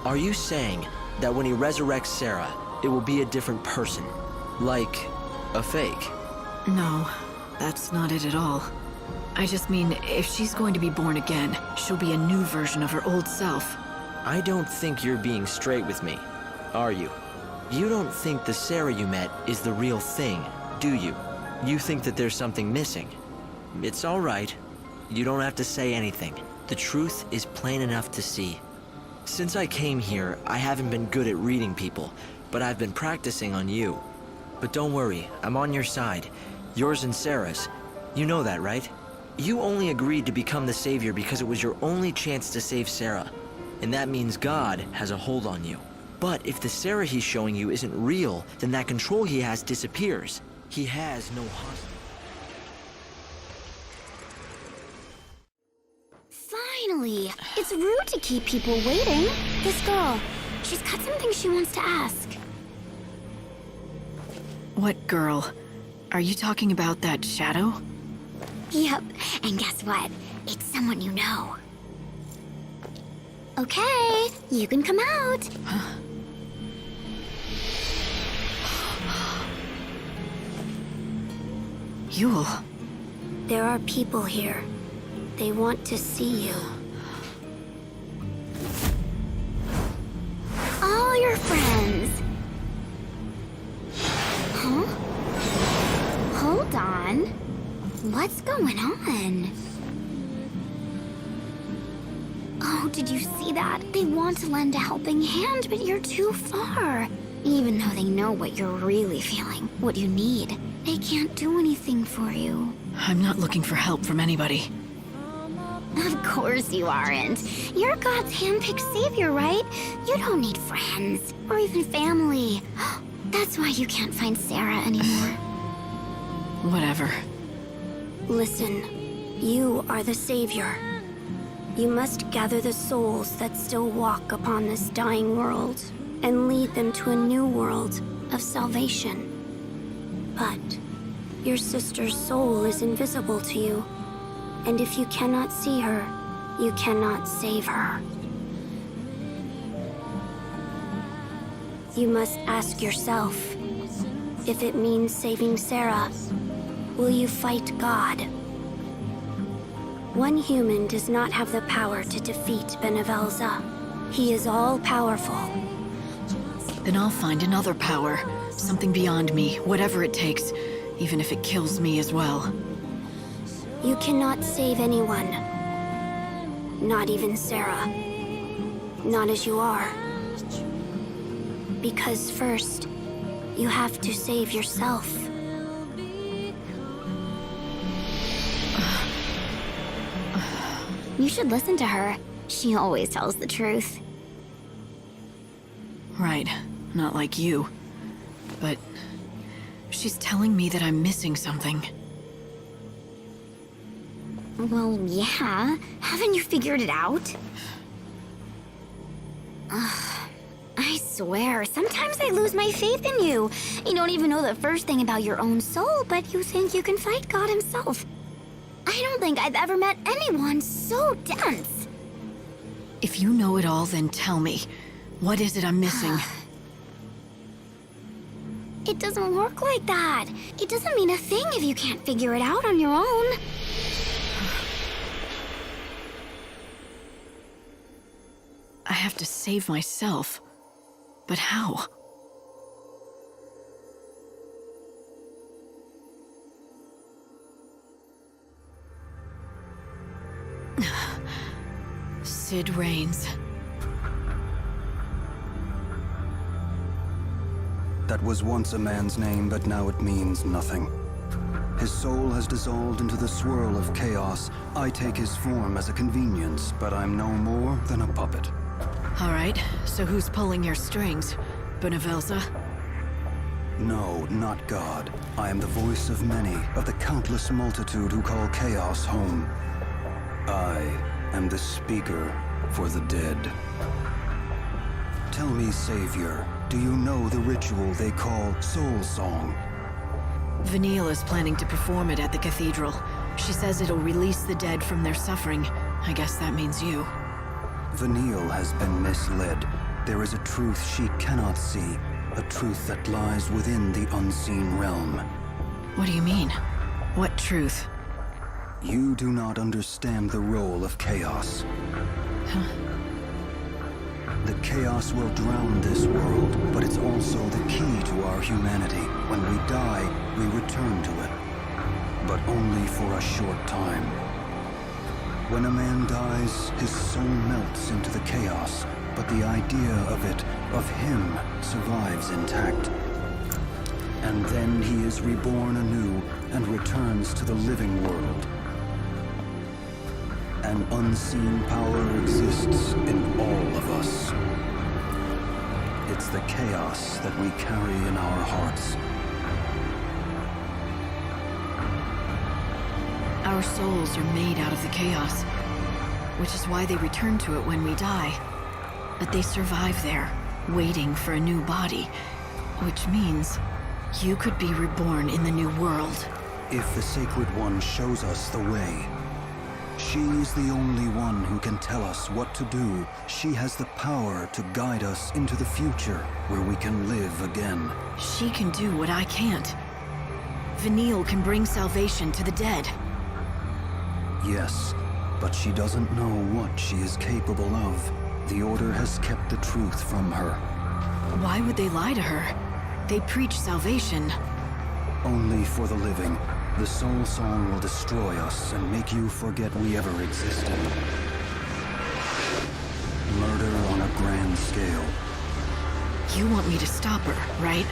Are you saying that when he resurrects Sarah, it will be a different person? Like a fake? No, that's not it at all. I just mean, if she's going to be born again, she'll be a new version of her old self. I don't think you're being straight with me, are you? You don't think the Sarah you met is the real thing, do you? You think that there's something missing. It's all right. You don't have to say anything. The truth is plain enough to see. Since I came here, I haven't been good at reading people, but I've been practicing on you. But don't worry, I'm on your side. Yours and Sarah's. You know that, right? You only agreed to become the savior because it was your only chance to save Sarah. And that means God has a hold on you. But if the Sarah he's showing you isn't real, then that control he has disappears. He has no hostage. Finally! It's rude to keep people waiting. This girl, she's got something she wants to ask. What girl? Are you talking about that shadow? Yep, and guess what? It's someone you know. Okay, you can come out. Yule. There are people here. They want to see you. All your friends. Huh? Hold on. What's going on? Oh, did you see that? They want to lend a helping hand, but you're too far. Even though they know what you're really feeling, what you need, they can't do anything for you. I'm not looking for help from anybody. Of course you aren't. You're God's handpicked savior, right? You don't need friends, or even family. That's why you can't find Sarah anymore. Whatever. Listen, you are the savior. You must gather the souls that still walk upon this dying world and lead them to a new world of salvation. But your sister's soul is invisible to you, and if you cannot see her, you cannot save her. You must ask yourself, if it means saving Sarah, will you fight God? One human does not have the power to defeat Benevelza. He is all-powerful. Then I'll find another power. Something beyond me, whatever it takes, even if it kills me as well. You cannot save anyone. Not even Sarah. Not as you are. Because first, you have to save yourself. You should listen to her. She always tells the truth. Right, not like you. But she's telling me that I'm missing something. Well, yeah. Haven't you figured it out? I swear, sometimes I lose my faith in you. You don't even know the first thing about your own soul, but you think you can fight God himself. I don't think I've ever met anyone so dense. If you know it all, then tell me. What is it I'm missing? It doesn't work like that. It doesn't mean a thing if you can't figure it out on your own. I have to save myself. But how? Sid Raines. That was once a man's name, but now it means nothing. His soul has dissolved into the swirl of chaos. I take his form as a convenience, but I'm no more than a puppet. All right, so who's pulling your strings? Benevelza? No, not God. I am the voice of many, of the countless multitude who call chaos home. I am the speaker for the dead. Tell me, Savior, do you know the ritual they call Soul Song? Vanille is planning to perform it at the cathedral. She says it'll release the dead from their suffering. I guess that means you. Vanille has been misled. There is a truth she cannot see, a truth that lies within the unseen realm. What do you mean? What truth? You do not understand the role of chaos. Huh? The chaos will drown this world, but it's also the key to our humanity. When we die, we return to it. But only for a short time. When a man dies, his soul melts into the chaos, but the idea of it, of him, survives intact. And then he is reborn anew and returns to the living world. An unseen power exists in all of us. It's the chaos that we carry in our hearts. Our souls are made out of the chaos, which is why they return to it when we die. But they survive there, waiting for a new body, which means you could be reborn in the new world. If the Sacred One shows us the way, she is the only one who can tell us what to do. She has the power to guide us into the future, where we can live again. She can do what I can't. Vanille can bring salvation to the dead. Yes, but she doesn't know what she is capable of. The Order has kept the truth from her. Why would they lie to her? They preach salvation. Only for the living. The Soul Song will destroy us and make you forget we ever existed. Murder on a grand scale. You want me to stop her, right?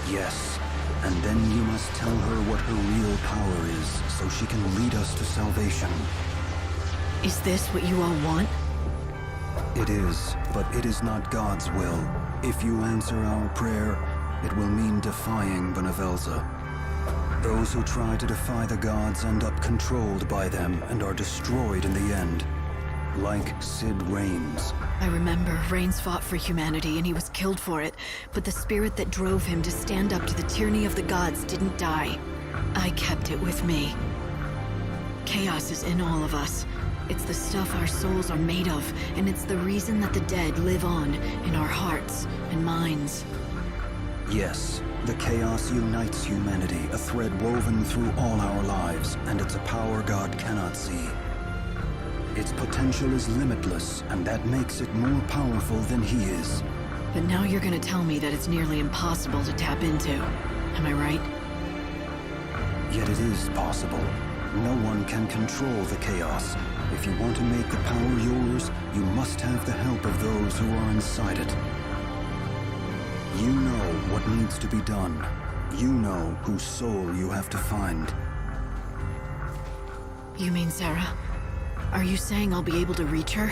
Yes. And then you must tell her what her real power is, so she can lead us to salvation. Is this what you all want? It is, but it is not God's will. If you answer our prayer, it will mean defying Benevelza. Those who try to defy the gods end up controlled by them and are destroyed in the end. Like Sid Raines. I remember Raines fought for humanity and he was killed for it, but the spirit that drove him to stand up to the tyranny of the gods didn't die. I kept it with me. Chaos is in all of us. It's the stuff our souls are made of, and it's the reason that the dead live on in our hearts and minds. Yes, the chaos unites humanity, a thread woven through all our lives, and it's a power God cannot see. Its potential is limitless, and that makes it more powerful than he is. But now you're gonna tell me that it's nearly impossible to tap into. Am I right? Yet it is possible. No one can control the chaos. If you want to make the power yours, you must have the help of those who are inside it. You know what needs to be done. You know whose soul you have to find. You mean Sarah? Are you saying I'll be able to reach her?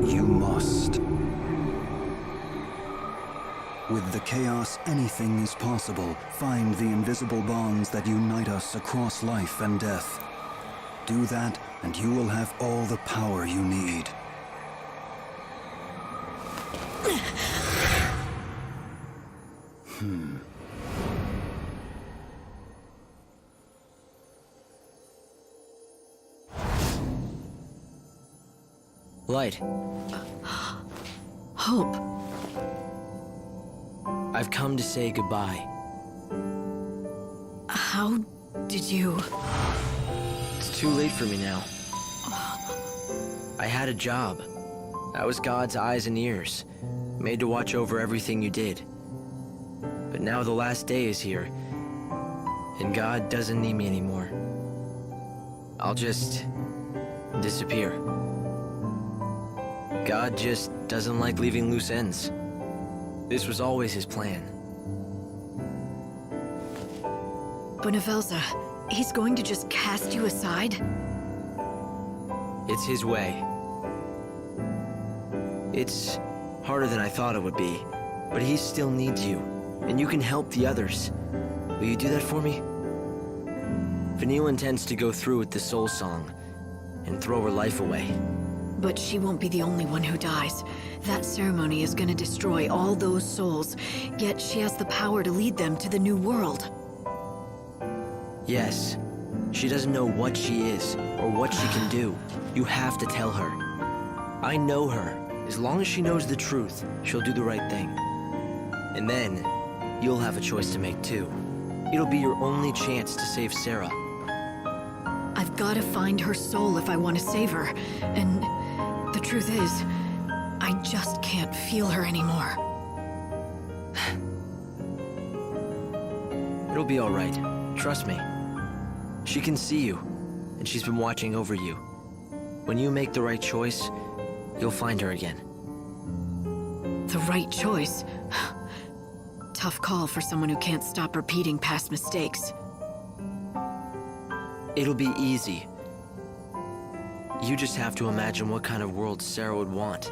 You must. With the chaos, anything is possible. Find the invisible bonds that unite us across life and death. Do that, and you will have all the power you need. Light. Hope. I've come to say goodbye. How did you... It's too late for me now. I had a job. I was God's eyes and ears, made to watch over everything you did. But now the last day is here, and God doesn't need me anymore. I'll just disappear. God just doesn't like leaving loose ends. This was always his plan. Bonavelza, he's going to just cast you aside? It's his way. It's harder than I thought it would be, but he still needs you, and you can help the others. Will you do that for me? Vanille intends to go through with the Soul Song and throw her life away. But she won't be the only one who dies. That ceremony is gonna destroy all those souls, yet she has the power to lead them to the new world. Yes. She doesn't know what she is, or what she can do. You have to tell her. I know her. As long as she knows the truth, she'll do the right thing. And then, you'll have a choice to make too. It'll be your only chance to save Sarah. I've gotta find her soul if I want to save her, and the truth is, I just can't feel her anymore. It'll be all right. Trust me. She can see you, and she's been watching over you. When you make the right choice, you'll find her again. The right choice? Tough call for someone who can't stop repeating past mistakes. It'll be easy. You just have to imagine what kind of world Sarah would want.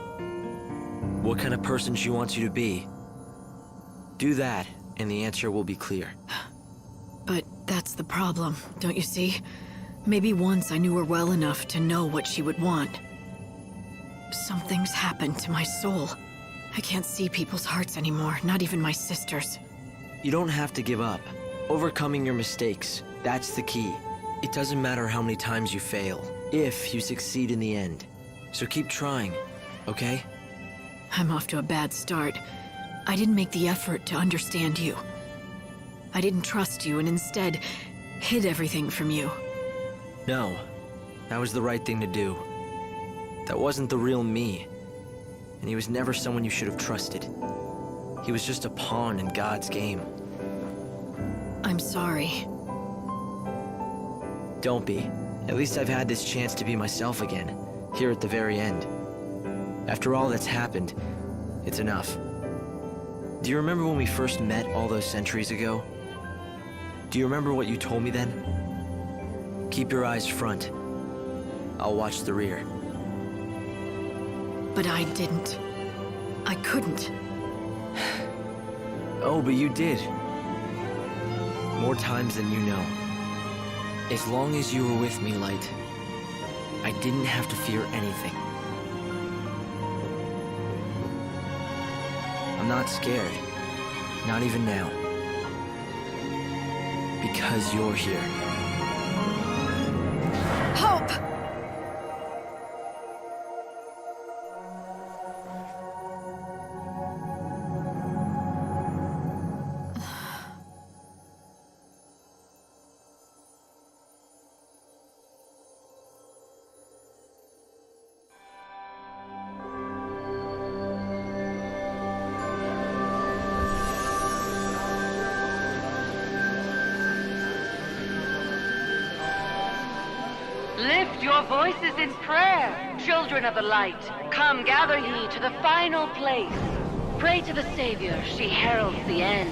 What kind of person she wants you to be. Do that, and the answer will be clear. But that's the problem, don't you see? Maybe once I knew her well enough to know what she would want. Something's happened to my soul. I can't see people's hearts anymore, not even my sister's. You don't have to give up. Overcoming your mistakes, that's the key. It doesn't matter how many times you fail, if you succeed in the end. So keep trying, okay? I'm off to a bad start. I didn't make the effort to understand you. I didn't trust you and instead hid everything from you. No, that was the right thing to do. That wasn't the real me. And he was never someone you should have trusted. He was just a pawn in God's game. I'm sorry. Don't be. At least I've had this chance to be myself again, here at the very end. After all that's happened, it's enough. Do you remember when we first met all those centuries ago? Do you remember what you told me then? Keep your eyes front. I'll watch the rear. But I didn't. I couldn't. Oh, but you did. More times than you know. As long as you were with me, Light, I didn't have to fear anything. I'm not scared. Not even now. Because you're here. Hope! Lift your voices in prayer, children of the light. Come gather ye to the final place. Pray to the Savior, she heralds the end.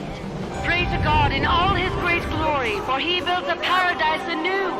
Pray to God in all his great glory, for he builds a paradise anew.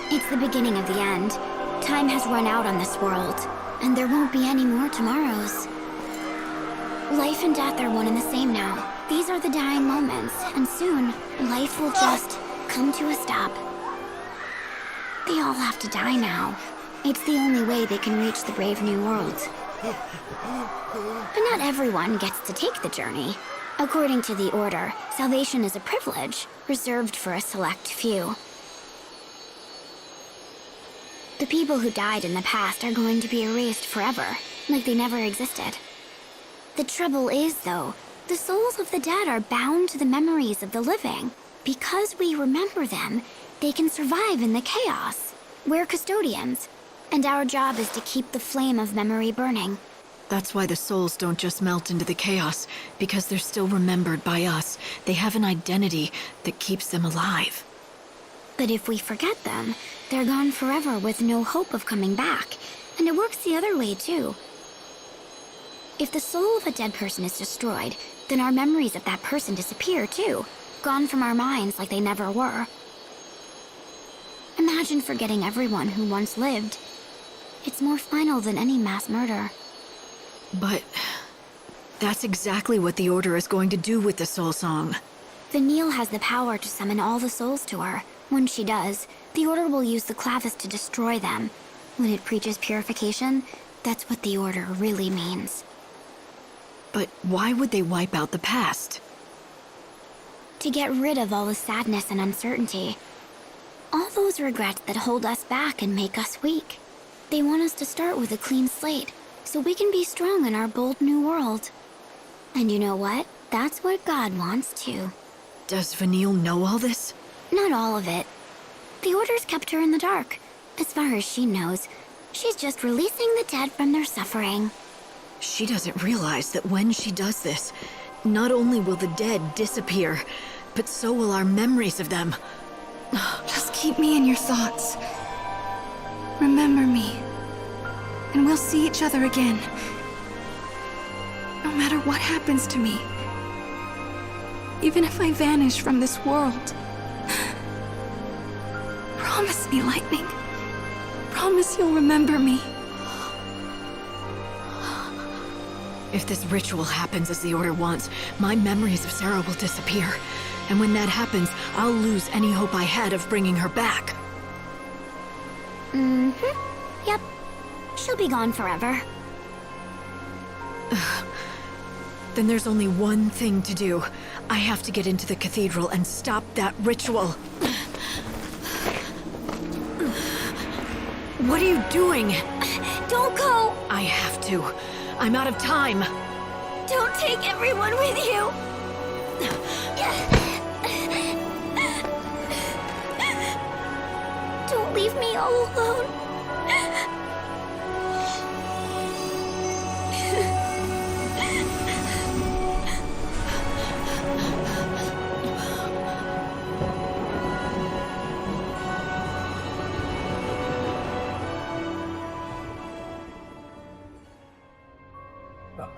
It's the beginning of the end. Time has run out on this world, and there won't be any more tomorrows. Life and death are one and the same now. These are the dying moments, and soon, life will just come to a stop. They all have to die now. It's the only way they can reach the brave new world. But not everyone gets to take the journey. According to the Order, salvation is a privilege reserved for a select few. The people who died in the past are going to be erased forever, like they never existed. The trouble is, though, the souls of the dead are bound to the memories of the living. Because we remember them, they can survive in the chaos. We're custodians, and our job is to keep the flame of memory burning. That's why the souls don't just melt into the chaos, because they're still remembered by us. They have an identity that keeps them alive. But if we forget them, they're gone forever with no hope of coming back. And it works the other way, too. If the soul of a dead person is destroyed, then our memories of that person disappear, too. Gone from our minds like they never were. Imagine forgetting everyone who once lived. It's more final than any mass murder. But that's exactly what the Order is going to do with the Soul Song. Vanille has the power to summon all the souls to her. When she does, the Order will use the clavis to destroy them. When it preaches purification, that's what the Order really means. But why would they wipe out the past? To get rid of all the sadness and uncertainty. All those regrets that hold us back and make us weak. They want us to start with a clean slate, so we can be strong in our bold new world. And you know what? That's what God wants too. Does Vanille know all this? Not all of it. The Order's kept her in the dark. As far as she knows, she's just releasing the dead from their suffering. She doesn't realize that when she does this, not only will the dead disappear, but so will our memories of them. Just keep me in your thoughts. Remember me. And we'll see each other again. No matter what happens to me. Even if I vanish from this world. Promise me, Lightning. Promise you'll remember me. If this ritual happens as the Order wants, my memories of Sarah will disappear. And when that happens, I'll lose any hope I had of bringing her back. Mm-hmm. Yep. She'll be gone forever. Then there's only one thing to do. I have to get into the cathedral and stop that ritual. What are you doing? Don't go! I have to. I'm out of time. Don't take everyone with you! Don't leave me all alone.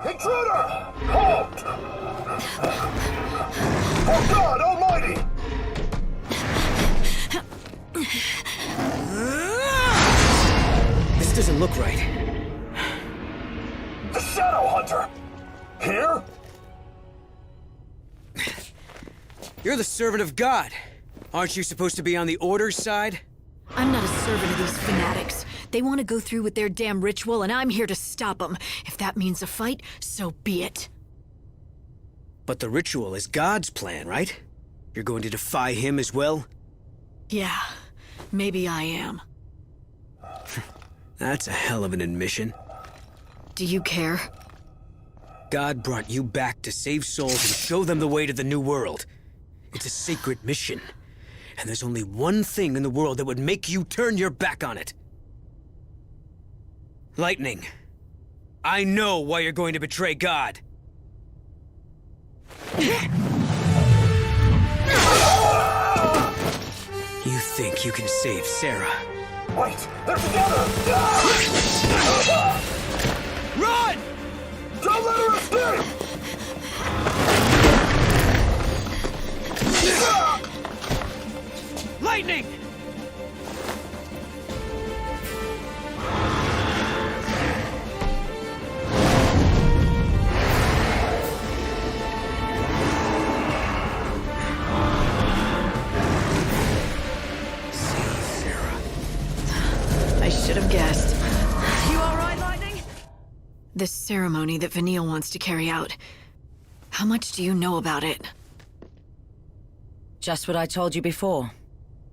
Intruder! Halt! For God Almighty! This doesn't look right. The Shadow Hunter! Here? You're the servant of God. Aren't you supposed to be on the Order's side? I'm not a servant of these fanatics. They want to go through with their damn ritual, and I'm here to stop them. If that means a fight, so be it. But the ritual is God's plan, right? You're going to defy him as well? Yeah, maybe I am. That's a hell of an admission. Do you care? God brought you back to save souls and show them the way to the new world. It's a sacred mission. And there's only one thing in the world that would make you turn your back on it. Lightning, I know why you're going to betray God. You think you can save Sarah? Wait! They're together! Run! Don't let her escape! Lightning! I should have guessed. This ceremony that Vanille wants to carry out. How much do you know about it? Just what I told you before.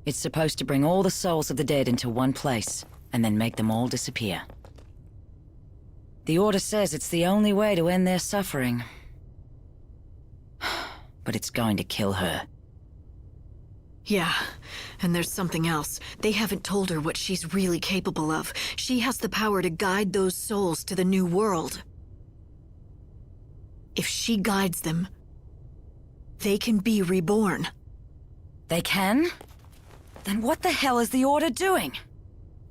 It's supposed to bring all the souls of the dead into one place, and then make them all disappear. The Order says it's the only way to end their suffering. But it's going to kill her. Yeah, and there's something else. They haven't told her what she's really capable of. She has the power to guide those souls to the new world. If she guides them, they can be reborn. They can? Then what the hell is the Order doing?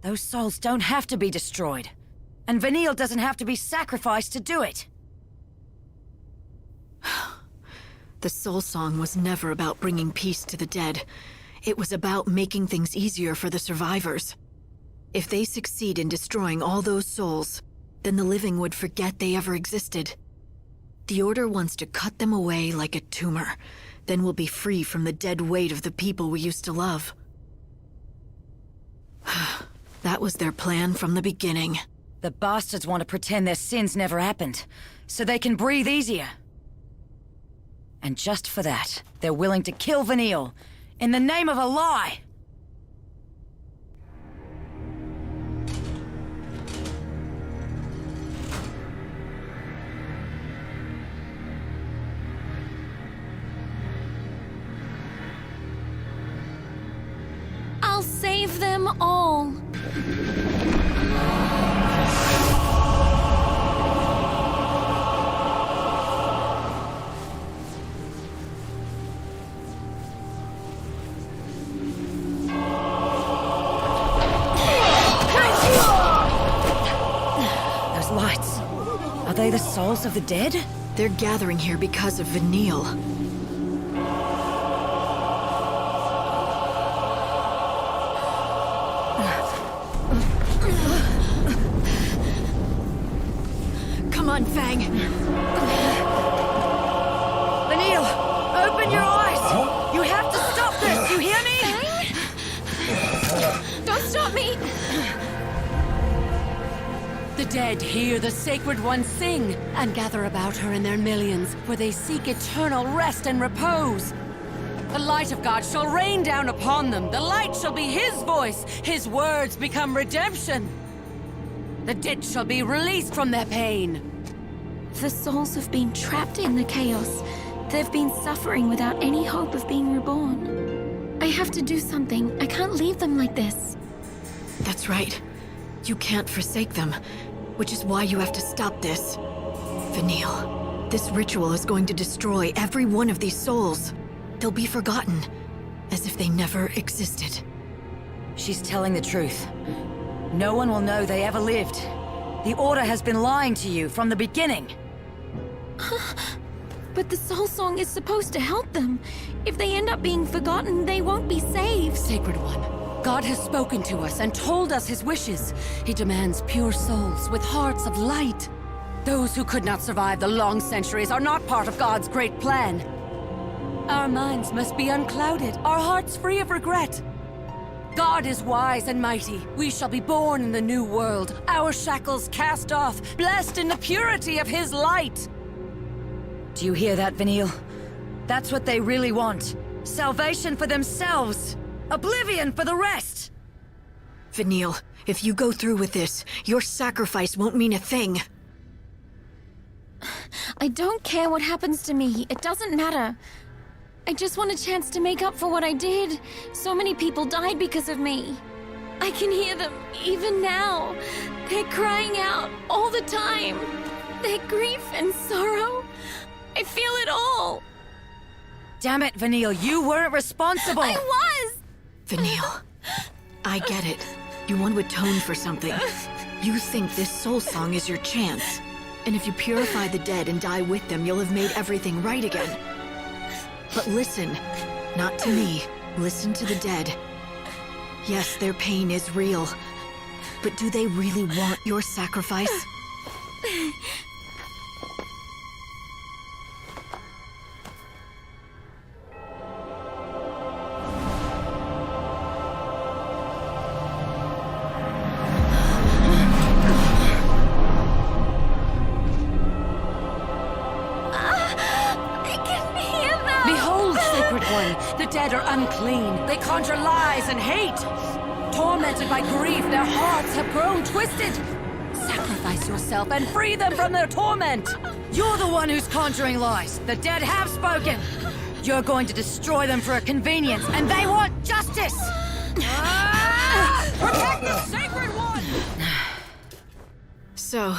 Those souls don't have to be destroyed. And Vanille doesn't have to be sacrificed to do it. The Soul Song was never about bringing peace to the dead. It was about making things easier for the survivors. If they succeed in destroying all those souls, then the living would forget they ever existed. The Order wants to cut them away like a tumor. Then we'll be free from the dead weight of the people we used to love. That was their plan from the beginning. The bastards want to pretend their sins never happened, so they can breathe easier. And just for that, they're willing to kill Vanille, in the name of a lie! I'll save them all. Those lights, are they the souls of the dead? They're gathering here because of Vanille. Come on, Fang. Vanille, open your eyes! You have to stop this, you hear me? Don't stop me! The dead hear the Sacred One sing and gather about her in their millions, where they seek eternal rest and repose. The light of God shall rain down upon them. The light shall be His voice. His words become redemption. The dead shall be released from their pain. The souls have been trapped in the chaos. They've been suffering without any hope of being reborn. I have to do something. I can't leave them like this. That's right. You can't forsake them, which is why you have to stop this. Vanille, this ritual is going to destroy every one of these souls. They'll be forgotten, as if they never existed. She's telling the truth. No one will know they ever lived. The Order has been lying to you from the beginning. But the Soul Song is supposed to help them. If they end up being forgotten, they won't be saved. Sacred One, God has spoken to us and told us His wishes. He demands pure souls with hearts of light. Those who could not survive the long centuries are not part of God's great plan. Our minds must be unclouded, our hearts free of regret. God is wise and mighty. We shall be born in the new world, our shackles cast off, blessed in the purity of His light. Do you hear that, Vanille? That's what they really want. Salvation for themselves. Oblivion for the rest. Vanille, if you go through with this, your sacrifice won't mean a thing. I don't care what happens to me. It doesn't matter. I just want a chance to make up for what I did. So many people died because of me. I can hear them, even now. They're crying out all the time. Their grief and sorrow. I feel it all. Damn it, Vanille, you weren't responsible. I was! Vanille, I get it. You want to atone for something. You think this soul song is your chance. And if you purify the dead and die with them, you'll have made everything right again. But listen, not to me. Listen to the dead. Yes, their pain is real. But do they really want your sacrifice? dead are unclean. They conjure lies and hate. Tormented by grief, their hearts have grown twisted. Sacrifice yourself and free them from their torment. You're the one who's conjuring lies. The dead have spoken. You're going to destroy them for a convenience, and they want justice! Protect the sacred one! So,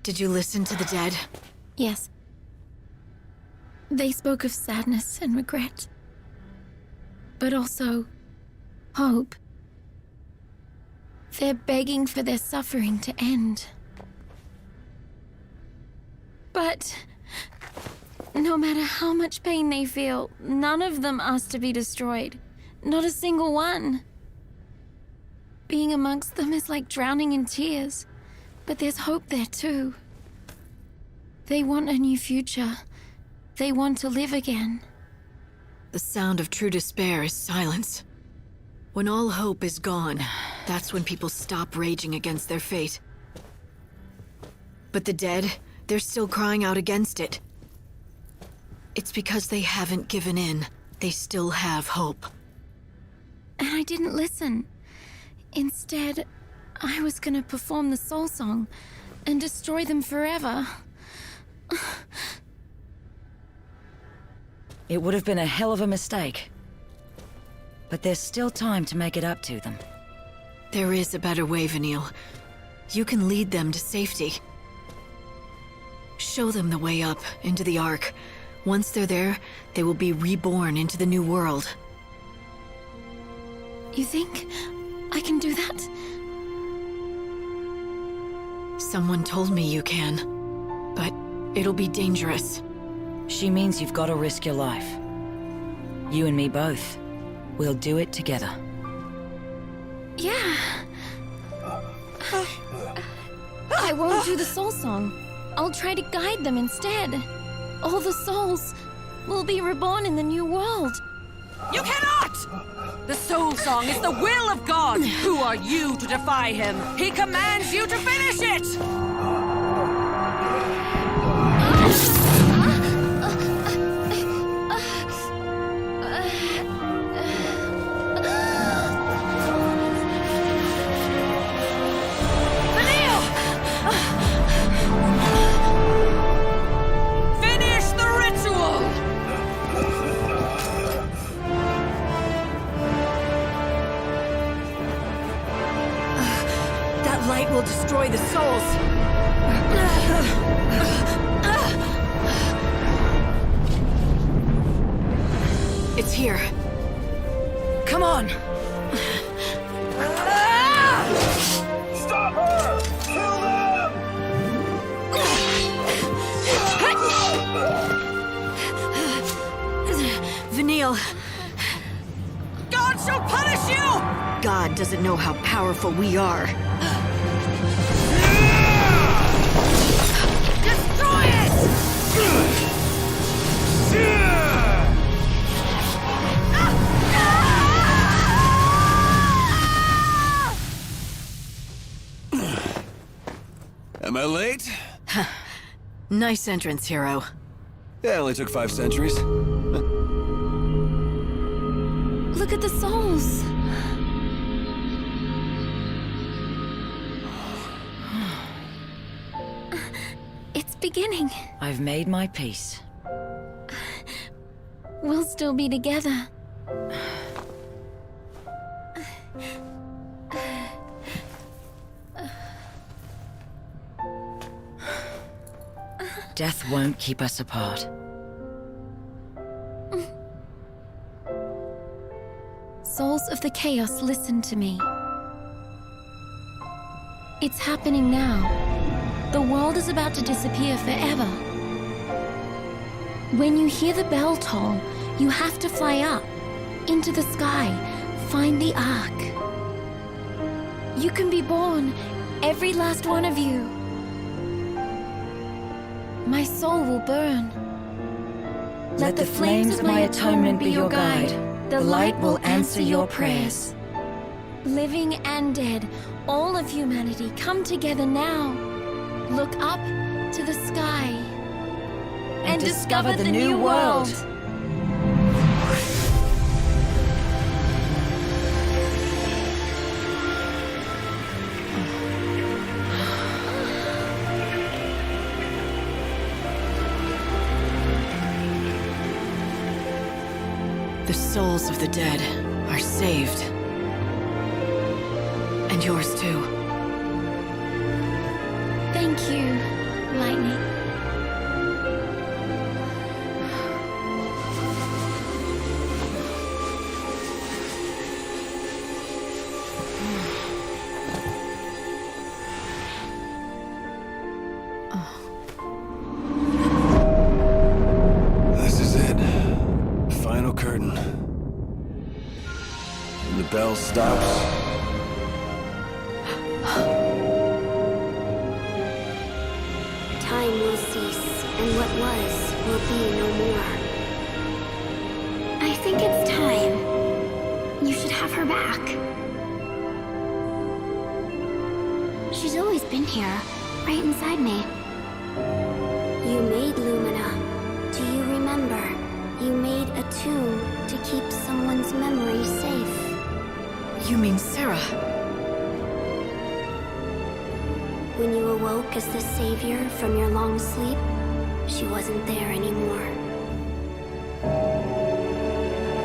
did you listen to the dead? Yes. They spoke of sadness and regret. But also, hope. They're begging for their suffering to end. But no matter how much pain they feel, none of them ask to be destroyed. Not a single one. Being amongst them is like drowning in tears, but there's hope there too. They want a new future. They want to live again. The sound of true despair is silence. When all hope is gone, that's when people stop raging against their fate. But the dead, they're still crying out against it. It's because they haven't given in. They still have hope. And I didn't listen. Instead, I was gonna perform the soul song and destroy them forever. It would have been a hell of a mistake. But there's still time to make it up to them. There is a better way, Vanille. You can lead them to safety. Show them the way up into the Ark. Once they're there, they will be reborn into the new world. You think I can do that? Someone told me you can, but it'll be dangerous. She means you've got to risk your life. You and me both. We'll do it together. Yeah. I won't do the soul song. I'll try to guide them instead. All the souls will be reborn in the new world. You cannot! The soul song is the will of God. Who are you to defy him? He commands you to finish it! Will destroy the souls. It's here. Come on. Stop her! Kill them! Vanille. God shall punish you! God doesn't know how powerful we are. Destroy it! Am I late? Nice entrance, hero. Yeah, it only took 5 centuries. Look at the souls. It's beginning. I've made my peace. We'll still be together. Death won't keep us apart. Souls of the Chaos, listen to me. It's happening now. The world is about to disappear forever. When you hear the bell toll, you have to fly up, into the sky, find the Ark. You can be born, every last one of you. My soul will burn. Let the flames of my atonement be your guide. The light will answer your prayers. Living and dead, all of humanity, come together now. Look up to the sky and discover the new world. The souls of the dead are saved. And yours too. Thank you, Lightning. This is it. Final curtain. The bell stops. Time will cease, and what was will be no more. I think it's time. You should have her back. She's always been here, right inside me. You made Lumina. Do you remember? You made a tomb to keep someone's memory safe. You mean Sarah? When you awoke as the savior from your long sleep, she wasn't there anymore.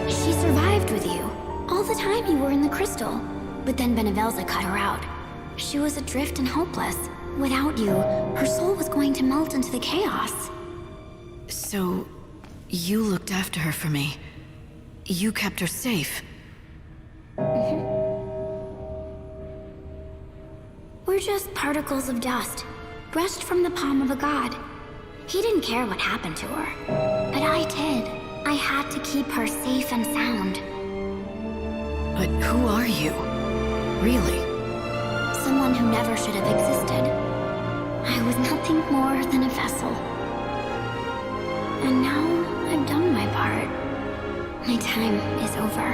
She survived with you. All the time you were in the crystal. But then Benevelza cut her out. She was adrift and hopeless. Without you, her soul was going to melt into the chaos. So, you looked after her for me. You kept her safe. We're just particles of dust, brushed from the palm of a god. He didn't care what happened to her. But I did. I had to keep her safe and sound. But who are you? Really? Someone who never should have existed. I was nothing more than a vessel. And now I've done my part. My time is over.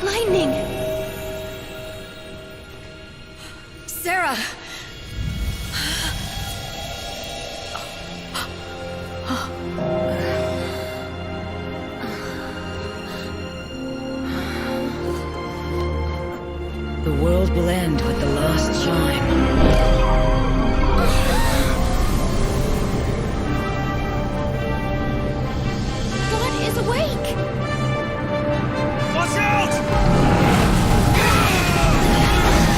Lightning! Sarah! The world will end with the last chime. God is awake! Watch out!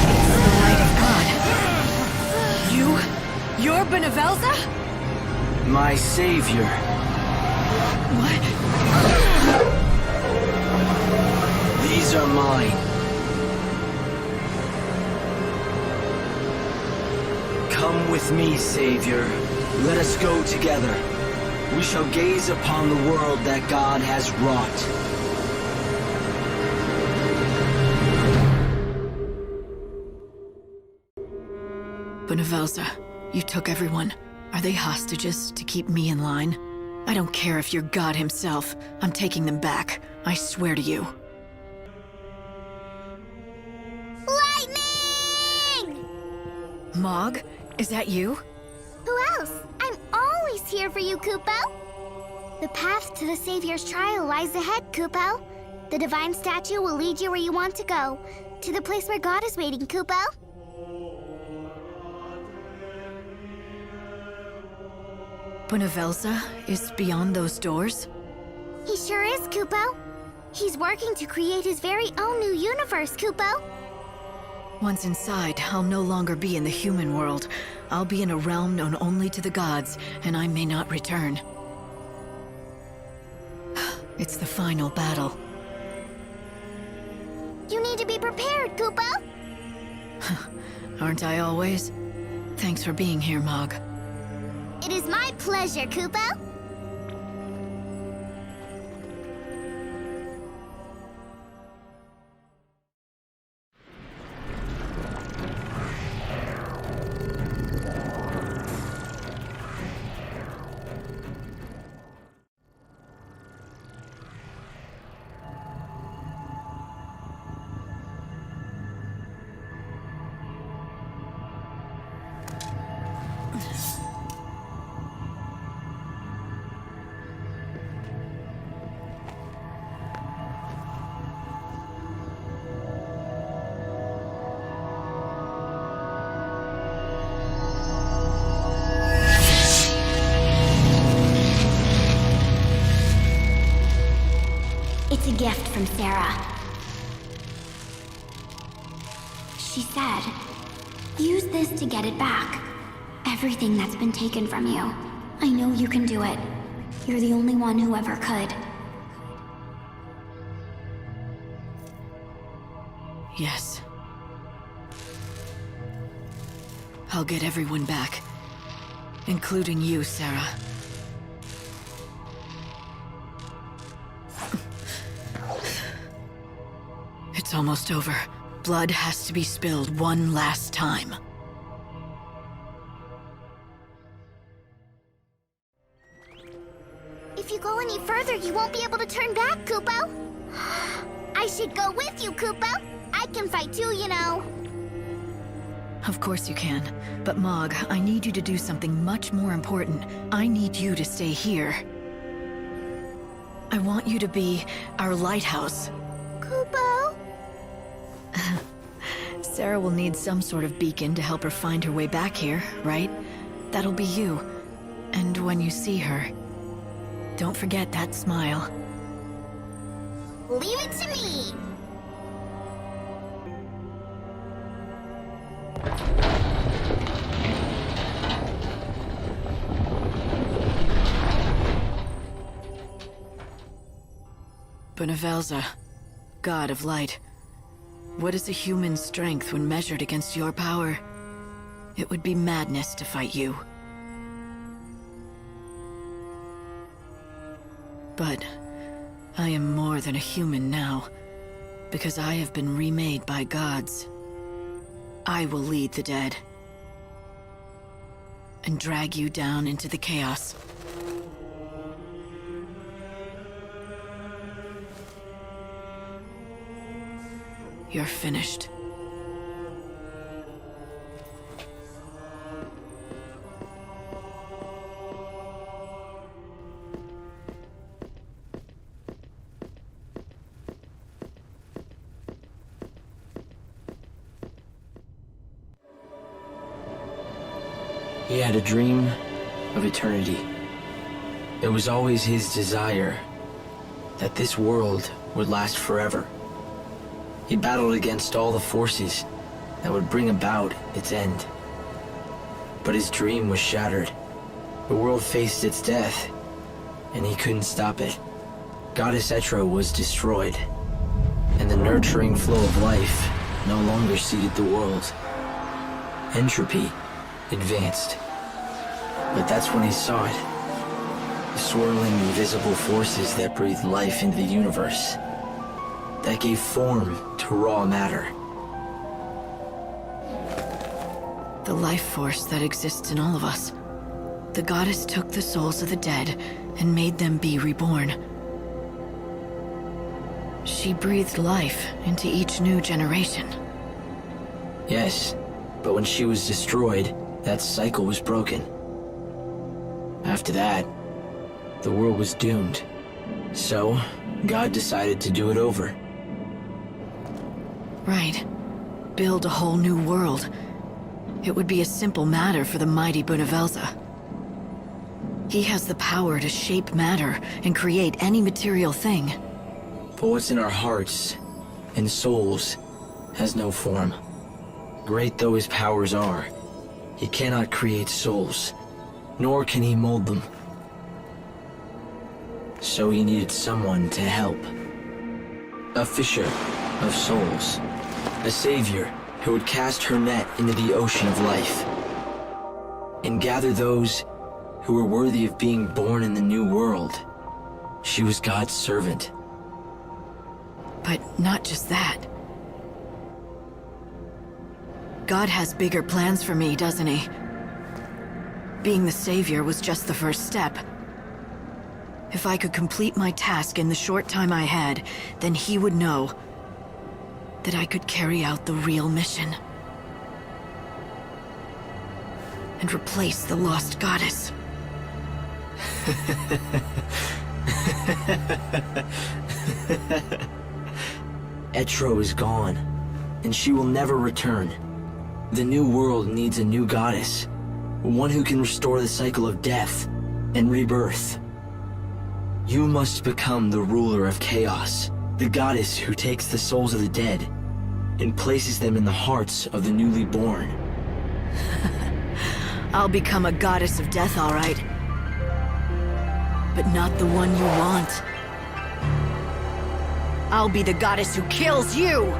It's the light of God. You're Benevelza? My savior. What? These are mine. Come with me, Savior. Let us go together. We shall gaze upon the world that God has wrought. Benevelza, you took everyone. Are they hostages to keep me in line? I don't care if you're God himself. I'm taking them back. I swear to you. Lightning! Mog? Is that you? Who else? I'm always here for you, Kupo. The path to the Savior's trial lies ahead, Kupo. The divine statue will lead you where you want to go. To the place where God is waiting, Kupo. Benevelza is beyond those doors? He sure is, Kupo. He's working to create his very own new universe, Kupo. Once inside, I'll no longer be in the human world. I'll be in a realm known only to the gods, and I may not return. It's the final battle. You need to be prepared, Kupo. Aren't I always? Thanks for being here, Mog. It is my pleasure, Kupo. gift from Sarah. She said, use this to get it back. Everything that's been taken from you. I know you can do it. You're the only one who ever could. Yes. I'll get everyone back. Including you, Sarah. It's almost over. Blood has to be spilled one last time. If you go any further, you won't be able to turn back, Kupo. I should go with you, Kupo. I can fight too, you know. Of course you can. But Mog, I need you to do something much more important. I need you to stay here. I want you to be our lighthouse. Kupo? Sarah will need some sort of beacon to help her find her way back here, right? That'll be you. And when you see her, don't forget that smile. Leave it to me! Bunavelza, God of Light. What is a human's strength when measured against your power? It would be madness to fight you. But I am more than a human now, because I have been remade by gods. I will lead the dead, and drag you down into the chaos. You're finished. He had a dream of eternity. It was always his desire that this world would last forever. He battled against all the forces that would bring about its end. But his dream was shattered. The world faced its death, and he couldn't stop it. Goddess Etro was destroyed, and the nurturing flow of life no longer seeded the world. Entropy advanced. But that's when he saw it. The swirling, invisible forces that breathed life into the universe. That gave form to raw matter. The life force that exists in all of us. The goddess took the souls of the dead and made them be reborn. She breathed life into each new generation. Yes, but when she was destroyed, that cycle was broken. After that, the world was doomed. So, God decided to do it over. Right. Build a whole new world. It would be a simple matter for the mighty Bunavelza. He has the power to shape matter and create any material thing. But what's in our hearts and souls has no form. Great though his powers are, he cannot create souls, nor can he mold them. So he needed someone to help. A fisher of souls. A savior who would cast her net into the ocean of life and gather those who were worthy of being born in the new world. She was God's servant. But not just that. God has bigger plans for me, doesn't he? Being the savior was just the first step. If I could complete my task in the short time I had, then he would know that I could carry out the real mission. And replace the lost goddess. Etro is gone, and she will never return. The new world needs a new goddess, one who can restore the cycle of death and rebirth. You must become the ruler of chaos, The goddess who takes the souls of the dead and places them in the hearts of the newly born. I'll become a goddess of death, all right. But not the one you want. I'll be the goddess who kills you!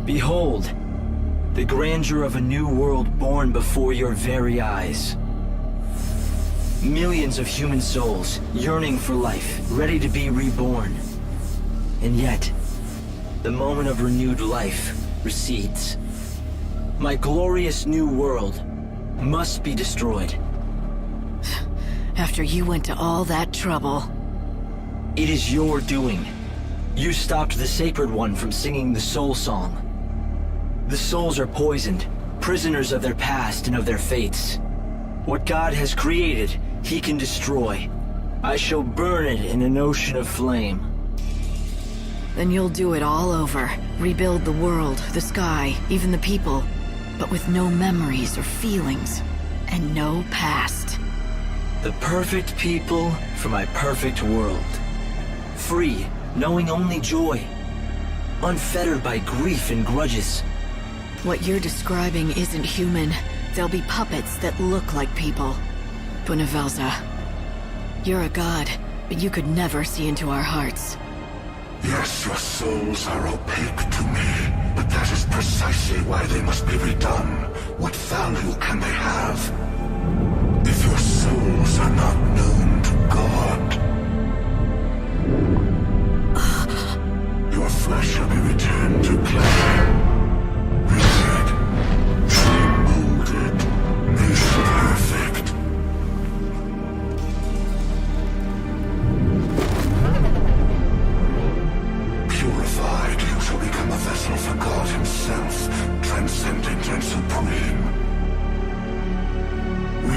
Behold, the grandeur of a new world born before your very eyes. Millions of human souls yearning for life, ready to be reborn. And yet, the moment of renewed life recedes. My glorious new world must be destroyed. After you went to all that trouble. It is your doing. You stopped the Sacred One from singing the Soul Song. The souls are poisoned, prisoners of their past and of their fates. What God has created, He can destroy. I shall burn it in an ocean of flame. Then you'll do it all over. Rebuild the world, the sky, even the people. But with no memories or feelings. And no past. The perfect people for my perfect world. Free, knowing only joy. Unfettered by grief and grudges. What you're describing isn't human. They'll be puppets that look like people. Buenavelza, you're a god, but you could never see into our hearts. Yes, your souls are opaque to me, but that is precisely why they must be redone. What value can they have? If your souls are not known to God, your flesh shall be returned to clay. Molded, made perfect. Purified, you shall become a vessel for God Himself, transcendent and supreme.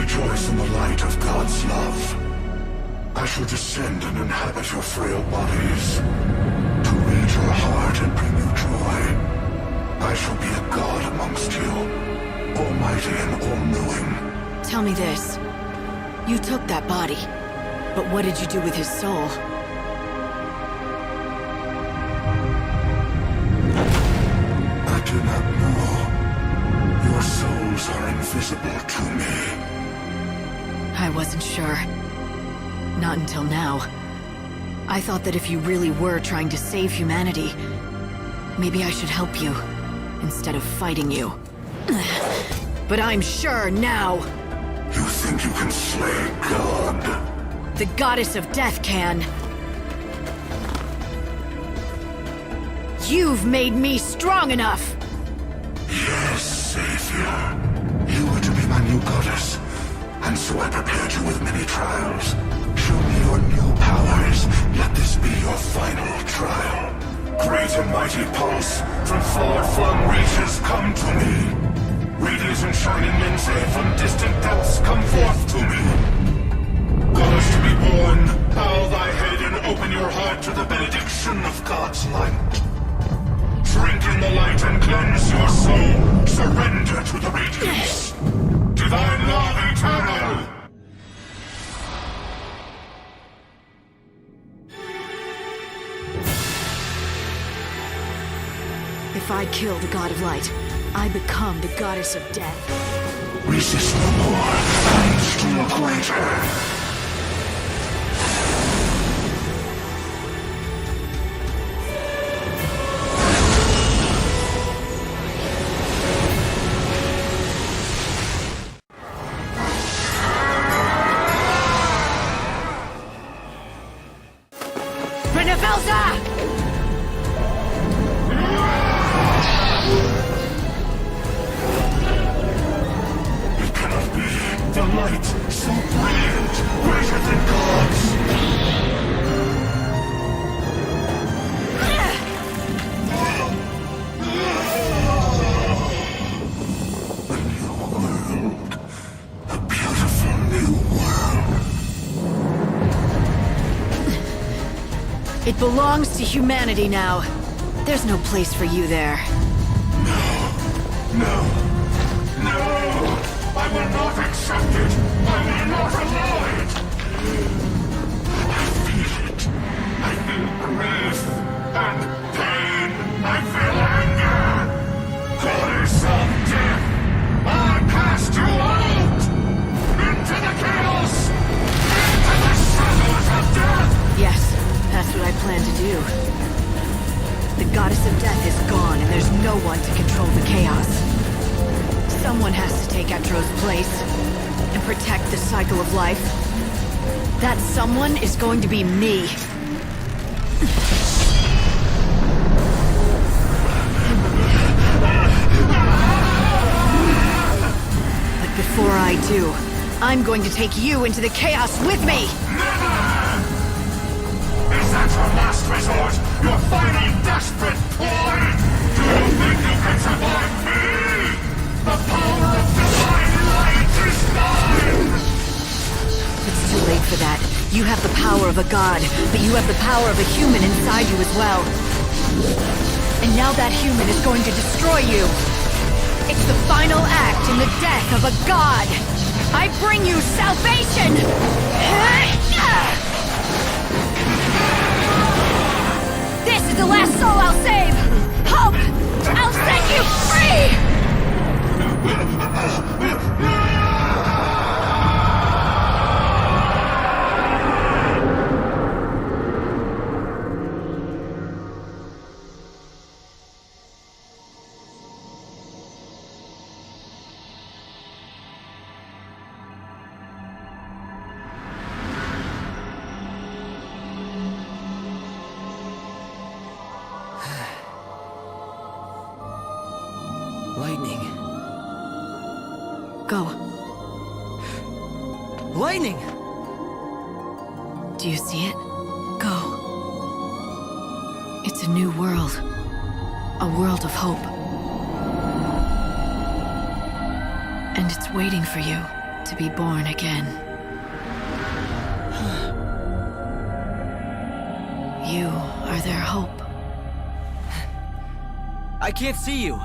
Rejoice in the light of God's love. I shall descend and inhabit your frail bodies, to read your heart and bring you joy. I shall be a god amongst you, almighty and all-knowing. Tell me this. You took that body, but what did you do with his soul? I do not know. Your souls are invisible to me. I wasn't sure. Not until now. I thought that if you really were trying to save humanity, maybe I should help you, instead of fighting you. But I'm sure now! You think you can slay God? The goddess of death can. You've made me strong enough! Yes, Savior. You were to be my new goddess, and so I prepared you with many trials. Show me your new powers. Let this be your final trial. Great and mighty pulse, from far-flung reaches come to me. Radiant and shining Lindsay from distant depths come forth to me. Goddess to be born, bow thy head and open your heart to the benediction of God's light. Drink in the light and cleanse your soul. Surrender to the radiance. Divine love eternal. If I kill the god of light, I become the goddess of death. Resist no more, and still greater. The light, so brilliant, It belongs to humanity now. There's no place for you there. No! I will not accept it! I will not allow it! I feel it. I feel grief and pain. I feel anger! Goddess of death! I cast you out! Into the chaos! Into the shadows of death! Yes, that's what I plan to do. The goddess of death is gone, and there's no one to control the chaos. Someone has to take Etro's place and protect the cycle of life. That someone is going to be me. But before I do, I'm going to take you into the chaos with me! Is that your last resort? Your final desperate ploy? Do you think you can survive me? The power of divine light is mine! It's too late for that. You have the power of a god, but you have the power of a human inside you as well. And now that human is going to destroy you. It's the final act in the death of a god. I bring you salvation! This is the last soul I'll save! Hope! I'll set you free! Lightning. Go. Lightning! Do you see it? Go. It's a new world. A world of hope. And it's waiting for you to be born again. You are their hope. I can't see you.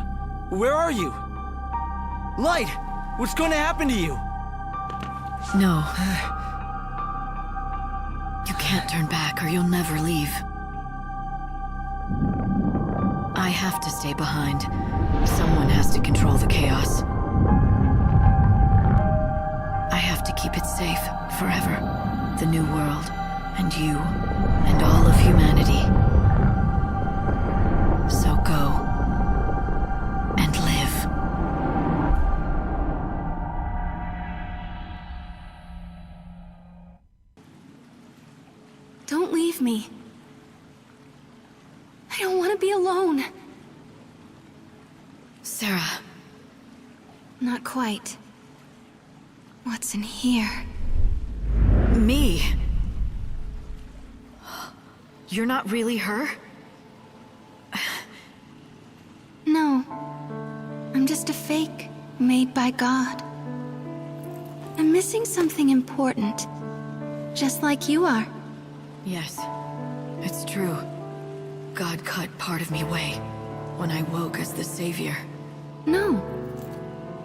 Where are you? Light! What's going to happen to you? No. You can't turn back or you'll never leave. I have to stay behind. Someone has to control the chaos. I have to keep it safe forever. The new world, and you, and all of humanity. So go. And live. Don't leave me. I don't want to be alone. Sarah. Not quite. What's in here? Me? You're not really her? No. I'm just a fake, made by God. I'm missing something important. Just like you are. Yes, it's true. God cut part of me away when I woke as the Savior. No.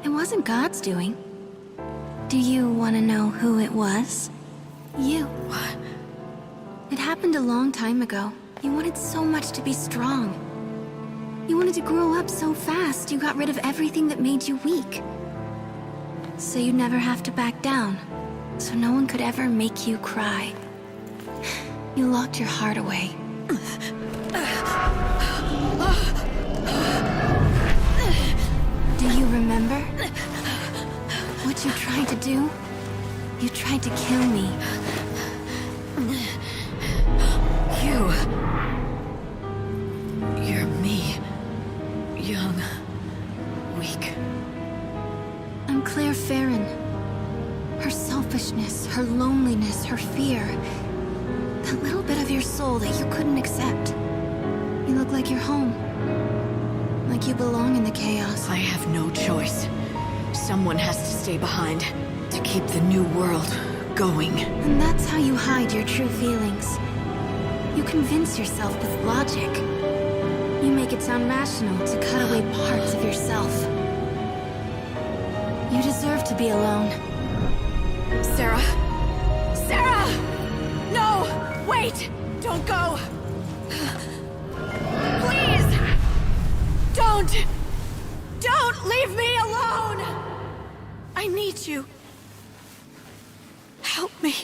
It wasn't God's doing. Do you want to know who it was? You. What? It happened a long time ago. You wanted so much to be strong. You wanted to grow up so fast, you got rid of everything that made you weak. So you'd never have to back down. So no one could ever make you cry. You locked your heart away. Do you remember? What you tried to do? You tried to kill me. You're me. Young. Weak. I'm Claire Farron. Her selfishness, her loneliness, her fear. That little bit of your soul that you couldn't accept. You look like you're home. Like you belong in the chaos. I have no choice. Someone has to stay behind to keep the new world going. And that's how you hide your true feelings. You convince yourself with logic. You make it sound rational to cut away parts of yourself. You deserve to be alone. Sarah! Sarah! No! Wait! Don't go! Please! Don't leave me alone! I need you. Help me.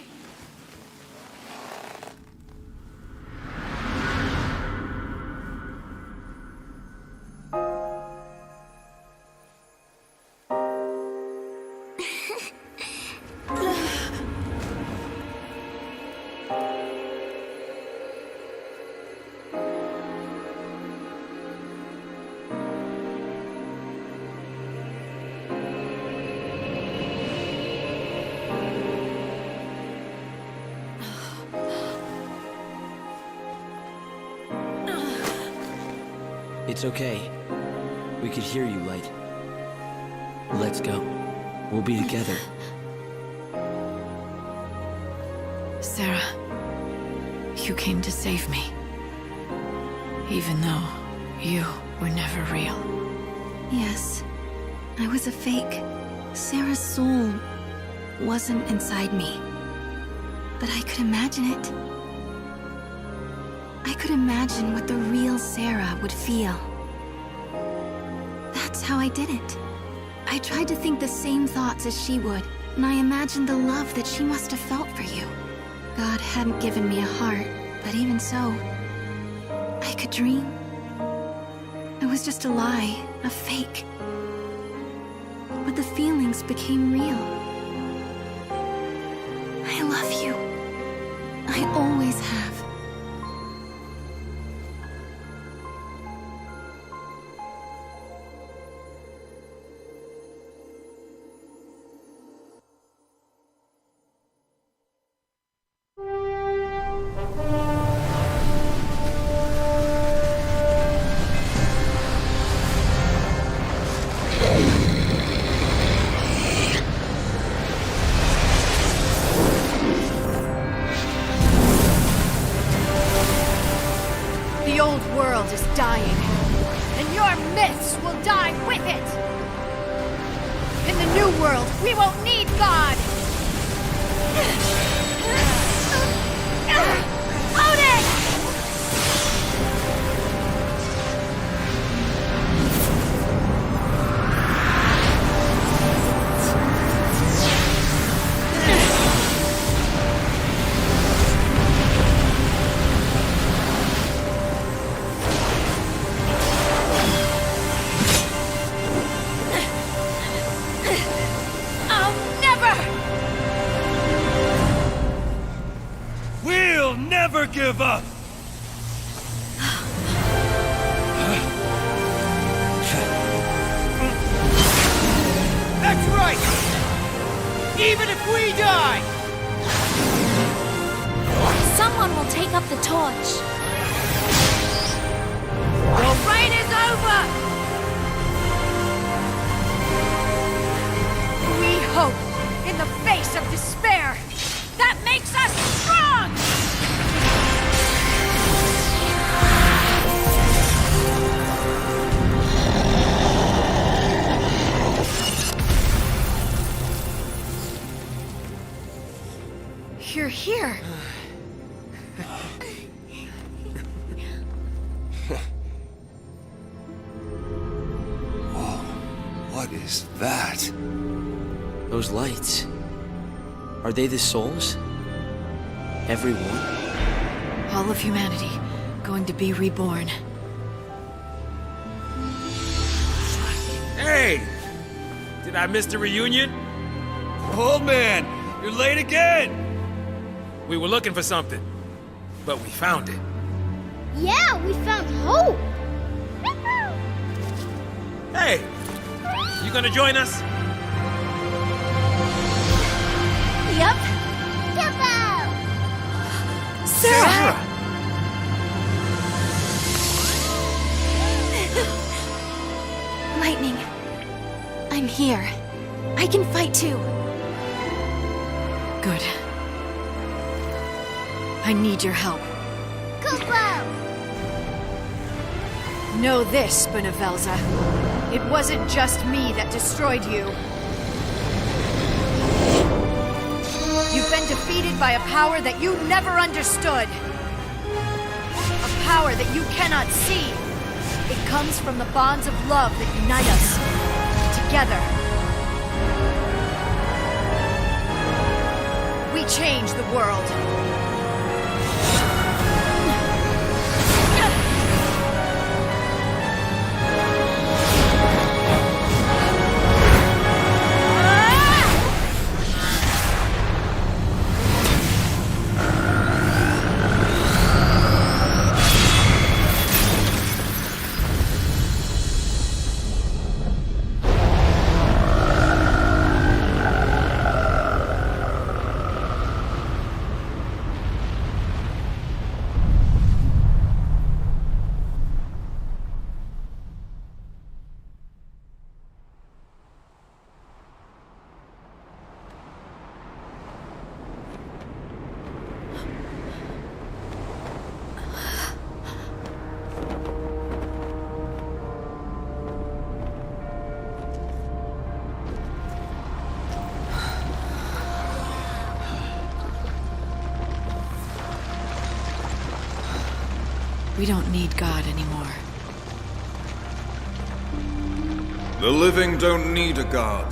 It's okay. We could hear you, Light. Let's go. We'll be together. Sarah, you came to save me. Even though you were never real. Yes, I was a fake. Sarah's soul wasn't inside me. But I could imagine it. I could imagine what the real Sarah would feel. That's how I did it. I tried to think the same thoughts as she would, and I imagined the love that she must have felt for you. God hadn't given me a heart, but even so, I could dream. It was just a lie, a fake. But the feelings became real. I love you. I always have. The old world is dying, and your myths will die with it! In the new world, we won't need God! Odin! We'll never give up! That's right! Even if we die! Someone will take up the torch. Your reign is over! We hope in the face of despair. That makes us strong! You're here. What is that? Those lights. Are they the souls? Everyone? All of humanity going to be reborn. Hey! Did I miss the reunion? Old man, you're late again! We were looking for something, but we found it. Yeah, we found hope! Hey! You gonna join us? Yep. Gippo! Sarah! Lightning. I'm here. I can fight too. Good. I need your help. Kupo! Know this, Benevelza. It wasn't just me that destroyed you. You've been defeated by a power that you never understood. A power that you cannot see. It comes from the bonds of love that unite us. Together. We change the world. We don't need God anymore. The living don't need a god,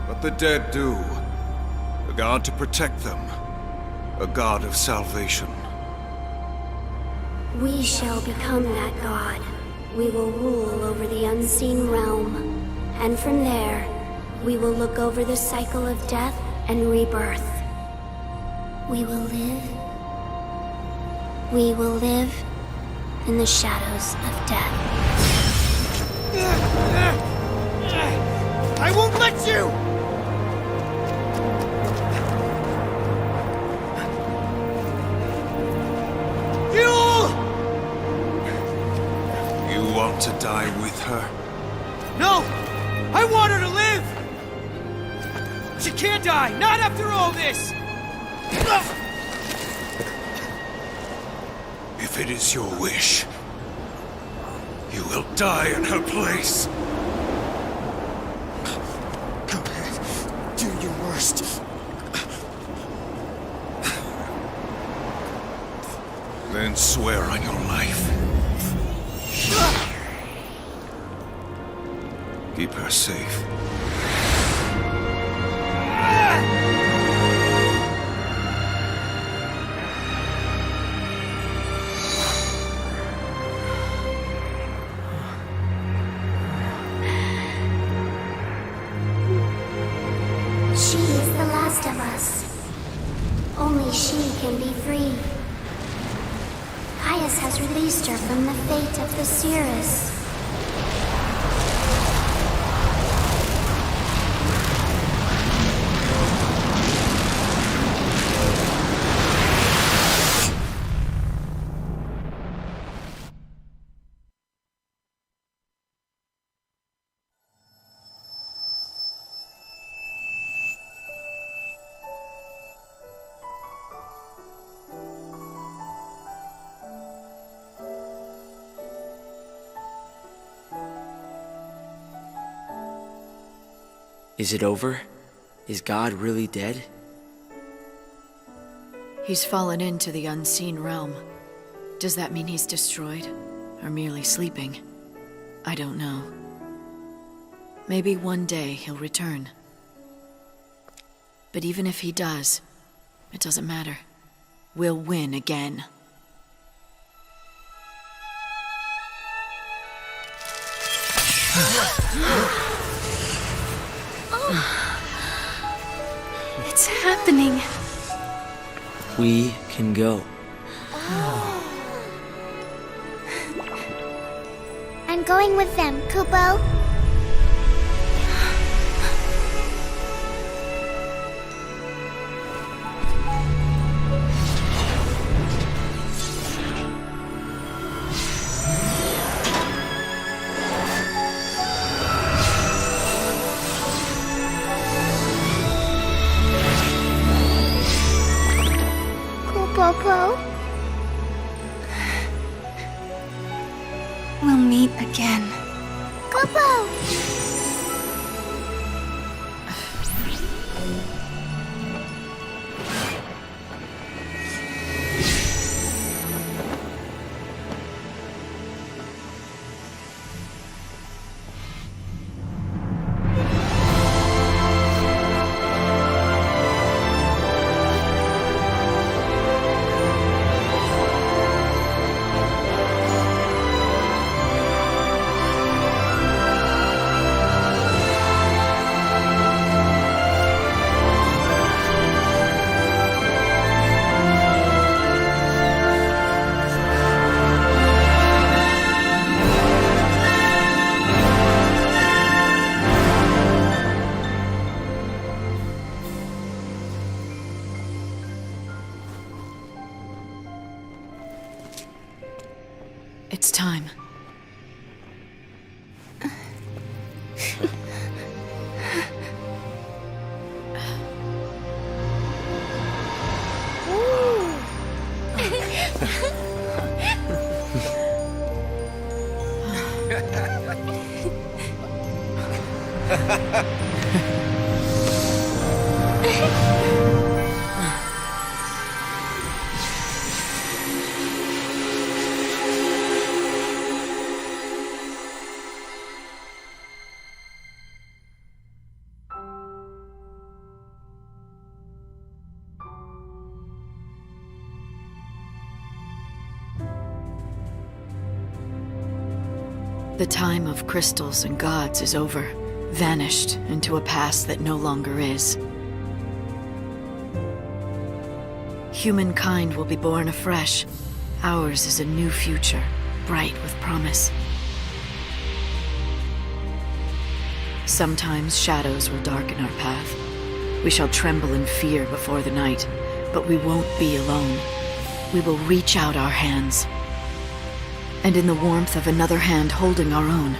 but the dead do. A god to protect them. A god of salvation. We shall become that god. We will rule over the unseen realm. And from there, we will look over the cycle of death and rebirth. We will live. We will live in the shadows of death. I won't let you! You want to die with her? No! I want her to live! She can't die! Not after all this! If it is your wish, you will die in her place. Go ahead. Do your worst. Then swear on your life. Keep her safe. She is the last of us. Only she can be free. Caius has released her from the fate of the Cirrus. Is it over? Is God really dead? He's fallen into the unseen realm. Does that mean he's destroyed? Or merely sleeping? I don't know. Maybe one day he'll return. But even if he does, it doesn't matter. We'll win again. It's happening. We can go. I'm going with them, Kupo. Popo? meet again. Kupo! It's time. The time of crystals and gods is over, vanished into a past that no longer is. Humankind will be born afresh. Ours is a new future, bright with promise. Sometimes shadows will darken our path. We shall tremble in fear before the night, but we won't be alone. We will reach out our hands. And in the warmth of another hand holding our own,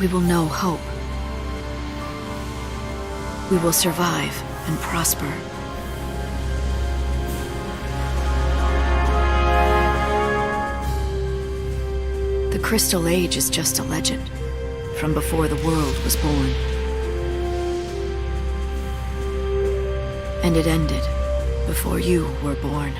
we will know hope. We will survive and prosper. The Crystal Age is just a legend, from before the world was born. And it ended before you were born.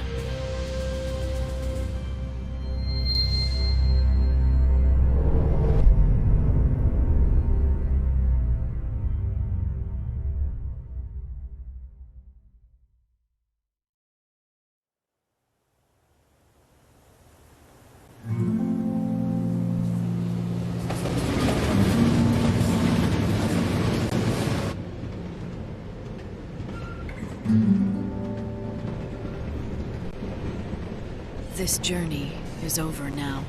This journey is over now.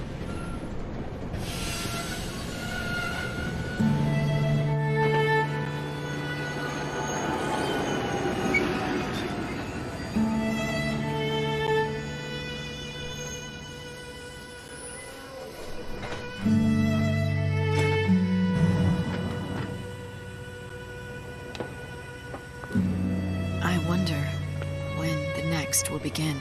I wonder when the next will begin.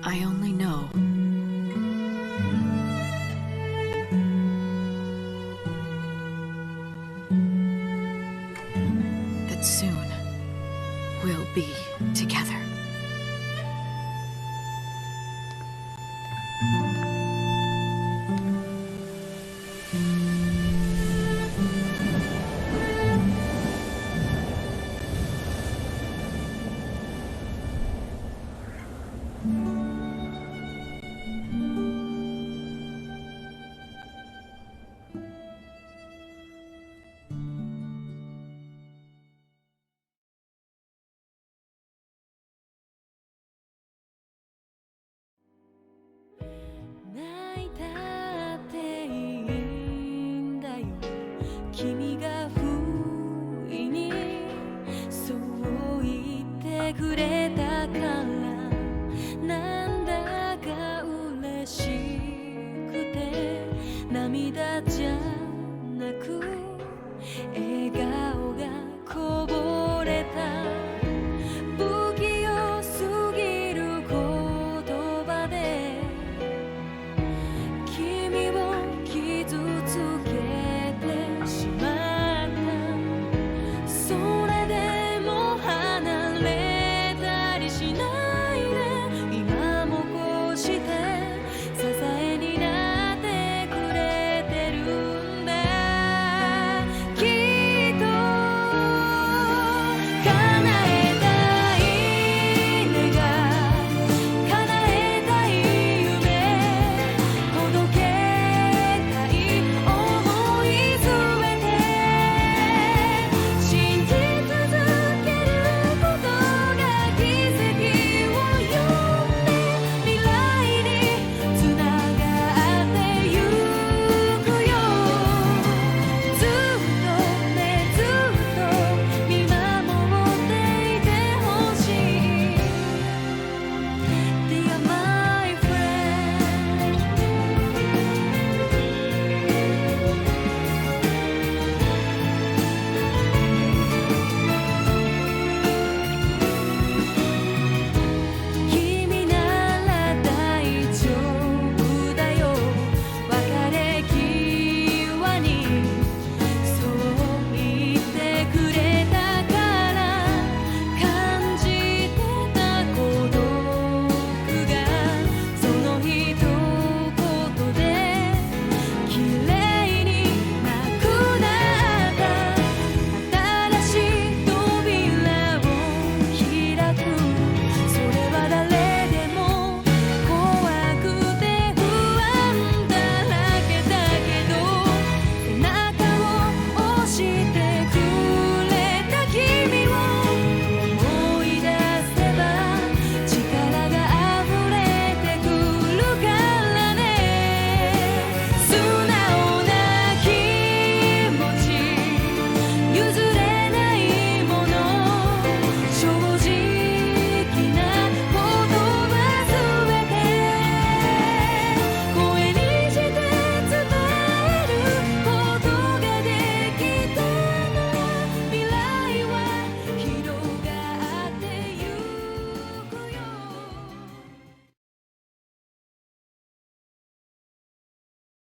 I only know that soon we'll be together.